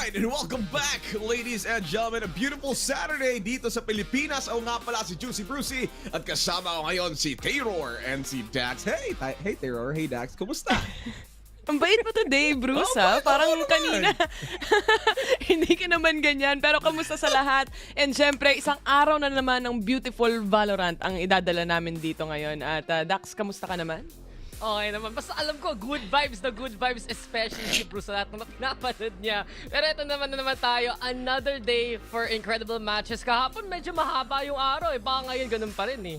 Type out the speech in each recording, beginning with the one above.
Alright, and welcome back, ladies and gentlemen. A beautiful Saturday dito sa Pilipinas. Ako nga pala si Juicy Brucey at kasama ko ngayon si Terror and si Dax. Hey Terror, hey Dax, kumusta? Ang bait mo today, Bruce, ha? Parang kanina. Hindi ka naman ganyan. Pero kamusta sa lahat? And syempre, isang araw na naman ng beautiful Valorant ang idadala namin dito ngayon. At Dax, kamusta ka naman? Okay naman. Basta alam ko, good vibes, especially si Bruce sa lahat ng napanood niya. Pero ito naman tayo, another day for incredible matches. Kahapon medyo mahaba yung araw eh. Baka ngayon ganun pa rin eh.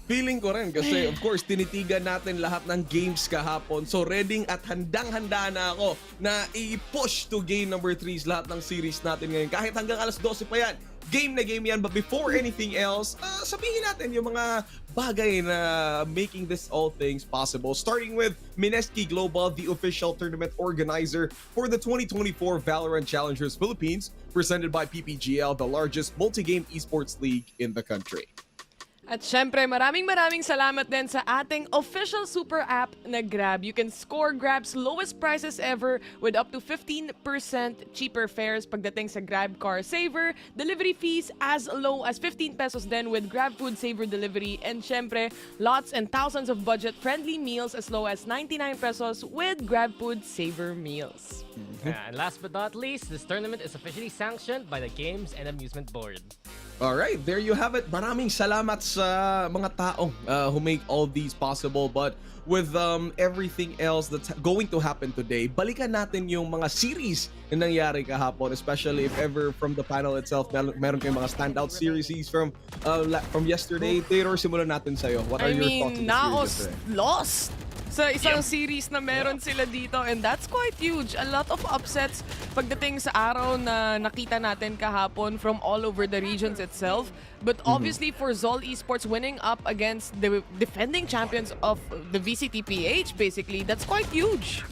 Feeling ko rin kasi of course tinitigan natin lahat ng games kahapon. So ready at handang-handa na ako na i-push to game number 3 lahat ng series natin ngayon. Kahit hanggang alas 12 pa yan. Game na game yan. But before anything else, sabihin natin yung mga bagay na making this all things possible. Starting with Mineski Global, the official tournament organizer for the 2024 VALORANT Challengers Philippines, presented by PPGL, the largest multi-game esports league in the country. At syempre, maraming salamat din sa ating official super app na Grab. You can score Grab's lowest prices ever with up to 15% cheaper fares pagdating sa Grab Car Saver, delivery fees as low as 15 pesos din with Grab Food Saver delivery, and syempre, lots and thousands of budget-friendly meals as low as 99 pesos with Grab Food Saver meals. And last but not least, this tournament is officially sanctioned by the Games and Amusement Board. Alright, there you have it. Maraming salamat sa mga taong who make all these possible. But with everything else that's going to happen today, balikan natin yung mga series na nangyari kahapon, especially if ever from the panel itself, meron kayong mga standout series from yesterday. Taylor, simulan natin sa'yo. What are your thoughts on the Naos series yesterday? lost sa isang series na meron sila dito, and that's quite huge. A lot of upsets pagdating sa araw na nakita natin kahapon from all over the regions itself. But obviously for ZOL Esports winning up against the defending champions of the VCTPH, basically, that's quite huge.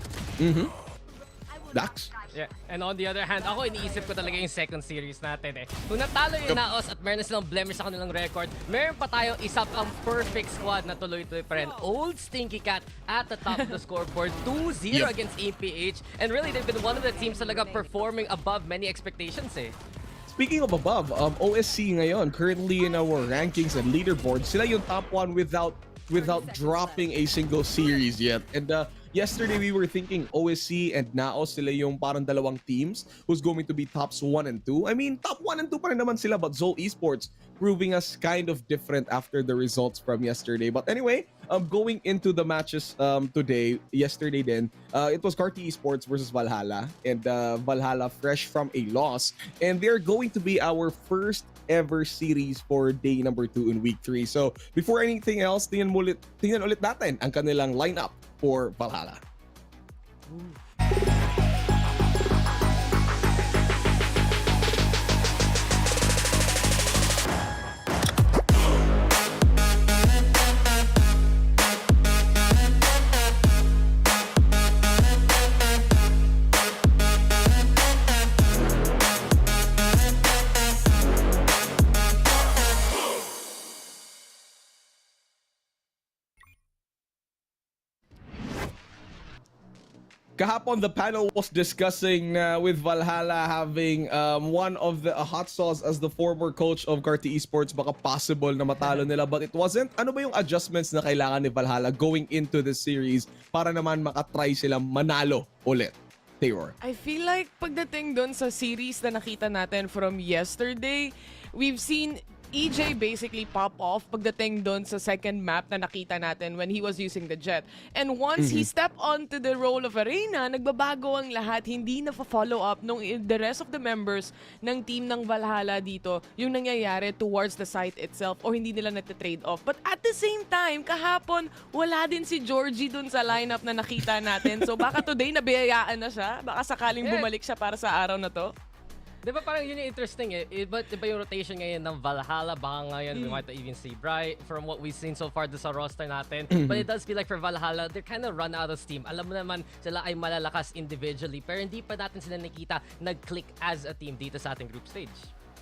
Dax? Yeah. And on the other hand, ako iniisip ko talaga yung second series natin eh. Kung natalo yung Naos at meron na silang blemish sa kanilang record, meron pa tayong isa pang perfect squad na tuloy-tuloy pa rin. Old Stinky Cat at the top of the scoreboard, 2-0 against EPH. And really, they've been one of the teams talaga performing above many expectations eh. Speaking of above, OSC ngayon, currently in our rankings and leaderboard, sila yung top 1 without dropping a single series yet. And yesterday we were thinking OSC and Naos sila yung parang dalawang teams who's going to be tops 1 and 2. I mean, top 1 and 2 pa rin naman sila, but ZOL Esports proving us kind of different after the results from yesterday. But anyway, going into the matches yesterday then, it was Karti Esports versus Valhalla, and Valhalla fresh from a loss, and they're going to be our first ever series for day number 2 in week 3. So before anything else, tingnan ulit natin ang kanilang lineup for Valhalla. Kahapon, the panel was discussing with Valhalla having one of the hot sauce as the former coach of Karti Esports, baka possible na matalo nila, but it wasn't. Ano ba yung adjustments na kailangan ni Valhalla going into the series para naman makatry silang manalo ulit? Taylor. I feel like pagdating dun sa series na nakita natin from yesterday, we've seen EJ basically pop off pagdating doon sa second map na nakita natin when he was using the jet. And once he stepped onto the role of arena, nagbabago ang lahat. Hindi na follow up nung the rest of the members ng team ng Valhalla dito yung nangyayari towards the site itself, o hindi nila nati-trade off. But at the same time, kahapon, wala din si Georgie doon sa lineup na nakita natin. So baka today nabiyayaan na siya. Baka sakaling bumalik siya para sa araw na to. Di ba parang yun yung interesting eh. Iba yung rotation ngayon ng Valhalla. Baka ngayon we might even see Bright from what we've seen so far sa roster natin. But it does feel like for Valhalla, they're kind of run out of steam. Alam mo naman, sila ay malalakas individually. Pero hindi pa natin sila nakita nag-click as a team dito sa ating group stage.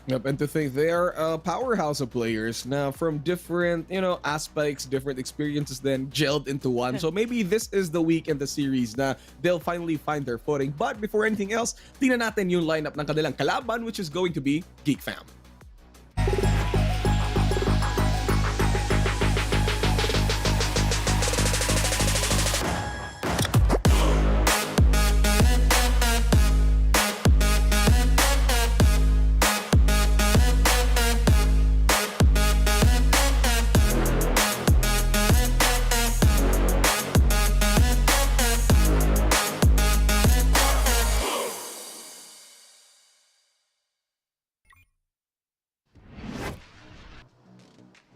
Yep, and to think they are a powerhouse of players now from different, aspects, different experiences then gelled into one. So maybe this is the week in the series na they'll finally find their footing. But before anything else, tingnan natin yung lineup ng kanilang kalaban, which is going to be Geek Fam.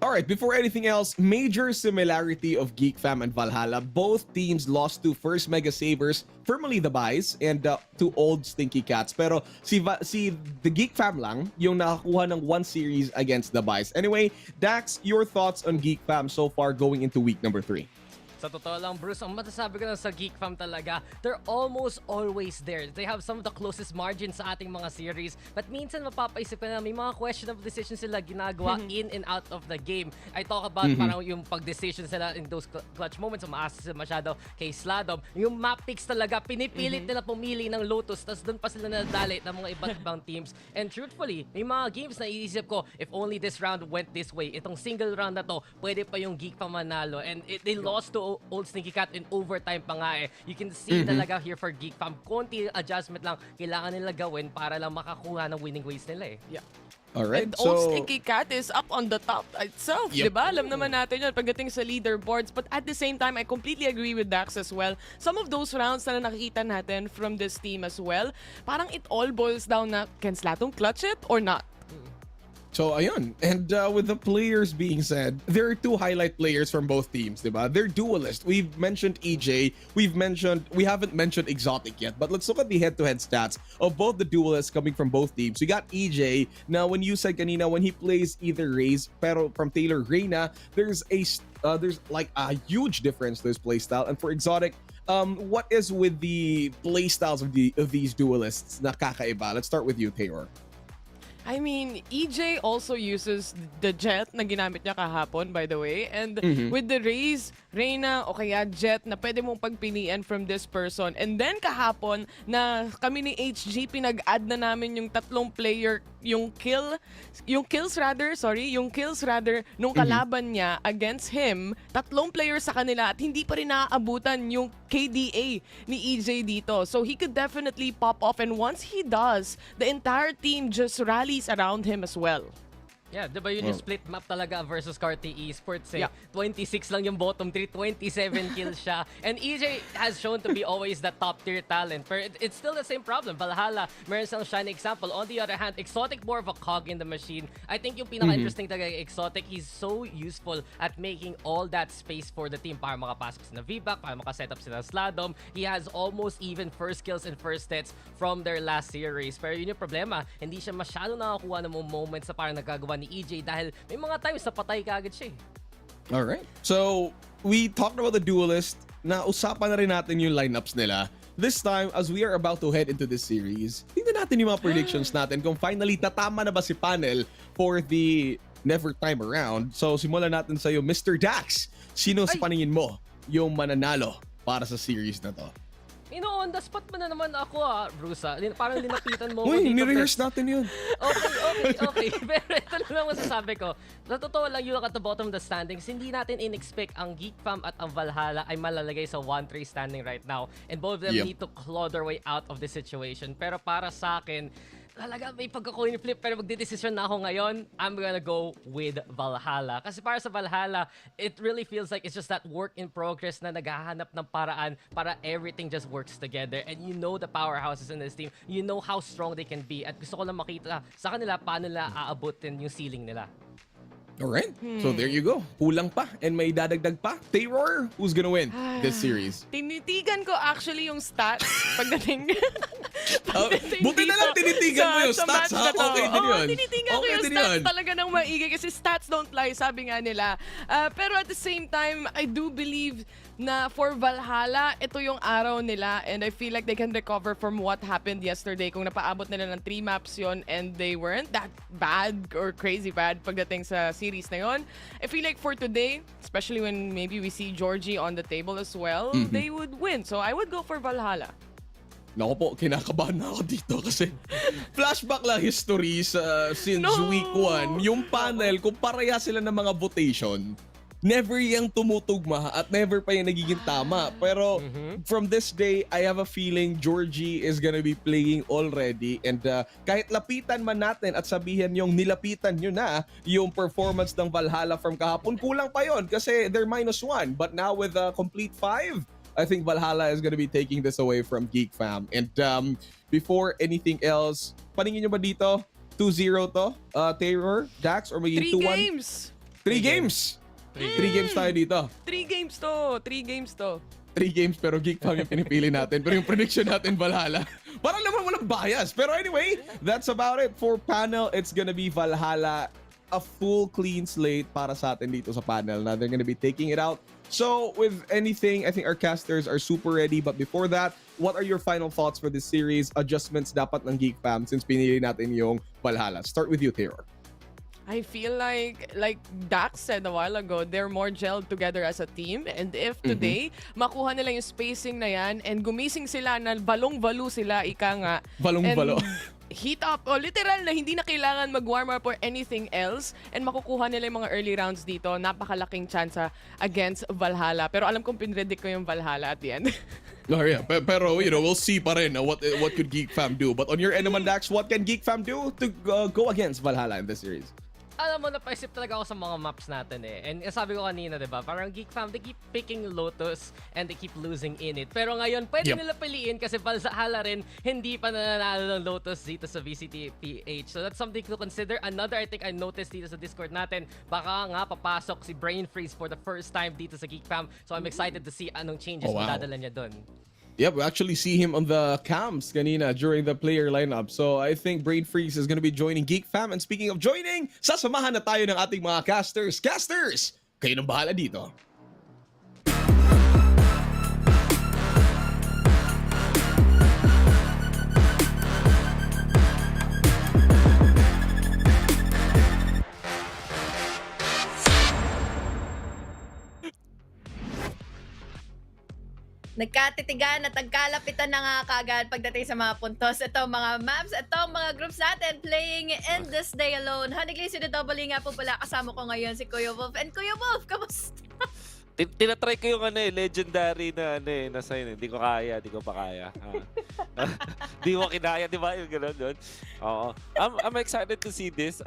Alright, before anything else, major similarity of Geek Fam and Valhalla. Both teams lost to first MegaSavers, formerly the Buys, and to old Stinky Cats. Pero si the Geek Fam lang yung nakakuha ng one series against the Buys. Anyway, Dax, your thoughts on Geek Fam so far going into week number 3? Sa totoo lang, Bruce, ang masasabi ko lang sa Geek Fam talaga, they're almost always there. They have some of the closest margins sa ating mga series. But minsan mapapaisip ka na may mga questionable decisions sila ginagawa in and out of the game. I talk about parang yung pag-decisions nila in those clutch moments, umaasa sila masyado kay Sladom. Yung map picks talaga, pinipilit nila pumili ng Lotus, tapos doon pa sila nadali ng mga iba't ibang teams. And truthfully, may mga games na iisip ko, if only this round went this way, itong single round na to, pwede pa yung Geek Fam manalo. And they lost to old Stinky Cat in overtime pa nga eh. You can see talaga here for Geek Fam, konti adjustment lang kailangan nila gawin para lang makakuha ng winning ways nila eh. Yeah. Alright, And old Stinky Cat is up on the top itself, Yep. diba? Alam naman natin yun pagdating sa leaderboards. But at the same time, I completely agree with Dax as well. Some of those rounds na nakikita natin from this team as well, parang it all boils down na, can Slatong clutch it or not? So, ayun. And with the players being said, there are two highlight players from both teams, diba? They're duelists. We've mentioned EJ. We haven't mentioned Exotic yet, but let's look at the head-to-head stats of both the duelists coming from both teams. We got EJ. Now, when you said kanina, when he plays either Raze, pero from Taylor Reyna, there's like a huge difference to his playstyle. And for Exotic, what is with the playstyles of these duelists na kakaiba? Let's start with you, Taylor. I mean, EJ also uses the Jet na ginamit niya kahapon, by the way. And with the Raze, Reyna, o kaya Jet na pwede mong pagpilian from this person. And then kahapon, na kami ni HG, pinag-add na namin yung tatlong player, yung kills rather, nung kalaban niya against him, tatlong players sa kanila at hindi pa rin naaabutan yung KDA ni EJ dito. So he could definitely pop off, and once he does, the entire team just rallies around him as well. Yeah, diba yun yung split map talaga versus Carti Esports eh. Yeah. 26 lang yung bottom 3, 27 kills siya. And EJ has shown to be always the top tier talent. But it's still the same problem. Valhalla, meron siyang shining example. On the other hand, Exotic more of a cog in the machine. I think yung pinaka-interesting talaga kay Exotic, he's so useful at making all that space for the team para makapasok sila VBAC, para makaset up sila Sladom. He has almost even first kills and first hits from their last series. Pero yun yung problema, hindi siya masyado nakakuha ng mga moments na parang nagagawa ni EJ dahil may mga times na patay ka agad siya eh. Alright. So, we talked about the duelist. Na usapan na rin natin yung lineups nila. This time, as we are about to head into this series, tingnan natin yung mga predictions natin kung finally tatama na ba si Panel for the never time around. So, simulan natin sa'yo, Mr. Dax. Sino sa paningin mo yung mananalo para sa series na to? On the spot mo na naman ako Bruce. Parang linapitan mo Uy, dito. ni-rehearse natin yun. Okay. Pero ito lang masasabi ko. Sa totoo lang, you look at the bottom of the standings, hindi natin in-expect ang Geek Fam at ang Valhalla ay malalagay sa 1-3 standing right now. And both of them need to claw their way out of this situation. Pero para sa akin, talaga may pagka-coin flip pero magdedesisyon na ako ngayon. I'm gonna go with Valhalla. Kasi para sa Valhalla, it really feels like it's just that work in progress na naghahanap ng paraan para everything just works together. And you know the powerhouses in this team. You know how strong they can be. At gusto ko lang makita sa kanila paano nila aabutin yung ceiling nila. Alright, so there you go. Kulang pa and may dadagdag pa. Taylor, who's gonna win this series? Tinitigan ko actually yung stats pagdating Buti na lang tinitigan mo yung sa stats, match ha? na to. Okay din yun. Tinitingnan ko Okay yung din stats yun. talaga ng maigi kasi stats don't lie, sabi nga nila. Pero at the same time, I do believe na for Valhalla, ito yung araw nila and I feel like they can recover from what happened yesterday kung napaabot nila ng 3 maps yon and they weren't that bad or crazy bad pagdating sa series na yon. I feel like for today, especially when maybe we see Georgie on the table as well, they would win. So I would go for Valhalla. Naku po, kinakabahan na ako dito kasi flashback lang history since No! week 1. Yung panel, kung pareha sila ng mga votation, never yung tumutugma at never pa yung nagiging tama. Pero from this day, I have a feeling Georgie is gonna be playing already. And kahit lapitan man natin at sabihin yung nilapitan nyo na yung performance ng Valhalla from kahapon, kulang pa yon kasi they're -1. But now with a complete 5, I think Valhalla is gonna be taking this away from Geek Fam. And before anything else, paningin nyo ba dito? 2-0 to? Terror, Dax, or magiging 3 2-1? games! 3 games! 3 games tayo dito. 3 games to! 3 games to! 3 games pero Geek Fam yung pinipili natin. Pero yung prediction natin, Valhalla. Parang naman walang bias. Pero anyway, that's about it for panel. It's gonna be Valhalla. A full clean slate para sa atin dito sa panel. Now they're gonna be taking it out. So with anything, I think our casters are super ready. But before that, what are your final thoughts for this series? Adjustments dapat ng Geek Fam since pinili natin yung Valhalla. Start with you, Terror. I feel like Dax said a while ago, they're more gelled together as a team. And if today, makuha nila yung spacing na yan and gumising sila na balong-balo sila, ika nga. Balong-balo. Heat up, o literal na hindi na kailangan mag-warm up or anything else and makukuha nila yung mga early rounds dito. Napakalaking chance against Valhalla. Pero alam kong pinredict ko yung Valhalla at the end. Oh, yeah. Pero, you know, we'll see pa rin what could Geek Fam do. But on your end naman, Dax, what can Geek Fam do to go against Valhalla in this series? Alam mo, napaisip talaga ako sa mga maps natin eh. And sabi ko kanina, di ba? Parang Geek Fam, they keep picking Lotus and they keep losing in it. Pero ngayon, pwede nila piliin kasi Valhalla rin, hindi pa nananalo ng Lotus dito sa VCTPH. So that's something to consider. Another, I think I noticed dito sa Discord natin, baka nga papasok si Brain Freeze for the first time dito sa Geek Fam. So I'm excited to see anong changes madadala niya dun. Yep, we actually see him on the cams kanina during the player lineup. So I think Brain Freeze is going to be joining Geek Fam. And speaking of joining, sasamahan na tayo ng ating mga casters. Casters, kayo nang bahala dito. Nagkatitigan at nagkalapitan na nga kagad pagdating sa mga puntos. Itong mga maps, itong mga groups natin playing in this day alone. Honigly, sinudobali nga po pala kasama ko ngayon si Kuya Wolf. And Kuya Wolf, kamusta? Tinatry ko yung legendary na na sign. Hindi ko kaya, hindi ko pa kaya. Di mo kinaya, di ba? Yung gano'n doon. Oo. I'm excited to see this.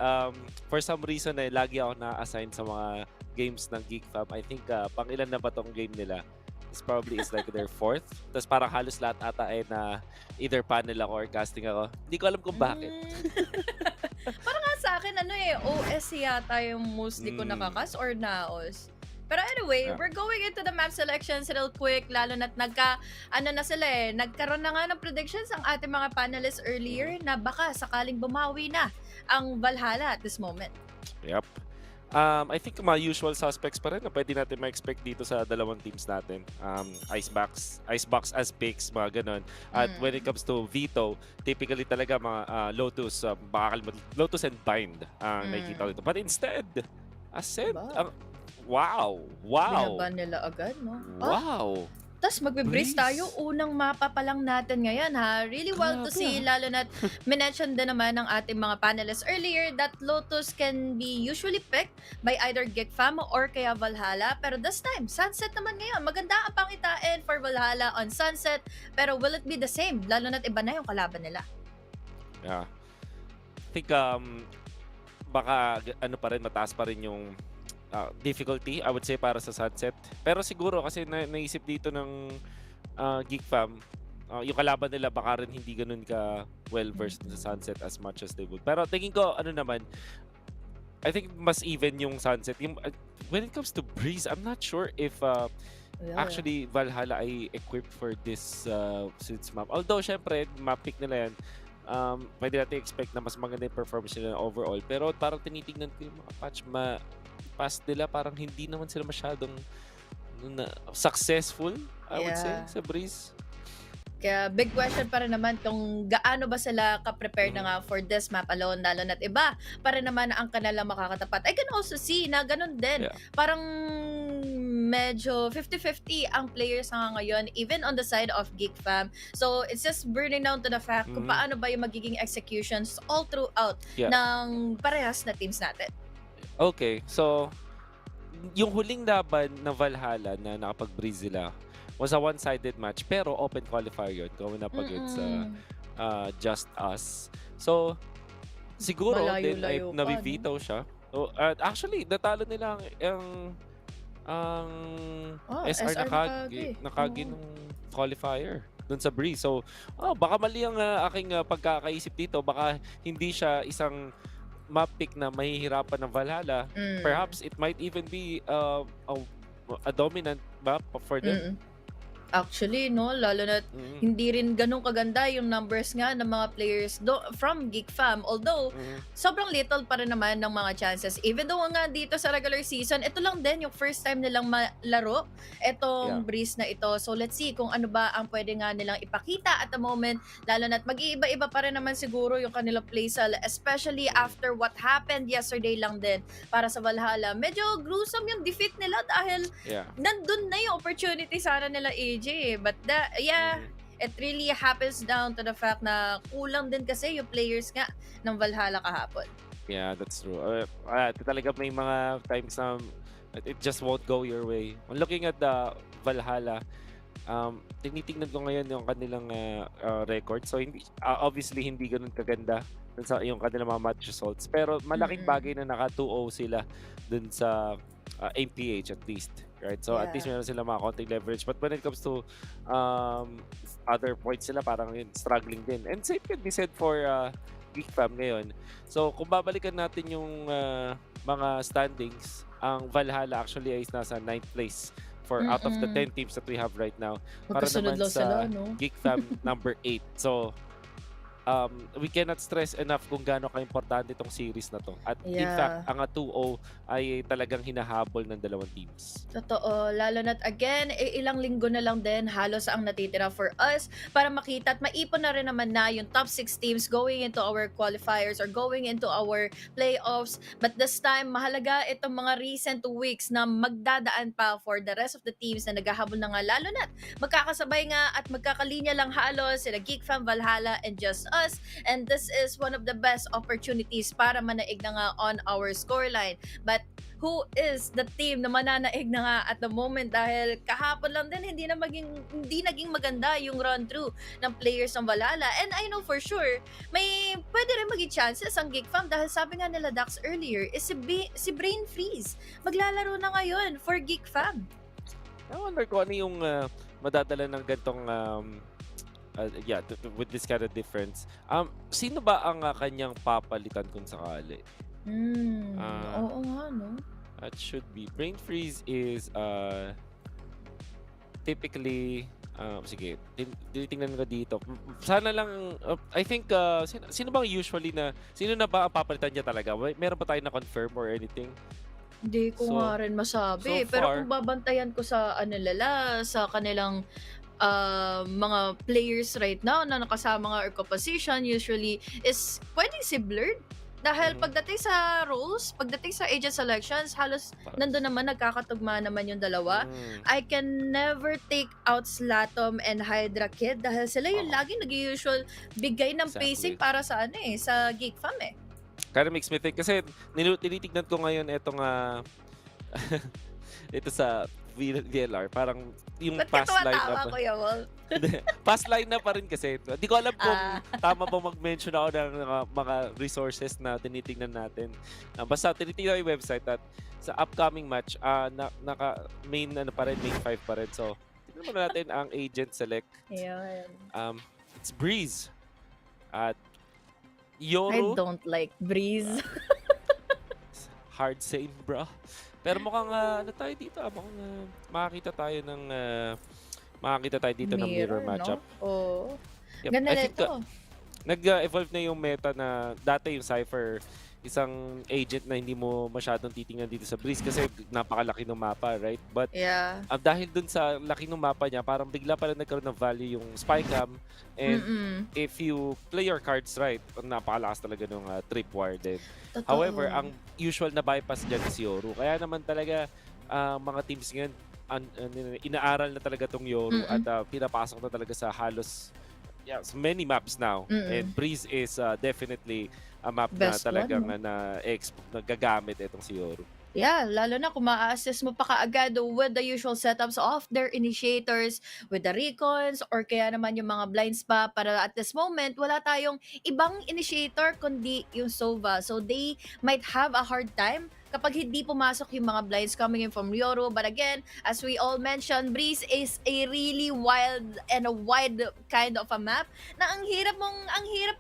For some reason, lagi ako na-assign sa mga games ng Geek Fam. I think pang ilan na ba tong game nila? This probably is like their 4th. Tapos parang halos lahat ata ay na either panel ako or casting ako. Hindi ko alam kung bakit. Parang nga sa akin, OS yata yung mostly ko nakakas or Naos. Pero anyway, we're going into the map selections real quick, lalo na't nagkaroon na nga ng predictions ang ating mga panelists earlier na baka sakaling bumawi na ang Valhalla at this moment. Yep. I think mga usual suspects pa rin na pwede natin ma-expect dito sa dalawang teams natin. Icebox as picks, mga ganon. At when it comes to Vito, typically talaga mga Lotus, Lotus and Bind nakikita dito. But instead, Ascent, wow! Binaban nila agad, no? Wow! Tapos magbe-brace tayo, unang mapa pa lang natin ngayon ha. Really well to see, lalo na't minention din naman ng ating mga panelists earlier that Lotus can be usually picked by either Geek Fam or kaya Valhalla. Pero this time, Sunset naman ngayon. Maganda ang pangitain for Valhalla on Sunset. Pero will it be the same? Lalo na't iba na yung kalaban nila. Yeah. I think baka pa rin, mataas pa rin yung difficulty, I would say, para sa Sunset. Pero siguro kasi naisip dito ng Geek Fam, yung kalaban nila baka rin hindi ganun ka well-versed sa Sunset as much as they would. Pero tingin ko, naman, I think mas even yung Sunset. When it comes to Breeze, I'm not sure if Yeah. actually Valhalla ay equipped for this suits map. Although syempre, map pick nila yan, pwede natin expect na mas maganda yung performance nila overall. Pero parang tinitingnan ko yung mga past nila, parang hindi naman sila masyadong successful, I would say, Yeah. sa Breeze. Kaya big question pa rin naman kung gaano ba sila ka-prepare na nga for this map alone, lalo na't iba pa rin naman ang kanilang makakatapat. I can also see na ganun din. Yeah. Parang medyo 50-50 ang players na ngayon, even on the side of Geek Fam. So it's just burning down to the fact kung paano ba yung magiging executions all throughout Yeah. ng parehas na teams natin. Okay, so yung huling laban na Valhalla na nakapag-breeze sila was a one-sided match pero open qualifier yun going up against JustUs. So siguro din ay Malayo-layo pa, nabivitaw siya. So, actually natalo nila ang SR nakagi Oo. nung qualifier dun sa breeze. So baka mali ang aking pagkakaisip dito, baka hindi siya isang map pick na mahihirapan ng Valhalla. Perhaps it might even be a dominant map for them. Actually, no, lalo na hindi rin ganun kaganda yung numbers nga ng mga players from Geek Fam. Although, sobrang little pa rin naman ng mga chances. Even though nga dito sa regular season, ito lang din yung first time nilang malaro itong Breeze na ito. So, let's see kung ano ba ang pwede nga nilang ipakita at the moment. Lalo na't mag-iiba-iba pa rin naman siguro yung kanilang playstyle, especially after what happened yesterday lang din para sa Valhalla. Medyo gruesome yung defeat nila dahil nandun na yung opportunity sana nila AJ. But it really happens down to the fact na kulang din kasi yung players nga ng Valhalla kahapon. Yeah, that's true. Talaga may mga times na it just won't go your way. When looking at the Valhalla, tinitingnan ko ngayon yung kanilang record. So obviously hindi ganun kaganda dun sa yung kanilang mga match results. Pero malaking bagay na naka 2-0 sila dun sa MPH at least. Right? So at least meron sila mga konting leverage. But when it comes to other points sila, parang yun, struggling din. And same can be said for Geek Fam ngayon. So kung babalikan natin yung mga standings, ang Valhalla actually ay nasa 9th place for out of the 10 teams that we have right now. Para naman sa sila, no? Geek Fam number 8. So we cannot stress enough kung gaano ka-importante itong series na to. At in fact, ang 2-0 ay talagang hinahabol ng dalawang teams. Totoo. Lalo na't again, ilang linggo na lang din halos ang natitira for us para makita at maipon na rin naman na yung top 6 teams going into our qualifiers or going into our playoffs. But this time, mahalaga itong mga recent weeks na magdadaan pa for the rest of the teams na naghahabol na nga. Lalo na't magkakasabay nga at magkakalinya lang halos sila Geek Fam, Valhalla, and JustUs. And this is one of the best opportunities para manaig na nga on our scoreline. But who is the team na mananaig na nga at the moment dahil kahapon lang din hindi naging maganda yung run through ng players ng Valhalla. And I know for sure may pwede rin maging chances ang Geek Fam dahil sabi nga nila Dax earlier is si Brain Freeze maglalaro na ngayon for Geek Fam. I wonder kung ano yung madadala ng gantong with this kind of difference. Sino ba ang kanyang papalitan kung sakali? Oo nga, no? That should be. Brain Freeze is typically sige, tinitingnan ko dito. Sana lang I think sino bang usually sino na ba ang papalitan niya talaga? Meron ba tayo na confirm or anything? Hindi ko nga rin masabi. Pero kung babantayan ko sa sa kanilang mga players right now na nakasama nga or composition usually is pwedeng si Blurred. Dahil pagdating sa roles, pagdating sa agent selections, halos nandun naman nagkakatugma naman yung dalawa. I can never take out Slatom and Hydra Kid dahil sila yung laging nag-usual bigay ng pacing para sa sa Geek Fam Kind of makes me think kasi tinitignan ko ngayon itong ito sa VLR, parang yung past lineup. Past lineup pa rin kasi. Hindi ko alam kung tama ba mag-mention ako ng mga resources na tinitingnan natin. Basta tinitingnan yung website at sa upcoming match, main 5 pa rin. So, tignan muna natin ang agent select. It's Breeze. At Yoru. I don't like Breeze. hard same, bro. Pero mukhang ano tayo dito, mukhang makakita tayo ng mirror matchup. no? Oo. Yep. Ganda I na think ito. nag-evolve na yung meta na dati yung Cypher, isang agent na hindi mo masyadong titingnan dito sa Breeze kasi napakalaki ng mapa, right? But Yeah. dahil dun sa laki ng mapa niya, parang bigla pala nagkaroon ng value yung spy cam. And if you play your cards right, napakalakas talaga ng tripwire din. Totoo. However, ang usual na bypass dyan is Yoru. Kaya naman talaga mga teams ngayon, inaaral na talaga tong Yoru at pinapasok na talaga sa halos so many maps now. And Breeze is definitely a map Best na talagang one, nagagamit itong si Yoru. Yeah, lalo na kung ma-assess mo pa kaagad with the usual setups of their initiators, with the recons, or kaya naman yung mga blinds pa para at this moment, wala tayong ibang initiator kundi yung Sova. So they might have a hard time kapag hindi pumasok yung mga blinds coming in from Yoru. But again, as we all mentioned, Breeze is a really wild and a wide kind of a map na ang hirap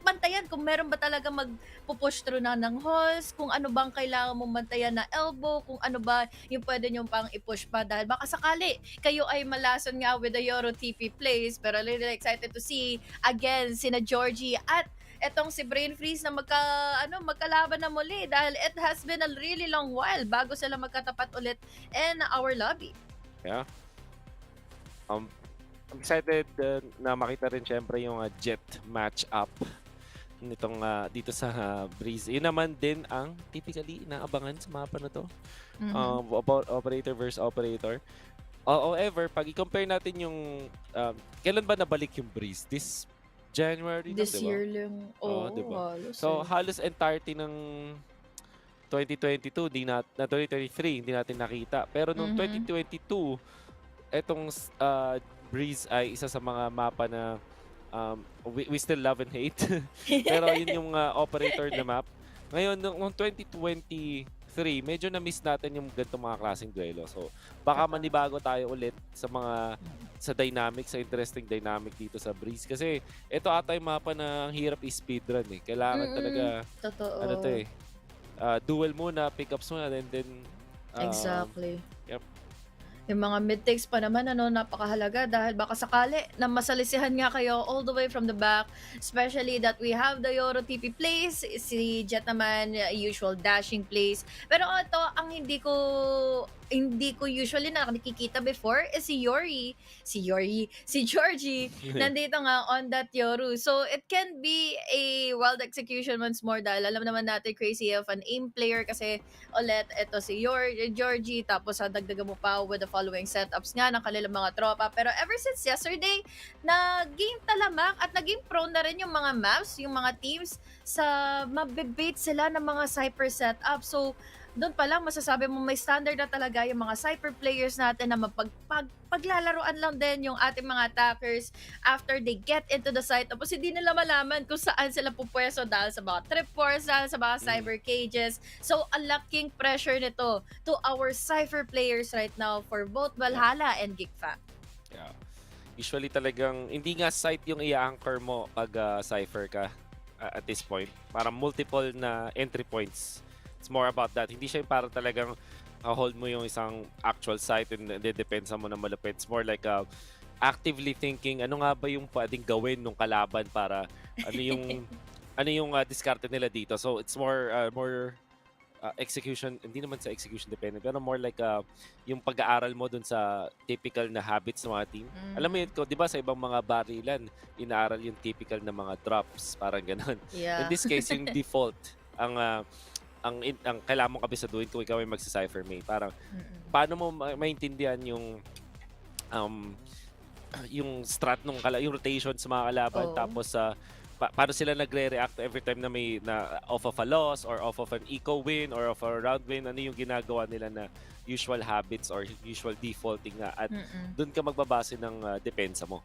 bantayan kung meron ba talaga magpupush through na ng halls, kung ano bang kailangan mong bantayan na elbow, kung ano ba yung pwede nyong pang i-push pa dahil baka sakali kayo ay malason nga with the Yoru TP plays. Pero really excited to see again sina Georgie at etong si Brain Freeze na magkalaban na muli dahil it has been a really long while bago sila magkatapat ulit in our lobby. Yeah. I'm excited na makita rin syempre yung jet match-up nitong dito sa Breeze. Yun naman din ang typically inaabangan sa mapa na to. Operator versus operator. However, pag i-compare natin yung kailan ba nabalik yung Breeze? This January This diba? year lang. Diba? Halos So halos entirety ng 2022, na 2023 hindi natin nakita. Pero nung 2022, etong Breeze ay isa sa mga mapa na we still love and hate. Pero yun yung operator na map. Ngayon, nung 2023, medyo na-miss natin yung ganitong mga klaseng duelo. So, baka manibago tayo ulit sa dynamic, sa interesting dynamic dito sa Breeze. Kasi ito ata yung mapa na ang hirap i-speedrun eh. Kailangan talaga, Totoo. duel muna, pickups muna, and then Exactly. Yep. Yung mga mid-takes pa naman, napakahalaga dahil baka sakali na masalisihan nga kayo all the way from the back. Especially that we have the Yoru TP plays, si Jet naman, usual dashing plays. Pero ito, ang hindi ko usually nakikita before is si Georgie, nandito nga on that Yoru. So, it can be a wild execution once more dahil alam naman natin crazy of an aim player kasi ulit, ito si Georgie, tapos dagdagan mo pa with the following setups nga ng kanilang mga tropa. Pero ever since yesterday, naging talamak at naging prone na rin yung mga maps, yung mga teams sa mabibait sila ng mga Cypher setup. So, doon pa lang masasabi mo may standard na talaga yung mga Cypher players natin na paglalaruan lang din yung ating mga attackers after they get into the site. Tapos hindi nila malaman kung saan sila pupwesto dahil sa mga trip wars, dahil sa mga cyber cages. So, ang laking pressure nito to our Cypher players right now for both Valhalla and Geek Fam. Yeah. Usually talagang, hindi nga site yung i-anchor mo pag Cypher ka at this point. Parang multiple na entry points. It's more about that. Hindi siya yung parang talagang hold mo yung isang actual site and depensa mo na malupit. It's more like actively thinking, ano nga ba yung pwedeng gawin ng kalaban para ano yung diskarte nila dito. So it's more execution, hindi naman sa execution dependent, pero more like yung pag-aaral mo dun sa typical na habits ng mga team. Alam mo yun, di ba sa ibang mga barilan, inaaral yung typical na mga drops, parang ganun. Yeah. In this case, yung default, ang kailangan mo kabisaduhin kung ikaw ay magsa-cypher mate. Parang, paano mo maintindihan yung strat nung yung rotation sa mga kalaban, tapos paano sila nagre-react every time na may off of a loss or off of an eco win or off a round win, ano yung ginagawa nila na usual habits or usual defaulting nga, at doon ka magbabase ng depensa mo.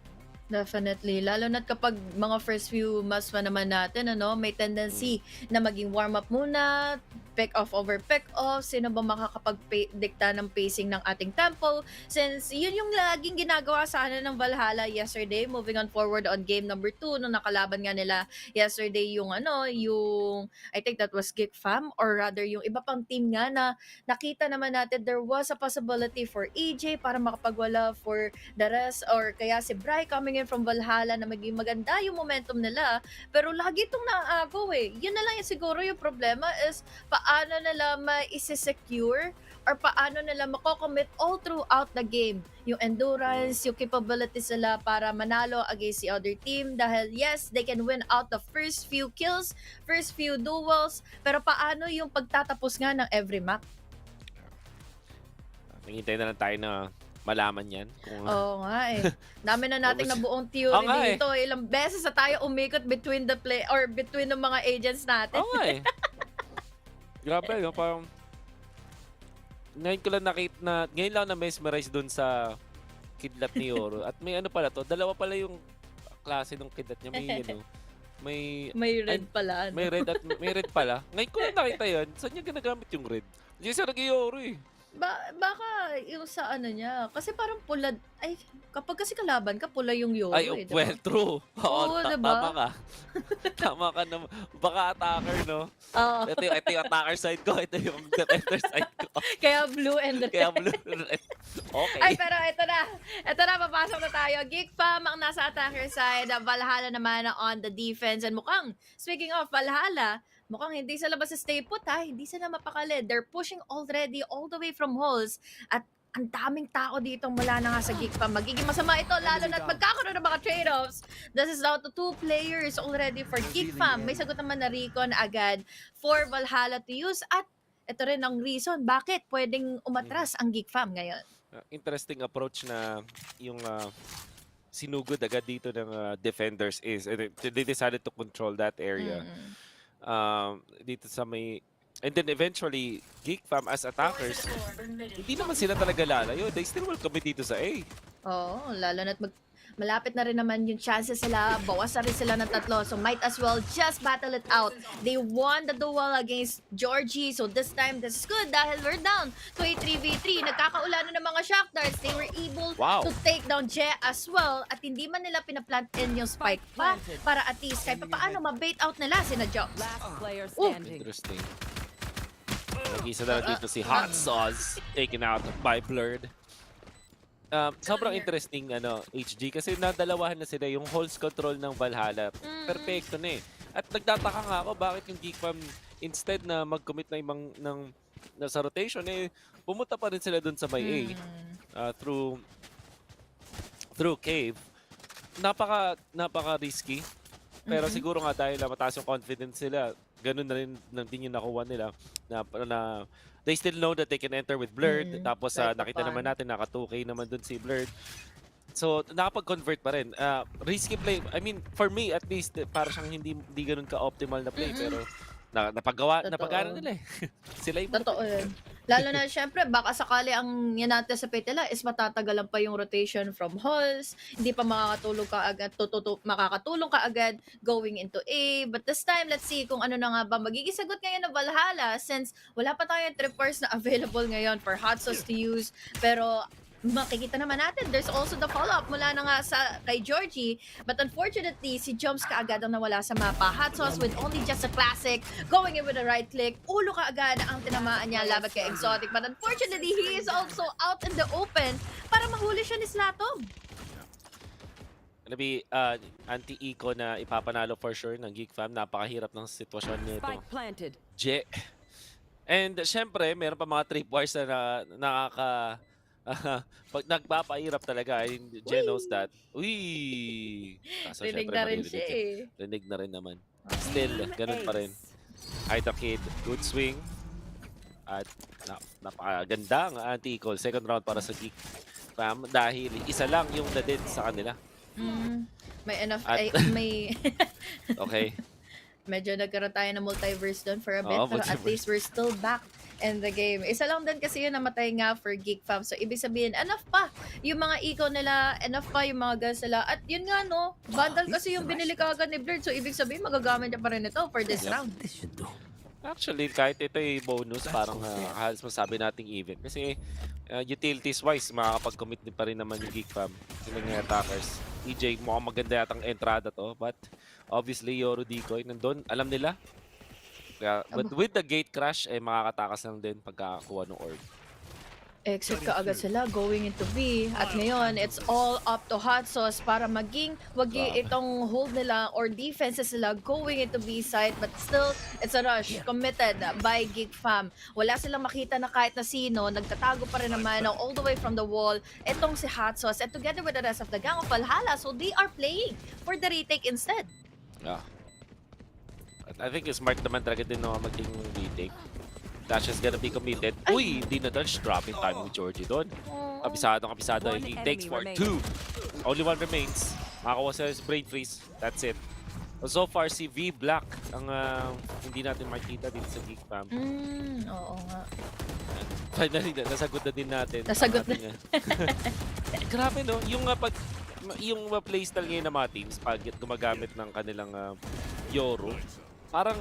Definitely. Lalo na kapag mga first few maps pa naman natin, may tendency na maging warm up muna, pick off over pick off, sino ba makakapag-dikta ng pacing ng ating tempo, since yun yung laging ginagawa sana ng Valhalla yesterday, moving on forward on game number 2, nung nakalaban nga nila yesterday yung yung I think that was Geek Fam, or rather yung iba pang team nga na nakita naman natin there was a possibility for EJ para makapagwala for the rest, or kaya si Bry coming in from Valhalla na maging maganda yung momentum nila, pero lagi itong naaagaw Yun na lang yung siguro yung problema is paano nila ma-secure or paano nila mako-commit all throughout the game. Yung endurance, yung capabilities nila para manalo against the other team, dahil yes, they can win out the first few kills, first few duels, pero paano yung pagtatapos nga ng every map? Hintay na lang tayo na malaman yan. Oo nga Dami na nating nabuong theory dito. Ilang beses na tayo umikot between the play or between the mga agents natin. Oo nga Grabe, parang ngayon ko lang nakita na, ngayon lang na mesmerize dun sa kidlat ni Yoro. At may pala to, dalawa pala yung klase ng kidlat niya. May red pala. May red at may red pala. Ngayon ko lang nakita yan. Saan niya ginagamit yung red? Hindi siya nag-Yoro Baka yung sa niya. Kasi parang pula. Ay, kapag kasi kalaban ka, pula yung Yoro. Ay, well, true. Oo, diba? Tama ka. Tama ka naman. Baka attacker, no? Oo. Ito yung attacker side ko. Ito yung defender side ko. Kaya blue and red. Kaya blue and red. Okay. Ay, pero ito na. Ito na, papasok na tayo. Geek Fam ang nasa attacker side. Valhalla naman on the defense. And mukhang, speaking of Valhalla, mukhang hindi sila basta stay put hindi sila mapakali. They're pushing already all the way from halls. At ang daming tao dito mula na nga sa Geek Fam. Magiging masama ito, lalo na't magkakaroon ng mga trade-offs. This is down to 2 players already for Geek Fam. May sagot naman na Recon agad for Valhalla to use. At ito rin ang reason bakit pwedeng umatras ang Geek Fam ngayon. Interesting approach na yung sinugod agad dito ng defenders is they decided to control that area. Dito sa may, and then eventually Geek Fam as attackers, hindi naman sila talaga lalayo. They still will commit dito sa A. Oo, lalo na't malapit na rin naman yung chances sila. Bawas na rin sila ng 3. So might as well just battle it out. They won the duel against Georgie. So this time, this is good dahil we're down to a 3v3. Nagkakaulanan ng mga shock darts. They were able to take down Je as well. At hindi man nila pinaplant in yung spike pa para at least kahit paano ma-bait out nila sina Jobs. Interesting. Nag-isa na dito si Hot Sauce taken out by Blurred. Sobrang interesting HG kasi nadalawahan na sila yung holds control ng Valhalla. Perfecto na At nagtataka nga ako bakit yung Geek Fam instead na mag-commit na ibang sa rotation pumunta pa rin sila dun sa may A through cave. Napaka risky. Pero siguro nga dahil mataas yung confidence nila, ganun na rin din yung nakuha nila na they still know that they can enter with Blurred. Tapos nakita naman natin naka 2K naman dun si Blurred. So nakapag-convert pa rin. Risky play. I mean, for me at least, para siyang hindi ganun ka-optimal na play. Pero napagana nila Sila yung Totoo yun. Lalo na syempre, baka sakali ang yan-anticipate nila is matatagalan pa yung rotation from halls. Hindi pa makakatulong ka agad going into A. But this time, let's see kung ano na nga ba magiging sagot ngayon ng Valhalla since wala pa tayong trippers na available ngayon for Hot Sauce to use. Pero makikita naman natin, there's also the follow-up mula na nga kay Georgie. But unfortunately, si Jumps kaagad ang nawala sa mapa. Hot Sauce with only just a classic, going in with a right click. Ulo kaagad ang tinamaan niya laban kay Exotic. But unfortunately, he is also out in the open para mahuli siya ni Slatov. Gonna be anti-eco na ipapanalo for sure ng Geek Fam. Napakahirap ng sitwasyon nito. Je. And syempre, meron pa mga tripwires na pag nagpapahirap talaga, Jen knows that. Uy! Rinig na rin siya Rinig na rin naman. Still, ganun pa rin. Hide the kid, good swing. At napakaganda ang anti-call. Second round para sa Geek Fam dahil isa lang yung na-dead sa kanila. May enough, may... Okay. Medyo nagkaroon tayo ng multiverse doon for a bit, pero at least we're still back in the game. Isa lang din kasi yun namatay nga for Geek Fam. So, ibig sabihin, enough pa yung mga eco nila, enough pa yung mga guns nila. At yun nga, bundle kasi yung binili kagad ni Blurred. So, ibig sabihin, magagamit niya pa rin ito for this round. Actually, kahit ito ay bonus, parang halos masabi nating even. Kasi utilities-wise, makakapag-commit din pa rin naman yung Geek Fam. Silang attackers. EJ, mukhang maganda yatang entrada to. But obviously, Yoru Decoy, nandun, alam nila. But with the gate crash, makakatakas lang din pagkakakuha ng orb. Exit ka agad sila going into B. At ngayon, it's all up to Hot Sauce para maging wagi itong hold nila or defenses nila going into B side. But still, it's a rush committed by Geek Fam. Wala silang makita na kahit na sino. Nagtatago pa rin naman all the way from the wall. Itong si Hot Sauce and together with the rest of the gang of Valhalla. So they are playing for the retake instead. Yeah. I think it's smart naman talaga din maging retake. Dash is gonna be committed. Uy, hindi na dodge. Dropping time with Georgie doon. Kapisado. He takes for 2. Only 1 remains. Makakuha sa brain freeze. That's it. So far, si V Black ang hindi natin makita dito sa Geek Fam. Oo nga. Finally, nasagot na din natin. Nasagot na. Grabe no, yung playstyle ngayon ng mga teams pag gumagamit ng kanilang Yoru, parang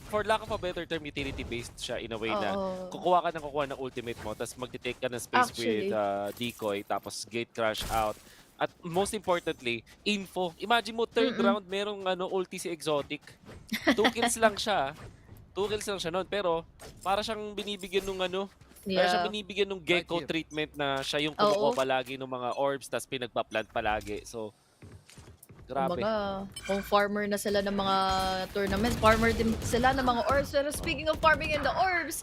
for lack of a better term, utility-based siya in a way na kukuha ng ultimate mo, tapos magti-take ka ng space with decoy, tapos gate crash out. At most importantly, info. Imagine mo, third round, merong ulti si Exotic. 2 kills lang siya. 2 kills lang siya noon, pero para siyang binibigyan ng para siyang binibigyan ng gecko treatment na siya yung kumukuha palagi ng mga orbs, tapos pinagpa-plant palagi. So, grabe. Kumbaga, kung farmer na sila ng mga tournaments, farmer din sila ng mga orbs. Pero speaking of farming in the orbs,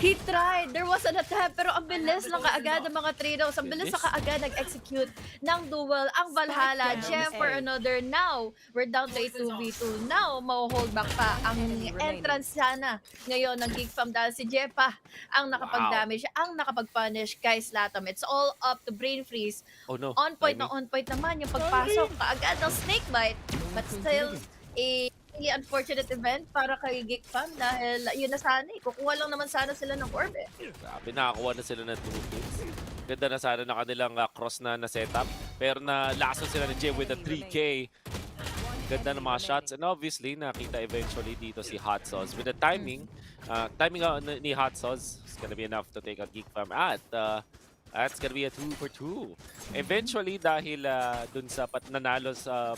he tried. There was an attempt, pero ang bilis lang kaagad ng mga Trinos. Ang bilis na kaagad nag-execute ng duel ang Valhalla. Jeff for another. Now, we're down to a 2v2. Now, mau-hold back pa ang entrance sana ngayon ng Geek Fam dahil si Jeff pa ang nakapag-damage, ang nakapag-punish kay Slatom. It's all up to Brain Freeze. Oh no. On point naman yung pagpasok kaagad ng snake bite, but still a really unfortunate event para kay Geek Fam dahil yun na sana kukuha lang naman sana sila ng orb Grabe, nakakuha na sila ng 2 kills. Ganda na sana na kanilang cross na setup, pero na laso sila ni Jay with a 3K. Ganda ng mga shots, and obviously nakita eventually dito si Hot Sauce with the timing ni Hot Sauce is gonna be enough to take out Geek Fam at that's gonna be a 2 for 2. Eventually, dahil dun sa nanalo sa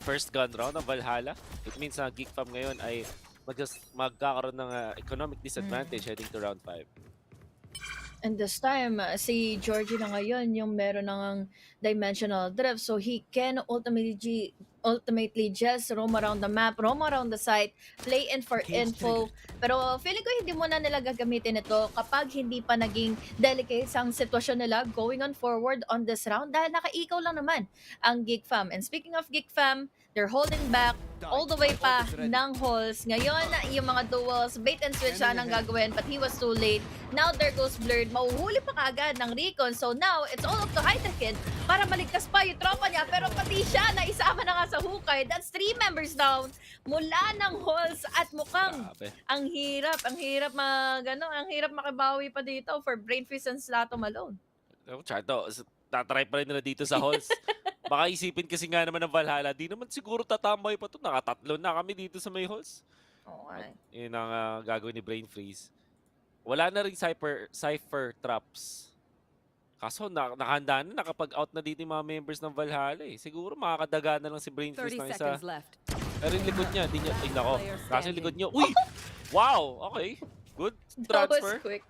first gun round ng Valhalla, it means na Geek Fam ngayon ay magkakaroon ng economic disadvantage heading to round 5. And this time, si Georgie na ngayon yung meron ng dimensional drift, so he can ultimately just roam around the map, roam around the site, play in for info. Pero feeling ko hindi mo na nila gagamitin ito kapag hindi pa naging delicate ang sitwasyon nila going on forward on this round dahil nakaikaw lang naman ang Geek Fam. And speaking of Geek Fam, they're holding back all the way pa ng halls. Ngayon, yung mga duels, bait and switch sanang gagawin but he was too late. Now there goes Blurred. Mauhuli pa kaagad ng Recon. So now, it's all up to Hydra-Kid para maligtas pa yung tropa niya. Pero pati siya na isama na nga sa hukay. That's 3 members down mula ng halls at mukhang ang hirap makibawi pa dito for Brainfreeze and Slatom alone. Chato, tatry pa rin nila dito sa halls. Baka isipin kasi nga naman ng Valhalla, di naman siguro tatambay pa ito. Nakatatlo na kami dito sa may halls. Okay. Yun ang gagawin ni Brain Freeze. Wala na rin Cypher traps. Kaso nakahanda na, nakapag-out na dito yung mga members ng Valhalla eh. Siguro makakadaga na lang si Brain Freeze ng isa. Pero yung likod niya, di niya, ay nako. Kaso yung likod niya, uy! Wow! Okay. Good transfer. That was quick.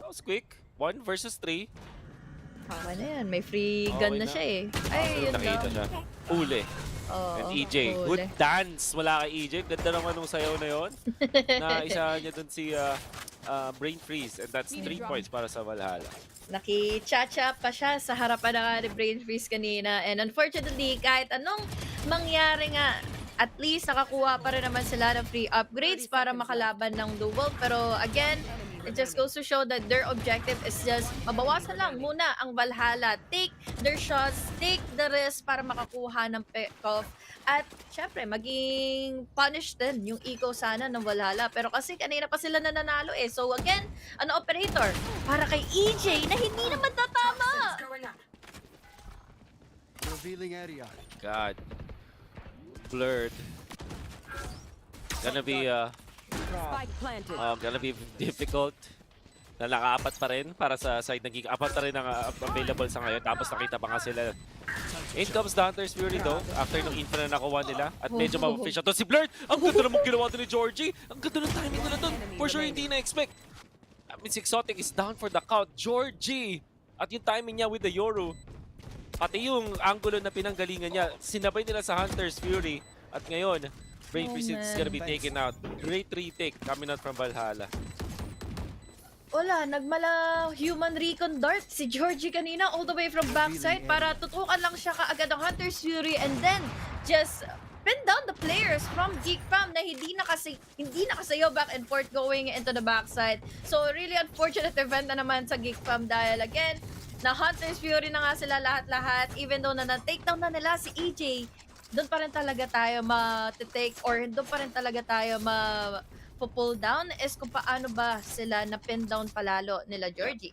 That was quick. 1 versus 3. Okay na yan. May free gun na siya eh. Ay, yun Nakita siya. Uli. And EJ. Good dance. Wala kay EJ. Ganda naman nung sayaw na yon. Na isa niya dun si Brain Freeze. And that's 3 points para sa Valhalla. Naki-cha-cha pa siya sa harapan ng ni Brain Freeze kanina. And unfortunately, kahit anong mangyari nga, at least nakakuha pa rin naman sila ng free upgrades para makalaban ng duel. Pero again, it just goes to show that their objective is just mabawasan lang muna ang Valhalla. Take their shots, take the risk para makakuha ng pick-off. At syempre, maging punished din yung eco sana ng Valhalla. Pero kasi kanina pa sila nananalo eh. So again, an operator para kay EJ na hindi naman tatama. Revealing area. God. Blurred. gonna be difficult na nakaapat pa rin para sa side ng Geek. Apat pa rin ang available sa ngayon. Tapos nakita pa nga sila. In comes the Hunter's Fury though, after nung info na nakuha nila. At medyo ma-fish to si Blurt. Ang ganda naman ginawa to ni Georgie. Ang ganda ng timing nila doon. For sure hindi na-expect. Miss Exotic is down for the count. Georgie! At yung timing niya with the Yoru. Pati yung angulo na pinanggalingan niya, sinabay nila sa Hunter's Fury. At ngayon, Brave Freeze is gonna be taken out. Great retake coming out from Valhalla. Wala, nagmala human recon dart si Georgie kanina all the way from backside para tutukan lang siya kaagad ng Hunter's Fury and then just pin down the players from Geek Fam na hindi nakasayo back and forth going into the backside. So really unfortunate event na naman sa Geek Fam dahil again, na Hunter's Fury na nga sila lahat-lahat even though na-take down na nila si EJ, doon pa rin talaga tayo ma-take or doon pa rin talaga tayo pull down is kung paano ba sila na pin down palalo nila Georgie.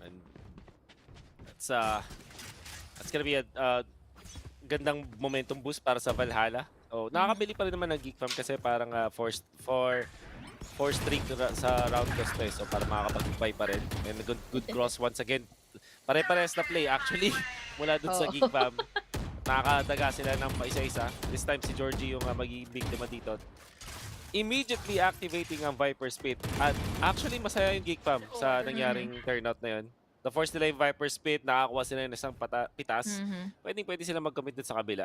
And that's gonna be a gandang momentum boost para sa Valhalla. Oh, nakakabili pa rin naman ng Geek Fam kasi parang four streak sa round cost eh. So para makakapag-buy pa rin. And good cross once again. Pare-pares na play actually mula dun sa Geek Fam. Nakakadaga sila ng isa-isa. This time si Georgie yung magiging biktima dito. Immediately activating ang Viper's Pit. At actually masaya yung Geek Fam sa nangyaring turnout na yun. The force nila yung Viper's Pit, nakakuha sila ng isang pitas. Pwede sila mag-commit dun sa kabila.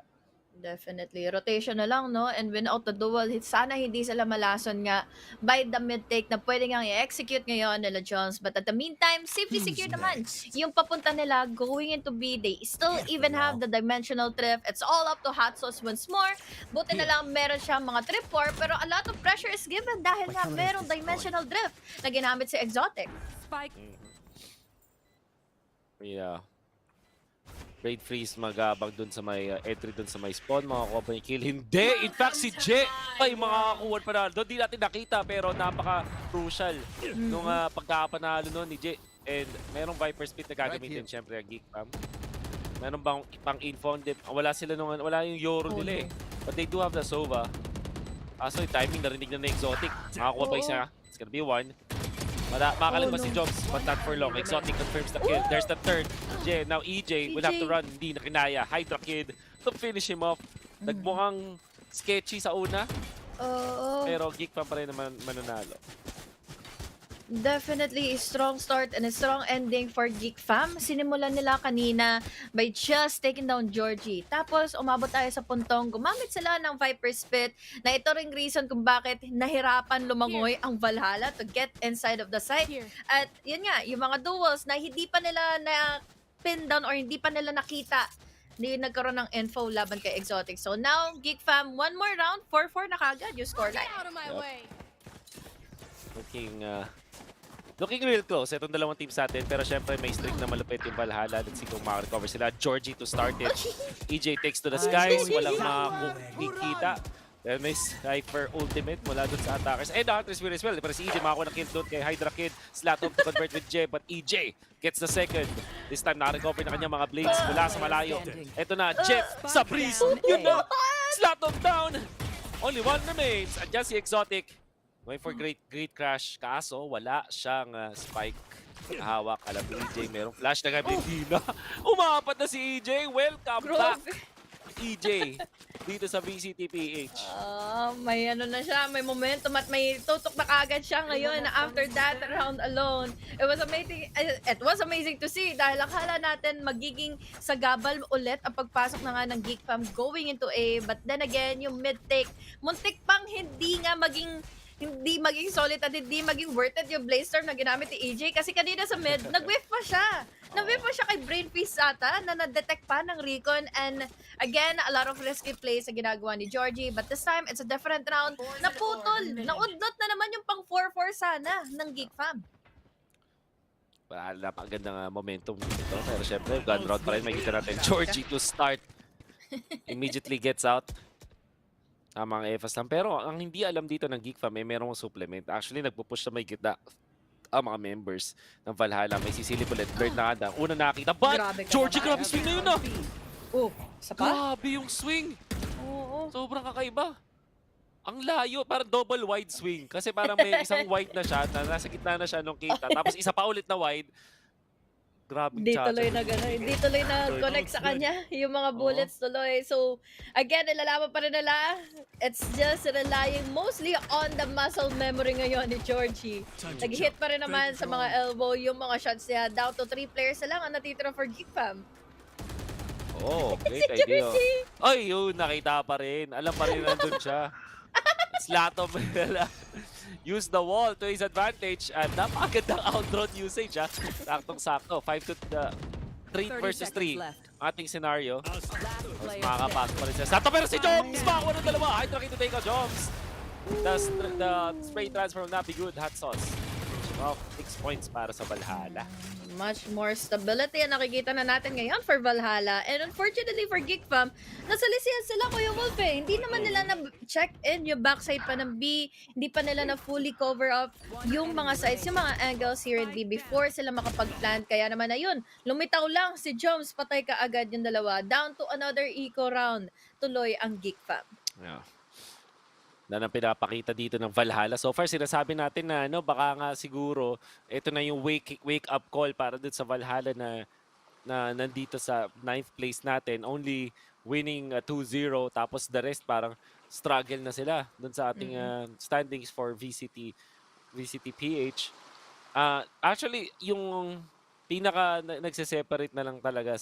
Definitely. Rotation na lang, no? And win out the duel. Sana hindi sila malason nga by the mid-take na pwede nga i-execute ngayon nila Jones. But at the meantime, safely secure naman. Yung papunta nila going into B, they still even have the dimensional drift. It's all up to Hot Sauce once more. Buti na lang meron siyang mga trip 4 pero a lot of pressure is given dahil nga merong dimensional drift na ginamit si Exotic. Yeah. Raid freeze magabang dun sa may entry dun sa may spawn, makakuha pa yung kill. Hindi! In fact, si Je ay makakakuha pa na doon. Di natin nakita pero napaka-crucial nung pagkakapanalo nun ni Je. And merong Viper's Pit na gagamitin syempre ang Geek Fam. Meron bang pang info? Wala sila wala yung Yoru nila eh. But they do have the Sova. So yung timing narinig na Exotic. Makakuha pa isa. It's gonna be one. Makakalin ba si Jobs, but not for long. Exotic confirms the kill. There's the third. Now EJ will have to run. Hindi na kinaya. Hydra Kid to finish him off. Nagmukhang sketchy sa una. Pero Geek Fam pa rin naman mananalo. Definitely a strong start and a strong ending for Geek Fam. Sinimulan nila kanina by just taking down Georgie. Tapos umabot tayo sa puntong gumamit sila ng Viper's Pit na ito ring reason kung bakit nahirapan lumangoy ang Valhalla to get inside of the site. At yun nga, yung mga duels na hindi pa nila na pin down or hindi pa nila nakita, hindi nagkaroon ng info laban kay Exotic. So now, Geek Fam, one more round, 4-4 na kagad yung scoreline. Looking real close, itong dalawang teams natin. Pero syempre may streak na malupit yung Valhalla. Let's see kung makarecover sila. Georgie to start it. EJ takes to the skies. Walang makikita. Then may Cypher ultimate mula dun sa attackers. And the Hunter's Fury as well. Pero si EJ makakuha ng kill doon kay Hydra Kid. Slatom to convert with J. But EJ gets the second. This time nakarecover na kanyang mga blades mula sa malayo. Ito na, Jeff sa breeze. Yun na! Slatom down! Only one remains. Andiyan si Exotic. Going for great crash. Kaso wala siyang spike. Hawak. Alam ni EJ, merong flash na gabi. Na. Umapat na si EJ. Welcome back. EJ dito sa VCTPH. May ano na siya, may momentum at may tutok na kagad siya ngayon after that round alone. It was amazing to see dahil akala natin magiging sagabal ulit ang pagpasok na nga ng Geek Fam going into A, but then again, yung mid-take, muntik pang hindi maging solid at hindi maging worth it yung Blazer na ginamit ni EJ kasi kanina sa mid, nag-whiff pa siya. Nag-whiff pa siya kay Brain Feast ata na na-detect pa ng Recon and again, a lot of risky plays na ginagawa ni Georgie but this time, it's a different round. Naputol! Naudlot na naman yung pang 4-4 sana ng Geek Fam. Napakagandang momentum dito. Pero syempre, gun round pa rin. Makikita natin Georgie to start. Immediately gets out. Mga EFAs lang. Pero ang hindi alam dito ng Geek Fam, merong supplement. Actually, nagpupush na may gitna ang mga members ng Valhalla. May sisilip ulit. Bird na kada. Una nakita. But, Georgie, grabe swing na yun Isa pa? Grabe yung swing. Oo. Sobrang kakaiba. Ang layo, parang double wide swing. Kasi parang may isang wide na siya, na nasa gitna na siya nung kita. Tapos isa pa ulit na wide. Grabing Hindi tuloy charger. na gano'n. Hindi tuloy na connect sa kanya yung mga bullets tuloy. So, again, nilalaman pa rin nila. It's just relying mostly on the muscle memory ngayon ni Georgie. Nag-hit pa rin naman sa mga elbow yung mga shots niya. Down to 3 players na lang ang natitira for Geek Fam. Oh, great Si idea. Georgie! Ay, yun, nakita pa rin. Alam pa rin nandun siya. Slato pa nila. Use the wall to his advantage. At napakagandang outdrawn usage, ha. Saktong-sakto. 3 versus 3. Ating scenario. Mas makakapasok pa rin siya. Sato pero si Joms! Makakuha ng dalawa. Hydra to take out Joms. The spray transfer will not be good. Hot sauce. Well, 6 points para sa Valhalla. Much more stability ang nakikita na natin ngayon for Valhalla. And unfortunately for Geek Fam, nasalisihan sila Kuya Wolf eh. Hindi naman nila na-check in yung backside pa ng B. Hindi pa nila na fully cover up yung mga sides, yung mga angles here in B before sila makapag-plant. Kaya naman ayun, lumitaw lang si Joms, patay ka agad yung dalawa. Down to another eco round. Tuloy ang Geek Fam. Yeah. Na ang pinapakita dito ng Valhalla. So far, sinasabi natin na baka nga siguro ito na yung wake up call para dun sa Valhalla na nandito sa 9th place natin. Only winning 2-0 tapos the rest parang struggle na sila dun sa ating standings for VCT PH. Actually, yung pinaka nagse-separate na lang talaga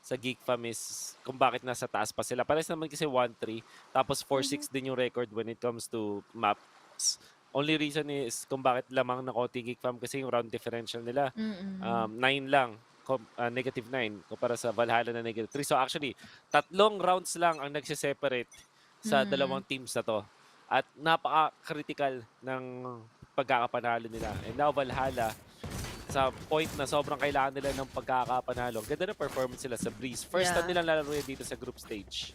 sa Geek Fam is kung bakit nasa taas pa sila. Pares naman kasi 1-3, tapos 4-6 din yung record when it comes to maps. Only reason is kung bakit lamang na konti Geek Fam kasi yung round differential nila. 9 lang, negative 9, kumpara sa Valhalla na negative 3. So actually, 3 rounds lang ang nagsiseparate sa dalawang teams na to. At napaka-critical ng pagkakapanalo nila. And now Valhalla, sa point na sobrang kailangan nila ng pagkakapanalo. Ganda na performance sila sa Breeze. First time nilang lalaroin dito sa group stage.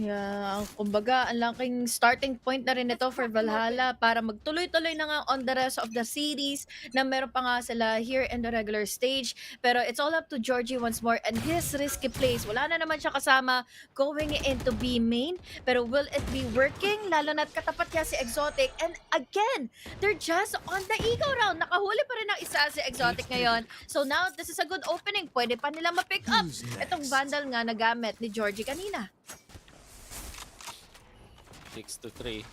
Yeah, kumbaga, ang laking starting point na rin ito for Valhalla para magtuloy-tuloy na nga on the rest of the series na meron pa nga sila here in the regular stage. Pero it's all up to Georgie once more and his risky plays. Wala na naman siya kasama going into B main. Pero will it be working? Lalo na't katapat niya si Exotic. And again, they're just on the ego round. Nakahuli pa rin ang isa si Exotic ngayon. So now, this is a good opening. Pwede pa nila ma-pick up itong Vandal nga na gamit ni Georgie kanina. 6-3.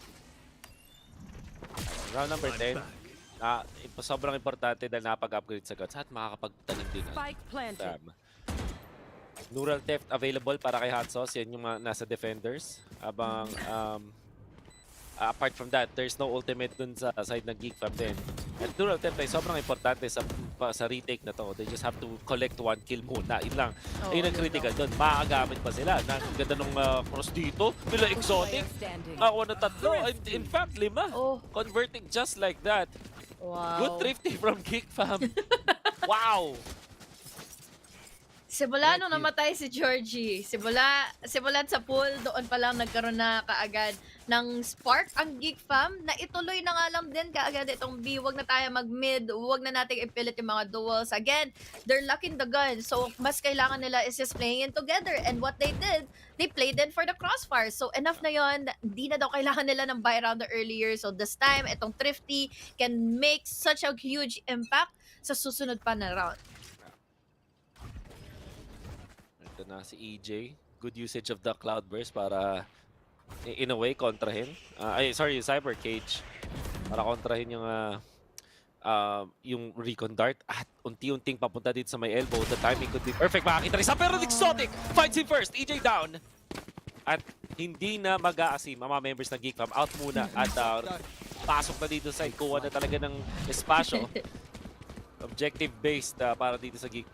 Round number 10. Sobrang importante dahil napag-upgrade sa guts at makakapagtanim din ng Neural Theft available para kay Hot Sauce. Yan yung nasa defenders. Abang apart from that, there's no ultimate dun sa side ng Geek Fam din. At Neural Theft ay sobrang importante sa retake na to. They just have to collect 1 kill muna. Yun lang. Ayun ang critical dun. Makakagamit pa sila. Ang ganda nung cross dito. Nila Exotic. Ako na 3. In fact, 5. Converting just like that. Wow. Good thrifty from Geek Fam. Wow! Simula nung namatay si Georgie, simulat sa pool, doon pa lang nagkaroon na kaagad ng spark ang Geek Fam na ituloy na nga lang din kaagad itong B. Huwag na tayo mag-mid, huwag na natin ipilit yung mga duels. Again, they're locking the gun. So, mas kailangan nila is just playing it together. And what they did, they played in for the crossfire. So, enough na yon. Di na daw kailangan nila ng buy round earlier. So, this time, itong Thrifty can make such a huge impact sa susunod pa na round. Ito na si EJ. Good usage of the Cloudburst para in a way kontrahin. Cyber Cage. Para kontrahin yung Recon Dart at unti-unting papunta dito sa may elbow. The timing could be perfect. Makakita rin sa pero Exotic finds him first. EJ down. At hindi na mag-aasim ang mga members ng Geek Fam. Out muna at pasok na dito sa kuha na talaga ng espasyo. Objective-based para dito sa Geek.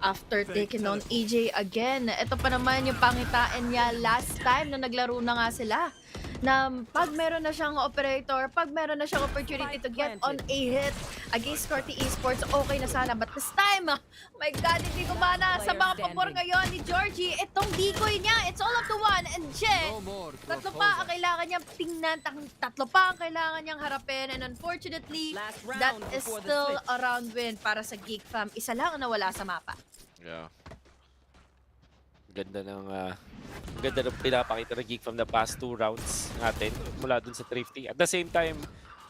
After taking on EJ again, ito pa naman yung pangitain niya last time na naglaro na nga sila. Na pag meron na siyang operator, pag meron na siyang opportunity to get on a hit against ZOL Esports, okay na sana. But this time, oh my God, hindi gumana sa mga pabor ngayon ni Georgie. Itong decoy niya, it's all up to 1. And Jen, tatlo pa ang kailangan niyang tingnan, tatlo pa ang kailangan niyang harapin. And unfortunately, that is still a round win para sa Geek Fam. Isa lang ang nawala sa mapa. Yeah. Ganda ng Ang ganda ng pinapakita ng Geek Fam the past 2 rounds natin mula dun sa Thrifty. At the same time,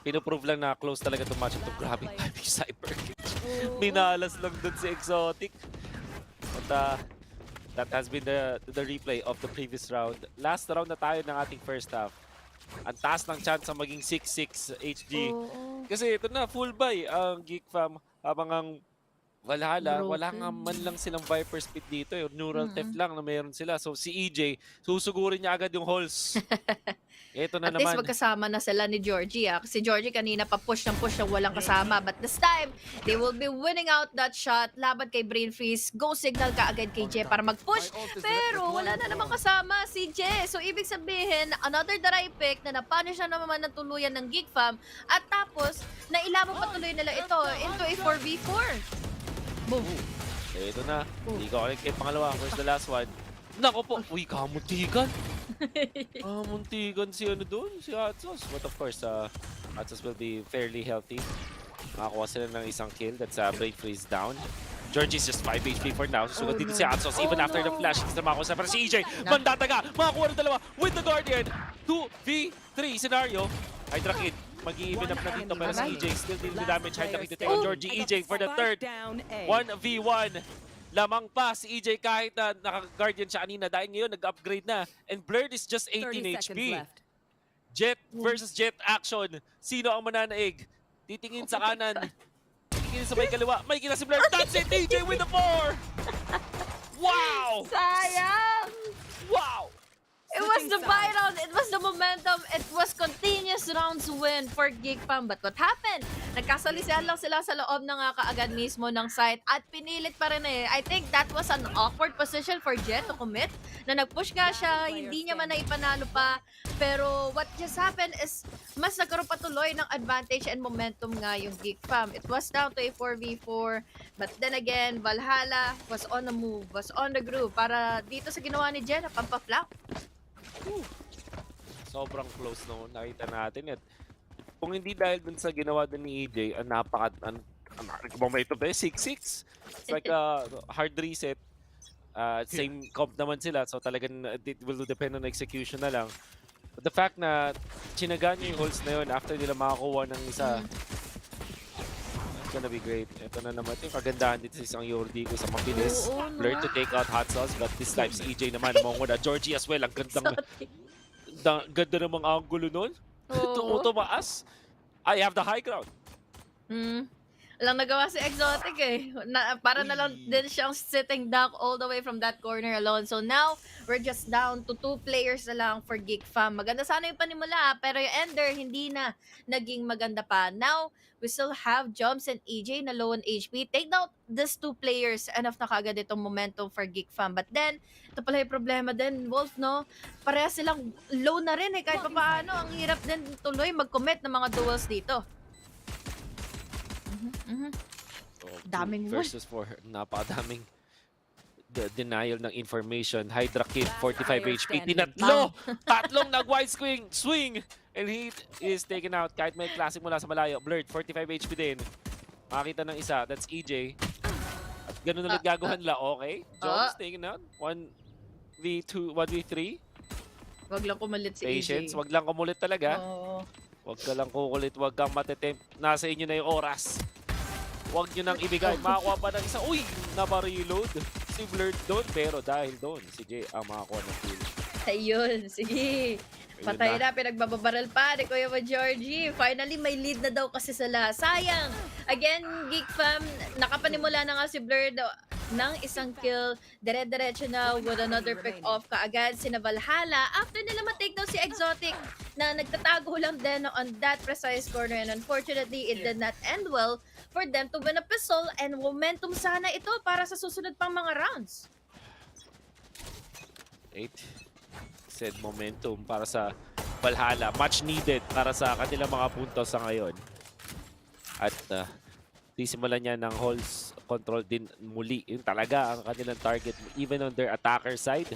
pinoprove lang na close talaga to match to grabe yung Cyber. Minalas lang dun si Exotic. At that has been the replay of the previous round. Last round na tayo ng ating first half. Ang taas ng chance na maging 6-6 HG. Kasi ito na, full buy ang Geek Fam. Habang ang Valhalla, wala nga man lang silang Viper speed dito. Neural theft lang na meron sila. So si EJ, susugurin niya agad yung holes. Ito na At naman. least magkasama na sila ni Georgie. Kasi Georgie kanina pa push ng walang kasama. But this time, they will be winning out that shot. Laban kay Brain Freeze. Go signal ka agad kay Jay para mag-push. Pero wala na namang kasama si Jay. So ibig sabihin, another dry pick na napunish na naman ng tuluyan ng Geek Fam. At tapos, nailabang patuloy nila ito into a 4v4. Boom. Ito na. Hindi ko kay pangalawa. Where's the last one? Nako po. Uy, kamuntikan. Muntikan si ano doon, si Hatsos. But of course, Hatsos will be fairly healthy. Makakuha sila ng isang kill. That's Brain Freeze down. Georgie's just 5 HP for now. Susunod dito si Hatsos. Even after the flash, hindi na makakuha sa. Pero si EJ, mandataga. Makakuha ng dalawa with the Guardian. 2v3 scenario. Hydra Kid, mag-i-even up na dito. Pero si EJ still dealing the damage. Hydra Kid to take on Georgie. EJ for the third. 1v1. Lamang pa si EJ kahit na naka-guardian siya kanina dahil ngayon nag-upgrade na. And Blurred is just 18 HP. Jet versus Jet action. Sino ang mananaig? Titingin sa kanan. Titingin sa may kaliwa. May kita si Blurred. That's it! EJ with the 4! Wow! Sayang! Wow! It was the buy round, it was the momentum, it was continuous rounds win for Geek Fam. But what happened? Nagkasalisihan lang sila sa loob ng kaagad mismo ng site at pinilit pa rin eh. I think that was an awkward position for Jet to commit. Na nag-push nga siya, hindi niya man naipanalo pa. Pero what just happened is mas nagkaroon patuloy ng advantage and momentum nga yung Geek Fam. It was down to a 4v4. But then again, Valhalla was on the move, was on the groove para dito sa ginawa ni Jet na pampaflap. Sobrang close no, nakita natin at kung hindi dahil dun sa ginawa din ni EJ, ito ba 6-6? It's like a hard reset. Same comp naman sila, so talagang it will depend on execution na lang. But the fact na chinaga niya yung holes na yun after nila makakuha ng isa, it's gonna be great. Ito na naman yung kagandahan dito sa isang Yordi ko sa mabilis. Blur to take out Hot Sauce, but this time si EJ naman muna. Georgie as well, ang ganda namang angulo nun. Tumaas. I have the high ground. Lang nagawa si Exotic eh. Para na lang din siyang sitting duck all the way from that corner alone. So now, we're just down to 2 players na lang for Geek Fam. Maganda sana yung panimula, pero yung Ender hindi na naging maganda pa. Now, we still have Jumps and EJ na low on HP. Take out these 2 players, enough na kagad itong momentum for Geek Fam. But then, ito pala yung problema din, Wolf, no? Pareha silang low na rin eh. Kahit pa paano, ang hirap din tuloy mag-commit ng mga duels dito. So, Daming versus 4, napakadaming denial ng information. Hydra Kid, 45 HP, tinatlo! Tatlong nag-wide swing! And he is taken out kahit may classic mula sa malayo. Blurred, 45 HP din. Makakita ng isa, that's EJ. At ganun ulit gagawa nila, okay? Jones taken out, 1v2, 1v3. Wag lang kumulit si Patience, EJ. wag lang kumulit talaga. Wag ka lang kukulit, wag kang matetempt. Nasa inyo na yung oras. Wag nyo nang ibigay. Makakuha pa ng isa. Uy! Napareload. Si Blurred doon. Pero dahil doon, si Jay ang makakuha ng kill. Ayun, sige. Patay na, pinagbababaril pa ni Kuya Georgie. Finally, may lead na daw kasi sila. Sayang! Again, Geek Fam, nakapanimula na nga si Blurred ng isang kill. Dire-diretso na with another pick off kaagad si Valhalla. After nila ma-take down si Exotic na nagtatago lang din on that precise corner. And unfortunately, it did not end well for them to win a pistol and momentum sana ito para sa susunod pang mga rounds. 8. Said momentum para sa Valhalla. Much needed para sa kanilang mga puntos sa ngayon. At sisimulan niya ng holes control din muli. Yun talaga ang kanilang target. Even on their attacker side,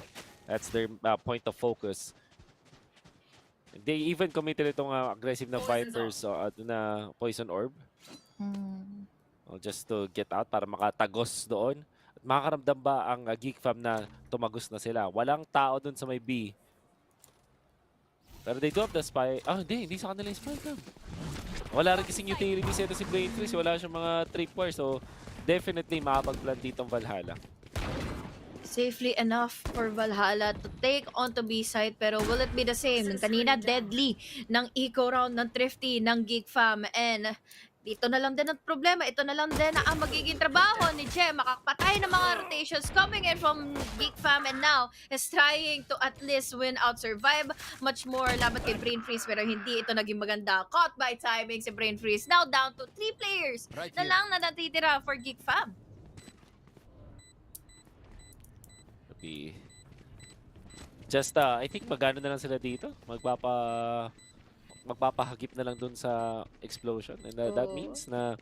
that's their point of focus. They even committed itong aggressive na Vipers na Poison Orb. Just to get out para makatagos doon. makakaramdam ba ang Geek Fam na tumagos na sila? Walang tao dun sa may B. Pero they do have the spy. Hindi sa kanila yung spy cam. Wala rin kasing utility set si Brain Freeze. Wala siyang mga tripwire. So, definitely makapag-plant ditong Valhalla. Safely enough for Valhalla to take onto B side, pero will it be the same? Kanina deadly ng eco round ng Thrifty ng Geek Fam, and dito na lang din ang problema. Ito na lang din ang magiging trabaho ni Je. Makakapatay ng mga rotations coming in from Geek Fam, and now is trying to at least win out, survive much more laban kay Brain Freeze, pero hindi ito naging maganda. Caught by timing si Brain Freeze. Now down to 3 players na lang na natitira for Geek Fam. I think magano na lang sila dito. Magpapahagip na lang dun sa explosion. And that means na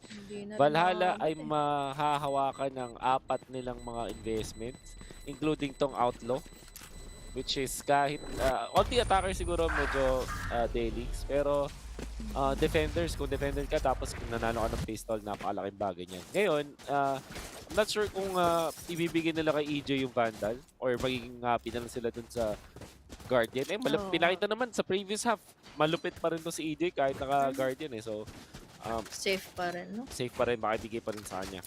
Valhalla ay mahahawakan ng 4 nilang mga investments, including tong Outlaw, which is kahit onti attacker siguro medyo delegs, pero defenders, kung defender ka tapos kung nanalo ka ng pistol, napakalaking bagay niyan. Ngayon, I'm not sure kung ibibigay nila kay EJ yung Vandal or magiging happy na lang sila dun sa Guardian. Pinakita naman sa previous half, malupit pa rin to si EJ kahit naka-Guardian eh. So, Safe pa rin, no? safe pa rin, makibigay pa rin sa kanya.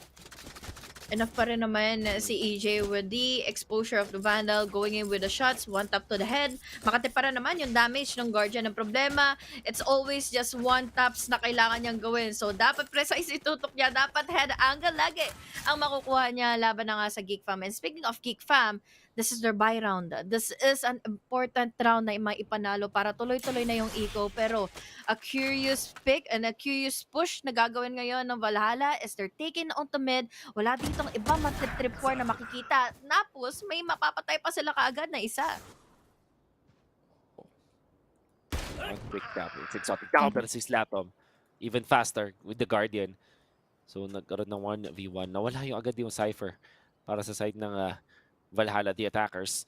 Enough pa rin naman si EJ with the exposure of the Vandal, going in with the shots, 1 tap to the head. Makati pa rin naman yung damage ng Guardian. Ang problema, it's always just 1 taps na kailangan niyang gawin. So, dapat precise itutok niya, dapat head angle lagi ang makukuha niya laban na nga sa Geek Fam. And speaking of Geek Fam, this is their buy round. This is an important round na maipanalo para tuloy-tuloy na yung eco. Pero a curious pick and a curious push na gagawin ngayon ng Valhalla is they're taking on to mid. Wala ditong iba mag-trip war na makikita. Tapos may mapapatay pa sila kaagad na isa. One quick tap. It's exotic counter si Slatom. Even faster with the Guardian. So nagkaroon ng 1v1. Nawala yung agad yung Cypher para sa side ng Valhalla, the attackers.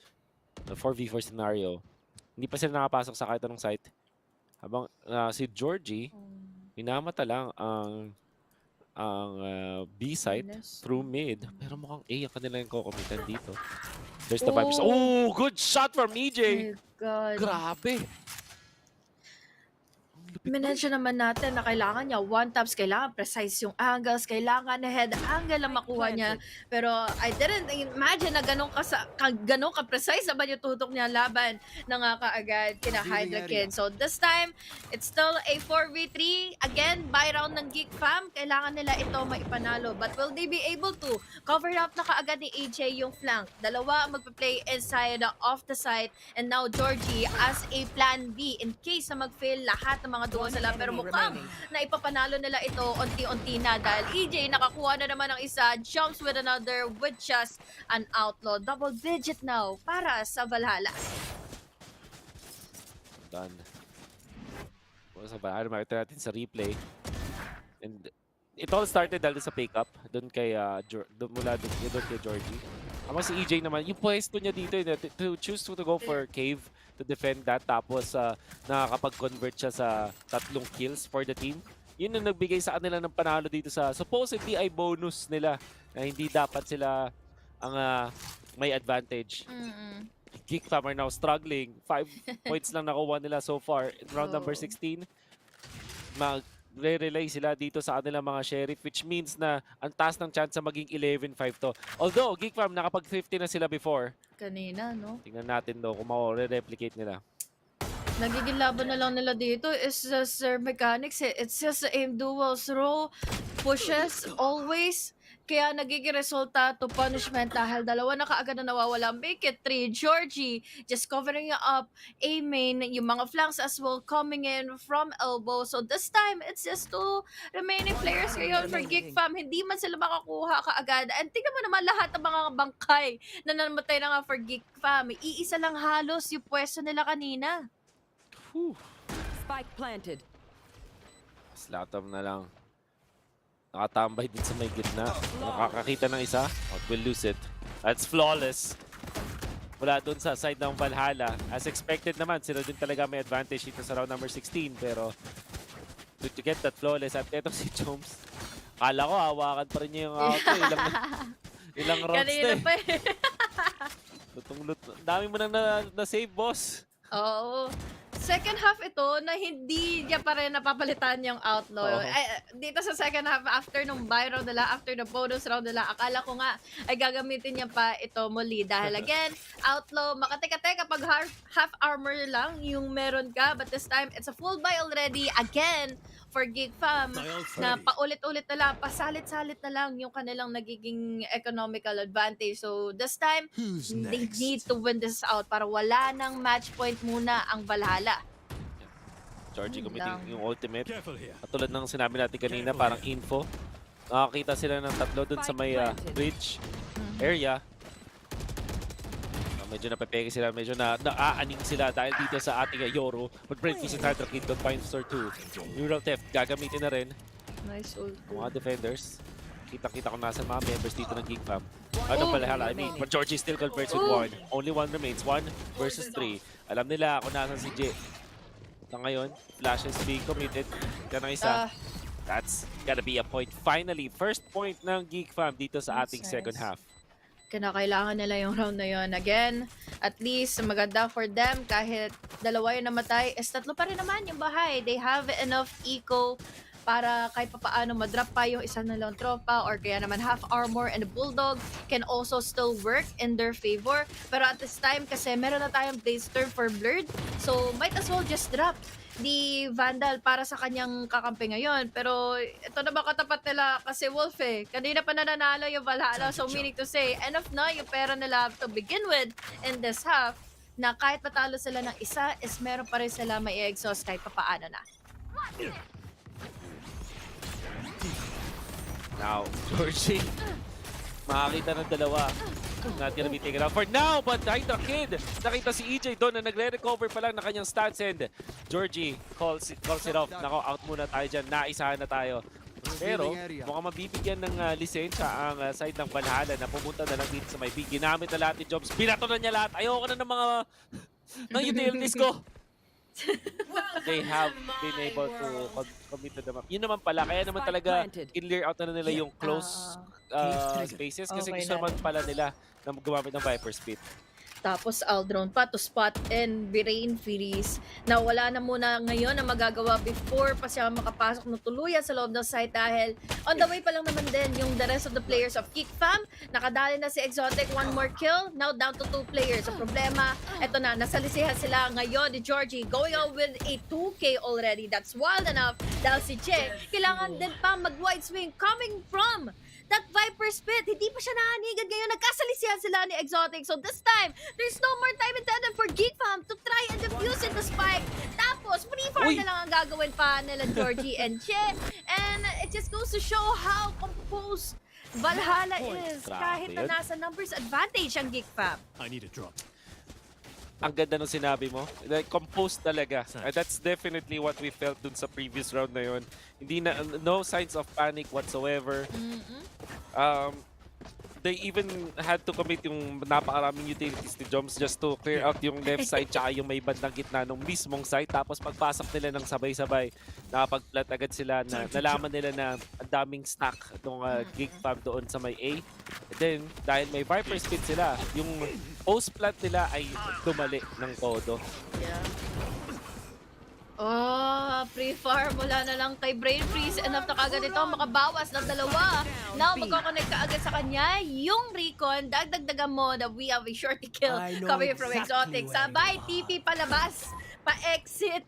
The 4v4 scenario. Hindi pa sila nakapasok sa kahit anong site. Habang si Georgie, minamata lang ang B site through mid. Pero mukhang A ang kanila yung kukumitan dito. There's the vibes. Oh, good shot from EJ! My God. Grabe! Minensyon naman natin na kailangan niya 1 taps, kailangan precise yung angles, kailangan na head angle ang makuha niya. Pero I didn't imagine na ganun ka-precise naman yung tutok niya laban na nga kaagad kina Hydra Kid. So this time, it's still a 4v3. Again, buy round ng Geek Fam. Kailangan nila ito maipanalo. But will they be able to cover up na kaagad ni AJ yung flank? Dalawa magpa-play inside off the site. And now Georgie as a plan B in case na mag-fail lahat ng mga duo sila, pero mukhang na ipapanalo nila ito onti-onti na dahil EJ nakakuha na naman ng isa, jumps with another with just an outlaw. Double digit now para sa Valhalla. Done. Sa Valhalla, makita natin sa replay. And it all started dahil sa pick-up doon kay mula doon kay Georgie. Ama si EJ naman, yung pwesto niya dito to choose to go for cave to defend that, tapos nakakapag-convert siya sa 3 kills for the team. Yun ang nagbigay sa kanila ng panalo dito sa supposedly ay bonus nila na hindi dapat sila ang may advantage. Geek Fam are now struggling. 5 points lang nakuha nila so far in round number 16. Magre-relay sila dito sa kanilang mga sheriff, which means na ang taas ng chance na maging 11-5 to. Although, Geek Fam nakapag-50 na sila before. Kanina, no? Tingnan natin daw kung ma-replicate nila. Nagiging laban na lang nila dito is just their mechanics. It's just aim duels, throw, pushes, always. Kaya nagiging resulta to punishment dahil dalawa na kaagad na nawawala. Make it 3. Georgie just covering up A main, yung mga flanks as well coming in from elbow. So this time, it's just 2 remaining players ngayon for Geek Fam. Hindi man sila makakuha kaagad. And tingnan mo naman lahat ng mga bangkay na namatay na nga for Geek Fam. Iisa lang halos yung pwesto nila kanina. Spike planted. Slatom na lang. Nakatambay din sa may gitna. Nakakakita ng isa. Will lose it. That's flawless. Mula dun sa side ng Valhalla. As expected naman, sila din talaga may advantage dito sa round number 16. Pero to get that flawless, at eto si Jones. Kala ko hawakan pa rin niya yung auto. Ilang rounds Kanina na pa eh. eh. Dami mo nang na-save, boss. Oo. Second half ito na hindi niya pa rin napapalitan yung outlaw. Oo. Dito sa second half, after nung buy round nila, after the bonus round nila, akala ko nga ay gagamitin niya pa ito muli. Dahil again, outlaw, makateka-teka kapag half armor lang yung meron ka. But this time, it's a full buy already. Again, for Geek Fam, na paulit-ulit na lang, pasalit-salit na lang yung kanilang nagiging economical advantage. So this time, they need to win this out para wala nang match point muna ang Valhalla. Georgie Lang. committing yung ultimate. At tulad ng sinabi natin kanina, parang info. Nakakita sila ng tatlo dun sa may bridge area. Medyo napepeke sila, medyo naaaning sila dahil dito sa ating Yoro. But breakfast and hard kid doon, Pine Store 2. Neural Theft, gagamitin na rin. Nice ult. Mga defenders. Kita-kita ko nasa mga members dito ng Geek Fam. Ano Valhalla, I mean, but Georgie still converts with one. Only one remains, 1 versus 3. Alam nila kung nasan si J. Na ngayon, flashes being committed. Ka ng isa. That's gotta be a point. Finally, first point ng Geek Fam dito sa ating second half. Kinakailangan nila yung round na yun. Again, at least maganda for them kahit dalawa yung namatay, is tatlo pa rin naman yung bahay. They have enough eco para kahit papaano madrop pa yung isang nilang tropa or kaya naman half armor and the bulldog can also still work in their favor. Pero at this time kasi meron na tayong blaze turn for blurred, so might as well just drop the Vandal para sa kanyang kakampi ngayon. Pero ito na ba katapat nila kasi Wolf eh. Kanina pa nananalo yung Valhalla, so meaning to say, enough na yung pera nila to begin with in this half na kahit matalo sila ng isa, is meron pa rin sila may exhaust kahit papaano na. Now, Georgie, makakita ng dalawa. Not gonna be taken out for now, but Hydra Kid, nakita si EJ doon na nagre-recover pa lang na kanyang stance and Georgie calls it off. Nako, out muna tayo dyan, naisahan na tayo. Pero mukhang mabibigyan ng lisensya ang side ng Valhalla na pumunta na lang dito sa may B. Ginamit na lahat ni Jobs, binato na niya lahat. Ayoko na ng mga ng utilities ko. They have been able to commit to the map. Yun naman pala, kaya naman talaga clear out na nila yung close spaces kasi Okay gusto na. naman pala nila na gumamit ng Viper Speed. Tapos Aldron pa to spot and Birain Furies na wala na muna ngayon na magagawa before pa siya makapasok na tuluyan sa loob ng site dahil on the way pa lang naman din yung the rest of the players of Geek Fam. Nakadali na si Exotic, 1 more kill, now down to 2 players. Ang problema, eto na, nasalisihan sila ngayon ni Georgie going on with a 2K already. That's wild enough dahil si Che, kailangan din pa mag-wide swing coming from that Viper Spit. Hindi pa siya nahanigad ngayon. Nagkasalisihan sila ni Exotic. So this time, there's no more time intended for Geek Fam to try and defuse in the spike. Tapos, free fire na lang ang gagawin pa nila Georgie and Che. And it just goes to show how composed Valhalla is. Grabe Kahit na yun. nasa numbers advantage ang Geek Fam. I need a drop. Ang ganda nung sinabi mo. Like, composed talaga. And that's definitely what we felt dun sa previous round na yun. Hindi na, no signs of panic whatsoever. They even had to commit yung napakaraming utilities ni Joms just to clear out yung left side tsaka yung may bandang gitna nung mismong side. Tapos pagpasok nila ng sabay-sabay, nakapag-plat agad sila na nalaman nila na ang daming stack itong Geek Fam doon sa may A. And then, dahil may Viper Speed sila, yung post-plat nila ay dumali ng todo. Yeah. Oh, pre-fire mula na lang kay Brain Freeze. Enough na kagad ito, makabawas ng dalawa. Now, magkoconnect ka agad sa kanya. Yung recon, dagdagdagan mo na we have a shorty kill coming from Exotic. Sabay, TP palabas, pa-exit.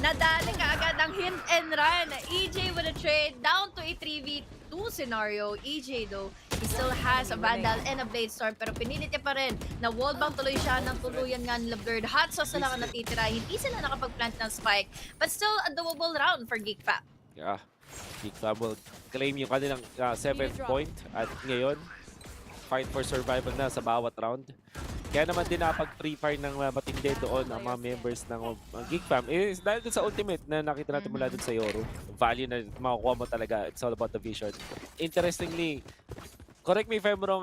Nadali ka agad ang hit and run. EJ with a trade down to a 3v2 scenario. EJ though, he still has a Vandal and a Blade Storm pero pinilit niya pa rin na wallbang tuloy siya ng tuluyan nga nila Blurred. Hot sauce na lang ang natitira. Hindi sila nakapag-plant ng spike but still a doable round for Geek Fam. Yeah, Geek Fam will claim yung kanilang 7th point at ngayon, fight for survival na sa bawat round. Kaya naman din napag-pre-fire ng matindi doon ang mga members ng Geek Fam. Is dahil dun sa ultimate na nakita natin mula dun sa Yoro. Value na makukuha mo talaga. It's all about the vision. Interestingly, correct me if I'm wrong,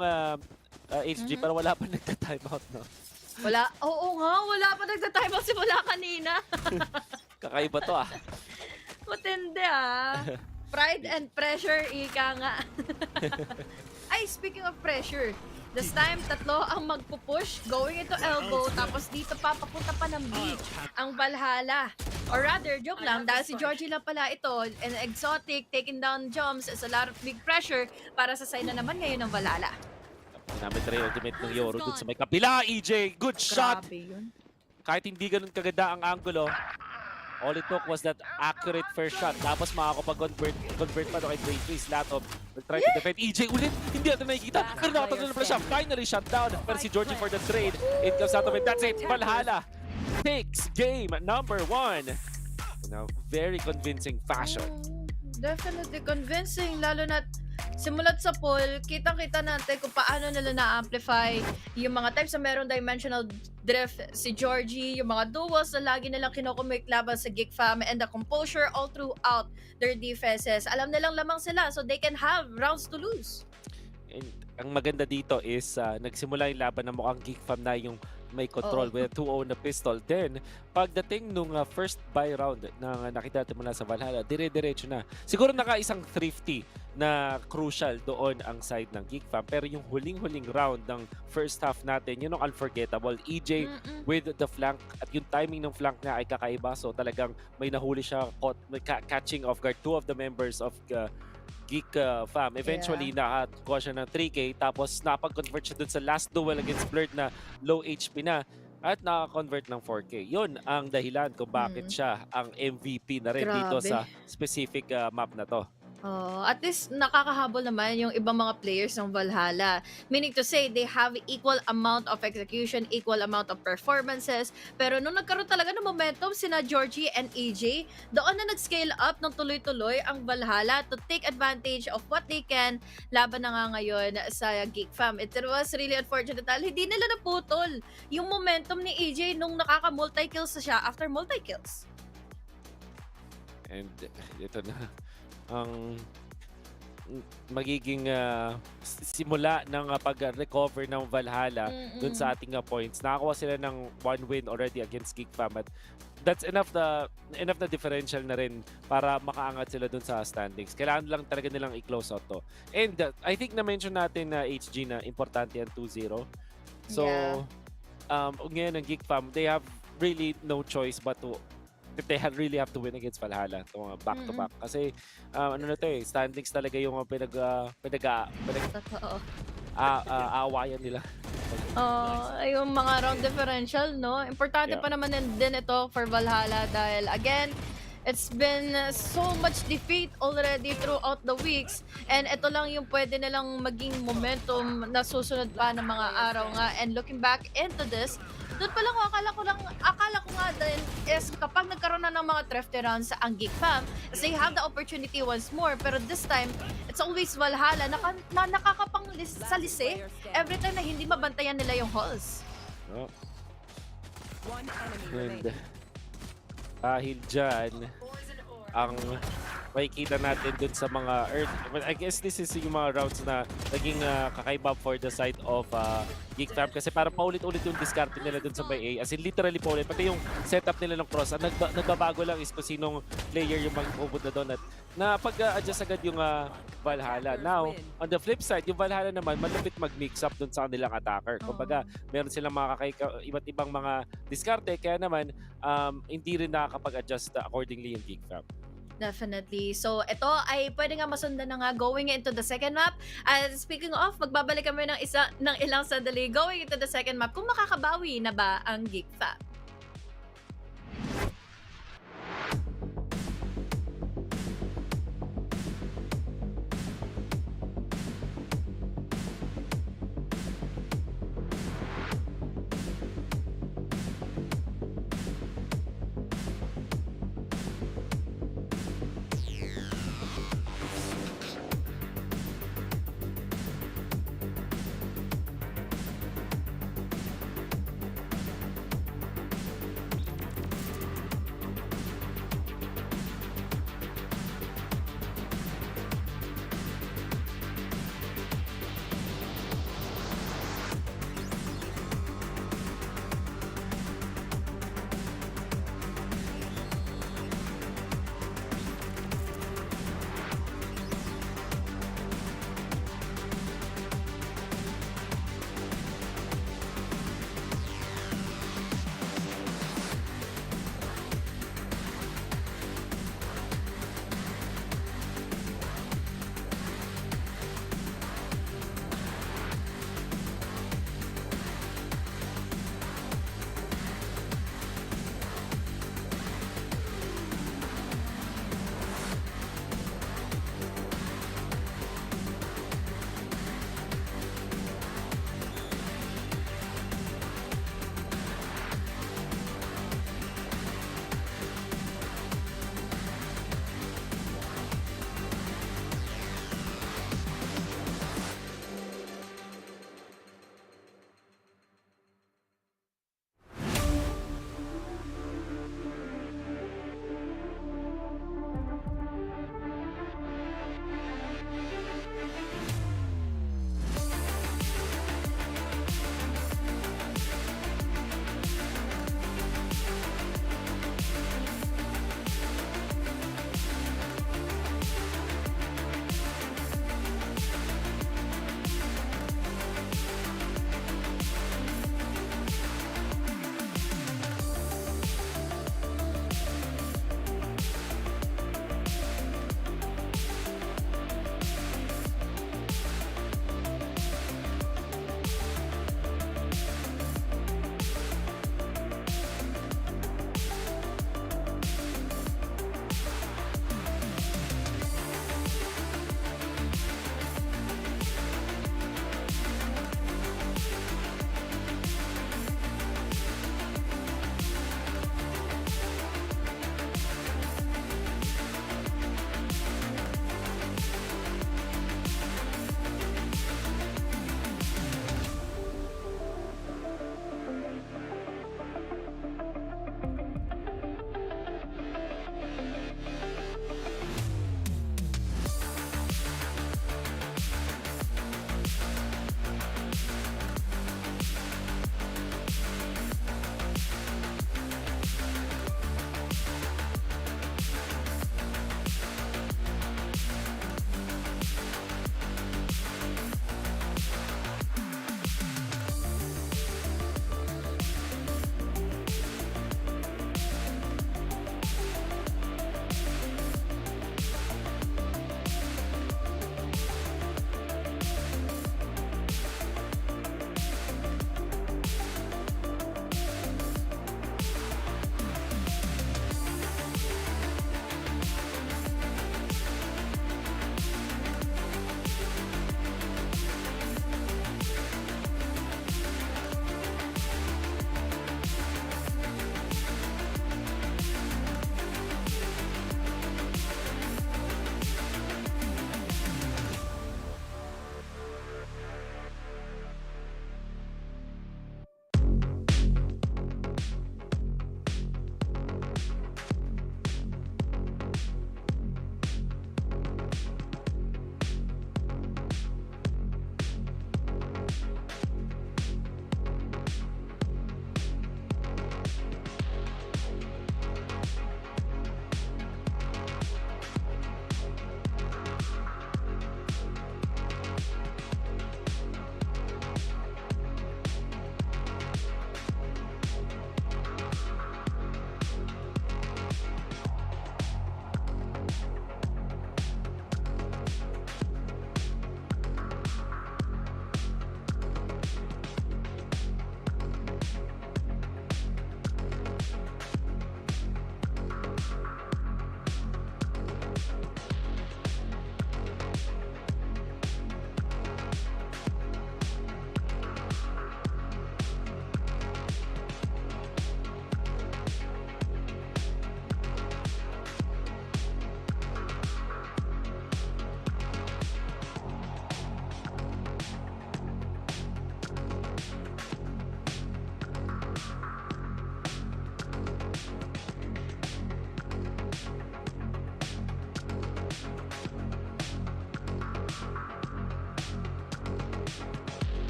HG, pero wala pa nagka-timeout, no? Wala, oo nga, wala pa nagta-timeout simula kanina. Kakaiba to ah. Matindi ah. Pride and pressure, ika nga. Ay, speaking of pressure, this time, tatlo ang magpupush, going into elbow, tapos dito papapunta pa ng B, ang Valhalla. Or rather, joke lang, dahil si Georgie lang pala ito, an exotic, taking down jumps, is a lot of big pressure para sa side na naman ngayon ng Valhalla. Ginamit rin yung ultimate ng Yoro dun sa may kapila. EJ, good shot! Grabe yun. Kahit hindi ganun kaganda ang angulo, all it took was that accurate first shot. Tapos makakapag-convert pa to kay Drake Freeze. Lahat of will try to defend. EJ ulit, hindi natin nakikita. Pero nakatagal na pala siya. Finally shut down. Pero si Georgie for the trade. It comes out of it. That's it. Valhalla takes game number 1 in a very convincing fashion. Definitely convincing, lalo na simulat sa poll, kitang-kita natin kung paano nila na-amplify yung mga times na merong dimensional drift si Georgie, yung mga duels na lagi nilang kinocommit laban sa Geek Fam, and the composure all throughout their defenses. Alam nilang lamang sila so they can have rounds to lose. And ang maganda dito is nagsimula yung laban na mukhang Geek Fam na yung may control with a 2-0 na pistol. Then, pagdating nung first buy round na nakita natin mula sa Valhalla, dire-diretso na. Siguro naka-isang thrifty na crucial doon ang side ng Geek Fam. Pero yung huling-huling round ng first half natin, yun ang unforgettable. EJ with the flank at yung timing ng flank niya ay kakaiba. So talagang may nahuli siya, catching off guard 2 of the members of Geek Fam. Eventually, nakakuha siya ng 3K tapos napag-convert siya dun sa last duel against Blurred na low HP na at naka-convert ng 4K. Yun ang dahilan kung bakit siya ang MVP na rin dito sa specific map na to. At least nakakahabol naman yung ibang mga players ng Valhalla. Meaning to say, they have equal amount of execution, equal amount of performances. Pero nung nagkaroon talaga ng momentum sina Georgie and EJ, doon na nag-scale up ng tuloy-tuloy ang Valhalla to take advantage of what they can laban na nga ngayon sa Geek Fam. It was really unfortunate dahil hindi nila naputol yung momentum ni EJ nung nakaka-multi-kills siya after multi-kills. And ito na ang magiging simula ng pag-recover ng Valhalla dun sa ating points. Nakakuha sila ng 1 win already against Geek Fam at that's enough na differential na rin para makaangat sila dun sa standings. Kailangan lang talaga nilang i-close out to. And I think na-mention natin na HG na importante yan 2-0. So, ngayon ng Geek Fam, they have really no choice but to really have to win against Valhalla back-to-back. Kasi ano na to standings talaga yung aawayan nila. Yung mga round differential, no? Importante pa naman din ito for Valhalla dahil again, it's been so much defeat already throughout the weeks and ito lang yung pwede nilang maging momentum na susunod pa ng mga araw nga. And looking back into this, doon pa lang akala ko nga din is kapag nagkaroon na ng mga thrifty rounds ang Geek Fam, they have the opportunity once more. Pero this time, it's always Valhalla na nakakapangsalise every time na hindi mabantayan nila yung halls. And dahil dyan, ang makikita natin dun sa mga Earth. I guess this is yung mga rounds na naging kakaiba for the side of Geek Fam kasi para paulit-ulit yung discarte nila dun sa may A. As in literally paulit. Pati yung setup nila ng cross. Ang nagbabago lang is kung sinong player yung magpupunta doon at napag-adjust agad yung Valhalla. Now, on the flip side, yung Valhalla naman malapit mag-mix up dun sa kanilang attacker. Kumbaga, meron silang mga iba't ibang mga diskarte kaya naman hindi rin nakakapag-adjust accordingly yung Geek Fam. Definitely. So, ito ay pwede nga masundan na nga going into the second map. And speaking of, magbabalik kami ng ilang sandali going into the second map kung makakabawi na ba ang Geek Fam.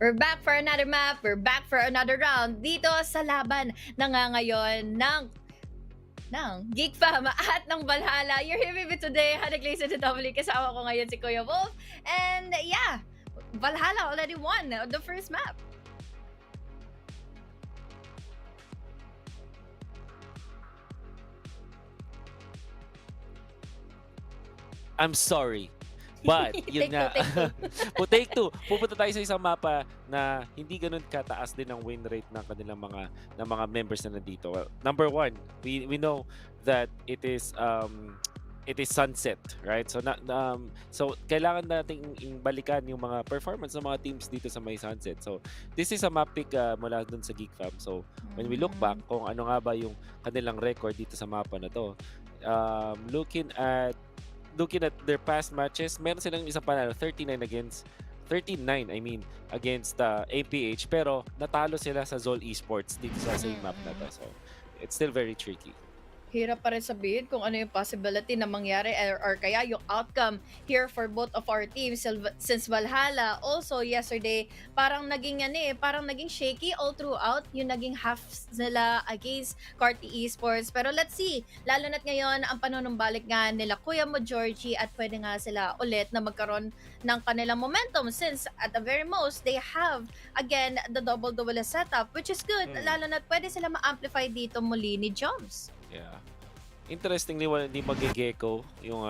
We're back for another map. We're back for another round dito sa laban na nga ngayon ng Geek Fam at ng Valhalla. You're here with me today. Hanig Lisa to W. Kasama ko ngayon si Kuya Wolf. And yeah, Valhalla already won the first map. I'm sorry. But, yun nga. Take two. Pupunta tayo sa isang mapa na hindi ganun kataas din ang win rate ng kanilang mga members na nandito. Well, number one, we know that it is sunset, right? So so kailangan nating balikan yung mga performance ng mga teams dito sa may sunset. So this is a map pick mula dun sa Geek Fam. So when we look back kung ano nga ba yung kanilang record dito sa mapa na to, looking at their past matches, meron silang isang panalo, 39 against APH, pero natalo sila sa ZOL Esports dito sa same map na to. So it's still very tricky. Hirap pa rin sabihin kung ano yung possibility na mangyari or kaya yung outcome here for both of our teams since Valhalla also yesterday parang naging shaky all throughout yung naging half nila against Carti Esports. Pero let's see, lalo na't ngayon ang panunumbalik nga nila Kuya mo Georgie at pwede nga sila ulit na magkaroon ng kanilang momentum since at the very most they have again the double setup, which is good, lalo na't pwede sila ma-amplify dito muli ni Joms. Yeah. Interestingly, hindi mag-gecko yung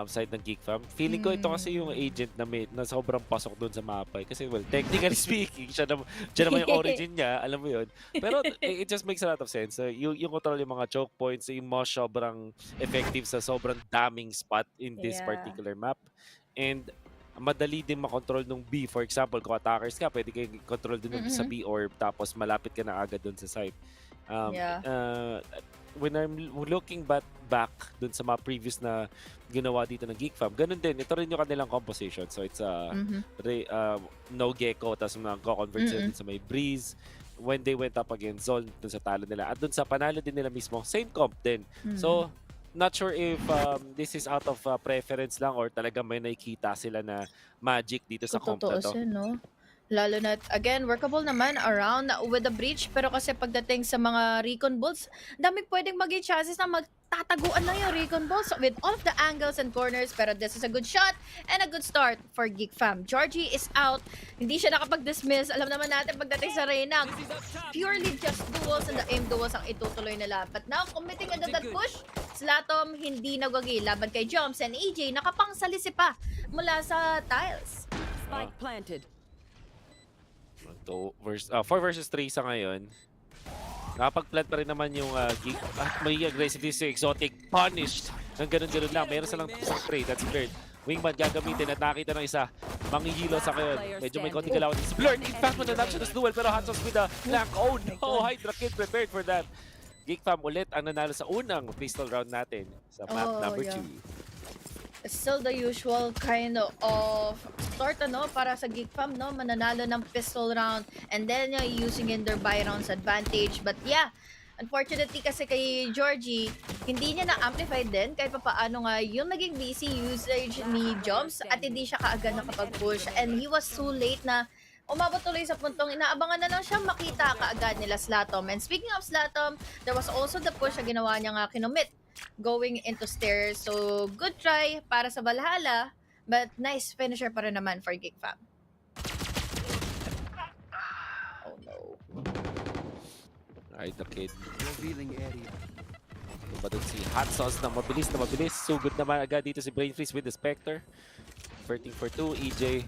side ng Geek Fam. Feeling ko ito kasi yung agent na sobrang pasok doon sa mapa. Kasi well, technically speaking, siya naman yung origin niya, alam mo yun. Pero it just makes a lot of sense. Yung control yung mga choke points, yung most sobrang effective sa sobrang daming spot in this particular map. And madali din makontrol nung B. For example, kung attackers ka, pwede kayo control din sa B orb tapos malapit ka na agad doon sa site. When I'm looking back dun sa mga previous na ginawa dito ng Geek Fam, ganun din. Ito rin yung kanilang composition. So it's no gecko, tapos nag-convert sila sa may breeze. When they went up against Zol, dun sa talo nila. At dun sa panalo din nila mismo, same comp din. So, not sure if this is out of preference lang or talaga may nakikita sila na magic dito sa comp na to. No? Lalo na, again, workable naman around with the breach. Pero kasi pagdating sa mga recon bolts, dami pwedeng maging chances na magtataguan na yung recon bolts with all of the angles and corners. Pero this is a good shot and a good start for Geek Fam. Georgie is out. Hindi siya nakapag-dismiss. Alam naman natin pagdating sa Reyna, purely just duels and the aim duels ang itutuloy nila. But now, committing into that push, Slatom hindi nagwagi laban kay Joms and EJ nakapangsalisi pa mula sa tiles. Spike planted. 4 versus 3 sa ngayon. Nakapag-plant pa rin naman yung Geek. At may aggressive si Exotic. Punished. Nang ganun-ganun lang. Meron silang isang spray. That's blurred. Wingman gagamitin at nakita ng isa. Manghihilo sa ngayon. Medyo may konting galawan. It's blurred. In fact, mananap siya ng duel. Pero hands-off with the flank. Oh no! Hydra Kid prepared for that. Geek Fam ulit ang nanalo sa unang pistol round natin sa map number 2. Still the usual kind of start para sa Geek Fam, no? Mananalo ng pistol round and then using in their buy rounds advantage. But yeah, unfortunately kasi kay Georgie, hindi niya na-amplify din kahit paano nga yung naging VC usage ni Joms at hindi siya kaagad nakapag-push. And he was too late na umabot tuloy sa puntong inaabangan na lang siya makita kaagad nila Slatom. And speaking of Slatom, there was also the push na ginawa niya nga kinumit going into stairs. So, good try para sa Valhalla, but nice finisher pa rin naman for Geek Fam. Oh no. Right, the kid. Revealing area. Ba dun si Hot Sauce na mabilis. Sugod naman agad dito si Brain Freeze with the Spectre. 13 for 2. EJ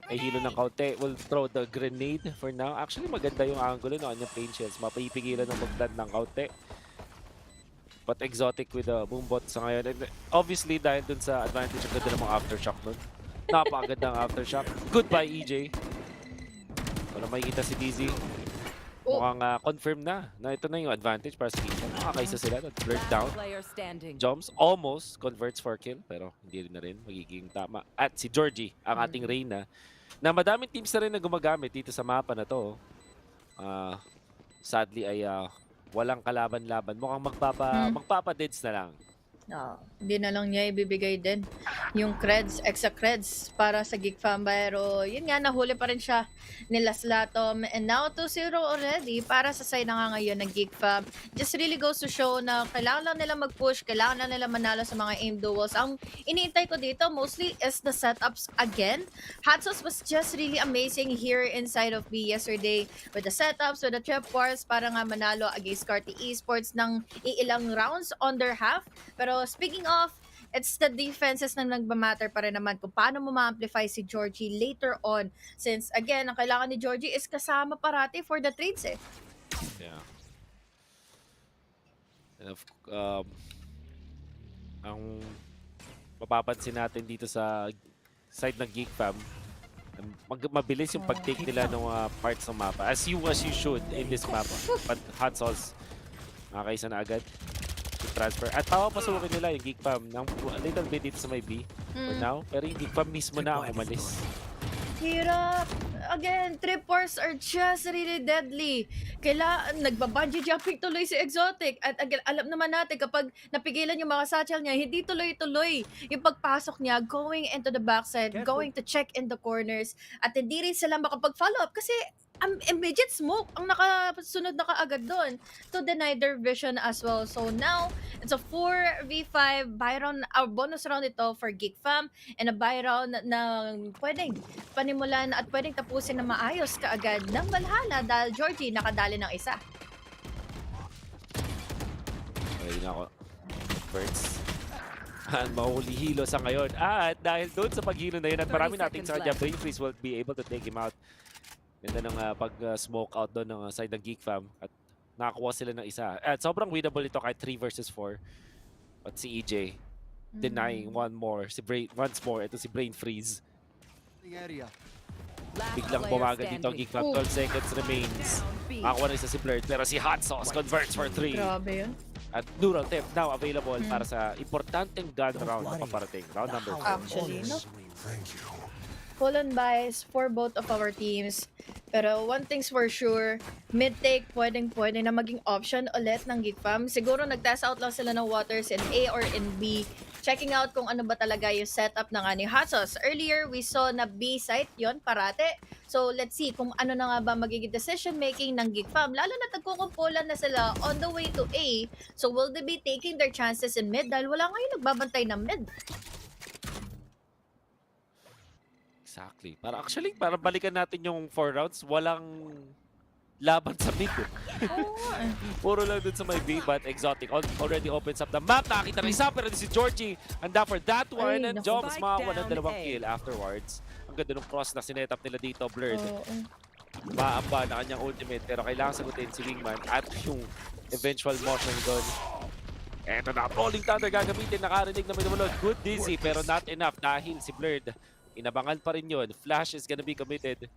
ay hilo ng kaunti. Will throw the grenade for now. Actually, maganda yung angulo ng kanyang pain shells. Mapapigilan ng mag-plant ng kaunti. But Exotic with the boombot sa ngayon. And obviously, dahil dun sa advantage, ang ganda namang aftershock nun. Napakaganda ng aftershock. Goodbye, EJ. Wala makikita si DZ. Mukhang confirm na ito na yung advantage para sa Geek Fam. Makakaisa sila. Third down. Joms almost converts for kill. Pero hindi rin na rin. Magiging tama. At si Georgie, ang ating Reyna, na madaming teams na rin na gumagamit dito sa mapa na to. Sadly ay walang kalaban-laban. Mukhang magpapa-deads na lang. No. Hindi na lang niya ibibigay din yung creds, extra creds para sa Geek Fam. Pero yun nga, nahuli pa rin siya nila Slatom. And now 2-0 already para sa side na nga ngayon ng Geek Fam. Just really goes to show na kailangan lang nila mag-push, kailangan lang nila manalo sa mga aim duels. Ang iniintay ko dito mostly is the setups again. Hatsos was just really amazing here inside of B yesterday with the setups, with the trip wars para nga manalo against ZOL Esports ng iilang rounds on their half. Pero speaking of, it's the defenses na nagmamatter pa rin naman kung paano mo ma-amplify si Georgie later on. Since, again, ang kailangan ni Georgie is kasama parati for the trades eh. Yeah. And ang mapapansin natin dito sa side ng Geek Fam, mabilis yung pag-take nila ng parts ng mapa. As you should in this map. But hot sauce, makakaisa na agad. Transfer. At papapasukin nila yung Geek Fam ng a little bit dito sa may B for now. Pero yung Geek Fam mismo na ang umalis. Hirap. Again, trip wars are just really deadly. Kailangan, nagbabungee jumping tuloy si Exotic. At again, alam naman natin kapag napigilan yung mga satchel niya, hindi tuloy-tuloy yung pagpasok niya, going into the backside, going to check in the corners, at hindi rin sila makapag-follow up kasi immediate smoke ang nakasunod na kaagad doon to deny their vision as well. So now, it's a 4v5 buy round, bonus round ito for Geek Fam, and a buy round na pwedeng panimulan at pwedeng tapusin na maayos kaagad ng Valhalla dahil Georgie nakadali ng isa. Ayun ako. Birds. And mahuli hilo sa ngayon. At dahil doon sa paghilo na yun at marami nating sa Brain Freeze will be able to take him out. Ganda ng pag-smoke out doon ng side ng Geek Fam at nakakuha sila ng isa. At sobrang winnable ito kahit 3 versus 4. But si EJ denying once more. Ito si Brain Freeze. Biglang bumaga dito ang Geek Fam. 12 seconds remains. Makakuha na isa si Blurred pero si Hot Sauce converts for 3. Grabe yun. At Neural Theft now available para sa importanteng gun round na paparating. Round number 4. Actually, no? Full on buys for both of our teams. Pero one thing's for sure, mid-take pwede na maging option ulit ng Geek Fam. Siguro nag-test out lang sila ng waters in A or in B. Checking out kung ano ba talaga yung setup ng ni Hatsos. Earlier, we saw na B site yon parate. So let's see kung ano na nga ba magiging decision making ng Geek Fam. Lalo na tagkukumpulan na sila on the way to A. So will they be taking their chances in mid? Dahil wala ngayon nagbabantay ng mid. Exactly. Para balikan natin yung 4 rounds, walang laban sa mid. Puro lang dun sa may B, but Exotic already opens up the map. Nakakita na isa, pero si Georgie handa for that one. And Joms makakuha ng 2 kill afterwards. Ang ganda ng cross na sinetap nila dito, Blurred. Maamba na kanyang ultimate, pero kailangan sagutin si Wingman at yung eventual motion doon. Eto na, Rolling Thunder gagamitin, nakarinig na may dumalod. Good dizzy, pero not enough dahil si Blurred inabangan pa rin yun. Flash is gonna be committed.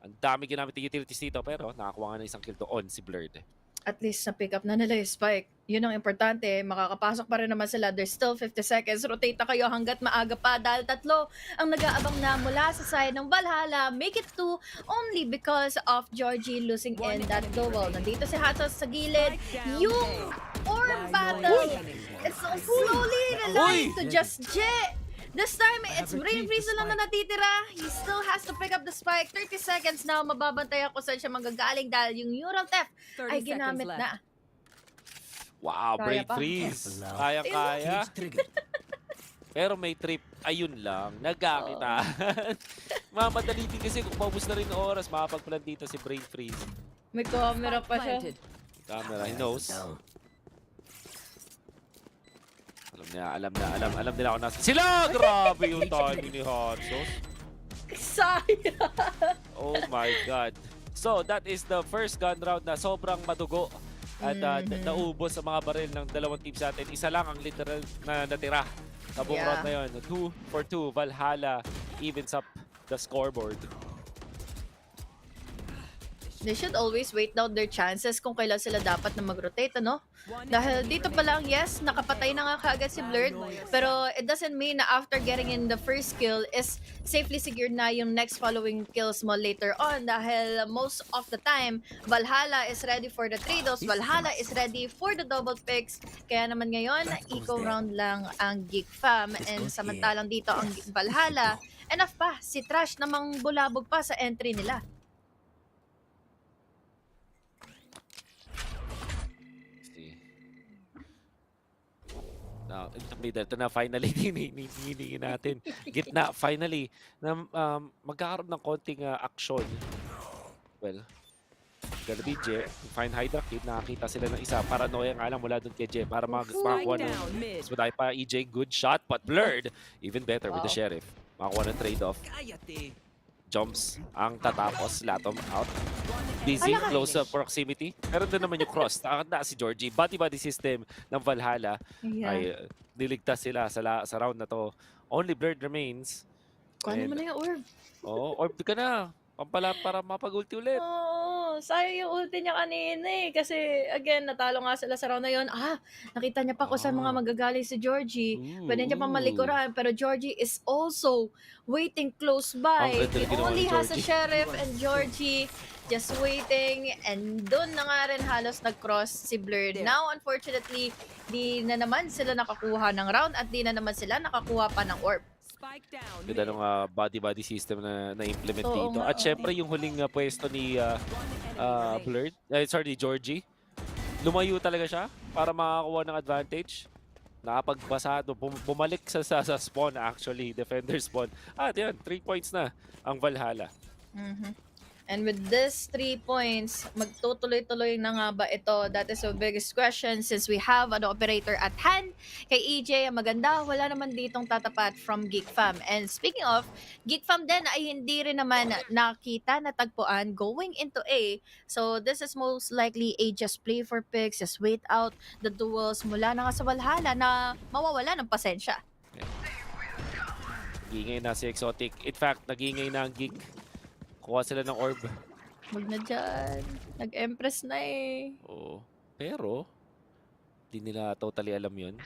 Ang dami ginamit yung utilities dito, pero nakakuha nga ng isang kill doon si Blurred. At least na-pick up na nila yung spike. Yun ang importante. Makakapasok pa rin naman sila. There's still 50 seconds. Rotate na kayo hanggat maaga pa dahil 3 ang nag-aabang na mula sa side ng Valhalla. Make it 2 only because of Georgie losing in that duel. Nandito si Hatsos sa gilid. Yung orb battle. It's so slowly relying to Just Jet. This time, it's Brain Freeze na lang na natitira. He still has to pick up the spike. 30 seconds now. Mababantayan ko saan siya manggagaling dahil yung Neural Theft ay ginamit na. Wow, Kaya Brain pa. Freeze. Kaya-kaya. Pero may trip. Ayun lang. Nagkakitaan. Mamadali din kasi kung paubos na rin ang oras, makapagpalan dito si Brain Freeze. May camera pa siya. Camera, he knows. Alam nila ako nasa sila! Grabe yung timing ni Hatsos. Sayang! Oh my God. So, that is the first gun round na sobrang madugo at naubos sa mga baril ng dalawang teams natin. Isa lang ang literal na natira sa buong round na yun. 2 for 2, Valhalla evens up the scoreboard. They should always wait down their chances kung kailan sila dapat na mag-rotate, ano? Dahil dito pa lang, yes, nakapatay na nga kaagad si Blurred, pero it doesn't mean na after getting in the first kill is safely secured na yung next following kills mo later on. Dahil most of the time, Valhalla is ready for the trade-offs, Valhalla is ready for the double picks. Kaya naman ngayon, eco round lang ang Geek Fam. And samantalang dito ang Valhalla, enough pa, si Trash namang bulabog pa sa entry nila. Ito na finally hinihingin natin. Gitna finally na magkakaroon ng konting action. Well, gonna be Je. Fine Hydra Kid. Nakakita sila ng isa. Paranoia nga lang mula dun kay Je para makakuha ng mas madaya pa EJ. Good shot but Blurred. Even better with the Sheriff. Makakuha ng trade-off. Jumps ang tatapos. Latom out. Dizzy, close proximity. Pero doon naman yung cross. Nakakanda si Georgie. Body system ng Valhalla ay niligtas sila sa round na to. Only Blurred remains. Kuhanin mo na yung orb. Oo, orb ka na. Pampala para mapag-ulti ulit. Oo, sayang yung ulti niya kanina eh. Kasi again, natalo nga sila sa round na yun. Nakita niya pa kung saan mga magagaling si Georgie. Pwede niya pa malikuran. Pero Georgie is also waiting close by. He only has a Sheriff and Georgie just waiting. And doon na nga rin halos nag-cross si Blurred. Now, unfortunately, di na naman sila nakakuha ng round at di na naman sila nakakuha pa ng orb. Ganda ng body system na na-implement dito. Nga, At syempre yung huling pwesto ni Blurred, sorry, Georgie. Lumayo talaga siya para makakuha ng advantage. Nakapagbasado, bumalik sa spawn actually, defender spawn. At yan, 3 points na ang Valhalla. And with this 3 points, magtutuloy-tuloy na nga ba ito? That is the biggest question since we have an operator at hand. Kay EJ, ang maganda, wala naman ditong tatapat from Geek Fam. And speaking of, Geek Fam din ay hindi rin naman nakita na tagpuan going into A. So this is most likely a just play for picks, just wait out the duels mula na nga sa Valhalla na mawawala ng pasensya. Nagingay na si Exotic. In fact, nagingay na ang Geek. Kuha sila ng orb. Wag na dyan. Nag-empress na eh. Oo. Pero, di nila totally alam yun.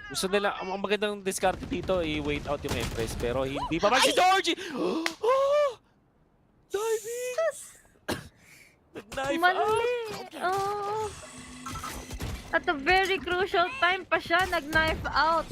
Gusto nila, ang magandang discard dito, i-wait out yung Empress. Pero hindi pa si Georgie! Diving! Nag-knife out! Oh. At a very crucial time pa siya, nag-knife out.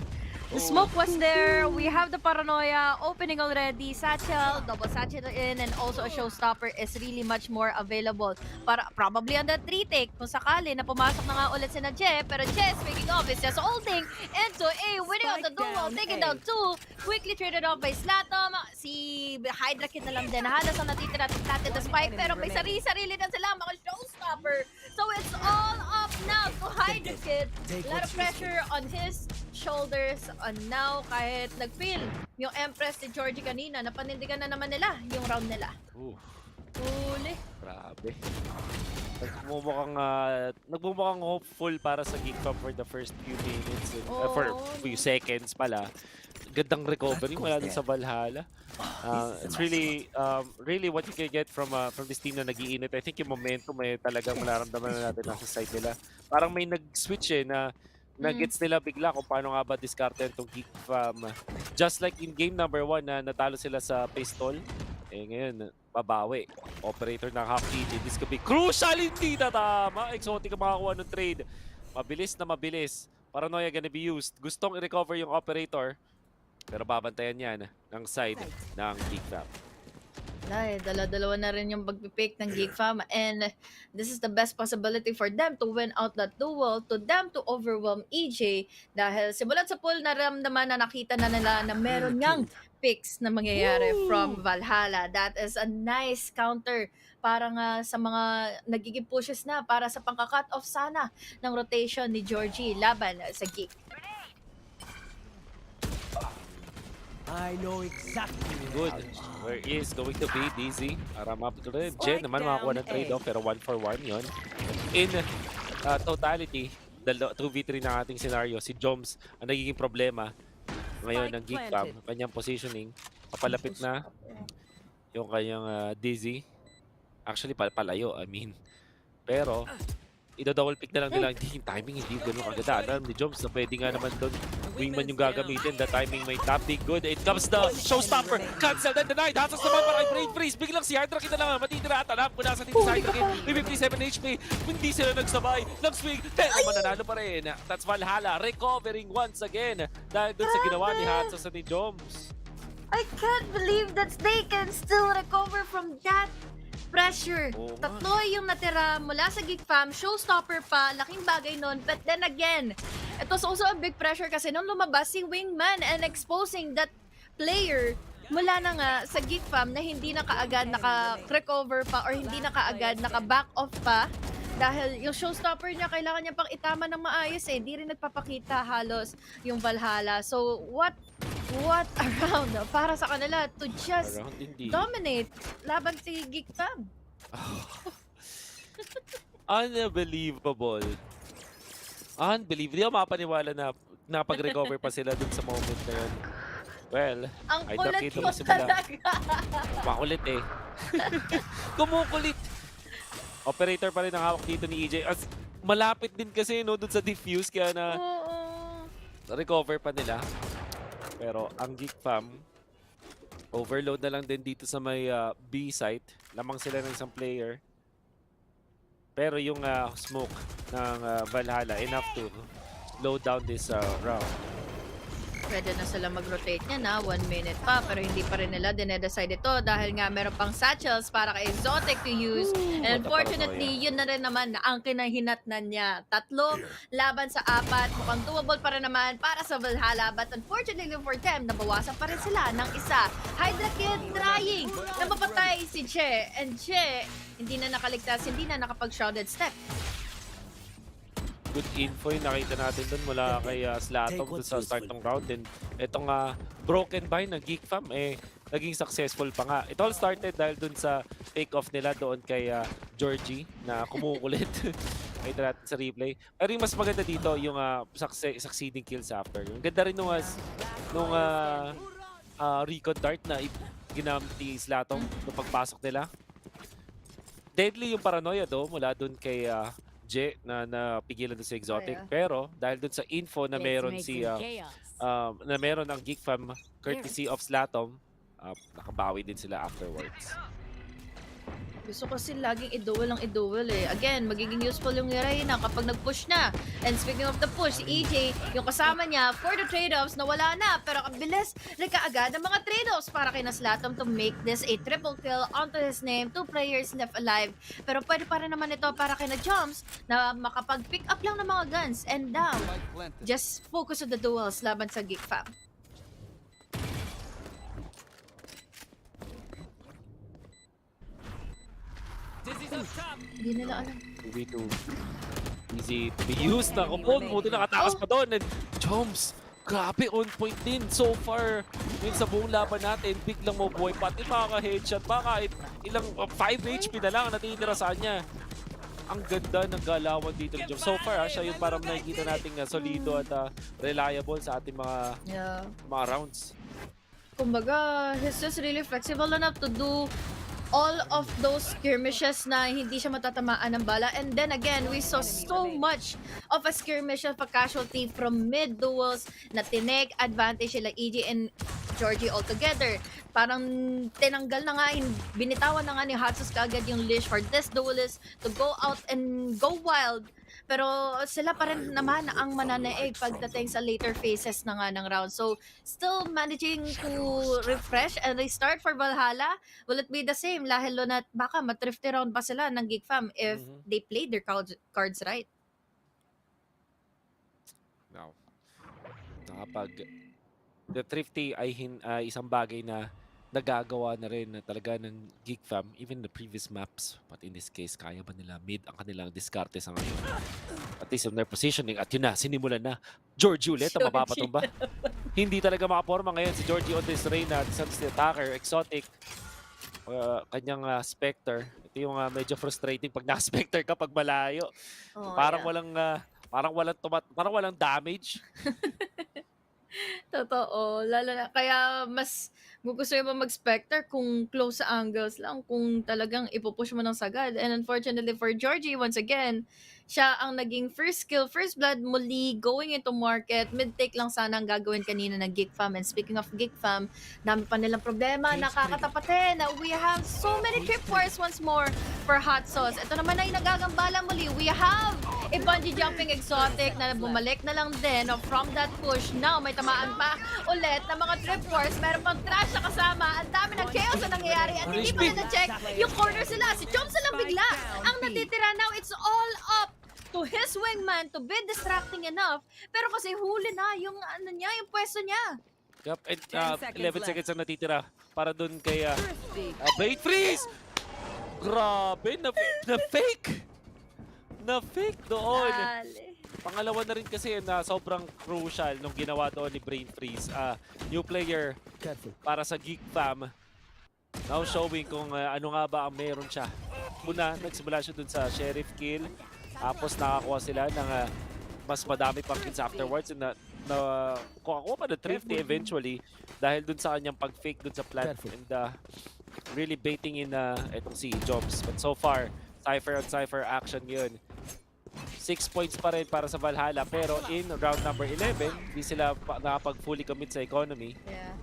The smoke was there. We have the paranoia opening already. Satchel, double satchel in, and also a showstopper is really much more available. Para probably on the 3-take kung sakali na pumasok na nga ulit si Je. Pero Je, speaking of, is just holding into A, winning on the duel, taking down 2. Quickly traded off by Slatom. Si Hydra Kid na lang din. Halos ang natitira natin the spike. Pero may sarili na sila mga showstopper. So it's all up now to Hydra Kid. A lot of pressure on his shoulders. And now, kahit nag-feel yung Empress ni Georgie kanina, napanindigan na naman nila yung round nila. Huli. Grabe. Nagmumukhang hopeful para sa Geek Fam for the first few minutes. For few seconds pala. Gandang recovery mula dun sa Valhalla. It's really what you can get from this team na nag-iinit. I think yung momentum talagang malaramdaman na natin nasa side nila. Parang may nag-switch na gets nila bigla kung paano nga ba discarded itong Geek Fam. Just like in game number 1 na natalo sila sa pistol, ngayon, babawi. Operator ng half EJ. This could be crucial, hindi na tama. Exotic ang makakuha ng trade. Mabilis na mabilis. Paranoia gonna be used. Gustong i-recover yung operator, pero babantayan yan ng side ng Geek Fam. Dala-dalawa na rin yung pagpipick ng Geek Fam, and this is the best possibility for them to win out that duel, to them to overwhelm EJ, dahil simulat sa pool naramdaman na nakita na nila na meron ngang picks na mangyayari from Valhalla. That is a nice counter para nga sa mga nagiging pushes na para sa pangka-cut off sana ng rotation ni Georgie laban sa Geek. I know exactly. Good. Where is going to be Dizzy? Para mapatuloy. Jen naman makakuha ng trade-off pero 1-for-1 yun. In totality, 2v3 na ating scenario, si Joms ang nagiging problema ngayon ng Geek Fam. Kanyang positioning, papalapit na yung kanyang Dizzy. Actually, palayo, I mean. Pero, double pick na lang nila. Hindi, yung timing hindi ganun kaganda. Alam ni Joms na pwede nga naman doon wingman yung gagamitin. The timing may tap, big good. It comes the showstopper. Cancelled and denied. Hasos naman para kay Brain Freeze. Biglang si Hydra kita lang. Matitira at alam kung nasa dito sa Hydra King. May 57 HP. Hindi sila nagsabay. Nag-swing. Pero mananalo pa rin. That's Valhalla recovering once again. Dahil doon sa ginawa ni Hasos at ni Joms. I can't believe that they can still recover from that pressure. Oo nga. Tatlo yung natira mula sa Geek Fam, showstopper pa, laking bagay nun. But then again, it was also a big pressure kasi nung lumabas si Wingman and exposing that player mula na nga sa Geek Fam na hindi na kaagad naka-recover pa or hindi na kaagad naka-back off pa. Dahil yung showstopper niya, kailangan niya pang itama ng maayos eh. Di rin nagpapakita halos yung Valhalla. So, what a round para sa kanila to just dominate laban si Geek Fam. Unbelievable. Unbelievable. Hindi ako mapaniwala na napag-recover pa sila dun sa moment na yun. Well, Ang ay kulit nakita mo mo simula. talaga. Makulit eh. Kumukulit. Operator pa rin ang hawak dito ni EJ. As malapit din kasi no dun sa diffuse kaya na Oo. recover pa nila. Pero ang Geek Fam, overload na lang din dito sa may B site. Lamang sila ng isang player. Pero yung smoke ng Valhalla, enough to slow down this round. Pwede na sila mag-rotate niya na 1 minute pa pero hindi pa rin nila dinedecide ito dahil nga meron pang satchels para kay Exotic to use. And unfortunately, yun na rin naman ang kinahinatnan niya. 3 laban sa 4. Mukhang doable pa rin naman para sa Valhalla. But unfortunately for them, nabawasan pa rin sila ng isa. Hydra Kid trying na mapatay si Che. And Che, hindi na nakaligtas, hindi na nakapag-shrouded step. Good info yung nakita natin doon mula kay Slatov doon sa start ng round. And itong broken buy ng Geek Fam, naging successful pa nga. It all started dahil doon sa take-off nila doon kay Georgie na kumukulit. Nakita natin sa replay. Pero yung mas maganda dito, yung succeeding kills after. Yung ganda rin nung recon dart na ginamit ni Slatov nung pagpasok nila. Deadly yung paranoia mula doon kay na napigilan doon sa Exotic. Pero dahil doon sa info na meron na meron ang Geek Fam courtesy of Slatom, nakabawi din sila afterwards. Gusto ko kasi laging i-duel eh. Again, magiging useful yung Reyna kapag nag-push na. And speaking of the push, si EJ, yung kasama niya for the trade-offs na wala na. Pero kabilis na kaagad ang mga trade-offs para kay Naslatom to make this a triple kill onto his name. 2 players left alive. Pero pwede pa rin naman ito para kay na Jumps na makapag-pick up lang ng mga guns and down. Just focus on the duels laban sa Geek Fam. Hindi nila alam. Easy to be used na kupon. Buti nakatakas pa doon. And Joms, grabe on point din so far. Yun sa buong laban natin, biglang mabuhay. Pati makaka-headshot pa kahit ilang 5 HP na lang ang natitira sa kanya. Ang ganda ng galawan dito ni Joms. So far, siya yung parang nakikita nating solido at reliable sa ating mga rounds. Kumbaga, he's just really flexible enough to do all of those skirmishes na hindi siya matatamaan ng bala. And then again, we saw so much of a skirmish of a casualty from mid duels na tinake advantage sila EJ and Georgie altogether. Parang tinanggal na nga, binitawan na nga ni Hatsus kaagad yung leash for this duelist to go out and go wild. Pero sila pa rin naman ang mananaig pagdating sa later phases na nga ng round. So, still managing to refresh and restart for Valhalla. Will it be the same? Lahilo na baka matrifty round pa sila ng Geek Fam if they played their cards right. Now, nakapag the thrifty ay isang bagay na nagagawa na rin na talaga ng Geek Fam, even the previous maps. But in this case, kaya ba nila mid ang kanilang diskarte sa ngayon? At least on their positioning. At yun na, sinimulan na. Georgie ulit, ang mapapatumba. Hindi talaga makaporma ngayon si Georgie on this Reyna. Isang attacker, Exotic. Kanyang Spectre. Ito yung medyo frustrating pag na-Spectre ka pag malayo. Oh, parang yeah. parang walang damage. Totoo. Lalo na, kaya mas Gusto mo mag-Spectre kung close sa angles lang, kung talagang ipupush mo ng sagad. And unfortunately for Georgie, once again, siya ang naging first kill, first blood, muli going into market. Mid-take lang sana ang gagawin kanina ng Geek Fam. And speaking of Geek Fam, dami pa nilang problema, nakakatapatin. We have so many trip wars once more for Hot Sauce. Ito naman ay nagagambala muli. We have a bungee jumping exotic na bumalik na lang din from that push. Now, may tamaan pa ulit ng mga trip wars. Meron pang trash na kasama. Ang dami ng chaos na nangyayari at hindi pa na check yung corner sila. Si Chomsa lang bigla ang natitira. Now, it's all up to his wingman to be distracting enough. Pero kasi huli na yung ano niya, yung pwesto niya. Yup, and 11 seconds ang natitira para dun kay Brain Freeze! Grabe, na-fake! Na-fake doon! Dali. Pangalawa na rin kasi na sobrang crucial nung ginawa doon ni Brain Freeze. New player para sa Geek Fam. Now showing kung ano nga ba ang meron siya. Una, nagsimula siya dun sa Sheriff Kill. Tapos nakakuha sila ng mas madami pang kills afterwards. And kuha pa na thrifty eventually dahil dun sa kanyang pag-fake dun sa plant. And really baiting in itong si Jobs. But so far, Cypher on Cypher action yun. 6 points pa rin para sa Valhalla. Pero in round number 11, di sila nakapag-fully commit sa economy. Yeah.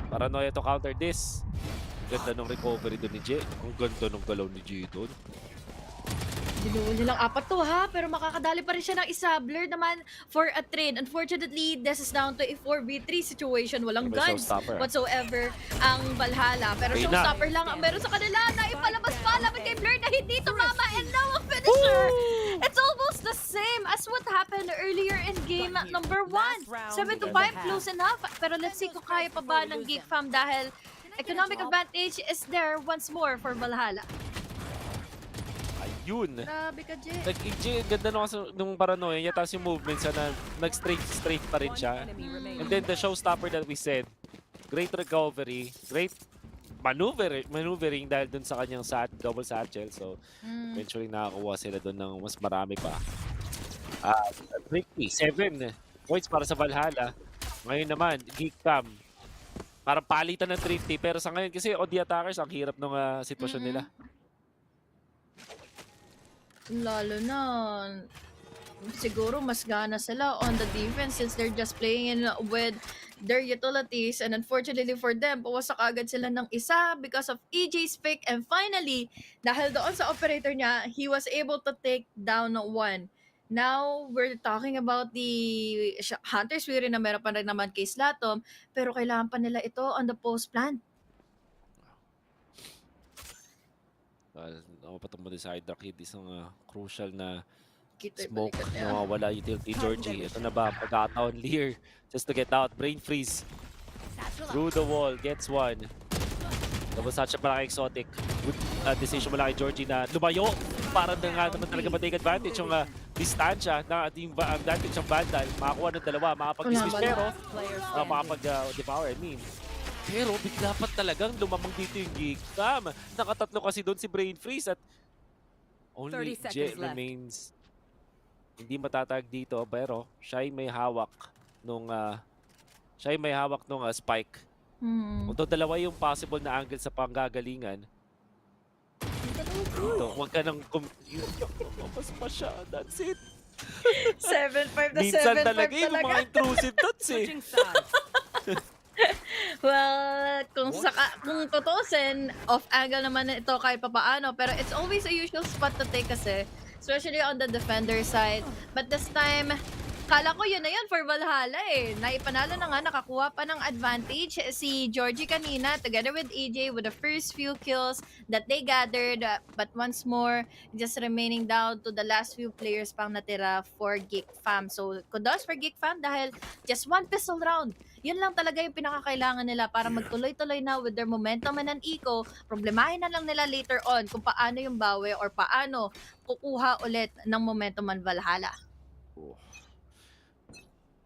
Paranoia to counter this. Ganda nung recovery doon ni Jay. Ang ganda nung galaw ni Jay doon. Dinuon nilang 4 to ha, pero makakadali pa rin siya ng isa. Blur naman for a trade. Unfortunately, this is down to a 4v3 situation. Walang guns whatsoever ang Valhalla. Pero showstopper lang ang meron sa kanila na ipalabas pa laban kay Blur na hindi tumama and now a finisher. It's almost the same as what happened earlier in game number 1. 7-5 close enough. Pero let's see kung kaya pa ba ng Geek Fam dahil economic advantage is there once more for Valhalla. Ayun. Grabe ka, Jay. Ganda nung paranoia niya. Tapos yung movements na nag-straight pa rin siya. And then the showstopper that we said, great recovery, great maneuvering dahil dun sa kanyang double satchel. So, eventually nakakuha sila dun ng mas marami pa. 7 points para sa Valhalla. Ngayon naman, Geek Fam. Parang palitan ng thrifty. Pero sa ngayon kasi OD attackers, ang hirap nung sitwasyon nila. Lalo na, siguro mas gana sila on the defense since they're just playing in with their utilities. And unfortunately for them, pawasak agad sila ng isa because of EJ's pick. And finally, dahil doon sa operator niya, he was able to take down 1. Now, we're talking about the Hunters Fury na meron pa rin naman kay Slatom, pero kailangan pa nila ito on the post plan. Patong mo din sa Hydra Kid, isang crucial na Kita smoke na mawawala utility Georgie. Ito na ba, pagkataon Lear just to get out. Brain Freeze through the wall, gets 1. Double satchel pala kay Exotic. Good decision mula kay Georgie na lumayo para na nga naman talaga matake advantage yung distansya na yung advantage ng Vandal. Makakuha ng dalawa, makapag-dismiss pero makapag-devour, I mean. Pero bigla pa talagang lumamang dito yung Geek Fam. Nakatatlo kasi doon si Brain Freeze at only Jet remains. Hindi matatag dito pero siya ay may hawak nung spike. Although dalawa yung possible na angle sa panggagalingan. Dito, huwag ka nang mas pa siya. That's it. 7-5 na 7-5 Minsan talaga yung mga intrusive dots eh. Well, kung tutusin, off-angle naman ito kahit papaano. Pero it's always a usual spot to take kasi. Especially on the defender side. But this time, kala ko yun na yun for Valhalla eh. Naipanalo na nga, nakakuha pa ng advantage si Georgie kanina together with AJ with the first few kills that they gathered. But once more, just remaining down to the last few players pang natira for Geek Fam. So, kudos for Geek Fam dahil just 1 pistol round. Yun lang talaga yung pinakakailangan nila para magtuloy-tuloy na with their momentum and an eco. Problemahin na lang nila later on kung paano yung bawi or paano kukuha ulit ng momentum ang Valhalla.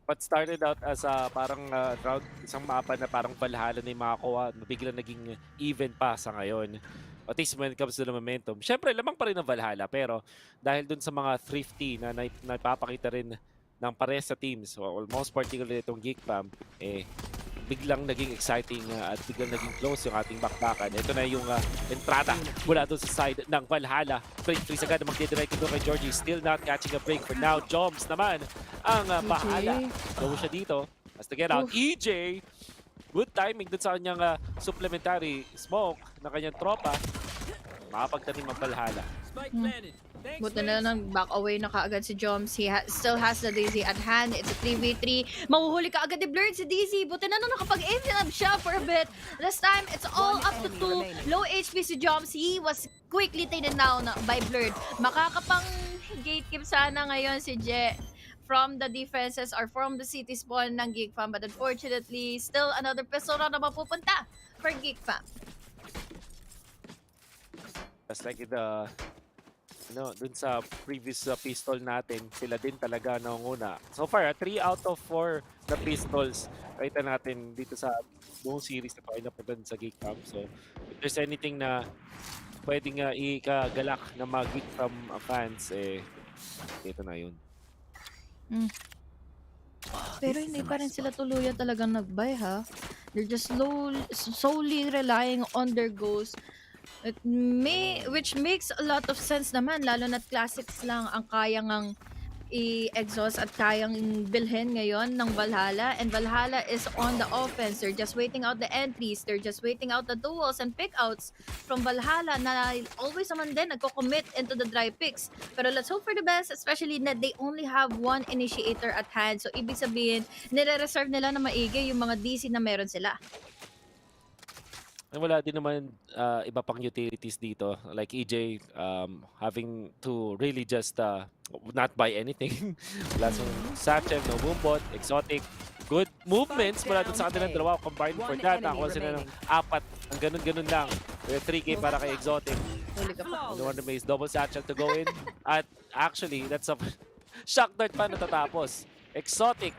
What started out as parang round, isang mapa na parang Valhalla na yung makakuha, biglang naging even pa sa ngayon. At least when it comes to the momentum. Siyempre, lamang pa rin ang Valhalla, pero dahil dun sa mga thrifty na napapakita rin ng pares sa teams, or most particularly itong Geek Fam, biglang naging exciting at biglang naging close yung ating bakbakan. Ito na yung entrada mula doon sa side ng Valhalla. Break freeze agad na magdidirect doon kay Georgie. Still not catching a break for now. Joms naman ang bahala. Go siya dito. As to get out, EJ. Good timing dun sa kanyang supplementary smoke na kanyang tropa. Makapagtanim ang Valhalla. Spike planted. Thanks, Buti na lang back away na kaagad si Joms. He still has the Daisy at hand. It's a 3v3. Mahuhuli ka agad ni Blurred si Daisy. Buti na lang nakapag-aim siya for a bit. This time, it's all up to 2. Low HP si Joms. He was quickly taken down by Blurred. Makakapang gatekeep sana ngayon si Je from the defenses or from the city spawn ng Geek Fam. But unfortunately, still another pistol round na mapupunta for Geek Fam. Just like the dun sa previous pistol natin, sila din talaga nanguna. So far, 3 out of 4 na pistols kita natin dito sa buong series na painapunta sa Geek Fam. So, if there's anything na pwedeng ikagalak ng mga Geek Fam fans, ito na yun. Pero hindi pa rin sila tuluyan talagang nag-buy, ha? They're just solely relying on their ghosts. Which makes a lot of sense naman, lalo na't classics lang ang kayang ang i-exhaust at kayang bilhin ngayon ng Valhalla. And Valhalla is on the offense. They're just waiting out the entries. They're just waiting out the duels and pickouts from Valhalla na always naman din nagko-commit into the dry picks. Pero let's hope for the best, especially that they only have one initiator at hand. So ibig sabihin, nire-reserve nila na maigi yung mga DC na meron sila. Wala din naman iba pang utilities dito. Like EJ having to really just not buy anything. Wala sa satchel, no boombot, exotic. Good movements mula dun sa kanilang dalawa. Combined for that. Nakakuha sila ng 4. Ang ganun-ganun lang. 3K para kay exotic. Huli ka pa. No one remains. Double satchel to go in. At actually, that's a shock dart pa natatapos. Exotic.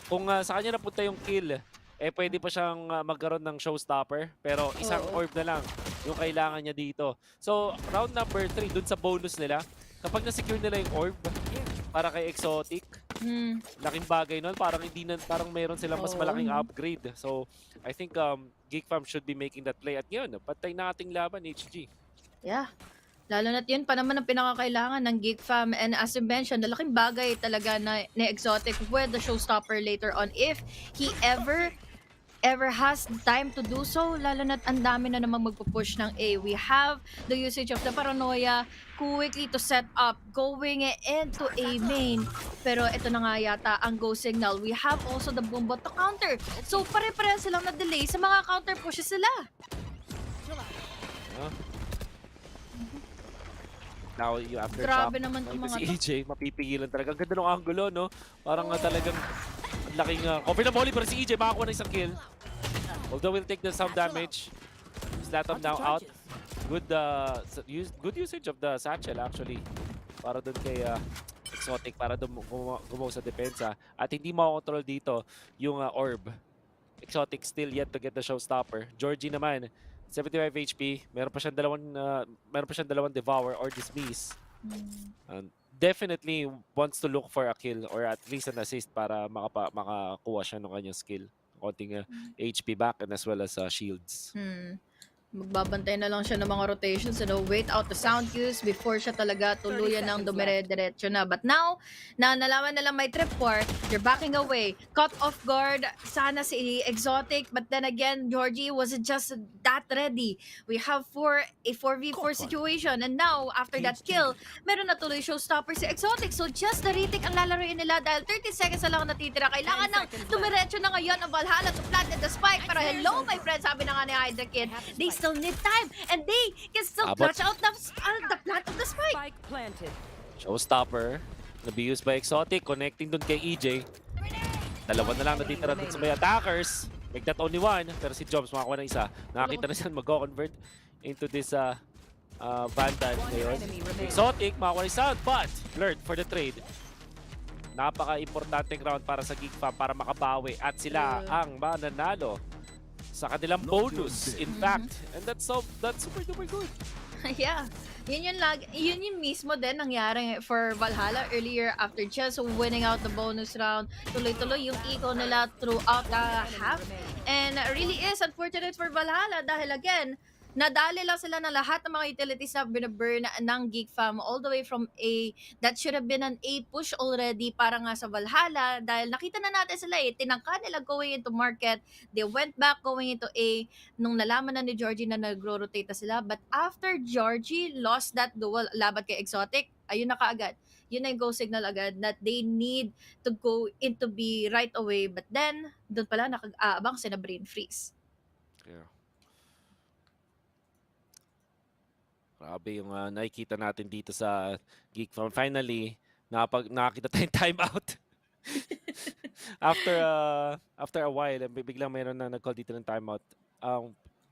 Kung sa kanya napunta yung kill, pwede pa siyang magkaroon ng showstopper. Pero isang orb na lang yung kailangan niya dito. So, round number 3, dun sa bonus nila, kapag na-secure nila yung orb para kay Exotic, laking bagay nun. Parang meron silang mas malaking upgrade. So, I think Geek Fam should be making that play. At ngayon, patay na ating laban, HG. Yeah. Lalo na't yun pa naman ang pinakakailangan ng Geek Fam. And as you mentioned, laking bagay talaga na ni Exotic with the showstopper later on. If he ever has time to do so, lalo na't ang dami na namang magpupush ng A. We have the usage of the paranoia quickly to set up, going into A main. Pero ito na nga yata ang go signal. We have also the boombot to counter. So pare-pareha silang na-delay sa mga counter pushes sila. Now, you after Grabe shock, naman itong mga si to. EJ, mapipigilan talaga. Ang ganda ng angulo, no? Parang talagang laking cover na volley, pero si EJ makakuha ng isang kill. Although we'll take the some damage. Slatom now out. Good usage of the satchel actually. Para dun kay Exotic, para dun gumawa sa depensa. At hindi makakontrol dito yung orb. Exotic still yet to get the showstopper. Georgie naman, 75 HP. Meron pa siyang dalawang devour or dismiss. Definitely wants to look for a kill or at least an assist para makakuha siya ng kanyang skill. Konting HP back and as well as shields. Magbabantay na lang siya ng mga rotations, wait out the sound cues before siya talaga tuluyan ng dumire-diretso na. But now, na nalaman na lang may trip war, you're backing away. Caught off guard, sana si Exotic, but then again, Georgie wasn't just that ready. We have a 4v4 situation, and now, after that kill, meron na tuloy showstopper si Exotic. So just the retake ang lalaroin nila dahil 30 seconds na lang natitira. Kailangan ng dumiretso na ngayon ang Valhalla to plant the spike. Pero hello, my friend, sabi na nga ni Hydra Kid, they still need time, and they can still clutch out the plant of the spike. Spike planted. Showstopper, na-be-used by Exotic, connecting dun kay EJ. Dalawa na lang natitira dun sa may attackers. Make that only one, pero si Jobs makakuha ng isa. Nakakita na siya mag-convert into this Vandal ngayon. Exotic, makakuha ng isa, but Blurred for the trade. Napaka-importanteng round para sa Geek Fam para makabawi at sila ang mananalo sa kanilang bonus, in fact. And that's super duper good. Yeah. Yun yung mismo din nangyari for Valhalla earlier after just winning out the bonus round. Tuloy-tuloy yung eco nila throughout the half. And really is unfortunate for Valhalla dahil again, nadali lang sila ng lahat ng mga utilities na binaburn ng Geek Fam all the way from A. That should have been an A push already para nga sa Valhalla dahil nakita na natin sila tinangka nila going into market. They went back going into A nung nalaman na ni Georgie na nagro-rotate na sila. But after Georgie lost that duel laban kay Exotic, ayun na kaagad. Yun na yung go signal agad that they need to go into B right away. But then, doon pala nakag-aabang sila brain freeze. Yeah. Grabe yung nakikita natin dito sa Geek Fam. Finally, nakakita tayong timeout. after a while, biglang mayroon na nag-call dito ng timeout.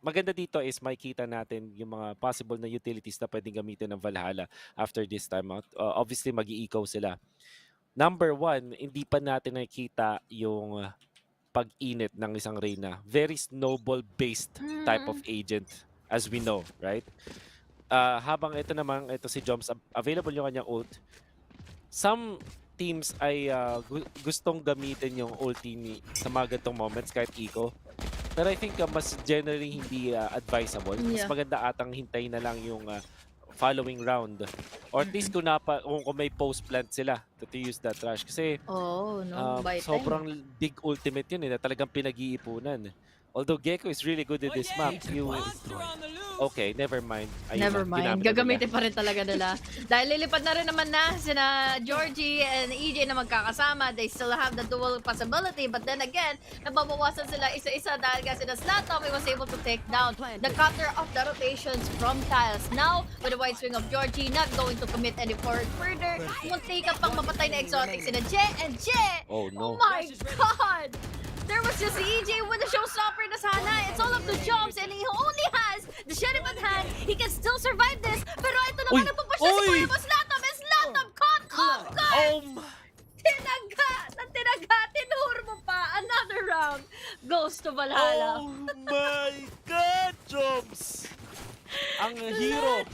Maganda dito is makikita natin yung mga possible na utilities na pwedeng gamitin ng Valhalla after this timeout. Obviously, mag-i-eco sila. Number one, hindi pa natin nakikita yung pag-init ng isang Reyna. Very snowball-based type of agent, as we know, right? Habang ito si Joms, available yung kanyang ult. Some teams ay gustong gamitin yung ulti sa mga ganitong moments kahit eco. Pero I think mas generally hindi advisable. Mas maganda atang hintayin na lang yung following round. Or at least kung may post plant sila to use that rush. Kasi sobrang big ultimate yun na talagang pinag-iipunan. Although Gecko is really good at this map, okay, never mind. Never mind. Gagamitin pa rin talaga nila. Dahil lilipad na rin naman na sina Georgie and EJ na magkakasama. They still have the dual possibility. But then again, nababawasan sila isa-isa dahil kasi na Slatom was able to take down the cutter of the rotations from Tiles. Now, with the wide swing of Georgie, not going to commit any forward further. Munti ka pang mapatay na Exotic sina Je and Je! Oh no. Oh my God! There was just EJ with the showstopper na sana. It's all up to Jobs and he only has the sheriff at hand. He can still survive this. Pero ito naman nagpupush na si Kuya Boss Latom. And Latom caught off guard. Tinaga. Tinuro mo pa. Another round goes to Valhalla. Oh my God, Jobs! Ang hero.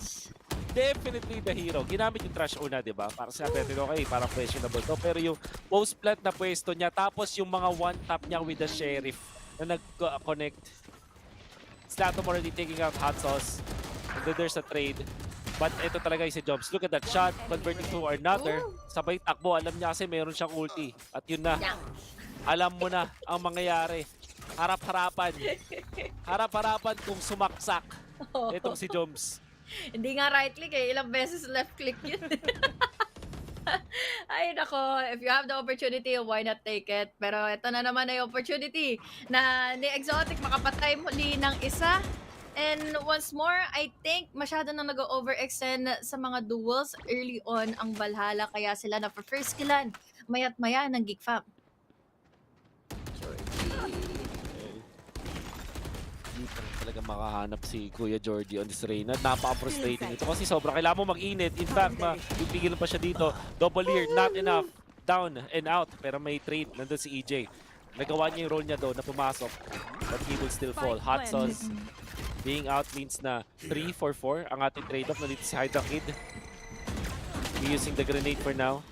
Definitely the hero. Ginamit yung trash una, di ba? Para sa natin, okay, parang questionable to. Pero yung post-plant na pwesto niya, tapos yung mga one-tap niya with the sheriff na nag-connect. Slatom already taking out hot sauce. And then there's a trade. But ito talaga yung si Jobs. Look at that shot, converting to another. Sabay takbo, alam niya kasi meron siyang ulti. At yun na. Alam mo na ang mangyayari. Harap-harapan. Harap-harapan kung sumaksak. Itong si Jobs. Hindi nga right click ilang beses left click yun. Ay nako, if you have the opportunity, why not take it? Pero ito na naman ay opportunity na ni Exotic makapatay muli ng isa. And once more, I think masyado na nag-overextend sa mga duels early on ang Valhalla kaya sila na for first killan mayat maya ng Geek Fam. Hindi pa rin talaga makahanap si Kuya Georgie on this Reyna. Napaka-frustrating ito kasi sobrang kailangan mo mag-init. In fact, pipigilan pa siya dito. Double ear, not enough. Down and out. Pero may trade. Nandun si EJ. Nagawa niya yung role niya doon na pumasok. But he will still fall. Hot sauce. Being out means na 3-4-4 ang ating trade-off. Nandito si Hydra Kid. Using the grenade for now.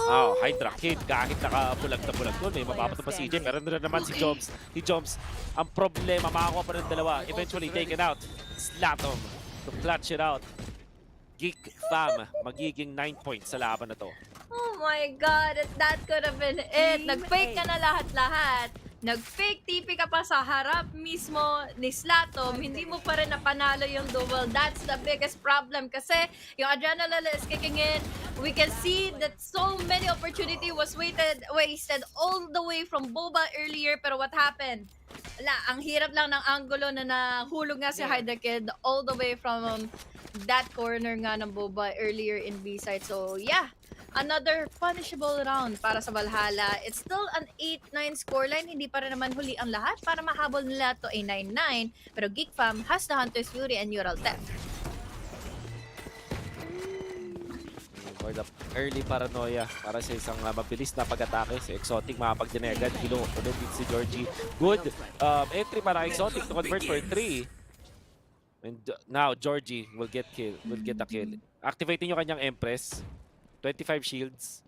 Oh, Hydra Kid, kahit nakabulag na bulag doon, mapapato pa si EJ. Pero naman si Joms. Si Joms, ang problema, makakuha pa ng dalawa. Eventually taken out. Slatom to clutch it out. Geek Fam, magiging 9 points sa laban na to. Oh my God, that could have been it. Nag-fake ka na lahat-lahat. Nag-fake TP ka pa sa harap mismo ni Slatom, hindi mo pa rin napanalo yung duel. That's the biggest problem kasi yung adrenaline is kicking in. We can see that so many opportunity was wasted all the way from Boba earlier. Pero what happened? Wala, ang hirap lang ng angulo na nahulog nga si Hydra Kid all the way from that corner nga ng Boba earlier in B-side. So yeah, another punishable round para sa Valhalla. It's still an 8-9 scoreline. Hindi pa rin naman huli ang lahat para mahabol nila to a 9-9. Pero Geek Fam has the Hunter's Fury and Neural Theft. For the early paranoia para sa isang mabilis na pag-atake. Si Exotic makapag-dinegan. Ulit si Georgie. Good entry para Exotic to convert for 3. And now Georgie will get a kill. Activating yung kanyang Empress. 25 shields.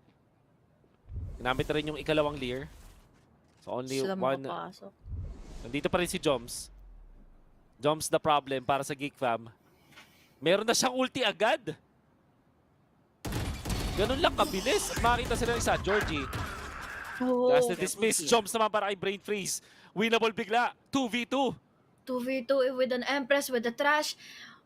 Ginamit na rin yung ikalawang Lear. So only Sila one. makapasok. Nandito pa rin si Joms. Joms the problem para sa Geek Fam. Meron na siyang ulti agad. Ganun lang kabilis. At makakita sila ng isa. Georgie. Oh, That's the dismiss. Joms naman para kay Brain Freeze. Winnable bigla. 2v2. 2v2 with an Empress, with the trash.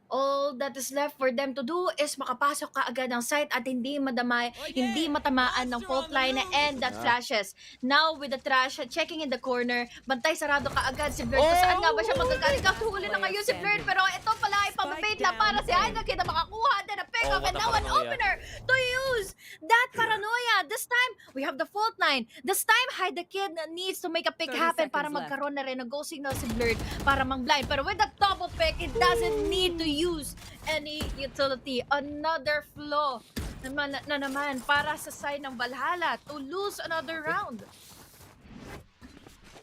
All that is left for them to do is makapasok ka agad ng site at hindi hindi matamaan ng fault line and that flashes. Now with the trash, checking in the corner, bantay sarado ka agad si Blurred. Kung saan nga ba siya magagaling? Huli na ngayon si Blurred, pero ito pala ay pamabait lang para si Hydra Kid na makakuha din ang pick up and now an opener to use that paranoia. This time, we have the fault line. This time, Hydra Kid needs to make a pick 30 happen para seconds left. magkaroon na rin ng go signal si Blurred para mang-blind. Pero with the double pick, it doesn't need to use any utility. Another flaw na naman para sa side ng Valhalla to lose another round.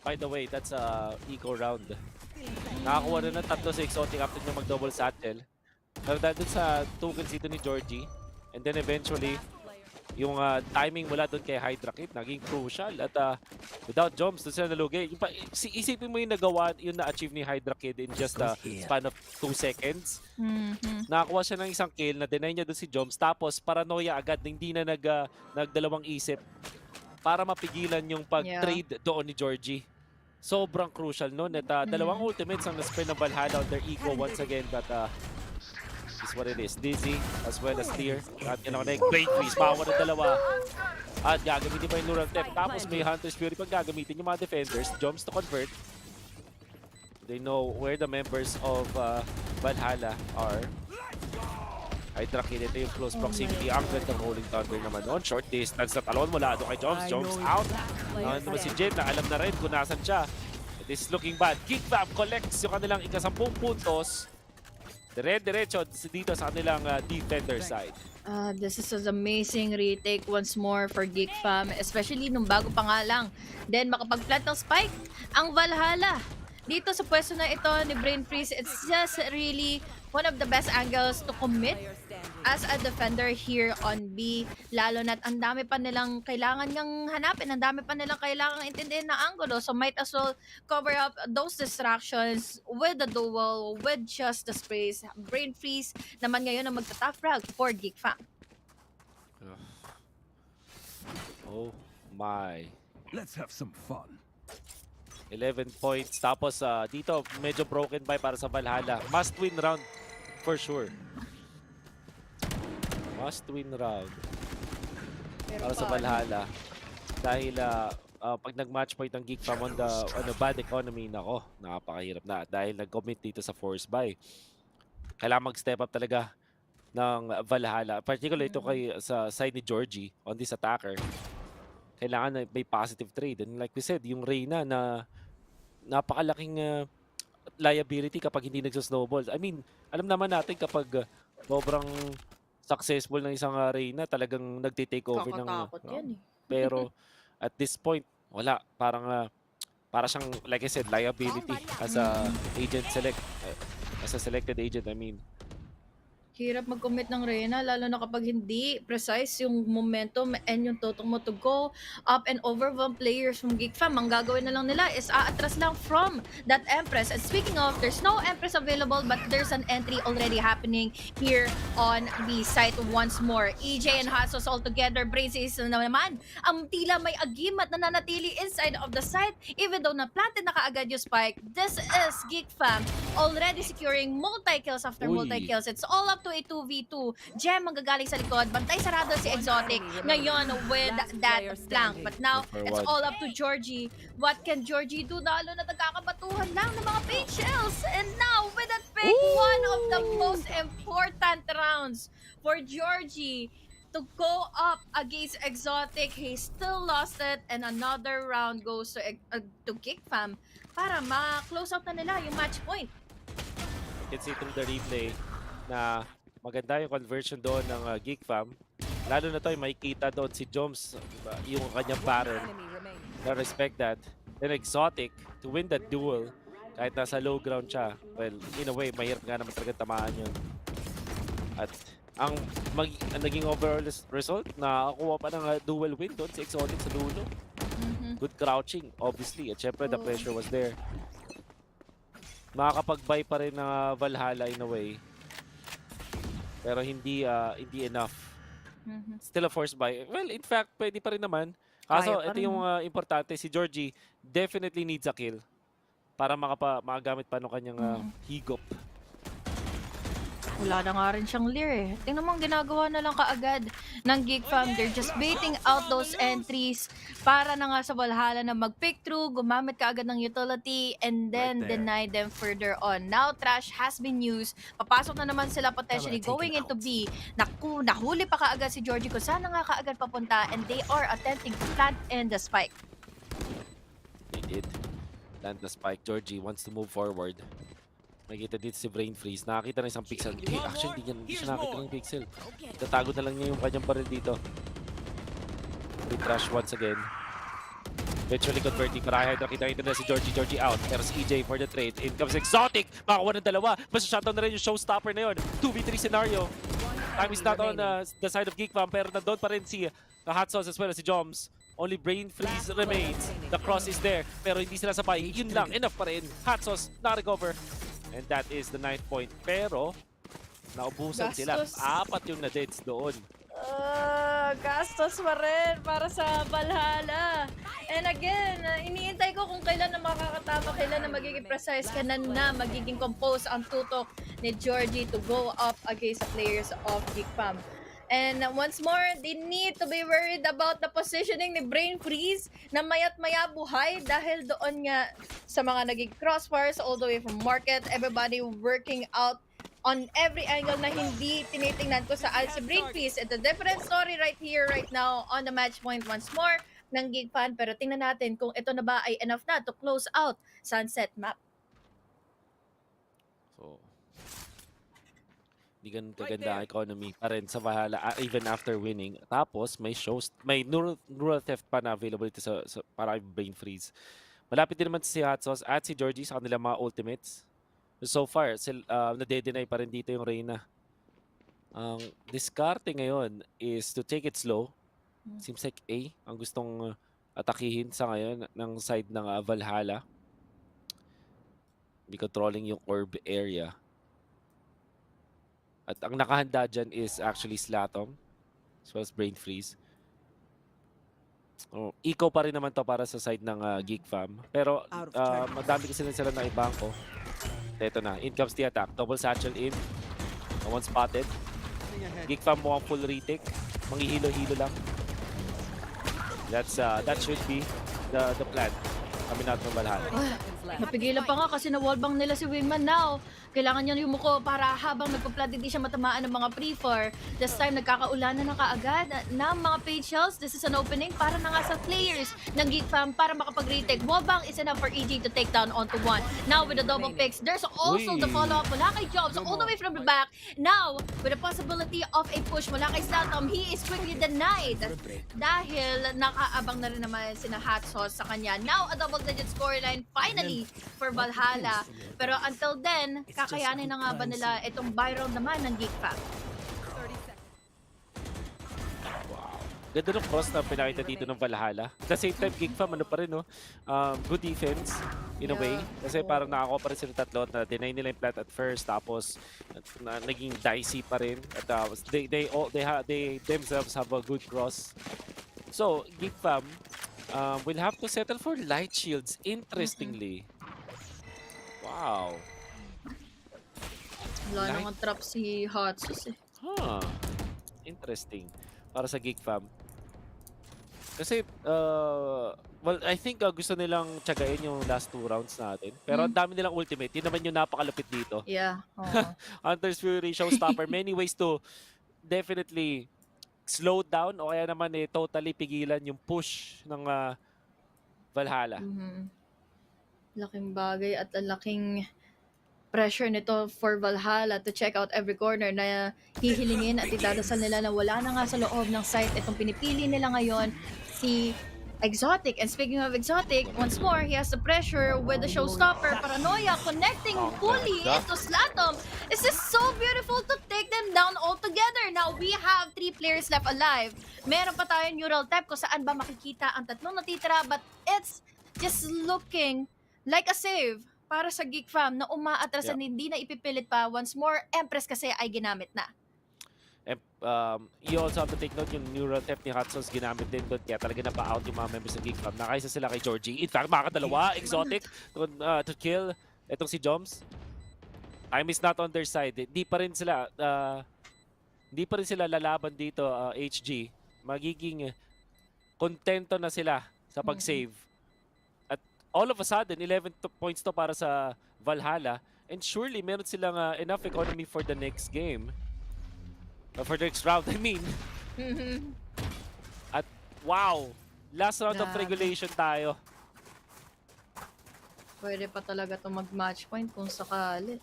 By the way, that's a eco round. Nakakuha na ng tatlo sa exotic after niya mag-double satchel. Pero dahil dun sa tokens dito ni Georgie, and then eventually, yung timing mula doon kay Hydra Kid naging crucial. At without jumps, doon sila nalugi. Isipin mo yung nagawa, yung na-achieve ni Hydra Kid in just a span of 2 seconds. Nakakuha siya ng isang kill, na-deny niya doon si Joms, tapos paranoia agad, hindi na nagdalawang isip para mapigilan yung pag-trade doon ni Georgie. Sobrang crucial noon. At dalawang ultimates ang na-spend ng Valhalla on their eco once again. But is what it is. Dizzy as well as Clear. At connect. Great freeze. Power ng dalawa. At gagamitin pa yung Lural Tep. Tapos may Hunter's Fury pag gagamitin yung mga defenders. Jumps to convert. They know where the members of Valhalla are. Hydra Kid, ito yung close proximity. Ang ganda ng Rolling Thunder naman noon. Short distance na talon mula doon kay Joms. Joms out. Naman si Jin na alam na rin kung nasan siya. It is looking bad. Geek Fam collects yung kanilang ika-10 puntos. Diretso dito sa kanilang defender side. This is an amazing retake once more for Geek Fam, especially nung bago pa nga lang. Then makapag-plant ng spike ang Valhalla. Dito sa pwesto na ito ni Brain Freeze, it's just really one of the best angles to commit as a defender here on B. Lalo na't ang dami pa nilang kailangan ngang hanapin, ang dami pa nilang kailangan intindihin na angulo. So might as well cover up those distractions with the duel, with just the space. Brain Freeze naman ngayon ang magta-top frag for Geek Fam. Oh my. Let's have some fun. 11 points. Tapos dito, medyo broken by para sa Valhalla. Must win round for sure. Must win round para sa Valhalla. Dahil pag nag-match point ang Geek Fam on the bad economy, nako, nakapakahirap na. Dahil nag-commit dito sa force buy. Kailangan mag-step up talaga ng Valhalla. Particularly ito sa side ni Georgie on this attacker. Kailangan na may positive trade. And like we said, yung Reyna na napakalaking liability kapag hindi nagsa-snowball. I mean, alam naman natin kapag sobrang successful ng isang Reyna, talagang nagtitake over ng... Kakatakot yan eh. Pero at this point, wala. Para siyang, like I said, liability as a agent as a selected agent, I mean. Hirap mag-commit ng Reyna, lalo na kapag hindi precise yung momentum and yung total mo to go up and overwhelm players from Geek Fam. Ang gagawin na lang nila is aatras lang from that Empress. And speaking of, there's no Empress available but there's an entry already happening here on the site once more. EJ and Hasos all together, Braces na naman. Ang tila may agimat na nanatili inside of the site even though na-planted na kaagad yung spike. This is Geek Fam already securing multi-kills after multi-kills. It's all up to a 2v2. Gem magagaling sa likod. Bantay sarado si Exotic ngayon with that flank. But now, it's all up to Georgie. What can Georgie do? Lalo na nagkakabatuhan lang ng mga paint shells. And now, with that pick, one of the most important rounds for Georgie to go up against Exotic. He still lost it. And another round goes to Geek Fam para ma-close out na nila yung match point. You can see through the replay na maganda yung conversion doon ng Geek Fam. Lalo na to, may kita doon si Joms, yung kanyang barrel. I respect that. Then Exotic, to win that duel, Kahit nasa low ground siya, well, in a way, mahirap nga naman talaga tamaan yun. At ang naging overall result, nakakuha pa ng dual win doon si Exotic sa dulo. Good crouching, obviously. At syempre, the pressure was there. Makakapag-buy pa rin ng Valhalla in a way. Pero hindi enough. Still a forced buy. Well, in fact, pwede pa rin naman. Kaso, ito yung importante. Si Georgie definitely needs a kill para makagamit pa ng kanyang higop. Wala na nga rin siyang leer eh. Tingnan mo, ginagawa na lang kaagad ng Geek Fam. They're just baiting out those entries para na nga sa Valhalla na mag-pick through, gumamit kaagad ng utility, and then deny them further on. Now, trash has been used. Papasok na naman sila potentially going into B. Nahuli pa kaagad si Georgie kung sana nga kaagad papunta, and they are attempting to plant in the spike. They did. Plant the spike. Georgie wants to move forward. Nakikita dito si Brain Freeze. Nakakita na isang pixel. Actually, hindi siya nakakita ng pixel. Tatago na lang niya yung kanyang baril dito. Free trash once again. Eventually converting. Marahil nakita na si Georgie. Georgie out. Pero si EJ for the trade. In comes Exotic. Makakuha ng dalawa. Basta shutdown na rin yung showstopper na yun. 2v3 scenario. Time is not on the side of Geek Fam. Pero nandun pa rin si Hot Sauce as well as si Joms. Only Brain Freeze remains. The cross is there. Pero hindi sila sabay. Yun lang. Enough pa rin. Hot Sauce na-recover. And that is the 9th point. Pero, naubusan sila. 4 yung na-deads doon. Gastos pa rin para sa Valhalla. And again, iniintay ko kung kailan na makakatama, kailan na magiging precise, kailan na magiging compose ang tutok ni Georgie to go up against the players of Geek Fam. And once more, they need to be worried about the positioning ni Brain Freeze na maya't maya buhay dahil doon nga sa mga naging crossfires all the way from market, everybody working out on every angle na hindi tinitingnan ko saan si Brain Freeze. It's a different story right here, right now on the match point once more ng Geek Fan. Pero tingnan natin kung ito na ba ay enough na to close out Sunset Map. So, hindi ganun kaganda ang economy pa rin sa Valhalla even after winning. Tapos may neural theft pa na available ito sa para kay Brain Freeze. Malapit din naman si Hot Sauce at si Georgie sa kanilang mga ultimates. So far, nade-deny pa rin dito yung Reyna. Ang diskarte ngayon is to take it slow. Seems like A ang gustong atakihin sa ngayon ng side ng Valhalla. Be controlling yung orb area. At ang nakahanda dyan is actually Slatom as well as Brain Freeze. Eco pa rin naman to para sa side ng Geek Fam. Pero madami kasi sila na ibangko. Ito na, in comes the attack. Double satchel in. No one spotted. Geek Fam mukhang full retake. Manghihilo-hilo lang. That should be the plan. Kami natin ng Valhalla. Napigilan pa nga kasi na-wallbang nila si Wingman now. Kailangan niya yumuko para habang nagpa-plant hindi siya matamaan ng mga pre-4. This time nagkakaulanan na kaagad ng mga page shells. This is an opening para na nga sa players ng Geek Fam para makapag-retake. Wallbang is enough for EG to take down onto 1. Now with the double picks, there's also the follow-up mula kay Jobs all the way from the back. Now with the possibility of a push mula kay Slatom, he is quickly denied dahil nakaabang na rin naman sina Hot Sauce sa kanya. Now a double-digit scoreline finally for Valhalla. Pero until then, kakayanin na nga ba nila itong buy round naman ng Geek Fam? Ganda ng cross na pinakita dito ng Valhalla. At the same time, Geek Fam, ano pa rin, no? Good defense, in a way. Kasi parang nakakuha pa rin sila tatlo at na-deny nila yung plant at first. Tapos, naging dicey pa rin. At they themselves have a good cross. So, Geek Fam will have to settle for light shields, interestingly. Wow. Wala nang trap si Hot Sauce eh. Interesting. Para sa Geek Fam. Kasi, well, I think gusto nilang tiyagain yung last 2 rounds natin. Pero ang dami nilang ultimate. Yun naman yung napakalupit dito. Yeah. Hunter's Fury, Showstopper. Many ways to definitely slow down o kaya naman totally pigilan yung push ng Valhalla. Laking bagay at laking pressure nito for Valhalla to check out every corner na hihilingin at idadasal nila na wala na nga sa loob ng site. Itong pinipili nila ngayon si Exotic. And speaking of Exotic, once more, he has the pressure with the showstopper. Paranoia connecting fully into Slatom. This is so beautiful to take them down altogether. Now, we have 3 players left alive. Meron pa tayo neural tap kung saan ba makikita ang tatlong natitira. But it's just looking like a save para sa Geek Fam na umaatras at hindi na ipipilit pa. Once more, Empress kasi ay ginamit na. You also have to take note yung neural theft ni Hotsos ginamit din doon. Kaya talaga napa-out yung mga members ng Geek Fam. Nakaisa sila kay Georgie. In fact, makakadalawa, Exotic to kill itong si Joms. Time is not on their side. Hindi pa rin sila lalaban dito, HG. Magiging kontento na sila sa pag-save. At all of a sudden, 11 points to para sa Valhalla. And surely, meron silang enough economy for the next game. For the next round, I mean. At wow, last round of regulation tayo. Pwede pa talaga to mag-match point kung sakali.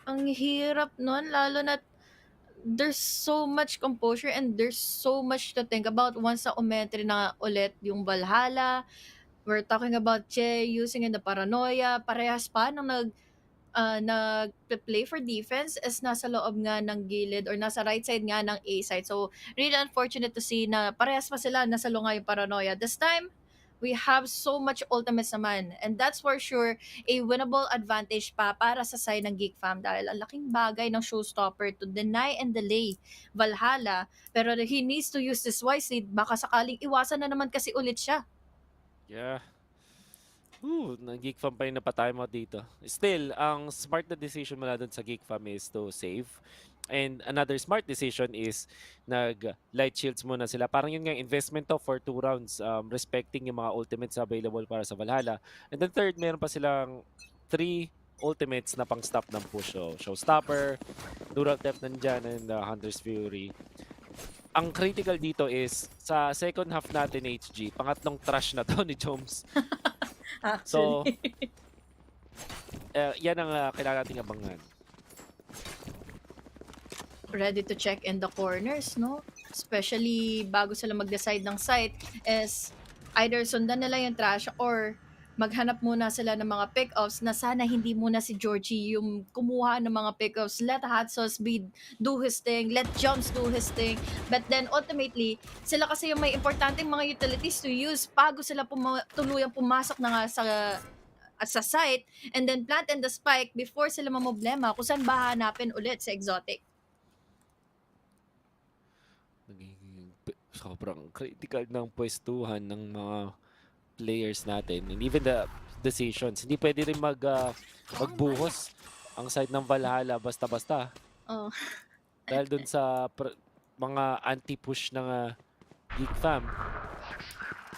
Ang hirap nun, lalo na there's so much composure and there's so much to think about once na umentry na ulit yung Valhalla. We're talking about Che using in the paranoia. Parehas pa nang nag-play for defense is nasa loob nga ng gilid or nasa right side nga ng A side. So, really unfortunate to see na parehas pa sila nasa lunga yung paranoia. This time, we have so much ultimates naman. And that's for sure a winnable advantage pa para sa side ng Geek Fam dahil ang laking bagay ng showstopper to deny and delay Valhalla. Pero he needs to use this wisely. Baka sakaling iwasan na naman kasi ulit siya. Yeah. Nag-Geek Fam pa rin napatay mo dito. Still, ang smart na decision mo na dun sa Geek Fam is to save. And another smart decision is nag-light shields muna sila. Parang yun nga, investment to for 2 rounds, respecting yung mga ultimates available para sa Valhalla. And then third, meron pa silang 3 ultimates na pang-stop ng push. So, Showstopper, Neural Theft nandyan, and Hunter's Fury. Ang critical dito is, sa second half natin, HG, pangatlong trash na to ni Joms. So, yan ang kailangan nating abangan. Ready to check in the corners, no? Especially bago sila mag-decide ng site is either sundan nila yung trash or maghanap muna sila ng mga pick-offs na sana hindi muna si Georgie yung kumuha ng mga pick-offs. Let Hotsos do his thing, let Jumps do his thing. But then ultimately, sila kasi yung may importanteng mga utilities to use bago sila tuluyang pumasok na nga sa site and then plant in the spike before sila mamoblema kung saan ba hanapin ulit sa Exotic. Nagiging sobrang critical ng pwestuhan ng mga players natin and even the decisions. Hindi pwede rin magbuhos ang side ng Valhalla basta-basta. Oh. Dahil dun sa mga anti-push ng Geek Fam.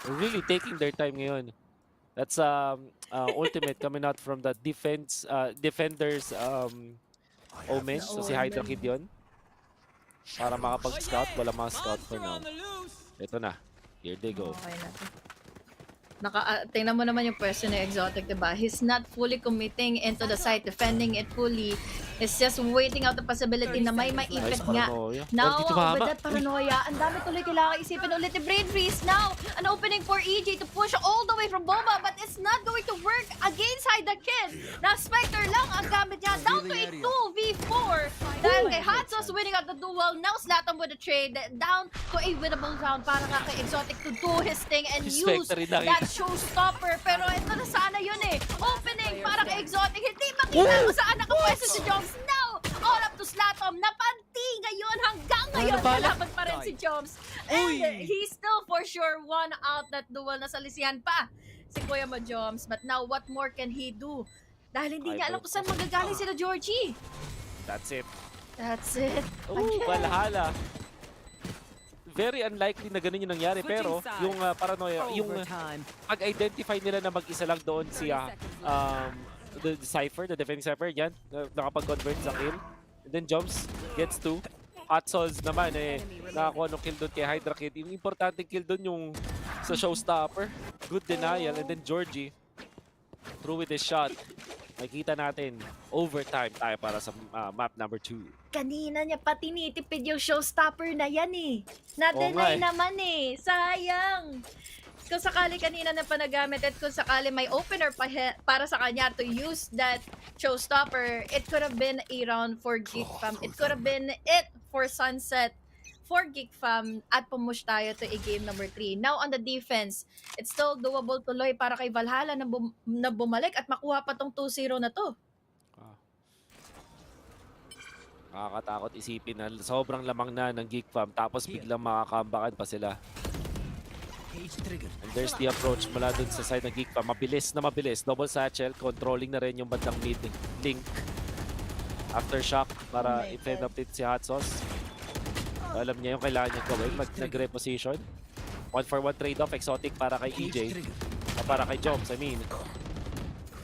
They're really taking their time ngayon. That's ultimate coming out from the defenders Omen. So si Hydra Kid yun. Para makapag-scout. Wala mga scout for now. Ito na. Here they go. Okay na to. Tingnan mo naman yung pwesto ni Exotic, diba? He's not fully committing into the site, defending it fully. He's just waiting out the possibility na may maipit nga. Now, with that paranoia, ang dami tuloy kailangan isipin ulit ni Brain Freeze. Now, an opening for EJ to push all the way from Bomba, but it's not going to work against Hydra Kid. Now, Spectre lang ang gamit niya. Down to a 2v4. Dahil kay Hotsos winning out the duel. Now, Slatam with a trade. Down to a winnable round para nga kay Exotic to do his thing and use that showstopper. Pero ito na sana yun eh. Opening para kay Exotic. Hindi makita kung saan nakapwesto si Joms. Now, all up to Slatom. Napanti ngayon hanggang ngayon. Kalaban pa rin si Joms. And he's still for sure one out that duel. Nasalisihan pa si Kuya Mo Joms. But now, what more can he do? Dahil hindi niya alam kung saan magagaling sila Georgie. That's it. That's it. Valhalla. Very unlikely na ganun yung nangyari pero yung paranoia, yung pag-identify nila na mag-isa lang doon si the Cypher, the defending Cypher, yan, nakapag-convert sa kill. And then Jumps gets 2. Hot Souls naman nakakuha ng kill doon kay Hydra Kid. Yung importante kill doon yung sa Showstopper. Good denial and then Georgie through with his shot. makikita natin overtime tayo para sa map number 2. Kanina niya pa tinitipid yung showstopper na yan eh. Oo nga Na-deny eh. naman eh. Sayang. Kung sakali kanina na pa nagamit at kung sakali may opener pa para sa kanya to use that showstopper, it could have been a round for Geek Fam. It could have been it for Sunset for Geek Fam at pumush tayo to a game number 3. Now on the defense, it's still doable tuloy para kay Valhalla na bumalik at makuha pa tong 2-0 na to. Nakakatakot isipin na sobrang lamang na ng Geek Fam tapos biglang makakambakan pa sila. And there's the approach mula dun sa side ng Geek Fam. Mabilis na mabilis. Double satchel. Controlling na rin yung bandang mid link. Aftershock para i-fend up it si Hot Sauce. Alam niya yung kailangan niya gawin. Nag-reposition. 1-for-1 trade-off. Exotic para kay EJ. Para kay Joms, I mean.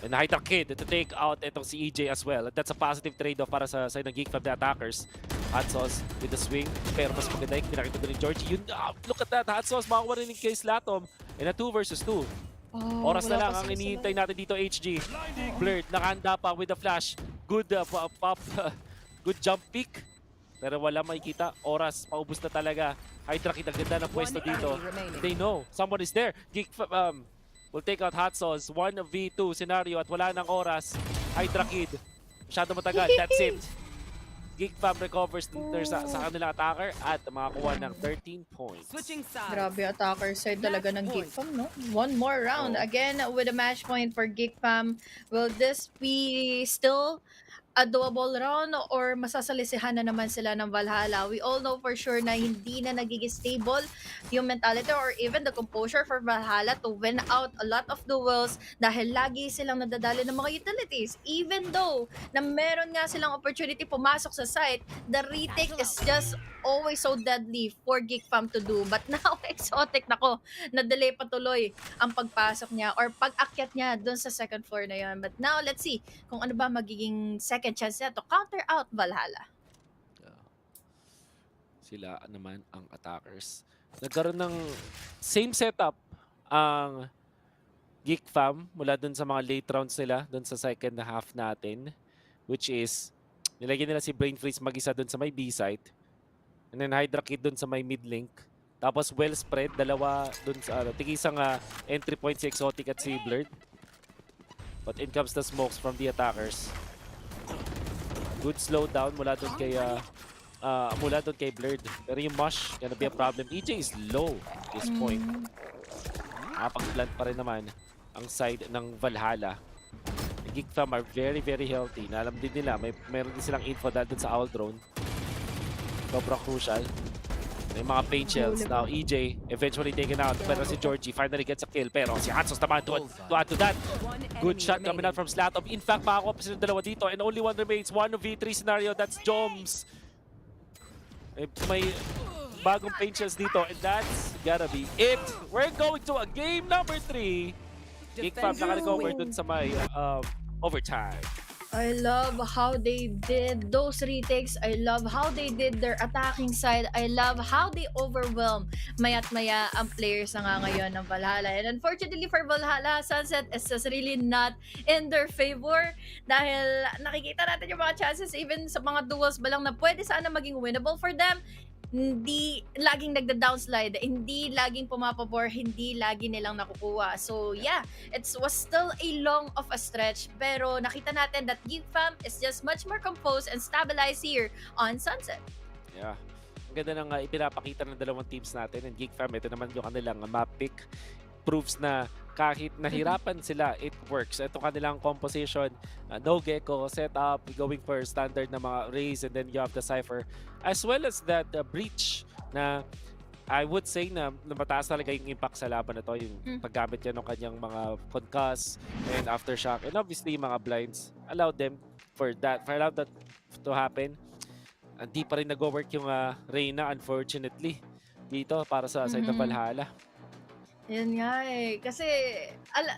And Hydra Kid to take out itong si EJ as well. That's a positive trade-off para sa side ng Geek Fam, the attackers. Hot Sauce with the swing. Pero mas maganda yung pinakita ko ni Georgie. Look at that. Hot Sauce makakuha rin yung case Latom. In a 2 versus 2. Oras na lang ang hinihintay natin dito, HG. Blurred, nakahanda pa with the flash. Good pop. Good jump peek. Pero wala makikita. Oras, paubos na talaga. Hydra Kid, ang ganda ng pwesto dito. They know. Someone is there. Geek Fam will take out Hot Sauce. 1v2 scenario at wala ng oras. Hydra Kid. Masyado matagal. That's it. Geek Fam recovers sa kanilang attacker at makakuha ng 13 points. Grabe attacker side talaga ng Geek Fam, no? One more round. Again, with a match point for Geek Fam. Will this be still a doable round or masasalisihan na naman sila ng Valhalla? We all know for sure na hindi na nagiging stable yung mentality or even the composure for Valhalla to win out a lot of duels dahil lagi silang nadadali ng mga utilities. Even though na meron nga silang opportunity pumasok sa site, the retake is just always so deadly for Geek Fam to do. But now, exotic nako, na-delay pa tuloy ang pagpasok niya or pag-akyat niya dun sa second floor na yun. But now, let's see kung ano ba magiging second chance niya to counter out Valhalla. Sila naman ang attackers. Nagkaroon ng same setup ang Geek Fam mula dun sa mga late rounds nila dun sa second half natin, which is nilagyan nila si Brain Freeze mag-isa dun sa may B site. And then Hydra Kid dun sa may mid link. Tapos well spread, dalawa dun sa tigisang entry point si Exotic at si Blurred. But in comes the smokes from the attackers. Good slowdown mula dun kay Blurred. Pero yung mush, gonna be a problem. EJ is low at this point. Nakapag-plant pa rin naman ang side ng Valhalla. The Geek Fam are very, very healthy. Na alam din nila, mayroon din silang info dahil dun sa Owl Drone. Sobrang crucial. May mga paint shells. Now, EJ eventually taken out. Pero si Georgie finally gets a kill. Pero si Hatsos naman to add to that. Good shot coming out from Slatov. In fact, makakuha pa sila dalawa dito. And only one remains. 1v3 scenario. That's Joms. May bagong paint shells dito. And that's gotta be it. We're going to a game number 3. Geek Fam naka-recover dun sa may overtime. I love how they did those retakes. I love how they did their attacking side. I love how they overwhelm maya't maya ang players na nga ngayon ng Valhalla. And unfortunately for Valhalla, Sunset is just really not in their favor dahil nakikita natin yung mga chances even sa mga duels ba lang na pwede sana maging winnable for them. Hindi laging nagda-downslide, hindi laging pumapabor, hindi lagi nilang nakukuha. So yeah, it was still a long of a stretch pero nakita natin that Geek Fam is just much more composed and stabilized here on Sunset. Yeah. Ang ganda ng ipinapakita ng dalawang teams natin. And Geek Fam, ito naman yung kanilang map pick. Proves na kahit nahirapan sila, it works. Ito kanilang composition, no gecko setup, going for standard na mga raise, and then you have the Cypher. As well as that breach na I would say na mataas talaga yung impact sa laban na to, yung paggamit niya ng kanyang mga concuss and aftershock. And obviously, mga blinds allowed them for that to happen. Hindi pa rin nag-work yung Reyna, unfortunately, dito para sa side ng Valhalla. Yun nga eh. Kasi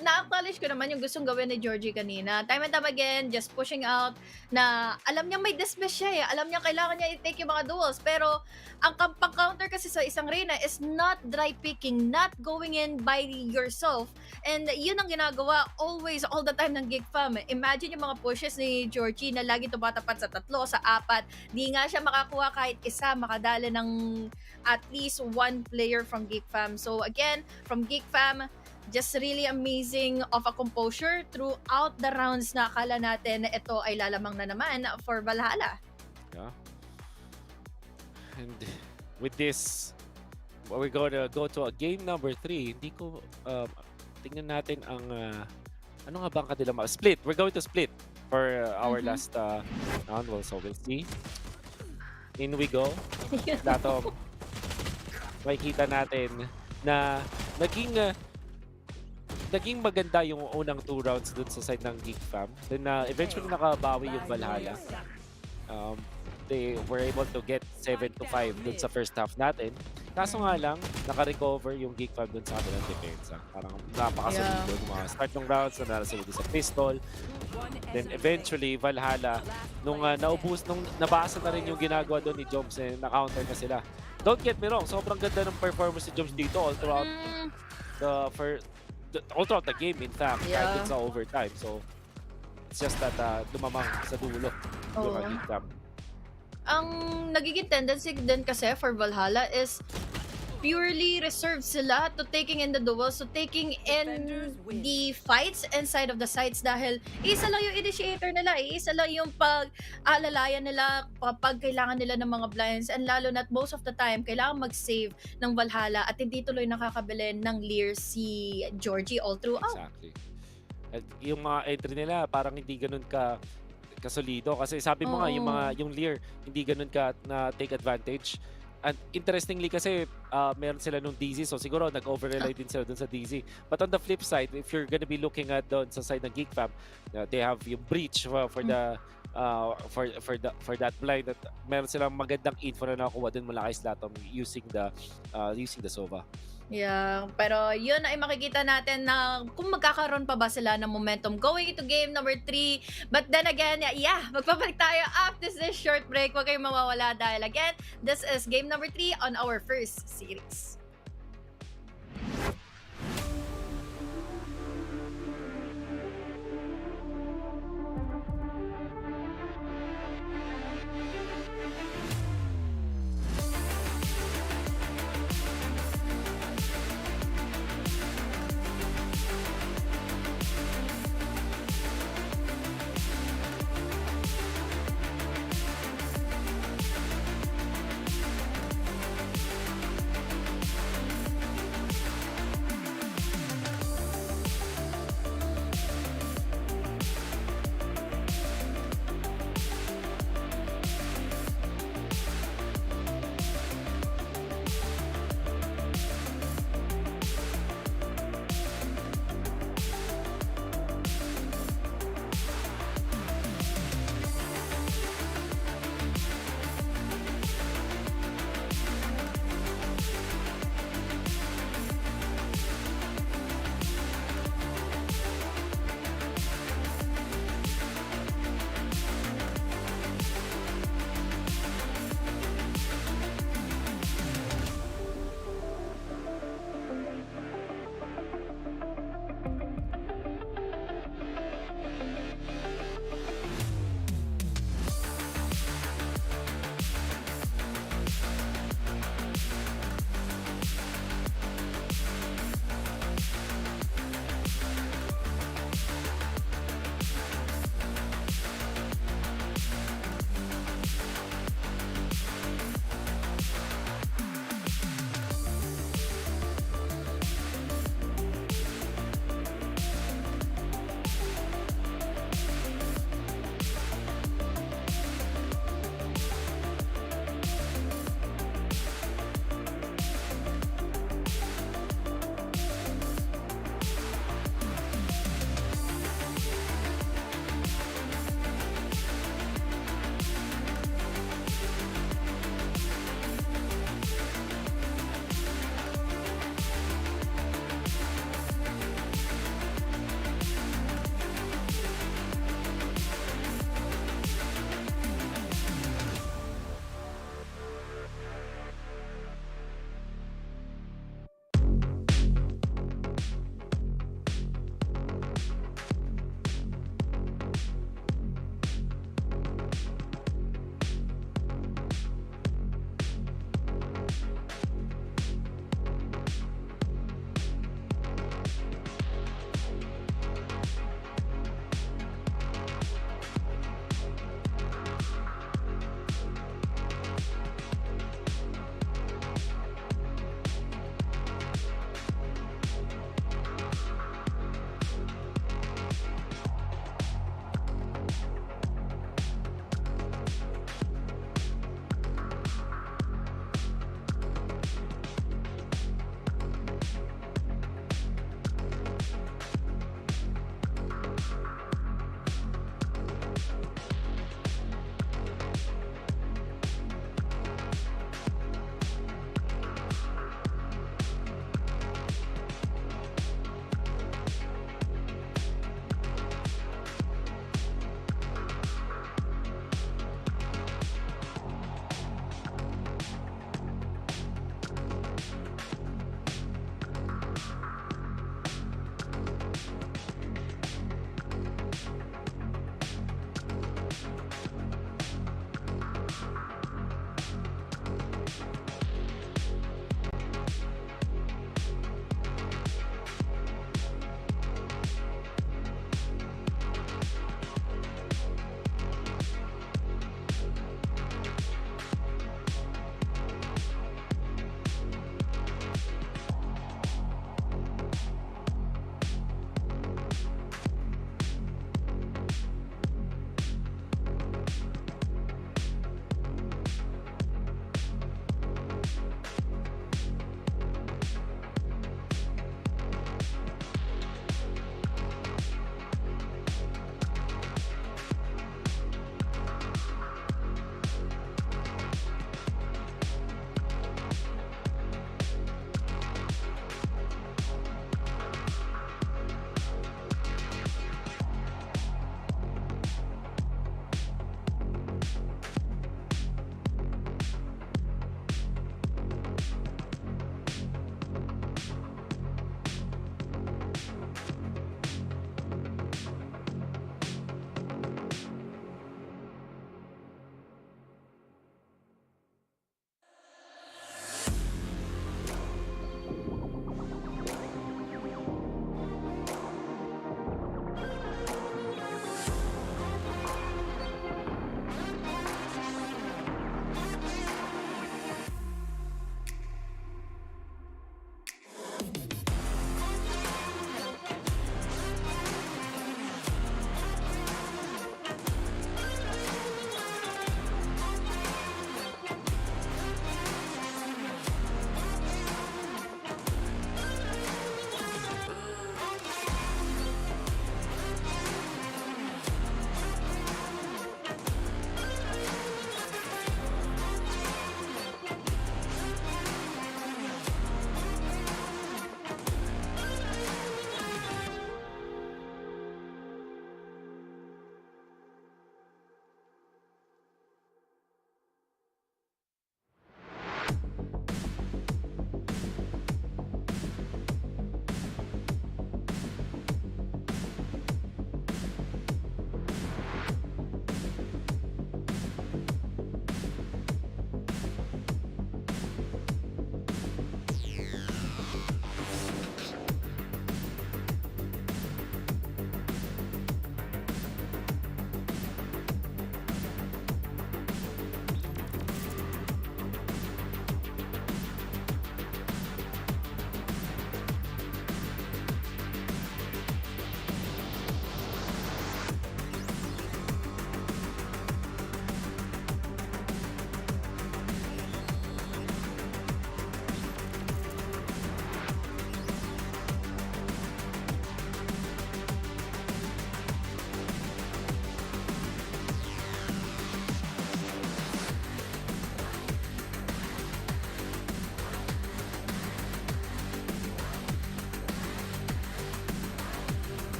na-acknowledge ko naman yung gustong gawin ni Georgie kanina. Time and time again, just pushing out na alam niya may dismiss siya eh. Alam niya kailangan niya i-take yung mga duels. Pero ang pang-counter kasi sa isang Reyna is not dry picking, not going in by yourself. And yun ang ginagawa always, all the time ng Geek Fam. Imagine yung mga pushes ni Georgie na lagi tumatapat sa 3, sa 4. Di nga siya makakuha kahit isa, makadala ng at least one player from Geek Fam. So again, from Geek Fam, just really amazing of a composure throughout the rounds na akala natin na ito ay lalamang na naman for Valhalla. Yeah. And with this, we're gonna go to a game number 3. Hindi ko, tingnan natin ang, ano nga ba ang kanilang split. We're going to split for our last round. So we'll see. In we go. Dato, makikita natin na naging maganda yung unang 2 rounds dun sa side ng Geek Fam. Then eventually nakabawi yung Valhalla. They were able to get 7-5 dun sa first half natin. Kaso nga lang, naka-recover yung Geek Fam dun sa kanilang depensa. Parang napakasolido yung mga start ng rounds na narasunod sa pistol. Then eventually, Valhalla, nung nabasa na rin yung ginagawa doon ni Joms, na-counter na sila. Don't get me wrong, sobrang ganda ng performance ni Joms dito all throughout the game, in fact, kahit dun sa overtime. So, it's just that lumamang sa dulo yung Geek Fam. Ang nagiging tendency din kasi for Valhalla is purely reserved sila to taking in the duels, so taking in the fights inside of the sites dahil isa lang yung initiator nila, isa lang yung pag-alalayan nila pag kailangan nila ng mga blinds, and lalo na most of the time kailangan mag-save ng Valhalla at hindi tuloy nakakabili ng Lear si Georgie all throughout. Exactly. At yung mga entry nila parang hindi ganun kasolido kasi sabi mo nga yung Lear hindi ganun ka na take advantage. And interestingly kasi meron sila nung DZ, so siguro nag-overrely din sila dun sa DZ. But on the flip side, if you're gonna be looking at doon sa side ng Geek Fam, they have yung breach for that blind, that meron silang magandang info na nakuha din mula kay Slatom using the Sova. Yeah, pero yun ay makikita natin na kung magkakaroon pa ba sila ng momentum going into game number 3. But then again, magpapalik tayo after this short break. Huwag kayong mawawala dahil again, this is game number 3 on our first series.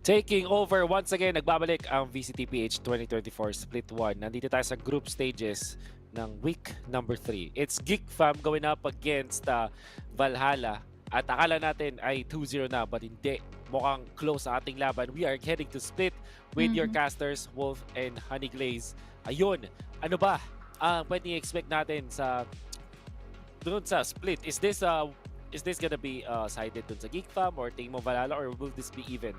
Taking over once again, nagbabalik ang VCTPH 2024 Split 1. Nandito tayo sa group stages ng week number 3. It's Geek Fam going up against Valhalla. At akala natin ay 2-0 na, but hindi. Mukhang close ang ating laban. We are heading to Split with your casters, Wolf and Honey Glaze. Ayun, ano ba ang pwede i-expect natin doon sa Split? Is this gonna be sided doon sa Geek Fam or tingin mo Valhalla, or will this be even?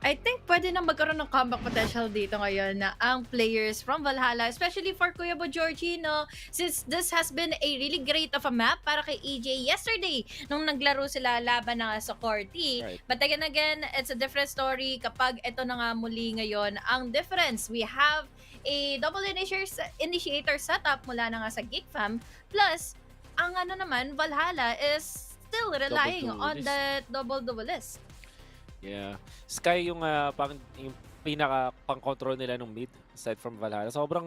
I think pwede na magkaroon ng comeback potential dito ngayon na ang players from Valhalla, especially for Kuya Bo Georgie, no? Since this has been a really great of a map para kay EJ yesterday nung naglaro sila laban na sa Corti. Right. But again, it's a different story kapag ito na nga muli ngayon ang difference. We have a double initiator setup mula na nga sa Geek Fam, plus ang ano naman, Valhalla is still relying on the double duelist. Yeah. Sky yung pinaka pang-control nila nung mid aside from Valhalla. Sobrang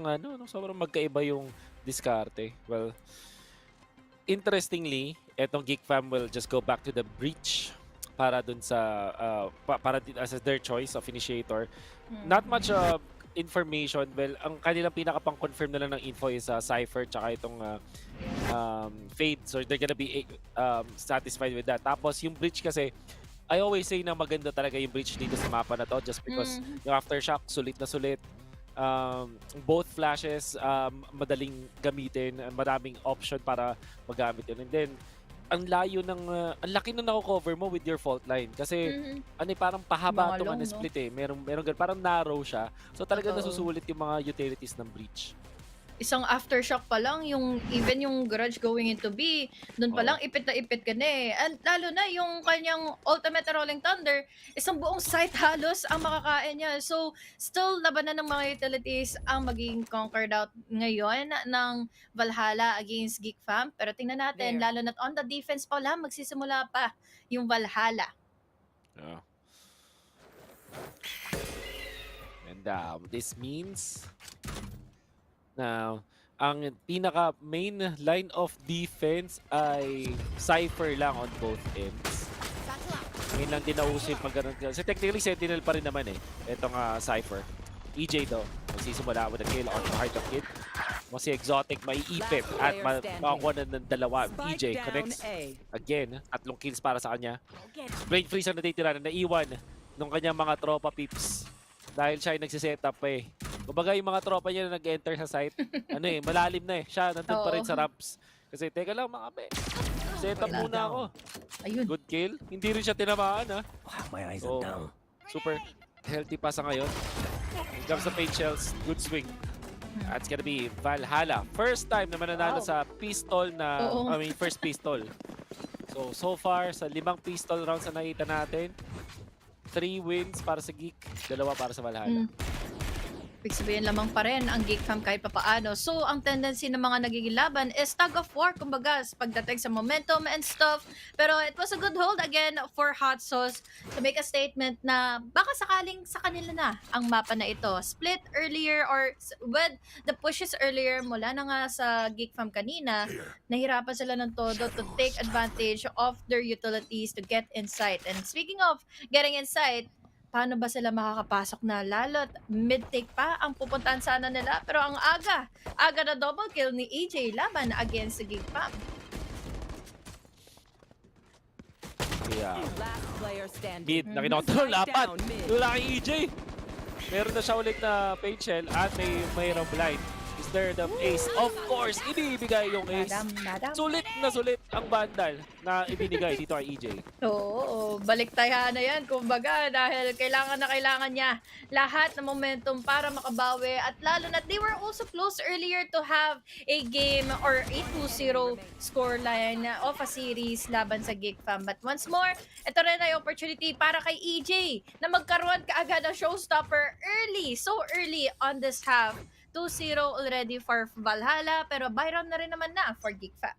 magkaiba yung diskarte. Well, interestingly, etong Geek Fam will just go back to the breach para dun sa as their choice of initiator. Not much information. Well, ang kanilang pinaka pang-confirm na lang ng info is Cypher tsaka itong Fade. So they're gonna be satisfied with that. Tapos yung breach kasi, I always say na maganda talaga yung breach dito sa mapa na to just because yung aftershock sulit na sulit. Both flashes madaling gamitin, maraming option para magamit yun. And then ang layo ng ang laki na nako-cover mo with your fault line kasi parang pahaba tong split eh. Merong parang narrow siya. So talaga nasusulit yung mga utilities ng breach. Isang aftershock pa lang, even yung Grudge going into B, doon pa lang ipit na ipit ka na eh. And lalo na yung kanyang ultimate Rolling Thunder, isang buong site halos ang makakain niya. So, still labanan ng mga utilities ang magiging conquered out ngayon ng Valhalla against Geek Fam. Pero tingnan natin, lalo na on the defense pa lang, magsisimula pa yung Valhalla. Yeah. And this means now, ang pinaka main line of defense ay Cypher lang on both ends. Ngayon lang din nausin pag ganun. Kasi technically Sentinel pa rin naman eh. Itong Cypher. EJ daw, magsisimula with a kill on the Heart of Kid. Kasi exotic, maiipit at makakuha na ng dalawa. EJ connects again. 3 kills para sa kanya. Blade Freeze ang natitira na naiwan ng kanyang mga tropa peeps. Dahil siya ay nagsisetup eh. Kumbaga yung mga tropa niya na nag-enter sa site, malalim na eh. Siya nandun pa rin sa ramps. Kasi teka lang mga be, setup muna ako. Ayun. Good kill. Hindi rin siya tinamaan ha. My eyes are down. Super healthy pa sa ngayon. When it comes to paint shells, good swing. That's gonna be Valhalla. First time na mananalo sa pistol na, first pistol. So far, sa 5 pistol rounds na nakita natin, 3 wins para sa Geek, 2 para sa Valhalla. Ibig sabihin lamang pa rin ang Geek Fam kahit papaano. So, ang tendency ng mga nagiging laban is tug of war, kumbaga, pagdating sa momentum and stuff. Pero it was a good hold again for Hot Sauce to make a statement na baka sakaling sa kanila na ang mapa na ito. Split earlier or with the pushes earlier mula na nga sa Geek Fam kanina, nahirapan sila ng todo to take advantage of their utilities to get inside. And speaking of getting inside, paano ba sila makakapasok na lalo't mid-take pa ang pupuntahan sana nila? Pero ang aga na double kill ni EJ laban against the Geek Fam. Yeah. Mid, nakinotro lapat. Wala kay EJ. Meron na siya ulit na paint shell at mayroong blind. Is there the ace? Of course, ibibigay yung ace. Sulit ang bandal na ibinigay dito kay EJ. Oo, baliktayan na yan, kumbaga, dahil kailangan niya lahat ng momentum para makabawi. At lalo na, they were also close earlier to have a game or a 2-0 scoreline of a series laban sa Geek Fam. But once more, ito rin ay opportunity para kay EJ na magkaroon kaagad ng showstopper so early on this half. 2-0 already for Valhalla, pero Byron na rin naman na for Geek Fam.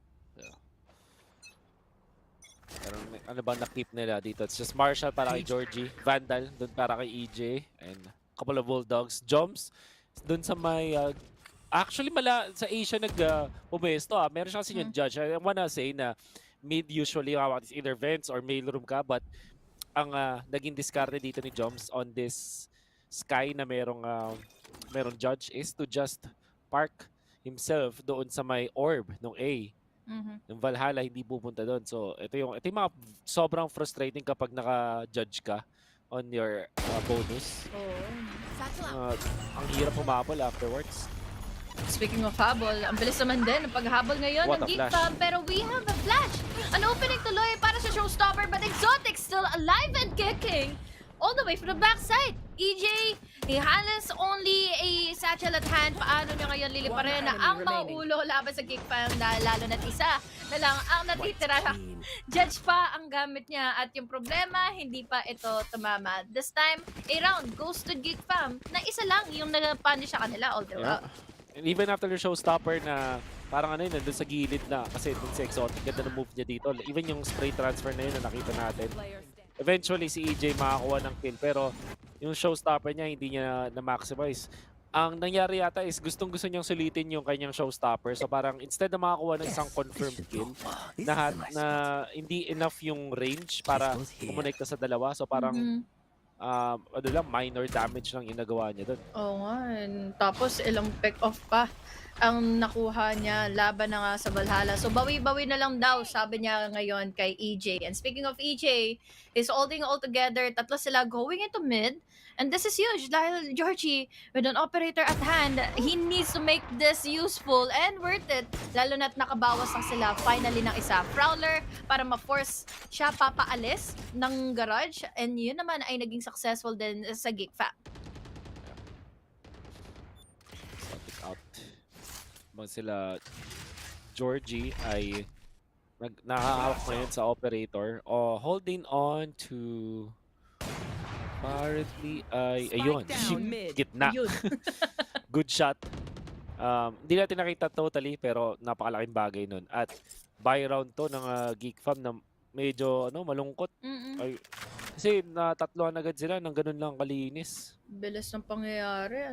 Pero ano ba na-keep nila dito? It's just Marshall para kay Georgie, Vandal doon para kay EJ, and couple of Bulldogs. Joms doon sa may actually sa Asia pumesto meron siya kasi yung judge. I wanna say na mid usually is either vents or mail room ka, but ang naging diskarte dito ni Joms on this sky na merong judge is to just park himself doon sa may orb ng A. Yung Valhalla hindi pupunta doon. So ito yung mga sobrang frustrating kapag naka-judge ka on your bonus. Ang hirap humabol afterwards. Speaking of habol, ang bilis naman din ang paghabol ngayon What ng a Geek flash. Fam, pero we have a flash! An opening tuloy para sa showstopper, but Exotic still alive and kicking all the way from the backside. EJ, he has only a satchel at hand. Paano niya ngayon liliparin na ang mga ulo laban sa Geek Fam, dahil lalo na't isa na lang ang natitira. Judge pa ang gamit niya at yung problema, hindi pa ito tumama. This time, a round goes to Geek Fam na isa lang yung nag-punish sa kanila all the way. And even after the showstopper na parang ano yun, nandun sa gilid na kasi dun sa Exotic, ganda ng move niya dito. Even yung spray transfer na yun na nakita natin. Eventually si EJ makakuha ng kill pero yung showstopper niya hindi niya na-maximize. Ang nangyari yata is gustong-gusto niyang sulitin yung kanyang showstopper. So parang instead na makakuha ng isang confirmed kill na hindi enough yung range para kumonekta sa dalawa. So parang ano lang, minor damage lang yung nagawa niya doon. Oo nga. Tapos ilang pick off pa ang nakuha niya laban na nga sa Valhalla. So bawi-bawi na lang daw, sabi niya ngayon kay EJ. And speaking of EJ, is holding all together. Tatlo sila going into mid. And this is huge dahil Georgie, with an operator at hand, he needs to make this useful and worth it. Lalo na't nakabawas lang sila finally ng isa. Prowler para ma-force siya papaalis ng garage. And yun naman ay naging successful din sa Geek Fam. Out. Mga sila Georgie ay nakahawak ngayon sa operator. Holding on to apparently ay ayun, gitna. Good shot. Hindi natin nakita totally pero napakalaking bagay nun. At buy round to ng Geek Fam na medyo malungkot. Ay, kasi natatlohan agad sila ng ganun lang kalinis. Bilis ng pangyayari,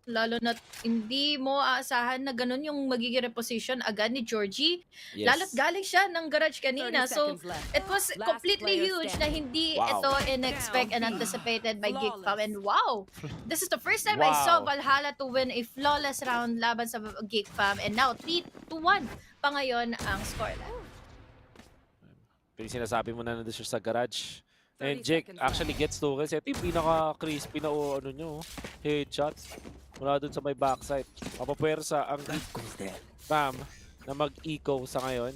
Lalo na hindi mo aasahan na ganun yung magiging reposition agad ni Georgie. Yes. Lalo't galing siya ng garage kanina. So, it was completely huge na hindi ito in-expect and anticipated by Geek Fam. And wow! This is the first time I saw Valhalla to win a flawless round laban sa Geek Fam. And now, 3-1 pa ngayon ang scoreline. Pero sinasabi mo na nandun siya sa garage. And Jake actually gets to kasi ito yung pinaka-crispy na nyo, headshot mula dun sa may backside. Mapapwersa ang Fam na mag-eco sa ngayon.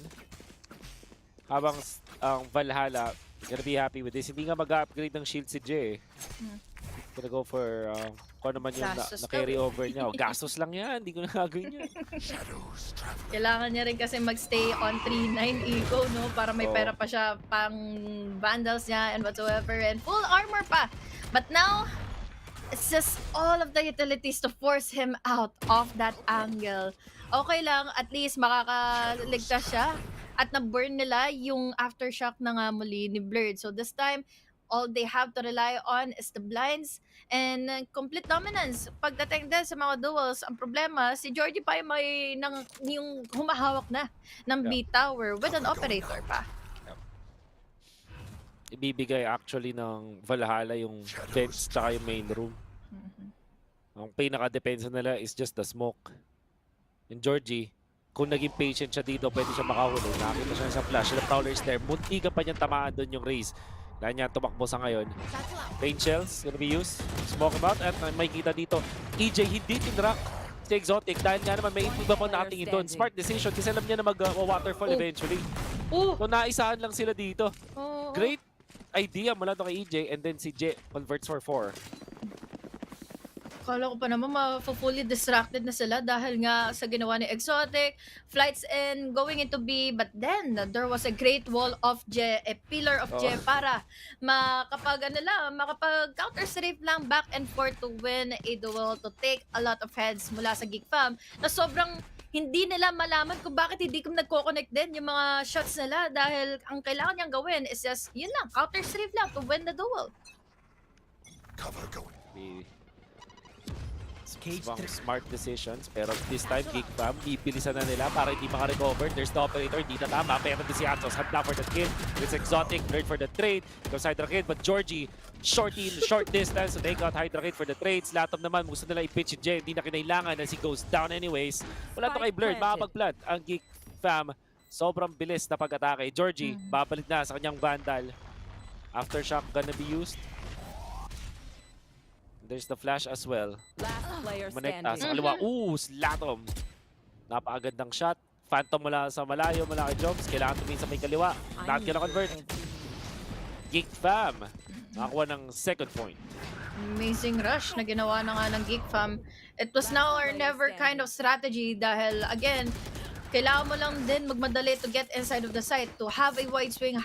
Habang ang Valhalla gonna be happy with this. Hindi nga mag-upgrade ng shield si Jay. Gonna go for kung naman yung na-carry over niya. Gastos lang yan, hindi ko na gagawin yan. Kailangan niya rin kasi magstay on 3-9 eco, para may pera pa siya pang vandals niya and whatsoever, and full armor pa. But now, it's just all of the utilities to force him out of that angle. Okay lang, at least makakaligtas siya. At na-burn nila yung aftershock na nga muli ni Blurred. So this time, all they have to rely on is the blinds and complete dominance. Pagdating din sa mga duels, ang problema, si Georgie pa yung humahawak na ng B-Tower with an operator pa. Ibibigay actually ng Valhalla yung vents tsaka yung main room. Ang pinaka-depensa nila is just the smoke. And Georgie, kung naging patient siya dito, pwede siya makahuli. Nakakita siya sa flash. The Prowler is there. Munti ka pa niyang tamaan doon yung raise. Kaya niya tumakbo sa ngayon. Paint shells gonna be used. Smoke him out. At may kita dito. EJ hindi tinrack si Exotic. Dahil nga naman may iba pa natingin doon. Smart decision kasi alam niya na mag-waterfall eventually. So naisahan lang sila dito. Great idea mula doon kay EJ. And then si J converts for 4. Kala ko pa naman fully distracted na sila dahil nga sa ginawa ni Exotic, flights in, going into B, but then there was a great wall of J, a pillar of J para makapag counter strafe lang back and forth to win a duel, to take a lot of heads mula sa Geek Fam na sobrang hindi nila malaman kung bakit hindi ko nagko-connect din yung mga shots nila dahil ang kailangan niyang gawin is just yun lang, counter strafe lang to win the duel. Cover going. Mga smart decisions. Pero this time, Geek Fam, ibilisan na nila para hindi makarecover. There's the operator, hindi na tama. Pero din si Atos, handa for the kill. It's exotic, learn for the trade. Goes Hydra Kid, but Georgie, short distance to take out Hydra Kid for the trades. Latom naman, gusto nila i-pitch si Jay. Hindi na kinailangan as he goes down anyways. Wala to kay Blurred, makapag-plant ang Geek Fam. Sobrang bilis na pag-atake. Georgie, babalik na sa kanyang Vandal. Aftershock gonna be used. There's the flash as well. Manekta sa kaliwa. Slatom. Napakagandang shot. Phantom mula sa malayo, mula kay Joms. Kailangan tumingin sa may kaliwa. Not gonna convert. Geek Fam. Nakakuha ng second point. Amazing rush na ginawa na nga ng Geek Fam. It was now or never kind of strategy dahil again, kailangan mo lang din magmadali to get inside of the site to have a wide swing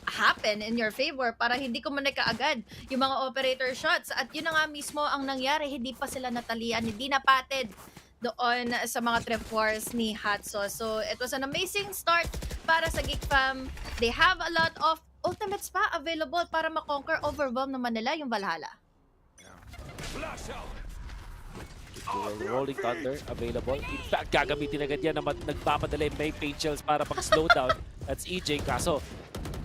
happen in your favor para hindi ko man kaagad yung mga operator shots. At yun na nga mismo ang nangyari, hindi pa sila natalian, hindi napatid doon sa mga trip wars ni Hatso. So it was an amazing start para sa Geek Fam. They have a lot of ultimates pa available para makonquer, overwhelm naman nila yung Valhalla. Rolling Thunder available. In fact, gagamitin agad yan na nagpapadala yung may paint shells para pag-slow down. That's EJ. Kaso,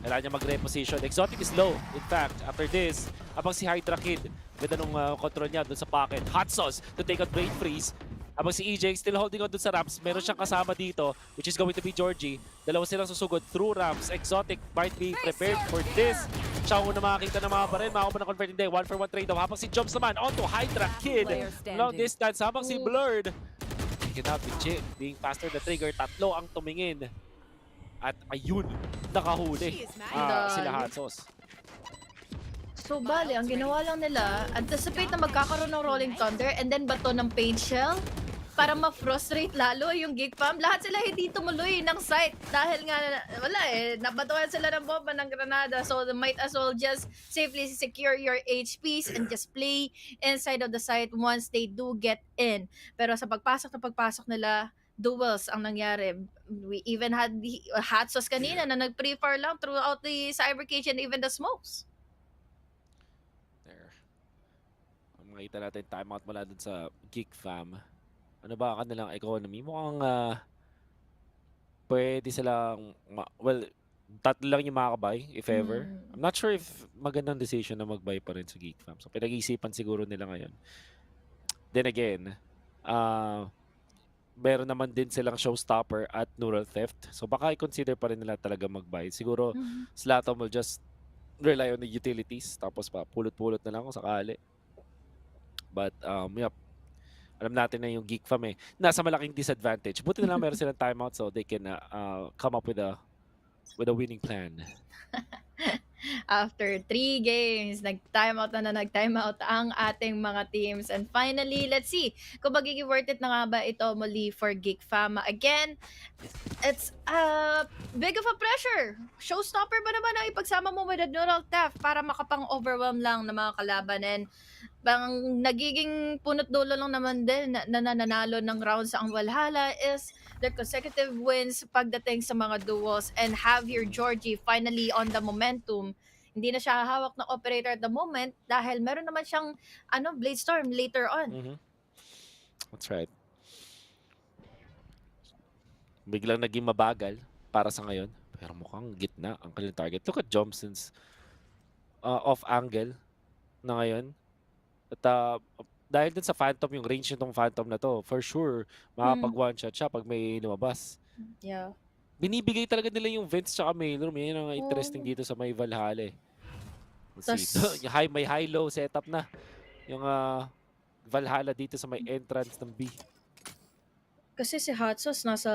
kailangan niya mag-reposition. Exotic is low. In fact, after this, habang si Hydra Kid, ganda nung control niya doon sa pocket. Hot sauce to take out Brain Freeze. Habang si EJ still holding on doon sa ramps, meron siyang kasama dito, which is going to be Georgie. Dalawa silang susugod through ramps. Exotic might be prepared for this. Siya ang una makakita ng mga baril. Makakuha na convert hindi. 1-for-1 trade off. Habang si Jumps naman onto Hydra Kid. Long distance. Habang si Blurred. Taken out with Jim. Being faster the trigger. Tatlo ang tumingin. At ayun, nakahuli sila Hatsos. So bali, ang ginawa lang nila, anticipate na magkakaroon ng Rolling Thunder and then bato ng paint shell para ma-frustrate lalo yung Geek Fam. Lahat sila hindi tumuloy ng site dahil nga wala nabatuhan sila ng bomba ng granada. So they might as well just safely secure your HPs and just play inside of the site once they do get in. Pero sa pagpasok nila, duels ang nangyari. We even had the Hatsos kanina na nag-pre-fire lang throughout the cyber cage and even the smokes. There. Makita natin timeout mula dun sa Geek Fam. Ano ba ang kanilang economy? Mukhang pwede silang, well, tatlo lang yung makakabay, if ever. I'm not sure if magandang decision na magbay pa rin sa Geek Fam. So pinag-iisipan siguro nila ngayon. Then again, meron naman din silang showstopper at neural theft. So baka i-consider pa rin nila talaga mag-buy. Siguro Slatom will just rely on the utilities. Tapos pa, pulot-pulot na lang kung sakali. But, yep. Alam natin na yung Geek Fam nasa malaking disadvantage. Buti na lang meron silang timeout so they can come up with a winning plan. After 3 games, nag-timeout ang ating mga teams. And finally, let's see kung magiging worth it na nga ba ito muli for Geek Fam. Again, it's big of a pressure. Showstopper ba naman ang ipagsama mo with a neural theft para makapang-overwhelm lang ng mga kalaban. And nagiging punot dulo lang naman din na nananalo ng rounds ang Valhalla is their consecutive wins pagdating sa mga duels and have your Georgie finally on the momentum. Hindi na siya hawak ng operator at the moment dahil meron naman siyang Blade Storm later on. That's right. Biglang naging mabagal para sa ngayon. Pero mukhang gitna ang kanilang target. Look at Johnson's off angle na ngayon. At dahil dun sa Phantom, yung range nitong Phantom na to, for sure, makapag one-shot siya pag may lumabas. Yeah. Binibigay talaga nila yung vents tsaka main room. Yan ang interesting dito sa may Valhalla. Let's see. May high-low setup na. Yung Valhalla dito sa may entrance ng B. Kasi si Hatsos nasa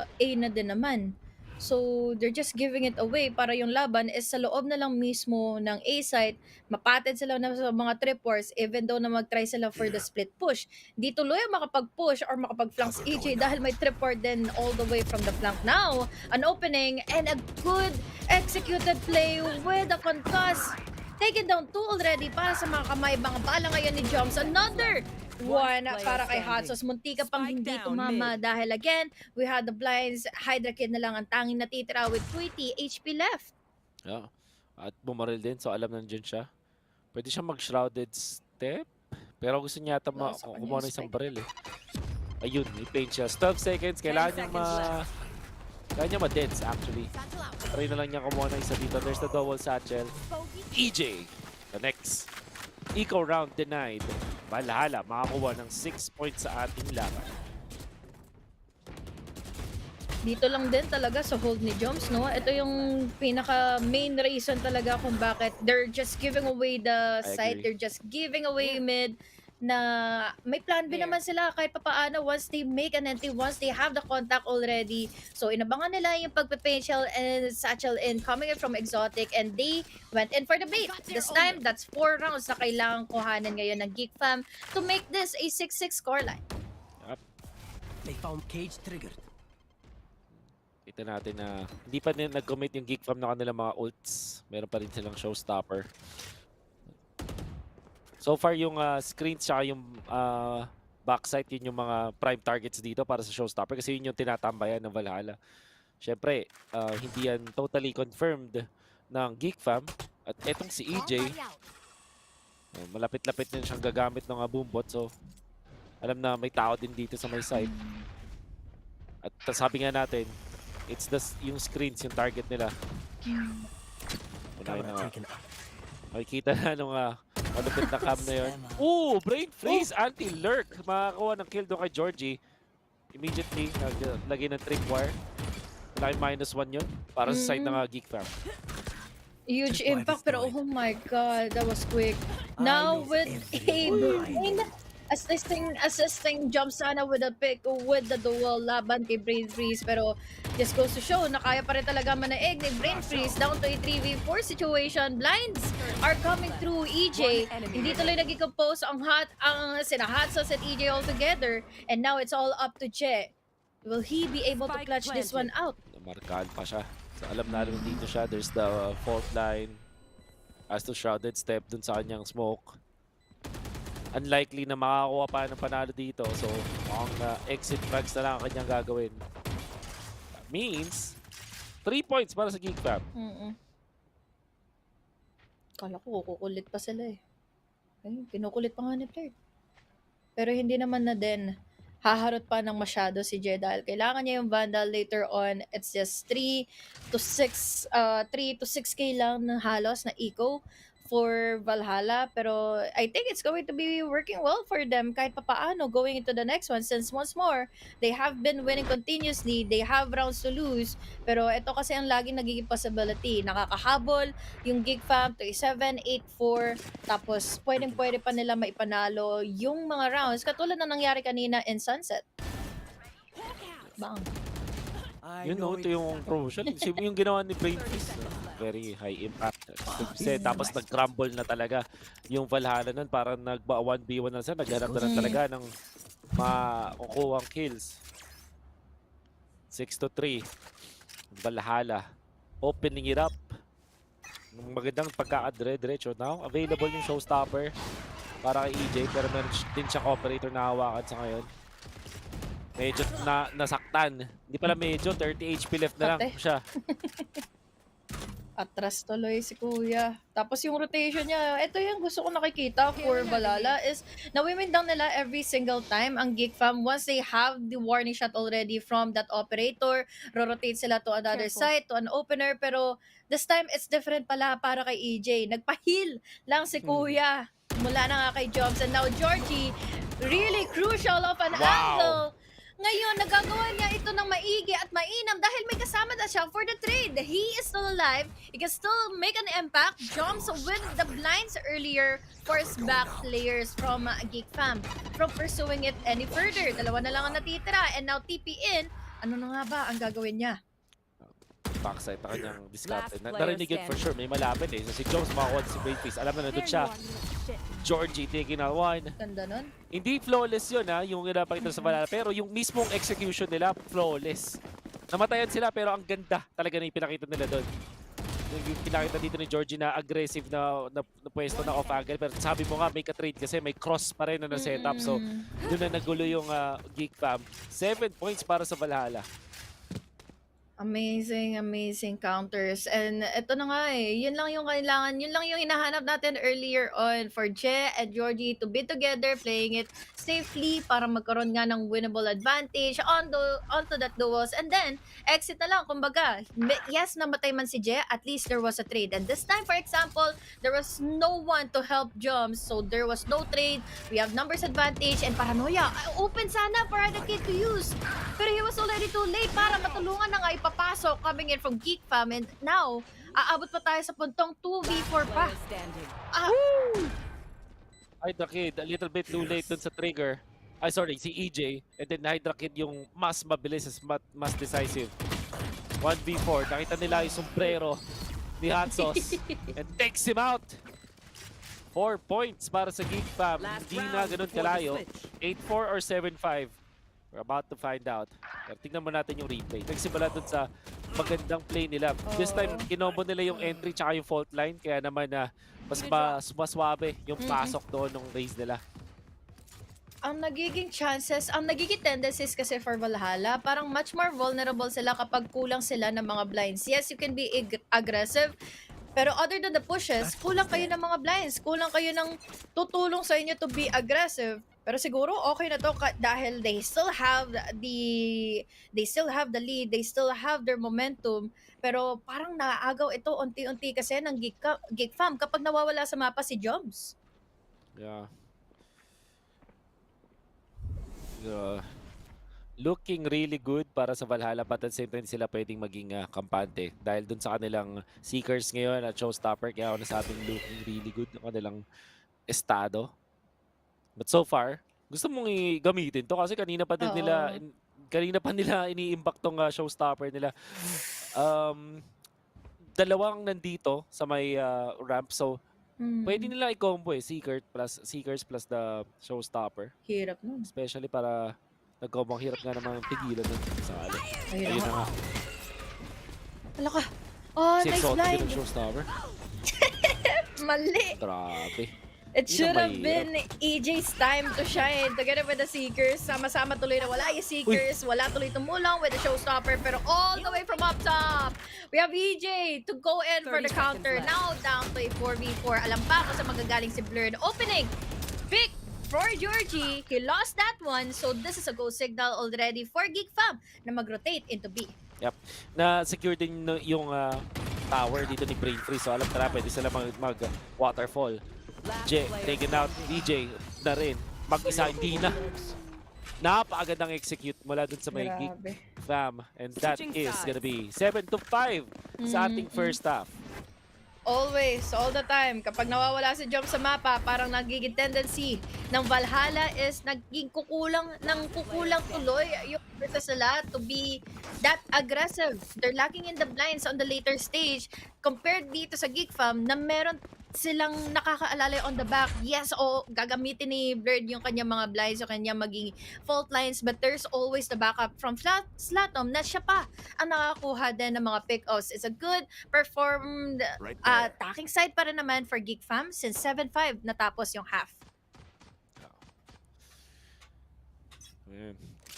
A na din naman. So, they're just giving it away para yung laban is sa loob na lang mismo ng A site, mapatid sila na sa mga trip wars even though na mag-try sila for the split push. Di tuloy makapag-push or makapag-flank si EJ dahil may trip war din all the way from the flank. Now, an opening and a good executed play with a concuss. Taken down 2 already para sa mga kamay. Mga bala ngayon ni Joms. Another one para kay Hatsos. Munti ka pang hindi tumama dahil again, we had the blinds. Hydra Kid na lang ang tanging natitira with 20 HP left. Yeah. At bumaril din, so alam nandiyan siya. Pwede siya mag-shrouded step. Pero gusto niya yata Wala sa kanya kumuha ng yung isang spike. baril eh. Ayun, may paint siya. 12 seconds, kailangan niya ma-dense actually. Try na lang niya kumuha ng isa dito. There's the double satchel. EJ, the next. Eco round denied. Valhalla, makakuha ng 6 points sa ating laban. Dito lang din talaga sa hold ni Joms, no? Ito yung pinaka main reason talaga kung bakit they're just giving away the I site, agree. they're just giving away mid na may plan B naman sila kahit papaano once they make an entry, once they have the contact already. So inabangan nila yung pagpe-facial and satchel in coming in from exotic and they went in for the bait. This time, that's 4 rounds na kailangan kuhanan ngayon ng Geek Fam to make this a 6-6 scoreline. They found cage triggered. Kita natin na hindi pa din nag-commit yung Geek Fam na kanilang mga ults. Meron pa rin silang showstopper. So far yung screens tsaka yung backside, yun yung mga prime targets dito para sa showstopper kasi yun yung tinatambayan ng Valhalla. Siyempre, hindi yan totally confirmed ng Geek Fam. At etong si EJ, malapit-lapit din siyang gagamit ng boombot. So, alam na may tao din dito sa may side. At sabi nga natin, it's yung screens, yung target nila. Unahin na nga. Makikita na nung malupit na cam na yun. Ooh! Brain freeze! Anti-lurk! Makakuha ng kill doon kay Georgie. Immediately, lagay ng tripwire. Malaking -1 yun para sa side ng Geek Fam. Huge impact, pero oh my god, that was quick. Now with a brain assisting jump sana with a pick with the dual laban kay Brain Freeze, pero just goes to show na kaya pa rin talaga manaig ni Brain Freeze down to a 3v4 situation. Blinds are coming through EJ. Hindi tuloy nag-compose ang sina Hatsas at EJ all together, and now it's all up to Che. Will he be able to clutch this one out? Markahan pa siya. So, alam na rin dito siya. There's the fault line. As to Shrouded Step dun sa kanyang smoke. Unlikely na makakuha pa ng panalo dito. So, ang exit frags na lang ang kanyang gagawin. That means, 3 points para sa Geek Fam. Kala ko kukulit pa sila eh. Ay, kinukulit pa nga ni Flirt. Pero hindi naman na din haharot pa ng masyado si Jay dahil kailangan niya yung Vandal later on. It's just 3 to 6k lang ng halos na eco for Valhalla, pero I think it's going to be working well for them kahit papaano going into the next one, since once more they have been winning continuously, they have rounds to lose, pero ito kasi ang laging nagiging possibility, nakakahabol yung Geek Fam to 7-8-4, tapos pwede pa nila maipanalo yung mga rounds katulad na nangyari kanina in Sunset. Bang. Yun no, ito yung promotion. Yung ginawa ni Brain Freeze, very high impact. Tapos nag-crumble na talaga yung Valhalla nun. Parang nagba-1v1 na sila. Naghanap na lang talaga ng makukuhang kills. 6-3. Valhalla. Opening it up. Magandang pagkakadre-diretso. Now, available yung showstopper para kay EJ. Pero meron din siyang operator na hawakan sa ngayon. Medyo nasaktan. Hindi pala medyo, 30 HP left na lang siya. Atras tuloy si Kuya. Tapos yung rotation niya, ito yung gusto ko nakikita for Valhalla is na-win down nila every single time ang Geek Fam. Once they have the warning shot already from that operator, rotate sila to another side, to an opener. Pero this time, it's different pala para kay EJ. Nagpa-heal lang si Kuya. Mula na nga kay Jobs. And now Georgie, really crucial of an angle. Ngayon, nagagawa niya ito ng maigi at mainam dahil may kasama na siya for the trade. He is still alive. He can still make an impact. Jumps with the blinds earlier. Force back players from Geek Fam from pursuing it any further. Dalawa na lang ang natitira. And now TP in. Ano na nga ba ang gagawin niya? Backside na kanyang discount. Narinig yun for sure. May malapit eh. So si Jones makakuha si Brain Freeze. Alam na nandun siya. Georgie taking a one. Ganda nun. Hindi flawless yun yung pinapakita sa Valhalla. Pero yung mismong execution nila, flawless. Namatayan sila pero ang ganda talaga na yung pinakita nila doon. Yung pinakita dito ni Georgie na aggressive na pwesto na off-angle. Pero sabi mo nga, may ka-trade kasi may cross pa rin na setup. So doon na nagulo yung Geek Fam. 7 points para sa Valhalla. Amazing, amazing counters. And ito na nga yun lang yung kailangan, yun lang yung hinahanap natin earlier on for Je and Georgie to be together, playing it safely para magkaroon nga ng winnable advantage onto that duels. And then, exit na lang, kumbaga. Yes, namatay man si Je, at least there was a trade. And this time, for example, there was no one to help Jumps, so there was no trade. We have numbers advantage and paranoia. Open sana for the kid to use. Pero he was already too late para matulungan na nga ipapasok coming in from Geek Fam. And now, aabot pa tayo sa puntong 2v4 pa. Hydra Kid, a little bit too late dun sa trigger. Ay, sorry, si EJ. And then Hydra Kid yung mas mabilis, mas decisive. 1v4, nakita nila yung sombrero ni Hansos. And takes him out. 4 points para sa Geek Fam. Hindi na ganun kalayo. 8-4 or 7-5. We're about to find out. Pero tingnan mo natin yung replay. Nagsimula dun sa magandang play nila. This time, kinombo nila yung entry tsaka yung fault line. Kaya naman mas swabe yung pasok doon ng race nila. Ang nagiging chances, ang nagiging tendencies kasi for Valhalla, parang much more vulnerable sila kapag kulang sila ng mga blinds. Yes, you can be aggressive, pero other than the pushes, kulang kayo ng mga blinds. Kulang kayo ng tutulong sa inyo to be aggressive. Pero siguro okay na to dahil they still have the lead, they still have their momentum. Pero parang naaagaw ito unti-unti kasi ng Geek Fam kapag nawawala sa mapa si Joms. Yeah. Looking really good para sa Valhalla, but at the same time sila pwedeng maging kampante dahil dun sa kanilang Seekers ngayon at Showstopper. Kaya ako nasabing looking really good ang kanilang estado. But so far, gusto mong i-gamitin to kasi kanina pa nila ini-impact tong Showstopper nila. Dalawang nandito sa may ramp, so pwede nila i-combo Seekers plus the Showstopper. Hirap nun. Especially para nag-combo, hirap nga naman pigilan ng sakali. Ayun na nga. Wala ka. Oh, nice blind. Ng Showstopper. Mali. Grabe. It should have been EJ's time to shine together with the Seekers. Sama-sama tuloy na wala yung Seekers. Wala tuloy tumulong with the Showstopper. Pero all the way from up top, we have EJ to go in for the counter. Now down to a 4v4. Alam pa kung sa magagaling si Blurred. Opening pick for Georgie. He lost that one. So this is a go signal already for Geek Fam na mag-rotate into B. Yep. Na-secure din yung tower dito ni Brain Freeze. So alam na pwede sila mag-waterfall. J, taken out. DJ na rin. Mag-isa, hindi na. Napakagandang execute mula dun sa may Geek Fam. And that is gonna be 7-5 sa ating first half. Always, all the time. Kapag nawawala si Jump sa mapa, parang nagiging tendency ng Valhalla is naging kukulang tuloy yung versus nila to be that aggressive. They're lacking in the blinds on the later stage compared dito sa Geek Fam na meron silang nakakaalala on the back. Yes, gagamitin ni Blurred yung kanyang mga blinds, yung kanyang maging fault lines, but there's always the backup from Slatom na siya pa ang nakakuha din ng mga pick-offs. It's a good performed attacking side para naman for Geek Fam since 7-5 natapos yung half.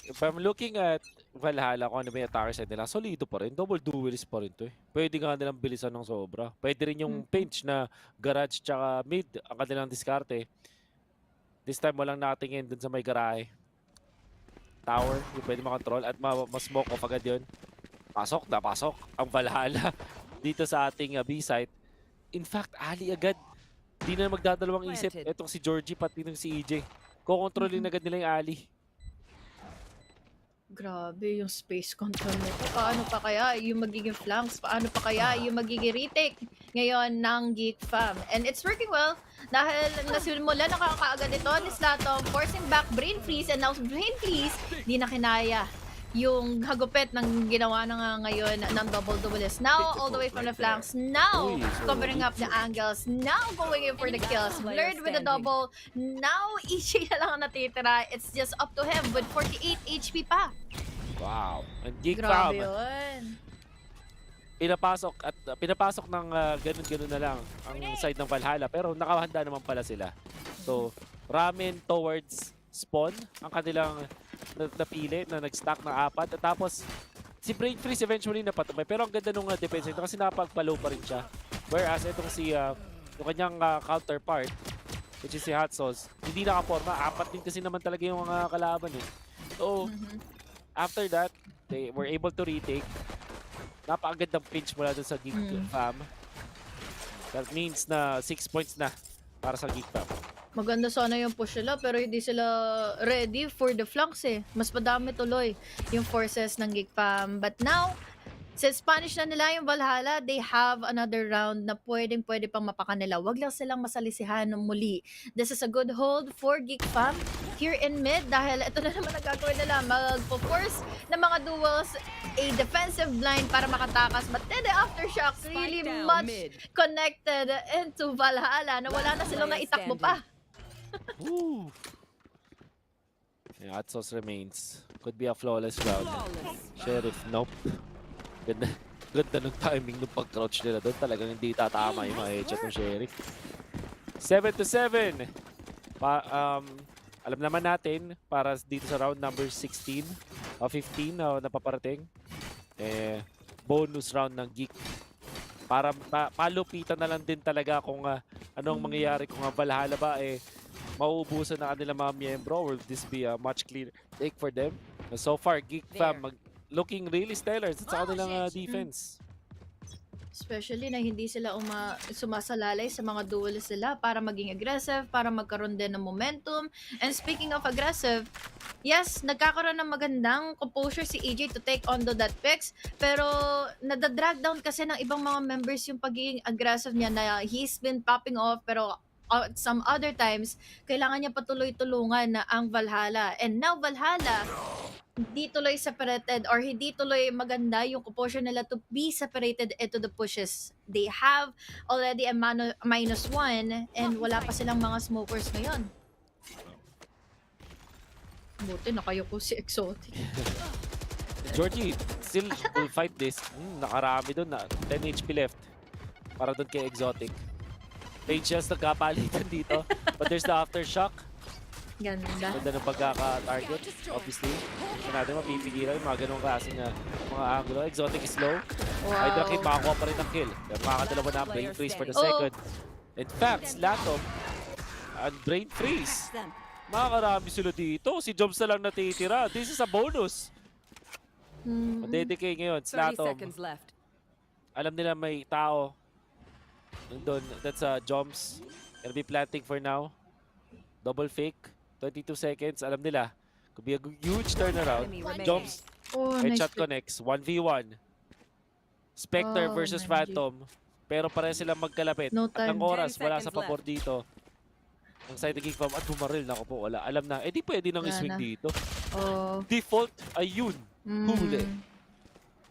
If I'm looking at Valhalla, kung ano ba yung attacker side nila, solido pa rin. Double duelist pa rin to eh. Pwede nga nilang bilisan ng sobra. Pwede rin yung pinch na garage tsaka mid ang kanilang diskarte. This time walang nakatingin dun sa may garahe. Tower, yung pwede makontrol at mas-smoke off agad yun. Pasok na pasok ang Valhalla dito sa ating B-site. In fact, Ali agad. Di na magdadalawang isip. Etong si Georgie pati ng si EJ. Kukontrolin agad nila yung Ali. Grabe yung space control nito. Paano pa kaya yung magiging flanks? Paano pa kaya yung magiging retake ngayon ng Geek Fam? And it's working well dahil nasimula nakakaagad ito ni Slatom, forcing back Brain Freeze, and now Brain Freeze di na kinaya yung hagupit ng ginawa na nga ngayon ng double duelist. Now, all the way from the flanks. Now, covering up the angles. Now, going in for the kills. Blurred with the double. Now, EJ na lang ang natitira. It's just up to him with 48 HP pa. Wow. And Geek Grabe Fam, yun. pinapasok ng ganun-ganun na lang ang side ng Valhalla. Pero nakahanda naman pala sila. So, ramen towards spawn ang kanilang napili na nag-stack ng 4. At tapos, Si Brain Freeze eventually napatumay. Pero ang ganda nung defense nito kasi napagpalow pa rin siya. Whereas itong si yung kanyang counterpart, which is si Hot Sauce, hindi nakaporma. 4 din kasi naman talaga yung mga kalaban eh. So, after that, they were able to retake. Napakagandang pinch mula dun sa Geek Fam. That means na 6 points na para sa Geek Fam. Maganda sana yung push nila pero hindi sila ready for the flanks eh. Mas madami tuloy yung forces ng Geek Fam. But now, since Spanish na nila yung Valhalla, they have another round na pwede pang mapakanila. Wag lang silang masalisihan muli. This is a good hold for Geek Fam here in mid dahil ito na naman ang gagawin nila. Magpo-force ng mga duels a defensive blind para makatakas. But then the aftershock really much connected into Valhalla na wala na silang naitakbo pa. Woo! Yeah, Atsos remains. Could be a flawless round. Sheriff, nope. Ganda ng timing ng pag-crouch nila doon. Talagang hindi tatama yung mga headshot ng Sheriff. 7-7. Alam naman natin, para dito sa round number 16 o 15 na napaparating, bonus round ng Geek. Para palupitan na lang din talaga kung anong mangyayari kung Valhalla ba mauubusan na kanilang mga miyembro. Will this be a much cleaner take for them? So far, Geek Fam looking really stellar sa kanilang defense. Especially na hindi sila sumasalalay sa mga duels nila para maging aggressive, para magkaroon din ng momentum. And speaking of aggressive, yes, nagkakaroon ng magandang composure si AJ to take on that picks, pero nadadrag down kasi ng ibang mga members yung pagiging aggressive niya na he's been popping off, pero at some other times, kailangan niya patuloy-tulungan na ang Valhalla. And now Valhalla, hindi tuloy separated or hindi tuloy maganda yung composure nila to be separated into the pushes. They have already a -1 and wala pa silang mga smokers ngayon. Buti nakayuko si Exotic. Georgie still will fight this. Nakarami doon na 10 HP left para doon kay Exotic. Pages nagkapalitan dito. But there's the aftershock. Ganda. Ganda ng pagkaka-target. Obviously, hindi natin mapipigilan yung mga ganong klase na mga angulo. Exotic is low. Wow. Hydra Kid makakuha pa rin ng kill. Makakadalawa na Brain Freeze for the second. In fact, Slatom and Brain Freeze. Makakarami sila dito. Si Jobs na lang natitira. This is a bonus. Madedicay ngayon. Slatom. Alam nila may tao. Nandun, that's Joms. Gonna be planting for now. Double fake. 22 seconds. Alam nila. Could be a huge turnaround. Joms. Headshot connects. 1v1. Spectre versus Phantom. Pero pareha silang magkalapit. At ang oras, wala sa pabor dito. Ang side ng Geek Fam at bumaril. Naku po, wala. Alam na. Di pwede nang swing dito. Default ay yun. Huli.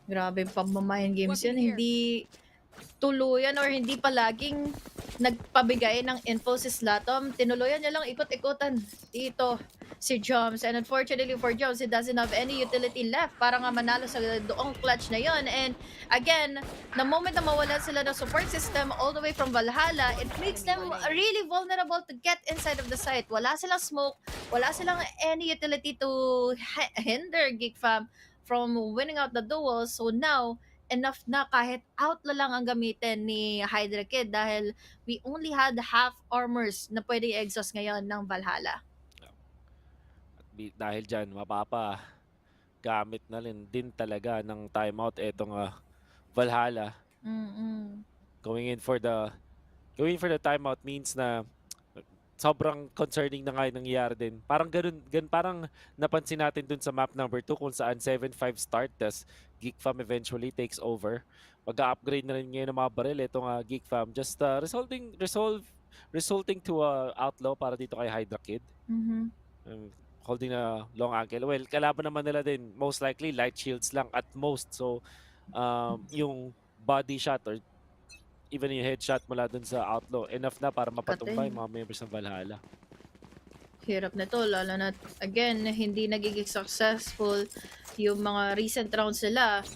Grabe yung pamamayan games yun. Hindi tuluyan or hindi palaging nagpabigay ng info si Slatom. Tinuluyan niya lang ikot-ikutan dito si Joms. And unfortunately for Joms, he doesn't have any utility left para nga manalo sa doong clutch na yon. And again, the moment na mawala sila ng support system all the way from Valhalla, it makes them really vulnerable to get inside of the site. Wala silang smoke, wala silang any utility to hinder Geek Fam from winning out the duel. So now, enough na kahit outlaw lang ang gamitin ni Hydra Kid dahil we only had half armors na pwede i-exhaust ngayon ng Valhalla. At dahil dyan, gamit na din talaga ng timeout etong Valhalla. Going in for the timeout means na sobrang concerning na nga yung nangyayari din. Parang parang napansin natin dun sa map number 2 kung saan 7-5 start, tas Geek Fam eventually takes over. Mag-upgrade na rin ngayon ng mga baril itong Geek Fam. Just resulting to outlaw para dito kay Hydra Kid. Holding a long ankle. Well, kalaban naman nila din, most likely light shields lang at most. So, yung body shot or even yung headshot mula dun sa outlaw, enough na para mapatumbay mga members ng Valhalla. Hirap na to, lalo na again, hindi nagiging successful yung mga recent rounds nila.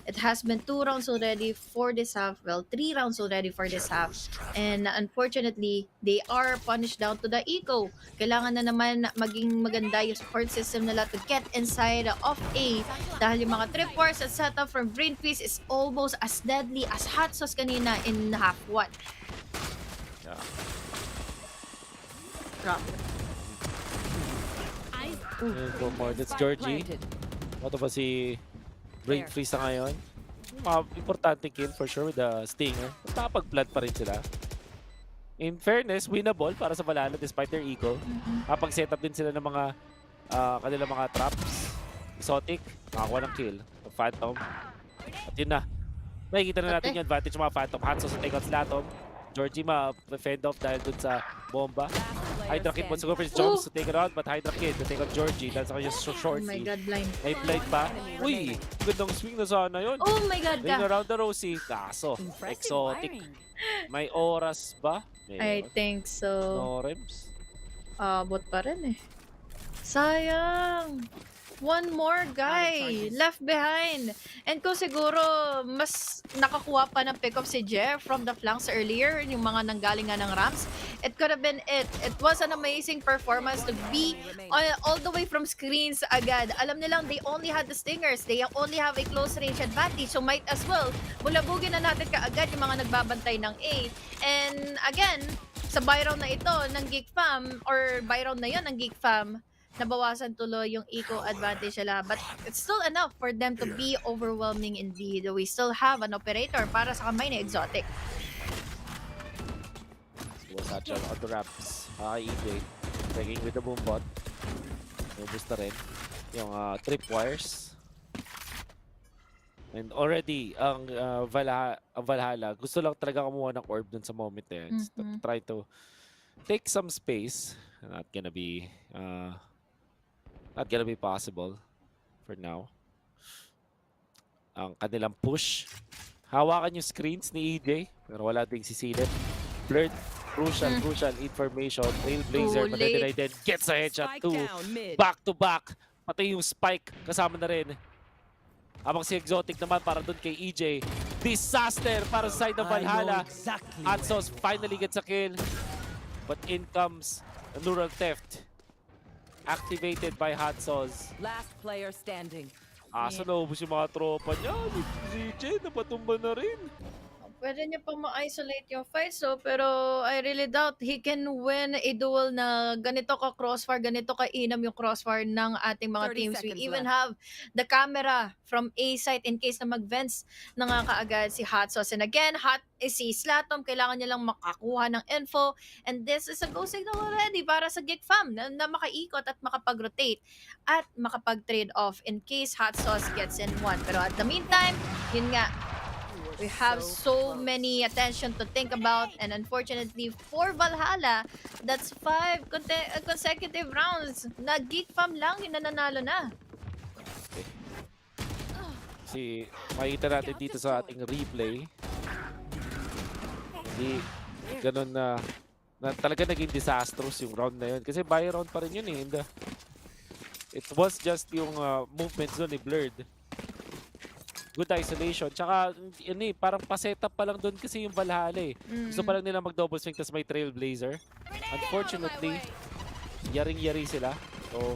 It has been 2 rounds already for this half. Well, 3 rounds already for this half. And unfortunately, they are punished down to the eco. Kailangan na naman maging maganda yung support system nila to get inside of A. Dahil yung mga tripwires at setup from Brainfreeze is almost as deadly as Hot Sauce kanina in half 1. Yeah. Drop. For more, that's Georgie. Ano ba si Brain Freeze na ngayon? Importante kill for sure with the Stinger. Nakapag-plant pa rin sila. In fairness, winnable para sa Valhalla despite their eco. Kapag-set up din sila ng mga kanilang mga traps. Exotic, nakakuha ng kill. Phantom. At yun na. Makikita na natin yung advantage ng mga Phantom. Hands sa take out sila Atom. Georgie ma-fend off dahil dun sa bomba. Hydra Kid wants to go for his jumps to take it out, but Hydra Kid to take out Georgie. Dahil sa kanya short. Oh my god, blind. May blind pa. Uy! Gandang swing na sana yun. Oh my god, Ring ka. around the Rosie. Kaso, exotic. May oras ba? I think so. No rems. Bot pa rin eh. Sayang. One more guy left behind. And kung siguro mas nakakuha pa ng pick-up si Jeff from the flanks earlier, yung mga nanggaling nga ng ramps, it could have been it. It was an amazing performance to be all the way from screens agad. Alam nilang they only had the Stingers. They only have a close range advantage. So might as well, bulabugin na natin kaagad yung mga nagbabantay ng A. And again, sa buy round na ito ng Geek Fam, or buy round na yun ng Geek Fam, nabawasan tuloy yung eco advantage nila. But it's still enough for them to be overwhelming indeed. We still have an operator para sa kamay ni Exotic. Satchel on the ramps. EJ. Taking with the boombot. Nubus na rin yung tripwires. And already, ang Valhalla, gusto lang talaga kumuha ng orb dun sa moment na yan. Try to take some space. Not gonna be possible for now. Ang kanilang push. Hawakan yung screens ni EJ, pero wala ding sisilip. Blurred, crucial information. Trailblazer, madadinay din. Gets a headshot too. Back to back. Pati yung spike, kasama na rin. Habang si Exotic naman para dun kay EJ. Disaster para sa side ng Valhalla. Hansos finally gets a kill. But in comes a neural theft. Activated by Hot Sauce. Last player standing. Asa naubos yung mga tropa niya. Si CJ, napatumba na rin. Pwede niya pang ma-isolate yung fight, so, pero I really doubt he can win a duel na ganito ka crossfire, ganito ka inam yung crossfire ng ating mga 30 teams. We seconds even left. have the camera from A site in case na mag-vents na nga kaagad si Hot Sauce. And again, si Slatom, kailangan niya lang makakuha ng info. And this is a go signal already para sa Geek Fam na makaikot at makapag-rotate at makapag-trade off in case Hot Sauce gets in one. Pero at the meantime, yun nga, we have so many attention to think about, and unfortunately for Valhalla, that's 5 consecutive rounds na Geek Fam lang yung nananalo na. Si makikita natin dito sa ating replay. Hindi ganun na talaga naging disastrous yung round na yun. Kasi buy round pa rin yun eh. And, it was just yung movements doon ni Blurred. Good isolation. Tsaka, yun eh, parang pa-setup pa lang doon kasi yung Valhalla eh. Gusto pa lang nila mag-double swing tapos may Trailblazer. Unfortunately, yaring-yari sila. So,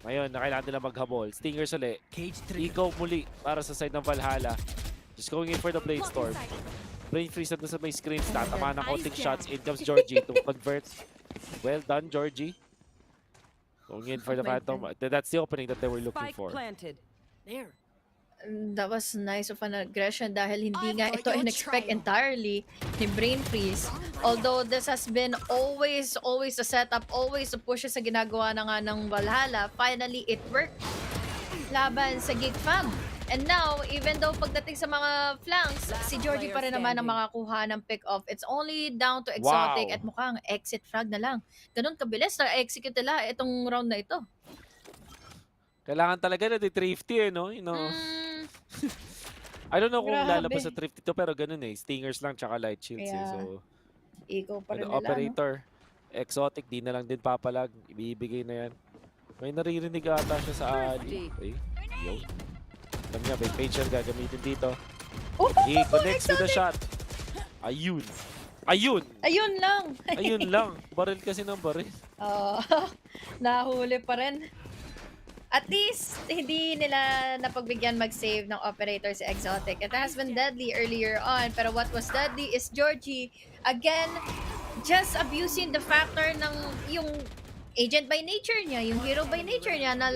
ngayon, kailangan nila maghabol. Stingers ulit. Ikaw muli para sa side ng Valhalla. Just going in for the Blade Storm. Brain freeze na doon sa may screens. Tatama ng counting shots. In comes Georgie to convert. Well done, Georgie. Going in for the Phantom. That's the opening that they were looking Spike for. planted. There. That was nice of an aggression dahil hindi nga ito in-expect entirely ni Brain Freeze. Although this has been always a setup, always a push sa ginagawa na nga ng Valhalla, finally it worked laban sa Geek Fam. And now, even though pagdating sa mga flanks, si Georgie pa rin naman ang makakuha ng pick-off. It's only down to Exotic at mukhang exit frag na lang. Ganun kabilis na execute nila itong round na ito. Kailangan talaga na di-thrifty eh, no? You know? I don't know kung lalabas sa thrifty to, pero ganun eh. Stingers lang tsaka light shields eh. So, ikaw pa rin nila, operator, Exotic, di na lang din papalag. Ibibigay na yan. May naririnig ata siya sa alley. Okay. Yo. Alam niya, may page siya gagamitin dito. Oh, He connects with the shot. Ayun. Ayun! Ayun lang. Ayun lang. Baril kasi ng baril. Oh, nahuli pa rin. At least, hindi nila napagbigyan mag-save ng operator si Exotic. It has been deadly earlier on, pero what was deadly is Georgie, again, just abusing the factor ng yung agent by nature niya, yung hero by nature niya, na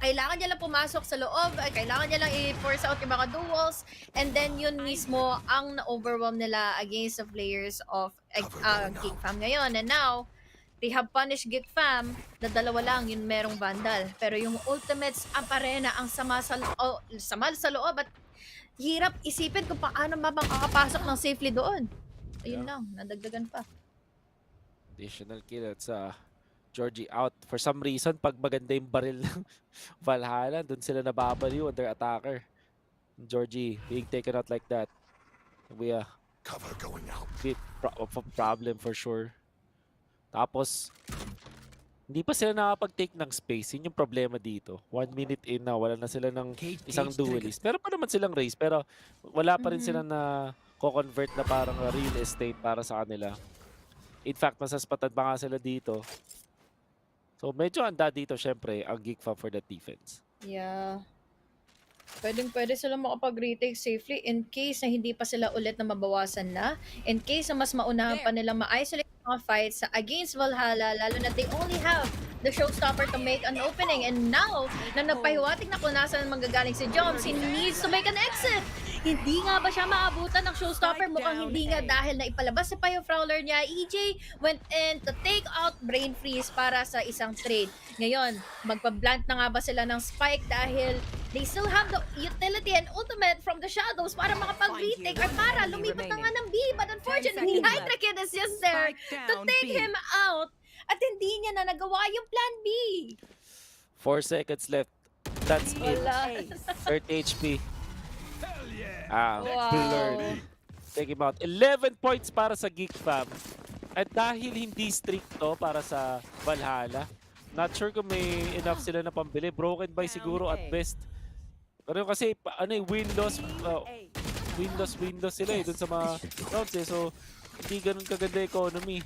kailangan niya lang pumasok sa loob, kailangan niya lang i-force out yung mga duels, and then yun mismo ang na-overwhelm nila against the players of Geek Fam ngayon. And now, they have punished Geek Fam na dalawa lang yung merong vandal. Pero yung ultimates arena ang sama sa loob at hirap isipin kung paano makakapasok ng safely doon. Ayun lang, nadagdagan pa. Additional kill at sa Georgie out. For some reason, pag maganda yung baril ng Valhalla, dun sila nababaliw on their attacker. Georgie being taken out like that. We Cover going out. bit of a problem for sure. Tapos, hindi pa sila nakapag-take ng space. Yun yung problema dito. 1 minute in na, wala na sila ng isang duelist. Pero pa naman silang race, pero wala pa rin sila na co-convert na parang real estate para sa kanila. In fact, masaspatan pa nga sila dito. So, medyo handa dito, syempre, ang Geek Fam for the defense. Yeah. Pwede sila makapag-retake safely in case na hindi pa sila ulit na mabawasan na. In case na mas maunahan pa nilang ma-isolate mga fights against Valhalla, lalo na they only have the showstopper to make an opening. And now, na nagpahiwatig na kung nasaan manggagaling si Joms, he needs to make an exit. Hindi nga ba siya maabutan ng showstopper? Mukhang hindi nga dahil na ipalabas sa Payo Prowler niya. EJ went in to take out Brain Freeze para sa isang trade. Ngayon, magpa-blunt na nga ba sila ng spike dahil they still have the utility and ultimate from the shadows para makapag-retake or para lumipat na nga ng B. But unfortunately, Hydra Kid is just there to take him out. At hindi niya na nagawa yung plan B. 4 seconds left. That's it. Wala. 30 HP. Wow. Blurred. Take him out. 11 points para sa Geek Fam. At dahil hindi strict to para sa Valhalla, not sure kung may enough sila na pambili. Broken by siguro at best. Pero kasi Windows sila dun sa mga rounds So, hindi ganun kaganda economy.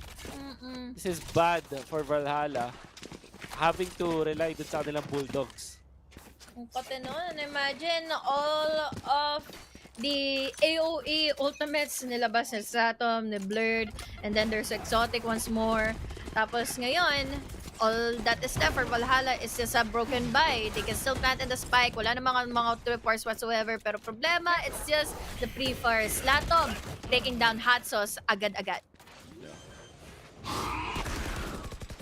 This is bad for Valhalla. Having to rely dun sa kanilang Bulldogs. Ang kate nun, imagine all of the AOE ultimates nilabas ni Satom, ni Blurred, and then there's Exotic once more. Tapos ngayon, all that is left for Valhalla is just a broken buy. They can still plant in the spike. Wala na mga tripwires whatsoever. Pero problema, it's just the pre-fire. Slatom taking down Hot Sauce agad-agad.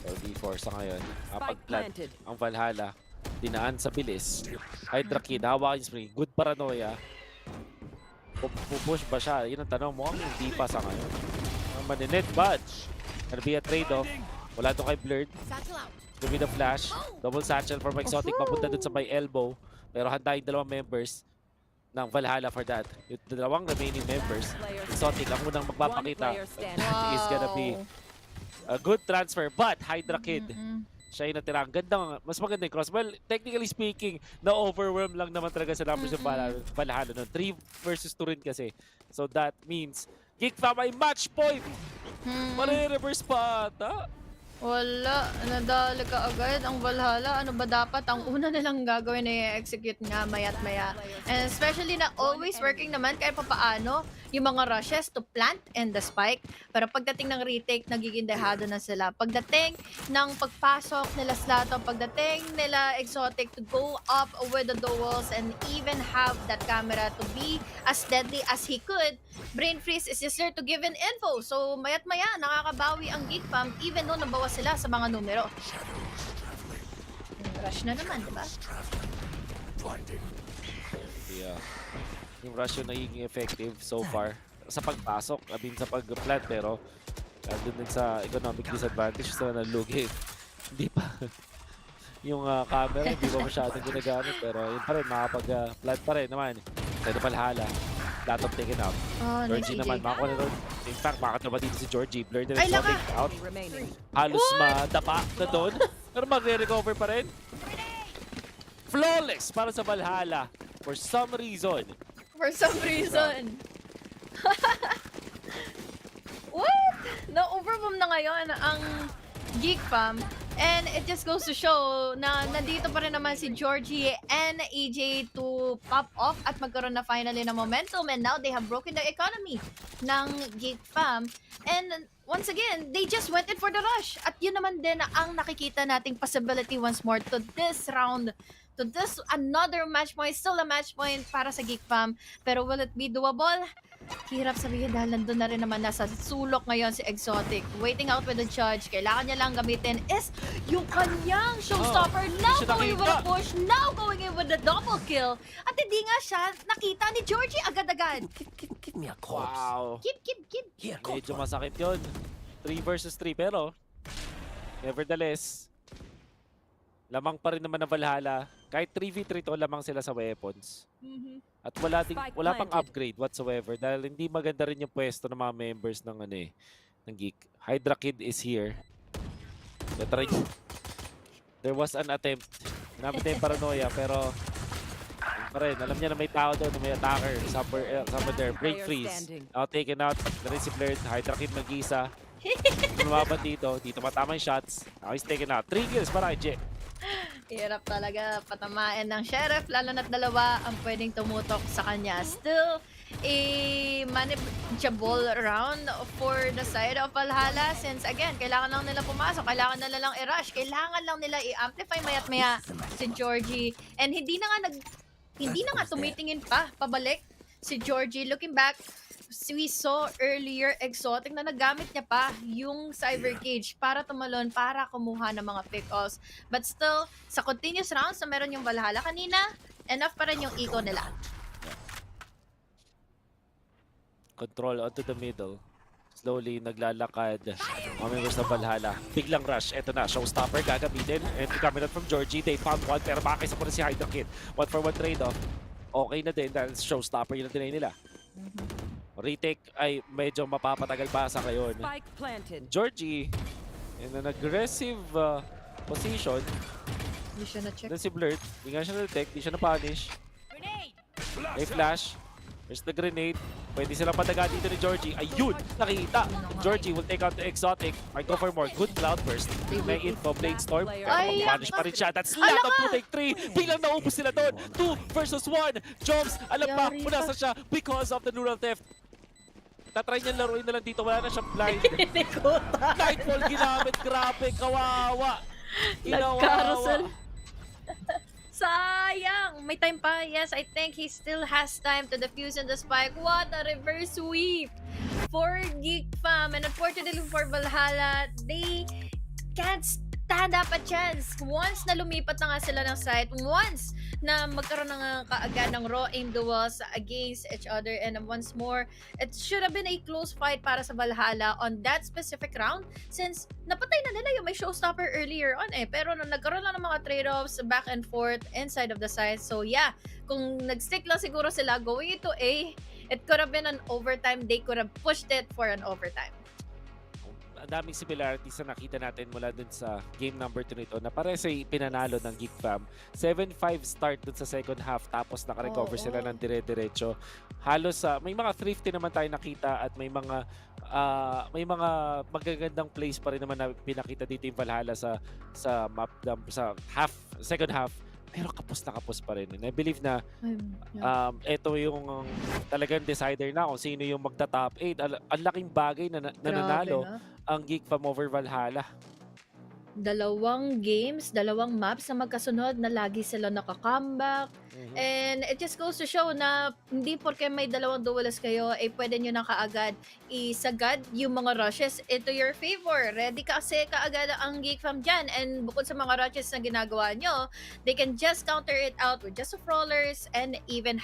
D4 sa ngayon. Pag-plant ang Valhalla. Dinaan sa bilis. Hydra Kid, hawakan yung spring. Good paranoia. Pupush ba siya? Yun ang tanong mo. Hindi pa sa ngayon. Ang maninet badge. Gonna be a trade-off. Wala to kay Blurred. Give me the flash. Double satchel for Exotic. Papunta dun sa may elbow. Pero handa yung dalawang members ng Valhalla for that. Yung dalawang remaining members. Exotic ang unang magpapakita. Is gonna be a good transfer. But Hydra Kid. Siya yung natira. Mas maganda yung cross. Well, technically speaking, na-overwhelm lang naman talaga sa numbers ng Valhalla. 3 versus 2 rin kasi. So that means, Geek Fam ay match point! Mare-reverse pa ata. Wala, nadali ka agad ang Valhalla. Ano ba dapat? Ang una nilang gagawin na i-execute nga maya't maya. And especially na always working naman kahit papaano yung mga rushes to plant and the spike. Pero pagdating ng retake, nagiging dehado na sila. Pagdating ng pagpasok nila Slato, pagdating nila Exotic to go up with the duels and even have that camera to be as deadly as he could, Brain Freeze is just there to give an info. So maya't maya, nakakabawi ang Geek Fam even though nabawas sila sa mga numero. Rush na naman, diba? Yeah. Yung rush yung nagiging effective so far sa pagpasok, sa pag-plant, pero doon din sa economic disadvantage sa nalugi. Hindi pa yung camera, hindi pa masyadong ginagamit, pero yun pa rin, makapag-plant pa rin naman. Pwede Valhalla. Lot of taken out. Georgie naman, makakuha na doon. In fact, makakataba dito si Georgie. Blurred and Exotic out. Halos madapa na doon. Pero magre-recover pa rin. Flawless para sa Valhalla. For some reason. For some reason. What? Na-overwhelm na ngayon ang Geek Fam. And it just goes to show na nandito pa rin naman si Georgie and EJ to pop off at magkaroon na finally ng momentum. And now they have broken the economy ng Geek Fam. And once again, they just went in for the rush. At yun naman din ang nakikita nating possibility once more to this round. To this another match point. Still a match point para sa Geek Fam. Pero will it be doable? Hirap sabihin dahil nandun na rin naman nasa sulok ngayon si Exotic. Waiting out with the judge. Kailangan niya lang gamitin is yung kanyang showstopper. Now going with a push. Now going in with the double kill. At hindi nga siya nakita ni Georgie agad-agad. Give me a corpse. Wow. Keep. Here, Medyo masakit yun. 3 versus 3 pero nevertheless, lamang pa rin naman ng Valhalla. Kahit 3v3 to, lamang sila sa weapons. At wala pang upgrade whatsoever dahil hindi maganda rin yung pwesto ng mga members ng ng Geek. Hydra Kid is here. There was an attempt. Ginamit na yung paranoia pero pa rin. Alam niya na may tao doon, na may attacker. Somewhere there. Break freeze. Now taken out. Na-rin si Blurred. Hydra Kid mag-isa. Lumaban dito. Dito matama yung shots. Now he's taken out. 3 kills para kay J. Hirap talaga patamaan ng Sheriff, lalo na't dalawa ang pwedeng tumutok sa kanya. Still, a manageable round for the side of Valhalla since again, kailangan lang nila pumasok, kailangan nila lang i-rush, kailangan lang nila i-amplify maya't maya si Georgie. And hindi na nga tumitingin pa, pabalik si Georgie. Looking back, we saw earlier Exotic na nagamit niya pa yung Cyber Cage para tumalon, para kumuha ng mga pick-offs. But still, sa continuous rounds na meron yung Valhalla kanina, enough pa rin yung eco nila. Control onto the middle. Slowly naglalakad mga members ng Valhalla. Biglang rush. Eto na, showstopper gagamitin. And coming out from Georgie, they found one pero makakisa po na si Hydra Kid. 1-for-1 trade-off. Okay na din dahil showstopper yun ang dinay nila. Retake ay medyo mapapatagal pa sa ngayon. Georgie in an aggressive position. Hindi siya na-check. Then si Blurred, hindi nga siya na-detect, hindi siya na-punish. May flash. There's the grenade. Pwede silang pataga dito ni Georgie. Ayun! Nakita! Georgie will take out the Exotic. Might go for more. Good cloud burst. May info, Bladestorm. Pero mag-punish pa rin siya. That's lot of 2-3. Bilang naubos sila doon. 2 versus 1. Jobs, alam pa kung nasa siya because of the neural theft. Tatry niyan laruin na lang dito. Wala na siyang blind. Nightfall ginamit. Grabe, kawawa. Nag-carousel. Sayang! May time pa. Yes, I think he still has time to defuse in the spike. What a reverse sweep for Geek Fam. And unfortunately for Valhalla, they can't stand up a chance. Once na lumipat na nga sila ng site, once na magkaroon na kaagad ng raw aim duels against each other, and once more, it should have been a close fight para sa Valhalla on that specific round since napatay na nila yung may showstopper earlier on pero nung nagkaroon lang ng mga trade-offs back and forth inside of the site. So yeah, kung nag-stick lang siguro sila going into A, it could have been an overtime. They could have pushed it for an overtime. Ang daming similarities na nakita natin mula dun sa game number 2 nito na parehas ay pinanalo ng Geek Fam. 7-5 start dun sa second half tapos nakarecover sila ng dire-diretso. Halos may mga thrifty naman tayo nakita at may mga magagandang plays pa rin naman na pinakita dito yung Valhalla sa map sa second half. Pero kapos pa rin. And I believe na ito yung talagang decider na kung sino yung magta-top 8. Ang laking bagay na nanalo ang Geek Fam over Valhalla. 2 games, 2 maps na magkasunod na lagi sila nakakambak. And it just goes to show na hindi porke may 2 duelist kayo, pwede nyo na kaagad isagad yung mga rushes into your favor. Ready kasi kaagad ang Geek Fam dyan. And bukod sa mga rushes na ginagawa nyo, they can just counter it out with just rollers and even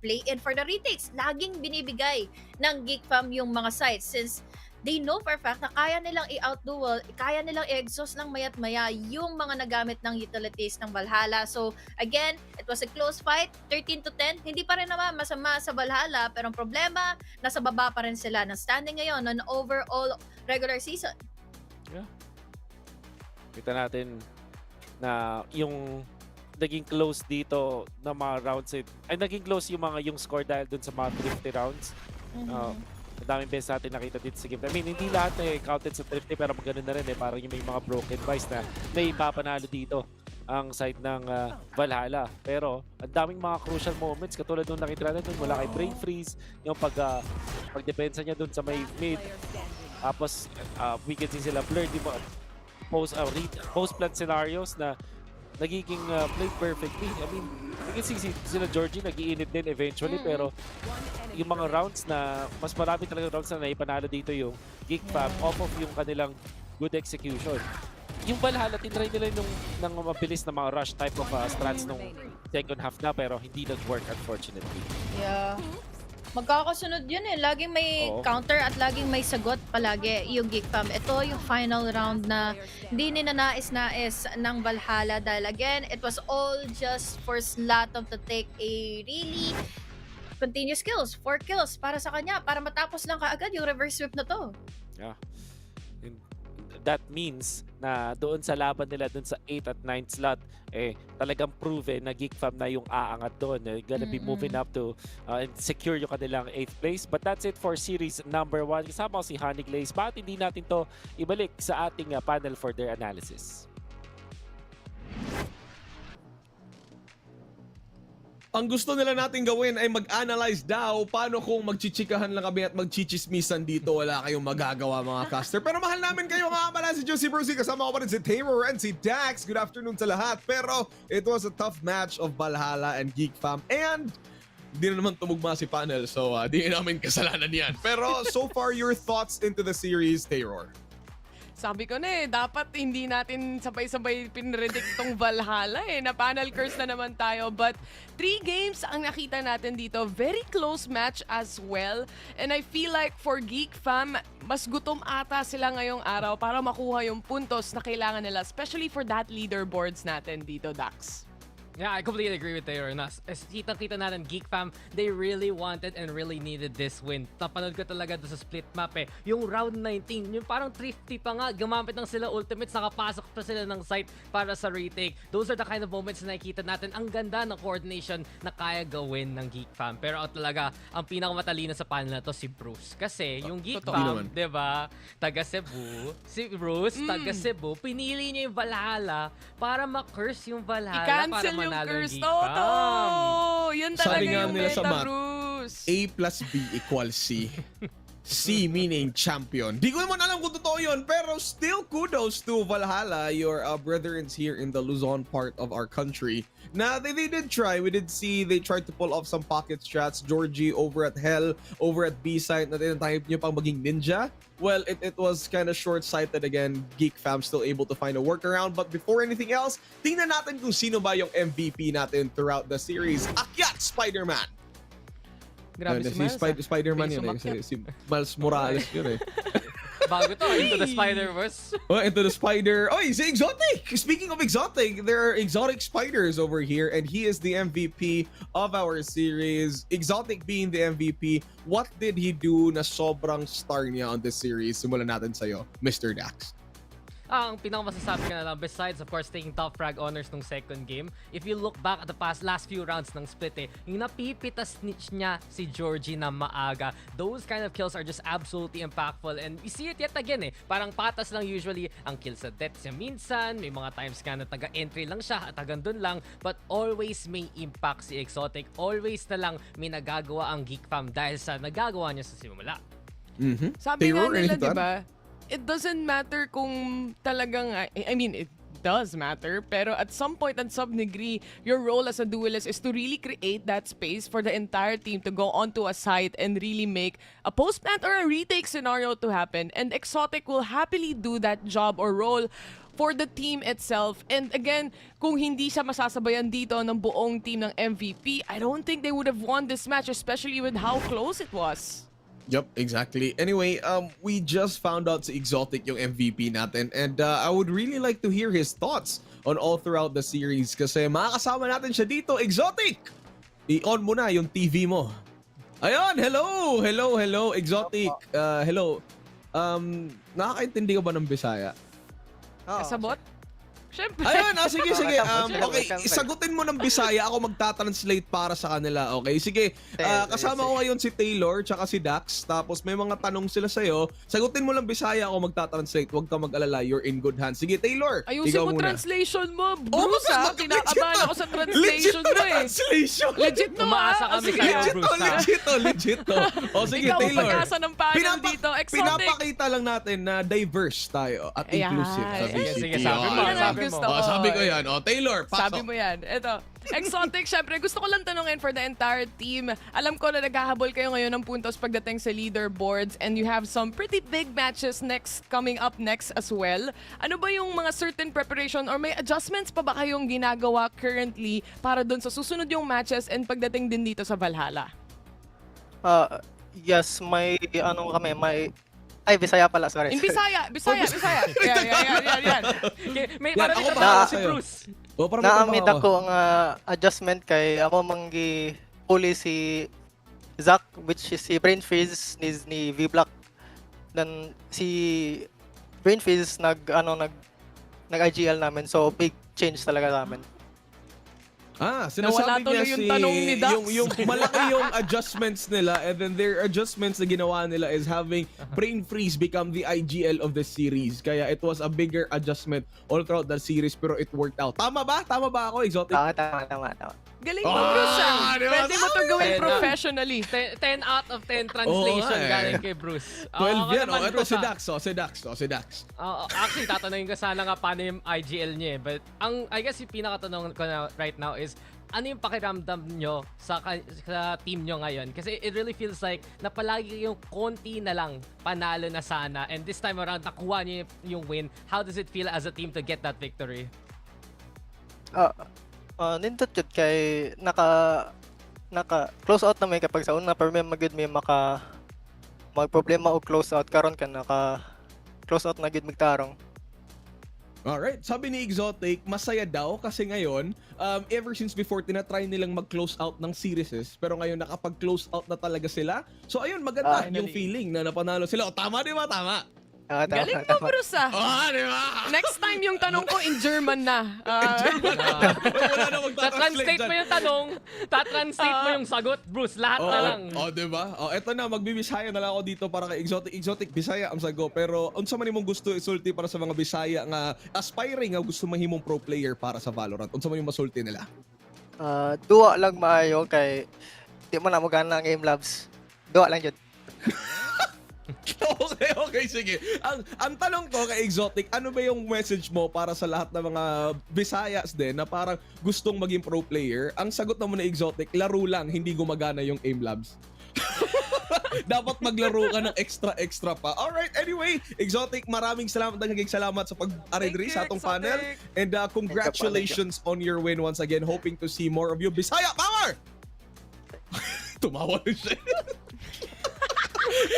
play in for the retakes. Laging binibigay ng Geek Fam yung mga sites since they know for a fact na kaya nilang i-outduel, kaya nilang i-exhaust ng mayat maya yung mga nagamit ng utilities ng Valhalla. So again, it was a close fight, 13-10. Hindi pa rin naman masama sa Valhalla, pero ang problema, nasa baba pa rin sila ng standing ngayon on overall regular season. Yeah. Kita natin na yung naging close dito na mga rounds ay naging close yung score dahil dun sa mga 50 rounds. Ang daming beses natin nakita dito sa game. I mean, hindi lahat counted sa 50 pero maganda na rin parang yung may mga broken buys na may mapanalo dito ang side ng Valhalla. Pero ang daming mga crucial moments katulad nung nakita natin dun mula kay Brain Freeze, yung pagdepensa niya dun sa may mid. Tapos we can see sila blurred post-plant scenarios na nagiging played perfectly. I mean, you can see sila Georgie nag-iinit din eventually pero yung mga rounds na mas marami talaga rounds na naipanalo dito yung Geek Fam off of yung kanilang good execution. Yung Valhalla, tinry nila ng mabilis na mga rush type of strats nung second half na pero hindi nag-work unfortunately. Yeah. Magkakasunod yun Laging may counter at laging may sagot palagi yung Geek Fam. Ito yung final round na hindi ninanais-nais ng Valhalla dahil again, it was all just for Zlatan to take a really continuous kills, 4 kills para sa kanya, para matapos lang kaagad yung reverse sweep na to. Yeah. And that means na doon sa laban nila doon sa 8 at 9 slot talagang proven na Geek Fam na yung aangat doon. Gonna be moving up to and secure yung kanilang 8th place. But that's it for series number 1. Kasama ko si Honey Glaze. Bakit hindi natin to ibalik sa ating panel for their analysis? Ang gusto nila natin gawin ay mag-analyze daw paano kung magchichikahan lang kami at magchichismisan dito. Wala kayong magagawa mga caster. Pero mahal namin kayo nga pala si Josie Brucey. Kasama ko pa rin si Taylor and si Dax. Good afternoon sa lahat. Pero it was a tough match of Valhalla and Geek Fam. And di na naman tumugma si panel. So di namin kasalanan yan. Pero so far your thoughts into the series, Taylor? Sabi ko na dapat hindi natin sabay-sabay pinredict tong Valhalla na panel curse na naman tayo. But 3 games ang nakita natin dito. Very close match as well. And I feel like for Geek Fam, mas gutom ata sila ngayong araw para makuha yung puntos na kailangan nila. Especially for that leaderboards natin dito, Dax. Yeah, I completely agree with Taylor. Kita natin, Geek Fam, they really wanted and really needed this win. Napanood ko talaga doon sa split map Yung round 19, yung parang thrifty pa nga, gumamit ng sila ultimates, nakapasok pa sila ng site para sa retake. Those are the kind of moments na nakikita natin. Ang ganda ng coordination na kaya gawin ng Geek Fam. Pero talaga, ang pinakamatalino sa panel na to si Bruce. Kasi yung Geek Fam, diba, taga Cebu, si Bruce, taga Cebu, pinili niya yung Valhalla para ma-curse yung Valhalla. I-cancel para yung curse. Geek Fam. Yun talaga Sabi nga yung nila sa meta, math, Bruce. A plus B equals C. C meaning champion. Di ko naman alam kung totoo yun, pero still kudos to Valhalla, your brethren here in the Luzon part of our country. Now, they did try. We did see they tried to pull off some pocket strats. Georgie over at Hell, over at B side, na tinatayip nyo pang maging ninja. Well, it was kind of short-sighted again. Geek Fam still able to find a workaround. But before anything else, tingnan natin kung sino ba yung MVP natin throughout the series. Akyat Spider-Man! Grabe si Miles. Spider-Man Bilis yun umakyat. Si Miles Morales yun Bago to, Into the Spider-Verse. Oh, into the spider. Oh, he's exotic. Speaking of exotic, there are exotic spiders over here, and he is the MVP of our series. Exotic being the MVP, what did he do na sobrang star niya on this series? Simulan natin sa'yo, Mr. Dax. Ang pinakamasasabi ka na lang, besides of course taking top frag honors nung second game, if you look back at the last few rounds ng split yung napipitas niya si Georgie na maaga, those kind of kills are just absolutely impactful, and we see it yet again parang patas lang usually ang kill sa death siya minsan, may mga times ka na taga-entry lang siya at tagang dun lang, but always may impact si Exotic, always na lang may nagagawa ang Geek Fam dahil sa nagagawa niya sa simula. Sabi nga Taylor, nila, anything to di ba? It doesn't matter kung talagang, I mean, it does matter, pero at some point, at some degree, your role as a duelist is to really create that space for the entire team to go onto a site and really make a post-plant or a retake scenario to happen. And Exotic will happily do that job or role for the team itself. And again, kung hindi siya masasabayan dito ng buong team ng MVP, I don't think they would have won this match, especially with how close it was. Yep, exactly. Anyway, we just found out si Exotic yung MVP natin, and I would really like to hear his thoughts on all throughout the series kasi makakasama natin siya dito. Exotic! I-on mo na yung TV mo. Ayun, hello, Exotic. Hello. Nakakaintindi ka ba ng Bisaya? Kasabot? Syempre. Ayun, sige, sige. Okay, welcome. sagutin mo ng Bisaya, ako magta-translate para sa kanila, okay? Sige, kasama ko ngayon si Taylor tsaka si Dax, tapos may mga tanong sila sa'yo. Sagutin mo lang Bisaya, ako magta-translate. Huwag ka mag-alala, you're in good hands. Sige, Taylor, Ayusin ikaw mo muna. translation mo. Bruce, kinakabahan ako sa translation legit mo eh. Translation. Legit to, Umaasa kami Sige. sa'yo, Legit Bruce, to, ha? legit to. O sige, Ikaw ang Taylor. pag-asa ng panel dito. Exotic. Pinapakita lang natin na diverse tayo at Ayan. inclusive sa Sige, VCT. sige, sabi mo, Yan ang sabi mo. gusto ko. Sabi ko yan. O, Taylor, pasok. Sabi mo yan. Ito, Exotic, syempre, gusto ko lang tanungin for the entire team. Alam ko na naghahabol kayo ngayon ng puntos pagdating sa leaderboards and you have some pretty big matches coming up next as well. Ano ba yung mga certain preparation or may adjustments pa ba kayong ginagawa currently para dun sa susunod yung matches and pagdating din dito sa Valhalla? Yes, may Bisaya pala, sorry. In Bisaya. Yan. Okay, may Yan, para ako dito bahala si sa'yo. Bruce. O, para Naamid matawa ako ang adjustment kay amo manggi huli si Zach, which is si Brain Freeze ni V-Block. Then si Brain Freeze nag-IGL namin, so big change talaga namin. Sinasabi Nawala tuloy niya yung tanong ni Dax. yung malaki yung adjustments nila and then their adjustments na ginawa nila is having Brain Freeze become the IGL of the series. Kaya it was a bigger adjustment all throughout the series pero it worked out. Tama ba? Tama ba ako, Exotic? Tama. Galing mo, Bruce. di ba? Pwede mo to gawin Ten, professionally. 10 out of 10 translation Oo, galing kay Bruce. 12 yan. naman, Ito Bruce, si ha? Dax. Si Dax. Actually, tatanungin ko sana nga paano yung IGL niya eh. But I guess yung pinakatanong ko na right now is, ano yung pakiramdam nyo sa team nyo ngayon? Kasi it really feels like na palagi yung konti na lang panalo na sana. And this time around, nakuha nyo yung win. How does it feel as a team to get that victory? Nindot yun kay naka close out na may kapag sa una pero may magud may magproblema o close out karon ka naka close out na gid magtarong. Alright, sabi ni Exotic, masaya daw kasi ngayon, ever since before, tinatry nilang mag-close out ng series, pero ngayon nakapag-close out na talaga sila. So ayun, maganda yung feeling na napanalo sila. O, tama, di ba? Tama. Galing mo, Bruce, Di ba? Next time yung tanong ko in German na. Wala na Ta-translate mo yung tanong, ta-translate mo yung sagot, Bruce. Lahat na lang. Di ba? Eto na, magbibisaya na lang ako dito para kay Exotic. Exotic, Bisaya ang sago. Pero unsa man imong gusto isulti para sa mga Bisaya nga aspiring nga gusto mahimong pro player para sa Valorant? Unsa man yung masulti nila? Duwa lang maayo kay di mo na mo gana ang Game Labs. Duwa lang jud. Okay, sige. Ang tanong ko kay Exotic, ano ba yung message mo para sa lahat ng mga Bisayas din na parang gustong maging pro player? Ang sagot naman ni Exotic, laro lang, hindi gumagana yung aim labs. Dapat maglaro ka ng extra pa. Alright, anyway, Exotic, maraming salamat sa pag-aridri sa atong panel. And congratulations on your win once again. Hoping to see more of you. Bisaya Power! Tumawa rin siya.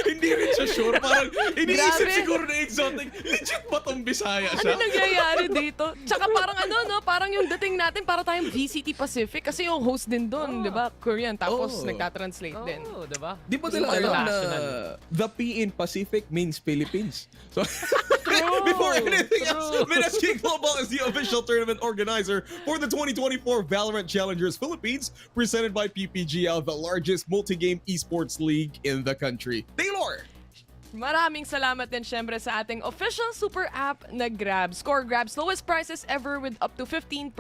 Hindi rin siya sure. Parang iniisip Grabe. siguro na Exotic, legit ba tong Bisaya siya? Ano nangyayari dito? Tsaka parang parang yung dating natin para tayong VCT Pacific kasi yung host din doon, di ba? Korean, tapos nagtatranslate din. Oo, diba? Di ba nila alam na International. the P in Pacific means Philippines? So, before anything else, MegaSaver Global is the official tournament organizer for the 2024 VALORANT Challengers Philippines, presented by PPGL, the largest multi-game esports league in the country. Taylor! Maraming salamat din syempre sa ating official super app na Grab. Score Grab's lowest prices ever with up to 15%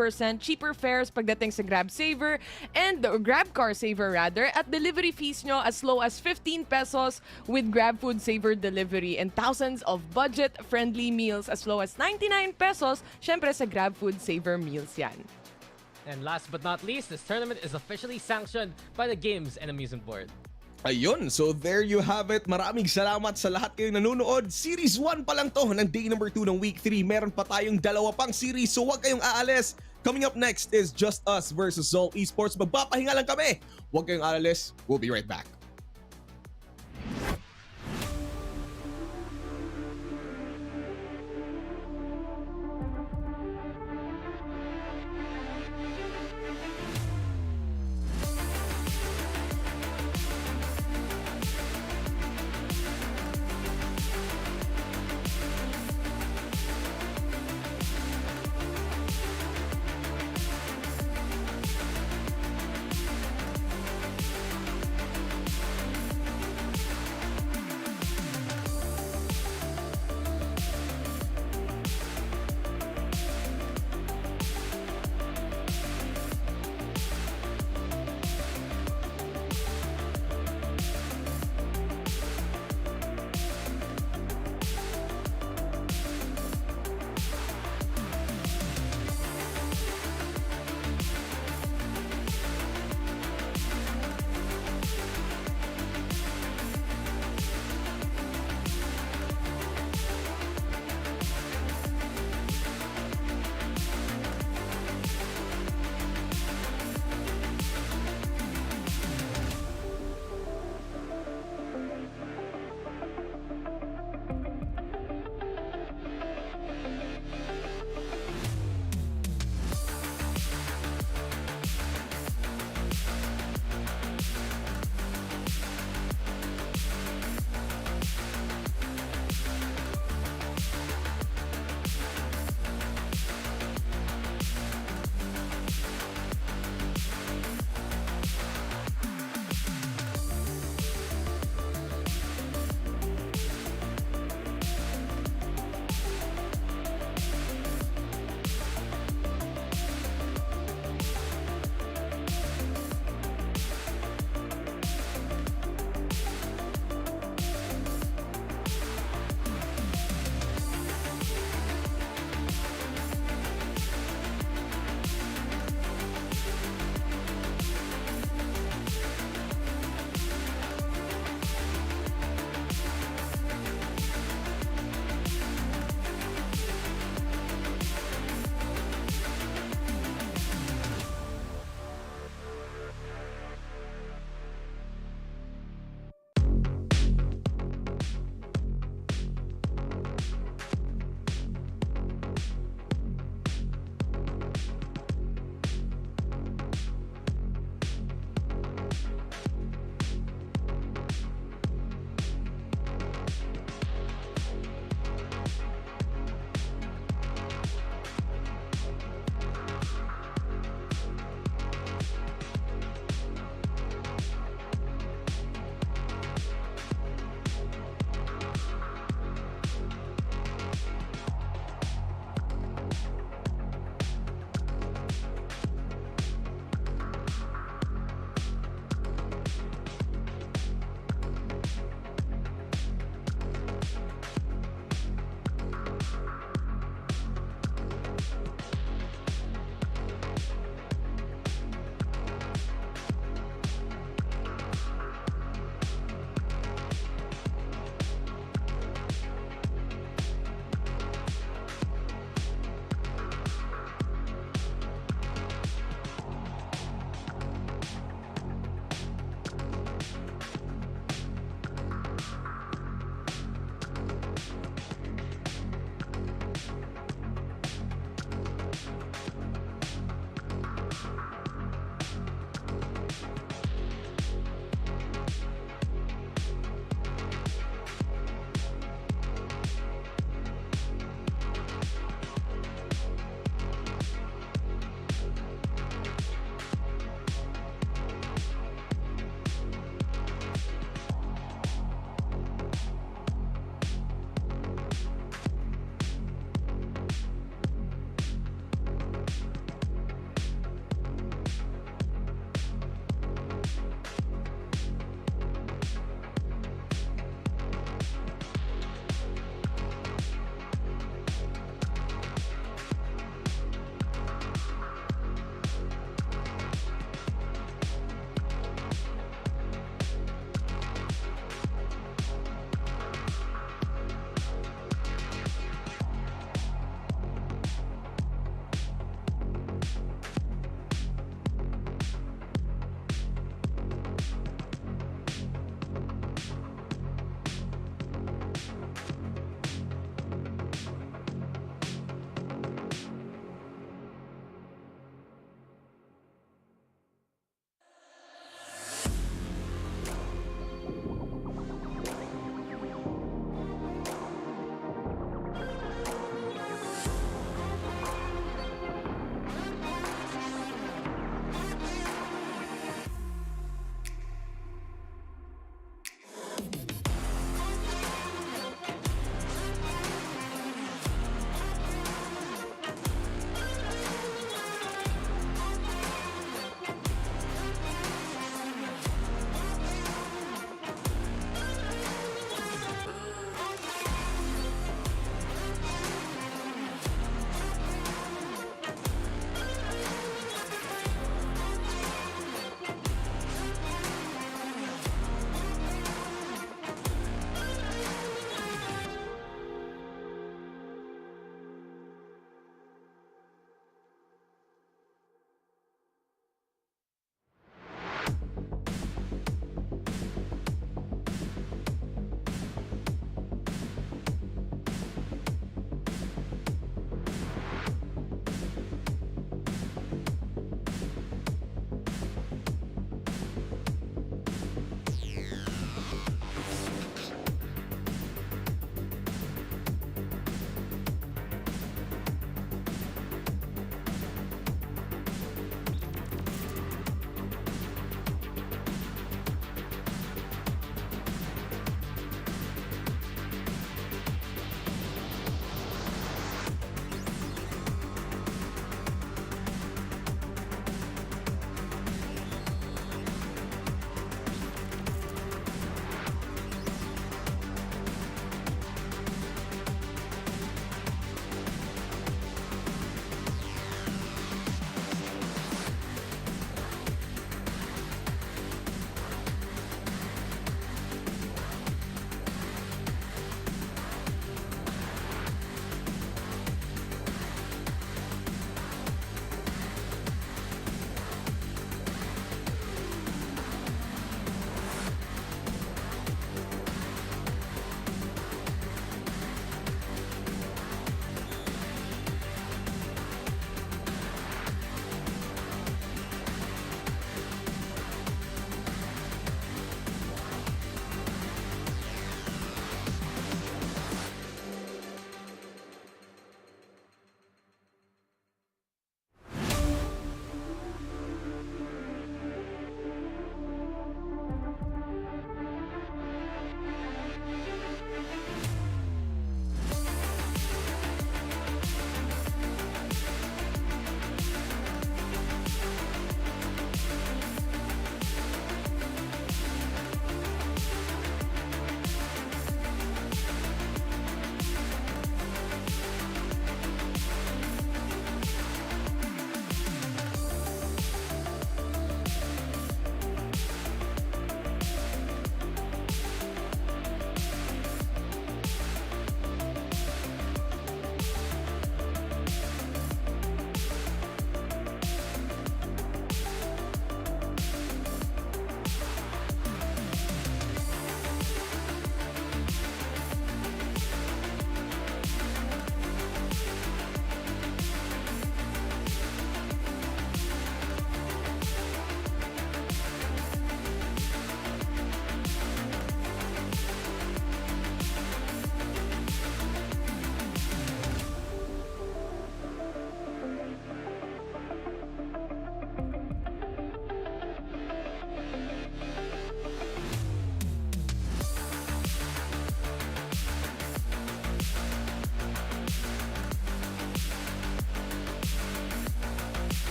cheaper fares pagdating sa Grab Saver and the Grab Car Saver rather at delivery fees nyo as low as 15 pesos with Grab Food Saver delivery and thousands of budget-friendly meals as low as 99 pesos syempre sa Grab Food Saver meals yan. And last but not least, this tournament is officially sanctioned by the Games and Amusement Board. Ayun, so there you have it. Maraming salamat sa lahat kayong nanonood. Series 1 pa lang to ng day number 2 ng week 3. Meron pa tayong 2 pang series, so huwag kayong aalis. Coming up next is Just Us versus ZOL Esports. Magpapahinga lang kami. Huwag kayong aalis. We'll be right back.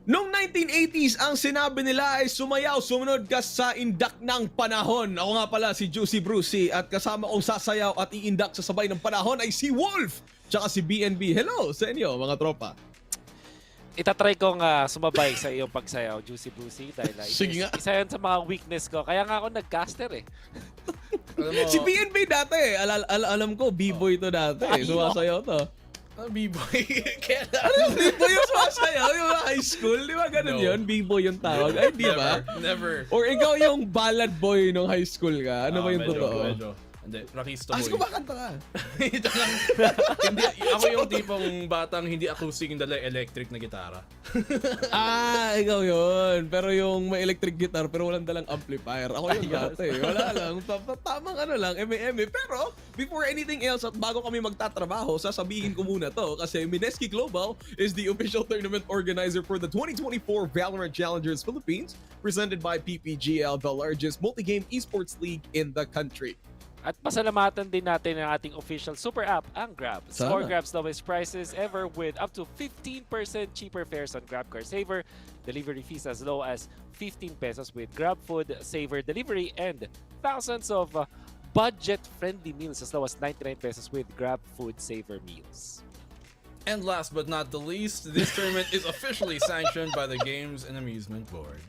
Noong 1980s, ang sinabi nila ay sumayaw, sumunod ka sa indak ng panahon. Ako nga pala si Juicy Brucey at kasama kong sasayaw at iindak sa sabay ng panahon ay si Wolf tsaka si BNB. Hello sa inyo mga tropa. Itatry kong sumabay sa iyong pagsayaw, Juicy Brucey, dahil Sige nga. isa yan sa mga weakness ko. Kaya nga ako nag-caster eh. Alam mo, Si BNB dati alam ko, B-boy to dati sumasayaw to. B-boy. Kailan? Ano yung B-boy yung sumasayaw? Yung high school? Di ba ganun No. yun? B-boy yung tawag? Ay, di ba? Never. Or ikaw yung ballad boy nung high school ka? Ano ba yung totoo? Medyo. Hindi, Rakista As boy. kumakanta ka. Ito lang. Hindi, ako yung tipong batang hindi acoustic yung dala electric na gitara. Ikaw yun. Pero yung may electric guitar pero walang dalang amplifier. Ako yun dati. Wala lang. Tamang ano lang, eme-eme. Pero before anything else at bago kami magtatrabaho, sasabihin ko muna to kasi Mineski Global is the official tournament organizer for the 2024 VALORANT Challengers Philippines, presented by PPGL, the largest multi-game esports league in the country. At pasalamatan din natin ang ating official super app, ang Grab. Sana. Score Grab's lowest prices ever with up to 15% cheaper fares on GrabCarSaver. Delivery fees as low as 15 pesos with Grab Food Saver delivery and thousands of budget-friendly meals as low as 99 pesos with Grab Food Saver meals. And last but not the least, this tournament is officially sanctioned by the Games and Amusement Board.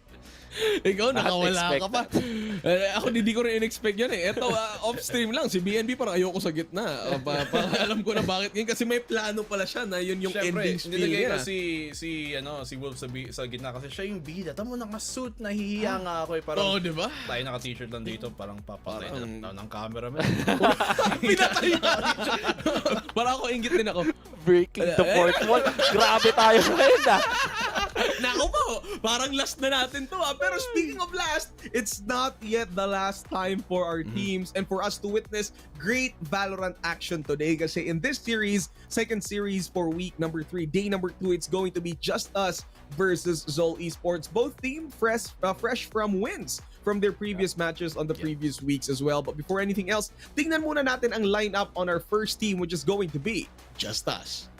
Ikaw, nakawala ka pa. Unexpected. Ako, hindi ko rin in-expect yan eh. Ito, off-stream lang. Si BNB parang ayoko sa gitna. Alam ko na bakit ngayon. Kasi may plano pala siya na yun yung ending spiel nilagay niya. ko si Wolf sa gitna kasi siya yung bida. Tamo naka-suit, nahihiya nga ako eh. Parang, Oo, di ba? tayo naka-t-shirt lang dito, parang papatay na ng cameraman. Pinatay na. Parang ako, ingit din ako. Breaking the fourth wall. Grabe tayo ngayon Nako po, parang last na natin to Pero speaking of last, it's not yet the last time for our teams and for us to witness great Valorant action today. Kasi in this series, second series for week number 3, day number 2, it's going to be JustUs versus ZOL Esports. Both team fresh from wins from their previous matches on the previous weeks as well. But before anything else, tingnan muna natin ang lineup on our first team, which is going to be JustUs.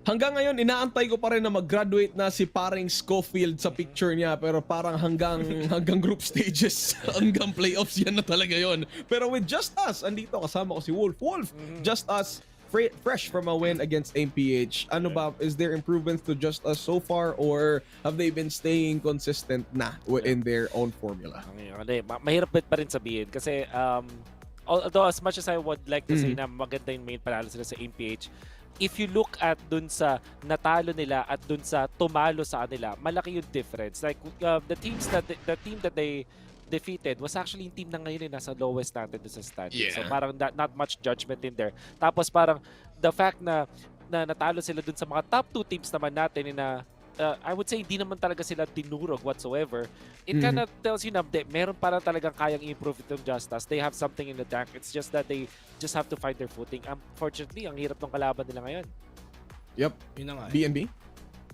Hanggang ngayon, inaantay ko pa rin na mag-graduate na si paring Schofield sa picture niya. Pero parang hanggang group stages, hanggang playoffs yan na talaga yon. Pero with JustUs, andito kasama ko si Wolf. Wolf, JustUs, fresh from a win against MPH. Ano ba, is there improvements to JustUs so far or have they been staying consistent na in their own formula? Mahirap pa rin sabihin kasi although as much as I would like to say na maganda yung main panalo sila sa MPH, if you look at dun sa natalo nila at dun sa tumalo sa kanila, malaki yung difference. Like the team that they defeated was actually yung team na ngayon nasa lowest natin dun sa standing. So parang not much judgment in there. Tapos parang the fact na natalo sila dun sa mga top 2 teams naman natin na I would say hindi naman talaga sila tinurog whatsoever. It kind of tells you na meron para talagang kayang improve itong JustUs. They have something in the tank. It's just that they just have to find their footing. Unfortunately, ang hirap ng kalaban nila ngayon. Yep. Yun na nga eh. BNB?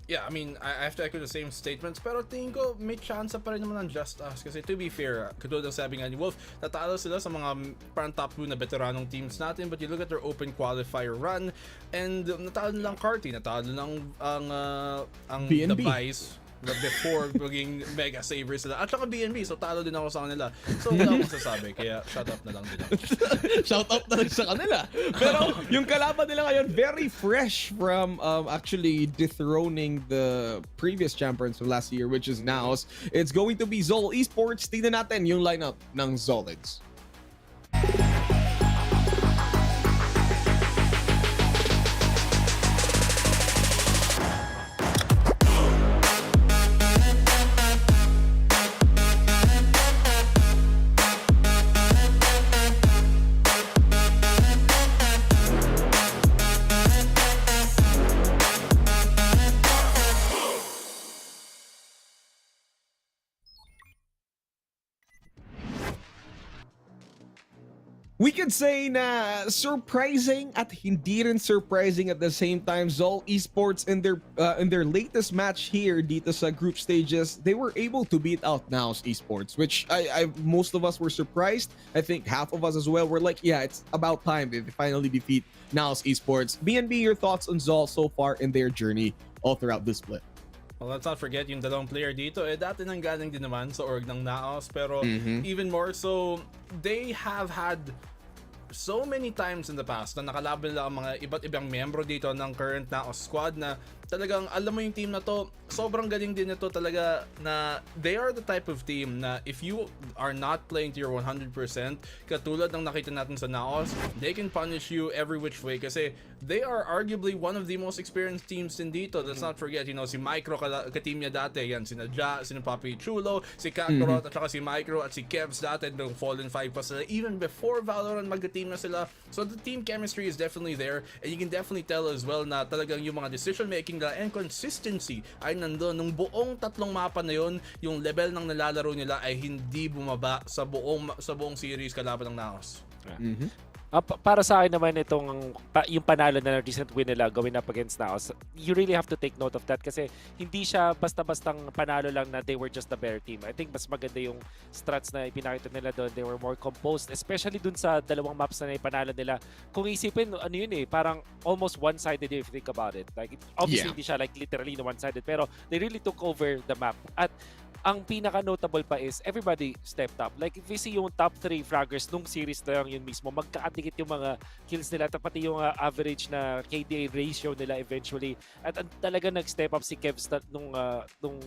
Yeah, I mean, I have to echo the same statements, pero tingin ko may chance pa rin naman ng JustUs. Kasi to be fair, katulad ng sabi nga ni Wolf, natalo sila sa mga parang top 2 na veteranong teams natin, but you look at their open qualifier run, and natalo nilang Carty, natalo nilang ang BNB. The Vice, before maging MegaSaver sila, at saka BNB, so talo din ako sa kanila. So wala akong sasabi, kaya shut up na lang din ako. Shout out na rin sa kanila. Pero yung kalaban nila ngayon, very fresh from actually dethroning the previous champions of last year, which is Naos. It's going to be ZOL Esports. Tignan natin yung lineup ng Zolids. We could say na surprising at hindi rin surprising at the same time. ZOL Esports in their latest match here dito sa group stages, they were able to beat out Naos Esports, which I most of us were surprised. I think half of us as well were like, yeah, it's about time they finally defeat Naos Esports. BNB, your thoughts on ZOL so far in their journey all throughout this split? Well, let's not forget yung dalawang player dito, dati nang galing din naman sa org ng Naos, pero even more so, they have had so many times in the past na nakalaban nila ang mga iba't ibang membro dito ng current Naos squad na talagang alam mo yung team na to, sobrang galing din nito talaga na they are the type of team na if you are not playing to your 100%, katulad ng nakita natin sa Naos, they can punish you every which way kasi they are arguably one of the most experienced teams din dito. Let's not forget, you know, si Micro ka-team niya dati, yan, sina Ja, sina Papi Chulo, si Kakarot, at saka si Micro at si Kevs dati nung Fallen 5 pa sila. Even before Valorant, mag-team na sila. So the team chemistry is definitely there and you can definitely tell as well na talagang yung mga decision making nila and consistency ay nandun. Nung buong tatlong mapa na yun, yung level ng nalalaro nila ay hindi bumaba sa buong series kalaban ng Naos. Para sa akin naman yung panalo na recent win nila going up against Naos, you really have to take note of that kasi hindi siya basta-bastang panalo lang na they were just a better team. I think mas maganda yung strats na ipinakita nila doon. They were more composed, especially dun sa dalawang maps na ipanalo nila. Kung isipin, ano yun parang almost one-sided if you think about it. Like, obviously, hindi siya like literally one-sided, pero they really took over the map. At ang pinaka-notable pa is everybody stepped up. Like if you see yung top 3 fraggers nung series na yun mismo, magkakadikit yung mga kills nila, pati yung average na KDA ratio nila eventually. At talaga nag-step up si Kevs nung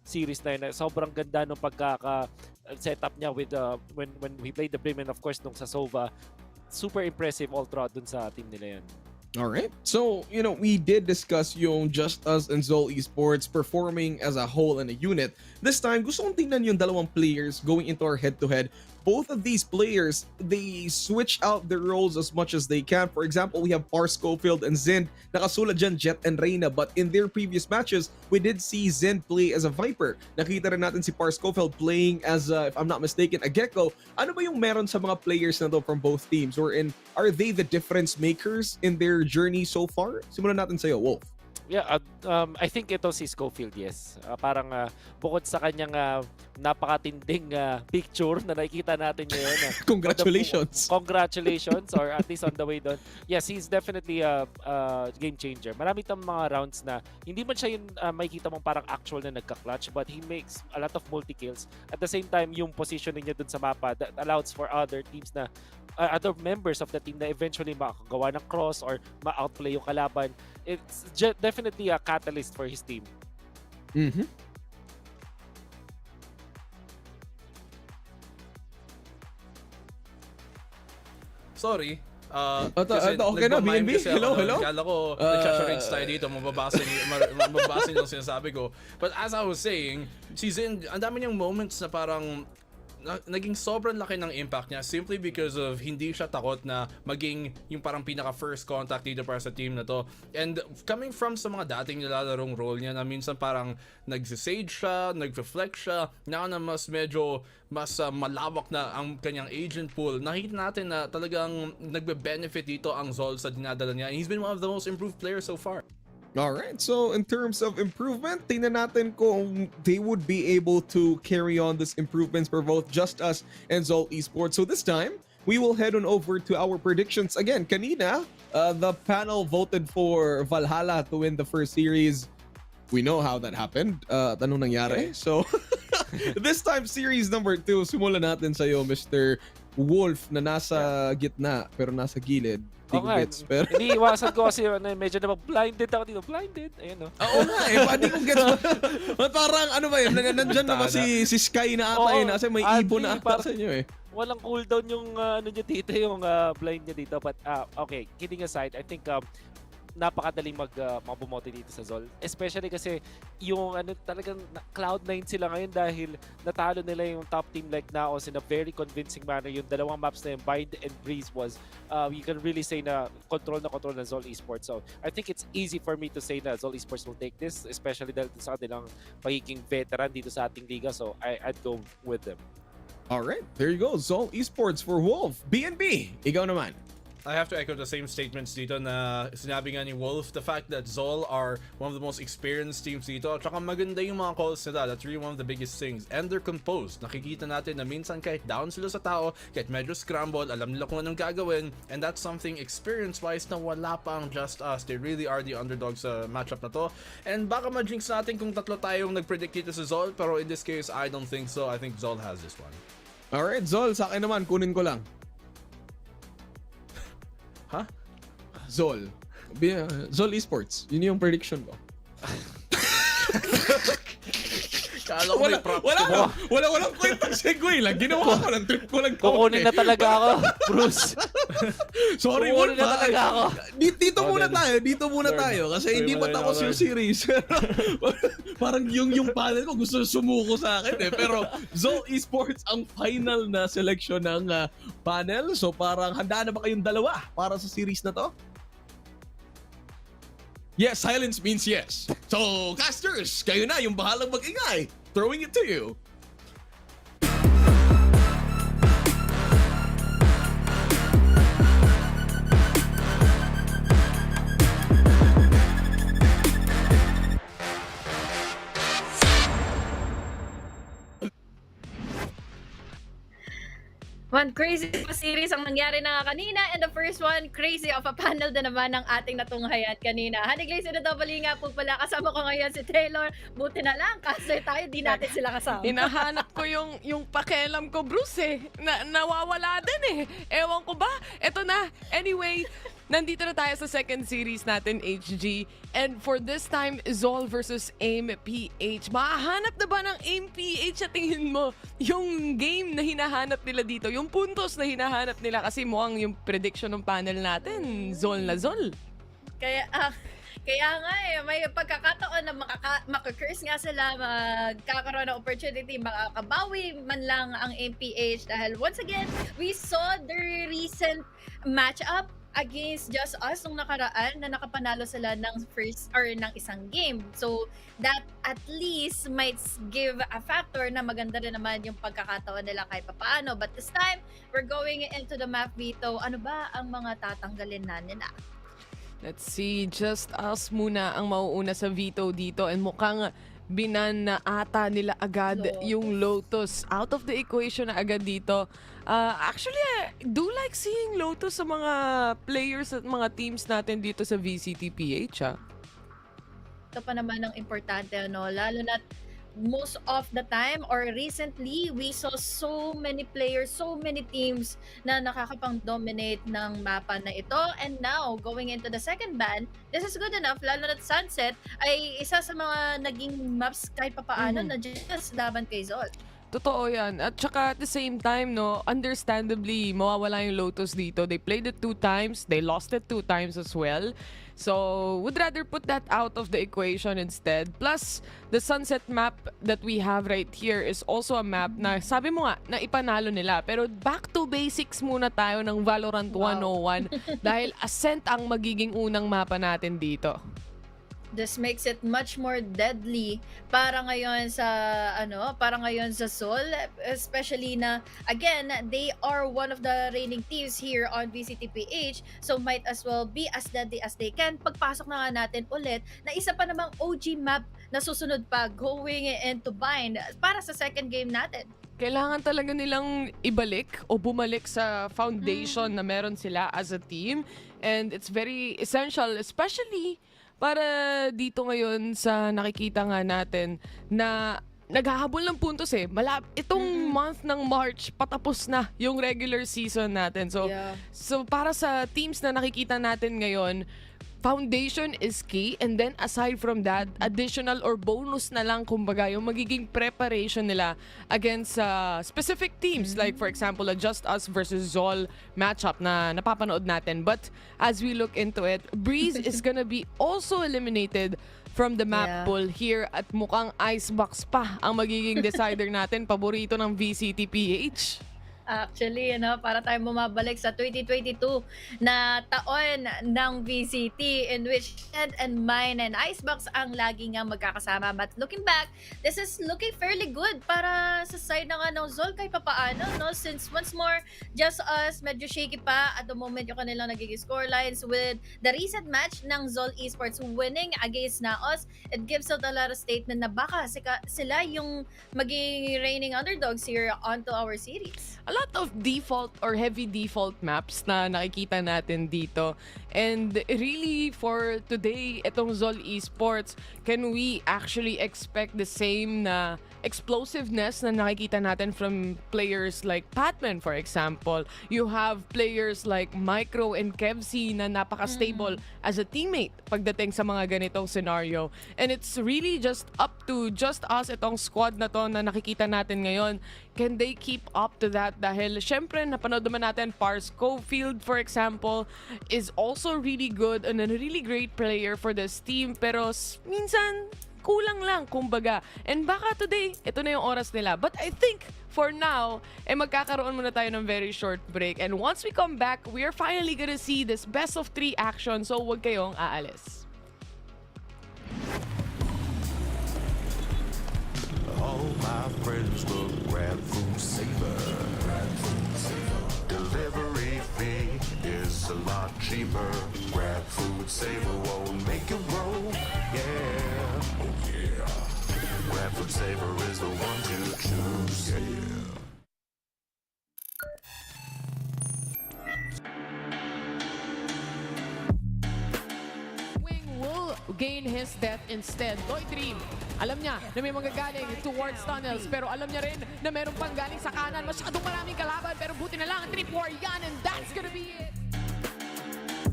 series na yun. Sobrang ganda nung pagkaka-setup niya with when we played the Brim and of course nung sa Sova. Super impressive all throughout dun sa team nila yan. All right. So, you know, we did discuss yung JustUs and ZOL Esports performing as a whole in a unit. This time, gusto kong tingnan yung dalawang players going into our head-to-head. Both of these players, they switch out their roles as much as they can. For example, we have Par Schofield and Zind. Nakasulat dyan Jet and Reyna. But in their previous matches, we did see Zind play as a Viper. Nakita rin natin si Par Schofield playing as, if I'm not mistaken, a Gecko. Ano ba yung meron sa mga players na to from both teams? Or are they the difference makers in their journey so far? Simulan natin sa'yo, Wolf. Yeah, I think ito si Schofield, yes. Parang bukod sa kanyang napakatinding picture na nakikita natin ngayon. Congratulations! Congratulations, or at least on the way doon. Yes, he's definitely a game changer. Marami tayong mga rounds na hindi man siya yung makikita mong parang actual na nagka-clutch, but he makes a lot of multi-kills. At the same time, yung positioning niya dun sa mapa that allows for other teams na other members of the team na eventually makagawa ng cross or ma-outplay yung kalaban. It's definitely a catalyst for his team. Sorry. Okay na, BNB? Hello? Kala ko, nag-charades tayo dito, mababasa niyo yung sinasabi ko. But as I was saying, si Zind, ang dami niyang moments na parang naging sobrang laki ng impact niya simply because of hindi siya takot na maging yung parang pinaka first contact dito para sa team na to. And coming from sa mga dating nilalarong role niya na minsan parang nagsisage siya, nag-reflect siya, now na mas malawak na ang kanyang agent pool, nakita natin na talagang nagbe-benefit dito ang ZOL sa dinadala niya. And he's been one of the most improved players so far. Alright, so in terms of improvement, tingnan natin kung they would be able to carry on this improvements for both JustUs and ZOL Esports. So this time, we will head on over to our predictions. Again, kanina, the panel voted for Valhalla to win the first series. We know how that happened. Anong nangyari? So, this time, series number 2, simulan natin sa'yo, Mr. Wolf, na nasa gitna, pero nasa gilid. Pero iniiwasan ko kasi medyo na blinded ako dito. Blinded. Ayun, no? Oo nga eh. Hindi ko gets. Parang ano ba yun? Nandyan na ba si Sky na ata yun? Kasi may ibon na ata sa inyo eh. Walang cooldown yung ano niya dito, yung blind niya dito. But okay, kidding aside, I think napakadaling mabumote dito sa ZOL. Especially kasi yung talagang Cloud9 sila ngayon dahil natalo nila yung top team like Naos in a very convincing manner. Yung dalawang maps na yung Bind and Breeze was, you can really say na control na ZOL Esports. So I think it's easy for me to say na ZOL Esports will take this, especially dahil sa kanilang pagiging veteran dito sa ating liga. So I'd go with them. Alright, there you go. ZOL Esports for Wolf. BNB, ikaw naman. I have to echo the same statements dito na sinabi nga ni Wolf, the fact that ZOL are one of the most experienced teams dito, at saka maganda yung mga calls nila, that's really one of the biggest things. And they're composed. Nakikita natin na minsan kahit down sila sa tao, kahit medyo scramble, alam nila kung anong gagawin, and that's something experience-wise na wala pang JustUs. They really are the underdogs sa matchup na to. And baka ma-jinx natin kung tatlo tayong nag-predict dito sa ZOL, pero in this case, I don't think so. I think ZOL has this one. Alright, ZOL, sa akin naman, kunin ko lang. Huh? ZOL. ZOL Esports. Yun yung prediction ko. Kala ko may props to mo. Walang kwentang segue lang. Ginawa ko lang. Trip ko lang. Kukunin na talaga ako, Bruce. Sorry, Kukunin Wolf. na talaga ako. Dito muna tayo. Dito muna tayo. Kasi hindi pa tapos yung series. Parang yung panel ko gusto sumuko sa akin eh. Pero ZOL Esports ang final na selection ng panel. So parang handa na ba kayong dalawa para sa series na to? Yes, silence means yes. So, casters, kayo na yung bahalang mag-ingay. Throwing it to you. One crazy series ang nangyari na nga kanina, and the first one, crazy of a panel din naman ng ating natunghayan kanina. Haniglay sa W nga po pala, kasama ko ngayon si Taylor. Buti na lang, kasi tayo, di natin sila kasama. Hinahanap ko yung pakialam ko, Bruce eh. Nawawala din eh. Ewan ko ba? Eto na. Anyway, nandito na tayo sa second series natin, HG. And for this time, ZOL versus AIM PH. Mahahanap na ba ng AIM PH sa tingin mo? Yung game na hinahanap nila dito, yung puntos na hinahanap nila, kasi mukhang yung prediction ng panel natin, ZOL na ZOL. Kaya nga eh, may pagkakataon na makakurse nga sila, magkakaroon ng opportunity, makakabawi man lang ang MPH dahil once again, we saw the recent matchup against JustUs nung nakaraan na nakapanalo sila ng first or ng isang game. So, that at least might give a factor na maganda rin naman yung pagkakataon nila kahit papaano. But this time, we're going into the map veto. Ano ba ang mga tatanggalin na nila? Let's see, JustUs muna ang mauuna sa veto dito, and mukhang binan na ata nila agad yung Lotus out of the equation na agad dito. Actually, I do like seeing Lotus sa mga players at mga teams natin dito sa VCTPH. Ito pa naman ang importante, no? Lalo na most of the time or recently, we saw so many players, so many teams na nakakapang-dominate ng mapa na ito. And now, going into the second ban, this is good enough. Lalo na Sunset ay isa sa mga naging maps kahit papaano na just laban kay ZOL. Totoo yan. At saka at the same time, no, understandably, mawawala yung Lotus dito. They played it 2 times. They lost it 2 times as well. So, would rather put that out of the equation instead. Plus, the Sunset map that we have right here is also a map na, sabi mo nga, na ipanalo nila. Pero back to basics muna tayo ng Valorant 101 dahil Ascent ang magiging unang mapa natin dito. This makes it much more deadly para ngayon sa ZOL, especially na again they are one of the reigning teams here on VCTPH, so might as well be as deadly as they can. Pagpasok na nga natin ulit na isa pa namang OG map na susunod pa going into bind para sa second game natin. Kailangan talaga nilang ibalik o bumalik sa foundation na meron sila as a team, and it's very essential, especially para dito ngayon sa nakikita nga natin na naghahabol ng puntos eh. Itong month ng March, patapos na yung regular season natin. So para sa teams na nakikita natin ngayon, foundation is key, and then aside from that, additional or bonus na lang kumbaga yung magiging preparation nila against specific teams, like for example a JustUs versus ZOL matchup na napapanood natin. But as we look into it, Breeze is gonna be also eliminated from the map pool here, at mukhang Icebox pa ang magiging decider natin, paborito ng VCTPH. Actually, para tayong bumabalik sa 2022 na taon ng VCT in which Ed and Mine and Icebox ang lagi nga magkakasama. But looking back, this is looking fairly good para sa side na nga ng ZOL kahit papaano, no? Since once more, JustUs medyo shaky pa at the moment yung kanilang nagiging scorelines with the recent match ng ZOL Esports winning against Naos. It gives out a lot of statement na baka sila yung maging reigning underdogs here onto our series. A lot of default or heavy default maps na nakikita natin dito. And really, for today, itong ZOL Esports, can we actually expect the same na explosiveness na nakikita natin from players like Patman, for example? You have players like Micro and Kevzi na napaka-stable as a teammate pagdating sa mga ganitong scenario. And it's really just up to JustUs, itong squad na to na nakikita natin ngayon. Can they keep up to that? Dahil syempre, napanood naman natin, Pars Cofield, for example, is also really good and a really great player for this team. Pero minsan, kulang lang, kumbaga. And baka today, ito na yung oras nila. But I think, for now, magkakaroon muna tayo ng very short break. And once we come back, we are finally gonna see this best of 3 action. So, huwag kayong aalis. All my friends will grab food saver. Delivery fee is a lot cheaper. Grab food saver won't make you broke. Yeah, oh yeah. Grab food saver is the one to choose. Yeah. Wing will gain his death instead. Toy Dream, alam niya na may manggagaling towards tunnels, pero alam niya rin na meron pang galing sa kanan. Masyadong maraming kalaban, pero buti na lang, trip war yan, and that's gonna be it.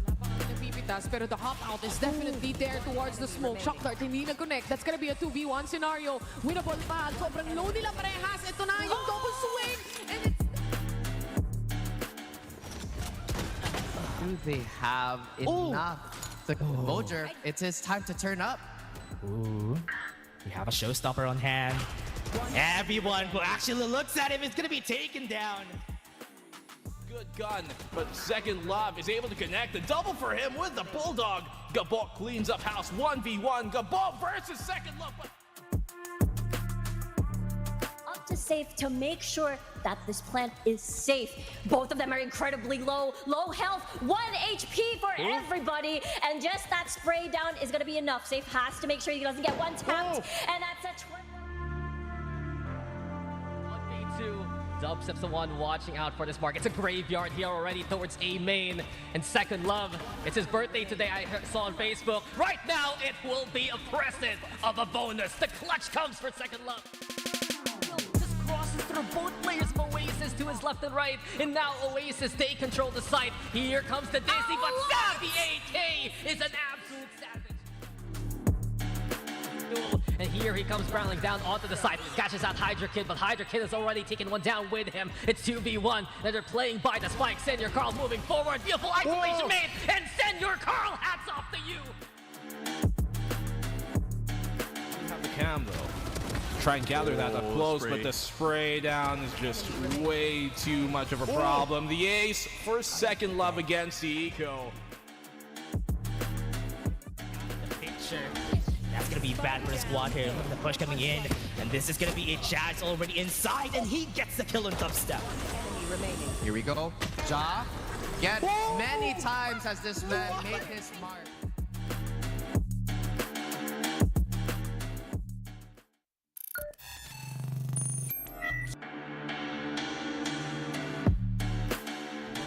Wala pa kami napipitas, pero the hop out is definitely there towards the smoke. Shock dart, hindi nag-connect. That's gonna be a 2v1 scenario. Winnable pa. Sobrang low nila parehas. Ito na yung double swing, and it's Do they have enough? Mojer, it's his time to turn up. Ooh, we have a showstopper on hand. Everyone who actually looks at him is gonna be taken down. Good gun, but Second Love is able to connect the double for him with the Bulldog. Gabok cleans up house 1v1. Gabok versus Second Love. Up to safe to make sure that this plant is safe. Both of them are incredibly low health, 1 HP for everybody, and just that spray down is going to be enough. Safe has to make sure he doesn't get one tapped, and that's a 1v2. Dubstep's the one watching out for this mark. It's a graveyard here already towards A main. And Second Love, it's his birthday today, I saw on Facebook. Right now, it will be a present of a bonus. The clutch comes for Second Love. Just crosses through both players of Oasis to his left and right. And now Oasis, they control the site. Here comes the Dizzy, but Savvy AK is an absolute savage. And here he comes barreling down onto the side. Catches out Hydra Kid, but Hydra Kid has already taken one down with him. It's 2v1, and they're playing by the spike. Senor Carl moving forward. Beautiful isolation made, and Senor Carl, hats off to you. Have the cam though. Try and gather that up close, but the spray down is just way too much of a problem. The ace for Second Love against the Eco. The picture. That's gonna be bad for the squad here. Look at the push coming in, and this is gonna be a Jazz already inside, and he gets the kill on Dubstep. Here we go. Ja, again, many times has this man made his mark.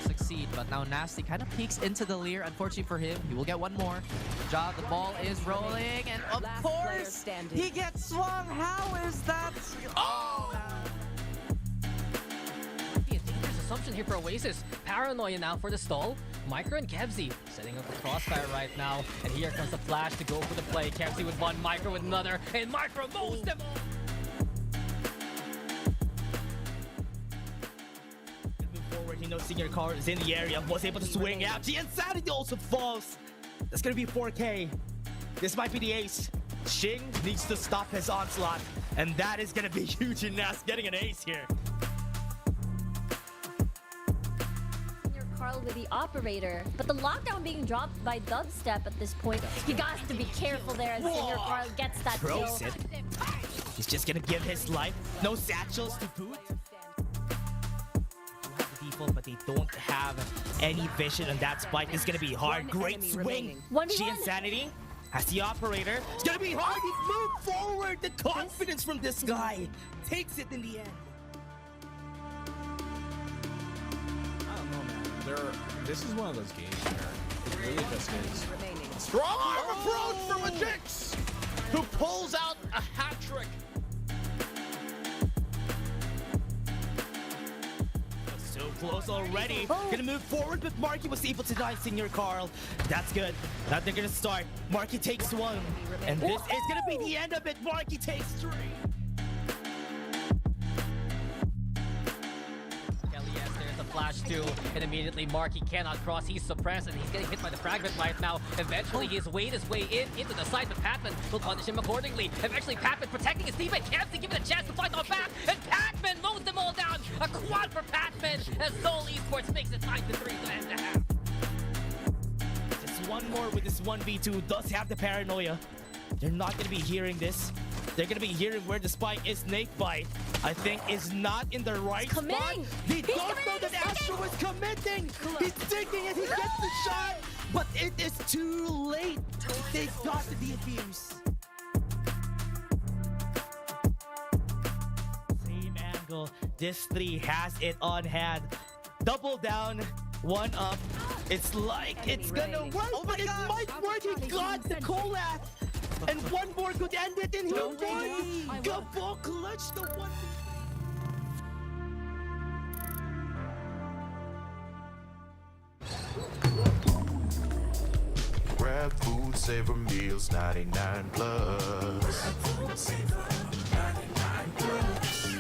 Succeed, but now Nasty kind of peeks into the Leer. Unfortunately for him, he will get one more. Ja, the ball is rolling, and of course, he gets swung. How is that? Oh! A dangerous assumption here for Oasis. Paranoia now for the stall. Micro and Kevzi setting up the crossfire right now. And here comes the flash to go for the play. Kevzi with one, Micro with another, and Micro mows them all. He knows Senior Car is in the area, was able to swing out. The Insanity also falls. That's gonna be 4K. This might be the ace. Xing needs to stop his onslaught, and that is gonna be huge in Nas getting an ace here. Carl with the operator, but the lockdown being dropped by Dubstep at this point. You got to be careful there as Senior Carl gets that kill. Throws it. He's just gonna give his life. No satchels to boot. They have the default, but they don't have any vision on that spike. It's gonna be hard. Great swing. 1v1. She Insanity has the operator. It's gonna be hard. He moved forward. The confidence from this guy takes it in the end. I don't know, man. This is one of those games where it really just is. Strong arm approach from a Jix, who pulls out a hat trick. So close already. Gonna move forward, but Marky was able to deny Senior Carl. That's good. Now they're gonna start. Marky takes one. And this is gonna be the end of it. Marky takes 3. Flash 2, and immediately Marky cannot cross. He's suppressed, and he's getting hit by the fragment right now. Eventually, he's weighed his way into the side, but Patman will punish him accordingly. Eventually, Patman protecting his teammate. Kamsi giving a chance to fight on back, and Patman mows them all down. A quad for Patman as ZOL Esports makes it 9-3 to end the half. Just one more with this 1v2. Does have the paranoia. They're not going to be hearing this. They're going to be hearing where the spike is. Snakebite, I think, is not in the right spot. They don't know that Astro is committing. He's thinking it. He gets the shot, but it is too late. They got to be abused. Same angle. This 3 has it on hand. Double down, 1 up. It's like it's gonna work, but it might work. He got the collab. And one more could end it, and he won! Gabo clutch the one. Grab food, savor meals, 99 plus. Grab food, savor, 99 plus.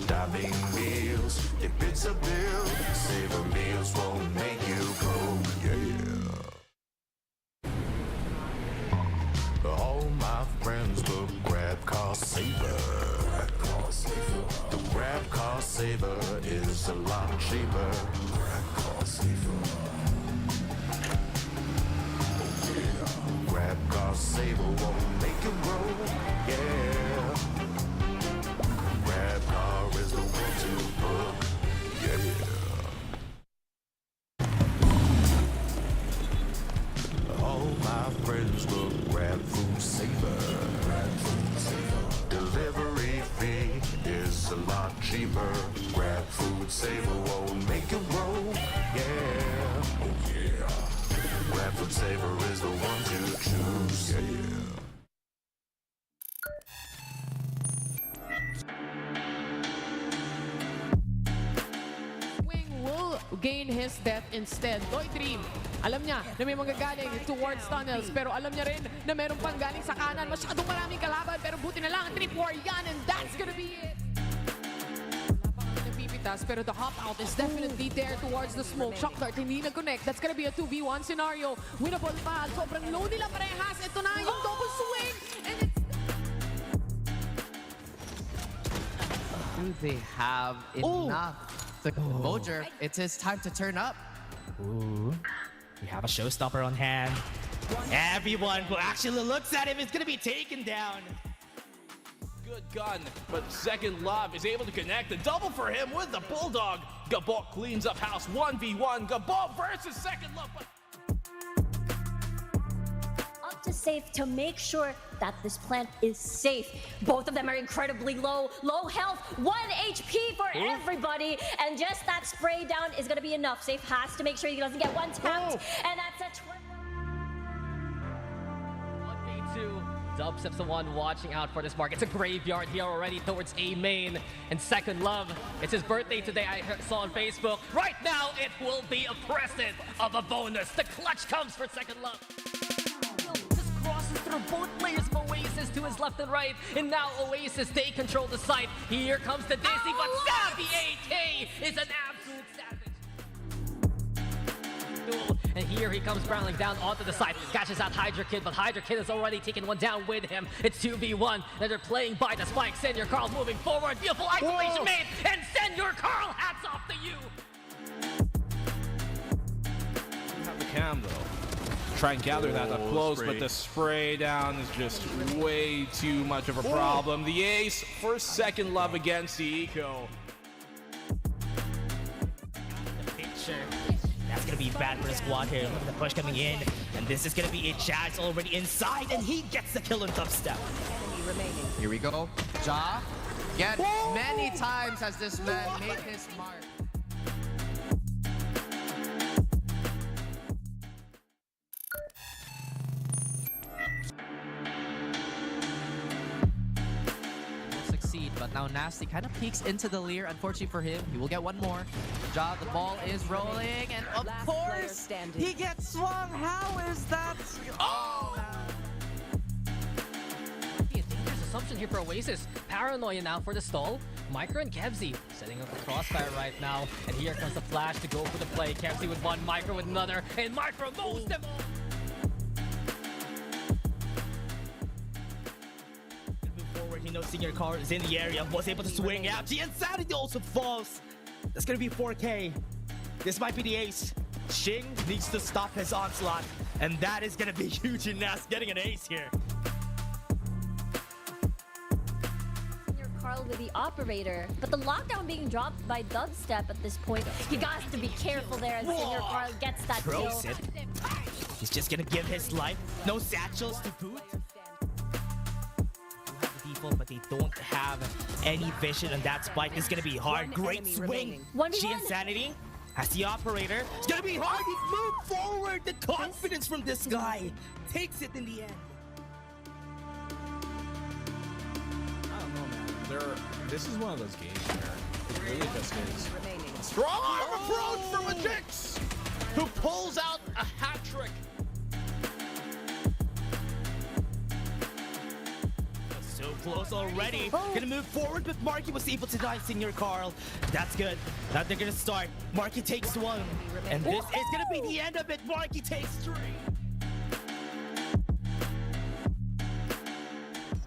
Diving meals, if it's a bill, savor meals won't make you broke. Yeah. All my friends will grab car saver. The grab car saver is a lot cheaper. Grab car saver. Grab car saver won't make you broke. Yeah. Grab car is the one to book. Yeah. All my friends will grab food saver. Delivery fee is a lot cheaper. Grab food saver won't make you broke. Yeah. Oh yeah. Grab food saver is the one to choose. Yeah. Will gain his death instead. Toy Dream, alam niya na may manggagaling towards tunnels, pero alam niya rin na meron pang galing sa kanan. Masyadong maraming kalaban, pero buti na lang, trip war yan, and that's gonna be it. Wala pa kami napipitas, pero the hop out is definitely there towards the smoke. Shock dart, hindi nag-connect. That's gonna be a 2v1 scenario. Winnable pa. Sobrang low nila parehas. Ito na yung double swing, and it's... Do they have enough? Mojer, it's his time to turn up. Ooh. We have a showstopper on hand. Everyone who actually looks at him is gonna be taken down. Good gun, but Second Love is able to connect the double for him with the Bulldog. Gabok cleans up house 1v1. Gabok versus Second Love. Up to safe to make sure that this plant is safe. Both of them are incredibly low health, 1 HP for everybody, and just that spray down is gonna be enough. Safe has to make sure he doesn't get one tapped, and that's a 1v2. Dubstep's the one watching out for this mark. It's a graveyard here already towards A main. And Second Love, it's his birthday today, I saw on Facebook. Right now, it will be a present of a bonus. The clutch comes for Second Love. Just crosses through both players of Oasis to his left and right. And now Oasis, they control the site. Here comes the Dizzy, but Savvy AK is an absolute savage. And here he comes barreling down onto the side, catches out Hydra Kid, but Hydra Kid has already taken one down with him. It's 2v1, and they're playing by the spike. Senior Carl moving forward, beautiful isolation made, and Senior Carl, hats off to you! can, though. Try and gather that up close, but the spray down is just way too much of a problem. The ace for second love against the Eco. The picture. That's gonna be bad for the squad here. Look at the push coming in, and this is gonna be a Chaz already inside, and he gets the kill on dubstep. Here we go. Ja. Again, many times has this man made his mark. Succeed, but now Nasty kind of peeks into the leer. Unfortunately for him, he will get one more. Ja, the ball is rolling, and of course, he gets swung. How is that? Oh! A dangerous assumption here for Oasis. Paranoia now for the stall. Micro and Kevzi setting up the crossfire right now. And here comes the flash to go for the play. Kevzi with one, Micro with another, and Micro mows them all. He knows Senior Carl is in the area, was able to swing out. The Insanity also falls. That's gonna be 4K. This might be the ace. Shing needs to stop his onslaught, and that is gonna be huge in Nas getting an ace here. Senior Carl with the operator, but the lockdown being dropped by dubstep at this point. He got to be careful there as Senior Carl gets that kill. Throws it. He's just gonna give his life. No satchels to boot. But they don't have any vision on that spike. It's gonna be hard. Great swing. She Insanity has the operator. It's gonna be hard. He moved forward. The confidence from this guy takes it in the end. I don't know, man. This is one of those games where it really just is. Strong arm approach from a Jix, who pulls out a hat trick. So close already. Gonna move forward, but Marky was able to deny Senior Carl. That's good. Now they're gonna start. Marky takes one. And this is gonna be the end of it. Marky takes three.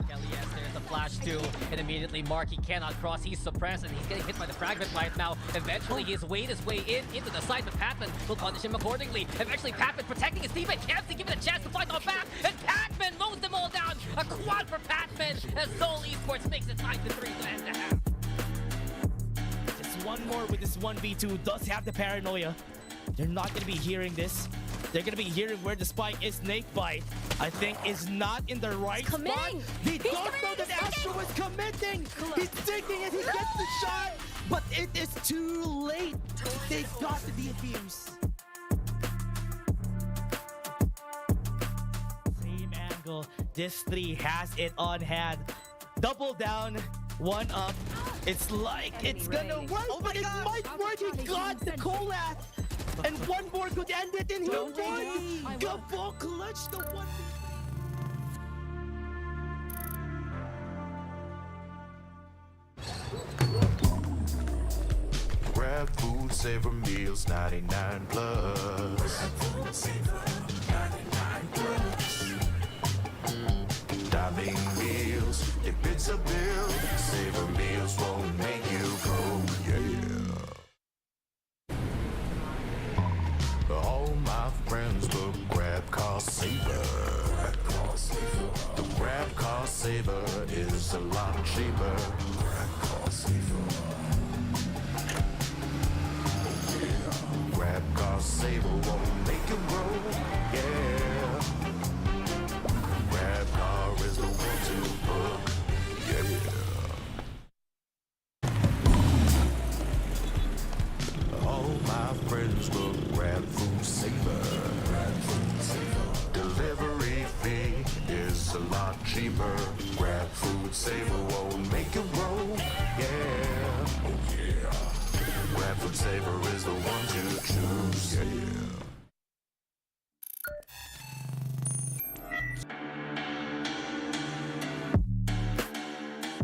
Yes, there's the flash too, and immediately Marky cannot cross. He's suppressed, and he's getting hit by the fragment right now. Eventually, he's weighed his way into the side, but Patman will punish him accordingly. Eventually, Patman protecting his teammate. Kevzi giving a chance to fight on back, and Patman mows them all down. A quad for Patman as ZOL Esports makes it 9-3 to end the half. Just one more with this 1v2 does have the paranoia. They're not gonna be hearing this. They're gonna be hearing where the spike is. Snake Bite, I think, is not in the right spot. They don't know that Astro is committing. He's thinking and he gets the shot, but it is too late. They got to be fierce. Same angle. This 3 has it on hand. Double down, one up. It's like it's gonna work, but it might work. He got the collab. And one more could end it, and he won! Gabo clutch the one. Grab food, savor meals, 99 plus. Grab food, savor, 99 plus. Diving meals, if it's a bill, savor meals won't make you go, yeah. All my friends will grab cost saver. The grab cost saver is a lot cheaper. Grab cost saver. Grab cost saver won't make you broke. Yeah. Grab car is the one to book. Yeah. All my friends will grab food saver. Delivery fee is a lot cheaper. Grab food saver won't make you broke. Yeah. Oh yeah. Grab food saver is the one to choose. Yeah.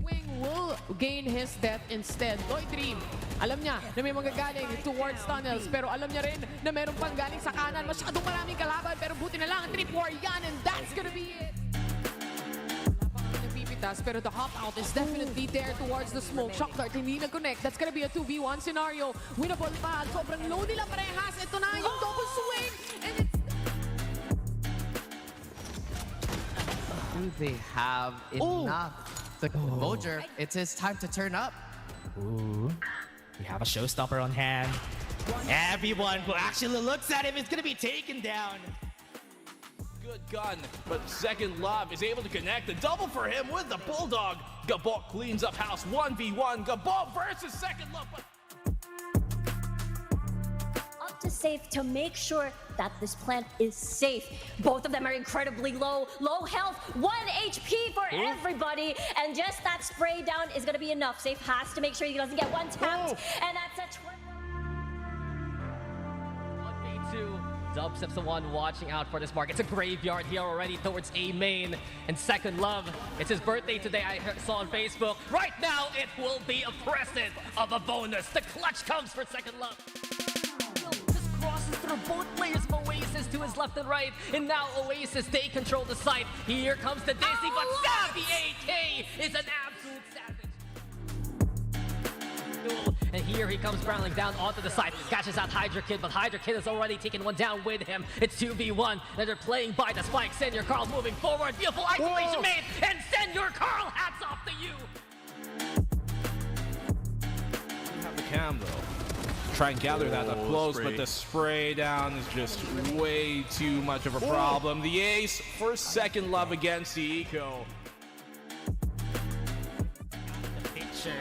Wing will gain his death instead. Toy Dream, alam niya na may magagaling towards tunnels, pero alam niya rin na meron pang galing sa kanan. Masyadong maraming kalaban, pero buti na lang, trip war yan, and that's gonna be it. Wala pang napipitas, pero the hop out is definitely there towards the smoke. Shock dart, hindi nag-connect. That's gonna be a 2v1 scenario. Winnable pa. Sobrang low nila parehas. Ito na yung double swing, and it's they have enough. The Mojer, it's his time to turn up. Ooh. We have a showstopper on hand. Everyone who actually looks at him is gonna be taken down. Good gun, but Second Love is able to connect the double for him with the Bulldog. Gabok cleans up house 1v1. Gabok versus Second Love. Up to safe to make sure that this plant is safe. Both of them are incredibly low health, 1 HP for everybody, and just that spray down is gonna be enough. Safe has to make sure he doesn't get one tapped, and that's a 1v2. Dubstep's the one watching out for this mark. It's a graveyard here already towards A main. And Second Love, it's his birthday today, I saw on Facebook. Right now, it will be a present of a bonus. The clutch comes for Second Love. Just crosses through both players of Oasis to his left and right. And now Oasis, they control the site. Here comes the Dizzy, but Savvy AK is an absolute savage. And here he comes barreling down onto the side. Catches out Hydra Kid, but Hydra Kid has already taken one down with him. It's 2v1, and they're playing by the spike. Senor Carl moving forward. Beautiful isolation made, and Senor Carl, hats off to you. Have the cam though. Try and gather that up close, but the spray down is just way too much of a problem. The ace for Second Love against the Eco. The picture.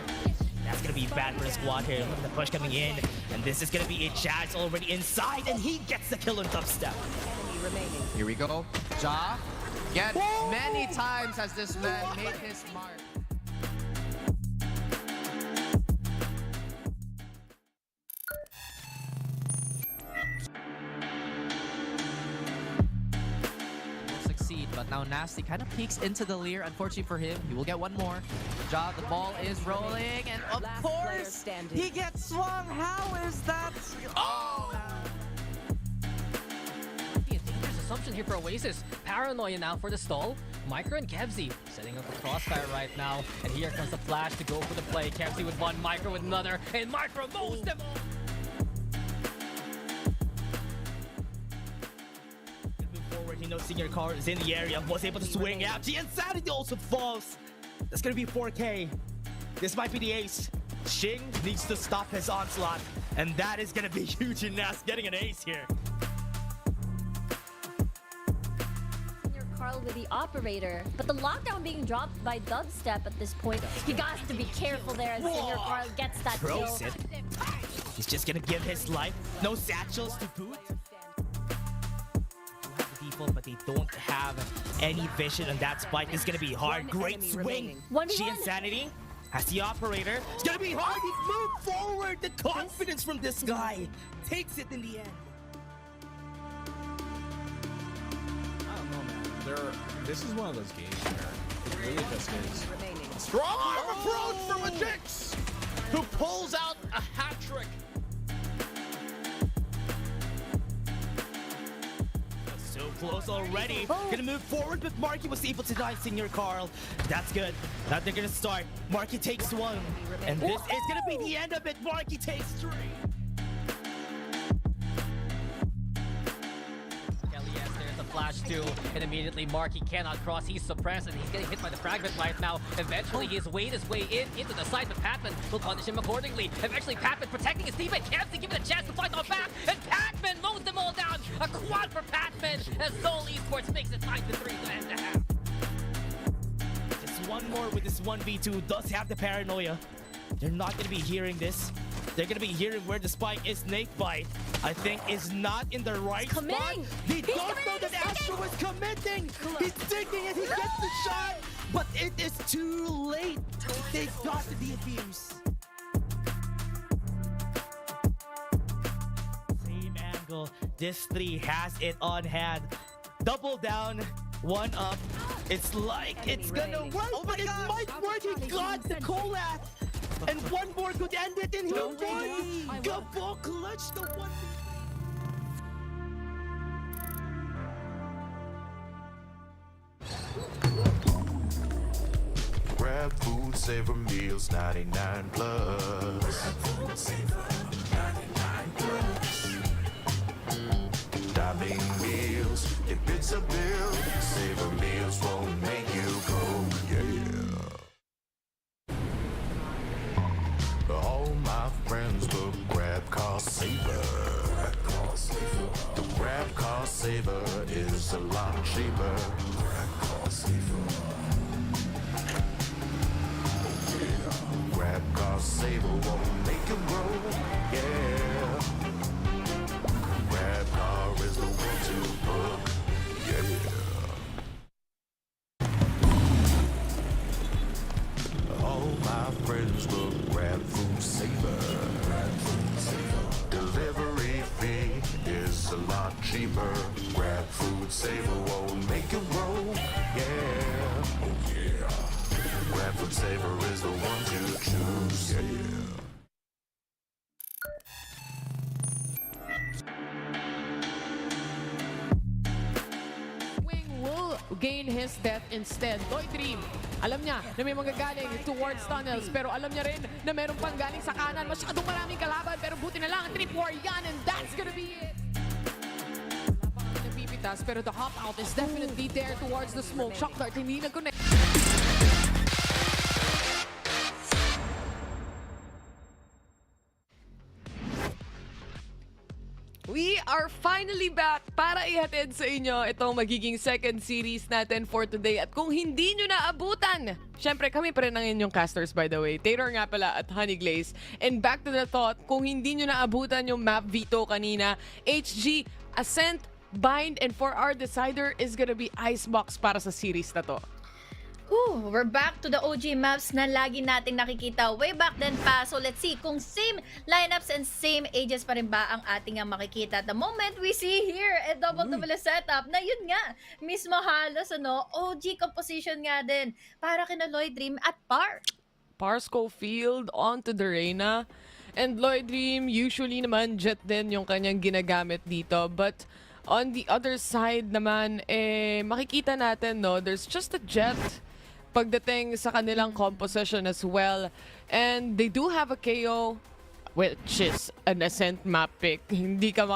That's gonna be bad for the squad here. Look at the push coming in, and this is gonna be a Jazz already inside, and he gets the kill on Dubstep. Here we go. Ja, again, many times has this man made his mark. Succeed, but now Nasty kind of peeks into the Lear. Unfortunately for him, he will get one more. Ja, the ball is rolling, and of course, he gets swung. How is that? Oh! A dangerous assumption here for Oasis. Paranoia now for the stall. Micro and Kevzy setting up a crossfire right now. And here comes the flash to go for the play. Kevzy with one, Micro with another, and Micro mows them all. He knows Senior Car is in the area, was able to swing out. The Insanity also falls. That's gonna be 4K. This might be the ace. Shing needs to stop his onslaught, and that is gonna be huge in Nas getting an ace here. Senior Carl with the operator, but the lockdown being dropped by Dubstep at this point. He got to be careful there as Senior Carl gets that kill. He's just gonna give his life. No satchels to boot. But they don't have any vision on that spike. It's gonna be hard. Great swing. She Insanity has the operator. It's gonna be hard. He moved forward. The confidence from this guy takes it in the end. I don't know, man. This is one of those games where it really just is. Strong arm approach from a Jix, who pulls out a hat trick. So close already. Gonna move forward, but Marky was able to deny Senior Carl. That's good. Now they're gonna start. Marky takes one. And this is gonna be the end of it. Marky takes 3. Yes, there's the flash too, and immediately Marky cannot cross. He's suppressed, and he's getting hit by the fragment right now. Eventually, he's weighed his way into the side, but Patman will punish him accordingly. Eventually, Patman protecting his teammate. Kevzy given a chance to fight on back, and Patman mows them all down. A quad for Patman as ZOL Esports makes it 5-3 to end the half. Just one more with this 1v2. Does have the paranoia. They're not gonna be hearing this. They're gonna be hearing where the spike is. Snakebite, I think, is not in the right spot. He don't know that Astro was committing. He's digging and he gets the shot, but it is too late. They got to be abused. Same angle. This 3 has it on hand. Double down, 1 up. It's like it's gonna work, but it might work. He got the collab. And one more could end it, and he won! Gabok clutch the one. Grab food, savor meals, 99 plus. Grab food, savor, 99 plus. Dining meals, if it's a bill, savor meals won't make you Saver is a lot cheaper. Grab Car Saver. Grab Car Saver won't make you broke. Yeah. Grab Car is the one to book. Yeah. All my friends look Grab Food Saver. Grab Food Saver. Delivery fee is a lot cheaper. Grab Food Saver won't make you broke. Yeah. Oh yeah. Grab Food Saver is the one to choose. Yeah. Wing will gain his death instead. W3D2, alam niya na may manggagaling towards tunnels, pero alam niya rin na meron pang galing sa kanan. Masyadong maraming kalaban, pero buti na lang, trip war yan, and that's gonna be it. Napipitas, pero the hop out is definitely there towards the smoke. Shock dart, hindi nag-connect. We are finally back para ihatid sa inyo itong magiging second series natin for today. At kung hindi nyo naabutan, syempre kami pa rin ang inyong casters by the way. Taylor nga pala at Honey Glaze. And back to the thought, kung hindi nyo naabutan yung map veto kanina, HG, Ascent, Bind, and for our decider is gonna be Icebox para sa series na to. We're back to the OG maps na lagi nating nakikita way back then pa. So let's see kung same lineups and same ages pa rin ba ang ating ang makikita. At the moment we see here a double setup na yun nga mismo halos OG composition nga din para kina Lloyd Dream at Par. Par Schofield onto the Reyna. And Lloyd Dream usually naman jet din yung kanyang ginagamit dito. But on the other side naman, makikita natin there's just a jet pagdating sa kanilang composition as well. And they do have a KO, which is an Ascent map pick. Hindi ka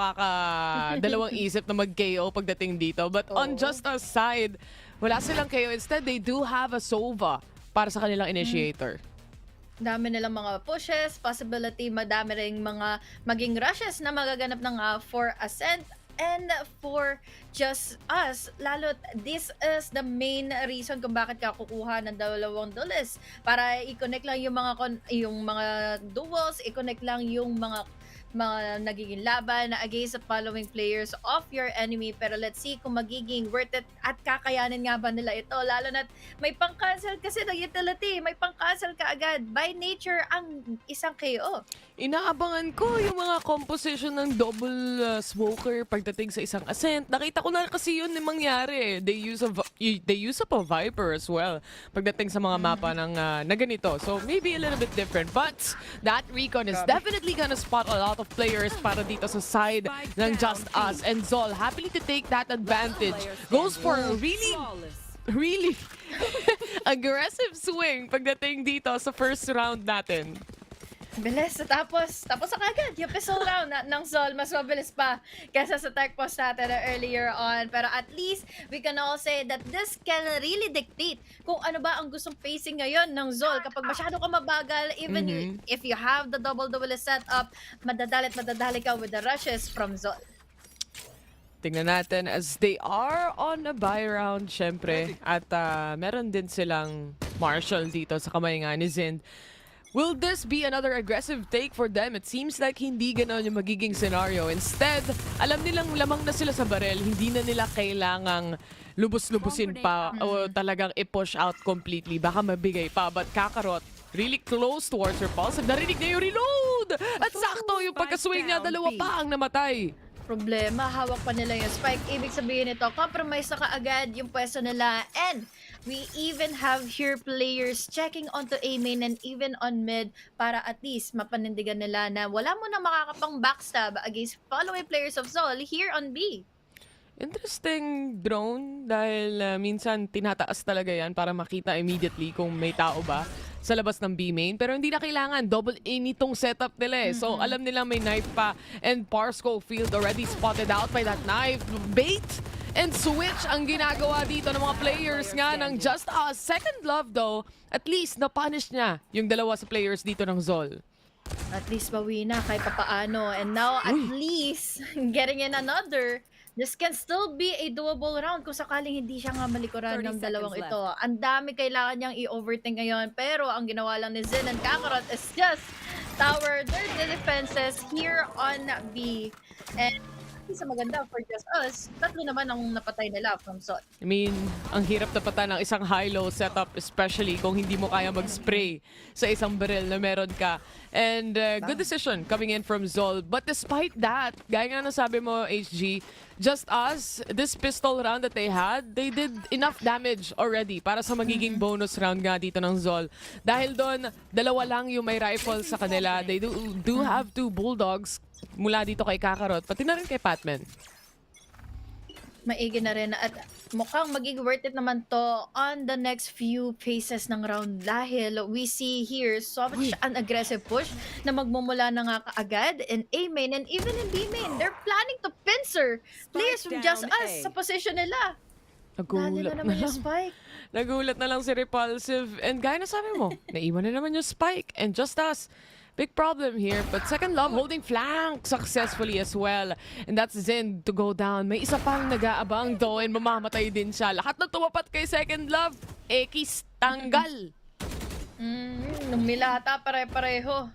dalawang isip na mag-KO pagdating dito. But on JustUs side, wala silang KO. Instead, they do have a Sova para sa kanilang initiator. Dami nilang mga pushes, possibility madami ring mga maging rushes na magaganap ng for Ascent. And for JustUs, lalo this is the main reason kung bakit ka kukuha ng dalawang duelist para i-connect lang yung mga duels, i-connect lang yung mga nagiging laban na against the following players of your enemy. Pero let's see kung magiging worth it at kakayanin nga ba nila ito. Lalo na may pang-cancel kasi ng utility. May pang-cancel ka agad. By nature, ang isang KO. Inaabangan ko yung mga composition ng double smoker pagdating sa isang Ascent. Nakita ko na kasi yun yung mangyari. They use up a Viper as well pagdating sa mga mapa ng na ganito. So maybe a little bit different. But that recon is definitely gonna spot a lot of players para dito sa side ng JustUs. And ZOL happily to take that advantage. Goes for a really aggressive swing pagdating dito sa first round natin. Bilis. Tapos sa kagad yung episode round ng ZOL. Mas mabilis pa kaysa sa tech post natin earlier on. Pero at least, we can all say that this can really dictate kung ano ba ang gustong pacing ngayon ng ZOL. Kapag masyado ka mabagal, even if you have the double setup, madadali ka with the rushes from ZOL. Tingnan natin as they are on a buy round, syempre. At meron din silang Marshall dito sa kamay nga ni Zind. Will this be another aggressive take for them? It seems like hindi ganon yung magiging scenario. Instead, alam nilang lamang na sila sa barel. Hindi na nila kailangang lubos-lubusin pa o talagang i-push out completely. Baka mabigay pa. But Kakarot, really close towards Repulsive. Narinig niya yung reload! At sakto yung pagkaswing niya, dalawa pa ang namatay. Problema, hawak pa nila yung spike. Ibig sabihin nito, compromise na kaagad yung pwesto nila. And we even have here players checking onto A main and even on mid para at least mapanindigan nila na wala mo na makakapang backstab against following players of ZOL here on B. Interesting drone dahil minsan tinataas talaga yan para makita immediately kung may tao ba sa labas ng B main. Pero hindi na kailangan. Double in itong setup nila eh. So alam nila may knife pa. And Parsco Field already spotted out by that knife. Bait and switch ang ginagawa dito ng mga players nga ng JustUs. Second love though, at least na-punish niya yung dalawa sa players dito ng ZOL. At least bawi na kahit papaano. And now at least getting in another This can still be a doable round kung sakaling hindi siya nga malikuran 30 ng dalawang seconds ito. Ang dami kailangan niyang i-overthink ngayon, pero ang ginawa lang ni Zen and Kakarot is just tower their defenses here on B. And isa maganda for just us, tatlo naman ang napatay nila from Zol. I mean, ang hirap tapatan ng isang high-low setup, especially kung hindi mo kaya mag-spray sa isang barrel na meron ka. And good decision coming in from Zol. But despite that, gaya nga nasabi mo, HG, JustUs, this pistol round that they had, they did enough damage already para sa magiging bonus round nga dito ng Zol. Dahil doon, dalawa lang yung may rifle sa kanila. They do have 2 bulldogs mula dito kay Kakarot, pati na rin kay Patman. Maigi na rin at mukhang magiging worth it naman to on the next few phases ng round dahil we see here so much an aggressive push na magmumula na nga kaagad in A main and even in B main. They're planning to pincer players from JustUs sa position nila. Nagulat na naman yung spike. Nagulat na lang si Repulsive. And gaya na sabi mo, naiwan na naman yung spike. And JustUs, big problem here, but Second Love holding flank successfully as well. And that's Zen to go down. May isa pang nag-aabang though and mamamatay din siya. Lahat na tumapat kay Second Love, Ekis tanggal. Numilata pare-pareho.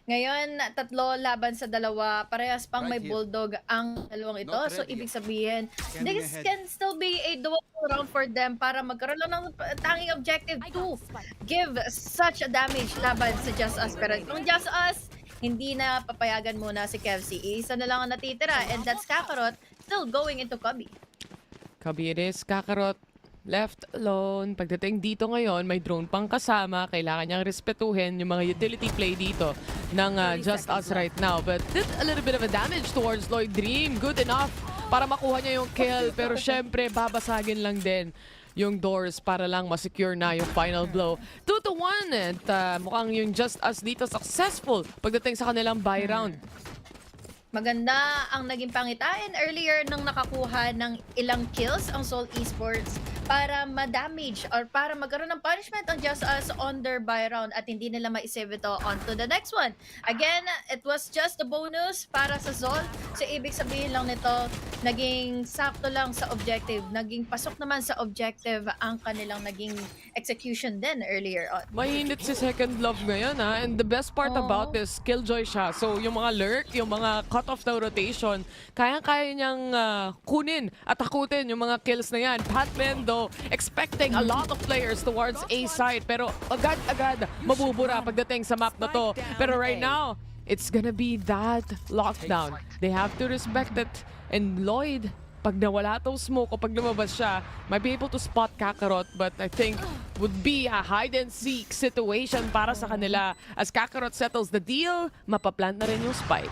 Ngayon, 3 laban sa 2. Parehas pang may bulldog ang dalawang ito. So, ibig sabihin, this can still be a doable round for them para magkaroon lang ng tanging objective to give such a damage laban sa JustUs. Pero kung JustUs, hindi na papayagan muna si Kevsi. Isa na lang ang natitira and that's Kakarot still going into Cubby. Cubby it is, Kakarot. Left alone. Pagdating dito ngayon, may drone pang kasama. Kailangan niyang respetuhin yung mga utility play dito ng JustUs right now. But did a little bit of a damage towards Lloyd Dream. Good enough para makuha niya yung kill. Pero syempre, babasagin lang din yung doors para lang ma-secure na yung final blow. 2-1 and mukhang yung JustUs dito successful pagdating sa kanilang buy round. Maganda ang naging pangitain earlier nang nakakuha ng ilang kills ang ZOL Esports para ma-damage or para magkaroon ng punishment ang JustUs on their buy round at hindi nila ma-save ito onto the next one. Again, it was just a bonus para sa ZOL. So, ibig sabihin lang nito, naging sakto lang sa objective. Naging pasok naman sa objective ang kanilang naging execution din earlier on. Mainit si Second Love ngayon ha. And the best part about this, killjoy siya. So, yung mga lurk, yung mga cut off the rotation, kaya niyang kunin at takutin yung mga kills na yan. Patman though, expecting a lot of players towards A side, pero agad-agad mabubura pagdating sa map na to. Pero right now, it's gonna be that lockdown. They have to respect it. And Lloyd, pag nawala tong smoke o pag lumabas siya, might be able to spot Kakarot, but I think would be a hide-and-seek situation para sa kanila. As Kakarot settles the deal, mapaplant na rin yung spike.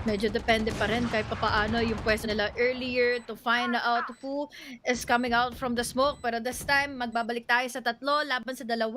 Medyo depende pa rin kahit papaano yung pwesto nila earlier to find out who is coming out from the smoke. Pero this time, magbabalik tayo sa 3 laban sa 2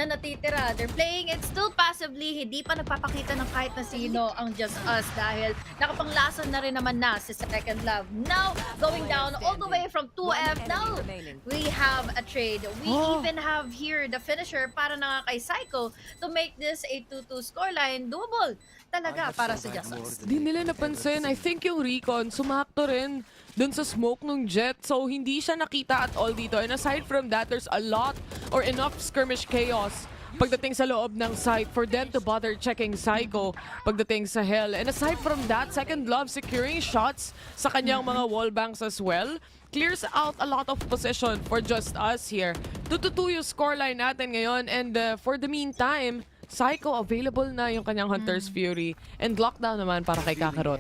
na natitira. They're playing it still passively. Hindi pa nagpapakita ng kahit na sino ang JustUs dahil nakapanglasan na rin naman na si Second Love. Now, going down all the way from 2F. Now, we have a trade. We even have here the finisher para na kay Psycho to make this a 2-2 scoreline. Doable talaga para sa JustUs. Di nila napansin. I think yung recon, sumakto rin dun sa smoke ng jet. So, hindi siya nakita at all dito. And aside from that, there's a lot or enough skirmish chaos pagdating sa loob ng site for them to bother checking Psycho pagdating sa Hell. And aside from that, Second Love securing shots sa kanyang mga wallbangs as well. Clears out a lot of position for JustUs here. 2-2 yung scoreline natin ngayon. And for the meantime, Psycho available na yung kanyang Hunter's Fury and lockdown naman para kay Kakarot.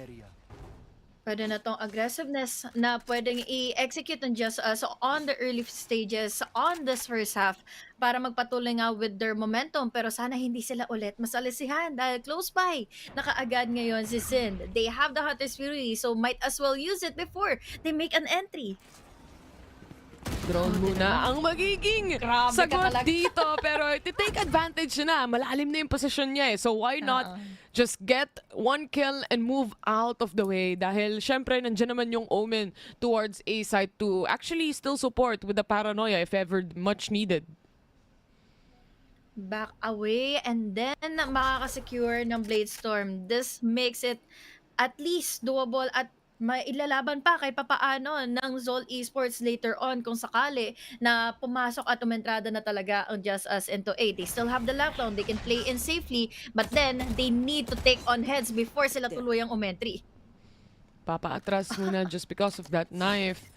Pwede na tong aggressiveness na pwedeng i-execute ng JustUs on the early stages on this first half para magpatuloy nga with their momentum. Pero sana hindi sila ulit masalisihan dahil close by. Nakaagad ngayon si Sind. They have the Hunter's Fury so might as well use it before they make an entry. Drone muna ang magiging sagot dito. Pero take advantage na. Malalim na yung position niya eh. So why not just get 1 kill and move out of the way? Dahil syempre nandiyan naman yung Omen towards A side to actually still support with the paranoia if ever much needed. Back away and then makakasecure ng Blade Storm. This makes it at least doable at mailalaban pa kahit papaano ng ZOL Esports later on kung sakali na pumasok at umentrada na talaga ang JustUs into A. They still have the lockdown, they can play in safely, but then they need to take on heads before sila tuluyang umentry. Papaatras muna just because of that knife.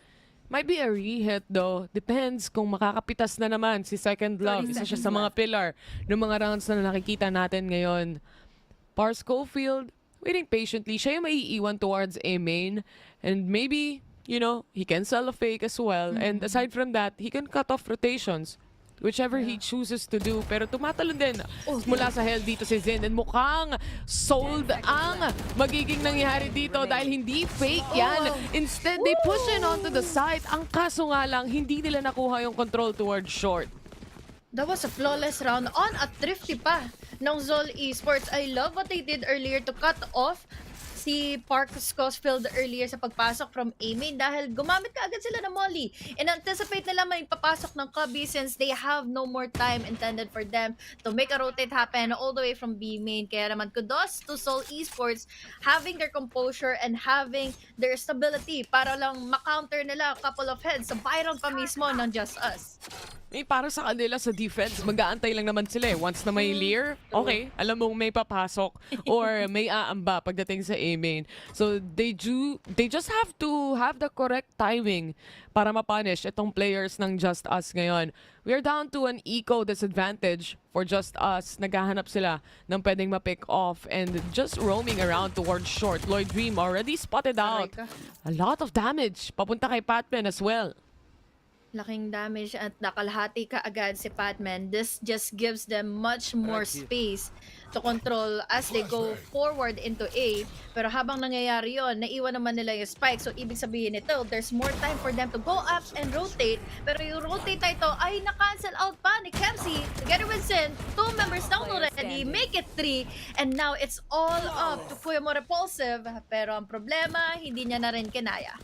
Might be a re-hit though. Depends kung makakapitas na naman si Second Love. Isa siya sa mga pillar ng mga rounds na nakikita natin ngayon. Par Schofield, waiting patiently. Siya yung maiiwan towards A main. And maybe, you know, he can sell a fake as well. And aside from that, he can cut off rotations. Whichever he chooses to do. Pero tumatalon din mula sa hell dito si Zen. And mukhang sold ang magiging nangyari dito dahil hindi fake yan. Instead, they push in onto the side. Ang kaso nga lang, hindi nila nakuha yung control towards short. That was a flawless round on at thrifty pa ng ZOL Esports. I love what they did earlier to cut off si Park Schofield earlier sa pagpasok from A-main dahil gumamit ka agad sila ng molly. In-anticipate nila may papasok ng Cubby since they have no more time intended for them to make a rotate happen all the way from B-main. Kaya naman kudos to ZOL Esports having their composure and having their stability para lang makounter nila a couple of heads sa Byron pa mismo ng JustUs. Para sa kanila sa defense, mag-aantay lang naman sila eh. Once na may leer, okay, alam mong may papasok or may aamba pagdating sa A-main. So they just have to have the correct timing para mapunish itong players ng JustUs ngayon. We're down to an eco disadvantage for JustUs. Naghahanap sila ng pwedeng ma-pick off and just roaming around towards short. Lloyd Dream already spotted out. A lot of damage papunta kay Patman as well. Laking damage at nakalahati ka agad si Patman. This just gives them much more space to control as they go forward into A. Pero habang nangyayari yon, naiwan naman nila yung spike. So ibig sabihin nito, there's more time for them to go up and rotate. Pero yung rotate na ito ay na-cancel out pa ni Kemsey. Together with Sin, 2 members down already, make it 3. And now it's all up to Kuya Mo Repulsive. Pero ang problema, hindi niya na rin kinaya.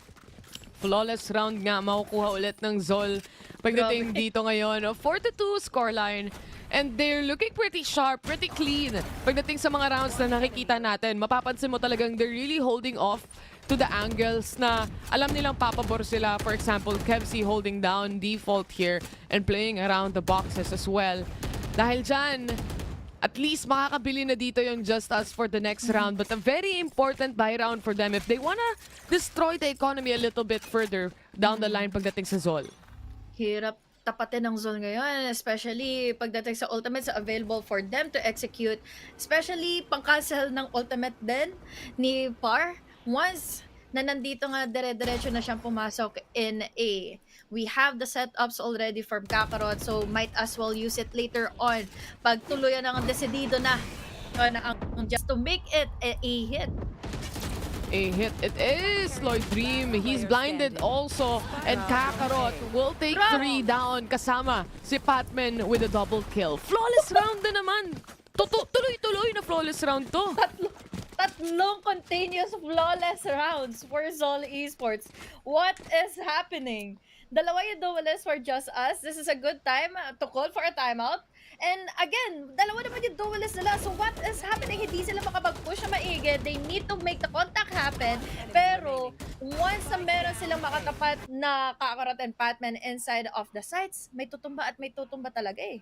Flawless round nga makukuha ulit ng ZOL pagdating dito ngayon. 4-2 scoreline. And they're looking pretty sharp, pretty clean. Pagdating sa mga rounds na nakikita natin, mapapansin mo talagang they're really holding off to the angles na alam nilang papabor sila. For example, Kevsey holding down default here and playing around the boxes as well. Dahil dyan, at least makakabili na dito yung JustUs for the next round. But a very important buy round for them if they wanna destroy the economy a little bit further down the line pagdating sa ZOL. Hirap tapatin ng ZOL ngayon, especially pagdating sa ultimates available for them to execute. Especially pang-cancel ng ultimate din ni Par. Once na nandito nga dire-diretso na siyang pumasok in A. We have the setups already for Kakarot, so might as well use it later on. Pag tuluyan ang desidido na just to make it a hit. A hit it is! Lloyd Dream, he's blinded also. And Kakarot will take 3 down kasama si Patman with a double kill. Flawless round na naman! Tuloy-tuloy na flawless round to. Tatlong continuous flawless rounds for ZOL Esports. What is happening? Dalawa yung duelist for JustUs. This is a good time to call for a timeout. And again, dalawa naman yung duelist nila. So what is happening? Hindi sila makapag-push na maigi. They need to make the contact happen. Pero once na meron silang makatapat na Kakarot and Patman inside of the sites, may tutumba at may tutumba talaga eh.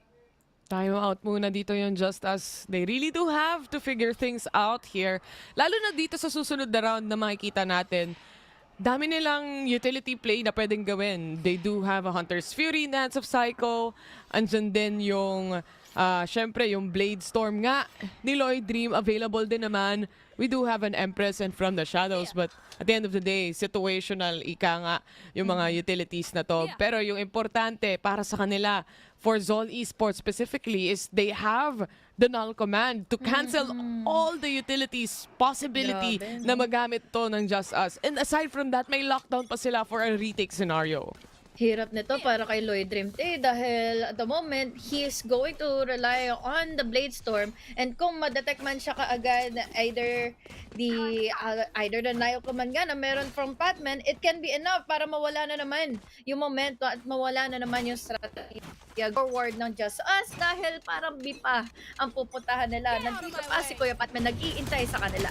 Time out muna dito yung JustUs. They really do have to figure things out here. Lalo na dito sa susunod na round na makikita natin. Dami nilang utility play na pwedeng gawin. They do have a Hunter's Fury, Dance of Psycho. Andyan din yung, syempre, yung Blade Storm nga ni Lloyd Dream. Available din naman. We do have an Empress and From the Shadows. But at the end of the day, situational, ika nga, yung mga utilities na to. Pero yung importante para sa kanila, for ZOL Esports specifically, is they have the null command to cancel all the utilities possibility na magamit to ng JustUs. And aside from that, may lockdown pa sila for a retake scenario. Hirap nito para kay Lloyd Dream dahil at the moment, he is going to rely on the Blade Storm, and kung ma-detect man siya kaagad either the Nio command nga na meron from Patman, it can be enough para mawala na naman yung momento at mawala na naman yung strategy forward ng JustUs dahil parang B pa ang pupuntahan nila. Nandito pa si Kuya Patman nag-iintay sa kanila.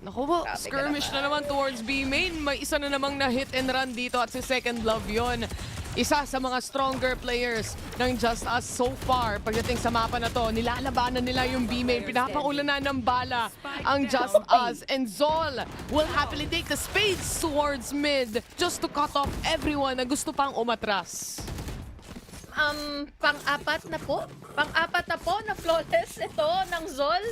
Naku po, Grabe ka skirmish na naman towards B main. May isa na namang na hit and run dito at si Second Love yon. Isa sa mga stronger players ng JustUs so far. Pagdating sa mapa na to, nilalabanan nila yung B main. Pinapaulanan ng bala ang JustUs. And ZOL will happily take the spades towards mid just to cut off everyone na gusto pang umatras. Pang-apat na po na flawless ito ng ZOL.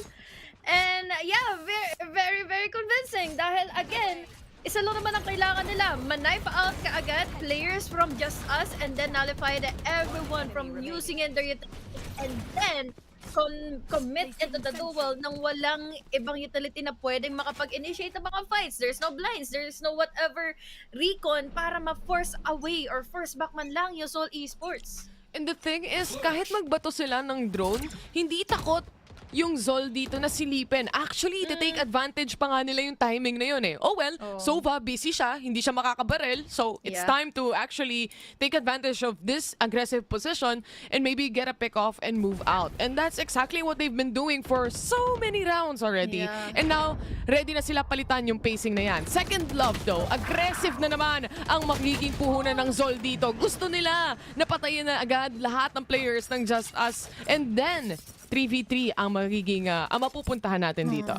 And yeah, very convincing dahil again, isa lang naman ang kailangan nila. Ma-knife out kaagad players from JustUs and then nullify everyone from using in their utility and then commit into the duel nang walang ibang utility na pwedeng makapag-initiate ng mga fights. There's no blinds, there's no whatever recon para ma-force away or force back man lang yung ZOL Esports. And the thing is, kahit magbato sila ng drone, hindi takot yung ZOL dito na silipin. Actually, take advantage pa nga nila yung timing na yun eh. Oh well, Sova busy siya, hindi siya makakabarel. So, it's time to actually take advantage of this aggressive position and maybe get a pick off and move out. And that's exactly what they've been doing for so many rounds already. Yeah. And now, ready na sila palitan yung pacing na yan. Second Love though, aggressive na naman ang magiging puhunan ng ZOL dito. Gusto nila napatayin na agad lahat ng players ng JustUs. And then, 3v3 ang magiging ang mapupuntahan natin dito.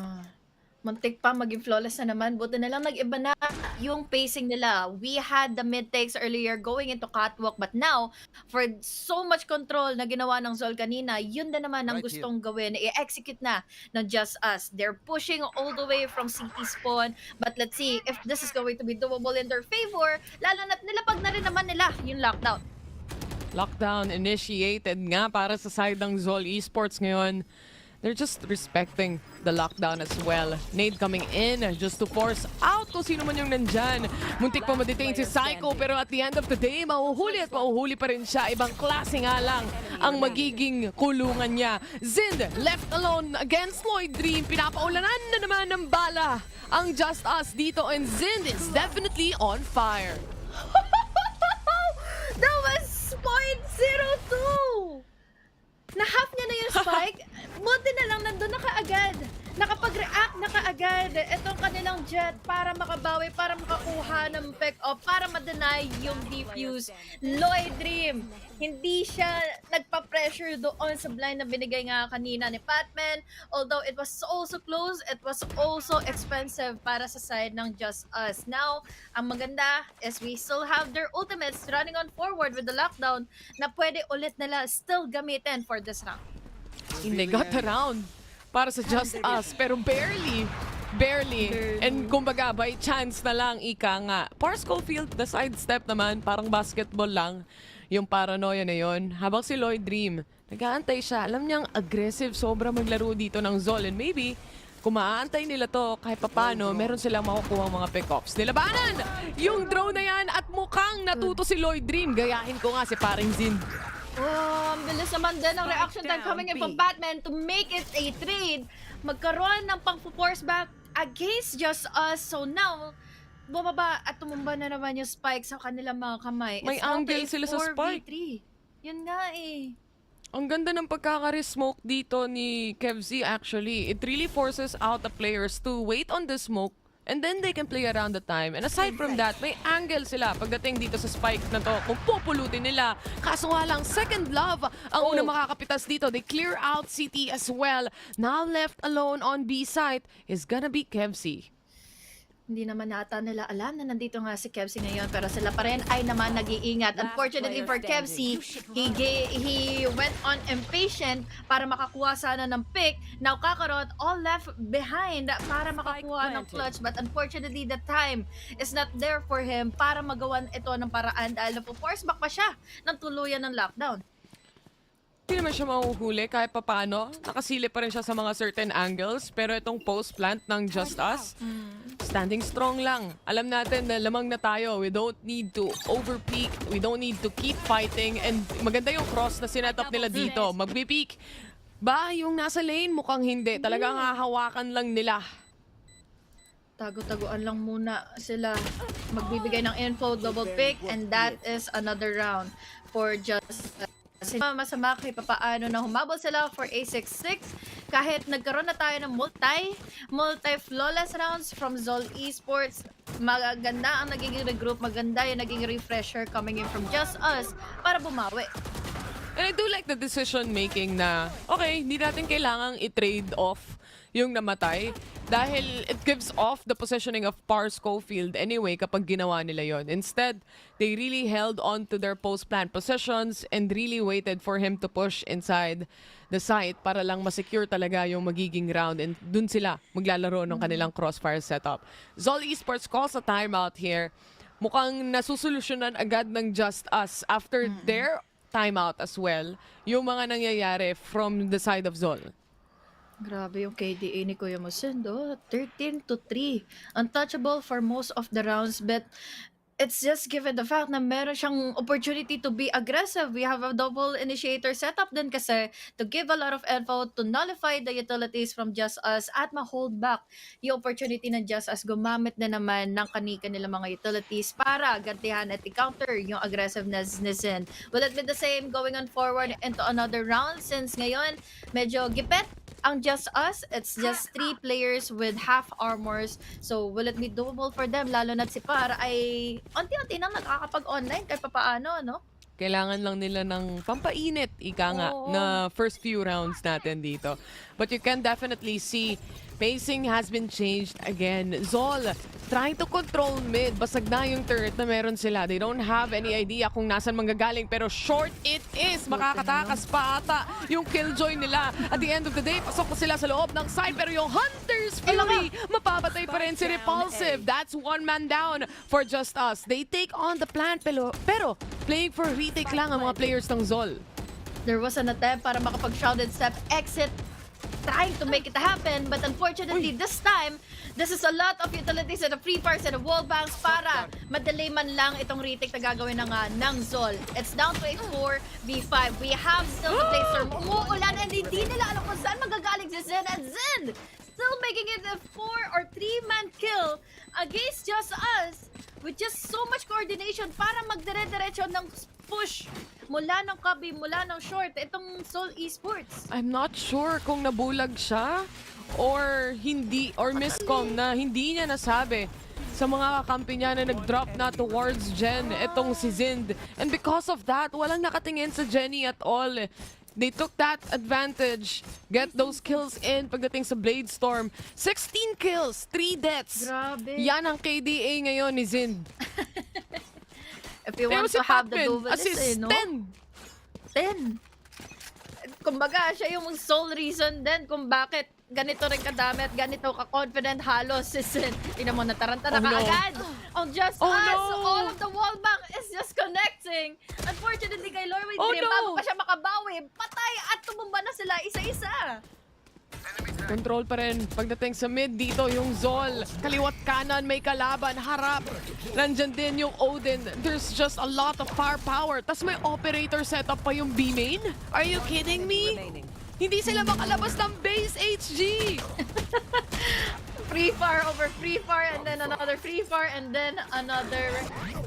Muntik pa maging flawless na naman. Buti na lang nag-iba na yung pacing nila. We had the mid takes earlier going into catwalk, but now for so much control na ginawa ng ZOL kanina, yun na naman ang gustong gawin. I-execute na ng JustUs. They're pushing all the way from CT spawn, but let's see if this is going to be doable in their favor, lalo na't nilapag na rin naman nila yung lockdown. Lockdown initiated nga para sa side ng ZOL Esports ngayon. They're just respecting the lockdown as well. Nade coming in just to force out kung sino man yung nandyan. Muntik pa ma-detain si Psycho pero at the end of the day, mahuhuli at mahuhuli pa rin siya. Ibang klase nga lang ang magiging kulungan niya. Zind left alone against Lloyd Dream. Pinapaulanan na naman ng bala ang JustUs dito and Zind is definitely on fire. That was 0.02! Na-half niya na yung spike. Buti na lang nandun na kaagad. Nakapag-react na kaagad itong kanilang jet para makabawi, para makakuha ng pick-up, para ma-deny yung defuse. Lloyd Dream, hindi siya nagpa-pressure doon sa blind na binigay nga kanina ni Patman. Although it was also close, it was also expensive para sa side ng JustUs. Now, ang maganda is we still have their ultimates running on forward with the lockdown na pwede ulit nila still gamitin for this round. They got around para sa JustUs, pero barely. And kumbaga, by chance na lang, ika nga. Par Schofield, the sidestep naman, parang basketball lang. Yung paranoia na yon. Habang si Lloyd Dream, nag-aantay siya. Alam niyang aggressive, sobra maglaro dito ng ZOL. And maybe, kung maaantay nila to, kahit papano, meron silang makukuha mga pick-ups. Nilabanan! Yung drone na yan at mukhang natuto si Lloyd Dream. Gayahin ko nga si paring Zind. Oh, ang bilis naman din ang reaction time coming in from Batman to make it a trade. Magkaroon ng pang-force back against JustUs. So now, bumaba at tumumba na naman yung spike sa kanilang mga kamay. May angle sila sa spike. 4v3. Yun nga eh. Ang ganda ng pagkaka-smoke dito ni KevZ actually. It really forces out the players to wait on the smoke and then they can play around the time. And aside from that, may angle sila pagdating dito sa spike na to kung pupulutin nila. Kaso nga lang, Second Love ang unang makakapitas dito. They clear out CT as well. Now left alone on B site is gonna be KevZ. Hindi naman nata nila alam na nandito nga si KevZ ngayon, pero sila pa rin ay naman nag-iingat. Unfortunately for KevZ, he went on impatient para makakuha sana ng pick. Now Kakarot all left behind para makakuha ng clutch, but unfortunately the time is not there for him para magawan ito ng paraan dahil napo-force back pa siya ng tuluyan ng lockdown. Hindi naman siya mahuhuli kahit papaano. Nakasili pa rin siya sa mga certain angles. Pero itong post-plant ng JustUs, standing strong lang. Alam natin na lamang na tayo. We don't need to overpeak. We don't need to keep fighting. And maganda yung cross na sinetup nila dito. Magpipeak. Ba, yung nasa lane mukhang hindi. Talagang hahawakan lang nila. Tago-taguan lang muna sila. Magbibigay ng info, double pick, and that is another round for JustUs. Masama kahit papaano na humabol sila for A66. kahit nagkaroon na tayo ng multi-flawless rounds from ZOL Esports, maganda ang naging regroup, maganda yung naging refresher coming in from JustUs para bumawi. And I do like the decision making na, okay, hindi natin kailangang i-trade off yung namatay dahil it gives off the positioning of Par Schofield anyway kapag ginawa nila yon. Instead, they really held on to their post-plant positions and really waited for him to push inside the site para lang masecure talaga yung magiging round and dun sila maglalaro ng kanilang crossfire setup. ZOL Esports calls a timeout here. Mukhang nasusolusyonan agad ng JustUs after their timeout as well yung mga nangyayari from the side of ZOL. Grabe yung KDA ni Kuya Mosindo. 13-3. Untouchable for most of the rounds, but it's just given the fact na meron siyang opportunity to be aggressive. We have a double initiator setup din kasi to give a lot of info, to nullify the utilities from JustUs at ma-hold back yung opportunity ng JustUs gumamit na naman ng kanilang mga utilities para gantihan at i-counter yung aggressiveness ni Zin. Will it be the same going on forward into another round since ngayon medyo gipet ang JustUs? It's just 3 players with half armors. So, will it be doable for them? Lalo na't si Par ay unti-unti nang nakakapag-online kahit papaano, no? Kailangan lang nila ng pampainit, ika nga, na first few rounds natin dito. But you can definitely see pacing has been changed again. ZOL trying to control mid. Basag na yung turret na meron sila. They don't have any idea kung nasan manggagaling. Pero short it is. Makakatakas pa ata yung killjoy nila. At the end of the day, pasok pa sila sa loob ng side. Pero yung Hunter's Fury, mapapatay pa rin si Repulsive. That's 1 man down for JustUs. They take on the plant. Pero playing for retake lang ang mga players ng ZOL. There was an attempt para makapag-shrouded step exit, trying to make it happen, but unfortunately this time, this is a lot of utilities and the free fires and the wall banks para madelay man lang itong retake na gagawin ng ZOL. It's down to a 4v5. We have still the play storm. Umuulan and hindi nila alam kung saan magagaling si Zin, and Zin still making it a 4 or 3-man kill against JustUs with just so much coordination para magdire-diretso ng push mula ng cubby, mula ng short, itong ZOL Esports. I'm not sure kung nabulag siya or hindi, or miscom na hindi niya nasabi sa mga kakampi niya na nag-drop na towards Jen, itong si Zind. And because of that, walang nakatingin sa Jenny at all. They took that advantage, get those kills in pagdating sa Blade Storm. 16 kills, 3 deaths. Grabe. Yan ang KDA ngayon ni Zind. If you want to have the duelist, no? 10. Kumbaga, siya yung sole reason din kung bakit ganito rin kadami at ganito ka-confident halos si Sin. Tingnan mo, nataranta na kaagad. On JustUs, all of the wall bank is just connecting. Unfortunately, kay Lorway Dream, bago pa siya makabawi, patay at tumumba na sila isa-isa. Control pa rin pagdating sa mid dito yung ZOL. Kaliwat kanan may kalaban, harap. Nandyan din yung Odin. There's just a lot of firepower. Tas may operator setup pa yung B-main. Are you kidding me? Hindi sila makalabas ng base HG. Free fire over free fire and then another free fire and then another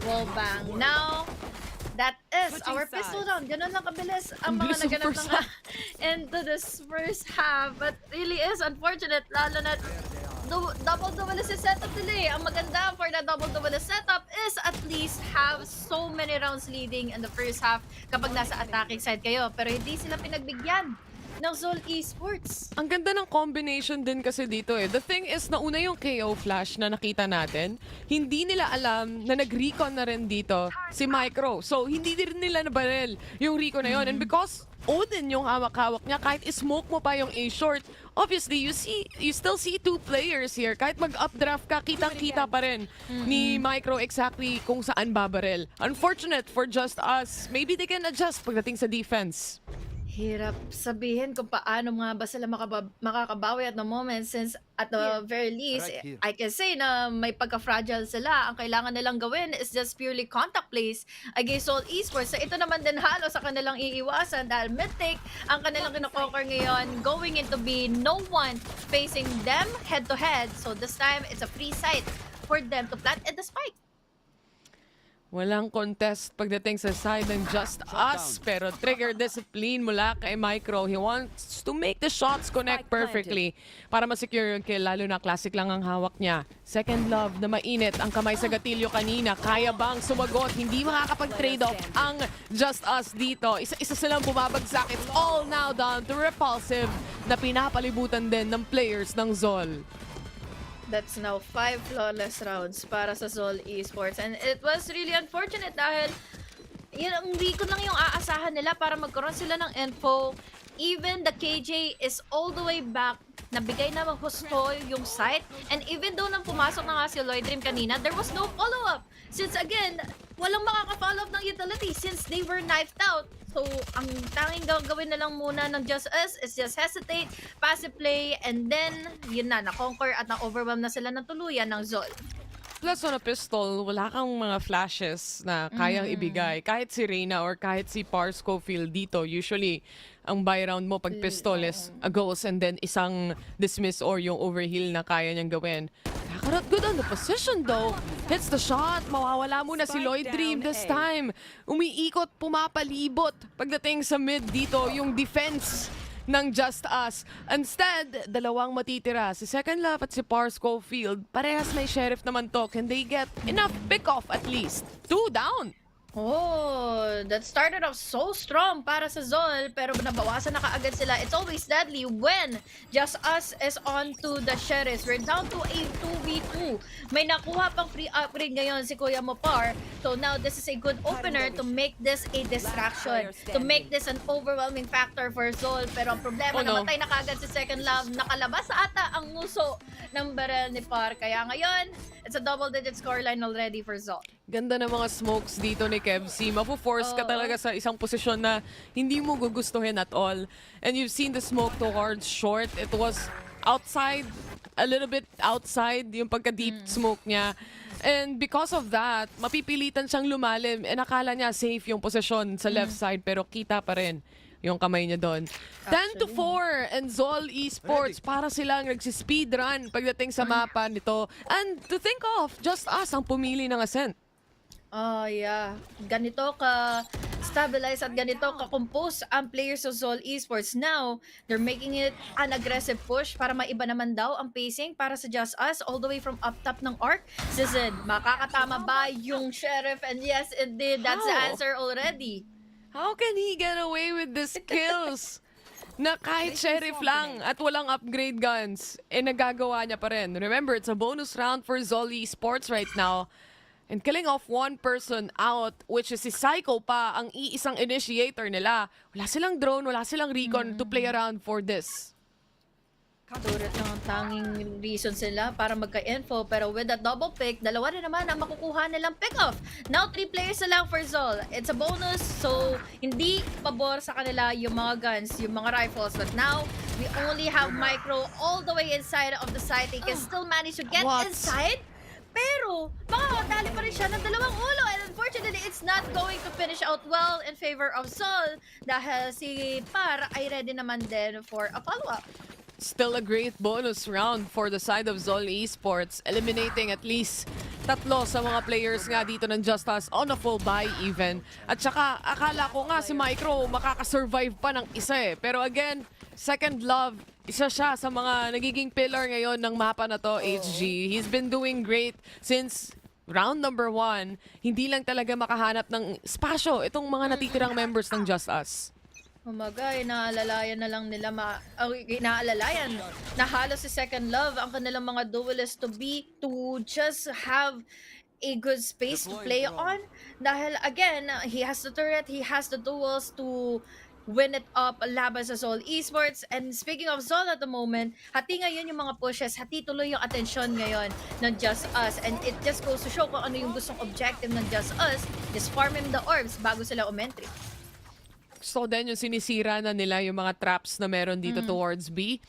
wall bang. Now, that is our pistol round. Ganun lang kabilis ang mga naganap na into this first half. But really is unfortunate, lalo na double duelist setup nila eh. Ang maganda for the double duelist setup is at least have so many rounds leading in the first half kapag nasa attacking side kayo. Pero hindi sila pinagbigyan ng ZOL Esports. Ang ganda ng combination din kasi dito eh. The thing is, nauna yung KO flash na nakita natin, hindi nila alam na nag-recon na rin dito si Micro. So, hindi din nila nabaril yung recon na yon. And because Odin yung hawak-hawak niya, kahit ismoke mo pa yung A-short, obviously, you still see 2 players here. Kahit mag-updraft ka, kitang-kita pa rin ni Micro exactly kung saan babaril. Unfortunate for JustUs. Maybe they can adjust pagdating sa defense. Hirap sabihin kung paano nga ba sila makakabawi at the moment since at the very least, I can say na may pagka-fragile sila. Ang kailangan nilang gawin is just purely contact plays against ZOL Esports. So ito naman din halos sa kanilang iiwasan dahil mid-take ang kanilang kinoconquer ngayon, going into be no one facing them head-to-head. So this time, it's a free site for them to plant and the spike. Walang contest pagdating sa side ng Just Us, pero trigger discipline mula kay Micro. He wants to make the shots connect perfectly para ma-secure yung kill, lalo na classic lang ang hawak niya. Second love na mainit ang kamay sa gatilyo kanina. Kaya bang sumagot? Hindi makakapag-trade off ang Just Us dito. Isa-isa silang bumabagsak. It's all now down to Repulsive na pinapalibutan din ng players ng ZOL. That's now 5 flawless rounds para sa ZOL Esports. And it was really unfortunate dahil yun, hindi ko lang yung aasahan nila para magkaroon sila ng info. Even the KJ is all the way back. Nabigay na husto yung site. And even though nang pumasok na nga si Lloyd Dream kanina, there was no follow-up. Since again, walang makaka-follow up ng utility since they were knifed out. So, ang tanging gagawin na lang muna ng JustUs is just hesitate, passive play, and then, yun na, na-conquer at na-overwhelm na sila ng tuluyan ng ZOL. Plus on a pistol, wala kang mga flashes na kayang ibigay. Kahit si Reyna or kahit si Par Scofield dito, usually, ang buy round mo pag pistol is a ghost and then isang dismiss or yung overheal na kaya niyang gawin. Not good on the position though. Hits the shot. Mawawala muna si Lloyd Dream this time. Umiikot, pumapalibot. Pagdating sa mid dito, yung defense ng JustUs. Instead, dalawang matitira. Si Second Love at si Par Scofield. Parehas may sheriff naman to. Can they get enough pick-off at least? 2 down. Oh, that started off so strong para sa ZOL, pero nabawasan na kaagad sila. It's always deadly when JustUs is on to the Sheriffs. We're down to a 2v2. May nakuha pang free upgrade ngayon si Kuya Mopar. So now this is a good opener to make this a distraction, to make this an overwhelming factor for ZOL. Pero ang problema, namatay na kaagad si Second Love. Nakalabas ata ang nguso ng barrel ni Par. Kaya ngayon, it's a double-digit scoreline already for ZOL. Ganda ng mga smokes dito ni Kevsi. Mapo-force ka talaga sa isang posisyon na hindi mo gugustuhin at all. And you've seen the smoke towards short. It was outside, a little bit outside yung pagka-deep smoke niya. And because of that, mapipilitan siyang lumalim. And akala niya safe yung posisyon sa left side, pero kita pa rin yung kamay niya doon. 10-4 and ZOL Esports para silang nagsispeedrun pagdating sa mapa nito. And to think of, JustUs ang pumili ng Ascent. Oh, yeah. Ganito ka-stabilize at ganito ka-compose ang players of ZOL Esports. Now, they're making it an aggressive push para maiba naman daw ang pacing para sa JustUs all the way from up top ng arc. Zizid, makakatama ba yung Sheriff? And yes, indeed, that's the answer already. How can he get away with the skills? Na kahit Sheriff lang at walang upgrade guns, nagagawa niya pa rin. Remember, it's a bonus round for ZOL Esports right now. And killing off one person out, which is si Psycho pa, ang iisang initiator nila. Wala silang drone, wala silang recon to play around for this. Turret lang ang tanging reason sila para magka-info. Pero with a double pick, dalawa na naman ang makukuha nilang pick-off. Now, 3 players na lang for ZOL. It's a bonus, so hindi pabor sa kanila yung mga guns, yung mga rifles. But now, we only have Micro all the way inside of the site. He can still manage to get inside. Pero, makakatali pa rin siya ng dalawang ulo. And unfortunately, it's not going to finish out well in favor of ZOL dahil si Par ay ready naman din for a follow-up. Still a great bonus round for the side of ZOL Esports, eliminating at least 3 sa mga players nga dito ng JustUs on a full buy even. At saka, akala ko nga si Micro makakasurvive pa ng isa eh. Pero again, Second Love, isa siya sa mga nagiging pillar ngayon ng mapa na to, HG. He's been doing great since round number 1. Hindi lang talaga makahanap ng spasyo itong mga natitirang members ng JustUs. Umaga, inaalalayan na lang nila inaalalayan na halos si Second Love ang kanilang mga duelists to just have a good space to play on. Dahil again, he has the turret, he has the duels to win it up laban sa ZOL Esports. And speaking of ZOL at the moment, hati ngayon yung mga pushes, hati tuloy yung atensyon ngayon ng JustUs. And it just goes to show kung ano yung gustong objective ng JustUs, just farming the orbs bago sila umentry. So then yung sinisira na nila yung mga traps na meron dito towards B.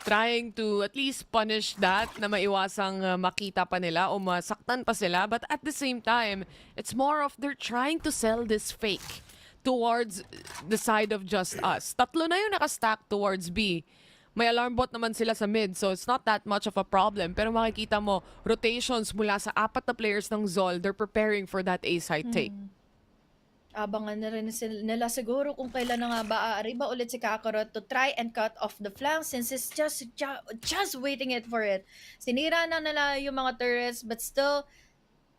Trying to at least punish that na maiwasang makita pa nila o masaktan pa sila. But at the same time, it's more of they're trying to sell this fake towards the side of JustUs. 3 na yung nakastack towards B. may alarm bot naman sila sa mid, so it's not that much of a problem. Pero makikita mo, rotations mula sa 4 na players ng ZOL, they're preparing for that A site take. Abangan na rin nila siguro kung kailan na nga ba aariba ulit si Kakarot to try and cut off the flank since it's just waiting it for it. Sinira na nila yung mga turrets but still,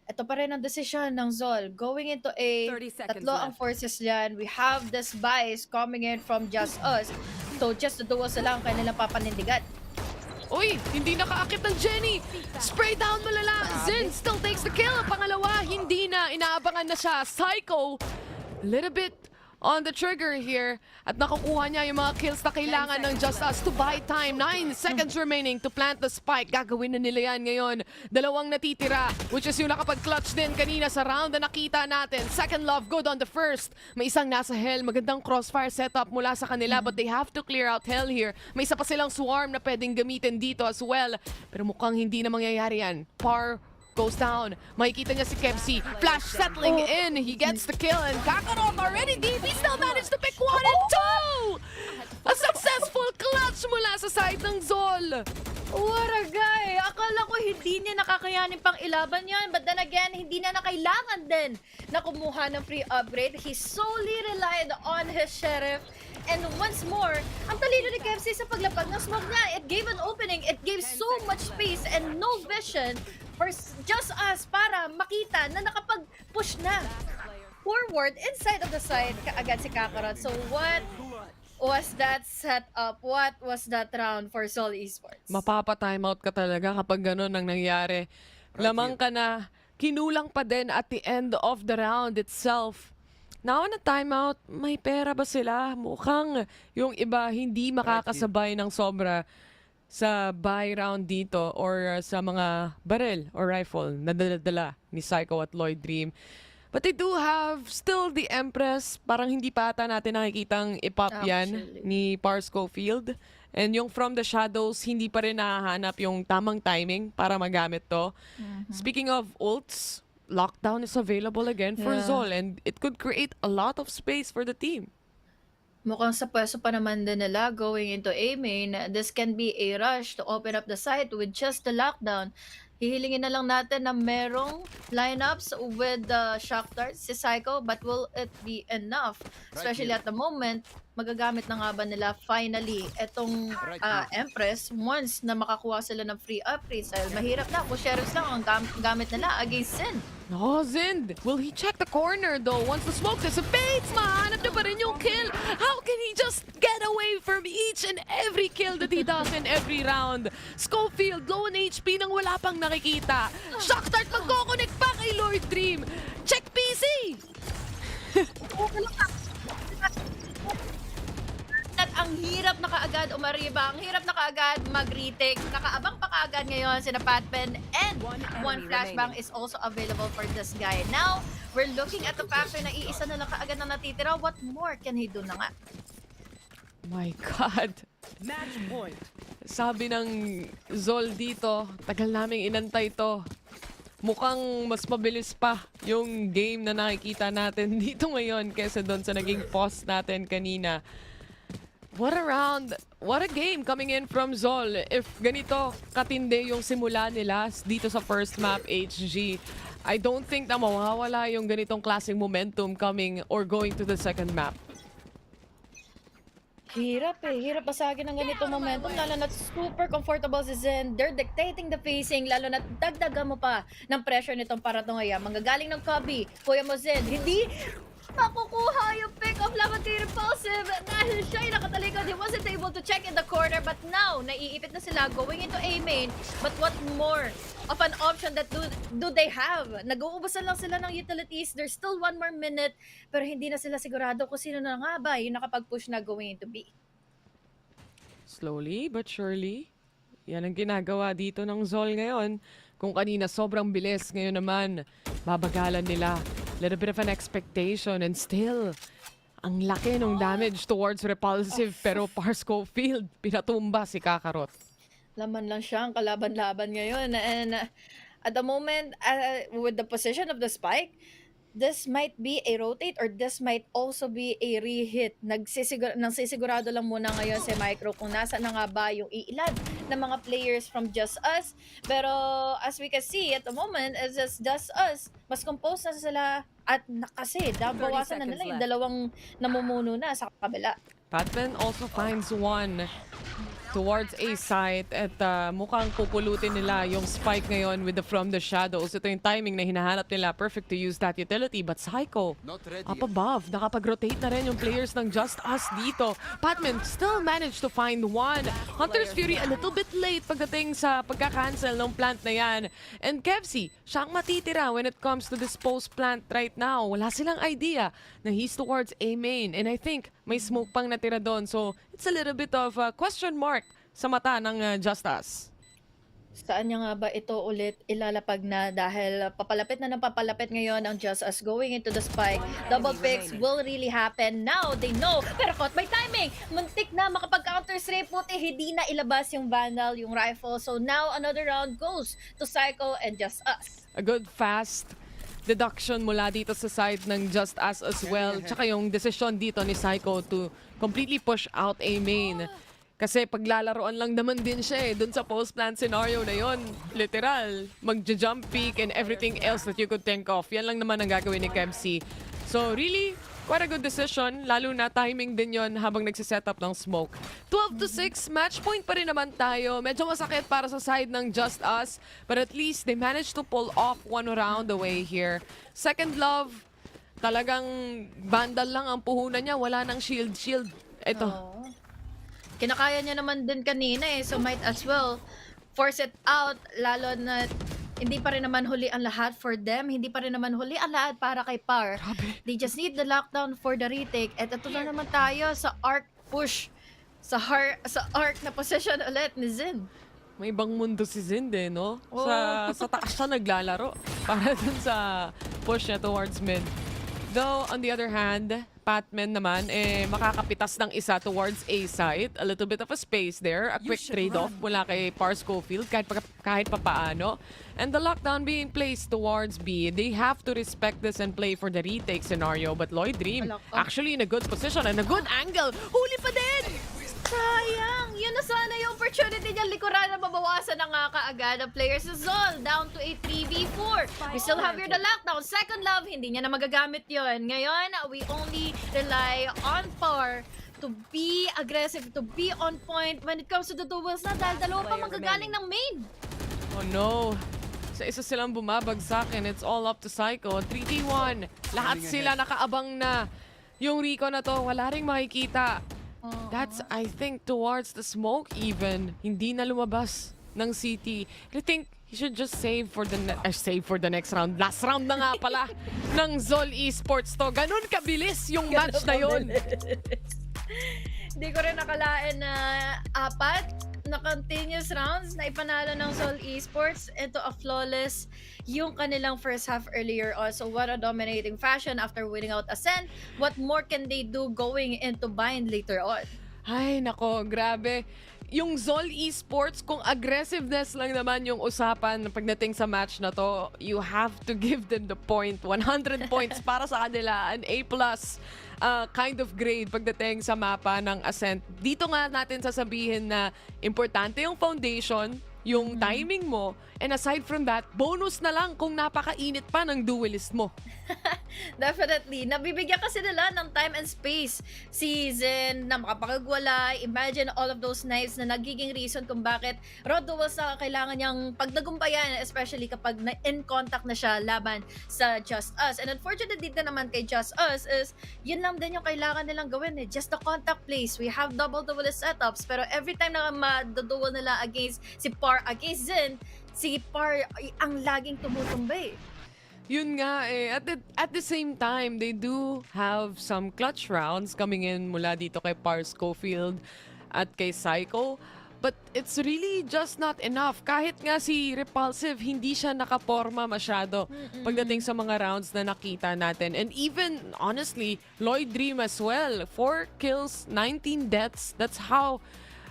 ito pa rin ang decision ng ZOL. Going into A, 30 seconds tatlo ang left. forces dyan. We have this buys coming in from JustUs. So just the duo sila ang kanilang papanindigan. Uy, hindi nakaakit ng Jenny. Spray down malala. Zen still takes the kill. Pangalawa, hindi na. Inaabangan na siya. Psycho, a little bit on the trigger here. At nakukuha niya yung mga kills na kailangan ng JustUs to buy time. 9 seconds remaining to plant the spike. Gagawin na nila yan ngayon. Dalawang natitira, which is yung nakapag-clutch din kanina sa round na nakita natin. Second love, good on the first. May isang nasa hell. Magandang crossfire setup mula sa kanila, but they have to clear out hell here. May isa pa silang swarm na pwedeng gamitin dito as well. Pero mukhang hindi na mangyayari yan. Par goes down. Makikita niya si Kempsey. Flash settling in. He gets the kill and Kakarot already deep. He still managed to pick 1 and 2! A successful clutch mula sa side ng ZOL. What a guy! Akala ko hindi niya nakakayanin pang ilaban yan. But then again, hindi na kailangan din na kumuha ng free upgrade. He solely relied on his sheriff. And once more, ang talino ni Kempsey sa paglapag ng smoke niya. It gave an opening. It gave so much space and no vision for JustUs para makita na nakapag-push na forward inside of the side kaagad si Kakarot. So what was that setup? What was that round for ZOL Esports? Mapapa-timeout ka talaga kapag ganun ang nangyari. Lamang ka na, kinulang pa din at the end of the round itself. Now na timeout, may pera ba sila? Mukhang yung iba hindi makakasabay ng sobra sa buy round dito or sa mga barrel or rifle na dala ni Psycho at Lloyd Dream. But they do have still the Empress. Parang hindi pa ata natin nakikitang ipop yan ni Parsco Field. And yung From the Shadows, hindi pa rin nahahanap yung tamang timing para magamit to. Speaking of ults, Lockdown is available again for ZOL and it could create a lot of space for the team. Mukhang sa pwesto pa naman din nila going into A main. This can be a rush to open up the site with just the lockdown. Hihilingin na lang natin na merong lineups with the shock darts si Psycho, but will it be enough? Especially at the moment, magagamit na nga ba nila finally itong Empress once na makakuha sila ng free upgrades? Dahil mahirap na, kung sheriffs lang ang gamit nila against Sin. No, Zind! Will he check the corner though? Once the smoke dissipates, mahanap niya pa rin yung kill. How can he just get away from each and every kill that he does in every round? Schofield, low on HP nang wala pang nakikita. Shock Dart magkoconnect pa kay Lord Dream. Check PC! At ang hirap na kaagad umariba, ang hirap na kaagad mag-retake. Nakaabang pa kaagad ngayon sina Patpen and one flashbang is also available for this guy. Now, we're looking at the factor na iisa na lang kaagad na natitira. What more can he do na nga? My God. Match point. Sabi ng ZOL dito, tagal naming inantay to. Mukhang mas mabilis pa yung game na nakikita natin dito ngayon kesa doon sa naging pause natin kanina. What a round! What a game coming in from ZOL. If ganito katindi yung simula nila dito sa first map HG, I don't think na mawawala yung ganitong klaseng momentum coming or going to the second map. Hirap eh. Hirap basagin ng ganitong momentum. Lalo na super comfortable si Zen. They're dictating the pacing. Lalo na dagdagan mo pa ng pressure nitong paratongaya. Manggagaling ng Cubby. Kuya mo Zen. Hindi makukuha yung pick of Lavati Repulsive dahil siya'y nakatalikod. He wasn't able to check in the corner, but now naiipit na sila going into A main. But what more of an option that do they have? Nag-uubusan lang sila ng utilities. There's still 1 more minute, pero hindi na sila sigurado kung sino na nga ba yung nakapag-push na going into B. Slowly but surely, yan ang ginagawa dito ng ZOL ngayon. Kung kanina sobrang bilis, ngayon naman babagalan nila. Little bit of an expectation and still, ang laki ng damage towards Repulsive pero Parsco Field, pinatumba si Kakarot. Laman lang siya ang kalaban-laban ngayon. And at the moment, with the position of the spike, this might be a rotate or this might also be a re-hit. Nagsisigurado lang muna ngayon si Micro kung nasa na nga ba yung iilan ng mga players from JustUs. Pero as we can see at the moment, is just us. Mas composed na sila at kasi bawasan na nila yung dalawang namumuno na sa kabila. Patman also finds one towards A site at mukhang pupulutin nila yung spike ngayon with the From the Shadows. Ito yung timing na hinahanap nila. Perfect to use that utility. But Psycho, up above, nakapag-rotate na rin yung players ng JustUs dito. Patman still managed to find one. Hunter's Fury a little bit late pagdating sa pagka-cancel ng plant na yan. And Kevsi, siyang matitira when it comes to this post plant right now. Wala silang idea na he's towards A main. And I think may smoke pang natira doon. So it's a little bit of a question mark sa mata ng JustUs. Saan niya nga ba ito ulit ilalapag na dahil papalapit na ng papalapit ngayon ang JustUs going into the spike. Double picks will really happen. Now they know. Pero caught by timing. Muntik na makapag-counter straight. Puti hindi na ilabas yung Vandal, yung rifle. So now another round goes to Psycho and JustUs. A good fast deduction mula dito sa side ng JustUs as well. Tsaka yung decision dito ni Psycho to completely push out A main. Kasi paglalaroan lang naman din siya dun sa post-plant scenario na yon. Literal, mag-jump peek and everything else that you could think of. Yan lang naman ang gagawin ni Kevsi. So really, quite a good decision. Lalo na timing din yon habang nagsiset up ng smoke. 12-6, match point pa rin naman tayo. Medyo masakit para sa side ng JustUs. But at least they managed to pull off one round away here. Second Love, talagang Vandal lang ang puhunan niya. Wala nang shield. Ito. Kinakaya niya naman din kanina so might as well force it out, lalo na hindi pa rin naman huli ang lahat for them, hindi pa rin naman huli ang lahat para kay Par. They just need the lockdown for the retake. At ito na naman tayo sa arc push, sa arc na position ulit ni Zin. May ibang mundo si Zin din, no? Sa taas siya naglalaro para dun sa push niya towards mid. Though, on the other hand, Patman naman, makakapitas ng isa towards A site. A little bit of a space there. A quick trade-off mula kay Par Schofield kahit pa paano. And the lockdown being placed towards B. They have to respect this and play for the retake scenario. But Lloyd Dream, actually in a good position and a good angle. Huli pa din! Sayang! Yun na sana yung opportunity niya likuran na mabawasan na nga kaagad ang players sa ZOL down to a 3v4. We still have here the lockdown. Second Love, hindi niya na magagamit yon. Ngayon, we only rely on Par to be aggressive, to be on point when it comes to the duels na dahil dalawa pa magagaling ng main. Oh no! Sa isa silang bumabagsak and it's all up to Psycho. 3v1. Lahat sila nakaabang na. Yung Rico na to, wala ring makikita. That's, I think, towards the smoke even. Hindi na lumabas ng CT. I think he should just save for the next round. Last round na nga pala ng ZOL Esports to. Ganun kabilis yung match na yun. Hindi ko rin nakalain na 4 na continuous rounds na ipanalo ng ZOL Esports. Ito a flawless yung kanilang first half earlier also. What a dominating fashion after winning out Ascent. What more can they do going into bind later on? Ay, nako, grabe. Yung ZOL Esports, kung aggressiveness lang naman yung usapan pagdating sa match na to, you have to give them the point. 100 points para sa kanila. An A+ kind of grade pagdating sa mapa ng Ascent. Dito nga natin sasabihin na importante yung foundation, yung timing mo, and aside from that, bonus na lang kung napakainit pa ng duelist mo. Definitely. Nabibigyan kasi nila ng time and space si Zen na makapagwala. Imagine all of those knives na nagiging reason kung bakit raw duels na kailangan niyang pagdagumpayan, especially kapag in contact na siya laban sa JustUs. And unfortunately din naman kay JustUs is yun lang din yung kailangan nilang gawin just the contact plays. We have double duelist setups pero every time na ma-duel nila against si Par, against Zen, si Par ang laging tumutumbay. Yun nga At the same time, they do have some clutch rounds coming in mula dito kay Par Schofield at kay Psycho. But it's really just not enough. Kahit nga si Repulsive, hindi siya nakaporma masyado pagdating sa mga rounds na nakita natin. And even, honestly, Lloyd Dream as well. 4 kills, 19 deaths. That's how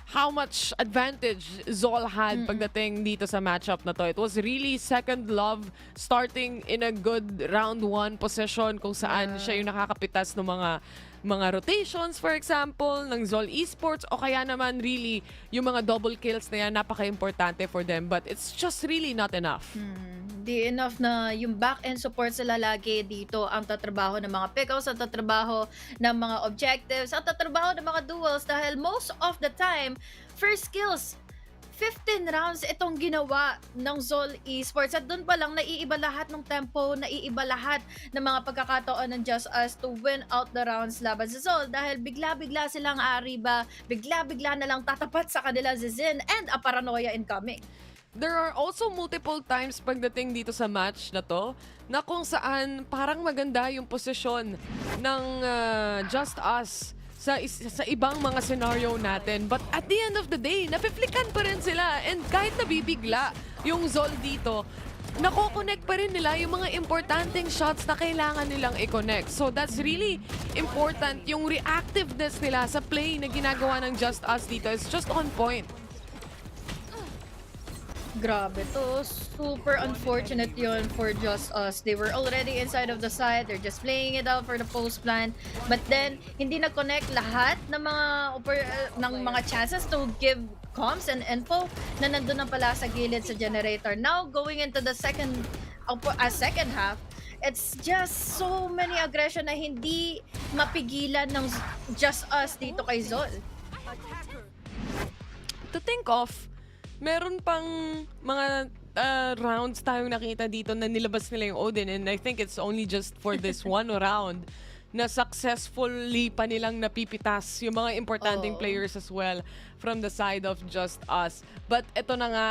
how much advantage ZOL had pagdating dito sa matchup na to. It was really second love starting in a good round 1 position kung saan siya yung nakakapitas ng mga rotations, for example, ng ZOL Esports, o kaya naman really yung mga double kills na yan, napaka-importante for them. But it's just really not enough. Di enough na yung back-end support sila lagi dito ang tatrabaho ng mga pickouts, ang tatrabaho ng mga objectives, ang tatrabaho ng mga duels dahil most of the time, first kills, 15 rounds itong ginawa ng ZOL Esports. At doon pa lang, naiiba lahat ng tempo, naiiba lahat ng mga pagkakataon ng JustUs to win out the rounds laban sa ZOL. Dahil bigla-bigla silang aariba, bigla-bigla na lang tatapat sa kanila si Zin and a paranoia incoming. There are also multiple times pagdating dito sa match na to na kung saan parang maganda yung posisyon ng JustUs sa ibang mga scenario natin. But at the end of the day, napiflikan pa rin sila. And kahit nabibigla yung ZOL dito, nako-connect pa rin nila yung mga importanteng shots na kailangan nilang i-connect. So that's really important. Yung reactiveness nila sa play na ginagawa ng JustUs dito is just on point. Grabe to. Super unfortunate yun for JustUs. They were already inside of the side. They're just playing it out for the post plant. But then, hindi na-connect lahat ng mga chances to give comms and info na nandun na pala sa gilid sa generator. Now, going into the second half, it's just so many aggression na hindi mapigilan ng JustUs dito kay ZOL. To think of, meron pang mga rounds tayong nakita dito na nilabas nila yung Odin, and I think it's only just for this one round na successfully pa nilang napipitas yung mga importanteng players as well from the side of JustUs. But ito na nga,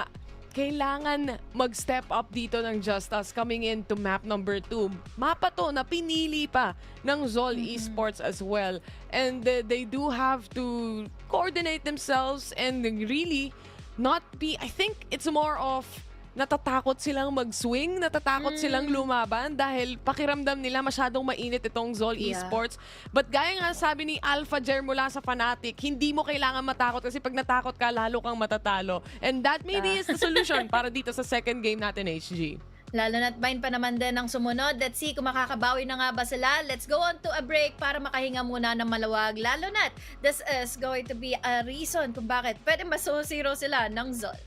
kailangan mag-step up dito ng JustUs coming into map number 2. Mapa to na pinili pa ng ZOL Esports as well. And they do have to coordinate themselves and really not be, I think it's more of natatakot silang mag-swing, natatakot silang lumaban dahil pakiramdam nila masyadong mainit itong ZOL Esports. But gaya nga sabi ni Alpha Jer mula sa Fnatic, hindi mo kailangan matakot kasi pag natakot ka, lalo kang matatalo. And that maybe is the solution para dito sa second game natin, HG. Lalo na't bind pa naman din ang sumunod. Let's see kung makakabawi na nga ba sila. Let's go on to a break para makahinga muna ng maluwag. Lalo na't this is going to be a reason kung bakit pwede mas-0-0 sila ng ZOL.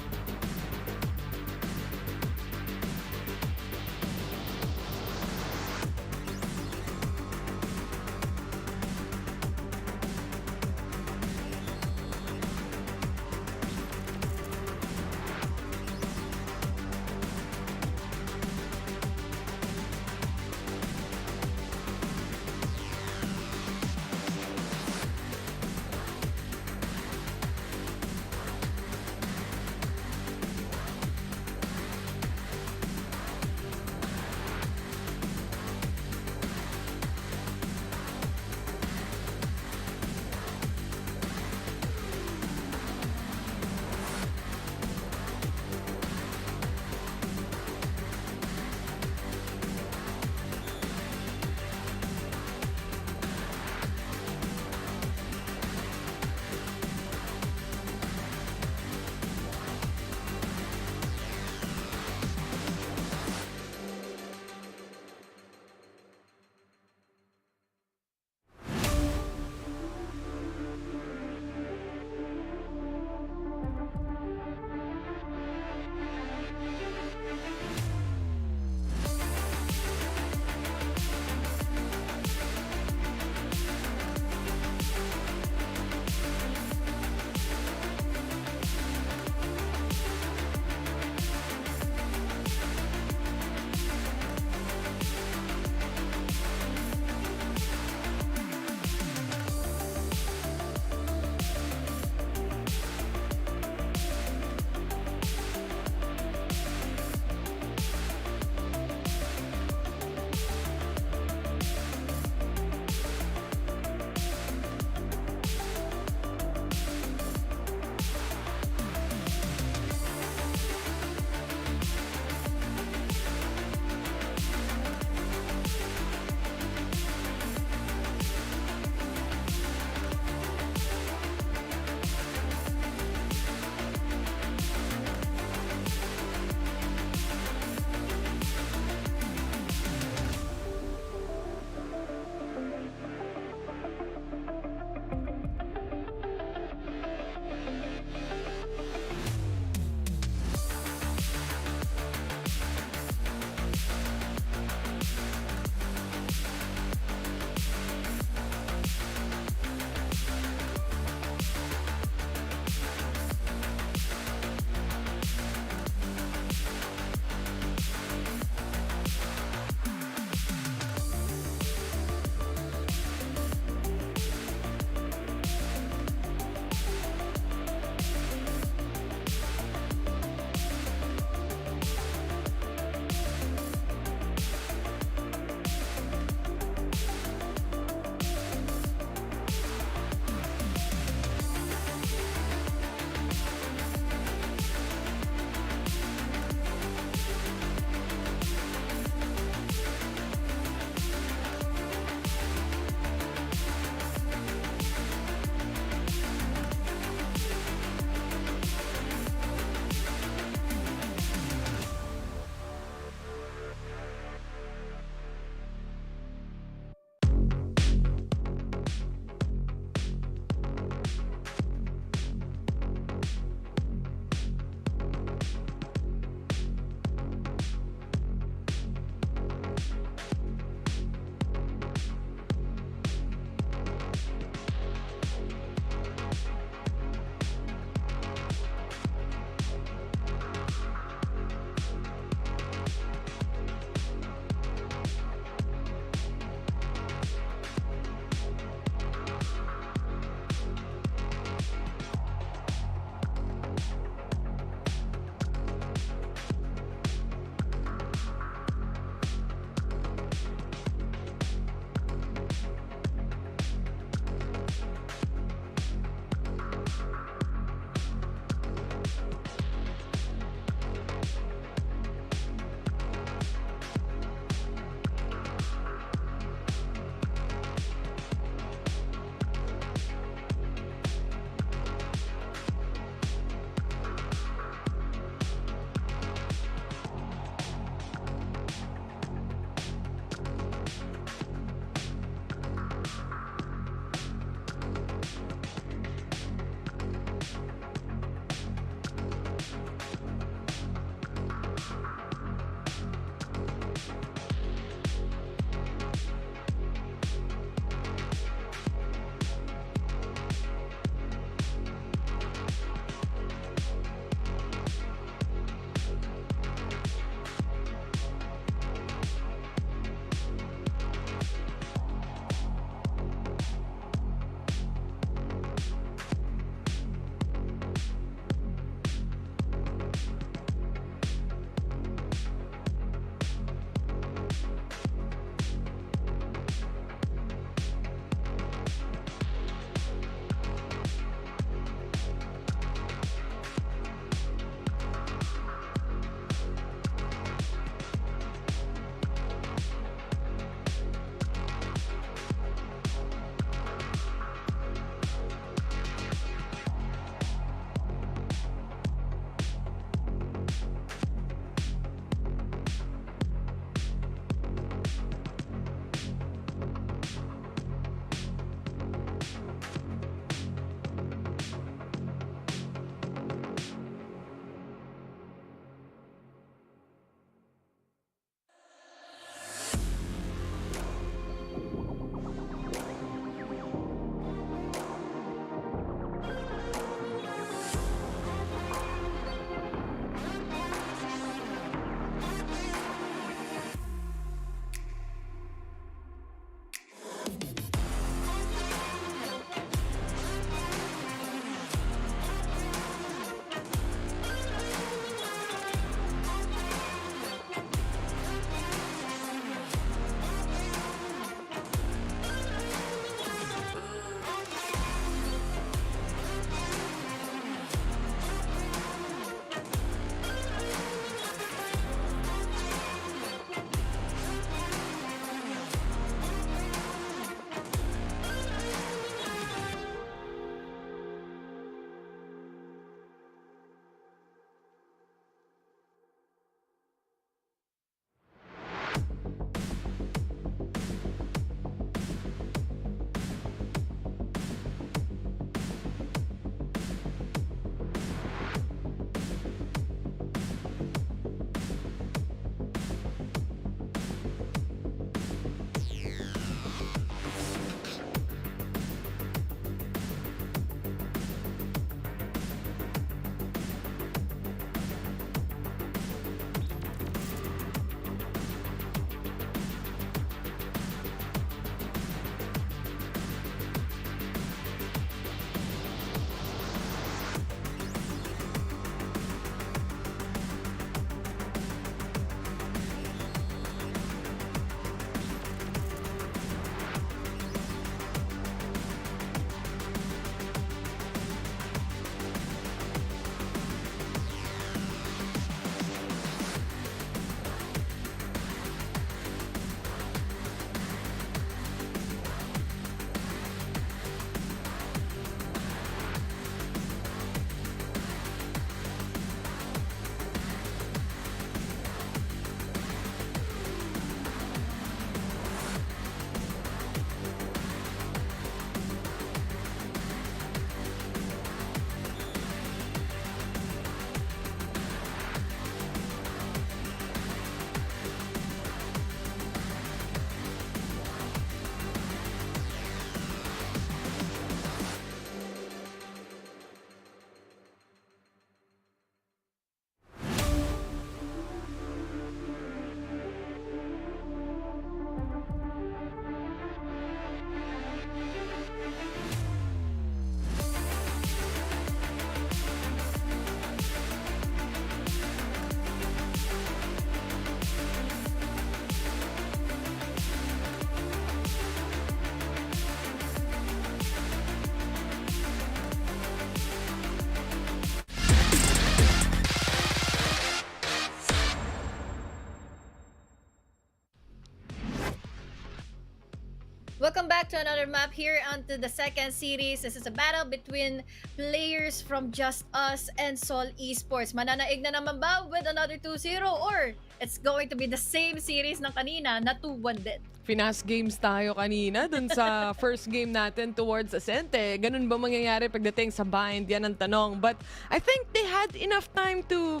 Welcome back to another map here onto the second series. This is a battle between players from Just Us and ZOL Esports. Mananaig na naman ba with another 2-0 or it's going to be the same series ng kanina na 2-1 din? Finance games tayo kanina dun sa first game natin towards Ascent. Ganun ba mangyayari pagdating sa bind? Yan ang tanong. But I think they had enough time to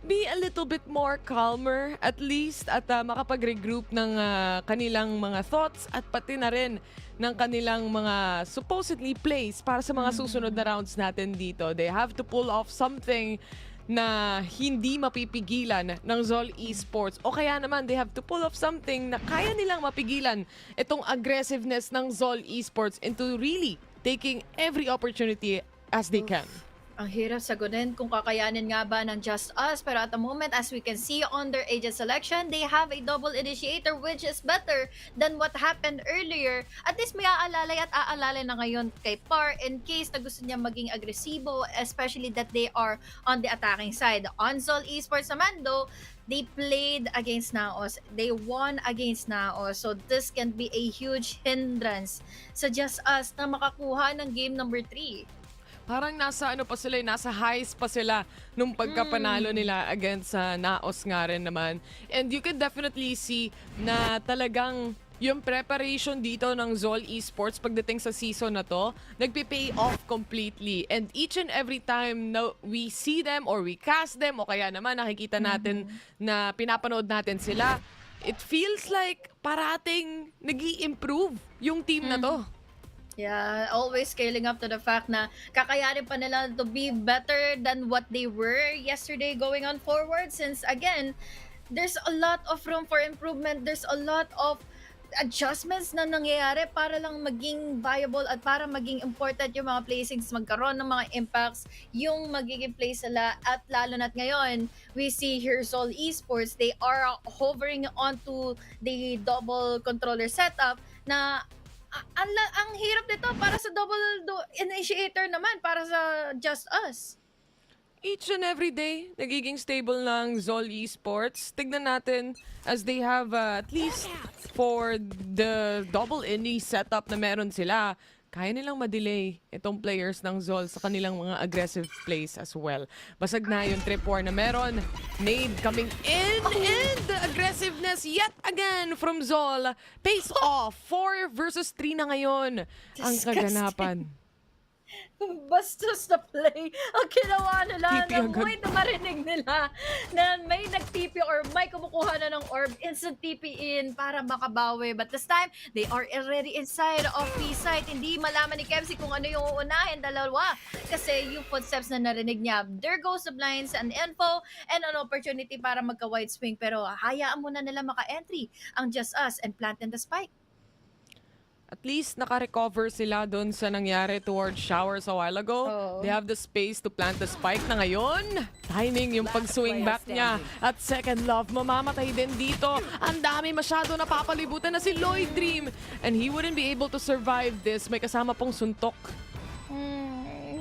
be a little bit more calmer at least at makapag-regroup ng kanilang mga thoughts at pati na rin ng kanilang mga supposedly plays para sa mga susunod na rounds natin dito. They have to pull off something na hindi mapipigilan ng ZOL Esports o kaya naman they have to pull off something na kaya nilang mapigilan itong aggressiveness ng ZOL Esports into really taking every opportunity as they can. Ang hirap sagutin kung kakayanin nga ba ng Just Us, pero at the moment, as we can see on their agent selection, they have a double initiator which is better than what happened earlier. At least may aalalay at aalalay na ngayon kay Par in case na gusto niya maging agresibo, especially that they are on the attacking side. On ZOL Esports naman though, they played against Naos. They won against Naos. So this can be a huge hindrance sa Just Us na makakuha ng game number 3. Parang nasa ano pa sila, nasa highs pa sila nung pagkapanalo nila against Naos nga rin naman. And you can definitely see na talagang yung preparation dito ng ZOL Esports pagdating sa season na to, nagpe-pay off completely. And each and every time na we see them or we cast them o kaya naman nakikita natin na pinapanood natin sila, it feels like parating nag-i-improve yung team na to. Yeah, always scaling up to the fact na kakayanin pa nila to be better than what they were yesterday going on forward since again, there's a lot of room for improvement. There's a lot of adjustments na nangyayari para lang maging viable at para maging important yung mga placings, magkaroon ng mga impacts, yung magiging play sila at lalo na't ngayon, we see here ZOL Esports, they are hovering onto the double controller setup na ang hirap nito para sa double initiator naman para sa Just Us. Each and every day, nagiging stable ng ZOL Esports. Tignan natin as they have at least for the double ini setup na meron sila, kaya nilang ma-delay itong players ng ZOL sa kanilang mga aggressive plays as well. Basag na yung trip war na meron. Nade coming in and the aggressiveness yet again from ZOL pays off. 4 versus 3 na ngayon ang kaganapan. Bastos na play ang ginawa nila TP na agad. wait na marinig nila na may nag-TP or may kumukuha na ng orb, instant TP in para makabawi. But this time, they are already inside of the site. Hindi malaman ni Kemsi kung ano yung uunahin, dalawa. Kasi yung footsteps na narinig niya, there goes the blinds and info and an opportunity para magka-wide swing. Pero hayaan muna nila maka-entry ang Just Us and plant in the spike. At least naka-recover sila doon sa nangyari towards showers a while ago. They have the space to plant the spike na ngayon. Timing yung pag-swing back niya. At second love, mamamatay din dito. Ang dami masyado napapalibutan na si Lloyd Dream. And he wouldn't be able to survive this. May kasama pong suntok.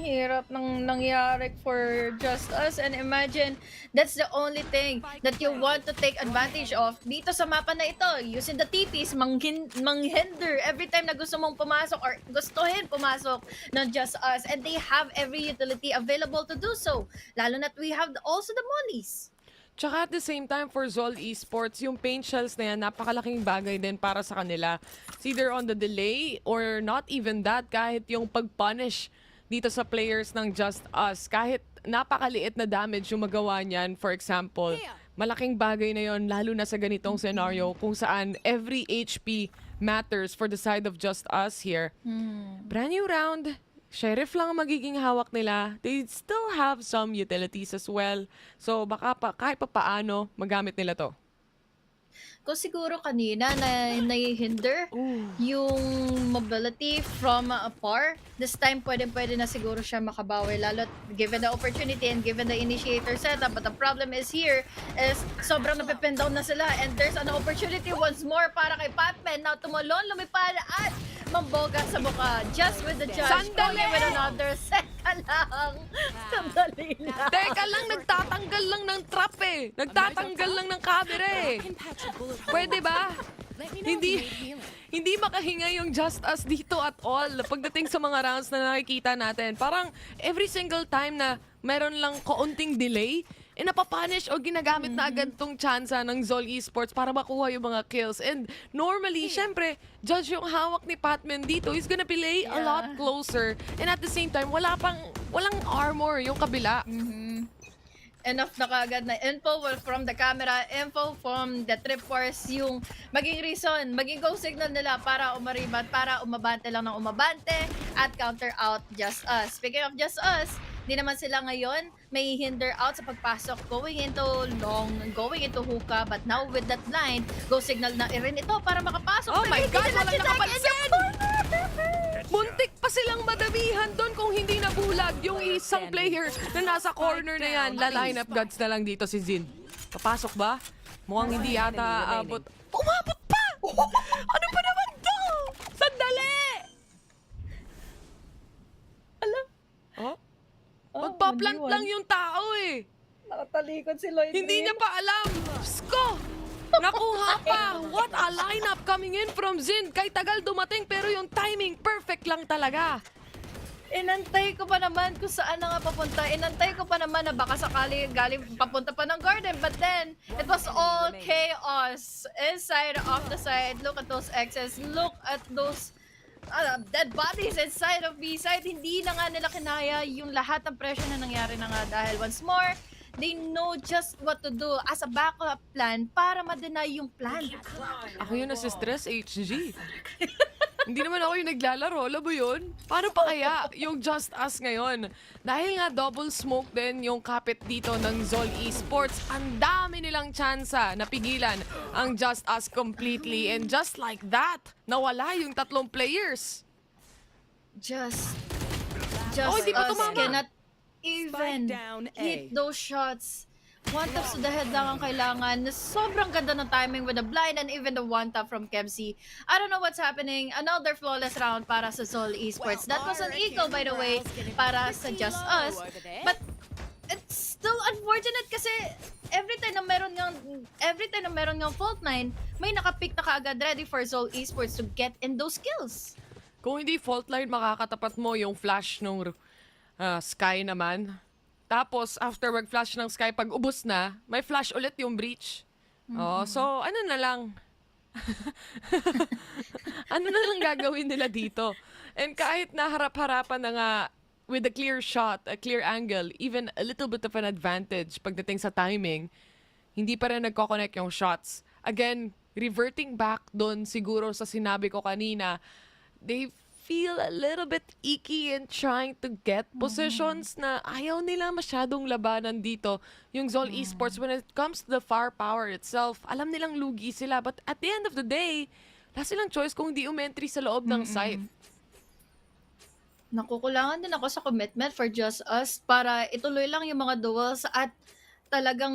Hirap ng nangyari for Just Us and imagine that's the only thing that you want to take advantage of dito sa mapa na ito, using the TPs manghinder every time na gusto mong pumasok or gustuhin pumasok ng Just Us and they have every utility available to do so, lalo na't we have also the mollies. Tsaka at the same time for ZOL Esports, yung paint shells na yan, napakalaking bagay din para sa kanila. It's either on the delay or not even that, kahit yung pag-punish dito sa players ng Just Us. Kahit napakaliit na damage yung magawa niyan, for example, malaking bagay na yon lalo na sa ganitong scenario kung saan every HP matters for the side of Just Us here. Brand new round. Sheriff lang ang magiging hawak nila. They still have some utilities as well. So baka kahit pa paano magamit nila to. Kung siguro kanina na nai-hinder yung mobility from Par, this time pwede na siguro siya makabawi lalo given the opportunity and given the initiator setup. But the problem is here is sobrang napipin down na sila and there's an opportunity once more para kay Patman. Now tumalon, lumipad at mamboga sa mukha. Just with the judge. Sandali! Going with another second lang. Sandali lang. Teka lang, nagtatanggal lang ng trap eh. Nagtatanggal lang ng cover eh. Pwede ba? hindi makahinga yung JustUs dito at all. Pagdating sa mga rounds na nakikita natin, parang every single time na meron lang kaunting delay, napapunish o ginagamit na agad tong tsansa ng ZOL Esports para makuha yung mga kills. And normally, syempre, judge yung hawak ni Patman dito, he's gonna play a lot closer. And at the same time, walang armor yung kabila. Enough na kaagad na info from the camera, info from the trip force, yung maging reason, maging go signal nila para umaribat, para umabante lang ng umabante at counter out JustUs. Speaking of JustUs, di naman sila ngayon may hinder out sa pagpasok going into long, going into hookah, but now with that blind, go signal na rin ito para makapasok. Oh my God, walang nakapansin! Muntik pa silang madamihan doon kung hindi nabulag yung isang player na nasa corner na yan. La-line up gods na lang dito si Zin. Papasok ba? Mukhang hindi yata aabot. Umabot pa! Ano pa naman to? Sandali! Alam? Oh? Magpa-plant lang yung tao eh. Nakatalikod si Lloyd. Hindi niya pa alam. Sko! Nakuha pa! What a lineup coming in from Zin. Kay tagal dumating pero yung timing perfect lang talaga. Inantay ko pa naman kung saan na nga papunta. Inantay ko pa naman na baka sakali galing papunta pa ng garden. But then, it was all chaos. Inside, off the side. Look at those X's. Look at those dead bodies inside of B-side. Hindi na nga nila kinaya yung lahat ng pressure na nangyari na nga dahil once more, they know just what to do as a backup plan para ma-deny yung plan. Ako yun nasi-stress, HG. Hindi naman ako yung naglalaro, alam mo yun? Paano pa kaya yung JustUs ngayon? Dahil nga double smoke din yung kapit dito ng ZOL Esports, ang dami nilang tsansa na pigilan ang JustUs completely. And just like that, nawala yung tatlong players. Just hindi pa us tumama. cannot even hit those shots. One taps to the head lang ang kailangan. Sobrang ganda ng timing with the blind and even the one tap from Kemsi. I don't know what's happening. Another flawless round para sa ZOL Esports. That was an eco, by the way, para sa JustUs. But it's still unfortunate kasi every time na meron ngang fault line, may nakapick na kaagad ready for ZOL Esports to get in those kills. Kung hindi fault line, makakatapat mo yung flash nung Sky naman. Tapos, after mag-flash ng Sky, pag ubos na, may flash ulit yung breach. Oh, so, ano na lang? Ano na lang gagawin nila dito? And kahit naharap-harapan na nga with a clear shot, a clear angle, even a little bit of an advantage pagdating sa timing, hindi pa rin nagko-connect yung shots. Again, reverting back doon siguro sa sinabi ko kanina, they feel a little bit icky in trying to get positions na ayaw nila masyadong labanan dito. Yung ZOL Esports, when it comes to the firepower itself, alam nilang lugi sila. But at the end of the day, wala silang choice kung hindi umentry sa loob ng site. Nakukulangan din ako sa commitment for JustUs para ituloy lang yung mga duels at talagang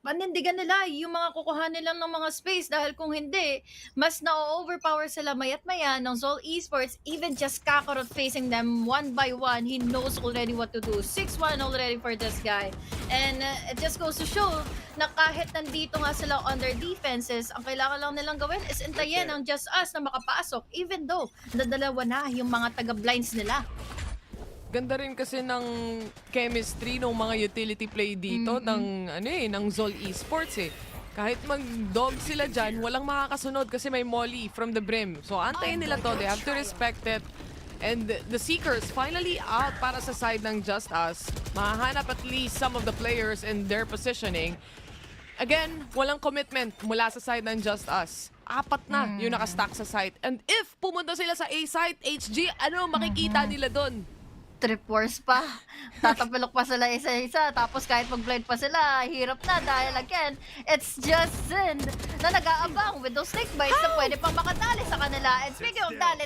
panindigan nila yung mga kukuha nila ng mga space dahil kung hindi, mas na-overpower sila mayat maya ng ZOL Esports, even just Kakarot facing them one by one, he knows already what to do. 6-1 already for this guy. And it just goes to show na kahit nandito nga sila under defenses, ang kailangan lang nilang gawin is intayin ang JustUs na makapasok even though nadalawa na yung mga taga-blinds nila. Ganda rin kasi ng chemistry ng mga utility play dito ng ZOL Esports eh. Kahit mag-dog sila dyan, walang makakasunod kasi may molly from the brim. So antayin nila to, they have to respect it. And the Seekers finally out para sa side ng JustUs. Mahahanap at least some of the players in their positioning. Again, walang commitment mula sa side ng JustUs. 4 na yung nakastack sa site. And if pumunta sila sa A site, HG, ano makikita nila doon? Trip wars pa. Tatapilok pa sila isa-isa. Tapos kahit mag-blind pa sila, hirap na dahil again, it's just Zin na nag-aabang with those snake bites na pwede pang makadali sa kanila. And speaking of dali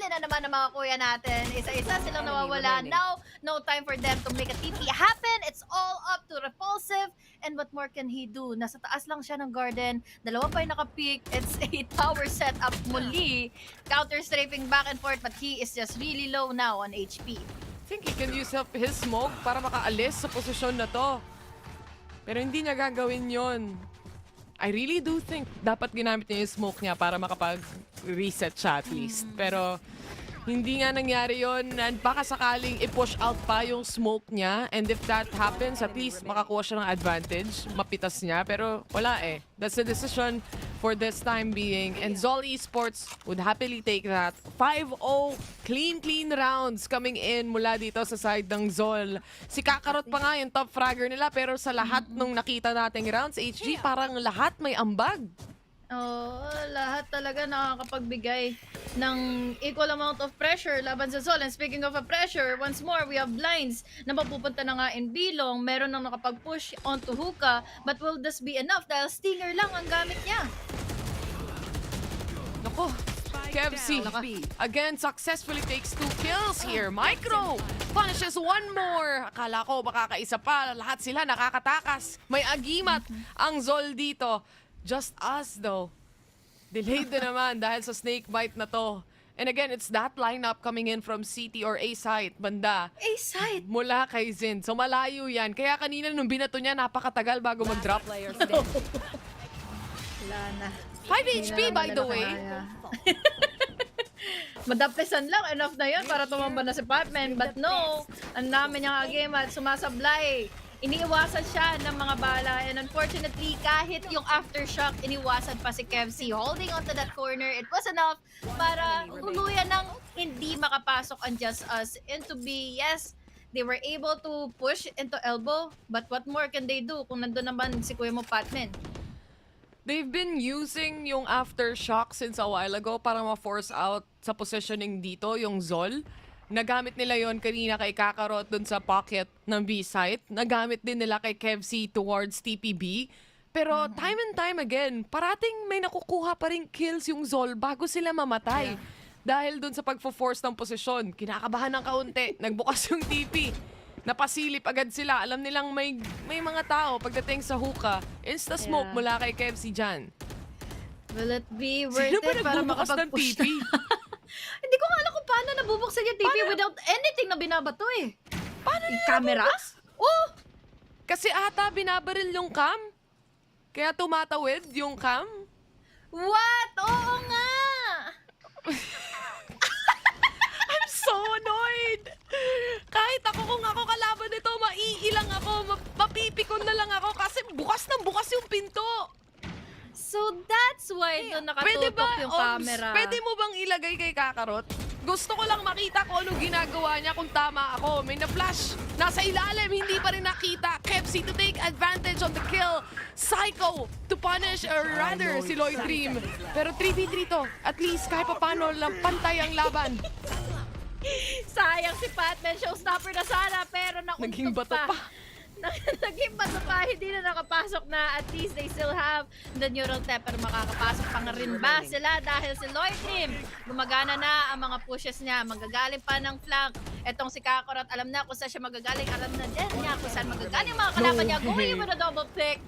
na naman ang mga kuya natin. Isa-isa silang nawawala. Now, no time for them to make a TP happen. It's all up to Repulsive. And what more can he do? Nasa taas lang siya ng garden. Dalawa pa yung nakapick. It's a tower setup muli. Counter-strafing back and forth, but he is just really low now on HP. I think he can use up his smoke para makaalis sa posisyon na to. Pero hindi niya gagawin yon. I really do think dapat ginamit niya yung smoke niya para makapag-reset siya at least. Pero hindi nga nangyari yon, and baka sakaling i-push out pa yung smoke niya, and if that happens, at least makakuha siya ng advantage, mapitas niya, pero wala eh. That's the decision for this time being, and ZOL Esports would happily take that. 5-0, clean rounds coming in mula dito sa side ng ZOL. Si Kakarot pa nga yung top fragger nila, pero sa lahat nung nakita nating rounds, HG, parang lahat may ambag. Oh, lahat talaga nakakapagbigay ng equal amount of pressure laban sa ZOL. And speaking of a pressure, once more, we have blinds na mapupunta na nga in bilong. Meron nang nakapag-push onto hookah. But will this be enough? Dahil stinger lang ang gamit niya. Nako, KFC again successfully takes 2 kills here. Micro punishes one more. Akala ko makakaisa pa. Lahat sila nakakatakas. May agimat ang ZOL dito. JustUs though, delayed na naman dahil sa snake bite na to. And again, it's that lineup coming in from CT or A site, banda. A site? Mula kay Zin. So malayo yan. Kaya kanina nung binato niya, napakatagal bago mag-drop. Wala na. 5 HP by the way. Madapisan lang, enough na yun para tumamba na si Patman. But no, ang dami niyang game at sumasablay. Iniiwasan siya ng mga bala, and unfortunately, kahit yung aftershock, iniwasan pa si KFC holding onto that corner. It was enough para tuluyan ng hindi makapasok ang JustUs into B. Yes, they were able to push into elbow, but what more can they do kung nandun naman si Kuya mo Patman? They've been using yung aftershock since a while ago para ma-force out sa positioning dito, yung ZOL. Nagamit nila yon kanina kay Kakarot dun sa pocket ng B-site. Nagamit din nila kay KFC towards TPB. Pero time and time again, parating may nakukuha pa rin kills yung ZOL bago sila mamatay. Dahil dun sa pagpo-force ng posisyon, kinakabahan ng kaunti, nagbukas yung TP. Napasilip agad sila. Alam nilang may mga tao pagdating sa hookah. Insta-smoke mula kay KFC dyan. Will it be worth it para makapag-push na? Hindi ko nga alam kung paano nabubuksan yung TV without anything na binabato eh. Paano yung camera? Oh! Kasi ata binabaril yung cam. Kaya tumatawid yung cam. What? Oo nga! I'm so annoyed! Kahit kung ako kalaban nito, maiilang ako, mapipikon na lang ako kasi bukas ng bukas yung pinto. So that's why doon nakatutok yung camera. Pwede mo bang ilagay kay Kakarot? Gusto ko lang makita kung anong ginagawa niya kung tama ako. May na-flash. Nasa ilalim, hindi pa rin nakita. KFC to take advantage on the kill. Psycho to punish, or rather, si Lloyd Dream. Pero 3v3 to. At least kahit paano lang pantay ang laban. Sayang si Patman, showstopper na sana, pero naging bato pa. Naging bato pa, hindi na nakapasok na. At least they still have the neural tap, pero makakapasok pa nga rin ba sila dahil si Lloyd Team gumagana na ang mga pushes niya, magagaling pa ng flank. Etong si Kakarot, alam na kung saan siya magagaling, alam na din niya kung saan magagaling mga kalaban niya. Going with a double pick,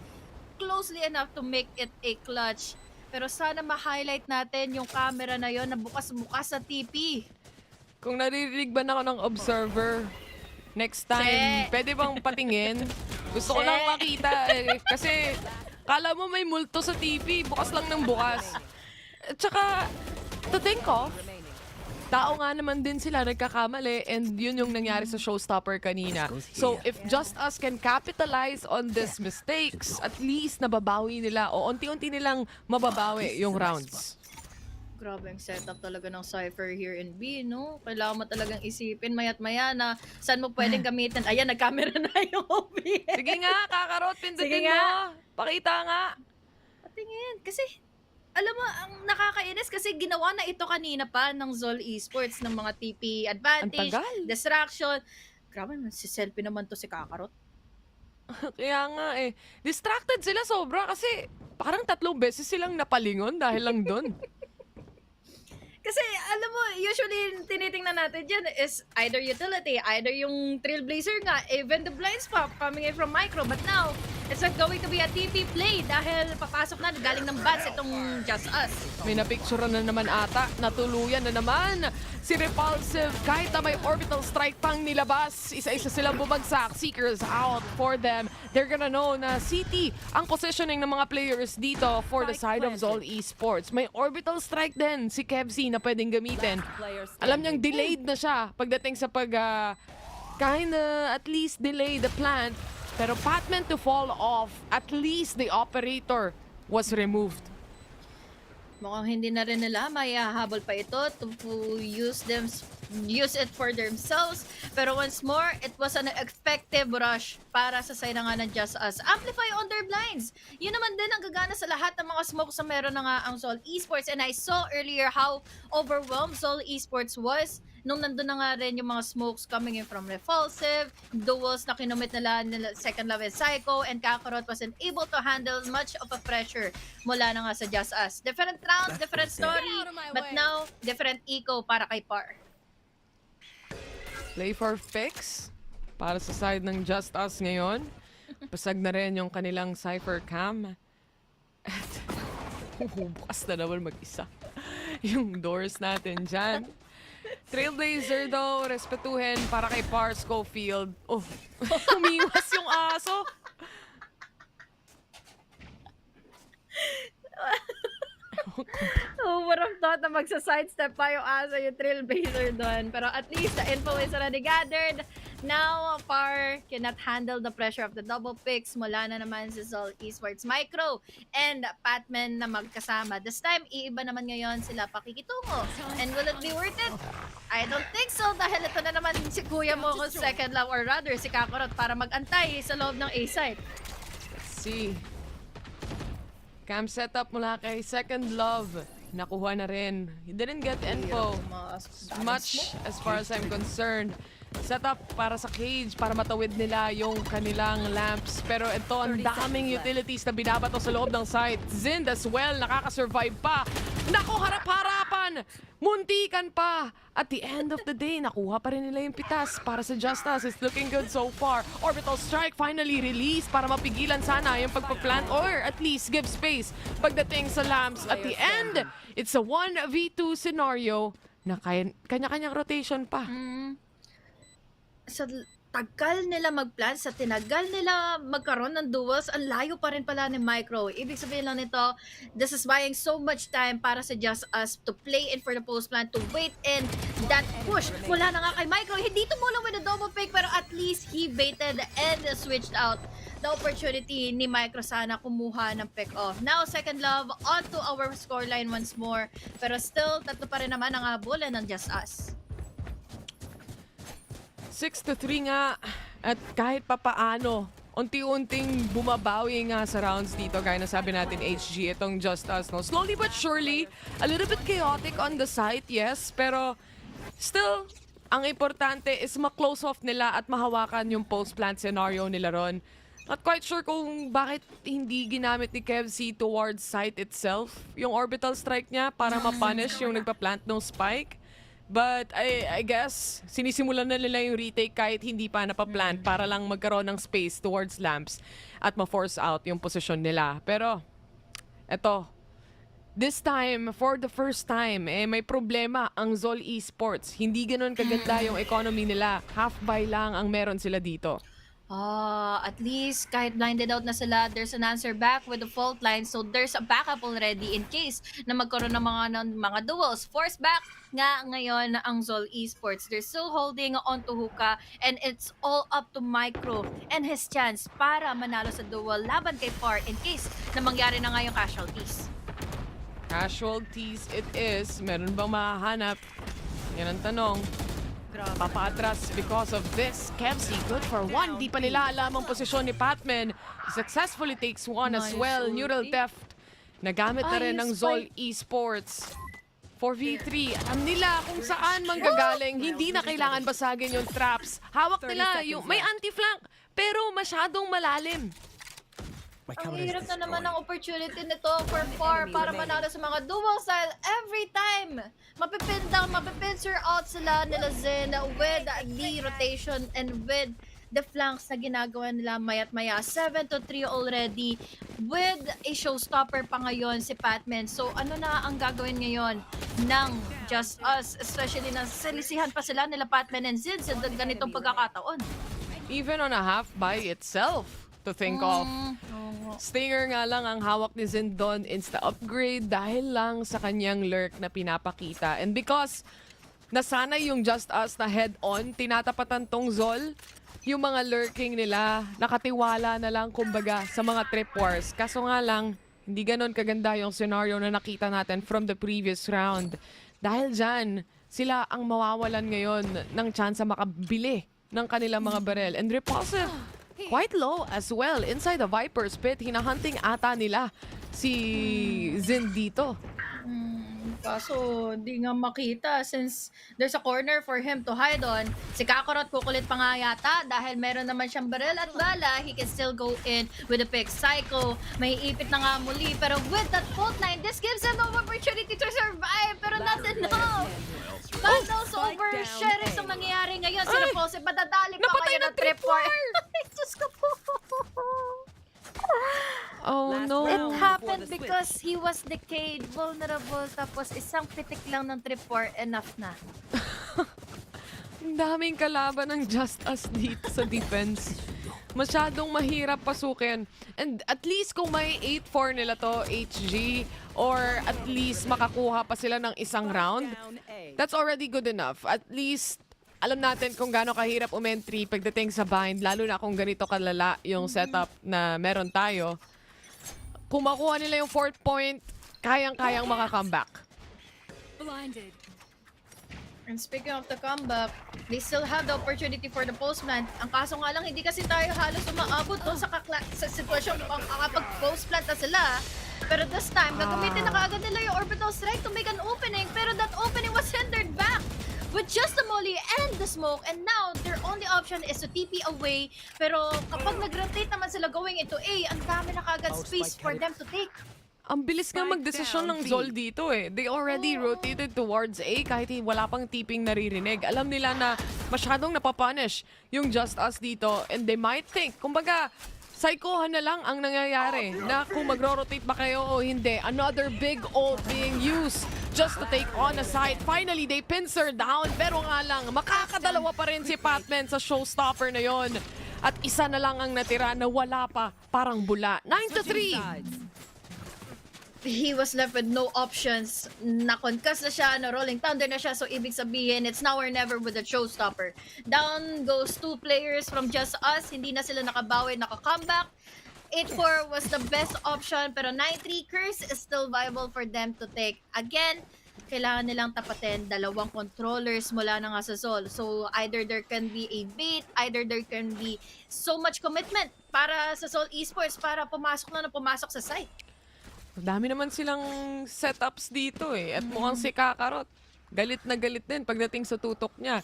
closely enough to make it a clutch. Pero sana ma-highlight natin yung camera na yon na bukas-bukas sa TP. Kung naririnig ba na ako ng observer, next time, pwede bang patingin? Gusto ko lang makita eh. Kasi, kala mo may multo sa TV, bukas lang ng bukas. At saka, to think of, tao nga naman din sila nagkakamali, and yun yung nangyari sa showstopper kanina. So, if JustUs can capitalize on these mistakes, at least nababawi nila o unti-unti nilang mababawi yung rounds. Grabe ang setup talaga ng Cypher here in B, no? Kailangan mo talagang isipin mayat-maya na saan mo pwedeng gamitin. Ayan, nag-camera na yung OBS. Sige nga, Kakarot, pindutin mo. Pakita nga. Patingin. Kasi, alam mo, ang nakakainis kasi ginawa na ito kanina pa ng ZOL Esports ng mga TP advantage, distraction. Grabe, si selfie naman to si Kakarot. Kaya nga eh. Distracted sila sobra kasi parang 3 beses silang napalingon dahil lang doon. Kasi, alam mo, usually, tinitingnan natin dyan is either utility, either yung Trailblazer nga, even the blinds pop coming in from Micro. But now, It's not going to be a TP play dahil papasok na galing ng bats itong JustUs. May napicture na naman ata, natuluyan na naman si Repulsive kahit na may orbital strike pang nilabas. Isa-isa silang bumagsak, Seekers out for them. They're gonna know na CT ang positioning ng mga players dito for the side of ZOL Esports. May orbital strike din si Kevzi na pwedeng gamitin. Alam niyang delayed na siya pagdating sa kinda at least delay the plant. Pero Patman to fall off, at least the operator was removed. Mukhang hindi na rin nila may habol pa ito to use it for themselves. Pero once more, it was an effective rush para sa side nga ng JustUs. Amplify on their blinds. Yun naman din ang gagana sa lahat ng mga smokes na meron na nga ang ZOL Esports. And I saw earlier how overwhelmed ZOL Esports was nung nandun na nga rin yung mga smokes coming in from Repulsive, duels na kinumit nila second level Psycho, and Kakarot wasn't able to handle much of a pressure mula na nga sa JustUs. Different round, different story, but now, different eco para kay Par. Play for fix para sa side ng JustUs ngayon. Pasag na rin yung kanilang Cypher Cam. At bukas na naman mag-isa yung doors natin dyan. Trailblazer daw, respetuhin para kay Par Schofield. Oh, umiwas yung aso. Who would have thought na magsa-sidestep pa yung aso yung Trailblazer doon. Pero at least the info is already gathered. Now, Par cannot handle the pressure of the double picks. Mula na naman si ZOL Esports Micro and Patman na magkasama. This time, iiba naman ngayon sila pakikitungo. And will it be worth it? I don't think so dahil ito na naman si Kuya mo kung second love or rather si Kakarot para mag-antay sa loob ng A-site. Let's see. Cam setup mula kay Second Love. Nakuha na rin. He didn't get info much as far as I'm concerned. Setup para sa cage, para matawid nila yung kanilang lamps. Pero ito, ang daming utilities na binabato sa loob ng site. Zind as well, nakaka-survive pa. Naku, harap-harapan! Muntikan pa! At the end of the day, nakuha pa rin nila yung pitas para sa JustUs. It's looking good so far. Orbital Strike finally released para mapigilan sana yung pagpa-plant or at least give space pagdating sa lamps. At the end, it's a 1v2 scenario na kanya-kanyang rotation pa. Sa tagal nila mag-plan, sa tinagal nila magkaroon ng duels, ang layo pa rin pala ni Micro. Ibig sabihin lang nito, this is buying so much time para sa JustUs to play in for the post-plan, to wait in that push. Wala na nga kay Micro, hindi tumulong with the double pick, pero at least he baited and switched out the opportunity ni Micro sana kumuha ng pick-off. Now, Second Love onto our scoreline once more, pero still, tatlo pa rin naman ang abulan ng JustUs. 6-3 nga, at kahit papaano, unti-unting bumabawi nga sa rounds dito. Gaya na sabi natin, HG, itong JustUs, no? Slowly but surely, a little bit chaotic on the site, yes, pero still, ang importante is ma-close off nila at mahawakan yung post-plant scenario nila ron. Not quite sure kung bakit hindi ginamit ni Kevzi towards site itself, yung orbital strike niya para ma-punish yung nagpa-plant ng spike. But I guess, sinisimulan na nila yung retake kahit hindi pa napaplant para lang magkaroon ng space towards lamps at ma-force out yung position nila. Pero, eto, this time, for the first time, may problema ang ZOL Esports. Hindi ganun kaganda yung economy nila. Half buy lang ang meron sila dito. At least kahit blinded out na sila, there's an answer back with the fault line. So there's a backup already in case na magkaroon ng mga duels. Force back nga ngayon ang ZOL Esports. They're still holding on to Hookah and it's all up to Micro and his chance para manalo sa duel laban kay Par in case na mangyari na nga yung casualties. Casualties it is. Meron bang mahahanap? Yan ang tanong. Papaatras because of this. Kevzi, good for one. Di pa nila alam ang posisyon ni Patman. He successfully takes one as well. Neural theft. Nagamit na rin ng ZOL Esports. 4v3. Alam nila kung saan manggagaling. Hindi na kailangan basagin yung traps. Hawak nila yung may anti-flank pero masyadong malalim. Ang hirap na naman ang opportunity nito for Par para manalo sa mga duels dahil every time mapipin down, mapipincer out sila nila Zen with the rotation and with the flanks na ginagawa nila mayat maya. 7-3 already with a showstopper pa ngayon si Patman. So ano na ang gagawin ngayon ng JustUs, especially na salisihan pa sila nila Patman and Zid sa ganitong pagkakataon. Even on a half by itself to think of. Stinger nga lang ang hawak ni Zin doon, insta-upgrade dahil lang sa kanyang lurk na pinapakita. And because nasanay yung JustUs na head-on, tinatapatan tong ZOL, yung mga lurking nila, nakatiwala na lang kumbaga sa mga trip wars. Kaso nga lang, hindi ganon kaganda yung scenario na nakita natin from the previous round. Dahil dyan, sila ang mawawalan ngayon ng chance makabili ng kanilang mga barel. And Repulsive, quite low as well. Inside the Viper's pit, hinahunting ata nila si Zin dito. Kaso, di nga makita since there's a corner for him to hide on. Si Kakarot kukulit pa nga yata dahil meron naman siyang baril at bala. He can still go in with a pick. Psycho, may ipit na nga muli. Pero with that fault line, this gives him an opportunity to survive. Pero not enough. Battles over Sheriff ang nangyayari ngayon. Si Repulsive, madadali pa Napatay kayo na ng trip war. Diyos ko po. Oh no. It happened because he was decayed, vulnerable, tapos isang pitik lang ng trip war, enough na. Ang daming kalaban ng JustUs dito sa defense. Masyadong mahirap pasukin. And at least kung may 8-4 nila to, HG, or at least makakuha pa sila ng isang round, that's already good enough. At least alam natin kung gaano kahirap umentry pagdating sa bind, lalo na kung ganito kalala yung setup na meron tayo. Kung makuha nila yung 4th point, kayang-kayang makakomeback. Blinded. And speaking of the comeback, they still have the opportunity for the postplant. Ang kaso nga lang, hindi kasi tayo halos umaabot doon sa sitwasyon kapag postplant na sila. Pero this time, gagamitin na kaagad nila yung orbital strike to make an opening. Pero that opening was hindered back with just the molly and the smoke, and now their only option is to TP away. Pero kapag nag-rotate naman sila going into A, ang dami na kagad space for them to take. Ang bilis nga magdesisyon ng ZOL dito eh. They already rotated towards A kahit wala pang tipping naririnig. Alam nila na masyadong napapunish yung JustUs dito, and they might think, kumbaga, psychohan na lang ang nangyayari na kung magro-rotate ba kayo o hindi. Another big ult being used just to take on a side. Finally, they pincer down. Pero nga lang, makakadalawa pa rin si Patman sa showstopper na yon. At isa na lang ang natira na wala pa, parang bula. 9-3! He was left with no options. Na-concuss na siya, na-rolling thunder na siya. So, ibig sabihin, it's now or never with the showstopper. Down goes 2 players from JustUs. Hindi na sila nakabawi, naka-comeback. 8-4 was the best option. Pero 9-3 curse is still viable for them to take. Again, kailangan nilang tapatin 2 controllers mula na nga sa ZOL. So, either there can be a bait, either there can be so much commitment para sa ZOL Esports para pumasok sa site. Dami naman silang setups dito eh. At mukhang si Kakarot, galit na galit din pagdating sa tutok niya.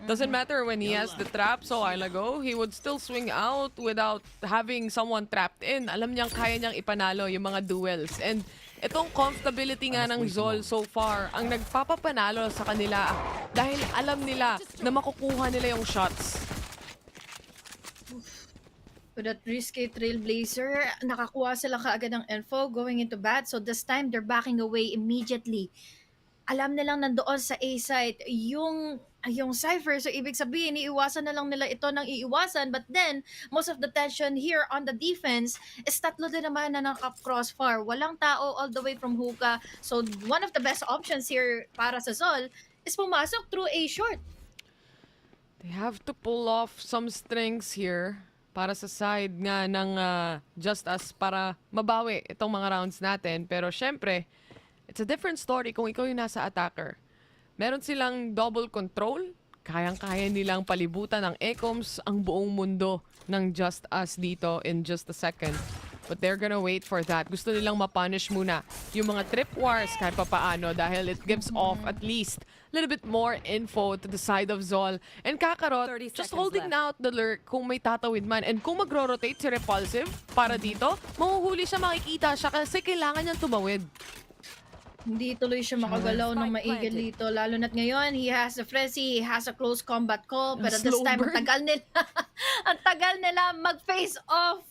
Doesn't matter when he has the traps a while ago, he would still swing out without having someone trapped in. Alam niyang kaya niyang ipanalo yung mga duels. And itong comfortability nga ng ZOL so far, ang nagpapapanalo sa kanila dahil alam nila na makukuha nila yung shots. With that risky Trailblazer, nakakuha sila kaagad ng info going into bat. So this time, they're backing away immediately. Alam nilang nandoon sa A site yung Cypher. So ibig sabihin, iiwasan na lang nila ito ng iiwasan. But then, most of the tension here on the defense is 3 din naman na naka-crossfire. Walang tao all the way from hookah. So one of the best options here para sa ZOL is pumasok through A short. They have to pull off some strings here para sa side nga ng JustUs para mabawi itong mga rounds natin. Pero syempre, it's a different story kung ikaw yung nasa attacker. Meron silang double control. Kayang-kaya nilang palibutan ng Ecoms ang buong mundo ng JustUs dito in just a second. But they're gonna wait for that. Gusto nilang mapunish muna yung mga trip wars kahit papaano dahil it gives off at least a little bit more info to the side of ZOL. And Kakarot, just holding out the lurk kung may tatawid man. And kung magro-rotate si Repulsive para dito, mahuhuli siya, makikita siya kasi kailangan niyang tumawid. Hindi tuloy siya makagalaw ng maigil dito. Lalo na't ngayon, he has a frenzy, he has a close combat call. Pero this Slow time, burn. ang tagal nila mag-face off.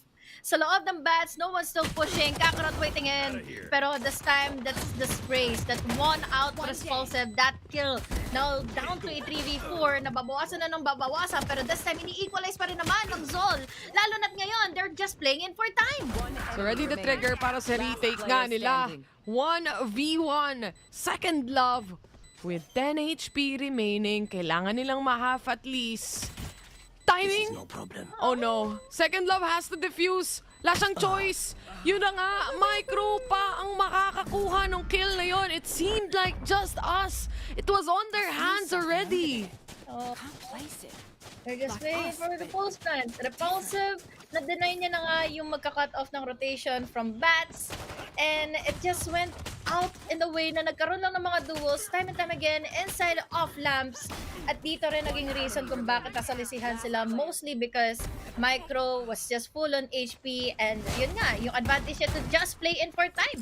Sa loob ng bats, no one's still pushing. Kakarot waiting in. Pero this time, that's the sprays. That one out Repulsive, that kill. Now, down to a 3v4. Nababawasan na ng babawasan. Pero this time, ini-equalize pa rin naman ng ZOL. Lalo na't ngayon, they're just playing in for time. So ready the trigger para sa retake nga nila. 1v1, second love. With 10 HP remaining, kailangan nilang ma-half at least. Timing? No problem. Oh no. Second love has to defuse. Wala siyang choice. Yun na nga, Micro pa ang makakakuha ng kill na yun. It seemed like JustUs. It was on their hands already. Oh. They're just waiting for the pulse plant. Repulsive, na-deny niya na nga yung magka-cut off ng rotation from bats. And it just went out in the way na nagkaroon lang ng mga duels time and time again inside of lamps. At dito rin naging reason kung bakit nasalisihan sila. Mostly because Micro was just full on HP. And yun nga, yung advantage niya to just play in for time.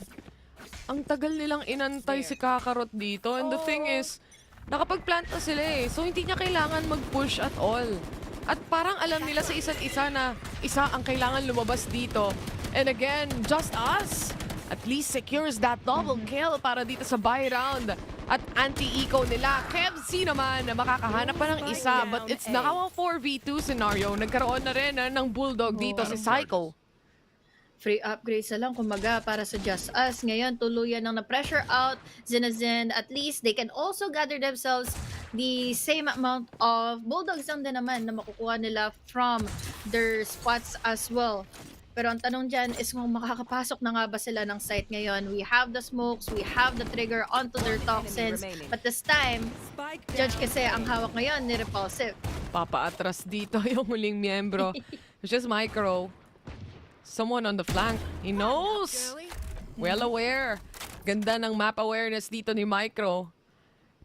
Ang tagal nilang inantay si Kakarot dito. And the thing is, nakapag-plant na sila eh. So hindi niya kailangan mag-push at all. At parang alam nila sa isa't isa na isa ang kailangan lumabas dito. And again, JustUs at least secures that double kill para dito sa buy round. At anti-eco nila. KFC naman na makakahanap pa ng isa. But it's now a 4v2 scenario. Nagkaroon na rin ng Bulldog dito si Psycho. Free upgrades na lang kumaga para sa JustUs. Ngayon, tuluyan ng na-pressure out. Zen, at least they can also gather themselves the same amount of Bulldogs lang din naman na makukuha nila from their spots as well. Pero ang tanong dyan is kung makakapasok na nga ba sila ng site ngayon. We have the smokes, we have the trigger onto their toxins. But this time, Judge kasi ang hawak ngayon ni Repulsive. Papaatras dito yung huling miyembro. Which is Micro. Someone on the flank. He knows. Well aware. Ganda ng map awareness dito ni Micro.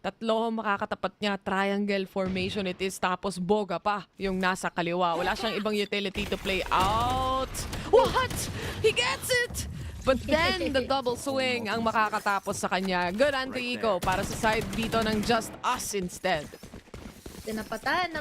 Tatlo makakatapat niya. Triangle formation it is. Tapos boga pa yung nasa kaliwa. Wala siyang ibang utility to play out. What? He gets it! But then, the double swing ang makakatapos sa kanya. Good anti-eco para sa side dito ng JustUs instead. Tinapatan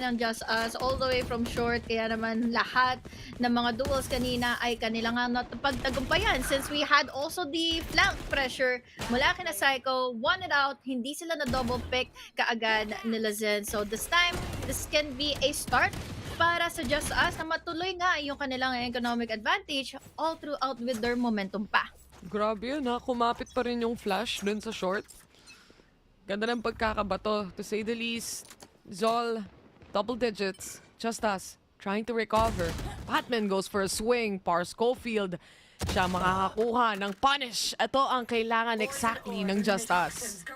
ng JustUs all the way from short. Kaya naman lahat ng mga duels kanina ay kanilang natapagtagumpayan since we had also the flank pressure mula kina Psycho. Won it out. Hindi sila na double pick kaagad nila Zen. So this time, this can be a start para sa JustUs na matuloy nga yung kanilang economic advantage all throughout with their momentum pa. Grabe yun ha. Kumapit pa rin yung flash dun sa short. Ganda ng pagkakabato, to say the least. ZOL, double digits. JustUs, trying to recover. Batman goes for a swing. Par Schofield, siya makakakuha ng punish. Ito ang kailangan exactly ng JustUs.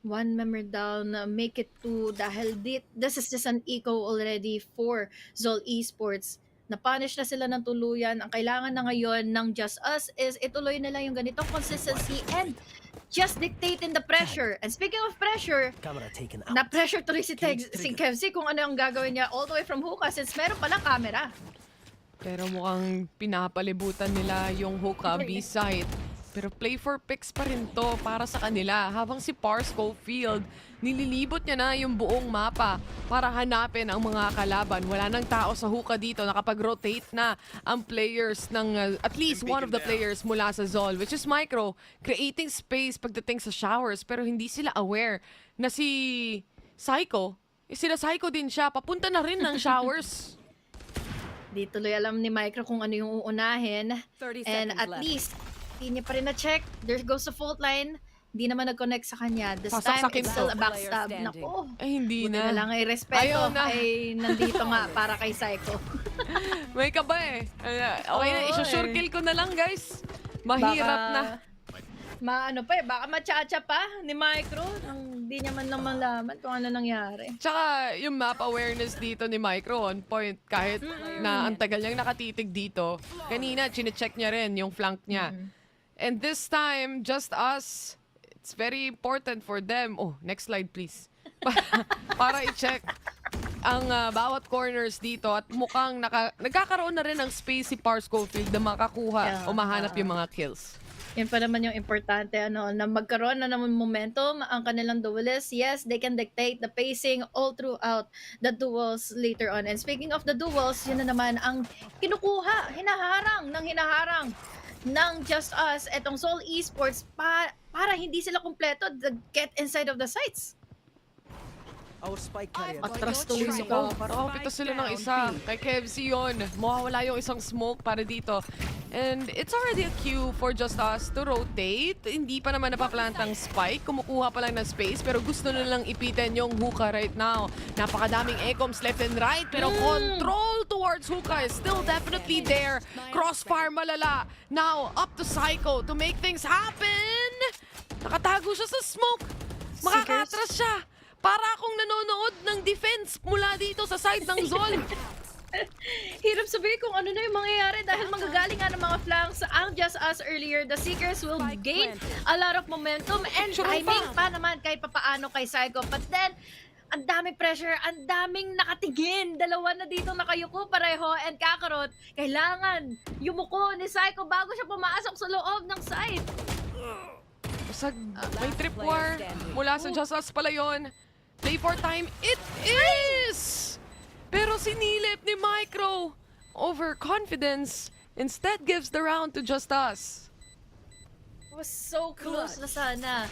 One member down, make it two dahil this is just an eco already for ZOL Esports. Na-punish na sila ng tuluyan. Ang kailangan na ngayon ng JustUs is ituloy nila yung ganitong consistency and just dictating the pressure. And speaking of pressure, na-pressure tuloy si KFC kung ano yung gagawin niya all the way from hookah since meron palang camera. Pero mukhang pinapalibutan nila yung hookah B-site. Pero play for picks pa rin to para sa kanila. Habang si Par Schofield, nililibot niya na yung buong mapa para hanapin ang mga kalaban. Wala nang tao sa hookah dito. Nakapag-rotate na ang players ng at least one of the players mula sa ZOL, which is Micro, creating space pagdating sa showers. Pero hindi sila aware na si Psycho, sila Psycho din siya. Papunta na rin ng showers. Di tuloy alam ni Micro kung ano yung uunahin. And at least, hindi niya pa rin na-check. There goes the fault line. Hindi naman nag-connect sa kanya. This time, it's still a backstab. Naku, hindi buti na. na lang ay respeto. Ayaw na. Ay nandito nga para kay Psycho. May kaba eh. Okay na, isusure kill ko na lang guys. Mahirap na. Baka machacha pa ni Micro. Hindi niya man lang malaman kung ano nangyari. Tsaka yung map awareness dito ni Micro on point kahit na ang tagal niyang nakatitig dito. Kanina, chinecheck niya rin yung flank niya. And this time, JustUs, it's very important for them. Oh, next slide please. Para i-check ang bawat corners dito at mukhang nagkakaroon na rin ng space si Par Schofield na makakuha o mahanap yung mga kills. Yun pa naman yung importante, na magkaroon na naman momentum ang kanilang duelists. Yes, they can dictate the pacing all throughout the duels later on. And speaking of the duels, yun na naman ang hinaharang ng JustUs, etong ZOL Esports, para hindi sila kumpleto to get inside of the sites. Atras tuloy si Ko. Ito sila ng isa. Kay Kevzi yun. Mawawala yung isang smoke para dito. And it's already a cue for JustUs to rotate. Hindi pa naman napaplantang spike. Kumukuha pa lang ng space. Pero gusto na lang ipitin yung hookah right now. Napakadaming ecoms left and right. Pero control towards hookah is still definitely there. Crossfire malala. Now, up to Psycho to make things happen. Nakatago siya sa smoke. Makakatras siya. Para akong nanonood ng defense mula dito sa side ng ZOL. Hirap sabihin kung ano na yung mangyayari dahil manggagaling nga ng mga flanks ang JustUs earlier. The Seekers will gain a lot of momentum and timing pa naman kahit papaano kay Psycho. But then, ang daming pressure, ang daming nakatingin. Dalawa na dito nakayuko pareho and Kakarot, kailangan yumuko ni Psycho bago siya pumasok sa loob ng site. May trip war mula sa JustUs pala yun. Play for time, it is! Pero sinilip ni Micro. Overconfidence instead gives the round to JustUs. It was so close na sana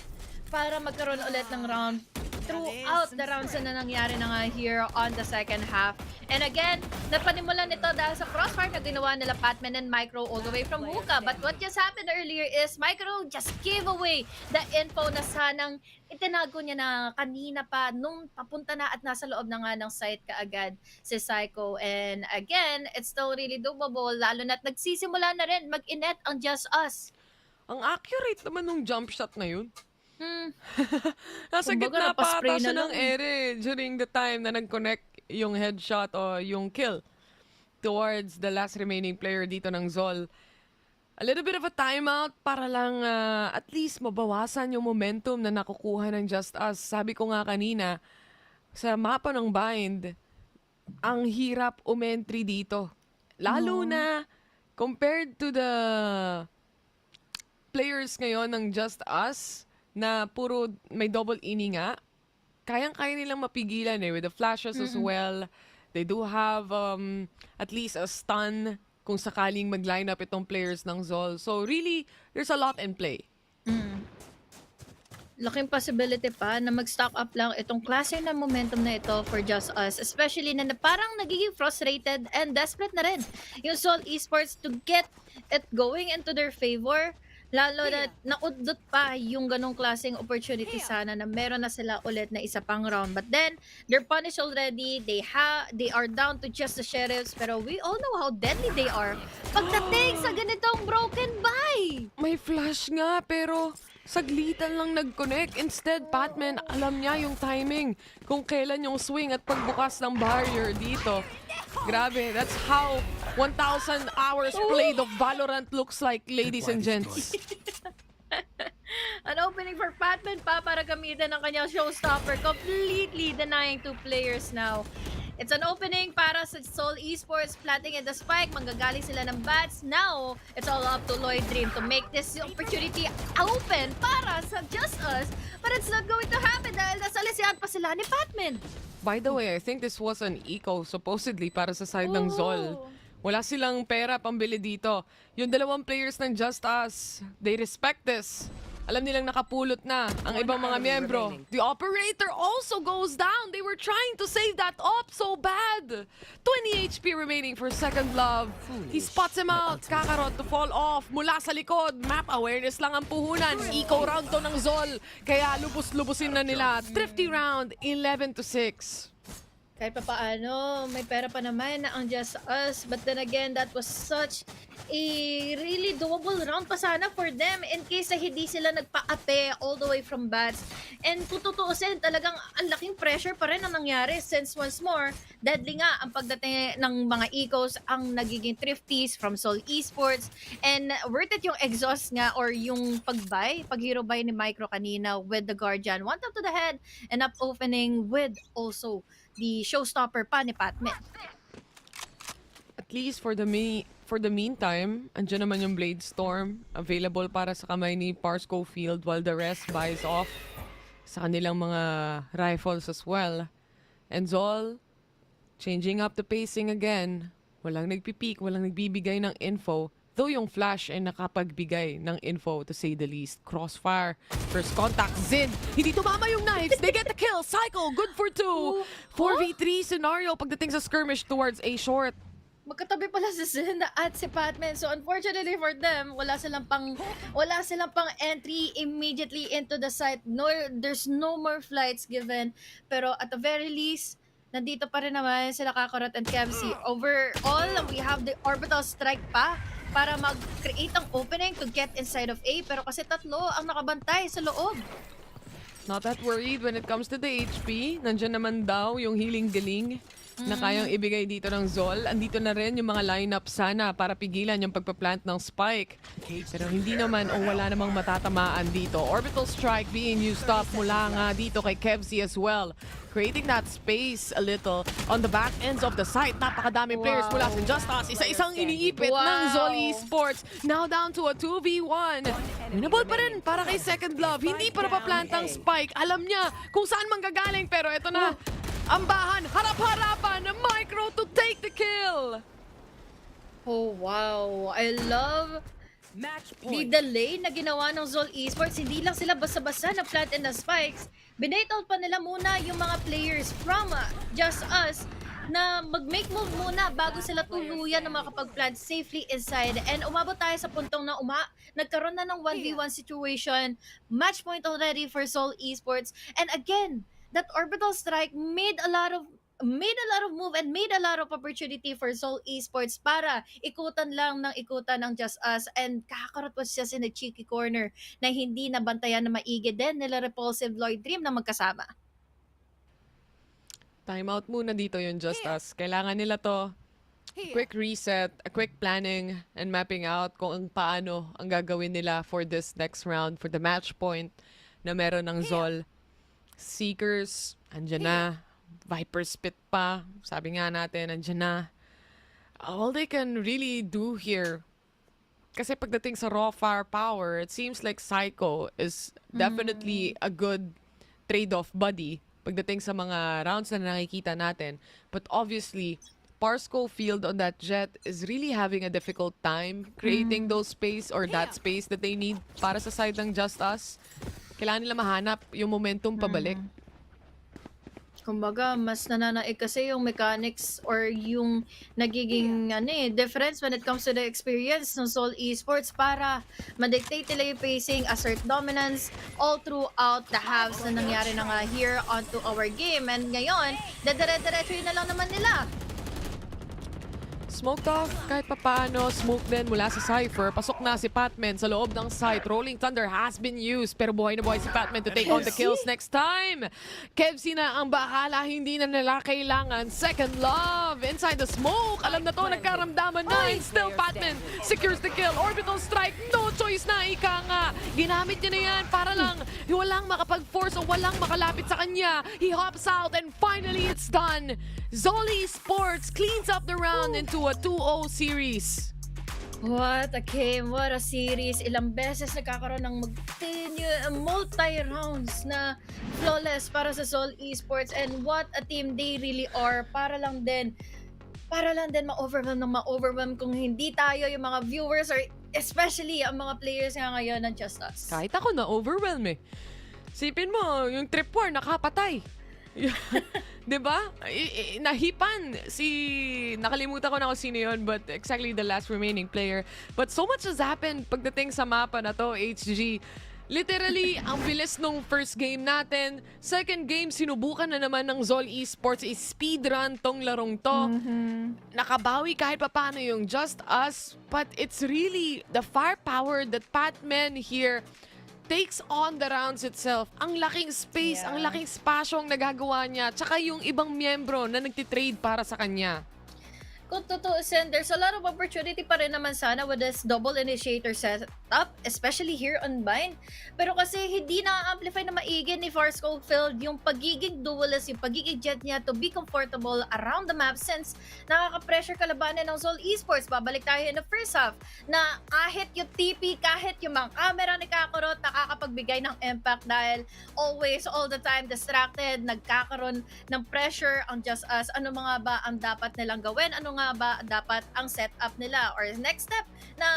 para magkaroon ulit ng round throughout the rounds na nangyari na nga here on the second half. And again, napanimulan nito dahil sa crossfire na ginawa nila Patman and Micro all the way from hookah. But what just happened earlier is Micro just gave away the info na sanang itinago niya na kanina pa nung papunta na at nasa loob na nga ng site kaagad si Psycho. And again, it's still really doable lalo na't nagsisimula na rin mag-inet ang JustUs. Ang accurate naman nung jump shot na yun. Nasa gitna pa ata siya ng ere during the time na nag-connect yung headshot o yung kill towards the last remaining player dito ng ZOL. A little bit of a timeout para lang at least mabawasan yung momentum na nakukuha ng JustUs. Sabi ko nga kanina, sa mapa ng bind, ang hirap umentry dito. Lalo na compared to the players ngayon ng JustUs, na puro may double ini nga, kayang-kaya nilang mapigilan with the flashes as well. They do have at least a stun kung sakaling mag-line up itong players ng ZOL. So really, there's a lot in play. Laking possibility pa na mag-stock up lang itong klase na momentum na ito for JustUs, especially na parang nagiging frustrated and desperate na rin yung ZOL Esports to get it going into their favor. Lalo na naudot pa yung ganong klaseng opportunity sana na meron na sila ulit na isa pang round. But then, they're punished already. They are down to just the sheriffs. Pero we all know how deadly they are pagdating sa ganitong broken buy. May flash nga pero saglitan lang nag-connect. Instead, Patman, alam niya yung timing kung kailan yung swing at pagbukas ng barrier dito. Grabe, that's how 1,000 hours played of Valorant looks like, ladies and gents. An opening for Patman pa para gamitin ang kanyang showstopper, completely denying two players now. It's an opening para sa ZOL Esports, planting at the spike, manggagaling sila ng bats. Now, it's all up to Lloyd Dream to make this opportunity open para sa JustUs. But it's not going to happen dahil nasalisihan pa sila ni Patman. By the way, I think this was an eco supposedly para sa side ng ZOL. Wala silang pera pambili dito. Yung dalawang players ng JustUs, they respect this. Alam nilang nakapulot na ang ibang mga miyembro. The operator also goes down. They were trying to save that up so bad. 20 HP remaining for Second Love. He spots him out. Kakarot to fall off. Mula sa likod. Map awareness lang ang puhunan. Eco round to ng ZOL. Kaya lubos-lubusin na nila. Thrifty round, 11-6. Kahit pa paano, may pera pa naman na ang JustUs. But then again, that was such a really doable round pa sana for them in case na hindi sila nagpa-ate all the way from bats. And kung tutuusin, talagang ang laking pressure pa rin ang nangyari since once more, deadly nga ang pagdating ng mga ecos, ang nagiging thrifties from ZOL Esports. And worth it yung exhaust nga or yung pag-hero buy ni Micro kanina with the Guardian. One tap to the head and up opening with also the showstopper pa ni Patman. At least for the for the meantime, andyan naman yung Blade Storm available para sa kamay ni Parsco Field while the rest buys off sa kanilang mga rifles as well. And ZOL, changing up the pacing again. Walang nagpipeak, walang nagbibigay ng info. Though yung Flash ay nakapagbigay ng info to say the least. Crossfire, first contact, Zin. Hindi tumama yung knives. They get the kill. Cycle, good for 2. 4v3 scenario pagdating sa skirmish towards A short. Magkatabi pala si Zin at si Patman. So unfortunately for them, wala silang pang entry immediately into the site. No, there's no more flights given. Pero at the very least, nandito pa rin naman sila Kakarot and Kevsi. Overall, we have the orbital strike pa para mag-create ang opening to get inside of A. Pero kasi tatlo ang nakabantay sa loob. Not that worried when it comes to the HP. Nandiyan naman daw yung healing galing na kayang ibigay dito ng ZOL. Andito na rin yung mga lineup sana para pigilan yung pagpa-plant ng spike. Pero hindi naman o wala namang matatamaan dito. Orbital strike being used up mula nga dito kay Kevsi as well. Creating that space a little on the back ends of the site. Napakadaming players mula sa JustUs. Isa-isang iniipit ng ZOL Esports. Now down to a 2v1. Winnable pa rin para kay Second Love. Hindi pa napaplant ang spike. Alam niya kung saan manggagaling. Pero ito na. Ambahan, harap-harapan, Micro to take the kill. Oh, wow. I love the delay na ginawa ng ZOL Esports. Hindi lang sila basta-basta na plant in the spikes. Binaital pa nila muna yung mga players from JustUs na mag-make move muna bago sila tuluyan na makapag-plant safely inside. And umabot tayo sa puntong na nagkaroon na ng 1v1 situation. Match point already for ZOL Esports. And again, that orbital strike made a lot of move and made a lot of opportunity for ZOL Esports para ikutan lang ng ikutan ng JustUs, and Kakarot was just in a cheeky corner na hindi nabantayan na maigi din nila Repulsive Lloyd Dream na magkasama. Timeout muna dito yung JustUs. Kailangan nila to. Quick reset, a quick planning and mapping out kung paano ang gagawin nila for this next round, for the match point na meron ng ZOL. Seekers, andyan na. Viper Spit pa. Sabi nga natin, andyan na. All they can really do here, kasi pagdating sa raw firepower, it seems like Psycho is definitely a good trade-off buddy pagdating sa mga rounds na nakikita natin. But obviously, Parsco Field on that jet is really having a difficult time creating those space or that space that they need para sa side ng JustUs. Kailangan nila mahanap yung momentum pabalik. Kumbaga, mas nananaig kasi yung mechanics or yung nagiging difference when it comes to the experience ng ZOL Esports para ma-dictate nila yung pacing, assert dominance all throughout the halves na nangyari na nga here onto our game. And ngayon, dadire-diretso yun na lang naman nila. Smoked off kahit papaano. Smoke din mula sa Cypher. Pasok na si Patman sa loob ng site. Rolling Thunder has been used. Pero buhay na buhay si Patman to take on the kills next time. Kevsi na ang bahala. Hindi na nila kailangan. Second Love inside the smoke. Alam na to, nagkaramdaman na. And still Patman secures the kill. Orbital strike. No choice na. Ika nga. Ginamit niya na yan para lang walang makapag-force o walang makalapit sa kanya. He hops out and finally it's done. ZOL Esports cleans up the round into a 2-0 series. What a game, what a series. Ilang beses nagkakaroon ng multi-rounds na flawless para sa ZOL Esports, and what a team they really are. Para lang din ma-overwhelm kung hindi tayo yung mga viewers or especially ang mga players nga ngayon ng JustUs. Kahit ako na-overwhelm eh. Sipin mo, yung trip war nakapatay. Diba? Nahipan nakalimutan ko na kung sino yun, but exactly the last remaining player. But so much has happened pagdating sa mapa na to, HG. Literally, ang bilis nung first game natin. Second game, sinubukan na naman ng ZOL Esports. Speedrun tong larong to. Nakabawi kahit paano yung JustUs. But it's really the firepower that Patman here takes on the rounds itself. Ang laking space, ang laking spasyong nagagawa niya, tsaka yung ibang miyembro na nagtitrade para sa kanya. Kung tutuusin, there's a lot of opportunity pa rin naman sana with this double initiator setup, especially here on Bind. Pero kasi hindi na-amplify na maigi ni Far Schofield yung pagiging duelist, yung pagiging jet niya to be comfortable around the map since nakaka-pressure kalabanin ng ZOL Esports. Babalik tayo in the first half na kahit yung TP, kahit yung mga camera ni Kakarot nakakapagbigay ng impact dahil always, all the time distracted, nagkakaroon ng pressure ang JustUs. Ano mga ba ang dapat nilang gawin? Ano nga ba dapat ang setup nila or next step na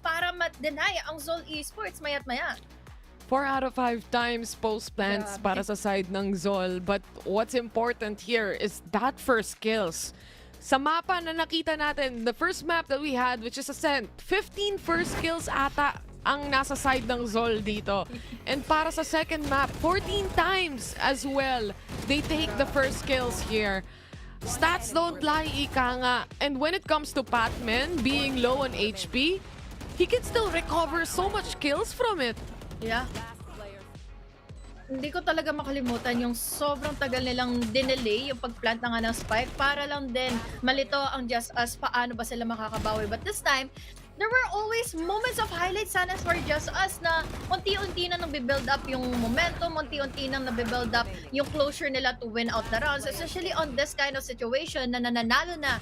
para ma-deny ang ZOL Esports mayat maya? 4 out of 5 times post plants para sa side ng ZOL. But what's important here is that first kills. Sa mapa na nakita natin, the first map that we had, which is Ascent, 15 first kills ata ang nasa side ng ZOL dito. And para sa second map, 14 times as well, they take the first kills here. Stats don't lie, ika nga. And when it comes to Patman being low on HP, he can still recover so much kills from it. Yeah. Hindi ko talaga makalimutan yung sobrang tagal nilang dinelay yung pagplant na nga ng spike para lang din malito ang JustUs paano ba sila makakabawi. But this time, there were always moments of highlight sana for JustUs na unti-unti na nabibuild up yung momentum, unti-unti na nabibuild up yung closure nila to win out the rounds. Especially on this kind of situation na nananalo na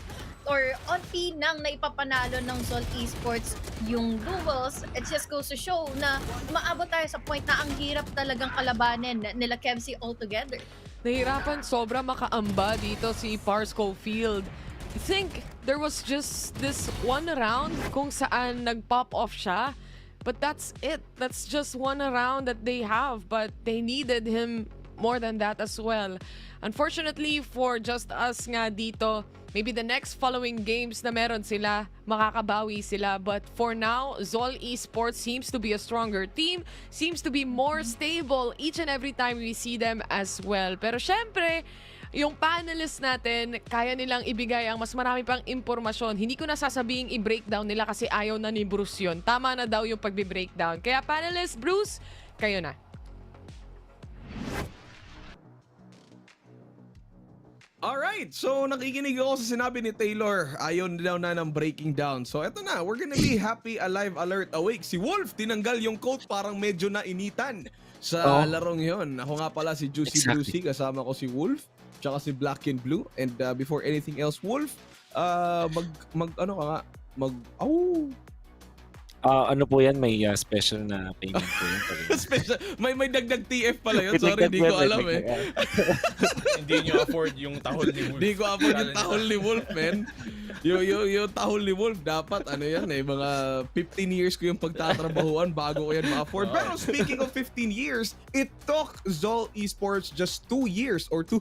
or unti nang naipapanalo ng ZOL Esports yung duels. It just goes to show na maabot tayo sa point na ang hirap talagang kalabanin nila Kevsi altogether. Nahirapan sobra makaamba dito si Far Schofield. I think there was just this one round kung saan nag-pop off siya. But that's it. That's just one round that they have. But they needed him more than that as well. Unfortunately for JustUs nga dito, maybe the next following games na meron sila, makakabawi sila. But for now, ZOL Esports seems to be a stronger team, seems to be more stable each and every time we see them as well. Pero syempre, yung panelists natin, kaya nilang ibigay ang mas marami pang impormasyon. Hindi ko na sasabing i-breakdown nila kasi ayaw na ni Bruce yun. Tama na daw yung pagbe-breakdown. Kaya panelists, Bruce, kayo na. Alright, so nakikinig ako sa sinabi ni Taylor. Ayaw daw na ng breaking down. So eto na, we're gonna be happy, alive, alert, awake. Si Wolf, tinanggal yung coat, parang medyo nainitan sa larong yon. Ako nga pala si Juicy Brucey, kasama ko si Wolf, tsaka si Black and Blue. And before anything else, Wolf, ano po yan? May special na payment po yun. Special, may dagdag TF pala yun. Sorry, hindi ko alam eh. Hindi nyo afford yung tahol ni Wolf. Hindi ko afford yung tahol ni Wolf, man. Yung tahol ni Wolf, dapat ano yan eh, mga 15 years ko yung pagtatrabahuan bago ko yan ma-afford. Pero speaking of 15 years, it took ZOL Esports just 2 years or 2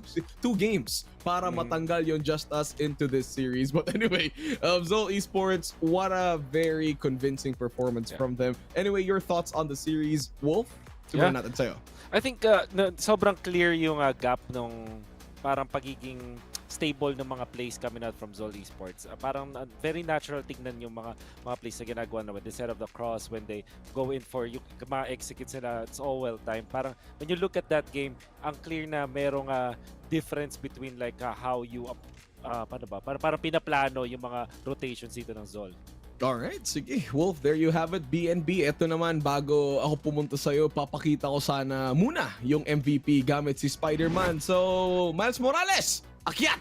games para matanggal yung JustUs into this series. But anyway, ZOL Esports, what a very convincing performance from them. Anyway, your thoughts on the series, Wolf? Simulan natin sa'yo. I think sobrang clear yung gap nung parang pagiging stable ng mga plays coming out from ZOL Esports. Parang very natural tignan yung mga plays na ginagawa naman. Instead of the cross, when they go in for yung ma-execute sila, it's all well timed. Parang when you look at that game, ang clear na merong difference between like how you parang pinaplano yung mga rotations dito ng ZOL. Alright, sige. Wolf, there you have it. BNB, eto naman, bago ako pumunta sa'yo, papakita ko sana muna yung MVP gamit si Spider-Man. So, Miles Morales, akyat!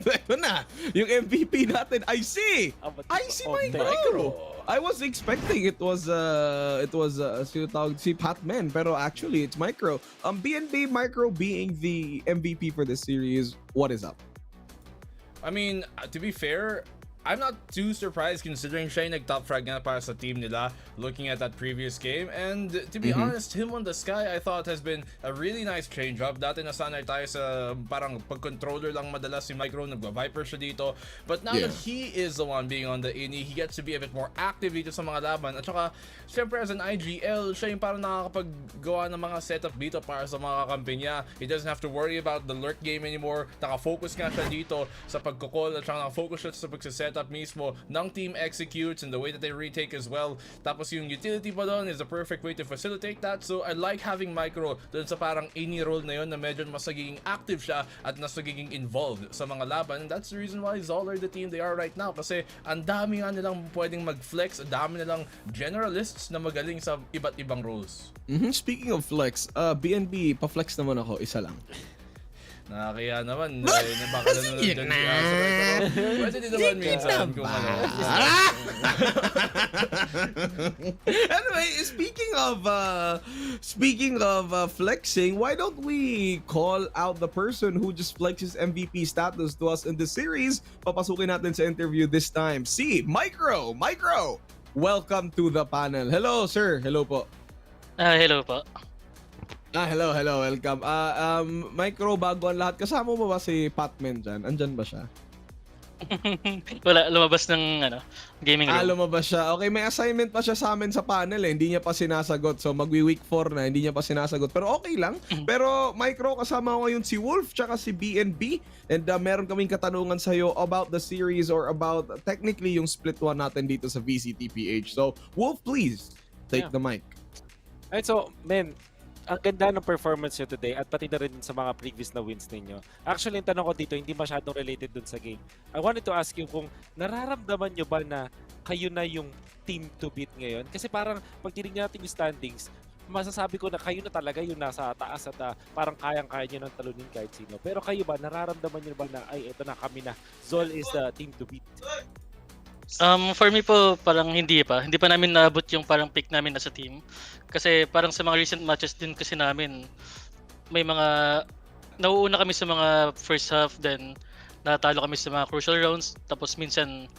Eto na, yung MVP natin, I see Micro! I was expecting it was si Patman, pero actually it's Micro. BNB Micro being the MVP for this series, what is up? I mean, to be fair, I'm not too surprised considering siya yung nag-top frag na para sa team nila looking at that previous game. And to be honest, him on the sky I thought has been a really nice change up. Dati nasanay tayo sa parang pag-controller lang madalas si Micro, nagwa-Viper siya dito. But now that he is the one being on the ini, he gets to be a bit more active dito sa mga laban. At saka, syempre as an IGL, siya yung parang nakakapaggawa ng mga setup dito para sa mga kakampi niya. He doesn't have to worry about the lurk game anymore. Nakafocus nga siya dito sa pagkukol at saka nakafocus siya sa pagsiset setup mismo ng team executes and the way that they retake as well. Tapos yung utility pa doon is the perfect way to facilitate that. So I like having Micro doon sa parang any role na yun na medyo mas nagiging active siya at mas nagiging involved sa mga laban. And that's the reason why ZOL are the team they are right now. Kasi ang dami nga nilang pwedeng mag-flex, ang dami nilang generalists na magaling sa iba't ibang roles. Speaking of flex, BNB, pa-flex naman ako, isa lang. Nakakaya naman, baka nanonood dyan si Asa. Pero pwede din naman minsan kung ano. Anyway, speaking of flexing, why don't we call out the person who just flexes MVP status to us in the series? Papasukin natin sa interview this time. Si Micro! Micro! Welcome to the panel. Hello, sir. Hello po. Hello po. Hello, welcome. Micro, bago ang lahat, kasama mo ba si Patman dyan? Andyan ba siya? Wala, lumabas ng gaming room. Lumabas siya. Okay, may assignment pa siya sa amin sa panel eh. Hindi niya pa sinasagot. So magwi-week 4 na, hindi niya pa sinasagot. Pero okay lang. Pero Micro, kasama ko ngayon si Wolf tsaka si BNB. And meron kaming katanungan sa'yo about the series or about technically yung split 1 natin dito sa VCTPH. So Wolf, please, take the mic. Alright, so, men, ang ganda ng performance nyo today at pati na rin sa mga previous na wins ninyo. Actually, yung tanong ko dito, hindi masyadong related dun sa game. I wanted to ask you kung nararamdaman nyo ba na kayo na yung team to beat ngayon? Kasi parang pag tinignan natin yung standings, masasabi ko na kayo na talaga yung nasa taas at parang kayang-kaya nyo ng talunin kahit sino. Pero kayo ba, nararamdaman nyo ba na, ay, ito na kami na, ZOL is the team to beat? For me po, parang hindi pa. Hindi pa namin naabot yung parang peak namin as a team. Kasi parang sa mga recent matches din kasi namin, may mga nauuna kami sa mga first half, then natalo kami sa mga crucial rounds. Tapos minsan,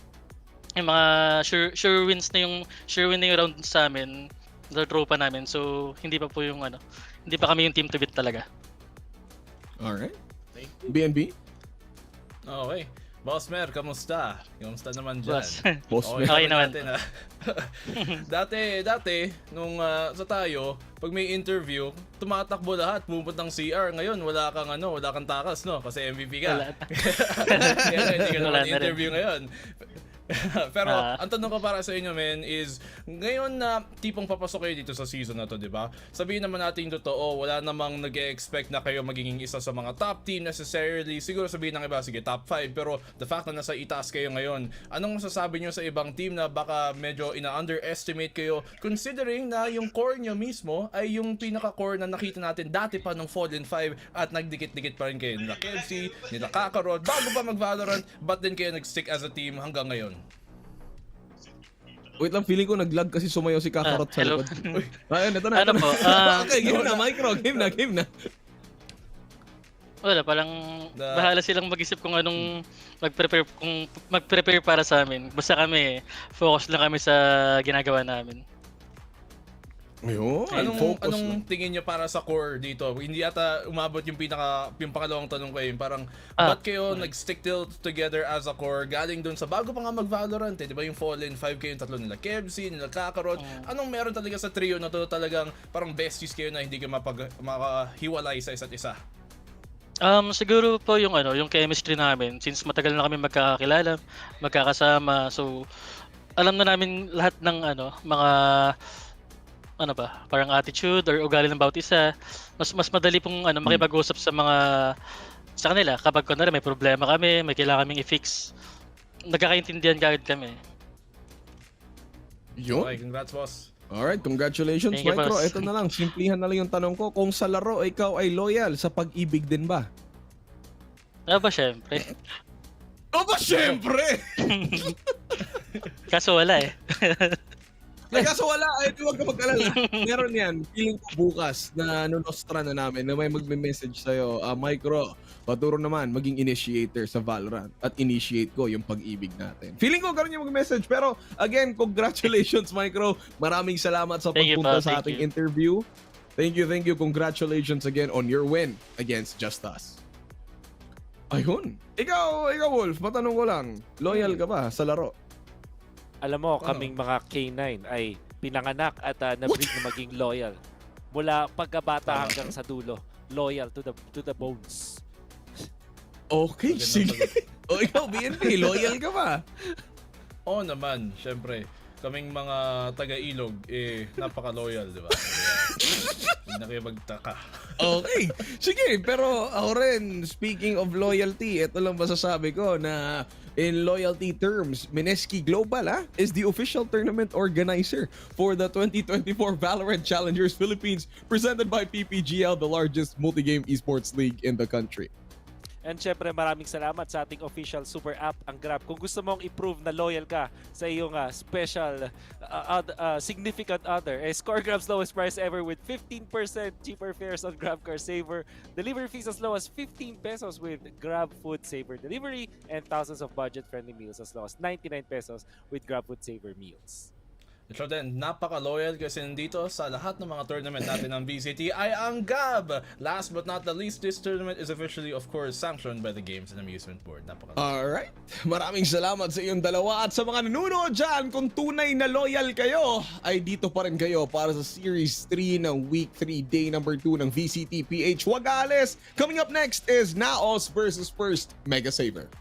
yung mga sure win na yung round sa amin, na tropa namin. So hindi pa po yung hindi pa kami yung team to beat talaga. Alright. BNB? Okay. Boss Mer, kamusta? Kamusta naman dyan? Boss Mer. Okay naman. Natin, dati, nung sa tayo, pag may interview, tumatakbo lahat, pupuntang CR. Ngayon, wala kang takas, no? Kasi MVP ka. Wala. Kaya hindi ka naman Wala interview ngayon. Pero ang tanong ko para sa inyo, men, is ngayon na tipong papasok kayo dito sa season na to, di ba? Sabihin naman natin totoo, wala namang nag-expect na kayo magiging isa sa mga top team necessarily. Siguro sabihin ng iba, sige, top 5. Pero the fact na nasa itaas kayo ngayon, anong masasabi nyo sa ibang team na baka medyo ina-underestimate kayo considering na yung core nyo mismo ay yung pinaka-core na nakita natin dati pa nung Fallen 5 at nagdikit-dikit pa rin kayo nila KFC, nila Kakarot, bago pa mag-Valorant, but then kayo nag-stick as a team hanggang ngayon. Wait lang, feeling ko nag-lag kasi sumayaw si Kakarot sa hello. likod. Ayun, ito na. Ano po? Okay, game na, Micro. Game na. Wala, parang bahala silang mag-isip kung anong mag-prepare para sa amin. Basta kami, focus lang kami sa ginagawa namin. Ayun, anong tingin nyo para sa core dito? Hindi ata umabot yung pangalawang tanong ko parang ba't kayo nag-stick together as a core galing dun sa bago pa nga mag-Valorant di ba yung Fallen 5 kayo yung tatlo nila KFC, nila Kakarot, anong meron talaga sa trio na to talagang parang besties kayo na hindi kayo makahiwalay sa isa't isa? Siguro po yung chemistry namin, since matagal na kami magkakakilala, magkakasama, so alam na namin lahat ng mga parang attitude or ugali ng bawat isa. Mas madali pong makipag-usap sa kanila kapag kunwari may problema kami, may kailangan kaming i-fix. Nagkakaintindihan agad kami. Yun. Okay, congrats boss. Alright, congratulations, Thank you, Micro. boss. Ito na lang, simplihan na lang yung tanong ko. Kung sa laro, ikaw ay loyal, sa pag-ibig din ba? Syempre. Syempre! Kaso wala eh. Kaso wala, ay huwag ka mag-alala. Meron yan, feeling ko bukas na nostra na namin na may magme-message sa'yo, Micro, paturo naman maging initiator sa Valorant at initiate ko yung pag-ibig natin. Feeling ko ganun yung mag-message. Pero again, congratulations, Micro. Maraming salamat sa pagpunta sa ating interview. Thank you. Congratulations again on your win against JustUs. Ayun. Ikaw, Wolf, matanong ko lang, loyal ka ba sa laro? Alam mo, kaming mga K9 ay pinanganak at na-breed na maging loyal. Mula pagkabata hanggang sa dulo, loyal to the bones. Okay, sige. O ikaw, BNP, loyal ka ba? Oo naman, syempre. Kaming mga taga-ilog, napaka-loyal, di ba? Hindi na kayo magtaka. Okay. Sige, pero ako rin, speaking of loyalty, ito lang masasabi ko na in loyalty terms, Mineski Global is the official tournament organizer for the 2024 VALORANT Challengers Philippines presented by PPGL, the largest multi-game esports league in the country. And syempre maraming salamat sa ating official super app, ang Grab. Kung gusto mong i-prove na loyal ka sa iyong special significant other, score Grab's lowest price ever with 15% cheaper fares on Grab Car Saver, delivery fees as low as 15 pesos with Grab Food Saver Delivery, and thousands of budget-friendly meals as low as 99 pesos with Grab Food Saver Meals. So then, napaka-loyal kasi nandito sa lahat ng mga tournament natin ng VCT ay ang GAB! Last but not the least, this tournament is officially, of course, sanctioned by the Games and Amusement Board. Alright. Maraming salamat sa iyong dalawa at sa mga nanonood dyan. Kung tunay na loyal kayo, ay dito pa rin kayo para sa Series 3 ng Week 3, Day number 2 ng VCT PH. Wag aalis! Coming up next is Naos versus First MegaSaver.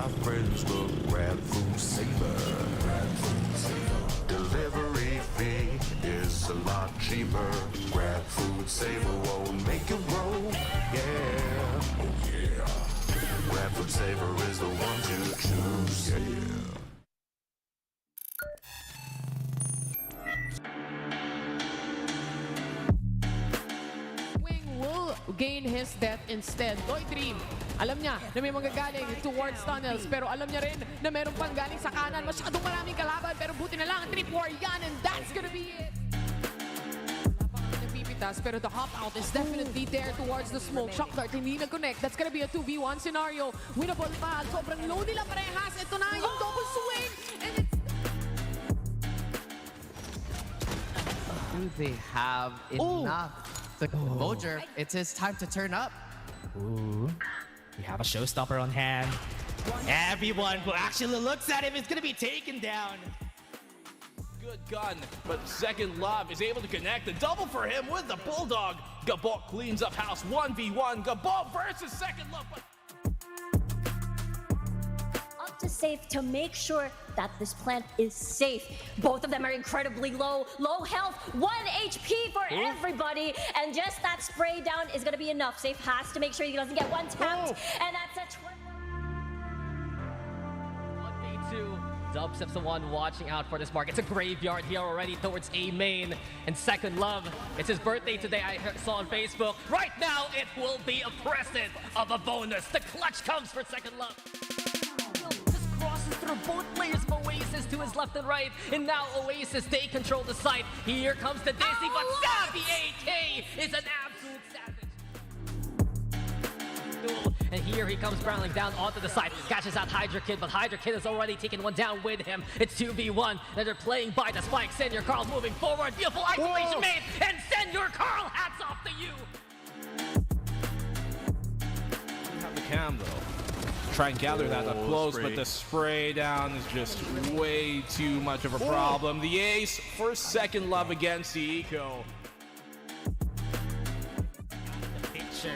my friends, look, grab food saver. Delivery fee is a lot cheaper. Grab food saver won't make you broke. Yeah, oh yeah. Grab food saver is the one to choose. Yeah. Will gain his death instead. Toy Dream, alam niya na may manggagaling towards tunnels, pero alam niya rin na meron pang galing sa kanan. Masyadong maraming kalaban, pero buti na lang, 3-4 yan, and that's gonna be it. Wala pa kami napipitas, pero the hop out is definitely there towards the smoke. Shock dart, hindi nag-connect. That's gonna be a 2v1 scenario. Winnable pa. Sobrang low nila parehas. Ito na yung double swing, and it's Do they have enough? Mojer, it's his time to turn up. Ooh. We have a showstopper on hand. Everyone who actually looks at him is gonna be taken down. Good gun, but Second Love is able to connect the double for him with the Bulldog. Gabok cleans up house 1v1. Gabok versus Second Love. Up to safe to make sure that this plant is safe. Both of them are incredibly low health, 1 HP for everybody, and just that spray down is gonna be enough. Safe has to make sure he doesn't get one tapped, and that's a 1v2. Dubstep's the one watching out for this mark. It's a graveyard here already towards A main. And Second Love, it's his birthday today, I saw on Facebook. Right now, it will be a present of a bonus. The clutch comes for Second Love. Just crosses through both players of Oasis to his left and right. And now Oasis, they control the site. Here comes the Dizzy, but Savvy AK is an absolute savage. And here he comes barreling down onto the side. Catches out Hydra Kid, but Hydra Kid has already taken one down with him. It's 2v1, and they're playing by the spike. Senor Carl moving forward. Beautiful isolation made, and Senor Carl, hats off to you. Have the cam though. Try and gather that up close, but the spray down is just way too much of a problem. The ace for Second Love against the Eco. The picture.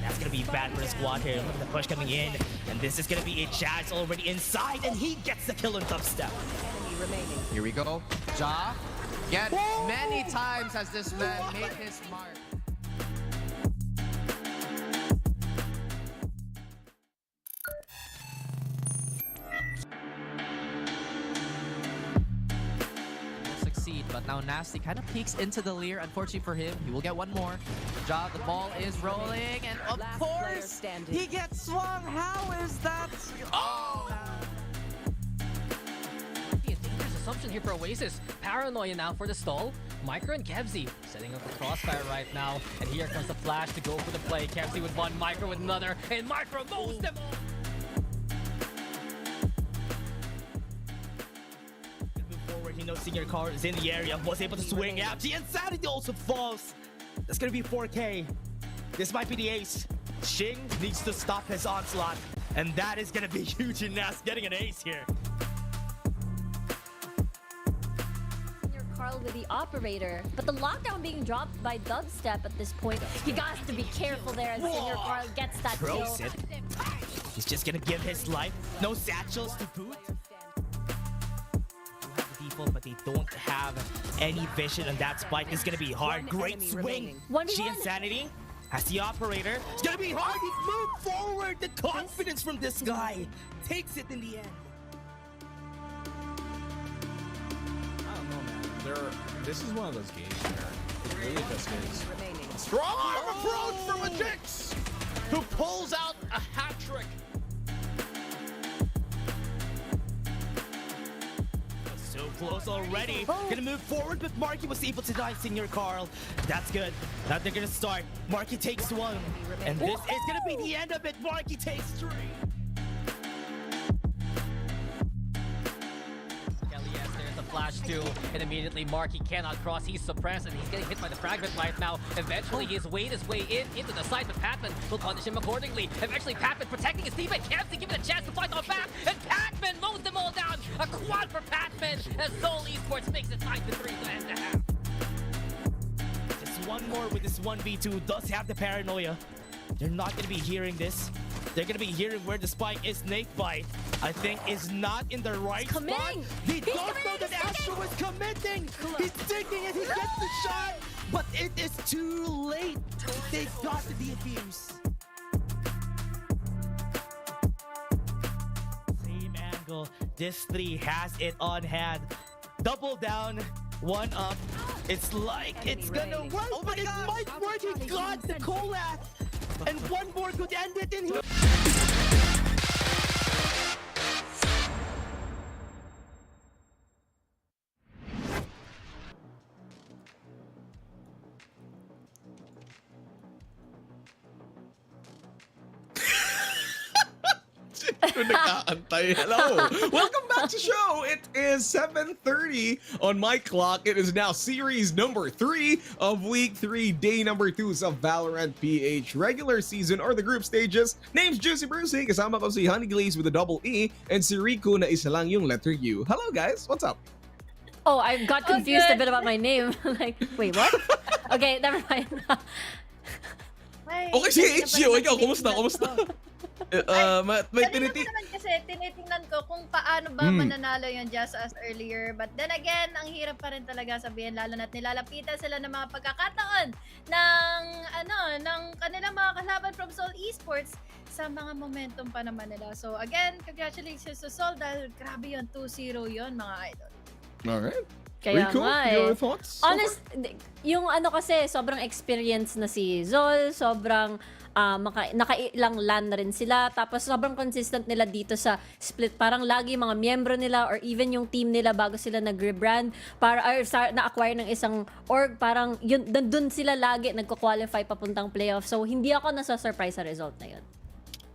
That's gonna be bad for the squad here. Look at the push coming in, and this is gonna be a Jazz already inside, and he gets the kill on Dubstep. Here we go. Ja, again, many times has this man made his mark. Succeed, but now Nasty kind of peeks into the Lear. Unfortunately for him, he will get one more. Ja, the ball is rolling, and of course, he gets swung. How is that? Oh! A dangerous assumption here for Oasis. Paranoia now for the stall. Micro and Kevzy setting up the crossfire right now. And here comes the flash to go for the play. Kevzy with one, Micro with another, and Micro knows them all. He knows Senior Carl is in the area, was able to swing out. The Insanity also falls. That's gonna be 4K. This might be the ace. Shing needs to stop his onslaught, and that is gonna be huge in Nas getting an ace here. Senior Carl with the operator, but the lockdown being dropped by Dubstep at this point. You got to be careful there as Senior Carl gets that kill. Throws it. He's just gonna give his life. No satchels to boot. But they don't have any vision, and that spike is gonna be hard. Great swing. She Insanity has the operator. It's gonna be hard. He moved forward. The confidence from this guy takes it in the end. I don't know, man. This is one of those games where it really just is a strong arm approach from a Jix, who pulls out a hat trick. So close already. Gonna move forward, but Marky was able to deny Senior Carl. That's good. Now they're gonna start. Marky takes one. And this is gonna be the end of it. Marky takes 3. There's the flash too, and immediately Marky cannot cross. He's suppressed, and he's getting hit by the fragment right now. Eventually, he's weighed his way into the side, but Patman will punish him accordingly. Eventually, Patman protecting his teammate. Kevzy giving a chance to fight on back, and Patman mows them all down. A quad for Patman as ZOL Esports makes it 9-3 to end the half. Just one more with this 1v2. Does have the paranoia. They're not gonna be hearing this. They're gonna be hearing where the spike is. Snakebite, I think, is not in the right spot. They don't know that Astro is committing. He's thinking and he gets the shot, but it is too late. They got the defuse. Same angle. This 3 has it on hand. Double down, 1 up. It's like it's gonna work, but it might work. He got the collab, and 1 more could end it in here. Hello, welcome back to the show. It is 7:30 on my clock. It is now series number 3 of week 3, day number 2 of Valorant PH regular season or the group stages. Name's Juicy Brucey, kasama ko si Honey Glaze with a double E, and si Rico na isa lang yung letter U. Hello guys, what's up? Oh, I got confused a bit about my name. Like, wait, what? Okay, never mind. Okay, si HGO, ikaw, kumusta? May naman kasi tinitingnan ko kung paano ba mananalo yung JustUs earlier. But then again, ang hirap pa rin talaga sabihin, lalo na't nilalapitan sila ng mga pagkakataon ng kanilang mga kalaban from ZOL Esports sa mga momentum pa naman nila. So again, congratulations to ZOL dahil grabe yun, 2-0 yun mga idol. Alright. Kaya Rico, nga your thoughts? Honest, yung kasi, sobrang experience na si ZOL, sobrang nakailang LAN na rin sila, tapos sobrang consistent nila dito sa split. Parang lagi mga miyembro nila or even yung team nila bago sila nag-rebrand, na-acquire ng isang org, parang yun, dun sila lagi nagko-qualify papuntang playoff. So, hindi ako nasa-surprise sa result na yun.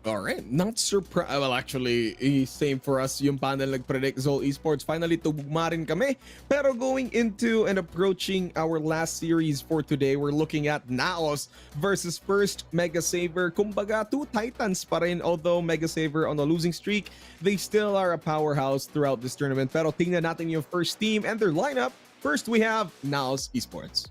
Alright, not surprised. Well, actually, same for us. Yung panel nag-predict ZOL Esports. Finally, tubugma rin kami. Pero going into and approaching our last series for today, we're looking at Naos versus first MegaSaver. Kumbaga, 2 titans pa rin. Although MegaSaver on a losing streak, they still are a powerhouse throughout this tournament. Pero tingnan natin yung first team and their lineup. First, we have Naos Esports.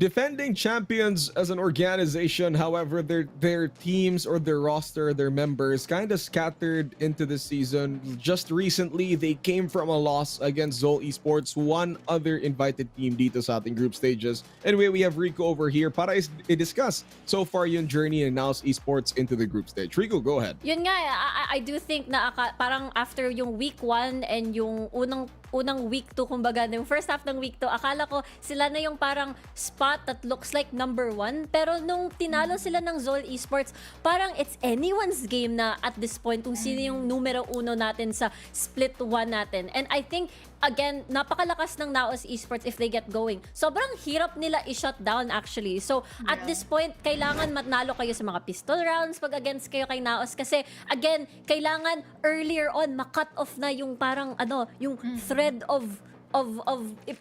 Defending champions as an organization, however, their teams or their roster, their members kind of scattered into the season. Just recently, they came from a loss against ZOL Esports, one other invited team dito sa ating group stages. Anyway, we have Rico over here para i-discuss so far yung journey ng Naos Esports into the group stage. Rico, go ahead. Yun nga, I do think na parang after yung week 1 and yung unang week 2, kumbaga, yung first half ng week 2, akala ko sila na yung parang spot that looks like number 1. Pero nung tinalo sila ng ZOL Esports, parang it's anyone's game na at this point kung sino yung numero 1 natin sa split 1 natin. And I think, again, napakalakas ng Naos Esports if they get going. Sobrang hirap nila i-shut down actually. So, at this point, kailangan matnalo kayo sa mga pistol rounds pag against kayo kay Naos. Kasi, again, kailangan earlier on, makat off na yung parang, yung thread of guntingin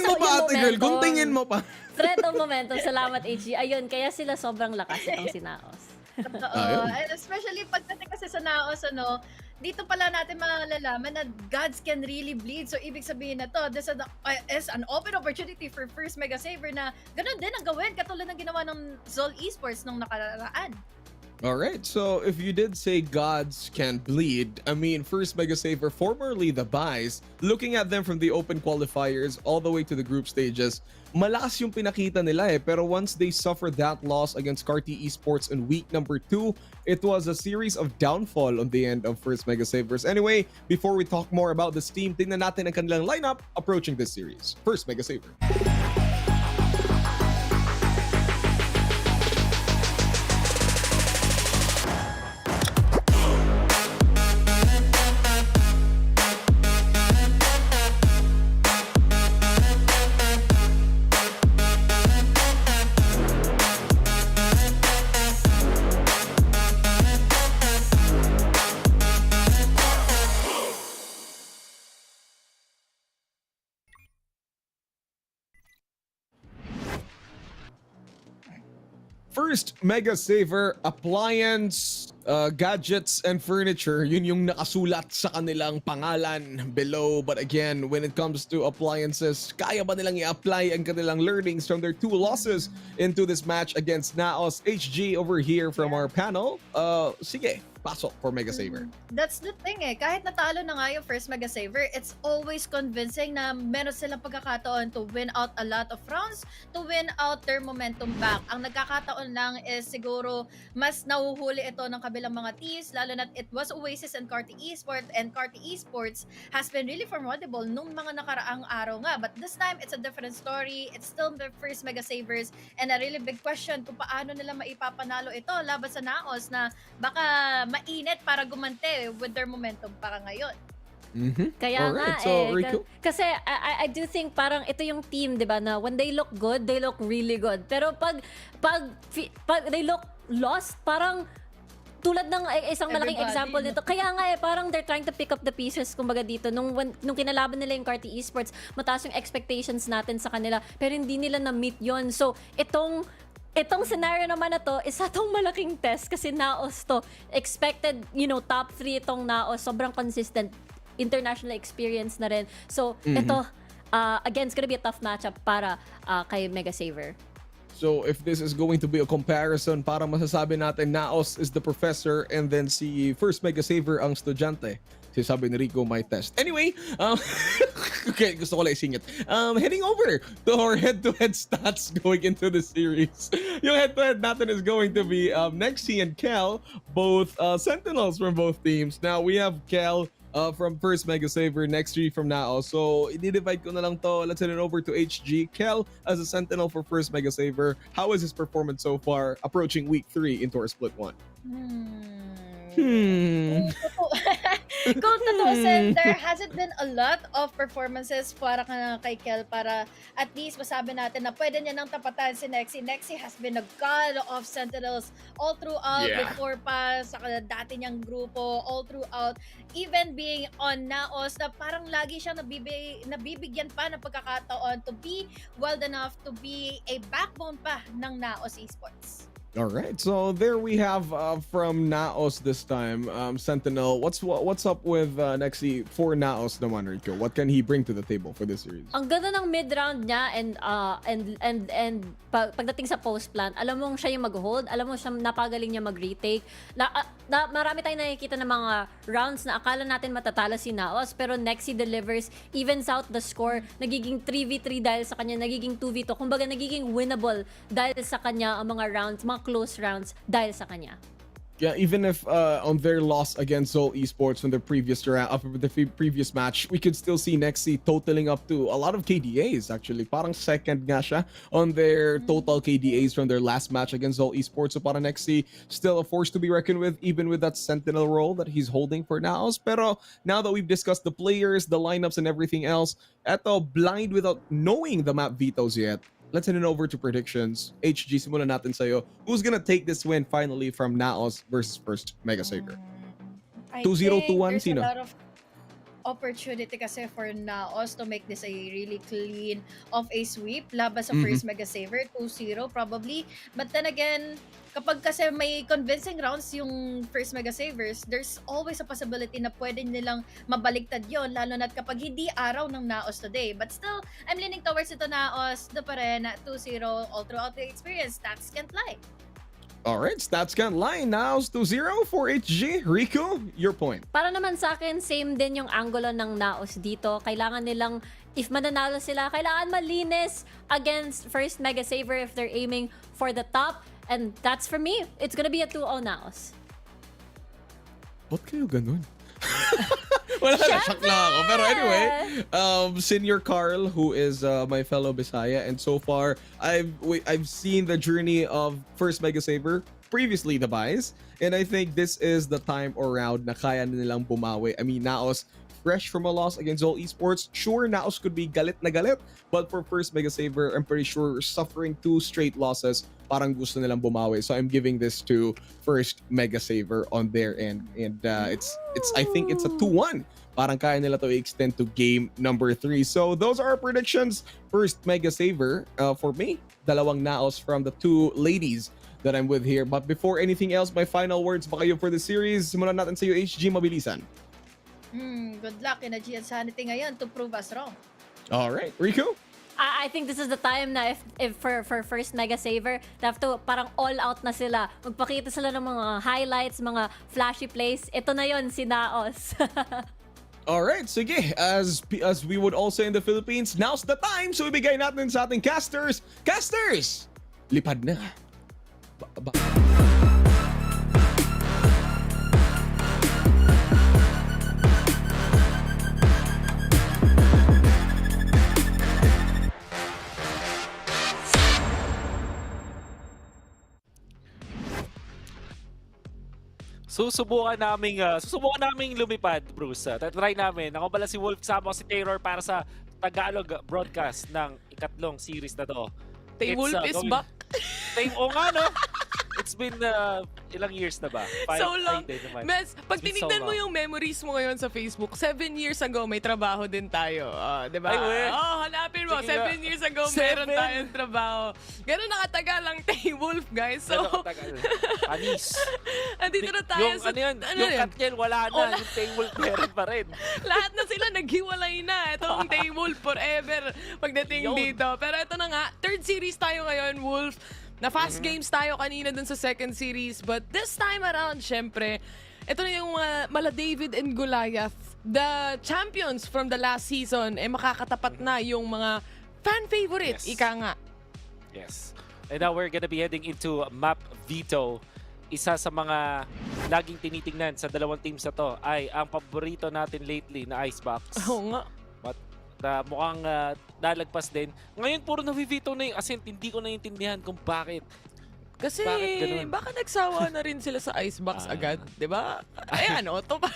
mo pa, ate girl. Guntingin mo pa. Thread of momentum. Salamat, HG. Ayun, kaya sila sobrang lakas itong si Naos. And especially pagdating kasi sa Naos, dito pala natin malalaman na gods can really bleed. So, ibig sabihin na to, this is an open opportunity for first MegaSaver na ganun din ang gawin, katulad ng ginawa ng ZOL Esports nung nakaraan. Alright, so if you did say gods can bleed, I mean, first MegaSaver, formerly the Buys, looking at them from the open qualifiers all the way to the group stages, malakas yung pinakita nila pero once they suffered that loss against Carti Esports in week number 2, it was a series of downfall on the end of first MegaSavers. Anyway, before we talk more about this team, tingnan natin ang kanilang lineup approaching this series. First MegaSaver. First, MegaSaver, appliance, gadgets, and furniture. Yun yung nakasulat sa kanilang pangalan below. But again, when it comes to appliances, kaya ba nilang i-apply ang kanilang learnings from their 2 losses into this match against Naos? HG over here from our panel. Sige, pasok for MegaSaver. That's the thing kahit natalo na nga yung first MegaSaver, it's always convincing na meron silang pagkakataon to win out a lot of rounds, to win out their momentum back. Ang nagkakataon lang is siguro mas nahuhuli ito ng kabilang mga teams, lalo na it was Oasis and Carti Esports, and Carti Esports has been really formidable nung mga nakaraang araw nga. But this time, it's a different story. It's still the first MegaSavers, and a really big question kung paano nila maipapanalo ito laban sa Naos na baka mainit para gumante with their momentum para ngayon. Kaya Alright, nga so Rico? kasi I do think parang ito yung team, 'di ba, na when they look good, they look really good. Pero pag they look lost, parang tulad ng isang malaking Everybody, example nito. Kaya nga parang they're trying to pick up the pieces kumbaga dito nung kinalaban nila yung Carti Esports, mataas yung expectations natin sa kanila pero hindi nila na-meet yon. So itong scenario naman na to, isa tong malaking test kasi Naos to. Expected, top 3 itong Naos. Sobrang consistent. International experience na rin. So, ito, again, it's gonna be a tough matchup para kay MegaSaver. So if this is going to be a comparison, para masasabi natin Naos is the professor and then si first MegaSaver ang estudyante. Sabi ni Rico, my test. Anyway, okay, gusto ko lang isingit. Heading over to our head-to-head stats going into the series. Yung head-to-head natin is going to be Nexi and Kel, both Sentinels from both teams. Now, we have Kel from first MegaSaver, Nexi from Naos. So, i-divide ko na lang to. Let's head it over to HG. Kel as a Sentinel for first MegaSaver. How is his performance so far approaching week 3 into our split 1? Kung tutuusin, there hasn't been a lot of performances para kay Kel para at least masabi natin na pwede niya nang tapatan si Nexi. Nexi has been a god of Sentinels all throughout, before pa sa dati niyang grupo, all throughout, even being on Naos na parang lagi siya nabibigyan pa ng pagkakataon to be wild enough to be a backbone pa ng Naos Esports. All right, so there we have from Naos this time, Sentinel. What's up with Nexi for Naos naman, Rico? What can he bring to the table for this series? Ang ganda ng mid-round niya and pagdating sa post plan, alam mong siya yung mag-hold, alam mo siya napagaling niya mag-retake. Marami tayong nakikita ng mga rounds na akala natin matatalo si Naos, pero Nexi delivers, evens out the score, nagiging 3v3 dahil sa kanya, nagiging 2v2, kumbaga nagiging winnable dahil sa kanya ang mga rounds, mga close rounds dahil sa kanya. Yeah, even if on their loss against ZOL Esports from the previous previous match, we could still see Nexi totaling up to a lot of KDAs actually. Parang second nga siya on their total KDAs from their last match against ZOL Esports. So parang Nexi still a force to be reckoned with, even with that Sentinel role that he's holding for Naos. Pero now that we've discussed the players, the lineups, and everything else, eto blind without knowing the map vetoes yet. Let's head it over to predictions. HG, simulan natin sa'yo. Who's gonna take this win finally from Naos versus first MegaSaver? 2-0, 2-1, sino? There's a lot of opportunity kasi for Naos to make this a really clean of a sweep laban sa first MegaSaver, 2-0 probably. But then again, kapag kasi may convincing rounds yung first MegaSavers, there's always a possibility na pwede nilang mabaligtad yon, lalo na kapag hindi araw ng Naos today. But still, I'm leaning towards ito Naos, do pa rin, 2-0 all throughout the experience. Stats can't lie. Alright, stats can't lie. Naos 2-0 for HG. Rico, your point. Para naman sa akin, same din yung angulo ng Naos dito. Kailangan nilang, if mananalo sila, kailangan malinis against first MegaSaver if they're aiming for the top. And that's for me. It's gonna be a 2-0 Naos. Ba't kayo ganun? Wala na, shock lang ako. Pero anyway, Senior Carl, who is my fellow Bisaya, and so far, I've seen the journey of first MegaSaver, previously the Bias, and I think this is the time around na kaya nilang bumawi. I mean, Naos fresh from a loss against ZOL Esports. Sure, Naos could be galit na galit, but for first MegaSaver, I'm pretty sure suffering 2 straight losses, parang gusto nilang bumawi. So I'm giving this to first MegaSaver on their end. And it's I think it's a 2-1. Parang kaya nila to extend to game number 3. So those are our predictions. First MegaSaver for me, dalawang Naos from the 2 ladies that I'm with here. But before anything else, my final words ba kayo for the series? Simulan natin sa iyo, HG, mabilisan. Good luck in a G Sanity ngayon to prove us wrong. Alright, Riku? I think this is the time na if for first MegaSaver, they have to parang all out na sila. Magpakita sila ng mga highlights, mga flashy plays. Ito na yon si Naos. Alright, sige. As we would also in the Philippines, now's the time. So ibigay natin sa ating casters. Casters! Lipad na. Susubukan naming lumipad, Bruce. Try namin. Ako pala si Wolf, kasama ko si Taylor para sa Tagalog broadcast ng ikatlong series na to. Wolf is back. Oo nga, no? It's been ilang years na ba? So long. Mes, pag tinignan mo yung memories mo ngayon sa Facebook, 7 years ago may trabaho din tayo. Diba? Hanapin mo. 7 years ago meron tayong trabaho. Ganun nakatagal ang Wolf, guys. So, Anis. andito na tayo sa... Yung Katniel, wala na. Yung Wolf meron pa rin. Lahat na sila naghiwalay na. Itong Wolf forever pagdating dito. Pero ito na nga, third series tayo ngayon, Wolf. Na fast games tayo kanina dun sa second series. But this time around, syempre, ito na yung mala David and Goliath. The champions from the last season, makakatapat na yung mga fan favorites. Ika nga. Yes. And now we're gonna be heading into Map Veto. Isa sa mga laging tinitingnan sa dalawang teams na to ay ang paborito natin lately na Icebox. Oo nga. Na mukhang nalagpas din. Ngayon puro na-veto na yung Ascent. Hindi ko naiintindihan kung bakit. Kasi baka nagsawa na rin sila sa Icebox agad, 'di ba? Ayan, autoban.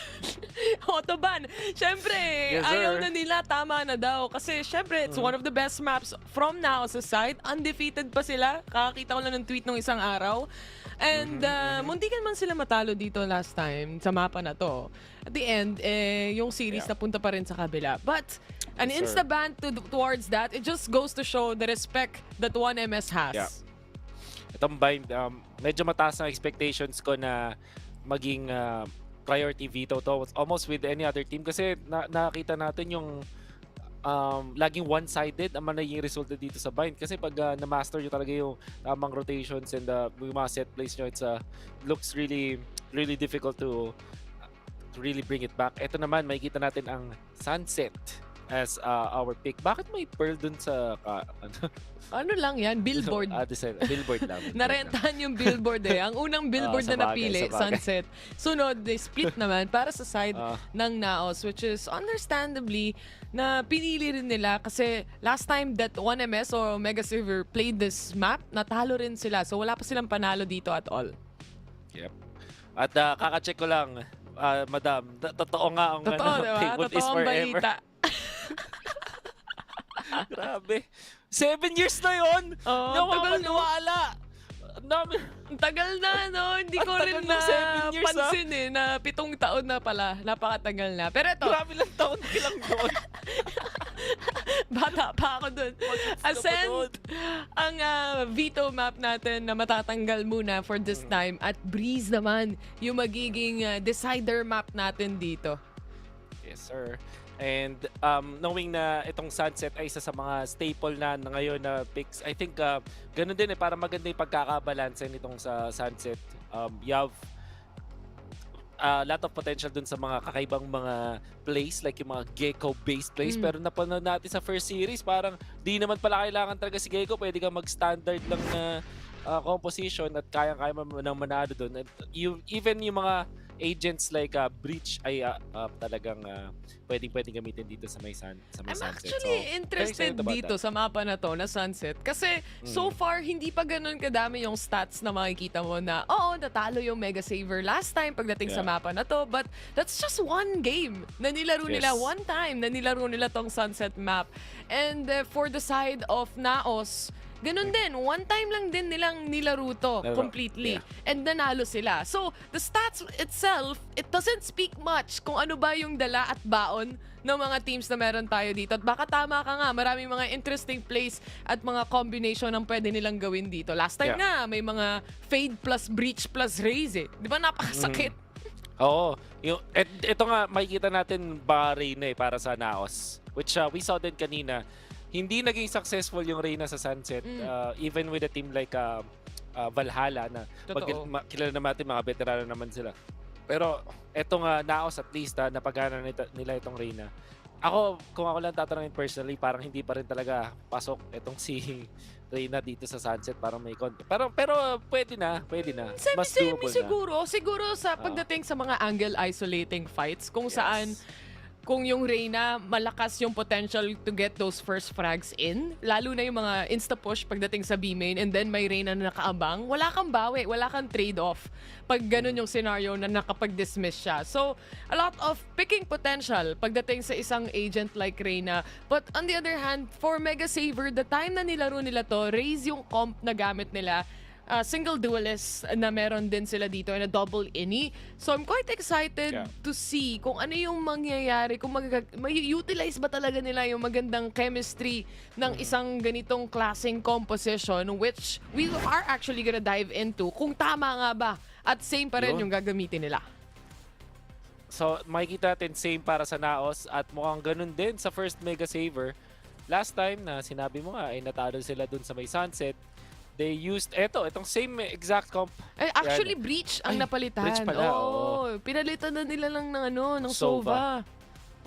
Autoban. Syempre, ayaw na nila, tama na daw kasi syempre it's one of the best maps from Naos' side. Undefeated pa sila. Kakakita ko lang ng tweet nung isang araw. And muntikan man sila matalo dito last time sa mapa na to. At the end, yung series napunta pa rin sa kabila. But an insta-ban towards that, it just goes to show the respect that 1MS has. Yeah. Itong bind, medyo mataas ang expectations ko na maging priority veto to almost with any other team kasi nakita natin yung laging one-sided ang naging resulta dito sa bind kasi pag na-master nyo talaga yung tamang rotations and yung mga set plays nyo, it's looks really difficult to really bring it back. Ito naman, makikita natin ang Sunset as our pick. Bakit may Pearl dun sa ano lang yan? Billboard. Billboard lang. Narentahan yung billboard Ang unang billboard na napili, Sunset. Sunod, they split naman para sa side ng Naos, which is understandably na pinili rin nila kasi last time that 1MS or MegaSaver played this map, natalo rin sila. So wala pa silang panalo dito at all. Yep. At kaka-check ko lang, madam, totoo nga ang diba? Totoo ang balita. Grabe. 7 years na yun! Tagal wala. Ang tagal na, no? Hindi ko rin pansin na 7 taon na pala. Napakatagal na. Pero ito. Grabe lang taon lang doon. Bata pa ako doon. Ascent ang veto map natin na matatanggal muna for this time. At Breeze naman yung magiging decider map natin dito. Yes, sir. And knowing na itong Sunset ay isa sa mga staple na ngayon na picks, I think ganun din para maganda yung pagkakabalanse nitong sa Sunset. You have lot of potential dun sa mga kakaibang mga plays like yung mga Gecko-based plays. Pero napanood natin sa first series, parang di naman pala kailangan talaga si Gecko. Pwede ka mag-standard lang na composition at kayang-kaya nang manalo dun. Even yung mga agents like Breach ay talagang pwedeng gamitin dito sa may Sunset. I'm So, actually very interested excited about dito that. sa mapa na to na Sunset kasi so far hindi pa ganun kadami yung stats na makikita mo na oo, natalo yung MegaSaver last time pagdating sa mapa na to, but that's just one game na nilaro nila, one time na nilaro nila tong Sunset map. And for the side of Naos, ganun din, one time lang din nilang nilaro to completely. And nanalo sila. So, the stats itself, it doesn't speak much kung ano ba yung dala at baon ng mga teams na meron tayo dito. At baka tama ka nga, maraming mga interesting plays at mga combination ang pwede nilang gawin dito. Last time nga, may mga Fade plus Breach plus Raze eh. Di ba napakasakit? Oo. Ito nga, makikita natin ba Reyna para sa Naos. Which we saw din kanina. Hindi naging successful yung Reyna sa Sunset. Even with a team like Valhalla na kilala naman natin, mga veterano naman sila. Pero etong Naos at least napagana nila itong Reyna. Kung ako lang tatanungin personally, parang hindi pa rin talaga pasok itong si Reyna dito sa Sunset, parang may konti. Pero pwede na. Mas doable na. Siguro sa pagdating sa mga angle isolating fights kung saan kung yung Reyna, malakas yung potential to get those first frags in. Lalo na yung mga insta-push pagdating sa B-main and then may Reyna na nakaabang. Wala kang bawi, wala kang trade-off pag ganun yung scenario na nakapag-dismiss siya. So, a lot of picking potential pagdating sa isang agent like Reyna. But on the other hand, for MegaSaver, the time na nilaro nila to, raise yung comp na gamit nila. Single duelist na meron din sila dito and a double ini. So I'm quite excited to see kung ano yung mangyayari, kung may-utilize ba talaga nila yung magandang chemistry ng isang ganitong klaseng composition, which we are actually gonna dive into kung tama nga ba at same pa rin yung gagamitin nila. So makikita natin same para sa Naos at mukhang ganun din sa first MegaSaver. Last time na sinabi mo nga ay natalo sila dun sa may Sunset. They used itong same exact comp. Actually, Breach ang napalitan. Breach pala, pinalitan na nila lang ng Sova.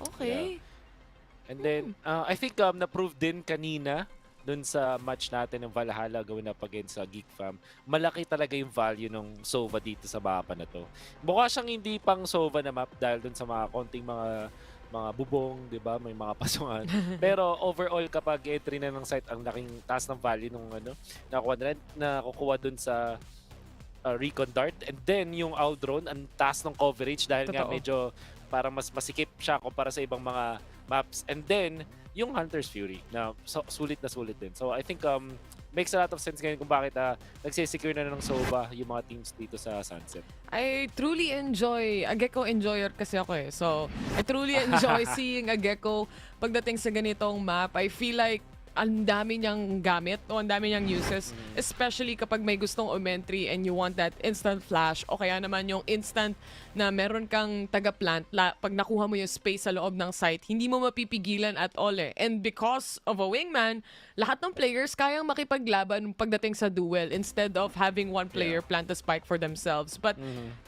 Okay. Yeah. And then, I think na-prove din kanina dun sa match natin ng Valhalla gawin up against sa Geek Fam. Malaki talaga yung value ng Sova dito sa mapa na to. Mukha siyang hindi pang Sova na map dahil dun sa mga konting mga bubong, 'di ba? May mga pasungan. Pero overall kapag entry na ng site, ang laking taas ng value nung nakukuha dun sa recon dart, and then yung owl drone, ang taas ng coverage dahil nga medyo parang mas masikip siya kumpara sa ibang mga maps. And then yung Hunter's Fury na sulit din. So I think makes a lot of sense ngayon kung bakit nagsisecure na ng Sova yung mga teams dito sa Sunset. I truly enjoy, a Gecko enjoyer kasi ako eh. So, I truly enjoy seeing a Gecko pagdating sa ganitong map. I feel like ang dami niyang gamit o ang dami niyang uses, especially kapag may gustong umentry and you want that instant flash o kaya naman yung instant na meron kang taga-plant pag nakuha mo yung space sa loob ng site, hindi mo mapipigilan at all eh. And because of a wingman, lahat ng players kayang makipaglaban pagdating sa duel instead of having one player plant the spike for themselves. But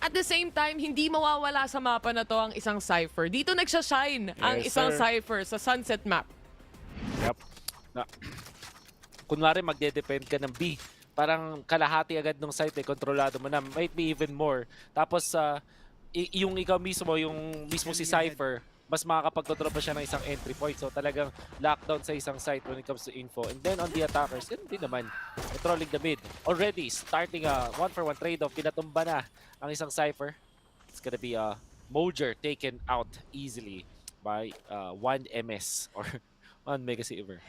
at the same time, hindi mawawala sa mapa na to ang isang Cypher. Dito nagsashine ang isang Cypher sa Sunset map. Kunwari magde-depend ka ng B, parang kalahati agad ng site kontrolado mo na, might be even more. Tapos yung ikaw mismo, yung mismo si Cypher, mas makakapag-control pa siya ng isang entry point. So talagang lockdown sa isang site when it comes to info. And then on the attackers, hindi naman controlling the mid. Already starting a 1-for-1 trade-off, pinatumba na ang isang Cypher. It's gonna be a Mojer taken out easily by 1 MS or on MegaSaver.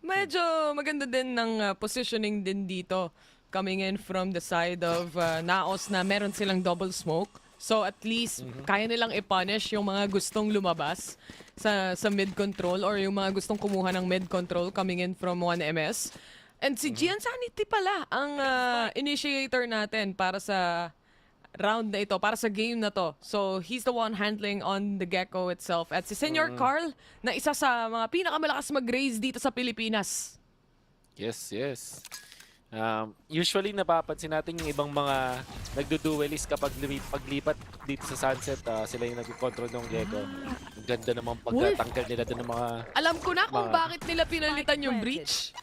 Medyo maganda din ng positioning din dito coming in from the side of Naos na meron silang double smoke. So at least kaya nilang i-punish yung mga gustong lumabas sa mid control or yung mga gustong kumuha ng mid control coming in from 1MS. And si Gian Sanity pala ang initiator natin para sa round na ito, para sa game na to. So, he's the one handling on the Gecko itself. At si Senor Carl, na isa sa mga pinakamalakas mag-raise dito sa Pilipinas. Yes. Usually, napapansin natin yung ibang mga nagdo-duelist kapag paglipat dito sa Sunset, sila yung nag-control ng Gecko. Ang ganda naman pagtatanggal nila doon ng mga... Alam ko na kung bakit nila pinalitan yung Breach.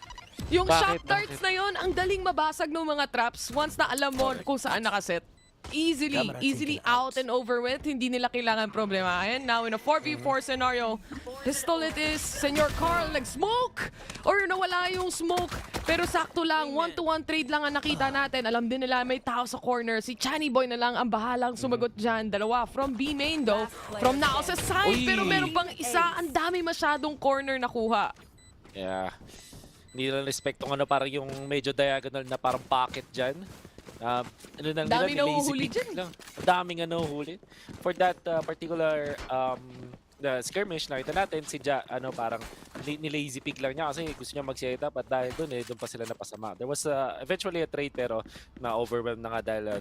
Yung shock darts na yon, ang daling mabasag ng mga traps once na alam mo kung saan nakaset. easily out and over with. Hindi nila kailangan problemahin. Now in a 4v4 scenario, pistol it is. Senyor Carl nag-smoke or nawala yung smoke. Pero sakto lang, 1-to-1 trade lang ang nakita natin. Alam din nila may tao sa corner. Si Chani Boy na lang ang bahalang sumagot dyan. Dalawa from B main though. From Naos sa side. Pero meron pang isa. Ang dami masyadong corner nakuha. Yeah. Hindi lang respect kung ano, parang yung medyo diagonal na parang pocket dyan. Ano nang Dami nila, nahuhuli pick dyan. lang. Daming nahuhuli. For that particular the skirmish, nakita natin si Ja, parang ni-lazy pick lang niya kasi gusto niya mag-set up at dahil doon pa sila napasama. There was eventually a trade pero na-overwhelm na nga dahil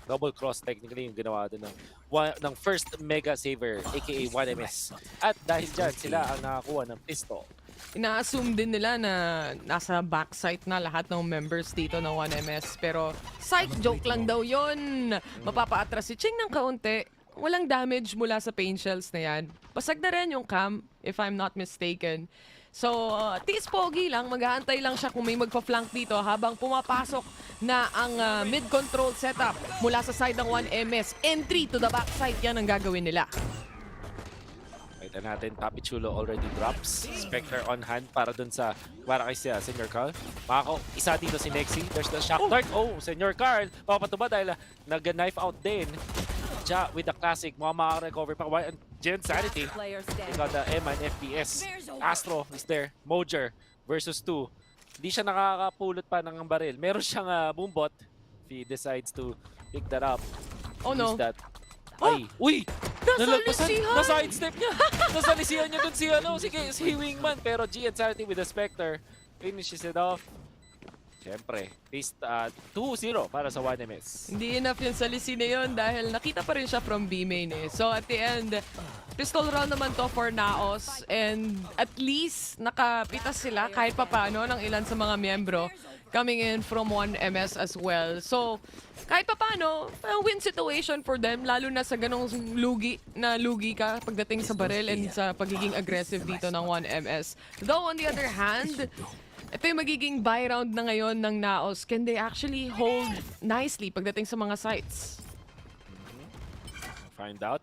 double cross technically yung ginawa doon ng first MegaSaver aka 1MS. At dahil dyan, sila ang nakakuha ng pistol. Ina-assume din nila na nasa backside na lahat ng members dito ng 1MS. Pero psych joke lang daw yon. Mapapa-atras si Ching ng kaunti. Walang damage mula sa paint shells na yan. Basag na rin yung cam, if I'm not mistaken. So, tis pogi lang. Mag-aantay lang siya kung may magpa-flank dito habang pumapasok na ang mid-control setup mula sa side ng 1MS. Entry to the backside, yan ang gagawin nila. Kita natin, Papi Chulo already drops. Spectre on hand para dun para kay Senyor Carl. Isa dito si Nexi. There's the shock dart. Oh, Senyor Carl. Papatuba dahil nag-knife out din. Ja with the classic. Makaka-recover pa. Gen Sanity. We got the Emma and FPS. Astro is there. Mojer versus 2. Hindi siya nakakapulot pa ng baril. Meron siyang boombot. If he decides to pick that up. Oh no. That. Ay! Uy! Nasalisihan! Na-sidestep niya! Nasalisihan niya dun si Wingman. Pero G and Sanity with the Spectre finishes it off. Siyempre, based 2-0 para sa 1MS. Hindi enough yung salisi na yun dahil nakita pa rin siya from B main eh. So at the end, pistol round naman to for Naos and at least nakapitas sila kahit papano ng ilan sa mga miyembro coming in from 1MS as well. So kahit papano, win situation for them lalo na sa ganong lugi ka pagdating sa baril and sa pagiging aggressive dito ng 1MS. Though on the other hand, ito yung magiging buy round na ngayon ng Naos. Can they actually hold nicely pagdating sa mga sites? Find out.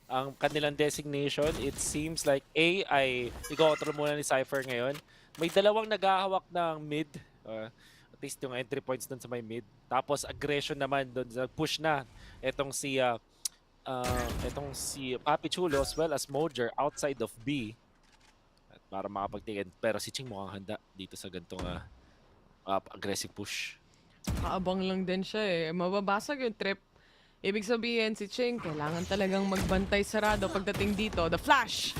Ang kanilang designation, it seems like A ay i-control muna ni Cypher ngayon. May dalawang naghahawak ng mid. At least yung entry points dun sa may mid. Tapos aggression naman dun. Push na itong si Papi Chulo as well as Mojer outside of B. Para makapagtingin. Pero si Ching mukhang handa dito sa gantong aggressive push. Kaabang lang din siya eh. Mababasag yung trip. Ibig sabihin si Ching, kailangan talagang magbantay sarado pagdating dito. The flash!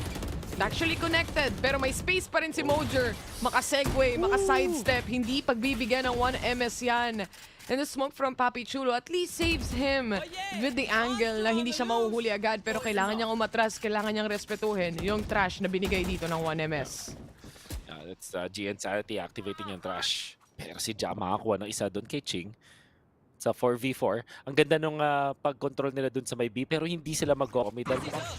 It actually connected, pero may space pa rin si Mojer. Maka-segue, maka-sidestep. Hindi pagbibigyan ng 1MS yan. And the smoke from Papi Chulo at least saves him with the angle na hindi siya mahuhuli agad pero kailangan niyang umatras, kailangan niyang respetuhin yung trash na binigay dito ng 1MS. That's GN Sanity activating yung trash. Pero si Ja makakuha ng isa doon kay Ching sa 4v4. Ang ganda nung pag-control nila doon sa may B pero hindi sila mag-commit.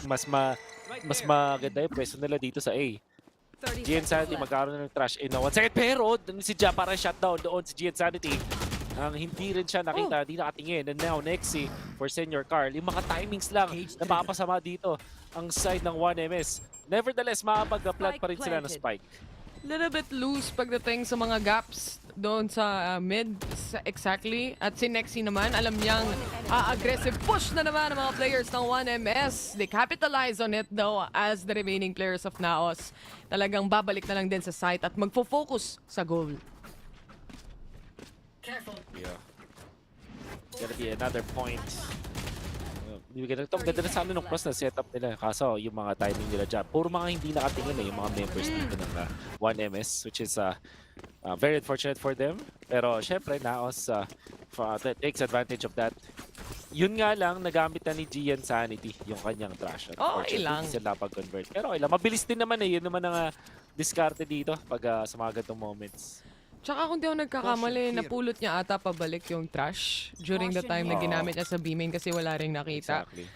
Mas maganda yung pwesto nila dito sa A. GN Sanity magkaroon ng trash in 1 second pero si Ja para shutdown doon si GN Sanity. Hindi rin siya nakita, hindi nakatingin. And now, Nexi for Senyor Carl. Yung mga timings lang, napapasama dito ang side ng 1MS. Nevertheless, makapag-plant pa rin sila ng spike. Little bit loose pagdating sa mga gaps doon sa mid. Exactly. At si Nexi naman, alam niyang aggressive push na naman ng mga players ng 1MS. They capitalize on it though as the remaining players of Naos. Talagang babalik na lang din sa site at magfo-focus sa goal. Yeah. Gonna be another point. Ganda na sana nung cross na setup nila. Kaso yung mga timing nila dyan, puro mga hindi nakatingin yung mga members dito ng 1MS, which is very unfortunate for them. Pero syempre, Naos takes advantage of that. Yun nga lang, nagamit na ni Gian Sanity yung kanyang trash. Okay lang. Hindi sila pag-convert. Pero okay lang, mabilis din naman eh. Yun naman ang diskarte dito pag sa mga gantong moments. Tsaka kung di ako nagkakamali, napulot niya ata pabalik yung trash during the time na ginamit niya sa B-main kasi wala ring nakita. Exactly.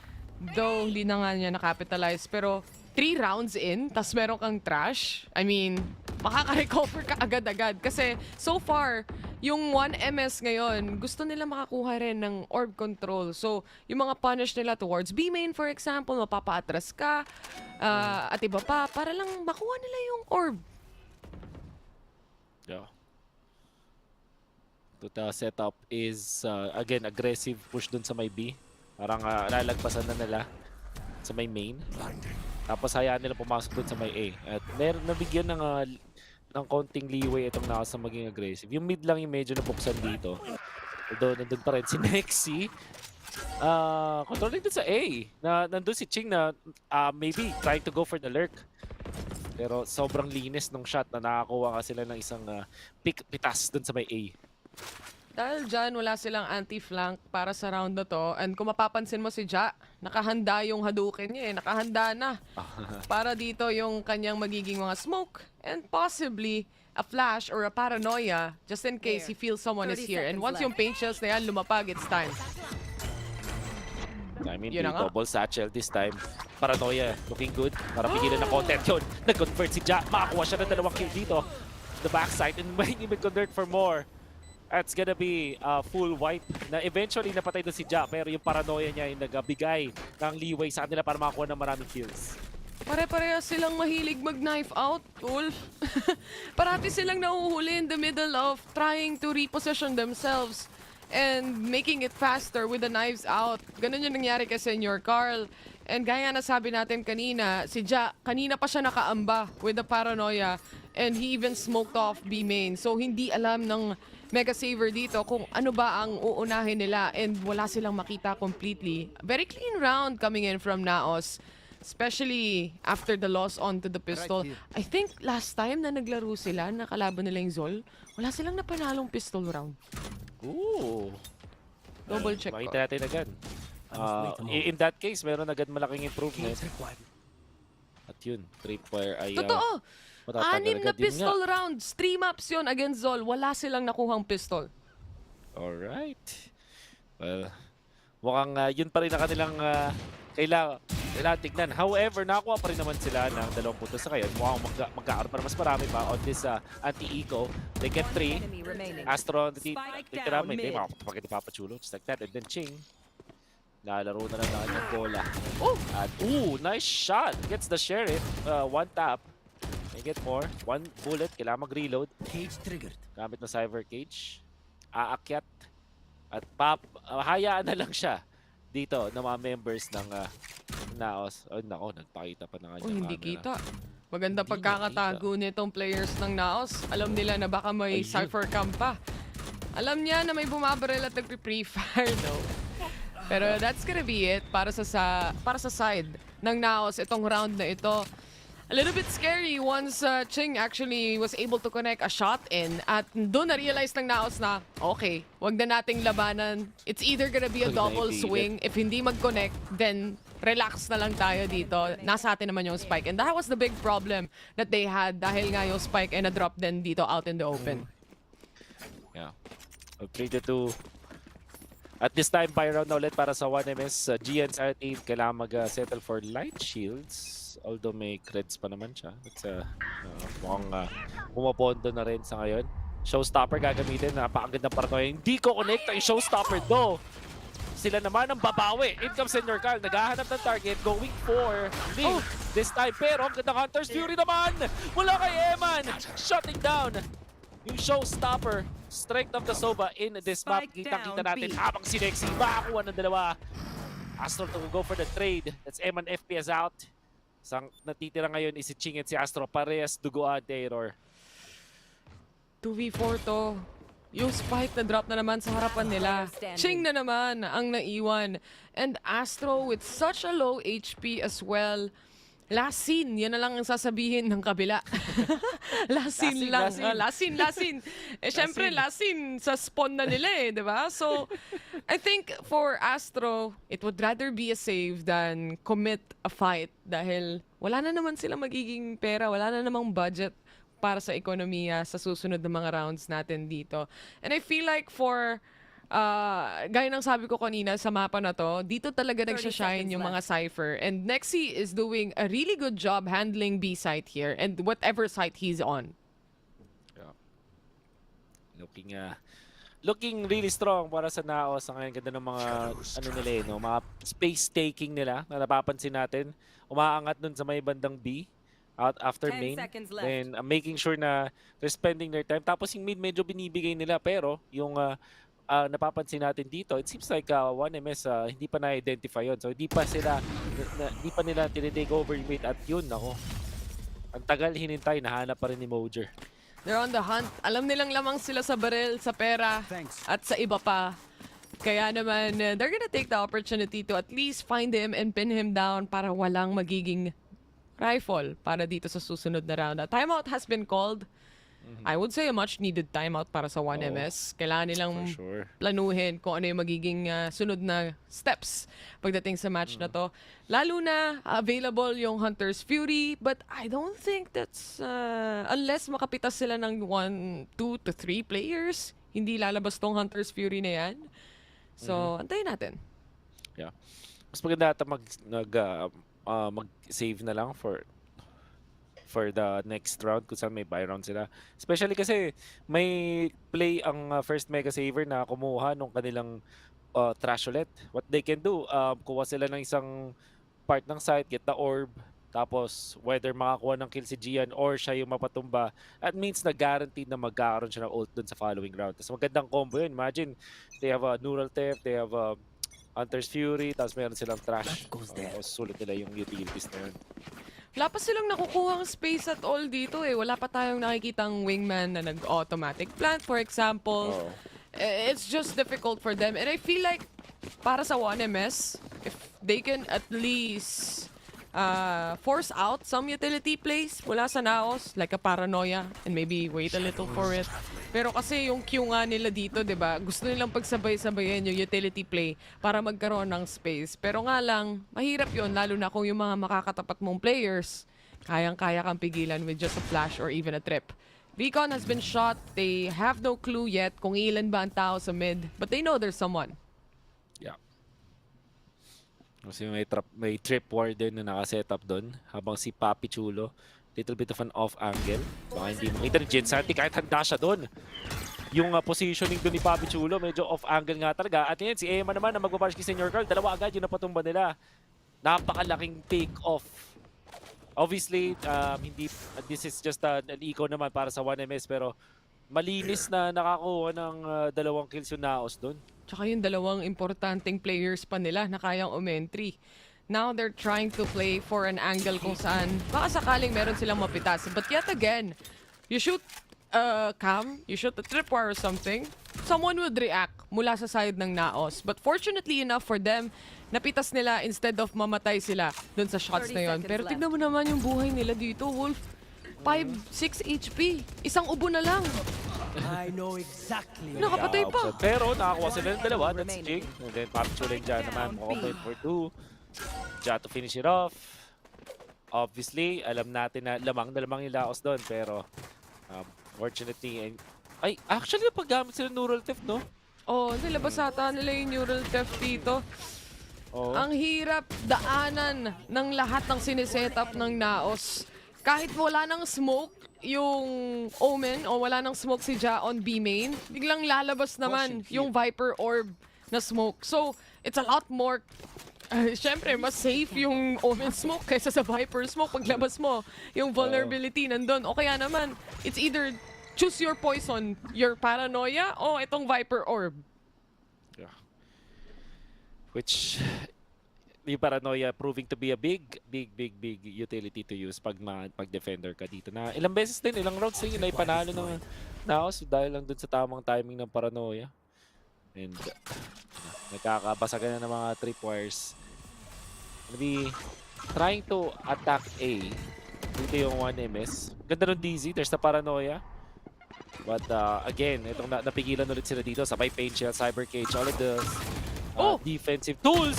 Though hindi na nga niya nakapitalize, pero 3 rounds in, tas meron kang trash, I mean, makaka-recover ka agad-agad. Kasi so far, yung 1MS ngayon, gusto nila makakuha rin ng orb control. So, yung mga punish nila towards B main, for example, mapapaatras ka, at iba pa, para lang makuha nila yung orb. Yeah. The setup is, again, aggressive push dun sa may B. Parang lalagpasan na nila sa may main. Tapos hayaan nila pumasok dun sa may A. At nabigyan ng konting leeway itong Naos na maging aggressive. Yung mid lang yung medyo nabuksan dito. Although nandun pa rin si Nexi. Controlling dun sa A. Nandun si Ching na maybe trying to go for the lurk. Pero sobrang linis ng shot na nakakuha ka sila ng isang pitas dun sa may A. Dahil dyan, wala silang anti-flank para sa round na to. And kung mapapansin mo si Ja, nakahanda yung Hadouken niya eh. Nakahanda na. Para dito yung kanyang magiging mga smoke. And possibly a flash or a paranoia just in case he feels someone is here. And once yung paint shells na yan lumapag, it's time. I mean, double satchel this time. Paranoia, looking good. Para pigilan ng content yun. Nag-convert si Ja. Makakuha siya ng 2 kill dito. The backside and might even convert for more. That's gonna be a full wipe na eventually napatay doon si Ja. Pero yung paranoia niya yung nagbigay ng leeway sa kanila para makakuha ng maraming kills. Pare-pareha silang mahilig mag-knife out, Wolf. Parati silang nahuhuli in the middle of trying to reposition themselves and making it faster with the knives out. Ganun yung nangyari kay Senor Carl. And gaya na sabi natin kanina, si Ja, kanina pa siya nakaamba with the paranoia and he even smoked off B main. So hindi alam ng MegaSaver dito kung ano ba ang uunahin nila and wala silang makita completely. Very clean round coming in from Naos. Especially after the loss onto the pistol. I think last time na naglaro sila, nakalaban nila yung ZOL, wala silang napanalong pistol round. Ooh. Double check ko. Makita natin agad. In that case, meron agad malaking improvement. At yun, tripwire ay Totoo! 6 na agad. pistol rounds. 3 maps yun against ZOL. Wala silang nakuhang pistol. Alright. Well, mukhang yun pa rin ang kanilang kailangan tignan. However, nakakuha pa rin naman sila ng 2 puntos sa ngayon. Mukhang magkakaroon pa mas marami pa on this anti-eco. They get 3. Astro, titira, may makapagpagin ni Papa Chulo. Just like that. And then Ching. Lalaro na lang na kanyang bola. At, nice shot. Gets the sheriff. 1 tap. May get more. 1 bullet. Kailangan mag-reload. Cage triggered. Gamit na cyber cage. Aakyat. At hayaan na lang siya dito ng mga members ng Naos. Oh, nako, nagpakita pa na kanya. Hindi kita. Maganda pagkakatago nitong players ng Naos. Alam nila na baka may cypher cam pa. Alam niya na may bumabaril at nagpe-pre-fire, no? Pero that's gonna be it para sa side ng Naos itong round na ito. A little bit scary once Ching actually was able to connect a shot in at doon na-realize ng Naos na okay, wag na nating labanan. It's either gonna be a double swing. If hindi mag-connect, then relax na lang tayo dito. Nasa atin naman yung spike. And that was the big problem that they had dahil nga yung spike ay na-drop din dito out in the open. Yeah. 3-2. At this time, buy round na ulit para sa 1MS. GN's R8, kailangan mag-settle for light shields. Although may creds pa naman siya. It's mukhang pumapondo na rin sa ngayon. Showstopper gagamitin. Napakagandang paranoia. Hindi ko connect ang showstopper do. Sila naman ang babawi. In comes Senor Carl. Naghahanap ng target. Going for Link this time. Pero ang gandang Hunter's Fury naman. Mula kay Eman. Shutting down yung showstopper. Strength of the Soba in this map. Kitang-kita natin habang si Nexi makakuha ng 2. Astro to go for the trade. That's Eman FPS out. Sang natitira ngayon is si Ching at si Astro. Parehas duguan, Terror. 2v4 to. Yung spike na drop na naman sa harapan nila. Ching na naman ang naiwan. And Astro with such a low HP as well. Last scene, yan na lang ang sasabihin ng kabila. Last scene lang. Last scene. Syempre, last scene sa spawn na nila di ba? So, I think for Astro, it would rather be a save than commit a fight dahil wala na naman sila magiging pera, wala na namang budget para sa ekonomiya sa susunod na mga rounds natin dito. And I feel like for gaya ng sabi ko kanina sa mapa na to, dito talaga nagsashine yung mga Cypher. And Nexi is doing a really good job handling B site here and whatever site he's on. Yeah. Looking looking really strong para sa Naos. Ang ngayon ganda ng mga ano nila no, mga space taking nila na napapansin natin. Umaangat dun sa may bandang B out after 10 main. seconds left. Then making sure na they're spending their time. Tapos yung mid medyo binibigay nila pero yung napapansin natin dito, it seems like 1MS hindi pa na-identify yun. So hindi pa nila tinitake over yung mid at yun ako. Ang tagal hinintay, nahanap pa rin ni Mojer. They're on the hunt. Alam nilang lamang sila sa baril, sa pera, at sa iba pa. Kaya naman, they're gonna take the opportunity to at least find him and pin him down para walang magiging rifle para dito sa susunod na round. Timeout has been called. I would say a much-needed timeout para sa 1MS. Kailangan nilang planuhin kung ano yung magiging sunod na steps pagdating sa match na to. Lalo na available yung Hunter's Fury, but I don't think that's unless makapitas sila ng 1, 2 to 3 players, hindi lalabas tong Hunter's Fury na yan. So, antayin natin. Yeah. Mas maganda ata mag-save na lang for the next round kung saan may buy round sila. Especially kasi may play ang first MegaSaver na kumuha nung kanilang trash ulit. What they can do, kuha sila ng isang part ng site, get the orb, tapos whether makakuha ng kill si Gian or siya yung mapatumba, that means na guaranteed na magkakaroon siya ng ult dun sa following round. Tapos magandang combo yun. Imagine, they have a neural theft, they have a Hunter's Fury, tapos meron silang trash. Sulit nila yung utilities na yun. Wala pa silang nakukuhang space at all dito eh. Wala pa tayong nakikitang wingman na nag-automatic plant, for example. It's just difficult for them. And I feel like, para sa 1MS, if they can at least force out some utility plays mula sa Naos, like a Paranoia, and maybe wait a little for it. Pero kasi yung queue nga nila dito, di ba? Gusto nilang pagsabay-sabayin yung utility play para magkaroon ng space. Pero nga lang, mahirap yun, lalo na kung yung mga makakatapat mong players, kayang-kaya kang pigilan with just a flash or even a trip. Recon has been shot. They have no clue yet kung ilan ba ang tao sa mid, but they know there's someone. Yeah. Kasi may trip warden na nakaset up doon habang si Papi Chulo, little bit of an off angle. Baka hindi makita ni Jensanti kahit handa siya doon. Yung positioning doon ni Papi Chulo, medyo off angle nga talaga. At yan, si Emma naman na magpaparsh kay Senior Carl, dalawa agad yung napatumba nila. Napakalaking take off. Obviously, this is just an eco naman para sa 1MS, pero malinis na nakakuha ng 2 kills yung Naos doon. Tsaka yung dalawang importanteng players pa nila na kayang umentry. Now they're trying to play for an angle kung saan baka sakaling meron silang mapitas. But yet again, you shoot cam, you shoot a tripwire or something, someone would react mula sa side ng Naos. But fortunately enough for them, napitas nila instead of mamatay sila dun sa shots na yon. Pero tignan mo naman yung buhay nila dito, Wolf. 5-6 HP. Isang ubo na lang. I know exactly. Nakapatay pa. Pero nakakuha sila ng dalawa. That's Jig. And then Papi Chulo dyan naman. Mukhang for 2. Ja to finish it off. Obviously, alam natin na lamang yung Laos doon. Pero, fortunately, ay, actually, paggamit sila neural theft, no? Oh, nilabas ata nila yung neural theft dito. Ang hirap daanan ng lahat ng sinisetup ng Naos. Kahit wala ng smoke yung Omen o wala ng smoke si Ja on B main, biglang lalabas naman yung Viper Orb na smoke. So, it's a lot more syempre, mas safe yung Omen smoke kaysa sa Viper smoke. Paglabas mo, yung vulnerability nandun. O kaya naman, it's either choose your poison, your Paranoia, o itong Viper Orb. Yeah. Which, yung Paranoia proving to be a big utility to use pag defender ka dito. Na ilang beses din, ilang rounds din yun ay panalo ng Naos dahil lang dun sa tamang timing ng Paranoia. And nagkakabasagan na ng mga tripwires. Gonna be trying to attack A. Dito yung 1MS. Ganda ng DZ. There's the Paranoia. But again, itong napigilan ulit sila dito. Sabay Pain Shell, Cyber Cage, all of the defensive tools.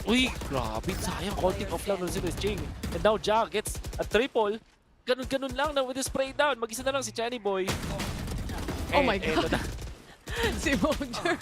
Uy, grabe. Sayang. Counting off lang nun sila Jing. And now Ja gets a triple. Ganun lang na with the spray down. Mag-isa na lang si Channy Boy. Oh my God. Si Mojer.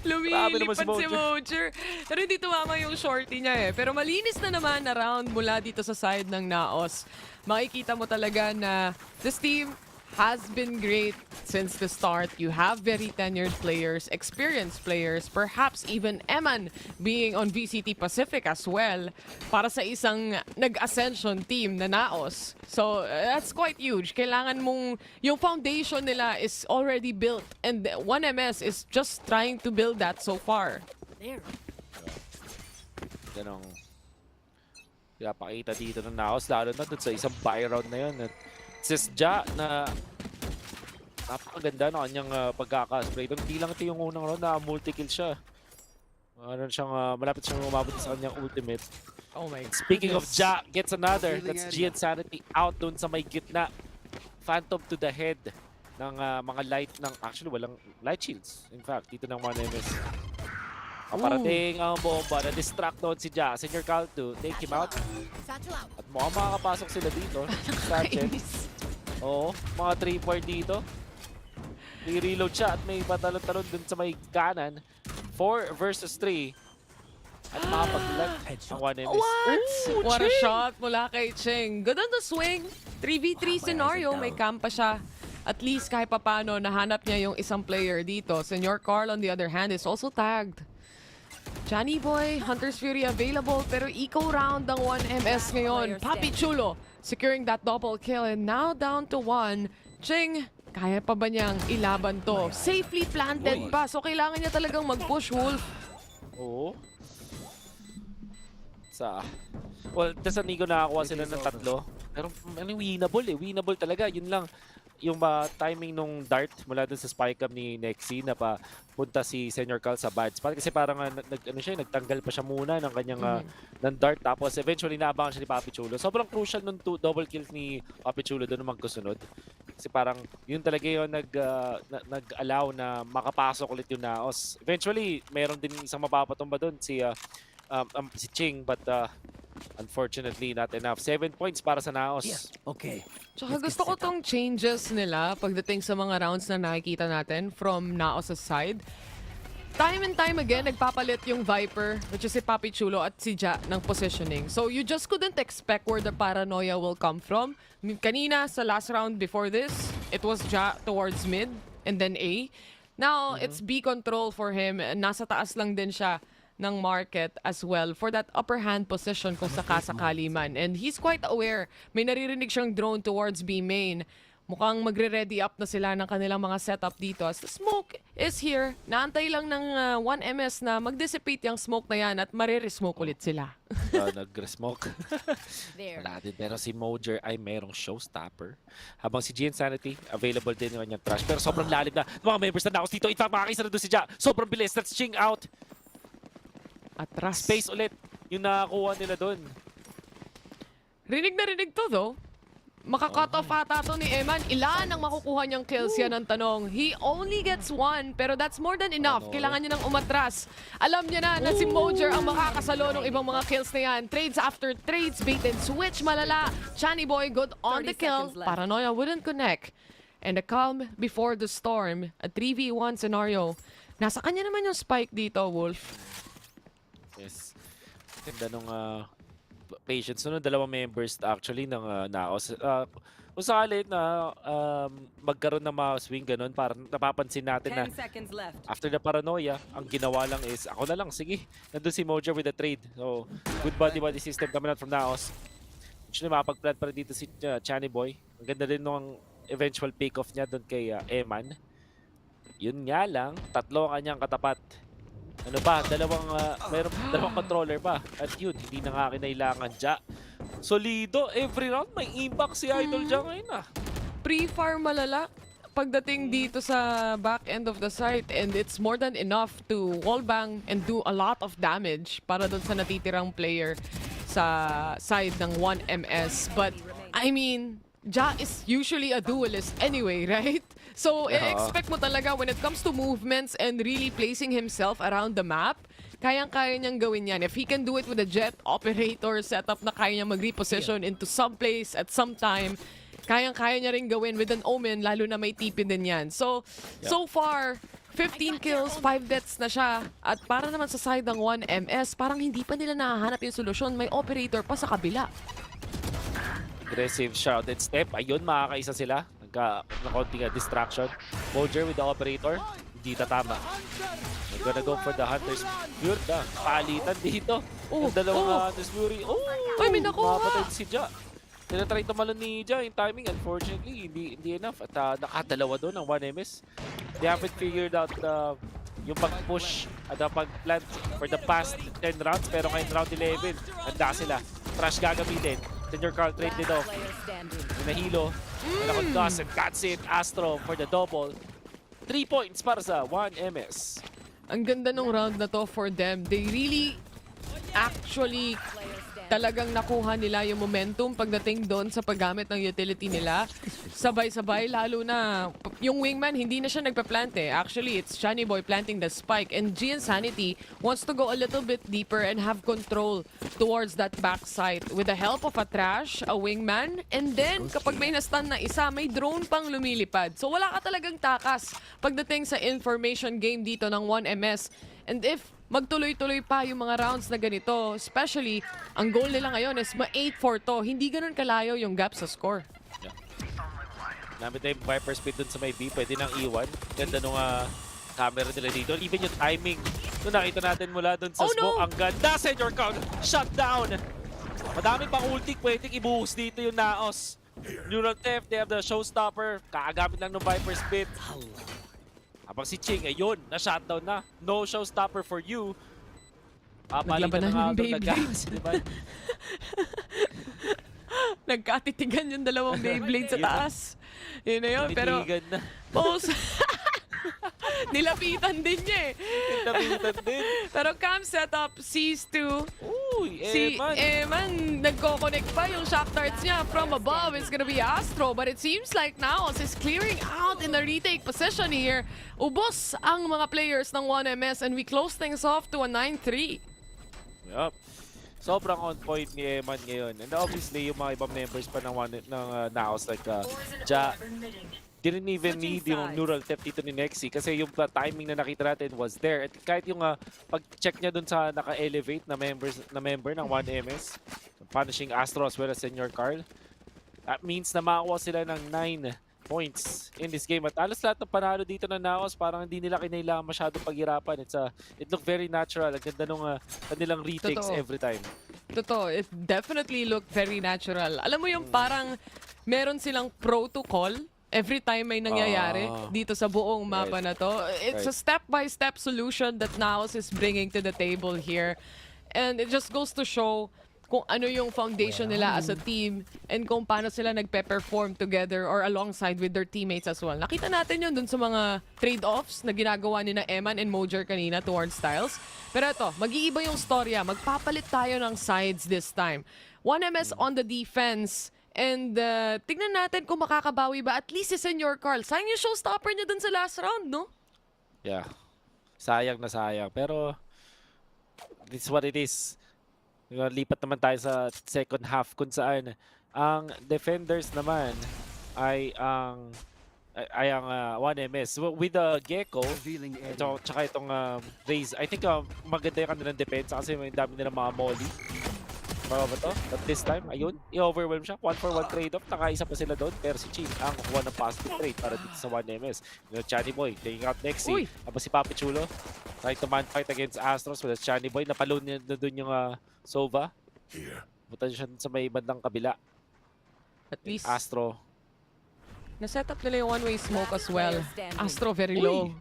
Lumilipat si Mojer. Pero hindi tumama yung shorty niya eh. Pero malinis na naman na round mula dito sa side ng Naos. Makikita mo talaga na this team, has been great since the start. You have very tenured players, experienced players, perhaps even Eman being on VCT Pacific as well para sa isang nag-ascension team na Naos. So that's quite huge. Kailangan mong, yung foundation nila is already built and 1MS is just trying to build that so far. There. Ganong pakita dito ng Naos, lalo na dun sa isang buy round na yun. At sis Ja na napakaganda na kanyang pagkaka-spray. Hindi lang ito yung unang round na multi-kill siya. Malapit siyang umabot sa kanyang ultimate. Oh my Speaking of goodness. Ja, gets another. That's G Insanity out dun sa may gitna. Phantom to the head ng mga light ng, actually walang light shields. In fact, dito ng mga MS. Kaparating ang bomba, na-distract doon si Ja. Senior Cal to take him out. At mukhang makakapasok sila dito. Nice. Oo, mga 3-4 dito. May reload siya at may patalon-talon dun sa may kanan. 4 versus 3. At makapag-left ang 1MS. What a shot mula kay Cheng. Good on the swing. 3v3 scenario, may camp pa siya. At least kahit papano, nahanap niya yung isang player dito. Senor Carl, on the other hand, is also tagged. Johnny Boy, Hunter's Fury available, pero eco round ang 1MS ngayon. Papi Chulo securing that double kill and now down to 1. Cheng, kaya pa ba niyang ilaban to? Safely planted pa, so kailangan niya talagang mag-push, Wolf. Oo. Well, sa Nico nakakuha sila ng 3. Pero winnable eh. Winnable talaga. Yun lang. Yung timing nung dart mula dun sa spike up ni Nexi na punta si Senior Cal sa bad spot. Kasi parang nagtanggal pa siya muna ng kanyang ng dart. Tapos eventually naabangan siya ni Papi Chulo. Sobrang crucial nung double kills ni Papi Chulo doon magkasunod. Kasi parang yun talaga yung nag-allow na makapasok ulit yung Naos. Eventually, mayroon din isang mapapatumba doon si Ching, but unfortunately not enough. 7 points para sa Naos. Yes, okay. Tsaka gusto ko tong changes nila pagdating sa mga rounds na nakikita natin from Naos' side. Time and time again, nagpapalit yung Viper, which is si Papi Chulo at si Ja ng positioning. So you just couldn't expect where the paranoia will come from. Kanina, sa last round before this, it was Ja towards mid and then A. Now, it's B control for him. Nasa taas lang din siya ng market as well for that upper hand position kung sakasakali man. And he's quite aware. May naririnig siyang drone towards B main. Mukhang magre-ready up na sila ng kanilang mga setup dito. As the smoke is here, naantay lang ng 1MS na mag-dissipate yung smoke na yan at marire-smoke ulit sila. Nag-smoke. Wala din. Pero si Mojer ay merong showstopper. Habang si G Insanity, available din yung kanyang trash. Pero sobrang lalim na. Mga members na Naos dito. In fact, makakisa na doon si Ja. Sobrang bilis. That's Ching out. Atras. Space ulit yung nakakuha nila doon. Rinig na rinig to though. Maka-cut off ata to ni Eman. Ilan ang makukuha niyang kills yan ang tanong. He only gets 1 pero that's more than enough. Kailangan niya nang umatras. Alam niya na si Mojer ang makakasalo ng ibang mga kills na yan. Trades after trades, bait and switch, malala. Chani Boy good on the kill. Paranoia wouldn't connect. And a calm before the storm. A 3v1 scenario. Nasa kanya naman yung spike dito, Wolf. Yes. Ganda nung patience nung dalawang members actually ng Naos. Kung sakali na magkaroon ng mga swing ganun, parang napapansin natin na after the paranoia, ang ginawa lang is, ako na lang, sige, nandun si Mojer with the trade. So, good body system coming out from Naos. Actually, makapag-plant pa rin dito si Chani Boy. Ang ganda rin nung eventual pick-off niya doon kay Eman. Yun nga lang, 3 ang kanyang katapat. Ano ba? Mayroong dalawang controller pa. At yun, hindi na nga kinailangan Ja. Solido. Every round may impact si Idol Ja ngayon Pre-fire malala pagdating dito sa back end of the site and it's more than enough to wallbang and do a lot of damage para dun sa natitirang player sa side ng 1MS. But, I mean, Ja is usually a duelist anyway, right? So, expect mo talaga when it comes to movements and really placing himself around the map, kayang-kaya niyang gawin yan. If he can do it with a jet operator setup na kaya niya mag-reposition into some place at some time, kayang-kaya niya rin gawin with an Omen, lalo na may tipin din yan. So, so far, 15 kills, 5 deaths na siya. At para naman sa side ng 1MS, parang hindi pa nila nahahanap yung solusyon. May operator pa sa kabila. Aggressive shrouded step. Ayun, makakaisa sila. na konting distraction. Mojer with the operator, hindi tatama. We're gonna go for the Hunter's Fury. Palitan dito. Ang dalawang Hunter's Fury. Ay, may nakuha! Mapatay si Ja. Tinatry tumalon ni Ja yung timing. Unfortunately, hindi enough. At nakadalawa doon ang 1MS. They haven't figured out yung pag-push at pag-plant for the past 10 rounds. Pero ngayon round 11, handa sila. Trash gagamitin. Senior Carl traded off. Yung nahilo. Nakondos and that's it. Astro for the double. 3 points para sa 1MS. Ang ganda ng round na to for them. They really actually talagang nakuha nila yung momentum pagdating doon sa paggamit ng utility nila. Sabay-sabay, lalo na yung wingman, hindi na siya nagpa-plant eh. Actually, it's Shiny Boy planting the spike. And Giansanity wants to go a little bit deeper and have control towards that backside with the help of a trash, a wingman, and then kapag may na-stun na isa, may drone pang lumilipad. So wala ka talagang takas pagdating sa information game dito ng 1MS. And if magtuloy-tuloy pa yung mga rounds na ganito, especially, ang goal nila ngayon is ma-8-4 to. Hindi ganun kalayo yung gap sa score. Namit na yung Viper speed dun sa may B, pwede nang iwan. Ganda nung camera nila dito. Even yung timing. Nung nakita natin mula dun sa smoke, ang ganda. Senior Count, shut down. Madami pang ulti, pwedeng ibuhos dito yung Naos. Neural Theft, they have the showstopper. Kaagamit lang ng Viper speed. Habang si Ching, ayun, na-shutdown na. No showstopper for you. Naglabanan yung Beyblades. Diba? Nagkatitigan yung dalawang Beyblade sa taas. Yun na yun, pero... na. Nilapitan din niya eh. Nilapitan din. Pero cam setup sees to... Uy, si Eman, nagko-connect pa yung shock darts niya from above. It's gonna be Astro, but it seems like Naos is clearing out in the retake position here. Ubos ang mga players ng 1MS and we close things off to a 9-3. Yup. Sobrang on point ni Eman ngayon. And obviously, yung mga ibang members pa ng Naos like Ja, didn't even need yung neural theft dito ni Nexi kasi yung timing na nakita natin was there. At kahit yung pag-check niya dun sa naka-elevate na member ng 1MS, punishing Astro as well as Senior Carl, that means na makakuha sila ng 9 points in this game. At alas lahat ng panalo dito ng Naos, parang hindi nila kinailangan masyadong paghirapan. It looked very natural. Ang ganda nung kanilang retakes every time. Totoo. It definitely looked very natural. Alam mo yung parang meron silang protocol every time may nangyayari dito sa buong mapa na to. It's a step-by-step solution that Naos is bringing to the table here. And it just goes to show kung ano yung foundation nila as a team and kung paano sila nagpe-perform together or alongside with their teammates as well. Nakita natin yun dun sa mga trade-offs na ginagawa ni na Eman and Mojer kanina towards Styles. Pero ito, mag-iiba yung storya. Magpapalit tayo ng sides this time. 1MS on the defense. And tignan natin kung makakabawi ba. At least si Senior Carl. Sayang yung showstopper niya dun sa last round, no? Yeah. Sayang na sayang. Pero, this is what it is. Lipat naman tayo sa second half kung saan ang defenders naman ay ang 1MS. With the Gecko, tsaka itong Raze, I think maganda yung kanilang depensa kasi may dami nilang mga molly. Baka ba to? But this time, ayun, i-overwhelm siya. 1-for-1 trade-off. Nakaisa pa sila doon. Pero si Ching ang kukuha ng positive trade para dito sa 1MS. Yung Chani Boy, taking out Nexi. Aba si Papi Chulo. Trying to man fight against Astros with Chani Boy. Napaloon niya doon yung Sova. Buta siya sa may bandang kabila. At least, Astro. na-setup nila yung one-way smoke as well. Astro very low.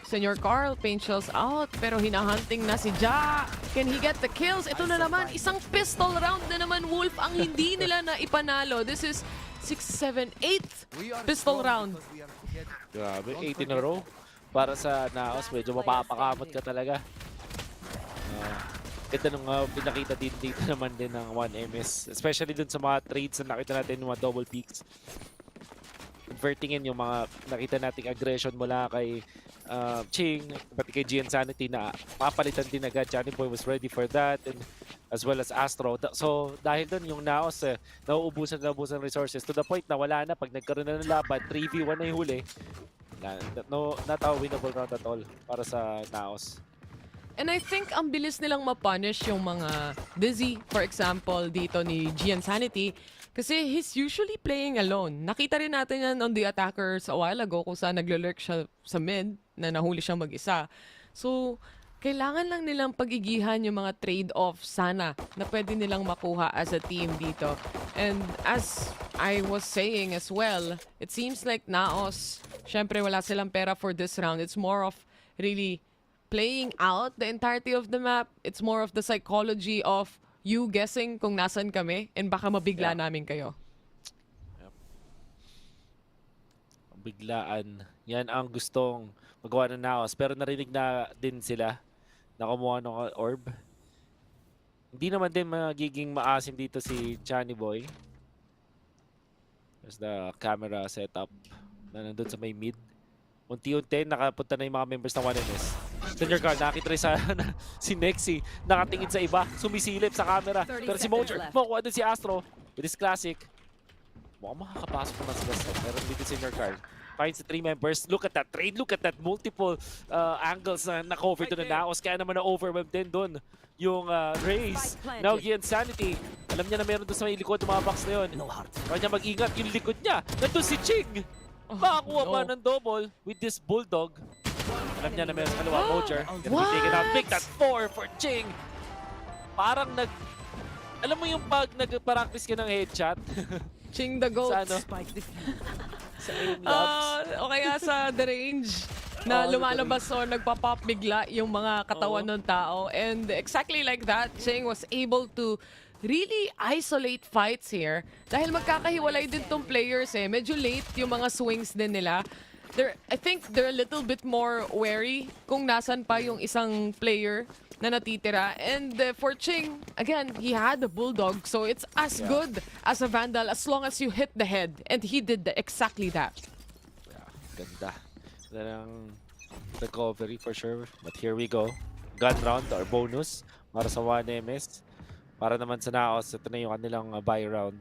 Senior Carl, paint shells out, pero hinahunting na si Ja. Can he get the kills? Ito na naman, isang pistol round na naman, Wolf, ang hindi nila na ipanalo. This is 6, 7, 8 pistol round. Grabe, 8 in a row. Para sa Naos, medyo mapapakamot ka talaga. Ganda nung pinakita dito naman din ng 1MS. Especially dun sa mga trades na nakita natin, yung mga double peaks. Converting in yung mga nakita nating aggression mula kay Ching, pati kay Giansanity na papalitan din agad. Johnny Boy was ready for that, and as well as Astro. So dahil doon yung Naos nauubusan resources to the point na wala na pag nagkaroon na ng laban, 3v1 na yung huli. Not a winnable round at all para sa Naos. And I think ang bilis nilang ma-punish yung mga Dizzy, for example, dito ni Giansanity. Kasi he's usually playing alone. Nakita rin natin yan on the attackers a while ago kung saan naglo-lurk siya sa mid na nahuli siya mag-isa. So, kailangan lang nilang pagigihan yung mga trade-off sana na pwede nilang makuha as a team dito. And as I was saying as well, it seems like Naos, syempre wala silang pera for this round. It's more of really playing out the entirety of the map. It's more of the psychology of you guessing kung nasan kami and baka mabigla namin kayo. Biglaan. Yan ang gustong magawa ng Naos. Pero narinig na din sila na kumuha ng orb. Hindi naman din magiging maasim dito si Chani Boy. There's the camera setup na nandun sa may mid. Unti-unti nakapunta na yung mga members ng 1MS. Senior Card, nakakita rin sa si Nexy, nakatingin sa iba, sumisilip sa camera. Pero si Mojer, makuha din si Astro with his classic. Mukhang makakapasok naman sila sa meron dito Senior Card. Finds the 3 members. Look at that trade. Look at that multiple angles na na-cover to na Naos. Kaya naman na-overwhelm din doon yung Raze. Now, Insanity. Alam niya na meron doon sa may likod ng mga box na yun. Kaya niya mag-ingat yung likod niya. Nandun si Ching. Makakuha pa ng double with this Bulldog. Alam niya na meron sa kalawa, Mojer. Pick that 4 for Ching. Parang alam mo yung pag nag-practice ka ng headshot? Ching the GOAT. Sa ano? Sa aim labs. O kaya sa the range na lumalabas o nagpa-pop bigla yung mga katawan ng tao. And exactly like that, Ching was able to really isolate fights here. Dahil magkakahiwalay din tong players eh. Medyo late yung mga swings din nila. I think they're a little bit more wary kung nasan pa yung isang player na natitira. And for Ching, again, he had a Bulldog. So it's as good as a Vandal as long as you hit the head. And he did exactly that. Yeah, ganda. Ganda ng recovery for sure. But here we go. Gun round or bonus para sa 1MS. Para naman sa Naos, ito na yung kanilang buy round.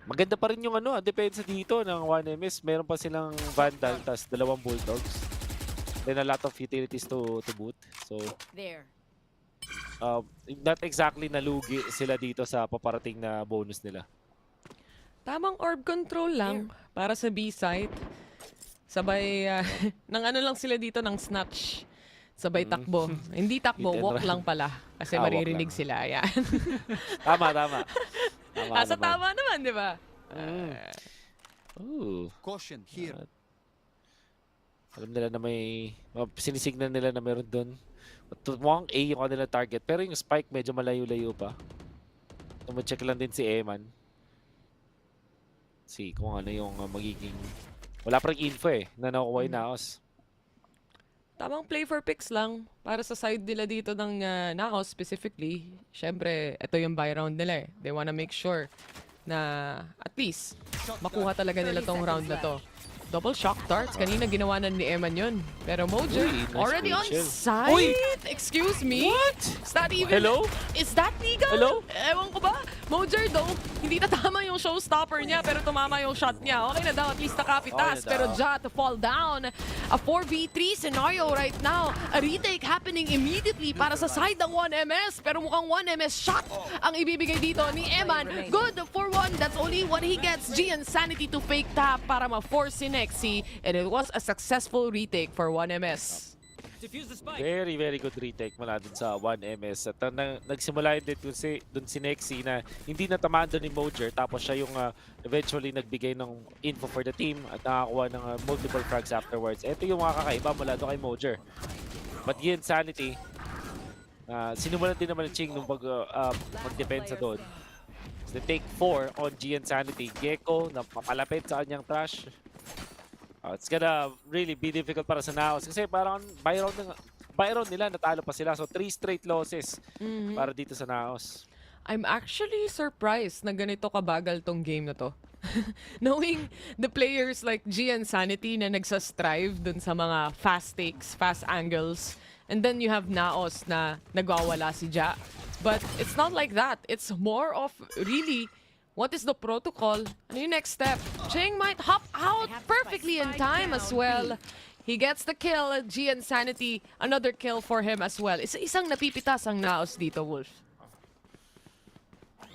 Maganda pa rin yung depensa dito ng 1MS. Meron pa silang Vandal, tas 2 Bulldogs. Then a lot of utilities to boot. So, not exactly nalugi sila dito sa paparating na bonus nila. Tamang orb control lang para sa B-site. Sabay, nang lang sila dito ng snatch. Sabay takbo. Hindi takbo, walk lang pala. Kasi maririnig sila. Yan. Tama. Sa tama naman, di ba? Caution here. Alam nila na may sinisignal nila na meron doon. Mukhang A yung kanila target. Pero yung spike medyo malayo-layo pa. Tumacheck lang din si Eman. See kung ano yung magiging... Wala pa rin info na nakuha yung Naos. Tamang play for picks lang para sa side nila dito ng Naos specifically. Siyempre, ito yung buy round nila eh. They wanna make sure na at least makuha talaga nila tong round na to. Double shock darts. Kanina ginawa na ni Eman yun. Pero Mojer, already on site? Uy! Excuse me? What? Is that even... Hello? Is that legal? Hello? Ewan ko ba? Mojer though, hindi na tama yung showstopper niya pero tumama yung shot niya. Okay na daw, at least nakapitas. Pero Ja to fall down. A 4v3 scenario right now. A retake happening immediately para sa side ng 1MS. Pero mukhang 1MS shot ang ibibigay dito ni Eman. Good for 1. That's only what he gets. G Insanity to fake tap para ma-force si Nexy. And it was a successful retake for 1MS. Very, very good retake mula dun sa 1MS. At nagsimula din dun si Nexy na hindi natamaan dun ni Mojer. Tapos siya yung eventually nagbigay ng info for the team at nakakuha ng multiple frags afterwards. Ito yung mga kakaiba mula dun kay Mojer. But yun, Sanity, sinimulan din naman ni Ching nung magdepensa doon. So they take 4 on G Insanity. Gecko na papalapit sa kanyang trash. It's gonna really be difficult para sa Naos kasi parang buy round nila natalo pa sila. So 3 straight losses para dito sa Naos. I'm actually surprised na ganito kabagal tong game na to. Knowing the players like G Insanity na nagsastrive dun sa mga fast takes, fast angles. And then you have Naos na nagwawala si Ja. But it's not like that. It's more of really... What is the protocol? Ano yung next step? Ching might hop out perfectly in time as well. He gets the kill. G Insanity, another kill for him as well. Isang napipitas ang Naos dito, Wolf.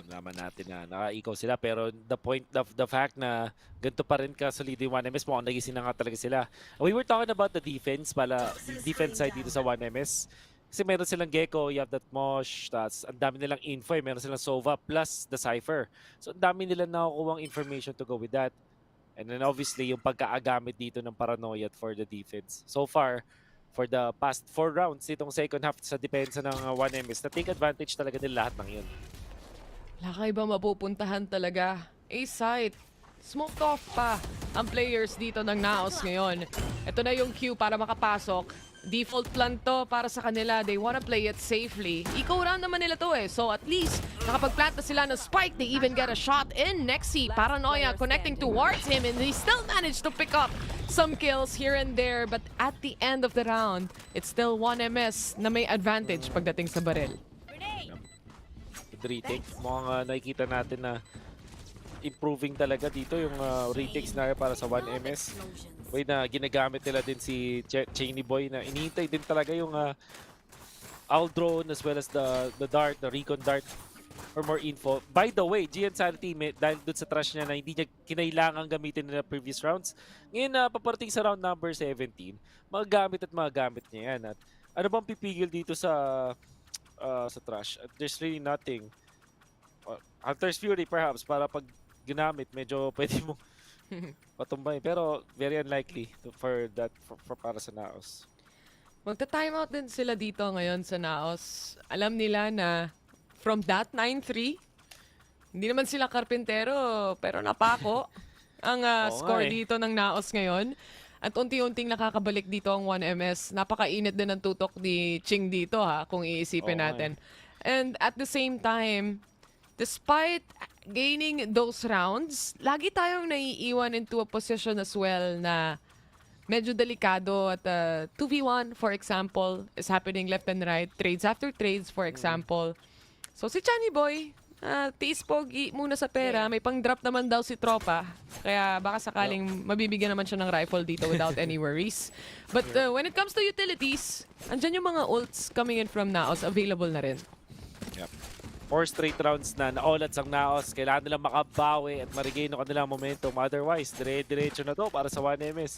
naman natin na nakaikaw sila, pero the fact na ganito pa rin ka-solid yung 1MS, mukhang nagising na nga talaga sila. We were talking about the defense side dito sa 1MS. Kasi meron silang Gecko, you have that Mosh, tapos ang dami nilang info, meron silang Sova plus the Cypher. So ang dami nilang nakukuha information to go with that. And then obviously yung pagkaagamit dito ng Paranoia for the defense. So far, for the past 4 rounds, itong second half sa depensa ng 1MS, na-take advantage talaga nila lahat ng yun. Wala kayo ba mapupuntahan talaga? A-site. Smoked off pa ang players dito ng Naos ngayon. Ito na yung queue para makapasok. Default plan to para sa kanila. They wanna play it safely. Eco round naman nila to eh. So at least, nakapag-plant na sila ng spike. They even get a shot in. Nexi, Paranoia connecting towards him and he still managed to pick up some kills here and there. But at the end of the round, it's still 1MS na may advantage pagdating sa baril. Retake, mukhang nakikita natin na improving talaga dito yung retakes na para sa 1MS. Way na ginagamit nila din si Cheney Boy na iniintay din talaga yung owl drone as well as the dart, the recon dart for more info. By the way, GN Sanity, dahil dun sa trash niya na hindi niya kinailangan gamitin na previous rounds, ngayon paparating sa round number 17, magagamit niya yan. At ano bang pipigil dito sa trash? There's really nothing. Hunter's Fury perhaps para pag ginamit medyo pwede mo patumbay, pero very unlikely for para sa Naos. Magta-timeout din sila dito ngayon sa Naos. Alam nila na from that 9-3, hindi naman sila karpentero, pero napako ang score dito ng Naos ngayon. At unti-unting nakakabalik dito ang 1MS. Napakainit din ng tutok ni Ching dito kung iisipin natin. And at the same time, despite gaining those rounds, lagi tayong naiiwan into a position as well na medyo delikado at 2v1, for example, is happening left and right. Trades after trades, for example. So si Chani Boy, tiis pogi muna sa pera. May pang-drop naman daw si Tropa. Kaya baka sakaling mabibigyan naman siya ng rifle dito without any worries. But when it comes to utilities, andyan yung mga ults coming in from Naos, available na rin. Yep. 4 straight rounds na naolats ang Naos. Kailangan nilang makabawi at ma-regain ang kanilang momentum. Otherwise, dire-diretso na to para sa 1MS.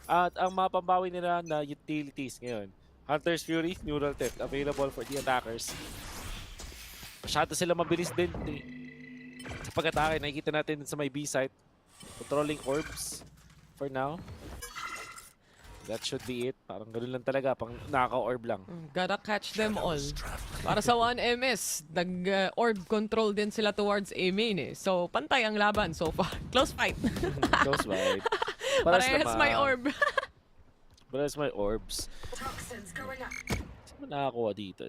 At ang mapambawi nila na utilities ngayon, Hunter's Fury, Neural Theft, available for the attackers. Masyado sila mabilis din. Sa pag-atake, nakikita natin sa may B-site. Controlling orbs for now. That should be it. Parang ganun lang talaga, pang naka-orb lang. Gotta catch them all. Para sa 1MS, nag-orb control din sila towards A main eh. So, pantay ang laban so far. Close fight. Close fight. Parehas may orb. Parehas may orbs. Saan mo nakakuha dito?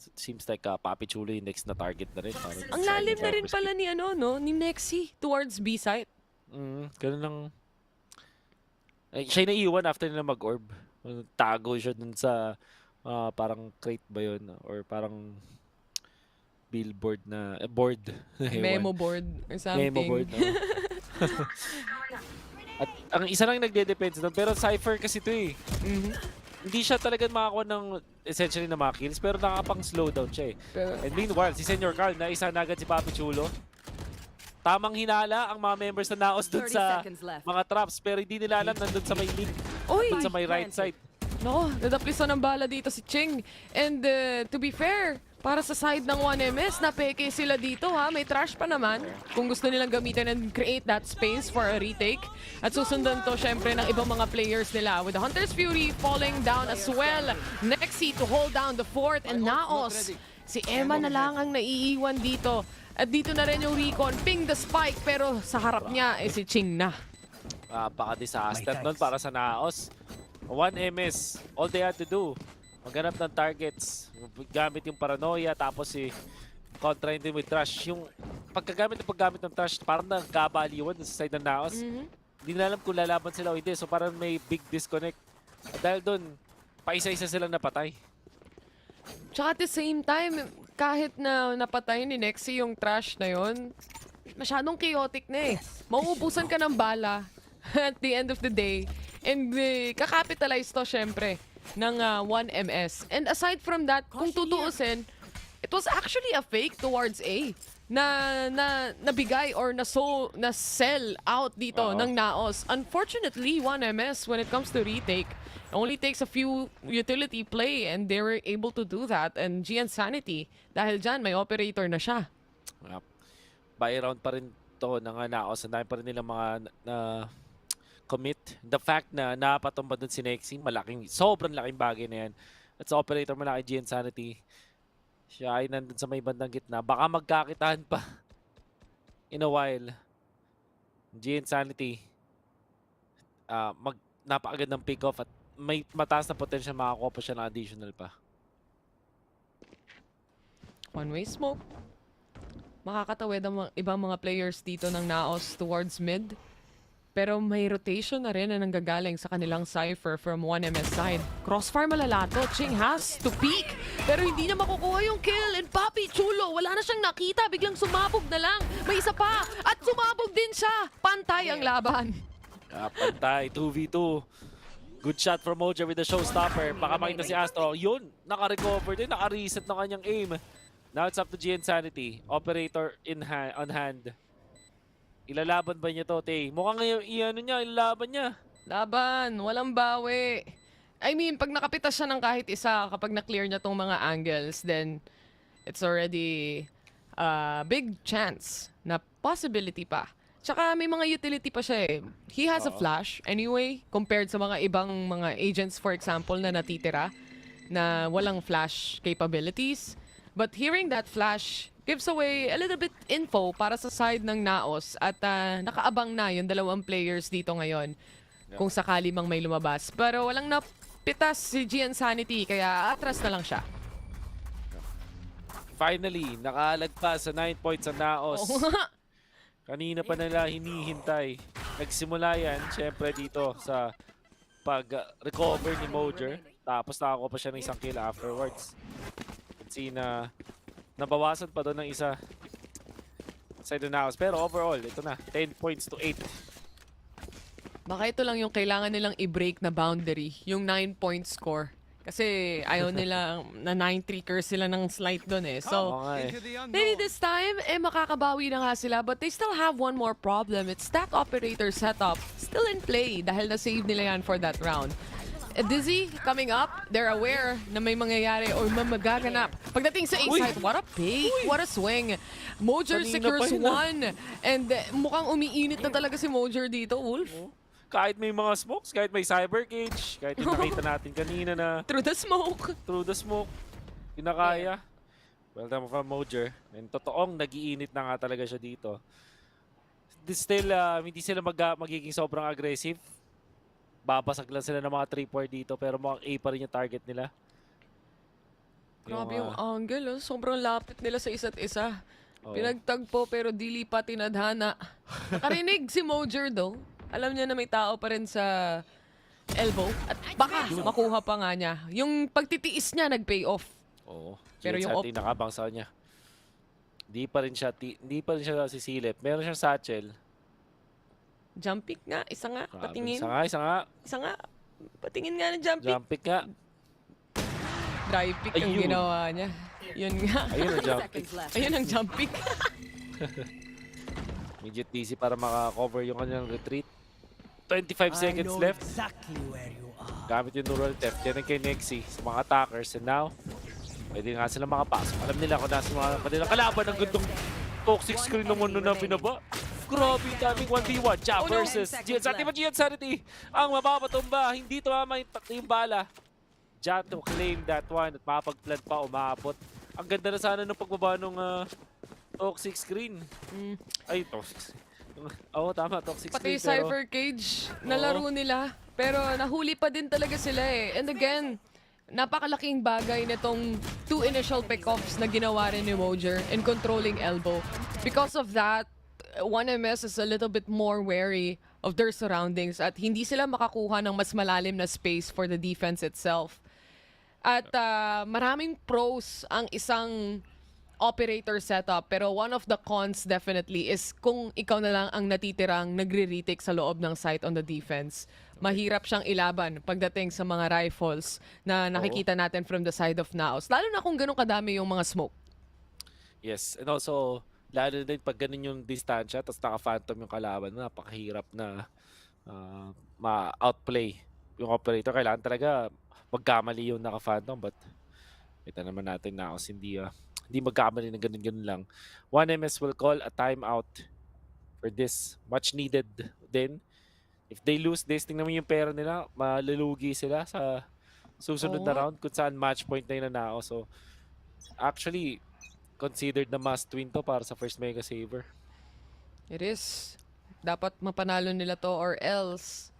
It seems like Papi Chulo yung next na target na rin. Ang lalim na rin pala ni ni Nexi towards B site. Ganun lang. Siya naiiwan after nila mag-orb. Tago siya dun sa parang crate ba yun? Or parang billboard na board. Memo board or something. Memo board. At ang isa lang nagde-depends doon. Pero Cypher kasi ito eh. Hindi siya talaga makakuha ng essentially na mga kills, pero nakakapang-slow down siya eh. And meanwhile, si Senor Carl, naisa na agad si Papi Chulo. Tamang hinala ang mga members na Naos dun sa mga traps, pero hindi nila alam nandun sa may link. Dun sa may right side. No, nadaplisan ng bala dito si Ching. And to be fair, para sa side ng 1MS, napeke sila dito May trash pa naman. Kung gusto nilang gamitin and create that space for a retake. At susundan to syempre ng ibang mga players nila. With the Hunter's Fury falling down as well. Nexi to hold down the fort and Naos. Si Emma na lang ang naiiwan dito. At dito na rin yung recon. Ping the spike pero sa harap niya si Ching na. Baka disaster nun para sa Naos. 1MS, all they had to do, maghanap ng targets, gamit yung Paranoia, tapos kontra din with Trash. Yung paggamit ng Trash, parang nagkabaliwan sa side ng Naos. Hindi na alam kung lalaban sila o hindi, so parang may big disconnect. At dahil doon, paisa-isa silang napatay. Tsaka at the same time, kahit na napatay ni Nexi yung Trash na yon, masyadong chaotic na Mauubusan ka ng bala at the end of the day. And capitalize to syempre ng 1MS. And aside from that, kung tutuusin, it was actually a fake towards A na nabigay or na sell out dito ng Naos. Unfortunately, 1MS when it comes to retake, it only takes a few utility play and they were able to do that. And GN Sanity, dahil dyan may operator na siya. Buy round pa rin to ng Naos. Ang dami pa rin nilang mga commit. The fact na napatumba dun si Nexi, sobrang laking bagay na yan. At sa operator malaki GN Sanity, siya ay nandun sa may bandang gitna. Baka magkakitaan pa in a while. GN Sanity, napakagad ng pick-off at may mataas na potential makakuha pa siya ng additional pa. One-way smoke. Makakatawid ang ibang mga players dito ng Naos towards mid. Pero may rotation na rin na nanggagaling sa kanilang Cypher from 1MS side. Crossfire malalato. Ching has to peek. Pero hindi na makukuha yung kill. And Papi Chulo, wala na siyang nakita. Biglang sumabog na lang. May isa pa. At sumabog din siya. Pantay ang laban. Pantay. 2v2. Good shot from Moja with the showstopper. Baka makita si Astro. Yun, naka-recover din. Naka-reset ng kanyang aim. Now it's up to GN Sanity. Operator on hand. Ilalaban ba niya to, Tay? Mukhang ngayon, ilalaban niya. Laban, walang bawi. I mean, pag nakapitas siya ng kahit isa, kapag na-clear niya tong mga angles, then it's already a big chance na possibility pa. Tsaka may mga utility pa siya eh. He has a flash anyway, compared sa mga ibang mga agents, for example, na natitira, na walang flash capabilities. But hearing that flash gives away a little bit info para sa side ng Naos at nakaabang na yung dalawang players dito ngayon kung sakali mang may lumabas. Pero walang napitas si GN Sanity kaya atras na lang siya. Finally, nakalagpas sa 9 points ang Naos. Kanina pa nila hinihintay. Nagsimula yan, syempre dito sa pag-recover ni Mojer. Tapos nakakuha pa siya ng isang kill afterwards. See na nabawasan pa doon ng isa side of Naos. Pero overall, ito na. 10 points to 8. Baka ito lang yung kailangan nilang i-break na boundary. Yung 9-point score. Kasi ayaw nila na 9-3 curse sila ng slight doon eh. So, maybe this time, makakabawi na nga sila. But they still have one more problem. It's that operator setup still in play dahil na-save nila yan for that round. Dizzy coming up, they're aware na may mangyayari or magaganap. Pagdating sa A-side, what a pick, what a swing. Mojer secures one. And mukhang umiinit na talaga si Mojer dito, Wolf. Kahit may mga smokes, kahit may cyber cage, kahit yung nakita natin kanina na through the smoke. Through the smoke. Pinakaya. Well done from Mojer. And totoong nag-iinit na nga talaga siya dito. Still, hindi sila magiging sobrang aggressive. Babasag lang sila ng mga 3-4 dito pero mukhang A pa rin yung target nila. Grabe yung angle. Sobrang lapit nila sa isa't isa. Pinagtagpo pero dili pa tinadhana. Nakarinig si Mojer though. Alam niya na may tao pa rin sa elbow. At baka makuha pa nga niya. Yung pagtitiis niya nag-pay off. Oo. Pero yung nakabang sa kanya. Hindi pa rin siya sisilip. Meron siyang satchel. Jump pick nga, isa nga, patingin. Isa nga. Patingin nga ng jump pick. Jump pick nga. Dry pick ang ginawa niya. Yun nga. Ayun ang jump pick. Ayun ang jump pick. Immediate DC para maka-cover yung kanyang retreat. 25 seconds left. Exactly where you are. Gamit yung neural theft. Yan ang kay Nexi sa mga attackers. And now, pwede nga sila makapasok. Alam nila kung nasa mga kanilang kalaban ng gandong toxic screen ng mundo na binaba. Grabe, daming 1v1. Ja versus GN Sanity. GN Sanity ang mapapatumba. Hindi tumama yung bala. Ja to claim that one at makapag-plant pa, umabot. Ang ganda na sana ng pagbaba ng toxic screen. Ay, toxic screen. Oo, tama, toxic screen. Pati Cypher Cage, nalaro nila. Pero nahuli pa din talaga sila eh. And again, napakalaking bagay nitong 2 initial pick-offs na ginawa rin ni Mojer in controlling elbow. Because of that, 1MS is a little bit more wary of their surroundings at hindi sila makakuha ng mas malalim na space for the defense itself. At maraming pros ang isang operator setup pero one of the cons definitely is kung ikaw na lang ang natitirang nagre-retake sa loob ng site on the defense. Mahirap siyang ilaban pagdating sa mga rifles na nakikita natin from the side of Naos. Lalo na kung ganun kadami yung mga smoke. Yes, and also, lalo din pag ganun yung distansya, tapos naka-phantom yung kalaban, napakahirap na ma-outplay yung operator. Kailangan talaga magkamali yung naka-phantom, but kita naman natin na hindi magkamali na ganun-ganun lang. 1MS will call a timeout for this. Much needed din. If they lose this, tingnan mo yung pera nila, malulugi sila sa susunod na round kung saan match point na yun na Naos. So, actually, considered na must win to para sa first MegaSaver. It is. Dapat mapanalo nila to or else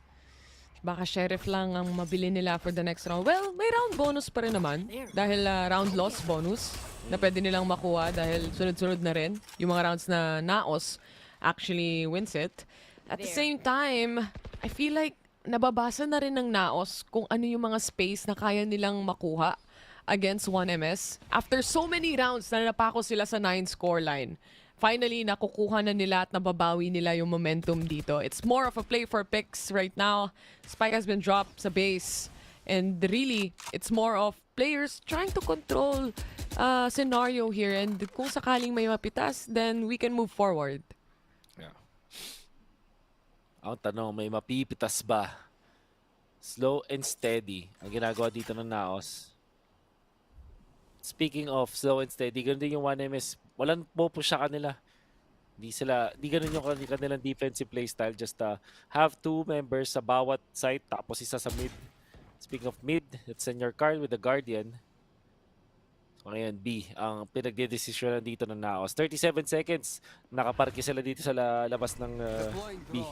baka Sheriff lang ang mabili nila for the next round. Well, may round bonus pa rin naman dahil round loss bonus na pwede nilang makuha dahil sunod-sunod na rin yung mga rounds na Naos actually wins it. At the same time, I feel like nababasa na rin ng Naos kung ano yung mga space na kaya nilang makuha against 1MS. After so many rounds na napako sila sa 9 scoreline, finally, nakukuha na nila at nababawi nila yung momentum dito. It's more of a play for picks right now. Spike has been dropped sa base. And really, it's more of players trying to control scenario here. And kung sakaling may mapitas, then we can move forward. Yeah. Ang tanong, may mapipitas ba? Slow and steady ang ginagawa dito ng Naos. Speaking of slow and steady, ganun din yung 1MS. Walang pupush sa kanila. Di ganun yung kanilang defensive playstyle. Just have 2 members sa bawat side, tapos isa sa mid. Speaking of mid, it's in your card with the Guardian. So ngayon, B, ang pinagdedesisyonan dito ng Naos. 37 seconds. Nakaparke sila dito sa labas ng B.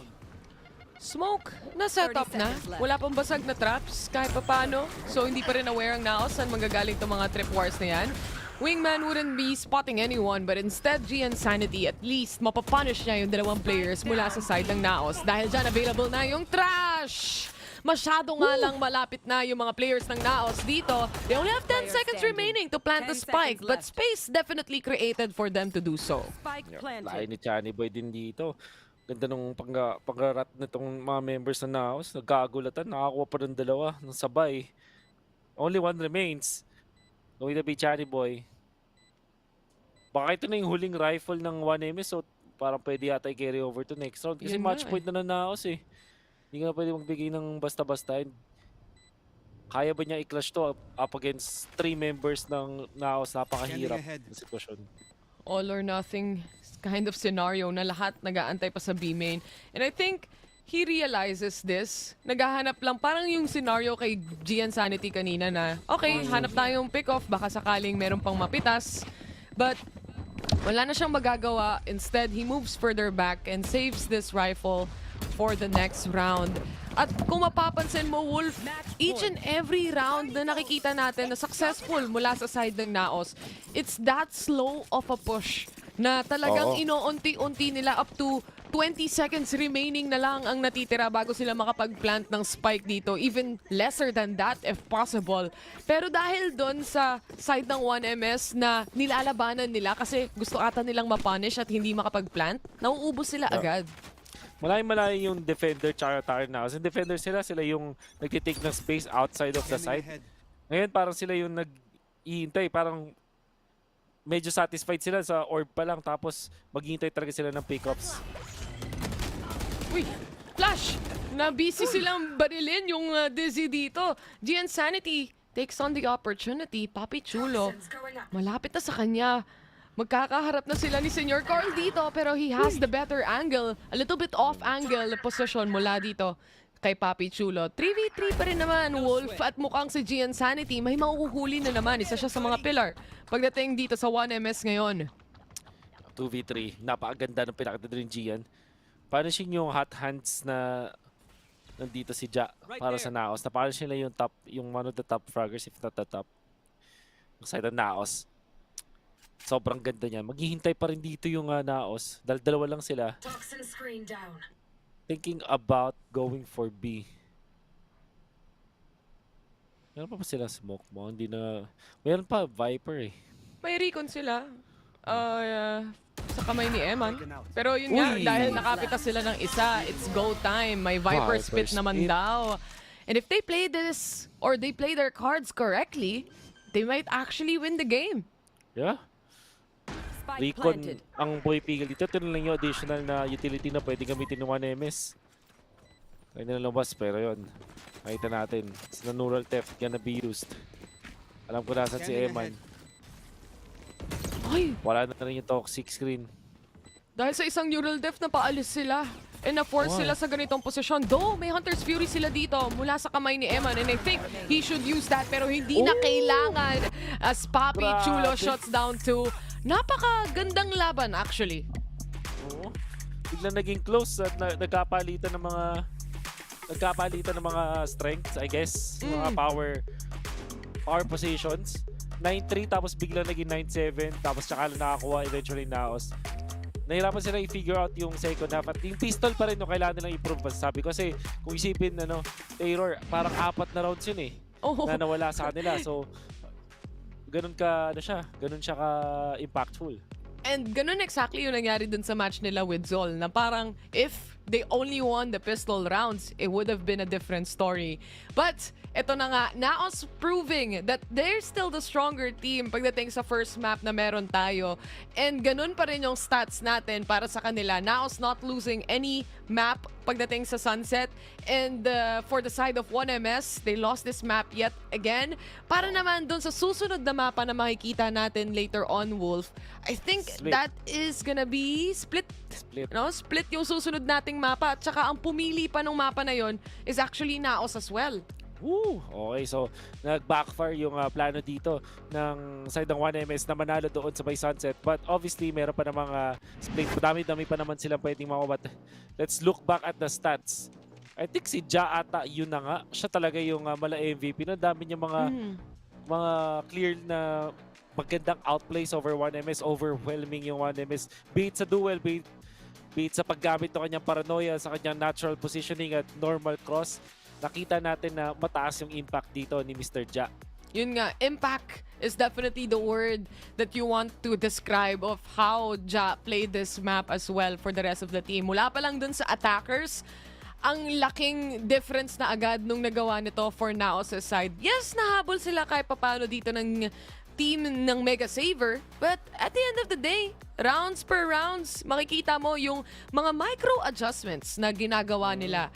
Smoke, na-set up na. Wala pang basag na traps kahit paano. So hindi pa rin aware ang Naos saan manggagaling itong mga trip wars na yan. Wingman wouldn't be spotting anyone, but instead GN Sanity, at least mapapunish niya yung dalawang players mula sa side ng Naos. Dahil dyan available na yung trash! Masyado nga lang malapit na yung mga players ng Naos dito. They only have 10 seconds remaining to plant the spike, but space definitely created for them to do so. Lain ni Chani Boy din dito. Ganda nung pag-rat nitong mga members ng Naos. Nagkagulatan, nakakuha pa rin dalawa ng sabay. Only 1 remains. Going to be Chani Boy. Baka ito na yung huling rifle ng 1MS, so parang pwede yata i-carry over to next round. Kasi match point na ng Naos eh. Hindi ka na pwede magbigay ng basta-basta. Kaya ba niya i-clutch to up against 3 members ng Naos? Napakahirap na sitwasyon. All or nothing kind of scenario na lahat nag-aantay pa sa B main. And I think he realizes this. Naghahanap lang parang yung scenario kay GN Sanity kanina na okay, hanap tayong pick-off, baka sakaling meron pang mapitas. But wala na siyang magagawa. Instead, he moves further back and saves this rifle for the next round. At kung mapapansin mo, Wolf, each and every round na nakikita natin na successful mula sa side ng Naos, it's that slow of a push na talagang inounti-unti nila up to 20 seconds remaining na lang ang natitira bago sila makapag-plant ng spike dito. Even lesser than that if possible. Pero dahil doon sa side ng 1MS na nilalabanan nila kasi gusto ata nilang mapunish at hindi makapag-plant, nauubos sila agad. Malayo yung defender tsaka attacker na. Kasi defender sila yung nagtitake ng space outside of the side. Ngayon parang sila yung nag-iintay. Parang medyo satisfied sila sa orb pa lang tapos maghihintay talaga sila ng pickups. Uy! Flash! Na-busy silang barilin yung Dizzy dito. GN Sanity takes on the opportunity. Papi Chulo, malapit na sa kanya. Magkakaharap na sila ni Senor Carl dito pero he has the better angle. A little bit off angle position mula dito kay Papi Chulo. 3v3 pa rin naman, Wolf. At mukhang si GN Sanity may makuhuli na naman. Isa siya sa mga pillar pagdating dito sa 1MS ngayon. 2v3. Napakaganda ng pinakita din Gian. Punishing yung hot hands na nandito si Ja para sa Naos. Napunish nila yung one of the top fraggers if not the top. Side ng Naos. Sobrang ganda niya. Maghihintay pa rin dito yung Naos. Dalawa lang sila. Thinking about going for B. Meron pa sila smoke mo? Hindi na... Meron pa Viper eh. May recon sila. Sa kamay ni Eman. Pero yun nga, dahil nakapitas sila ng isa, it's go time. May Viper spit naman daw. And if they play this, or they play their cards correctly, they might actually win the game. Yeah. Recon ang boy pigil dito. Ito na lang yung additional na utility na pwede gamitin ng 1MS. Kaya na lumabas pero yun. Makita natin. It's the neural theft gonna be used. Alam ko nasan si Eman. Ay! Wala na rin yung toxic screen. Dahil sa isang neural theft na paalis sila. And na-force sila sa ganitong posisyon. Though, may Hunter's Fury sila dito mula sa kamay ni Eman. And I think he should use that pero hindi na kailangan. As Papi Chulo shuts down to napakagandang laban actually. Oo. Biglang naging close at nagkapalitan ng mga strengths, I guess. Mga power positions. 9-3 tapos biglang naging 9-7 tapos tsaka lang nakakuha eventually Naos. Nahirapan sila i-figure out yung second half at yung pistol pa rin yung kailangan nilang improve. Sabi ko kasi kung isipin Taylor, parang 4 na rounds yun na nawala sa kanila. So ganun siya ka impactful. And ganun exactly yung nangyari dun sa match nila with ZOL na parang if they only won the pistol rounds, it would have been a different story. But eto na nga, Naos proving that they're still the stronger team pagdating sa first map na meron tayo. And ganun pa rin yung stats natin para sa kanila. Naos not losing any map pagdating sa Sunset. And for the side of 1MS, they lost this map yet again. Para naman dun sa susunod na mapa na makikita natin later on, Wolf, I think that is gonna be split. Split yung susunod nating mapa. At saka ang pumili pa ng mapa na yon is actually Naos as well. Okay, so nag-backfire yung plano dito ng side ng 1MS na manalo doon sa may Sunset. But obviously, meron pa namang split. Dami-dami pa naman silang pwedeng makuha. But let's look back at the stats. I think si Ja ata, yun na nga. Siya talaga yung mala MVP. No? Dami niya mga clear na magandang outplays over 1MS. Overwhelming yung 1MS. Beat sa duel, beat sa paggamit ng kanyang paranoia, sa kanyang natural positioning at normal cross. Nakita natin na mataas yung impact dito ni Mr. Ja. Yun nga, impact is definitely the word that you want to describe of how Ja played this map as well for the rest of the team. Mula pa lang dun sa attackers, ang laking difference na agad nung nagawa nito for Naos' side. Yes, nahabol sila kahit papano dito ng team ng MegaSaver, but at the end of the day, rounds per rounds, makikita mo yung mga micro adjustments na ginagawa nila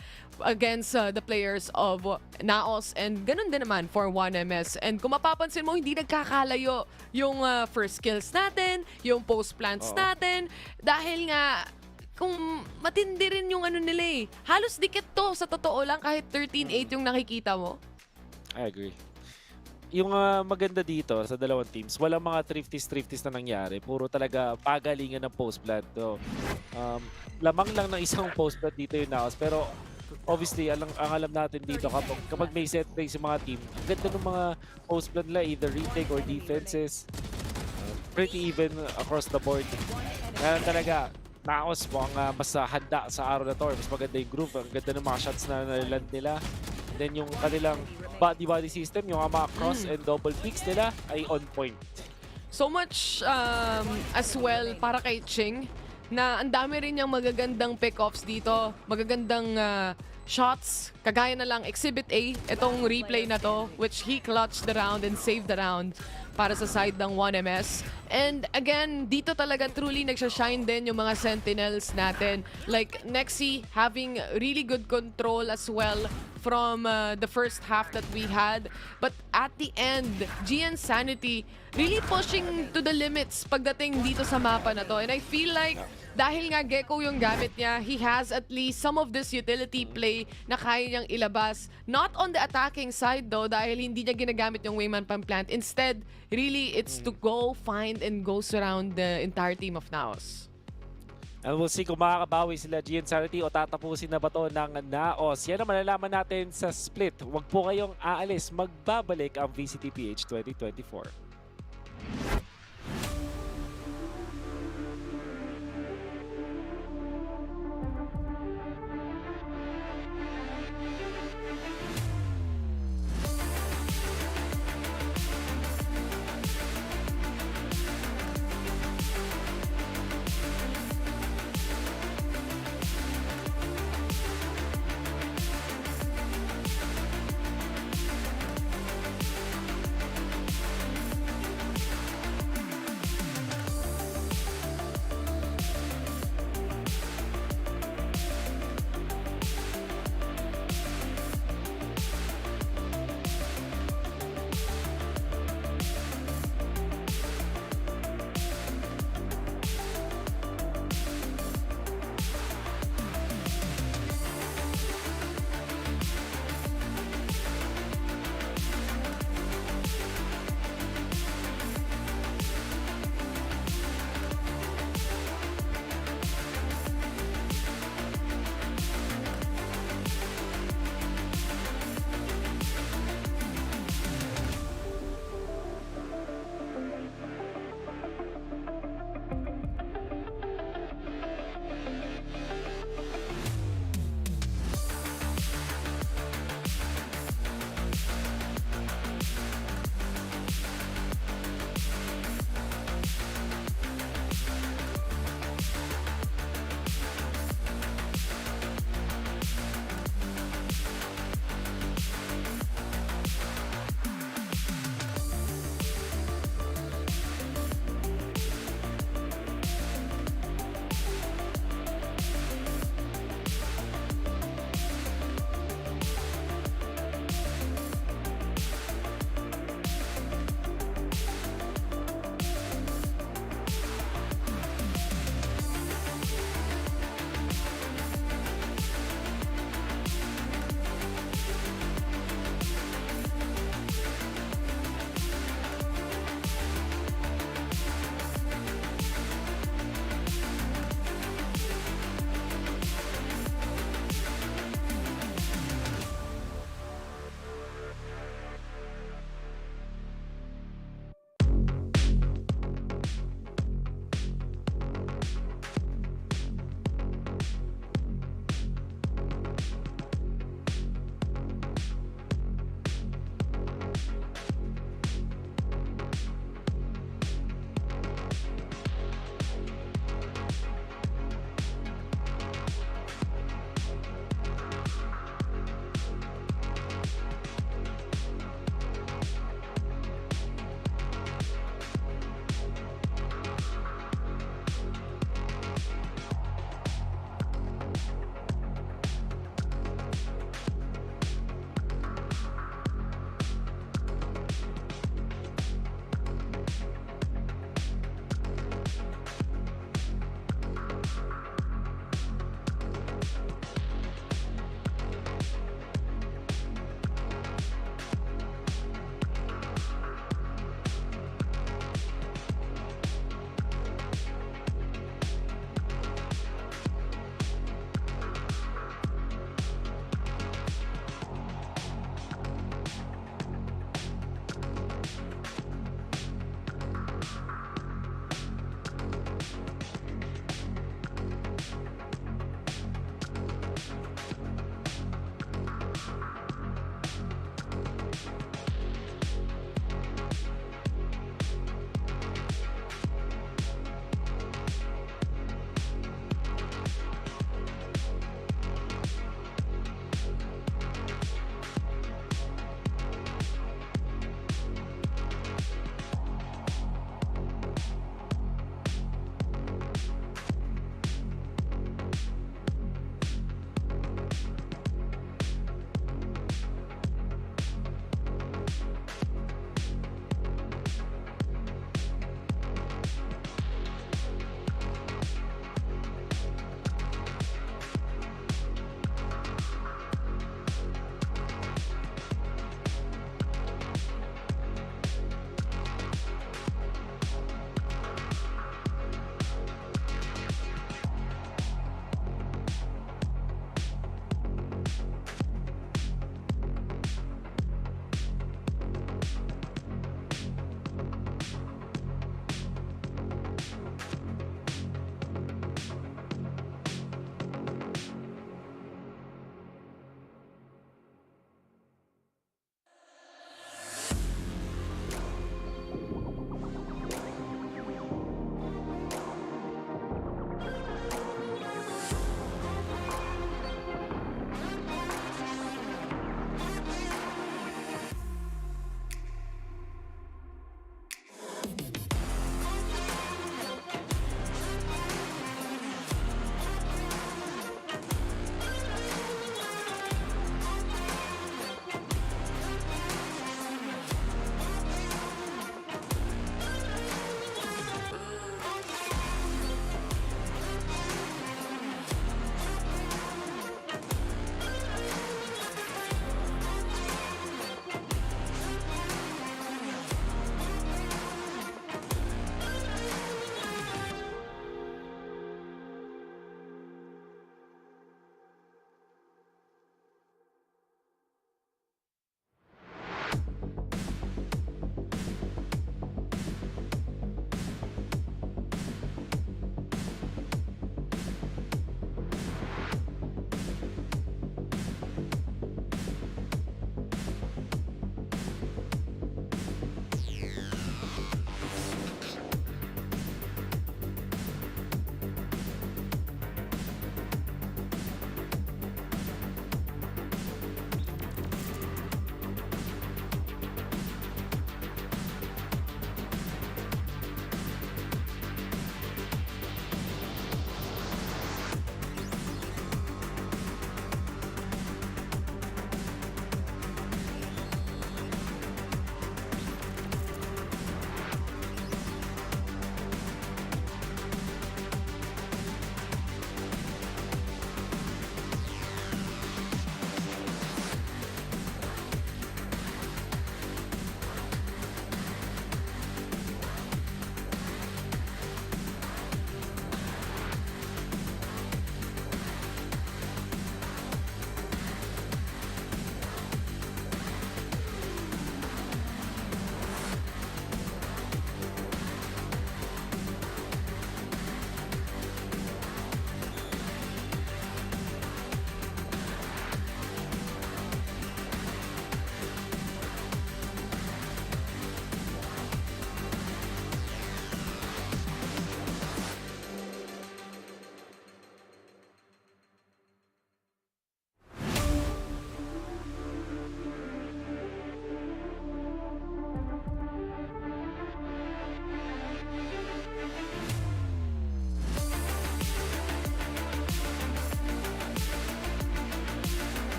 against the players of Naos, and ganun din naman for 1MS. And kung mapapansin mo, hindi nagkakalayo yung first kills natin, yung post plants natin, dahil nga kung matindi rin yung nila halos dikit to sa totoo lang kahit 13-8 yung nakikita mo. I agree. Yung maganda dito sa dalawang teams, walang mga thrifties na nangyari. Puro talaga pagalingan ng post-plant. So, lamang lang ng isang post-plant dito yung Naos. Pero obviously, ang alam natin dito kapag may set plays yung mga team, ang ganda ng mga post-plant nila, either retake or defenses. Pretty even across the board. Kaya talaga, Naos mo ang mas handa sa araw na to. Mas maganda yung groove. Ang ganda ng mga shots na naland nila. Then yung kanilang body system, yung mga cross and double picks nila ay on point. So much as well para kay Ching na ang dami rin niyang magagandang pick-offs dito. Magagandang shots. Kagaya na lang Exhibit A, itong replay na to, which he clutched the round and saved the round para sa side ng 1MS. And again, dito talaga truly nagsashine din yung mga sentinels natin. Like Nexi having really good control as well from the first half that we had. But at the end, GN Sanity really pushing to the limits pagdating dito sa mapa na to. And I feel like dahil nga Gecko yung gamit niya, he has at least some of this utility play na kaya niyang ilabas. Not on the attacking side though, dahil hindi niya ginagamit yung Wayman Pamplant. Instead, really, it's to go find and go surround the entire team of Naos. And we'll see kung makakabawi sila GN Sanity o tatapusin na ba to ng Naos. Yan ang malalaman natin sa split. Huwag po kayong aalis. Magbabalik ang VCTPH 2024.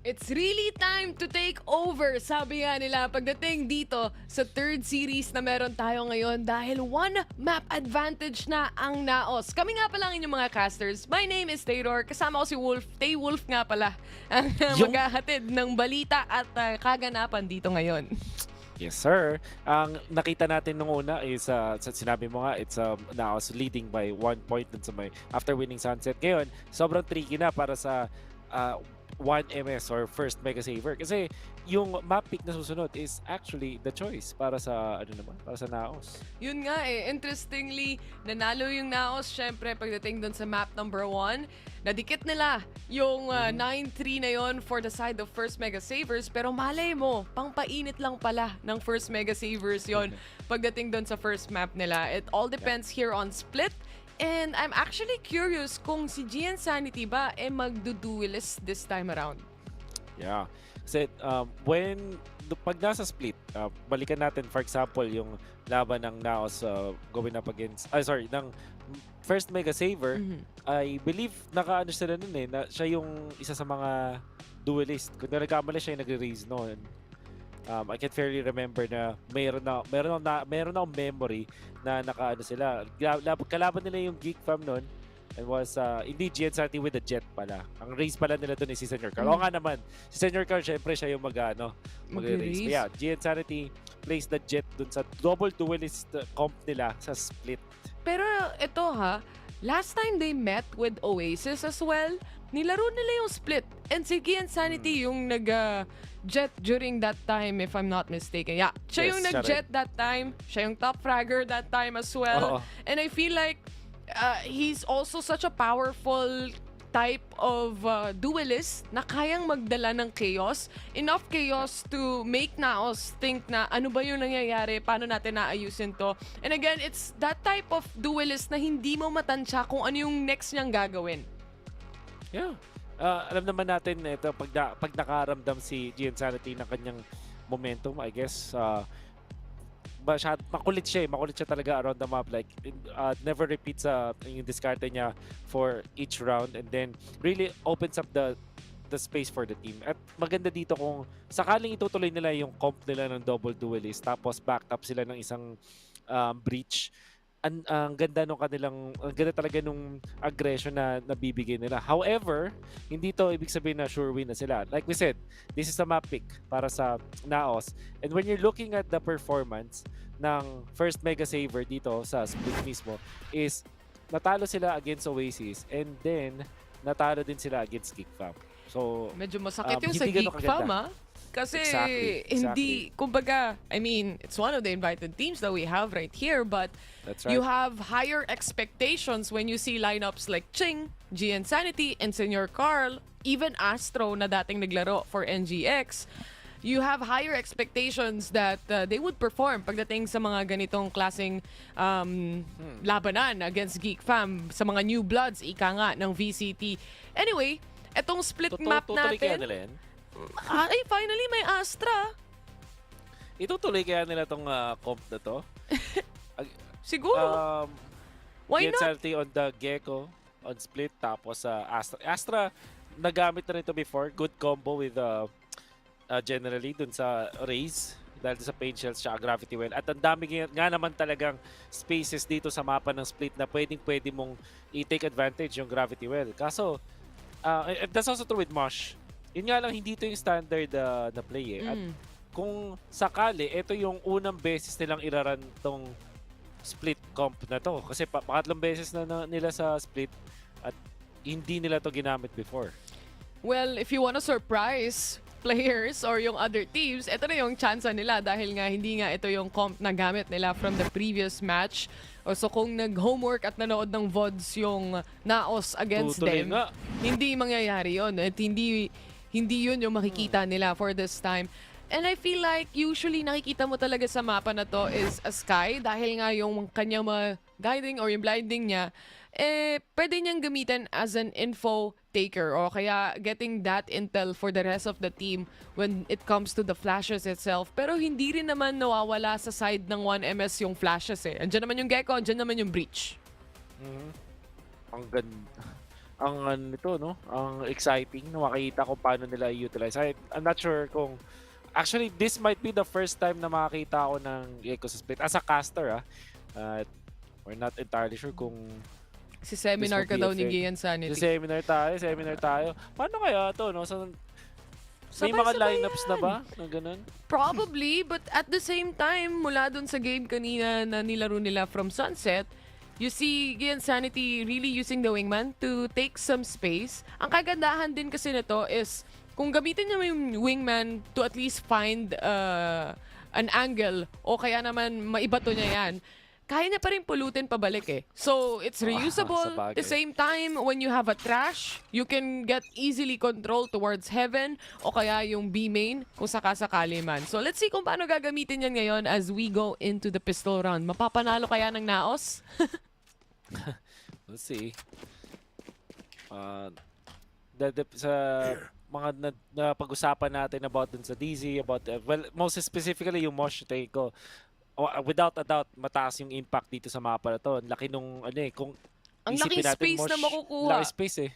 It's really time to take over, sabi nga nila pagdating dito sa third series na meron tayo ngayon dahil one map advantage na ang Naos. Kami nga pala ang inyong mga casters. My name is Taylor, kasama ko si Wolf. Tay Wolf nga pala ang maghahatid ng balita at kaganapan dito ngayon. Yes, sir. Ang nakita natin nung una is, sinabi mo nga, it's Naos leading by 1 point dun sa may after winning Sunset. Ngayon, sobrang tricky na para sa 1 MS or first MegaSaver kasi yung map pick na susunod is actually the choice para sa para sa Naos. Yun nga interestingly, nanalo yung Naos syempre pagdating doon sa map number 1. Nadikit nila yung 9-3 na yon for the side of first MegaSavers pero malay mo, pangpainit lang pala ng first MegaSavers yon pagdating doon sa first map nila. It all depends here on split. And I'm actually curious kung si Gian Sanity ba magduduelist this time around. Yeah. Kasi pag nasa split, balikan natin for example yung laban ng Naos going up against, ng first MegaSaver, I believe naka-ano sila nun na siya yung isa sa mga duelist. Kung nagkamali siya yung nagre-raise noon. I can fairly remember na meron akong memory na nakaano sila. Kalaban nila yung Geek Fam noon and was hindi GNSRT with the Jet pala. Ang race pala nila doon is si Senior Carl. Oo nga naman. Si Senior Carl syempre siya yung mag-race. Yeah, GNSRT plays the Jet doon sa double duelist comp nila sa split. Pero ito last time they met with Oasis as well, nilaro nila yung split. And si Gian Sanity yung nag-jet during that time, if I'm not mistaken. Yeah, siya yung nag-jet that time. Siya yung top fragger that time as well. And I feel like he's also such a powerful type of duelist na kayang magdala ng chaos. Enough chaos to make Naos think na ano ba yung nangyayari, paano natin naayusin to. And again, it's that type of duelist na hindi mo matansya kung ano yung next niyang gagawin. Yeah. Alam naman natin ito pag nakaramdam si Gian Sanity ng kanyang momentum, I guess makulit siya talaga around the map, like never repeats yung discarte niya for each round and then really opens up the space for the team. At maganda dito kung sakaling itutuloy nila yung comp nila ng double duelist tapos backed up sila ng isang breach. Ang ganda talaga nung aggression na nabibigay nila. However, hindi to ibig sabihin na sure win na sila. Like we said, this is a map pick para sa Naos. And when you're looking at the performance ng first MegaSaver dito sa split mismo, is natalo sila against Oasis and then natalo din sila against Geek Fam. So, medyo masakit yung sa Geek Fam kasi hindi, kumbaga, I mean, it's one of the invited teams that we have right here, but you have higher expectations when you see lineups like Ching, Gian Sanity, and Senior Carl, even Astro na dating naglaro for NGX. You have higher expectations that they would perform pagdating sa mga ganitong klaseng labanan against Geek Fam, sa mga new bloods, ika nga, ng VCT. Anyway, etong split map natin, ay, finally may Astra. Itutuloy kaya nila tong comp na to? Siguro. Why not? GNSRT on the Gecko on split tapos Astra. Astra nagamit na rin ito before. Good combo with generally dun sa Raze dahil sa Pain Shells siya, Gravity Well. At ang dami nga naman talagang spaces dito sa mapa ng split na pwede mong i-take advantage yung Gravity Well. Kaso, that's also true with Mosh. Yun nga lang, hindi ito yung standard na play At kung sakali, ito yung unang beses nilang iraran tong split comp na to. Kasi pangatlong beses na nila sa split at hindi nila to ginamit before. Well, if you wanna surprise players or yung other teams, ito na yung chance nila dahil nga hindi nga ito yung comp na gamit nila from the previous match. So kung nag-homework at nanood ng VODs yung Naos against them, hindi mangyayari yun. At hindi yun yung makikita nila for this time. And I feel like usually nakikita mo talaga sa mapa na to is a Sky dahil nga yung kanyang guiding or yung blinding niya, pwede niyang gamitin as an info taker o kaya getting that intel for the rest of the team when it comes to the flashes itself. Pero hindi rin naman nawawala sa side ng 1MS yung flashes Andyan naman yung Gecko, andyan naman yung Breach. Ang ganda. nito, no? Ang exciting na makita kung paano nila i-utilize. I'm not sure kung actually this might be the first time na makakita ako ng Echo Split as a caster, we're not entirely sure kung Si seminar ka daw ni Gian Sanity. seminar tayo. Paano kaya to, no? So, may mga Sabay-sabay lineups na ba ng ganun? Probably, but at the same time, mula dun sa game kanina na nilaro nila from Sunset, you see Gian Sanity really using the wingman to take some space. Ang kagandahan din kasi nito is, kung gamitin niya yung wingman to at least find an angle, o kaya naman maibato niya yan, kaya niya pa rin pulutin pabalik eh. So, it's reusable. At the same time, when you have a trash, you can get easily control towards heaven o kaya yung B main kung sakasakali man. So, let's see kung paano gagamitin yan ngayon as we go into the pistol round. Mapapanalo kaya ng Naos? Let's see. Sa mga pag-usapan natin about dun sa DZ, about, well, most specifically yung Mosh take ko, without a doubt, mataas yung impact dito sa mapa na to. Ang laki nung, kung ang isipin laki natin, space Mosh, na makukuha. laki space eh.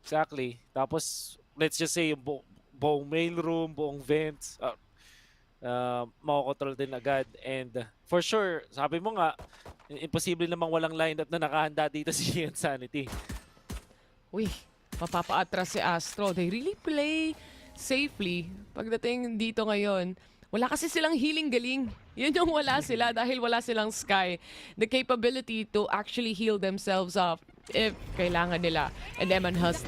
Exactly. Tapos, let's just say, yung buong mail room, buong vents, makokontrol din agad. And for sure, sabi mo nga, imposible namang walang lineup na nakahanda dito si Insanity. Uy, mapapa-atras si Astro. They really play safely. Pagdating dito ngayon, wala kasi silang healing galing. Yun yung wala sila dahil wala silang Sky. The capability to actually heal themselves up if kailangan nila. And Eman has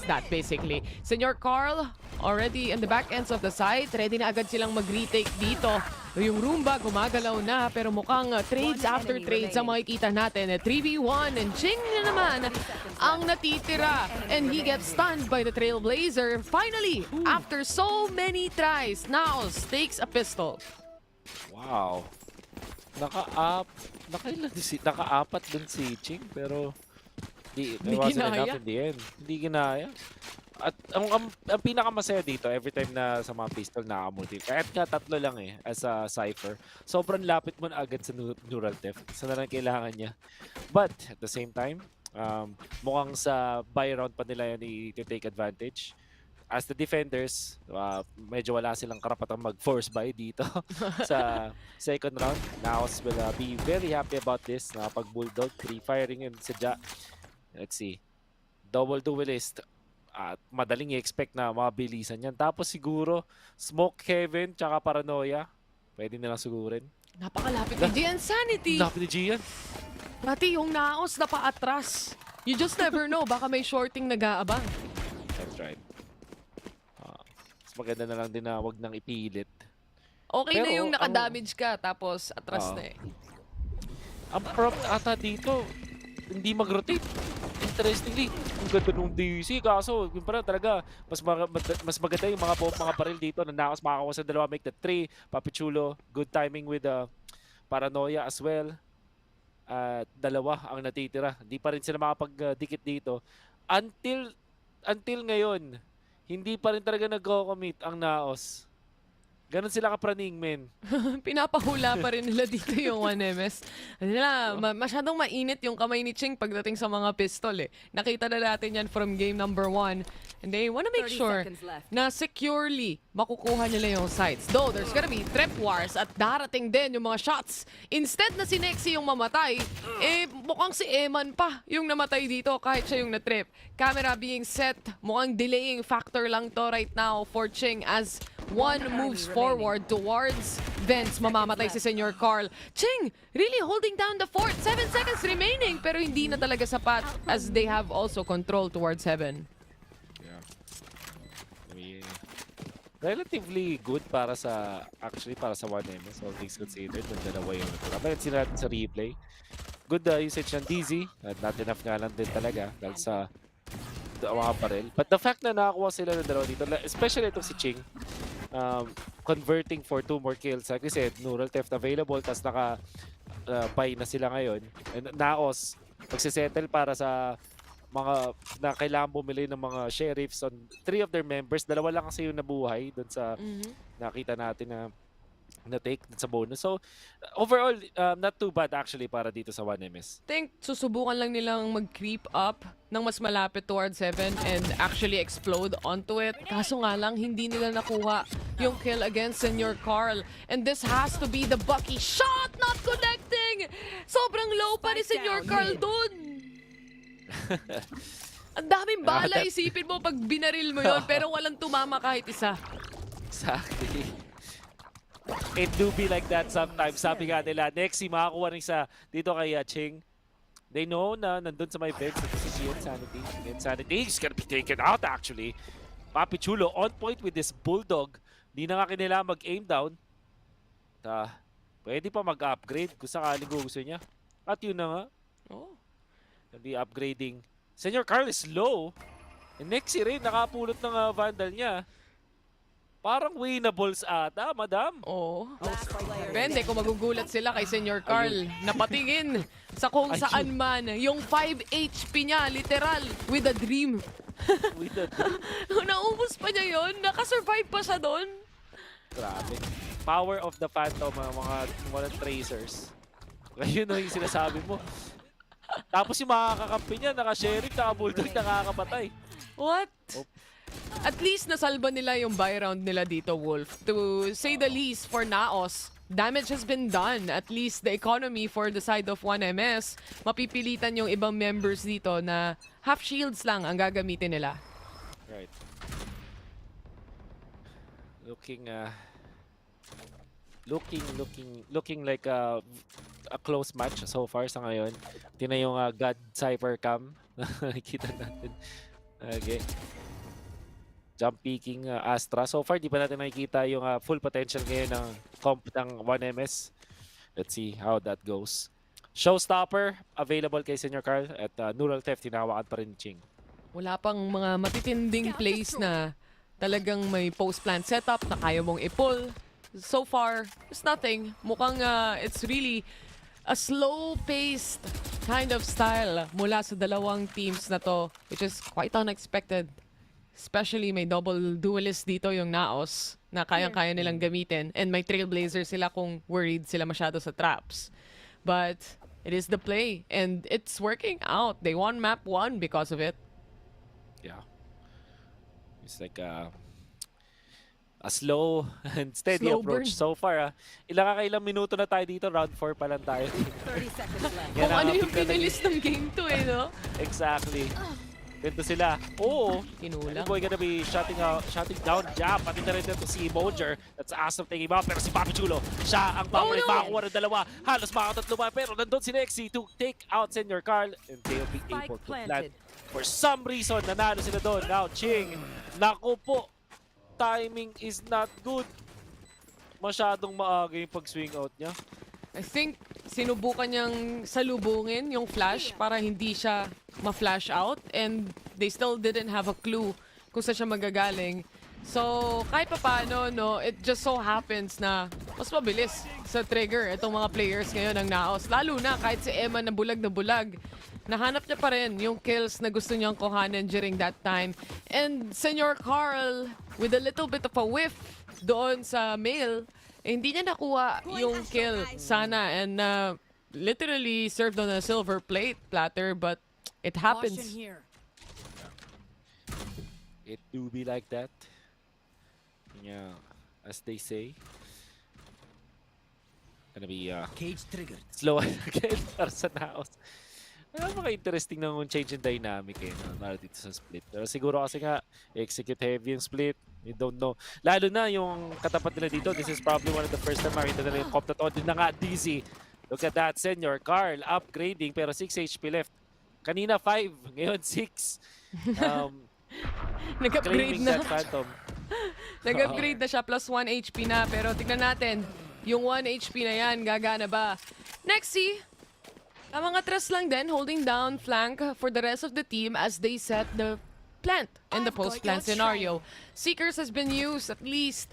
that basically. Senor Carl, already in the back ends of the site. Ready na agad silang mag-retake dito. Yung Roomba gumagalaw na pero mukhang trades after trades ang makikita natin. 3v1 and Ching na naman ang natitira. And he gets stunned by the Trailblazer. Finally, after so many tries, Naos takes a pistol. Wow. Naka-apat dun si Ching pero it wasn't enough in the end. Hindi ginaya. At ang pinakamasaya dito, every time na sa mga pistol nakakamulti, kahit nga tatlo lang as a Cypher, sobrang lapit mo na agad sa neural theft. Saan na lang kailangan niya. But, at the same time, mukhang sa buy round pa nila yan i-take advantage. As the defenders, medyo wala silang karapatang mag-force buy dito sa second round. Naos will be very happy about this. Nakapag-bulldog, free-firing yun sa Ja. Let's see. Double duelist. At madaling i-expect na mabilisan yan. Tapos siguro, Smoke Heaven tsaka Paranoia. Pwede nilang sigurin. Napakalapit ni Gian Sanity. Lapit ni Gian. Pati yung Naos na paatras. You just never know. Baka may shorting nag-aabang. That's right. Mas maganda na lang din na wag nang ipilit. Okay pero, na yung naka-damage ka tapos atras na eh. Ang prompt ata dito, hindi mag-rotate. Interestingly, ang ganda nung DC. Kaso, yun pala talaga, mas maganda yung mga baril dito na Naos makakawa sa dalawa. Make the 3. Papichulo, good timing with Paranoia as well. Dalawa ang natitira. Hindi pa rin sila makapag-dikit dito. Until ngayon, hindi pa rin talaga nag-commit ang Naos. Ganon sila kapraning, men. Pinapahula pa rin nila dito yung 1MS. Masyadong mainit yung kamay ni Ching pagdating sa mga pistol eh. Nakita na natin yan from game number 1. And they wanna make sure na securely makukuha nila yung sites. Though there's gonna be trap wars at darating din yung mga shots. Instead na si Nexy yung mamatay, mukhang si Eman pa yung namatay dito kahit siya yung na-trip. Camera being set, mukhang delaying factor lang to right now for Ching as one moves forward towards Vents. Mamamatay si Senor Carl. Ching really holding down the fort. 7 seconds remaining pero hindi na talaga sapat as they have also control towards heaven. Relatively good para sa 1MS, all things considered. Dalawa yung natira. Bakit sila natin sa replay? Good usage ng DZ. Not enough nga lang din talaga dahil sa mga baril. But the fact na nakakuha sila ng dalawa dito, especially itong si Ching, converting for 2 more kills. Like I said, neural theft available, tas naka-buy na sila ngayon. And Naos, magsisettle para sa mga na kailangan bumili ng mga sheriffs on 3 of their members. Dalawa lang kasi yung nabuhay doon sa nakita natin na na take sa bonus. So, overall, not too bad actually para dito sa 1MS. Think susubukan lang nilang mag-creep up ng mas malapit towards 7 and actually explode onto it. Kaso nga lang, hindi nila nakuha yung kill against Senor Carl. And this has to be the Bucky shot! Not connecting! Sobrang low pa ni Senor Carl dun! Ang daming bala, isipin mo pag binaril mo yon pero walang tumama kahit isa. Exactly. It do be like that sometimes. Sabi nga nila, Nexi makakuha rin sa dito kay Ching. They know na nandun sa may beds. Ito si Insanity. Insanity is gonna be taken out actually. Papi Chulo on point with this Bulldog. Di na nga kanila mag-aim down. Pwede pa mag-upgrade kung sakaling gusto niya. At yun na nga. Oh. Hindi upgrading. Senor Carl is low. And Nexi rin nakapulot ng Vandal niya. Parang winnables ata, madam. Oo. Depende kung magugulat sila kay Senor Carl. Napatingin sa kung saan man. Yung 5 HP niya, literal, with a dream. With a dream. Naubos pa niya yun. Nakasurvive pa siya doon. Grabe. Power of the Phantom, mga tracers. Ngayon no, yung sinasabi mo. Tapos yung makakakampi niya, naka-sheriff, naka-bulldog, nakakapatay. What? Oh. At least nasalba nila yung buy round nila dito, Wolf. To say the least, for Naos, damage has been done. At least the economy for the side of 1MS, mapipilitan yung ibang members dito na half shields lang ang gagamitin nila. Right. Looking like a close match so far sa ngayon. Tina yung God Cypher Cam. Nakikita natin. Okay. Jump peeking Astra. So far, di pa natin nakikita yung full potential ngayon ng comp ng 1MS. Let's see how that goes. Showstopper, available kay Senor Carl at Neural Theft, hinawakan pa rin ni Ching. Wala pang mga matitinding plays na talagang may post-plant setup na kaya mong i-pull. So far, it's nothing. Mukhang it's really a slow-paced kind of style mula sa dalawang teams na to, which is quite unexpected. Especially may double duelist dito yung Naos na kayang-kaya nilang gamitin. And may Trailblazer sila kung worried sila masyado sa traps. But it is the play. And it's working out. They won map 1 because of it. Yeah. It's like a slow and steady Slow approach burn. so far. Ilang minuto na tayo dito. Round 4 pa lang tayo. 30 seconds left. Kung ano yung pinilis ng game to eh, no? Exactly. Dito sila. Oo. Kinulang. Boy gonna be shutting down jab. Pati na rin dito si Mojer. That's awesome taking him out. Pero si Papi Chulo, siya ang bang makakuha ng dalawa. Halos makatatlo pa. Pero nandun si Nexi to take out Senor Carl. And they'll be able to plant. For some reason, nanalo sila doon. Now, Ching. Naku po. Timing is not good. Masyadong maaga yung pag-swing out niya. I think sinubukan niyang salubungin yung flash para hindi siya ma-flash out and they still didn't have a clue kung saan siya magagaling. So, kahit pa paano, no, it just so happens na mas mabilis sa trigger itong mga players ngayon ng Naos. Lalo na kahit si Emma na bulag, nahanap niya pa rin yung kills na gusto niyang kuhanin during that time. And Senor Carl, with a little bit of a whiff doon sa male, hindi niya nakuha yung kill sana and literally served on a silver platter, but it happens. It do be like that. Yeah, as they say. Gonna be Cage triggered. slow again para sa Naos. Maka-interesting na yung change in dynamic para dito sa split. Pero siguro kasi nga, execute heavy yung split. You don't know. Lalo na yung katapat nila dito. This is probably one of the first time makita nila yung comp na to. Din na nga, Dizzy. Look at that, Senor Carl upgrading pero 6 HP left. Kanina 5, ngayon 6. Nag-upgrade na. That Phantom. Nag-upgrade na siya, plus 1 HP na. Pero tignan natin, yung 1 HP na yan, gagana ba? Nexi, ang mga Tres lang din, holding down flank for the rest of the team as they set the plant in the post-plant scenario. Seekers has been used at least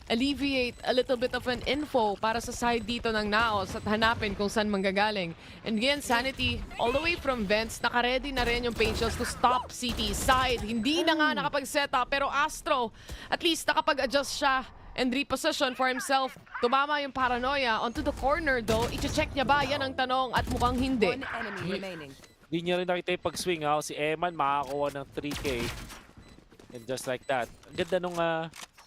alleviate a little bit of an info para sa side dito ng Naos at hanapin kung saan manggagaling. And again, Sanity, all the way from Vents, naka-ready na rin yung Patience to stop CT side. Hindi na nga nakapag-setup, pero Astro, at least nakapag-adjust siya and reposition for himself. Tumama yung paranoia onto the corner though. I-check niya ba? Yan ang tanong at mukhang hindi. One enemy remaining. Hindi niya rin nakita yung pag-swing ha. Si Eman makakuha ng 3K. And just like that. Ang ganda nung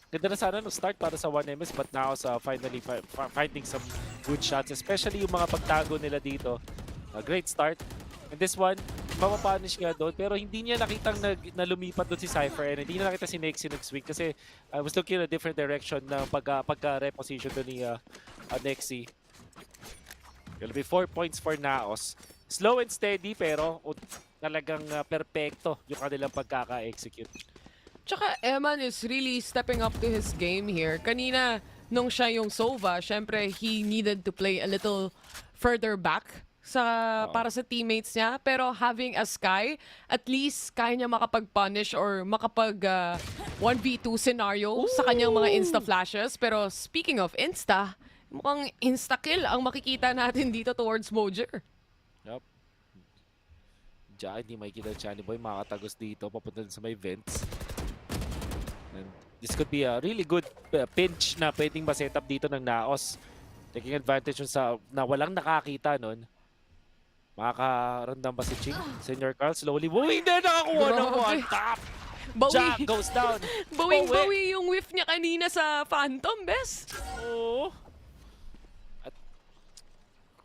ganda na sana nung start para sa 1MS, but now finally finding some good shots, especially yung mga pagtago nila dito. A great start. And this one, mapapunish nga doon, pero hindi niya nakitang na lumipat doon si Cypher, and hindi niya nakita si Nexi nag-swing kasi I was looking in a different direction na pagka-reposition doon ni Nexi. It'll be 4 points for Naos. Slow and steady pero talagang perfecto yung kanilang pagkaka-execute. Tsaka Eman is really stepping up to his game here. Kanina, nung siya yung Sova, syempre he needed to play a little further back para sa teammates niya. Pero having a Sky, at least kaya niya makapag-punish or makapag 1v2 scenario sa kanyang mga insta-flashes. Pero speaking of insta, mukhang insta-kill ang makikita natin dito towards Mojer. Yup. Diyan, hindi makikita ang Chani Boy makatagos dito papunta sa may vents. And this could be a really good pinch na pwedeng ma-set up dito ng Naos. Taking advantage sa na walang nakakita nun. Makakaramdam ba si Ching? Senior Carl slowly. Hindi nakakuha ng one tap! Jack goes down. Bawing-bawi yung whiff niya kanina sa Phantom, Bes. Oo. At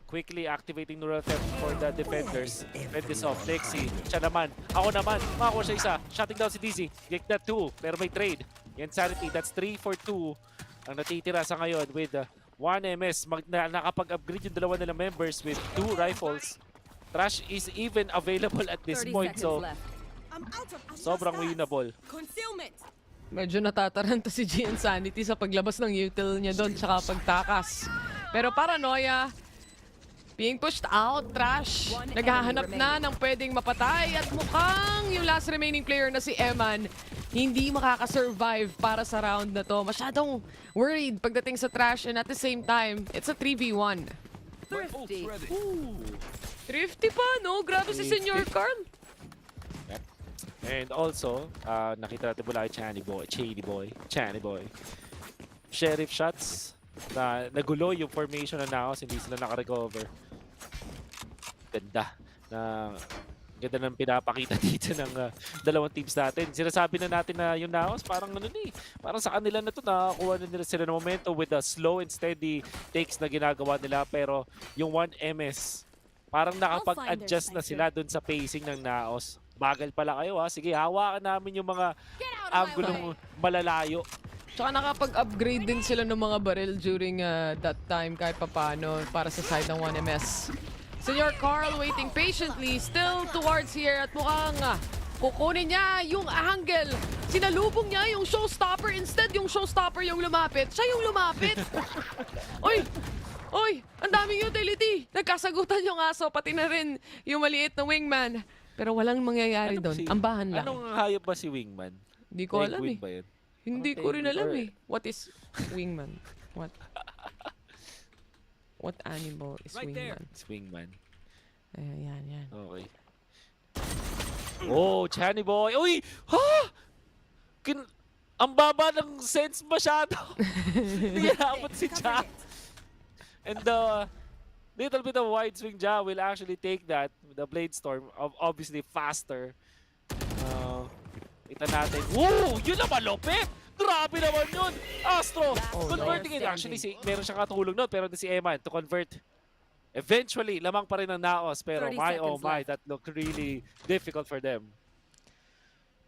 quickly activating neural theft for the defenders. Defend this off. Lexi. Siya naman. Ako naman. Makakuha siya isa. Shutting down si DZ. Get that 2. Pero may trade. Yan Sanity. That's 3 for 2. Ang natitira sa ngayon with 1 MS. Nakapag-upgrade yung dalawa nilang members with 2 rifles. Trash is even available at this point, so sobrang winnable. Medyo natataranta si Gian Sanity sa paglabas ng util niya doon tsaka pagtakas. Pero paranoia, being pushed out, Trash. Naghahanap na ng pwedeng mapatay at mukhang yung last remaining player na si Eman hindi makakasurvive para sa round na to. Masyadong worried pagdating sa Trash, and at the same time, it's a 3v1. Thrifty pa, no? Grabe si Senior Carl. Yep. And also, nakita natin mula kay Chani Boy. Sheriff shots na nagulo yung formation na Naos, hindi sila nakarecover. Ganda ng pinapakita dito ng dalawang teams natin. Sinasabi na natin na yung Naos parang parang sa kanila na to nakakuha na nila sila ng momentum with the slow and steady takes na ginagawa nila, pero yung 1MS parang nakapag-adjust na sila dun sa pacing ng Naos. Bagal pala kayo ha. Sige, hawakan namin yung mga angulong malalayo. Tsaka nakapag-upgrade din sila ng mga barrel during that time kahit papano para sa side ng 1MS. Senior Carl waiting patiently, still towards here at mukhang kukunin niya yung angle. Sinalubong niya yung showstopper, instead yung showstopper yung lumapit. Siya yung lumapit. Oy, ang daming utility. Nagkasagutan yung aso, pati na rin yung maliit na wingman. Pero walang mangyayari doon. Ambahan lang. Anong hayop ba si wingman? Hindi ko alam eh. Ba yun? Hindi ko rin alam eh. What is wingman? What animal is wingman? It's wingman. Ayan, yan. Okay. Oh, Chani Boy. Uy! Ha? Ang baba ng sense masyado. Hindi naabot si Jack. And the little bit of wide swing jab will actually take that. The Blade Storm, obviously faster. Kita natin. Woo! Yun naman, Lopet! Grabe naman yun! Astro! Converting it. Actually, meron siyang katulong nun, pero si Eman to convert. Eventually, lamang pa rin ng Naos, pero oh my, that looked really difficult for them.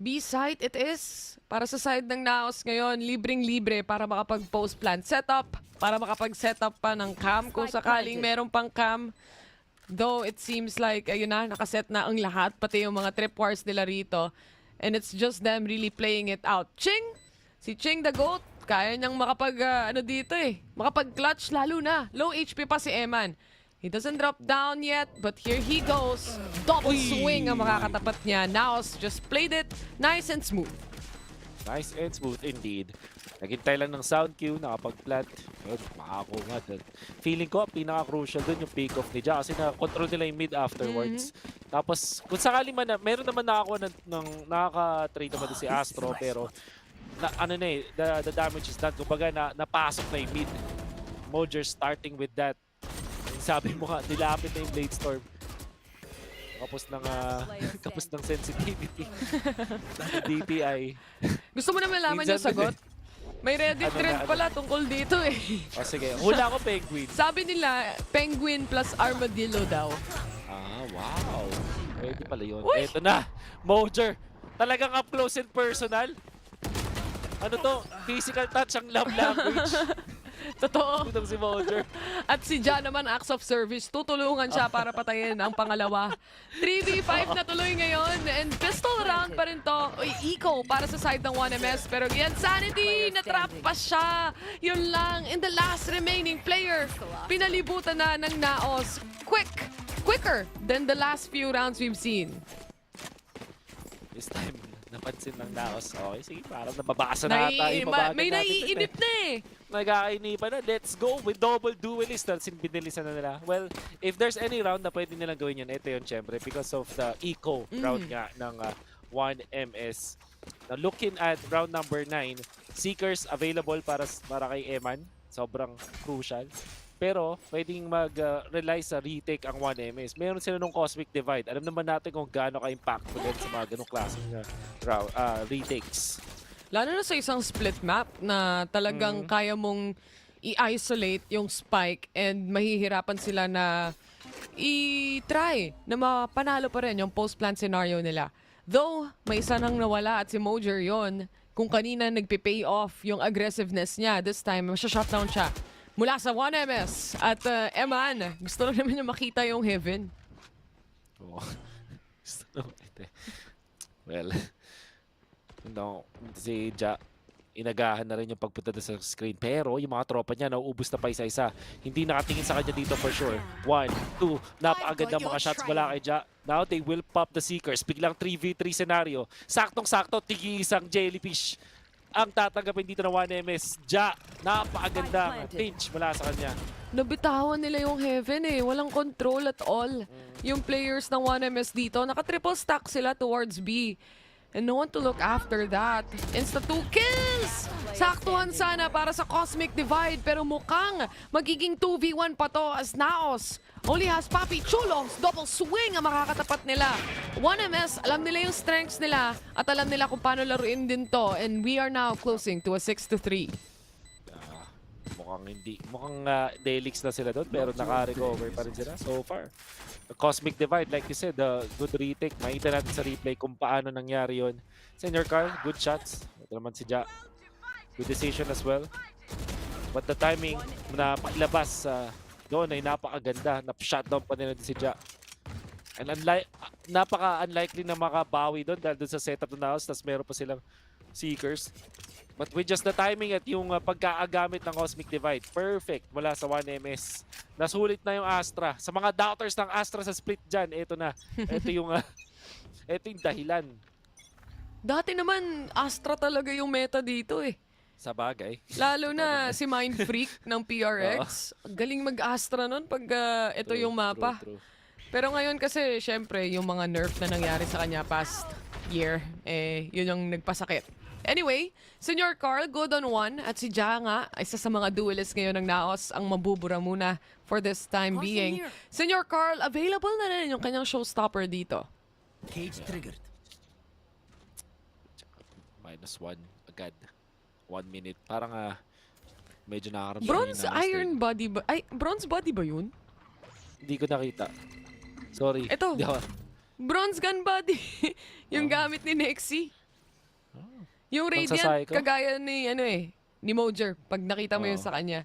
B-site it is. Para sa side ng Naos ngayon, libreng-libre para makapag-post plant setup, para makapag-setup pa ng cam kung sakaling meron pang cam. Though it seems like, ayun na, nakaset na ang lahat, pati yung mga tripwires nila rito. And it's just them really playing it out. Ching! Si Ching the GOAT, kaya niyang makapag-clutch lalo na. Low HP pa si Eman. He doesn't drop down yet, but here he goes. Double swing ang makakatapat niya. Naos just played it nice and smooth. Nice and smooth indeed. Naghintay lang ng sound cue, nakapag-plant. Makakuha doon. Feeling ko, pinaka-crucial doon yung pick-off ni Ja kasi na-control nila yung mid afterwards. Tapos, kung sakali man, meron naman nakakuha nakaka-trade naman si Astro, pero ano na eh, the damage is done. Kumbaga napasok na yung mid. Mojer starting with that. Sabi mo nga, nilapit na yung Blade Storm. Kapos ng sensitivity. ng DPI. Gusto mo na malaman yung sagot? May Reddit thread pala tungkol dito eh. O sige, hula ko Penguin. Sabi nila, Penguin plus Armadillo daw. Ah, wow. Pwede pala yun. Eto na, Mojer. Talagang up close and personal. Ano to? Physical touch ang love language. Totoo. Itong si Mojer. At si Ja naman, acts of service. Tutulungan siya para patayin ang pangalawa. 3v5 na tuloy ngayon. And pistol round pa rin to. Uy, eco para sa side ng 1MS. Pero yan, Sanity, natrap pa siya. Yun lang. In the last remaining player, pinalibutan na ng Naos. Quicker than the last few rounds we've seen. This time, napansin ng Naos. Okay, sige, parang nababasa na tayo. May naiinip na eh. Nag-ainipan na. Let's go with double duelist. Tapos binilisan na nila. Well, if there's any round na pwede nilang gawin yun, ito yun, syempre. Because of the eco round nga ng 1MS. Now, looking at round number 9, Seekers available para kay Eman. Sobrang crucial. Pero, pwedeng mag-rely sa retake ang 1MS. Meron sila nung Cosmic Divide. Alam naman natin kung gaano ka-impactful din sa mga ganong klaseng retakes. Lalo na sa isang split map na talagang kaya mong i-isolate yung spike and mahihirapan sila na i-try na mapanalo pa rin yung post-plant scenario nila. Though, may isa nang nawala at si Mojer yon. Kung kanina nagpi-pay off yung aggressiveness niya, this time, masya-shutdown siya. Mula sa 1MS at Eman, gusto lang naman niya makita yung heaven. Oh. Well, no, si Ja, inagahan na rin yung pagpunta sa screen. Pero yung mga tropa niya, nauubos na pa isa-isa. Hindi nakatingin sa kanya dito for sure. 1, 2, napakaganda mga shots mula kay Ja. Now they will pop the Seekers. Biglang 3v3 scenario. Saktong-sakto, tigi-isang jellyfish ang tatanggapin dito ng 1MS. Ja, napakaganda pinch mula sa kanya. Nabitawan nila yung heaven eh. Walang control at all. Yung players ng 1MS dito, naka-triple stack sila towards B. And no one to look after that. Insta 2 kills! Saktuhan sana para sa Cosmic Divide pero mukhang magiging 2v1 pa to as Naos only has Papi Chulos. Double swing ang makakatapat nila. 1MS, alam nila yung strengths nila at alam nila kung paano laruin din to. And we are now closing to a 6-3. Mukhang Delix na sila doon pero naka-recover pa rin sila so far. The Cosmic Divide, like you said, the good retake. Makita natin sa replay kung paano nangyari yun. Senior Carl, good shots. Ito naman si Ja. Good decision as well. But the timing na pakilabas doon ay napakaganda. Nap-shutdown pa nila si Ja. And napaka-unlikely na makabawi doon dahil doon sa setup ng Naos. Tapos meron pa silang Seekers. But with just the timing at yung pagkaagamit ng Cosmic Divide, perfect mula sa 1MS. Nasulit na yung Astra. Sa mga doubters ng Astra sa split dyan, ito na. Ito yung dahilan. Dati naman, Astra talaga yung meta dito eh. Sa bagay. Lalo na si Mind Freak ng PRX. Galing mag-Astra nun pag ito yung mapa. True. Pero ngayon kasi, syempre, yung mga nerf na nangyari sa kanya past year, yun yung nagpasakit. Anyway, Senior Carl, good on 1. At si Ja nga, isa sa mga duelist ngayon ng Naos, ang mabubura muna for this time being. Senior Carl, available na rin yung kanyang showstopper dito. Cage triggered. -1 agad. 1 minute. Parang medyo nakaramdam. Bronze iron body ba? Ay, bronze body ba yun? Hindi ko nakita. Sorry. Ito. Bronze gun body. Yung gamit ni Nexi. Yung Radiant, kagaya ni, ni Mojer, pag nakita mo yun sa kanya.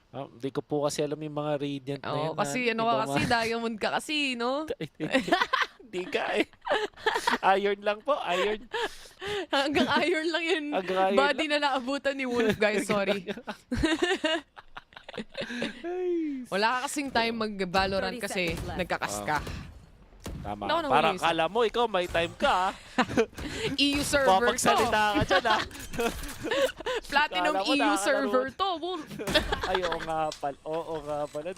Hindi ko po kasi alam yung mga Radiant na yan. Kasi kasi Diamond ka kasi, no? Hindi ka Iron lang po, iron. Hanggang iron lang yun. Body na naabutan ni Wolf, guys, sorry. Wala ka kasing time mag-Valorant kasi nagkakas ka. Tama. Parang kala mo, ikaw may time ka. EU server to. Papagsalita ka dyan, Platinum EU server to, Wolf. Ay, oo nga pala.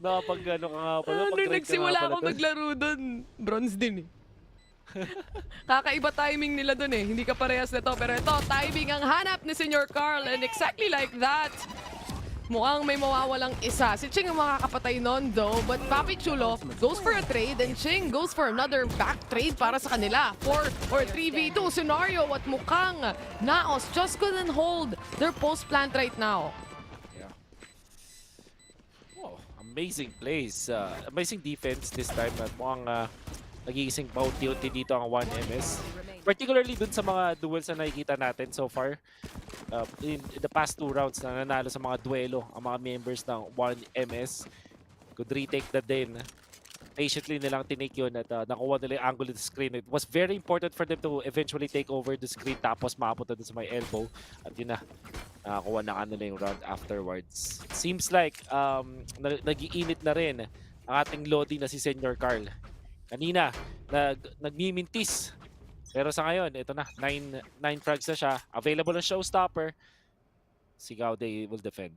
Nakapag ano ka nga pala. Nung nagsimula ako maglaro doon, bronze din eh. Kakaiba timing nila dun eh. Hindi ka parehas nito. Pero ito, timing ang hanap ni Senior Carl. And exactly like that, mukhang may mawawalang isa. Si Ching ang makakapatay nun though. But Papi Chulo goes for a trade and Ching goes for another back trade para sa kanila. 4 or 3v2 scenario at mukhang Naos just couldn't hold their post plant right now. Amazing plays. Amazing defense this time. At mukhang nagigising paunti-unti dito ang 1MS. Particularly dun sa mga duels na nakikita natin so far. In the past 2 rounds na nanalo sa mga duelo ang mga members ng 1MS. Could retake that din. Patiently nilang tinake yun at nakuha nila yung angle of the screen. It was very important for them to eventually take over the screen tapos makapunta dun sa may elbow. At yun na. Nakakuha na kanila yung round afterwards. Seems like nag-iinit na rin ang ating Lodi na si Senior Carl. Kanina, nagmimintis. Pero sa ngayon, ito na, 9 frags na siya. Available ang showstopper. Sigaw, they will defend.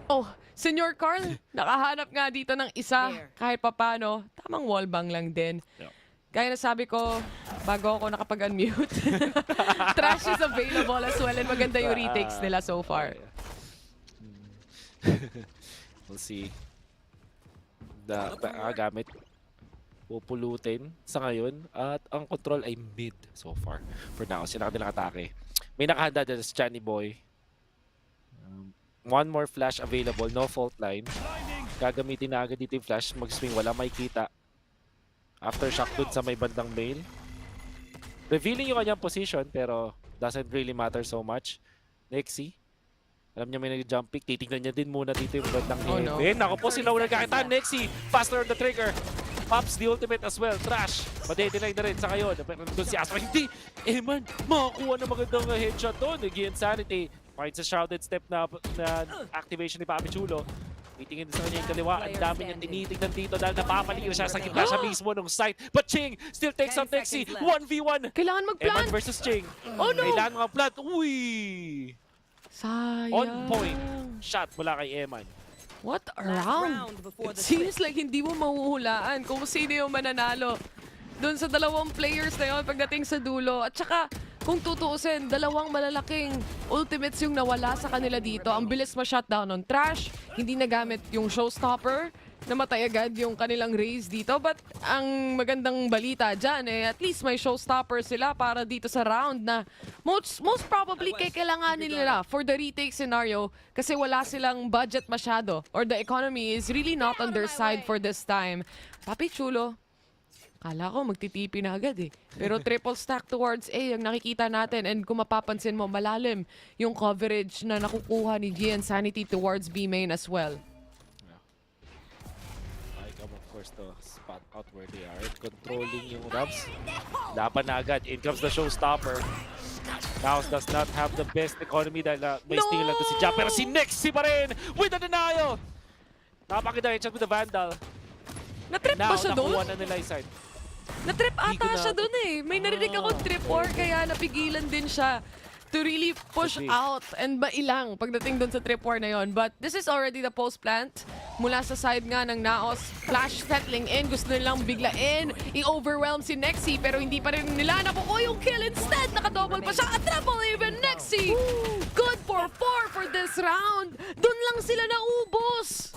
Oh, Senior Carl, nakahanap nga dito ng isa. Kahit papano, tamang wallbang lang din. Gaya na sabi ko, bago ako nakapag-unmute, Trash is available as well and maganda yung retakes nila so far. We'll see. Gamit. Pupulutin sa ngayon. At ang control ay mid so far. For now, sila kanilang atake. May nakahanda dyan si Johnny Boy. One more flash available, no fault line. Gagamitin na agad dito yung flash. Mag-swing, wala makikita. Aftershock dun sa may bandang mail. Revealing yung kanyang position, pero doesn't really matter so much. Nexi. Alam niya may nag-jump pick. Titignan niya din muna dito yung bandang mail. no. Ako po, sila unang kakita. Nexi, faster on the trigger. Pops the ultimate as well. Trash. Madedelay na rin sa ngayon. Pero doon si Astra. Hindi. Man, makakuha na magandang headshot doon. Nag-insanity. Finds a shrouded step na activation ni Papi Chulo. Titingin sa kanya yung kaliwa. Ang dami niyang tinitignan dito dahil napapaliw siya sa gitna siya mismo ng site. But Ching still takes on Nexi. 1v1. Kailangan mag-plant. Eman versus Ching. Oh no! Kailangan mag-plant. Uy! Sayang. On point. Shot mula kay Eman. What a round! It seems like hindi mo mahuhulaan kung sino yung mananalo doon sa dalawang players na yun pagdating sa dulo. At saka, kung tutuusin, dalawang malalaking ultimates yung nawala sa kanila dito. Ang bilis ma-shutdown on Trash. Hindi nagamit yung showstopper. Namatay agad yung kanilang raise dito. But ang magandang balita dyan at least may showstopper sila para dito sa round na most probably kailanganin nila for the retake scenario kasi wala silang budget masyado or the economy is really not on their side for this time. Papi Chulo, kala ko magtitipi na agad eh. Pero triple stack towards A ang nakikita natin and kung mapapansin mo, malalim yung coverage na nakukuha ni Gian Sanity towards B main as well. Of course, to spot out where they are. Controlling yung Rubs. Laban na agad. In comes the showstopper. Naos does not have the best economy dahil may steal lang to si Ja. Pero si Nexi pa rin with the denial. Napakita headshot with the Vandal. Na-trip ba siya doon? Nakuha na nila yung side. Na-trip ata siya doon eh. May narinig ako trip or kaya napigilan din siya to really push out and mailang pagdating doon sa trip war na yon. But this is already the post plant mula sa side nga ng Naos. Flash settling in. Gusto nilang biglain. I-overwhelm si Nexi pero hindi pa rin nila nakukuha yung kill. Instead, nakadouble pa siya. A triple even Nexi. Good for 4 for this round. Doon lang sila naubos.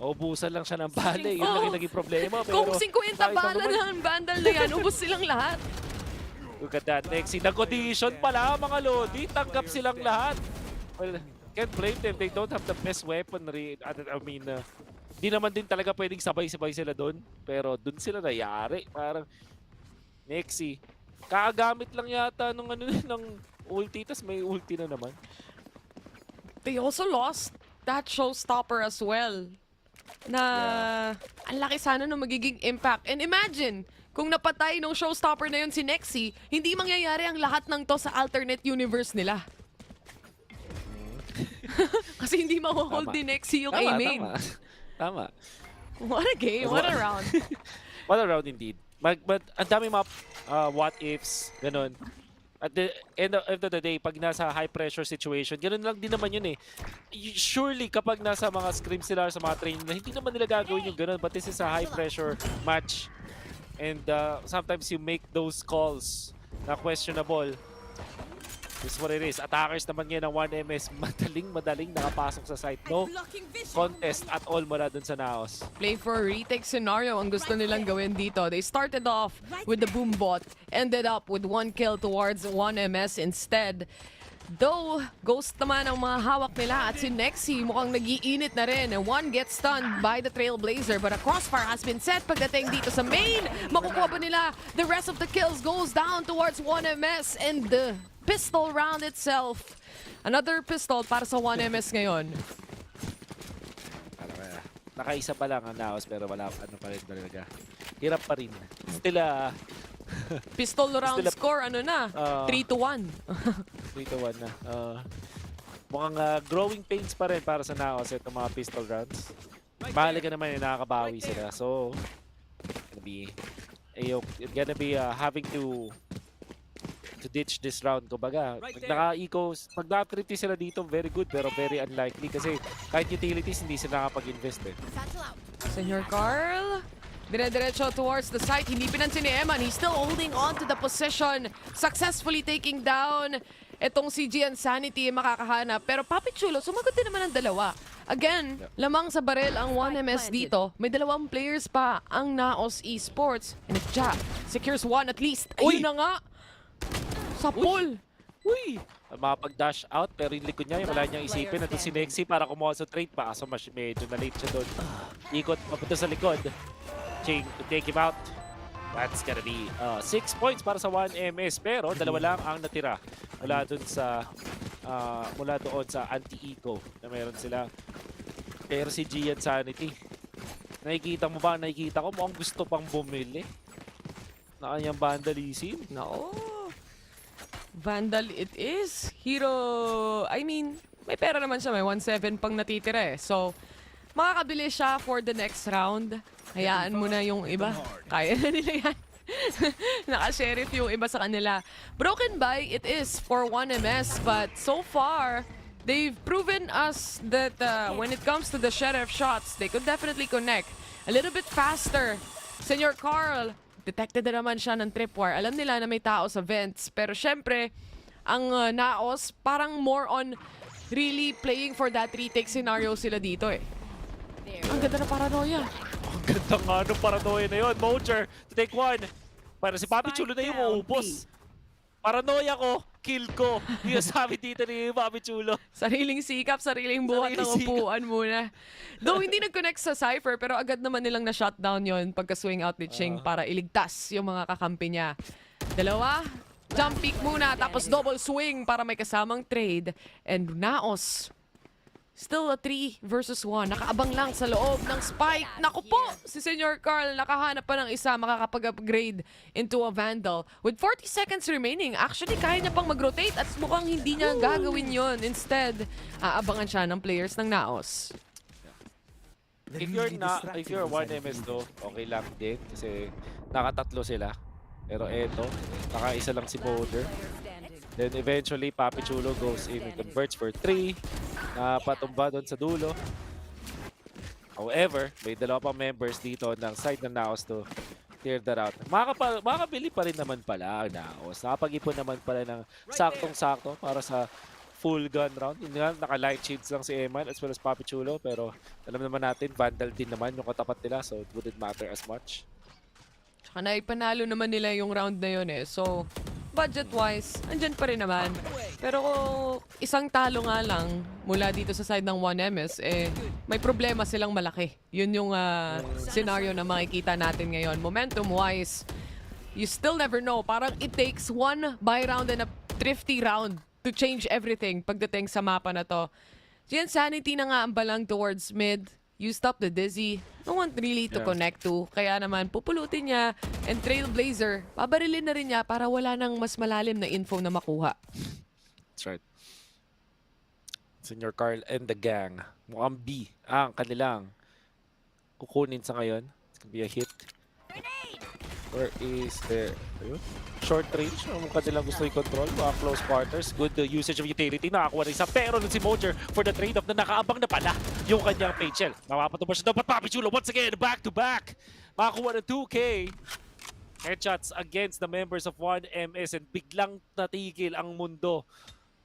Maubusan lang siya ng bala. Yun lang yung naging problema. Pero kung 50 bala na ang Vandal na yan, ubos silang lahat. Look at that, Nexi. Nag-audition pala, mga Lodi. Tanggap silang lahat. Well, can't blame them. They don't have the best weaponry. I mean, di naman din talaga pwedeng sabay-sabay sila doon. Pero doon sila nayari. Parang, Nexi, kaagamit lang yata ng, ng ulti. Tas may ulti na naman. They also lost that showstopper as well. Na ang laki sana nung magiging impact. And imagine, kung napatay nung showstopper na yun si Nexi, hindi mangyayari ang lahat ng to sa alternate universe nila. Kasi hindi mahuhold Tama. ni Nexie yung Tama, A-main. Tama. What a game, what a round. What a round indeed. But ang dami mga what ifs, ganun. At the end of the day, pag nasa high pressure situation, ganun lang din naman yun eh. Surely kapag nasa mga scrims sila or sa mga training na hindi naman nila gagawin yung ganun, but this is a high pressure match. And sometimes you make those calls na questionable. This is what it is. Attackers naman ngayon ng 1MS, madaling nakapasok sa site. No contest at all mula dun sa Naos. Play for a retake scenario ang gusto nilang gawin dito. They started off with the boom bot, ended up with 1 kill towards 1MS instead. Though, Ghost naman ang mga hawak nila at si Nexie mukhang nag-iinit na rin. And one gets stunned by the Trailblazer but a crossfire has been set pagdating dito sa main. Makukuha ba nila? The rest of the kills goes down towards 1MS and the pistol round itself. Another pistol para sa 1MS ngayon. Nakaisa pa lang ang Naos pero wala ano pa rin talaga. Hirap pa rin. Still Pistol round score ano na? 3-1. 3-1 na. Mukhang growing pains pa rin para sa Naos itong mga pistol rounds. Mahalaga naman yung nakakabawi sila. So, gonna be having to ditch this round. Kumbaga, pag na-upgrade sila dito, very good pero very unlikely kasi kahit utilities hindi sila nakapag-invest eh. Senor Carl, dire-diretso towards the site. Hindi pinansin ni Eman. He's still holding on to the position. Successfully taking down itong si Gian Sanity makakahanap. Pero Papi Chulo, sumagot din naman ang dalawa. Again, lamang sa barel ang 1MS dito. May 2 players pa ang Naos Esports. And if Ja secures 1 at least, ayun na nga. Sa pool. Uy! Makapag-dash out pero yung likod niya, yung wala niyang isipin na si Nexie para kumuha sa trade pa. So medyo na-late siya doon. Ikot, papunta sa likod. Ching to take him out. That's gonna be 6 points para sa 1MS pero 2 lang ang natira mula doon sa anti-eco na meron sila. Pero si Gian Sanity, nakikita mo ba? Nakikita ko mukhang gusto pang bumili na kanyang vandalism. No. Vandal it is. Hero, I mean, may pera naman siya. May 1-7 pang natitira eh. So, makakabili siya for the next round. Hayaan mo na yung iba. Kaya na nila yan. Naka-sheriff yung iba sa kanila. Broken by it is for 1MS. But so far, they've proven us that when it comes to the sheriff shots, they could definitely connect a little bit faster. Senor Carl, detected na naman siya ng tripwire. Alam nila na may tao sa vents. Pero syempre, ang Naos, parang more on really playing for that retake scenario sila dito eh. Ang ganda na paranoia. Ang ganda nga ng paranoia na yun. Mojer to take 1. Para si Papi Chulo na yung maupos. Paranoia ko, kill ko. Yung sabi dito ni Papi Chulo. Sariling sikap, sariling buhat ng upuan muna. Though hindi nag-connect sa Cypher, pero agad naman nilang na-shutdown yon pagka-swing out ni Ching para iligtas yung mga kakampi niya. 2, jump peek muna, tapos double swing para may kasamang trade. And Naos, still a 3 versus 1. Nakaabang lang sa loob ng spike. Naku po! Si Senor Carl nakahanap pa ng isa makakapag-upgrade into a Vandal. With 40 seconds remaining, actually kaya niya pang mag-rotate at mukhang hindi niya gagawin yon. Instead, aabangan siya ng players ng Naos. If you're 1MS though, okay lang din kasi nakatatlo sila. Pero eto, nakaisa lang si Boulder. Then eventually, Papi Chulo goes in and converts for 3. Napatumba doon sa dulo. However, may 2 pang members dito ng side ng Naos to clear that out. Makakabili pa rin naman pala ang Naos. Nakapag-ipon naman pala ng saktong-sakto para sa full gun round. Yun nga, naka-light shades lang si Eman as well as Papi Chulo. Pero alam naman natin, Vandal din naman yung katapat nila. So it wouldn't matter as much. Tsaka naipanalo naman nila yung round na yun eh. So, budget-wise, andyan pa rin naman. Pero isang talo nga lang mula dito sa side ng 1MS, eh, may problema silang malaki. Yun yung scenario na makikita natin ngayon. Momentum-wise, you still never know. Parang it takes 1 buy round and a thrifty round to change everything pagdating sa mapa na to. Gian Sanity na nga ang balang towards mid. You stop the dizzy. No one really to connect to. Kaya naman, pupulutin niya. And Trailblazer, pabarilin na rin niya para wala nang mas malalim na info na makuha. That's right. Senior Carl and the gang. Mukhang B ang kanilang kukunin sa ngayon. It's gonna be a hit. Where is the short range? Ang kanilang gusto i-control. Mga close quarters. Good usage of utility. Nakakuha rin isa. Pero si Mojer for the trade-off na nakaabang na pala yung kanyang Pagel. Mapapatubos siya dapat. Papi Chulo once again. Back to back. Makakuha ng 2K. Headshots against the members of 1MS and biglang natigil ang mundo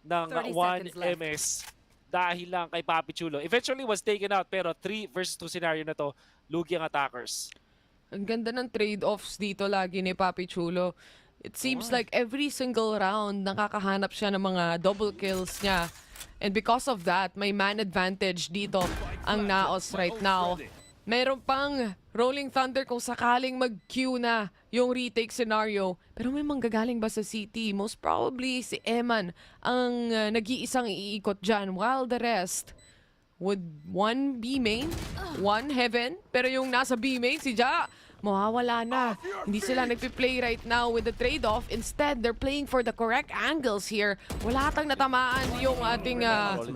ng 1MS dahil lang kay Papi Chulo. Eventually was taken out pero 3 versus 2 scenario na to, lugi ang attackers. Ang ganda ng trade-offs dito lagi ni Papi Chulo. It seems like every single round nakakahanap siya ng mga double kills niya. And because of that, may man advantage dito ang Naos right now. Meron pang Rolling Thunder kung sakaling mag-queue na yung retake scenario. Pero may manggagaling ba sa city? Most probably si Eman ang nag-iisang iikot dyan. While the rest would one B main, one heaven. Pero yung nasa B main, si Ja, mawawala na. Hindi sila nagpi-play right now with the trade-off. Instead, they're playing for the correct angles here. Wala atang natamaan yung ating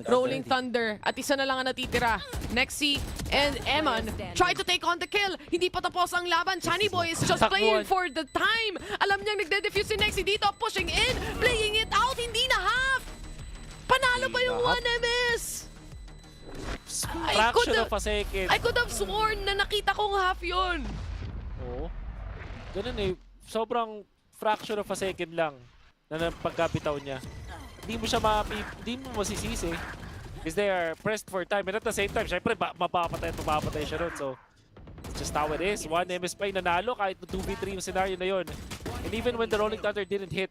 Rolling Thunder. At isa na lang ang natitira. Nexi and Eman try to take on the kill. Hindi pa tapos ang laban. Chani Boy is just playing for the time. Alam niyang nagde-defuse si Nexi dito. Pushing in, playing it out. Hindi na half. Panalo ba yung 1MS? Fraction of a second. I could have sworn na nakita kong half yun. Oo. Ganun eh. Sobrang fraction of a second lang na pagkabitaw niya. Hindi mo siya hindi mo masisisi. Because they are pressed for time. And at the same time, syempre, mapapatay siya ron. So, it's just how it is. 1MS pa yung nanalo kahit 2v3 yung scenario na yun. And even when the Rolling Thunder didn't hit,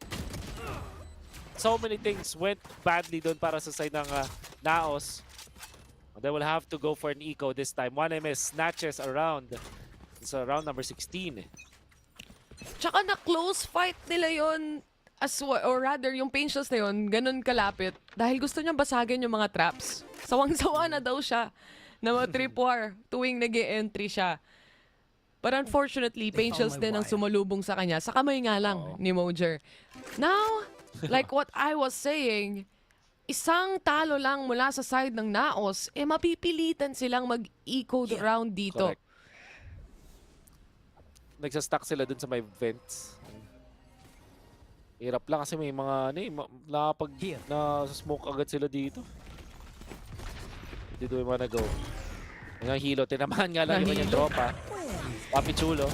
so many things went badly doon para sa side ng Naos. They will have to go for an eco this time. 1MS snatches around. It's round number 16. Tsaka na close fight nila yon or rather yung Paintials na yon ganun kalapit dahil gusto niyang basagin yung mga traps. Sawang-sawa na daw siya na ma-trip-war tuwing nag-e-entry siya. But unfortunately, Paintials din ang sumalubong sa kanya. Sa kamay nga lang ni Mojer. Now, like what I was saying, isang talo lang mula sa side ng Naos, mapipilitan silang mag-eco round dito. Correct. Nagsastuck sila dun sa may vents. Hirap lang kasi may mga na-smoke agad sila dito. Dito yung mga nag-go. Yung hilo, tinamaan nga lang yung kanyang tropa. Papi Chulo.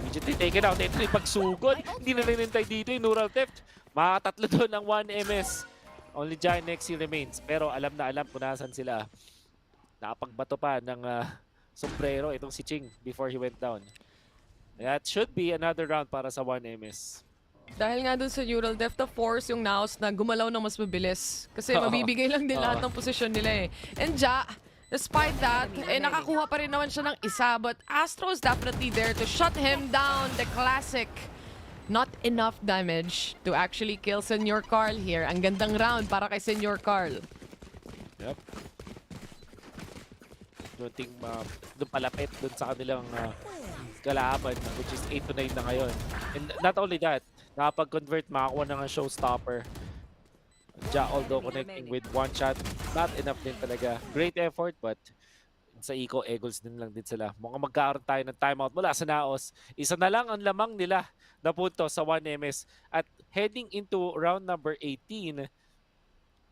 Immediately taken out. Ito yung pagsugod. Hindi na rinintay dito yung neural theft. Makatatlo doon ang 1MS. Only Giant Nexi remains. Pero alam na alam kung nasan sila. Nakapagbato pa ng sombrero itong si Ching before he went down. That should be another round para sa 1MS. Dahil nga dun sa neural theft, of course, yung Naos na gumalaw ng mas mabilis. Kasi mabibigay lang din lahat ng posisyon nila eh. And Ja, despite that, nakakuha pa rin naman siya ng isa. But Astro is definitely there to shut him down. The classic. Not enough damage to actually kill Senior Carl here. Ang gandang round para kay Senior Carl. Yep. Doon palapit doon sa kanilang kalaban, which is 8 to 9 na ngayon. And not only that, nakapag-convert, makakuha na ng showstopper. Ja, although connecting with one shot, not enough din talaga. Great effort, but sa Eco, Eagles din lang din sila. Mukhang magkaroon tayo ng timeout mula sa Naos. Isa na lang ang lamang nila na punto sa 1MS. At heading into round number 18,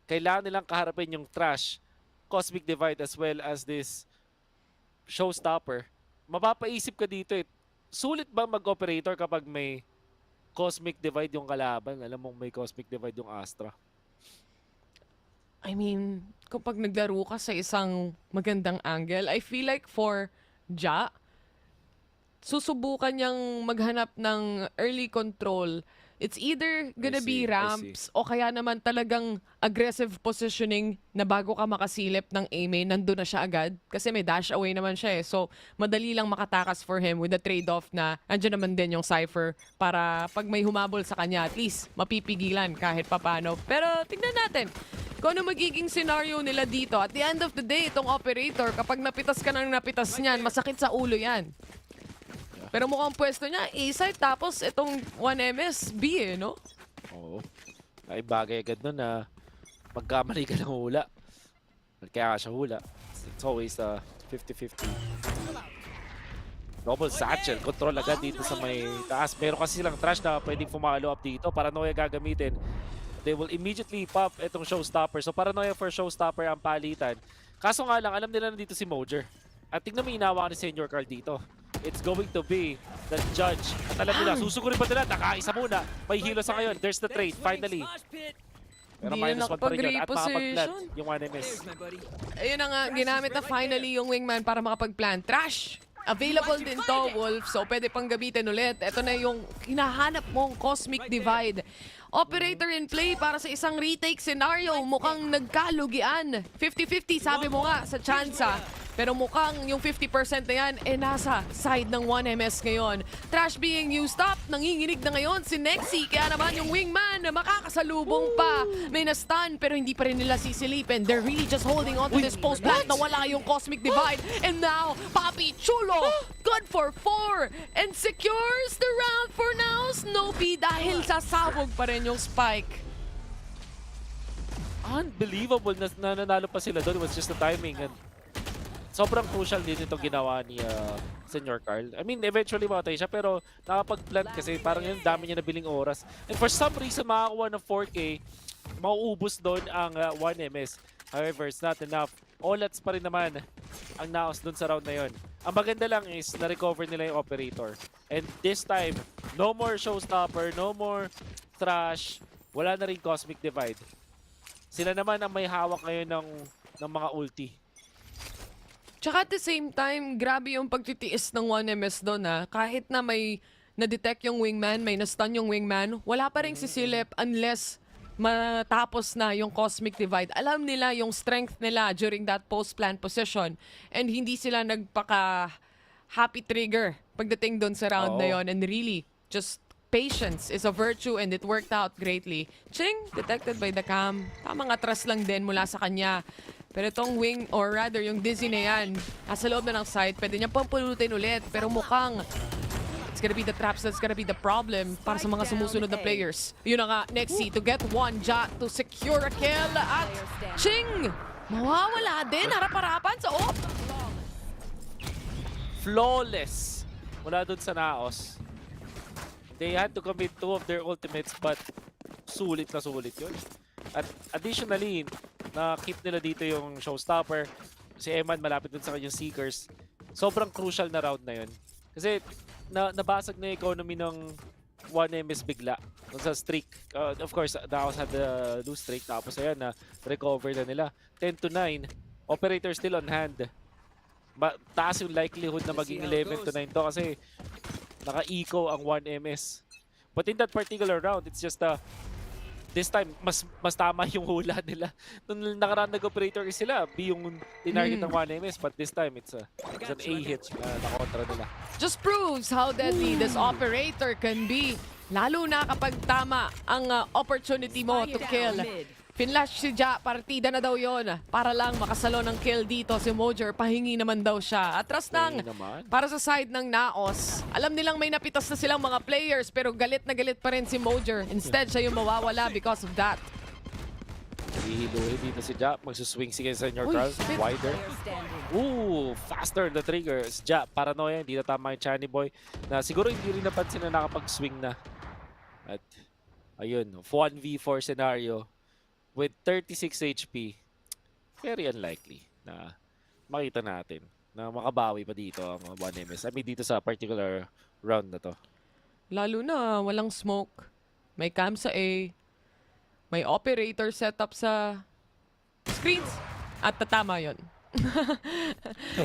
kailangan nilang kaharapin yung Trash, Cosmic Divide, as well as this Showstopper. Mapapaisip ka dito sulit ba mag-operator kapag may Cosmic Divide yung kalaban? Alam mong may Cosmic Divide yung Astra. I mean, kapag naglaro ka sa isang magandang angle, I feel like for Ja, susubukan niyang maghanap ng early control. It's either gonna be ramps o kaya naman talagang aggressive positioning na bago ka makasilip ng A-main, nandun na siya agad. Kasi may dash away naman siya eh. So, madali lang makatakas for him with the trade-off na andyan naman din yung Cypher para pag may humabol sa kanya, at least mapipigilan kahit papano. Pero tignan natin kung ano magiging scenario nila dito. At the end of the day, itong operator, kapag napitas ka ng napitas niyan, masakit sa ulo yan. Pero mukhang pwesto niya, A-side tapos itong 1MS B eh, no? Oo. Ay bagay agad nun na magkamali ka ng hula. Kaya nga siya hula. It's always 50-50. Double satchel. Control agad dito sa may taas. Meron kasi silang trash na pwedeng follow up dito. Paranoia gagamitin. They will immediately pop itong showstopper. So paranoia for showstopper ang palitan. Kaso nga lang, alam nila na dito si Mojer. At tingnan mo inawa ni Senior Carl dito. It's going to be the judge. At alam nila, susugurin pa nila. Nakaisa muna. May hilo sa ngayon. There's the trade, finally. Pero minus 1 pa rin yun. At makapag-plant yung 1MS. Ayun na nga, ginamit na finally yung wingman para makapag-plant. Trash! Available din to, Wolf. So, pwede pang gamitin ulit. Ito na yung hinahanap mong Cosmic Divide. Operator in play para sa isang retake scenario. Mukhang nagkalugian. 50-50, sabi mo nga, sa tsansa. Pero mukhang yung 50% na yan, nasa side ng 1MS ngayon. Trash being used up. Nanginginig na ngayon si Nexi. Kaya naman yung wingman, makakasalubong pa. May na-stun, pero hindi pa rin nila sisilipin. They're really just holding on to this post-plant na wala yung Cosmic Divide. And now, Papi Chulo, good for 4. And secures the round for Naos. Nobi dahil sasabog pa rin yung spike. Unbelievable na nanalo pa sila doon. It was just the timing. And sobrang crucial din itong ginawa ni Senior Carl. I mean, eventually matay siya pero nakapag-plant kasi parang yun, dami niya nabiling oras. And for some reason, makakuha ng 4K, mauubos doon ang 1MS. However, it's not enough. Olats pa rin naman ang Naos doon sa round na yun. Ang maganda lang is na-recover nila yung operator. And this time, no more showstopper, no more trash, wala na rin Cosmic Divide. Sila naman ang may hawak ngayon ng mga ulti. Tsaka at the same time, grabe yung pagtitiis ng 1MS doon ha. Kahit na may na-detect yung wingman, may na-stun yung wingman, wala pa rin sisilip unless matapos na yung Cosmic Divide. Alam nila yung strength nila during that post-plant position and hindi sila nagpaka-happy trigger pagdating doon sa round na yon. And really, just patience is a virtue and it worked out greatly. Ching, detected by the cam. Tamang atras lang din mula sa kanya. Pero itong wing, or rather yung dizzy na yan, nasa loob na ng site, pwede niya pampulutin ulit. Pero mukhang, it's gonna be the traps, that's gonna be the problem para sa mga sumusunod na players. Yun na nga, Nexi to get one shot to secure a kill. At Ching, mawawala din, harap-harapan sa off. Flawless mula dun sa Naos. They had to commit 2 of their ultimates but sulit na sulit yun. At additionally, na-keep nila dito yung showstopper. Si Eman malapit dun sa kanyang Seekers. Sobrang crucial na round na yun. Kasi nabasag na yung economy ng 1MS bigla dun sa streak. Of course, Naos had the lose streak. Tapos ayan, na-recover na nila. 10-9. Operator still on hand. Taas yung likelihood na maging 11-9 to kasi naka-eco ang 1MS. But in that particular round, it's just this time, mas tama yung hula nila. Nung nakaraan nag-operator sila, B yung tinarget ng 1MS, but this time, it's an A hit na nakontra nila. Just proves how deadly this operator can be. Lalo na kapag tama ang opportunity mo to kill. Finlash si Ja, partida na daw yon para lang makasalo ng kill dito si Mojer. Pahingi naman daw siya. Atras nang para sa side ng Naos. Alam nilang may napitas na silang mga players pero galit na galit pa rin si Mojer. Instead, siya yung mawawala because of that. Hihiluhin dito si Ja. Magsuswing si Senior Carl. Wider. Ooh, faster the trigger. Si Ja, paranoia. Hindi na tama yung Chani Boy. Na siguro hindi rin napansin na nakapag-swing na. At ayun, 1v4 scenario. With 36 HP, very unlikely na makita natin na makabawi pa dito ang 1MS. I mean, dito sa particular round na to. Lalo na walang smoke. May cam sa A. May operator setup sa screens. At tatama yon.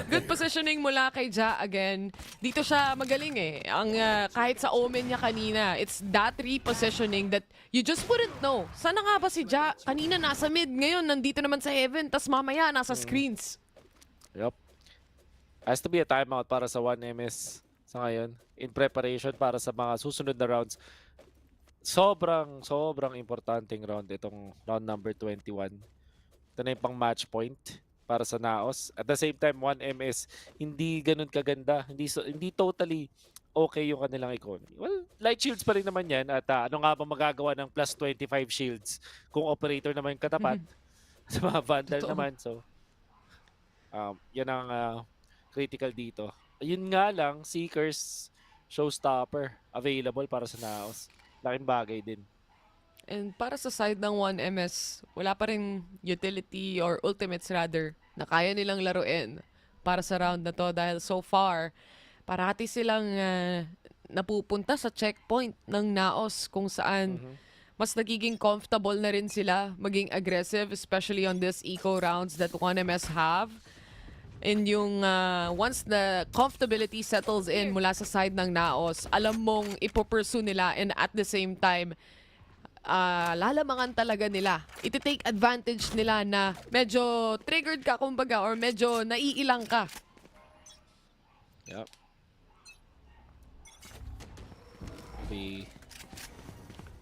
Good positioning mula kay Ja again. Dito siya magaling eh. Ang kahit sa omen niya kanina, it's that repositioning that you just wouldn't know. Sana nga ba si Ja? Kanina nasa mid, ngayon nandito naman sa heaven, tas mamaya nasa screens. Yup. Has to be a timeout para sa 1MS sa ngayon. In preparation para sa mga susunod na rounds. Sobrang importanteng round itong round number 21. Ito na yung pang match point para sa Naos. At the same time, 1MS, hindi ganun kaganda. Hindi totally okay yung kanilang economy. Well, light shields pa rin naman yan. At ano nga ba magagawa ng plus 25 shields kung operator naman yung katapat? Sa mga Vandal naman. So, Yan ang critical dito. Yun nga lang, Seekers, Showstopper, available para sa Naos. Laking bagay din. And para sa side ng 1MS, wala pa rin utility or ultimates rather na kaya nilang laruin para sa round na to dahil so far, parati silang napupunta sa checkpoint ng Naos kung saan mas nagiging comfortable na rin sila maging aggressive, especially on this eco rounds that 1MS have. And yung once the comfortability settles in mula sa side ng Naos, alam mong ipopursue nila and at the same time, lalamangan talaga nila. Iti-take advantage nila na medyo triggered ka kumbaga or medyo naiilang ka. Yep.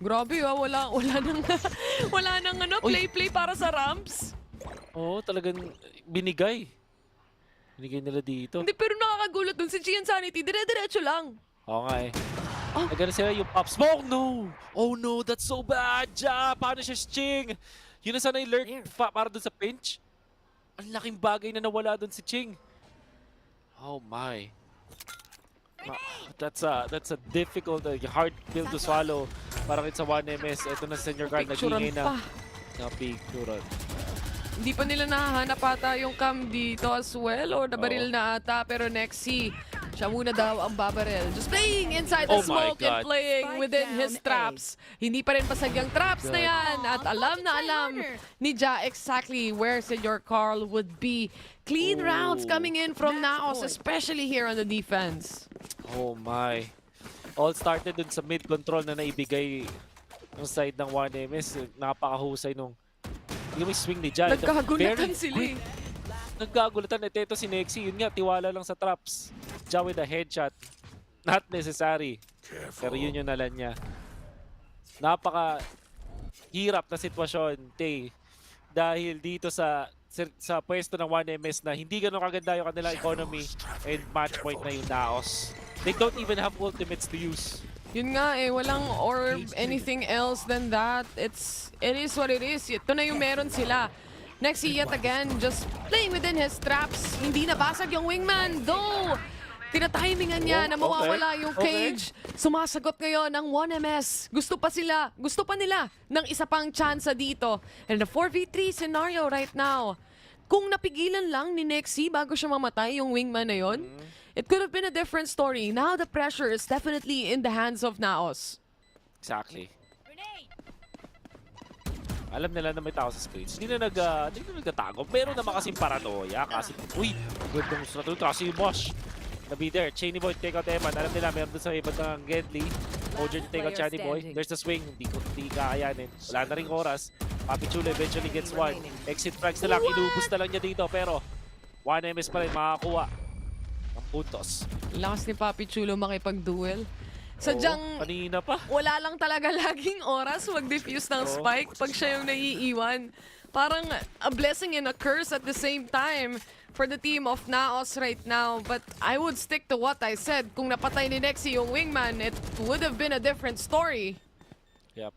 Grabe wala nang play para sa ramps. Oo, talagang binigay. Binigay nila dito. Hindi, pero nakakagulat dun si Gian Sanity, dire-diretso lang. Oo nga eh. Nagano sila yung pop smoke. No! Oh no, that's so bad. Ja, paano siya Ching? Yun na sana alert para dun sa pinch. Ang laking bagay na nawala dun si Ching. Oh my. That's a difficult, hard pill to swallow. Parang it's a 1MS. Ito na senior guard nagingay na. Napicturan. Hindi pa nila nahahanap ata yung cam dito as well or nabaril na ata pero Nexy, siya muna daw ang babaril. Just playing inside the smoke and playing within his traps. Hindi pa rin pasagyang traps na yan at alam na alam ni Ja exactly where Senor Carl would be. Clean rounds coming in from Naos, especially here on the defense. Oh my. All started dun sa mid control na naibigay ng side ng 1MS. Napakahusay nung yung swing ni Ja. Nagkagulatan sila eh. Nagkagulatan. Ito si Nexy. Yun nga, tiwala lang sa traps. Ja with a headshot. Not necessary. Pero yun yung nalan niya. Napaka hirap na sitwasyon, Tay. Dahil dito sa pwesto ng 1MS na hindi ganun kaganda yung kanilang economy and match point na yung Naos. They don't even have ultimates to use. Yun nga walang or anything else than that. It is what it is. Ito na yung meron sila. Nexy yet again, just playing within his traps. Hindi nabasag yung wingman, though. Tinatimingan niya na mawawala yung cage. Sumasagot ngayon ang 1MS. Gusto pa nila ng isa pang chance dito. And the 4v3 scenario right now. Kung napigilan lang ni Nexy bago siya mamatay yung wingman na yon, it could have been a different story. Now the pressure is definitely in the hands of Naos. Exactly. Alam nila na may tao sa screens. Hindi na nagtatago. Meron naman kasing paranoia. Kasi, uy, good ng strategy. Kasi yung Bosch. Nabi there. Chainy Boy, take out Eman. Alam nila, meron dun sa iba ng Gedli. Ojer to take out Chani Boy. There's the swing. Hindi kakayanin. Wala na ring oras. Papi Chulo eventually gets one. Exit frags na lang. Inubos na lang niya dito. Pero, 1MS pa rin makakakuha ng puntos. Lakas ni Papi Chulo makipag-duel. Sadyang kanina pa. Wala lang talaga laging oras mag-defuse ng spike pag siya yung naiiwan. Parang a blessing and a curse at the same time for the team of Naos right now. But I would stick to what I said. Kung napatay ni Nexy yung wingman, it would have been a different story. Yep.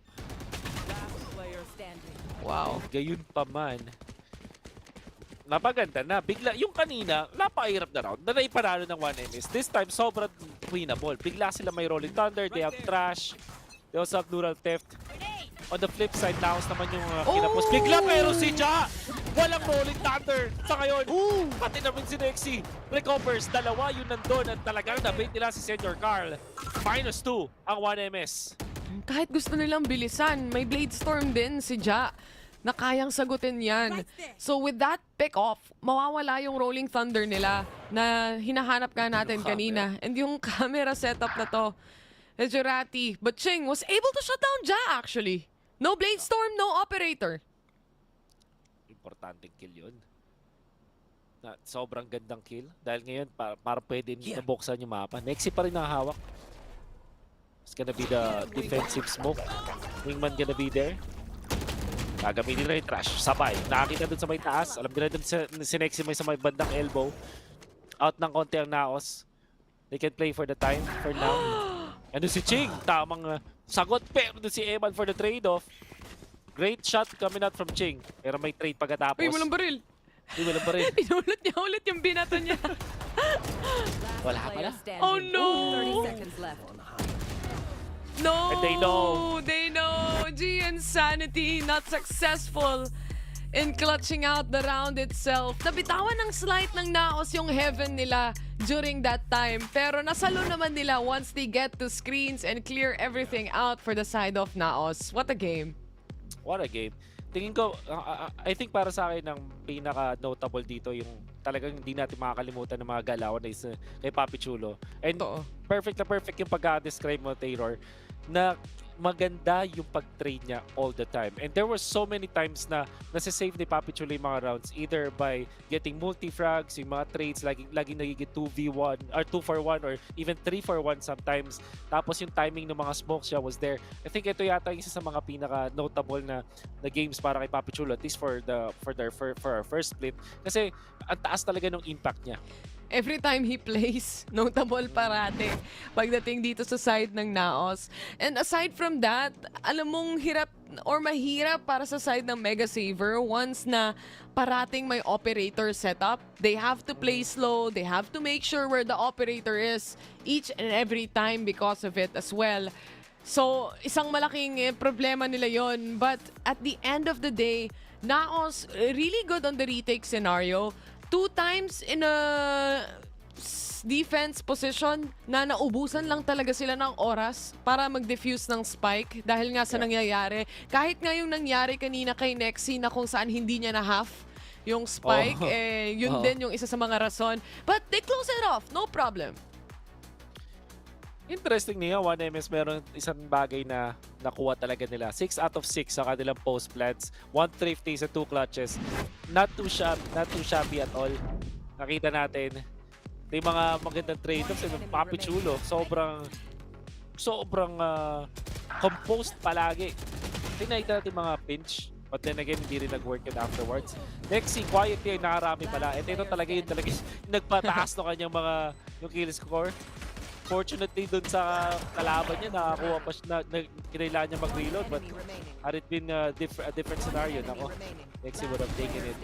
Wow. Gayun pa man. Napaganda na. Bigla, yung kanina, napakahirap na round na naipanalo ng 1MS. This time, sobrang winnable. Bigla sila may Rolling Thunder, they have Trash, they also have Neural Theft. On the flip side, Naos naman yung kinapos. Bigla pero si Ja! Walang Rolling Thunder! Sa ngayon, pati naman si Nexy. Recovers, dalawa yun nandun at talagang nabait nila si Senior Carl. -2 ang 1MS. Kahit gusto nilang bilisan, may Blade Storm din si Ja na kayang sagutin yan. So with that pick-off, mawawala yung Rolling Thunder nila na hinahanap ka natin kanina. And yung camera setup na to, Jurati. But Ching was able to shut down Ja actually. No Blade Storm, no Operator. Importanteng kill yun. Sobrang gandang kill. Dahil ngayon, para pwede nabuksan yung mapa. Nexy pa rin nakahawak. It's gonna be the defensive smoke. Wingman gonna be there. Gagamitin na yung Trash. Sabay. Nakakita dun sa may taas. Alam nila dun si Nexy may sa may bandang elbow. Out ng konti ang Naos. They can play for the time for now. And si Ching. Tamang sagot. Pero dun si Eman for the trade-off. Great shot coming out from Ching. Pero may trade pagkatapos. Uy, walang baril. Wala pa rin. Inulot niya ulit yung binato niya. Wala pala. Oh no! 30 seconds left. No! And they know. They know! G Insanity not successful in clutching out the round itself. Nabitawan ng slight ng Naos yung heaven nila during that time. Pero nasalo naman nila once they get to screens and clear everything out for the side of Naos. What a game. What a game. Tingin ko, I think para sa akin, ang pinaka-notable dito yung talagang hindi natin makakalimutan ng mga galawan is kay Papi Chulo. And perfect na perfect yung pagka-describe mo, Taylor, na maganda yung pag-train niya all the time. And there were so many times na nasa-save ni Papi Chulo yung mga rounds either by getting multi-frags, yung mga trades, laging nagiging 2v1 or 2-for-1 or even 3-for-1 sometimes. Tapos yung timing ng mga smokes siya was there. I think ito yata yung isa sa mga pinaka-notable na games para kay Papi Chulo, at least for our first split. Kasi ang taas talaga ng impact niya. Every time he plays, notable parate pagdating dito sa side ng Naos. And aside from that, alam mong hirap or mahirap para sa side ng MegaSaver once na parating may operator setup. They have to play slow, they have to make sure where the operator is each and every time because of it as well. So, isang malaking problema nila yon. But at the end of the day, Naos really good on the retake scenario. 2 times in a defense position na naubusan lang talaga sila ng oras para mag-defuse ng spike dahil nga sa nangyayari. Kahit nga yung nangyari kanina kay Nexi na kung saan hindi niya na half yung spike, yun din yung isa sa mga rason. But they close it off, no problem. Interesting niya, 1MS meron isang bagay na nakuha talaga nila. 6 out of 6 sa kanilang post plants. 1 thrifty sa 2 clutches. Not too shabby at all. Nakita natin. May mga magandang trade-offs. Papi Chulo, sobrang composed palagi. Tingnan natin mga pinch. But then again, hindi rin nag-work it afterwards. Nexi, quiet yung nakarami pala. At ito talaga yung nagpataas no kanyang mga yung kill score. Fortunately, dun sa kalaban niya, nakakuha pa siya, kinailangan niya mag-reload. But had it been a different scenario, nako, Nexi would have taken it.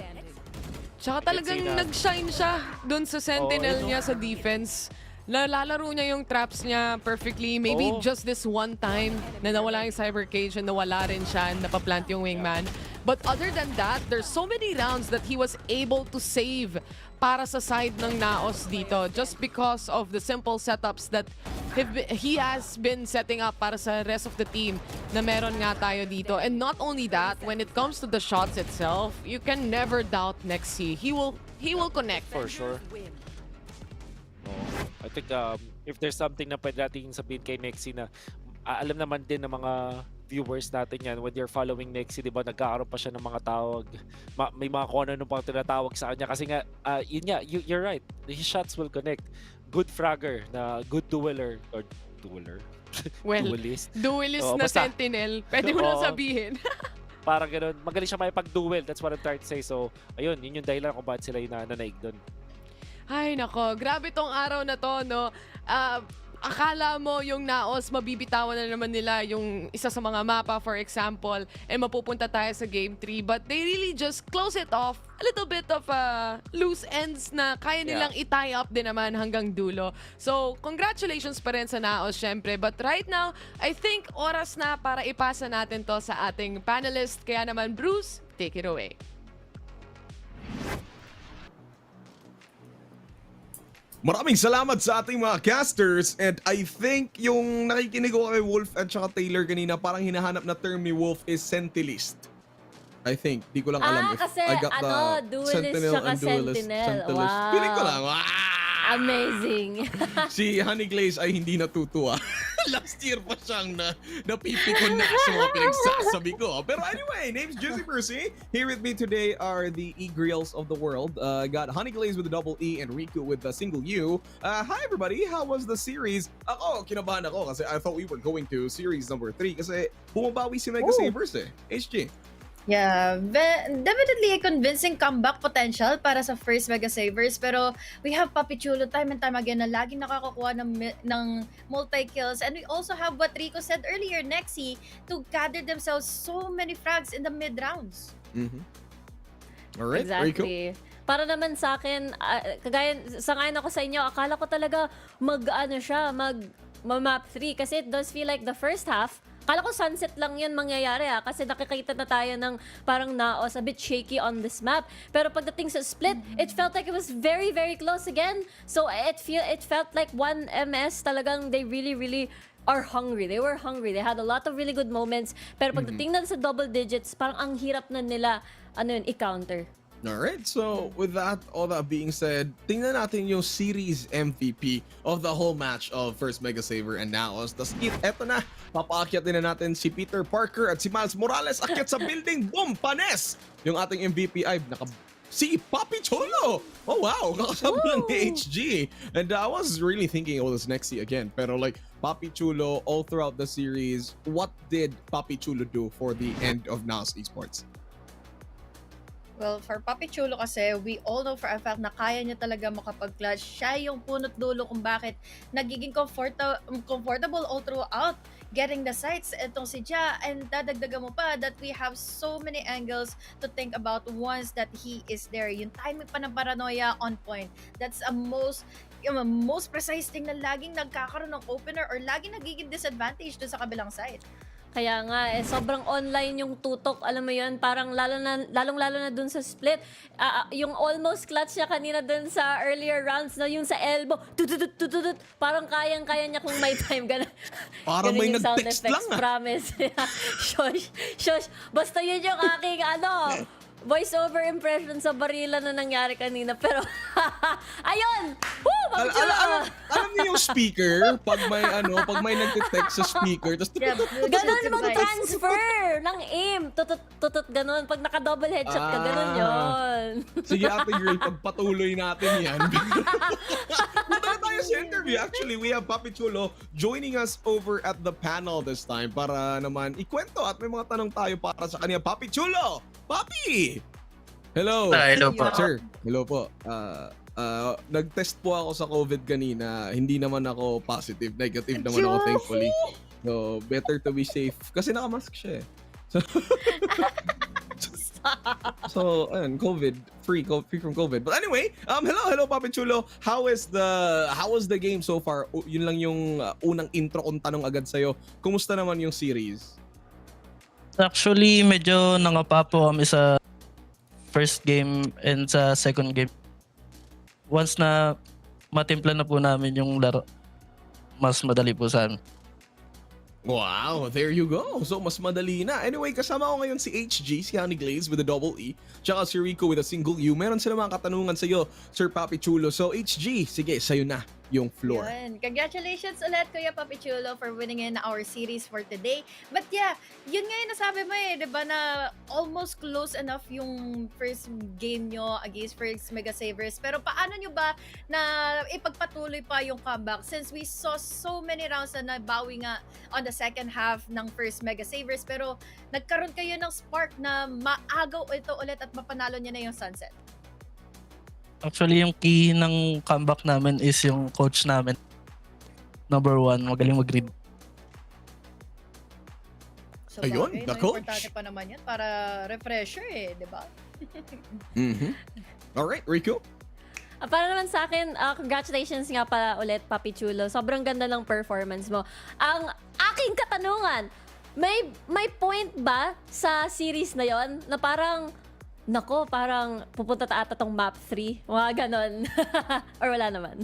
Tsaka talagang nag-shine siya dun sa sentinel niya sa defense. Nalalaro niya yung traps niya perfectly. Maybe just this one time na nawala yung cyber cage and nawala rin siya and napaplant yung wingman. But other than that, there's so many rounds that he was able to save para sa side ng Naos dito just because of the simple setups that he has been setting up para sa rest of the team na meron nga tayo dito. And not only that, when it comes to the shots itself, you can never doubt Nexi. He will connect. For sure. I think if there's something na pwede natin sabihin kay Nexi na alam naman din ng mga viewers natin yan, when they're following Nexi, di ba, nagkakaroon pa siya ng mga tawag. May mga kung ano pang tinatawag sa kanya. Kasi nga, yun nga, you're right. His shots will connect. Good fragger, na good dueler, or dueler? Well, duelist na sentinel. Pwede mo na sabihin. Parang gano'n. Magaling siya makipag-duel. That's what I'm trying to say. So, ayun, yun yung dahilan kung bakit sila yung nanaig doon. Ay, nako. Grabe tong araw na to, no? Akala mo yung Naos, mabibitawan na naman nila yung isa sa mga mapa, for example, and mapupunta tayo sa Game 3. But they really just close it off. A little bit of loose ends na kaya nilang i-tie up din naman hanggang dulo. So, congratulations pa rin sa Naos, syempre. But right now, I think oras na para ipasa natin to sa ating panelist. Kaya naman, Bruce, take it away. Maraming salamat sa ating mga casters, and I think yung nakikinig ko kay Wolf at saka Taylor kanina, parang hinahanap na term ni Wolf is sentinelist. I think. Di ko lang alam if kasi I got the duelist sentinel tsaka and duelist. sentinel. Wow. Feeling ko lang. Amazing. Si Honey Glaze ay hindi natutuwa. Last year pa siyang napipikon na sa mga pinagsasabi ko. Pero anyway, name's Juicy Percy. Here with me today are the E-Grills of the world. Got Honey Glaze with a double E and Riku with a single U. Hi everybody, how was the series? Ako, kinabahan ako kasi I thought we were going to series number 3 kasi bumabawi si MegaSavers HG. Yeah, definitely a convincing comeback potential para sa first MegaSavers. Pero we have Papi Chulo time and time again na laging nakakakuha ng multi-kills. And we also have what Rico said earlier, Nexi, to gather themselves so many frags in the mid-rounds. All right, Exactly. Rico. para naman sa akin, kagaya, sangayon ako sa inyo, akala ko talaga map 3 kasi it does feel like the first half, akala ko sunset lang yun mangyayari kasi nakikita na tayo ng parang Naos a bit shaky on this map. Pero pagdating sa split, it felt like it was very, very close again. So it felt like 1MS talagang they really are hungry. They were hungry. They had a lot of really good moments. Pero pagdating na sa double digits, parang ang hirap na nila i-counter. Alright, so with that, all that being said, tingnan natin yung series MVP of the whole match of first MegaSaver and Naos. Tas eto na, papaakyat din na natin si Peter Parker at si Miles Morales akyat sa building. Boom! Panes! Yung ating MVP ay si Papi Chulo! Oh wow! Kakasama lang ni HG. And I was really thinking, oh, this Nexi again. Pero like, Papi Chulo all throughout the series, what did Papi Chulo do for the end of Naos Esports? Well, for Papi Chulo kasi, we all know for a fact na kaya niya talaga makapag-clutch. Siya yung punot dulo kung bakit nagiging comfortable all throughout getting the sights itong si Ja. And dadagdagan mo pa that we have so many angles to think about once that he is there. Yung timing pa ng paranoia on point. That's a most precise thing na laging nagkakaroon ng opener or laging nagiging disadvantage doon sa kabilang side. Kaya nga, sobrang online yung tutok, alam mo yun, parang lalong-lalo na dun sa split. Yung almost clutch niya kanina dun sa earlier rounds, no, yung sa elbow, tututut, parang kayang-kaya niya kung may time. Parang may nag-text lang Promise. Shush. Basta yun yung aking, voice-over impression sa barila na nangyari kanina. Pero, ayun! Woo! Alam niyo yung speaker, pag may nagte-text sa speaker, tapos ganun mag-transfer ng aim. Tutut, ganun. Pag naka-double headshot ka, ganun yun. Sige, Ate Girl, pagpatuloy natin yan. Punta na tayo sa interview. Actually, we have Papi Chulo joining us over at the panel this time para naman ikwento at may mga tanong tayo para sa kanya. Papi Chulo! Papi! Hello! Hello po. Sir, hello po. Nag-test po ako sa COVID kanina. Hindi naman ako positive. Negative naman ako, thankfully. So, better to be safe. Kasi naka-mask siya eh. So, ayun, free from COVID. But anyway, hello Papi Chulo. How was the game so far? Yun lang yung unang intro kong tanong agad sa'yo. Kumusta naman yung series? Actually, medyo nangapa po kami sa first game and sa second game. Once na matimpla na po namin yung laro, mas madali po sa amin. Wow, there you go. So, mas madali na. Anyway, kasama ko ngayon si HG, si Honey Glaze with a double E, tsaka si Rico with a single U. Meron sila mga katanungan sa'yo, Sir Papi Chulo. So, HG, sige, sa'yo na yung floor. Yun. Congratulations ulit, Kuya Papi Chulo, for winning in our series for today. But yeah, yun nga yung nasabi mo diba, na almost close enough yung first game nyo against first MegaSavers. Pero paano nyo ba na ipagpatuloy pa yung comeback since we saw so many rounds na nabawi nga on the second half ng first MegaSavers, pero nagkaroon kayo ng spark na maagaw ito ulit at mapanalo nyo na yung sunset? Actually, yung key ng comeback namin is yung coach namin. Number 1, magaling mag-read. So, ayun, the coach. Importante pa naman yan para refresher di ba? Alright, Rico? Para naman sa akin, congratulations nga pala ulit, Papi Chulo. Sobrang ganda ng performance mo. Ang aking katanungan, may point ba sa series na yon na parang parang pupunta ata tong map 3. Mga ganon. Or wala naman?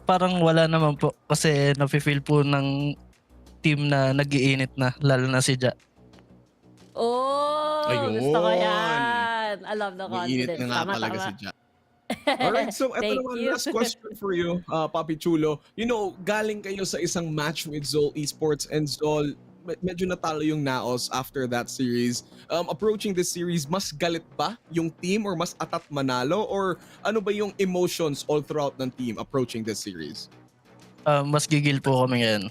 Parang wala naman po. Kasi nafe-feel po ng team na nag-iinit na. Lalo na si Ja. Oh! Ayun. Gusto ko yan. I love the Mainit confidence. na nga talaga si Ja. Alright, so ito naman, last question for you, Papi Chulo. You know, galing kayo sa isang match with ZOL Esports and ZOL, medyo natalo yung Naos after that series. Approaching this series, mas galit ba yung team or mas atat manalo? Or ano ba yung emotions all throughout ng team approaching this series? Mas gigil po kami ngayon.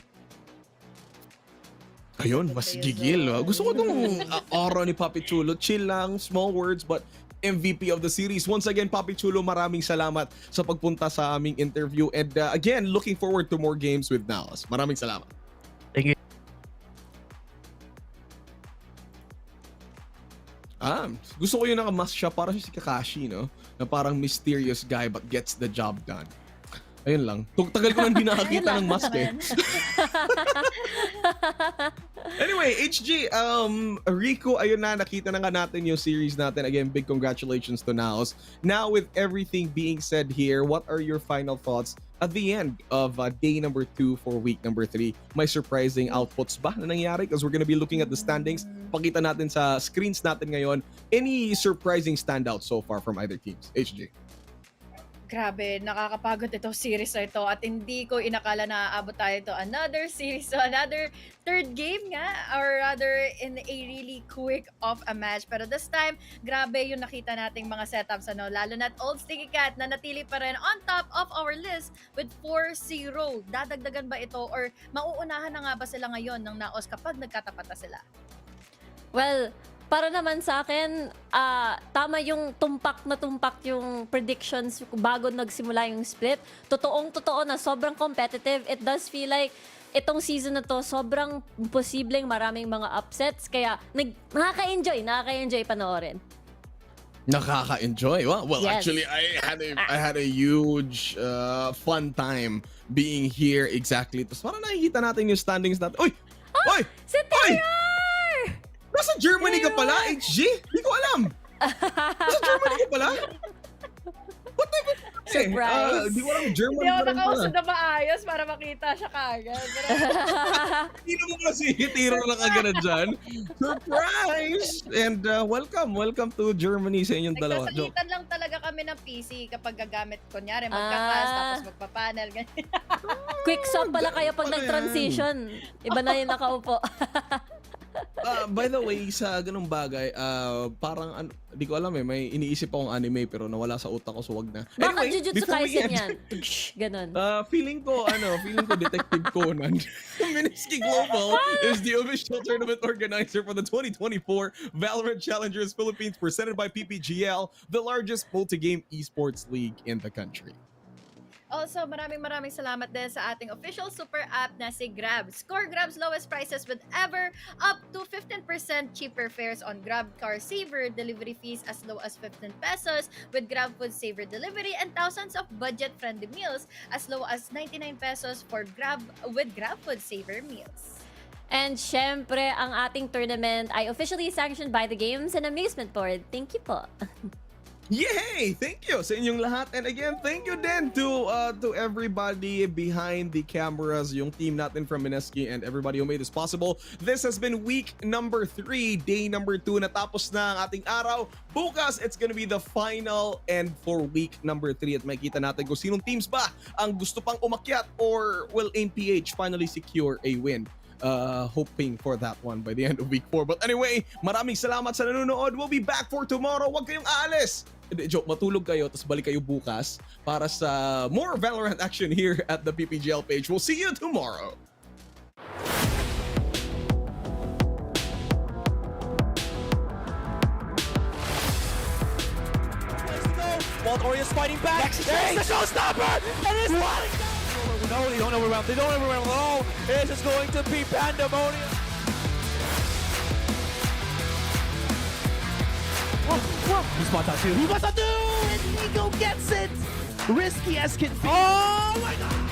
Ayun, mas gigil. Gusto ko tong aura ni Papi Chulo. Chill lang, small words, but MVP of the series. Once again, Papi Chulo, maraming salamat sa pagpunta sa aming interview. And again, looking forward to more games with Naos. Maraming salamat. Thank you. Gusto ko yung nakamask siya para si Kakashi, no? Na parang mysterious guy but gets the job done. Ayun lang. Tagal ko nang di nakakita ng mask eh. Anyway, HG, Rico, ayun na, nakita na nga natin yung series natin. Again, big congratulations to Naos. Now, with everything being said here, what are your final thoughts at the end of day number 2 for week number 3? May surprising outputs ba na nangyari? Because we're gonna be looking at the standings. Pakita natin sa screens natin ngayon. Any surprising standouts so far from either teams? HG. Grabe, nakakapagod itong series na ito at hindi ko inakala na aabot tayo to another series, so another third game nga, or rather in a really quick off a match. Pero this time, grabe yung nakita nating mga setups, ano, lalo na't Old Sticky Cat na natili pa rin on top of our list with 4-0. Dadagdagan ba ito or mauunahan na nga ba sila ngayon ng Naos kapag nagkatapat na sila? Well, para naman sa akin, tama yung tumpak yung predictions bago nagsimula yung split. Totoong-totoo na sobrang competitive. It does feel like itong season na to, sobrang posibleng maraming mga upsets. Kaya nakaka-enjoy panoorin. Nakaka-enjoy. Well, Yes. actually, I had a huge fun time being here exactly. Tapos parang nakikita natin yung standings natin. Uy! Uy! Si Taylor! Nasa Germany ka pala, HG? Hindi ko alam. Nasa Germany ka pala? What the fuck? Surprise! Di ko alam, Germany Hindi ako pa rin nakausap pala. na maayos para makita siya kagad. Hindi naman kasi hitiro lang agad dyan. Surprise! And welcome to Germany sa inyong dalawa. Joke. Nagsasalitan lang talaga kami ng PC kapag gagamit, kunyari, magkakas, tapos magpapanel, ganyan. Quick swap pala kayo pag nag-transition. Iba na yung nakaupo. By the way, sa ganung bagay, parang di ko alam eh, may iniisip akong anime pero nawala sa utak ko, so wag na. Baka Anyway, Jujutsu before we Kaisen end, yan. Ganon. feeling ko Detective Conan. Miniski Global is the official tournament organizer for the 2024 VALORANT Challengers Philippines, presented by PPGL, the largest multi-game esports league in the country. Also, maraming salamat din sa ating official super app na si Grab. Score Grab's lowest prices with ever, up to 15% cheaper fares on Grab Car Saver, delivery fees as low as 15 pesos with Grab Food Saver delivery, and thousands of budget-friendly meals as low as 99 pesos for Grab Food Saver meals. And syempre, ang ating tournament ay officially sanctioned by the Games and Amusement Board. Thank you po. Yay! Thank you sa inyong lahat. And again, thank you din to everybody behind the cameras, yung team natin from Mineski and everybody who made this possible. This has been week number 3, day number 2. Natapos na ang ating araw. Bukas, it's gonna be the final end for week number 3 at makikita natin kung sinong teams ba ang gusto pang umakyat or will aim PH finally secure a win. Hoping for that one by the end of week 4. But anyway, maraming salamat sa nanonood. We'll be back for tomorrow. Huwag kayong aalis. Joke, matulog kayo tapos balik kayo bukas para sa more Valorant action here at the PPGL page. We'll see you tomorrow. Valoria's fighting back. There's the showstopper! And it's falling down! No, they don't overwhelm. They don't overwhelm at all. This is going to be pandemonium. He's about to do. He wants to do! And Nico gets it! Risky as can be. Oh my god!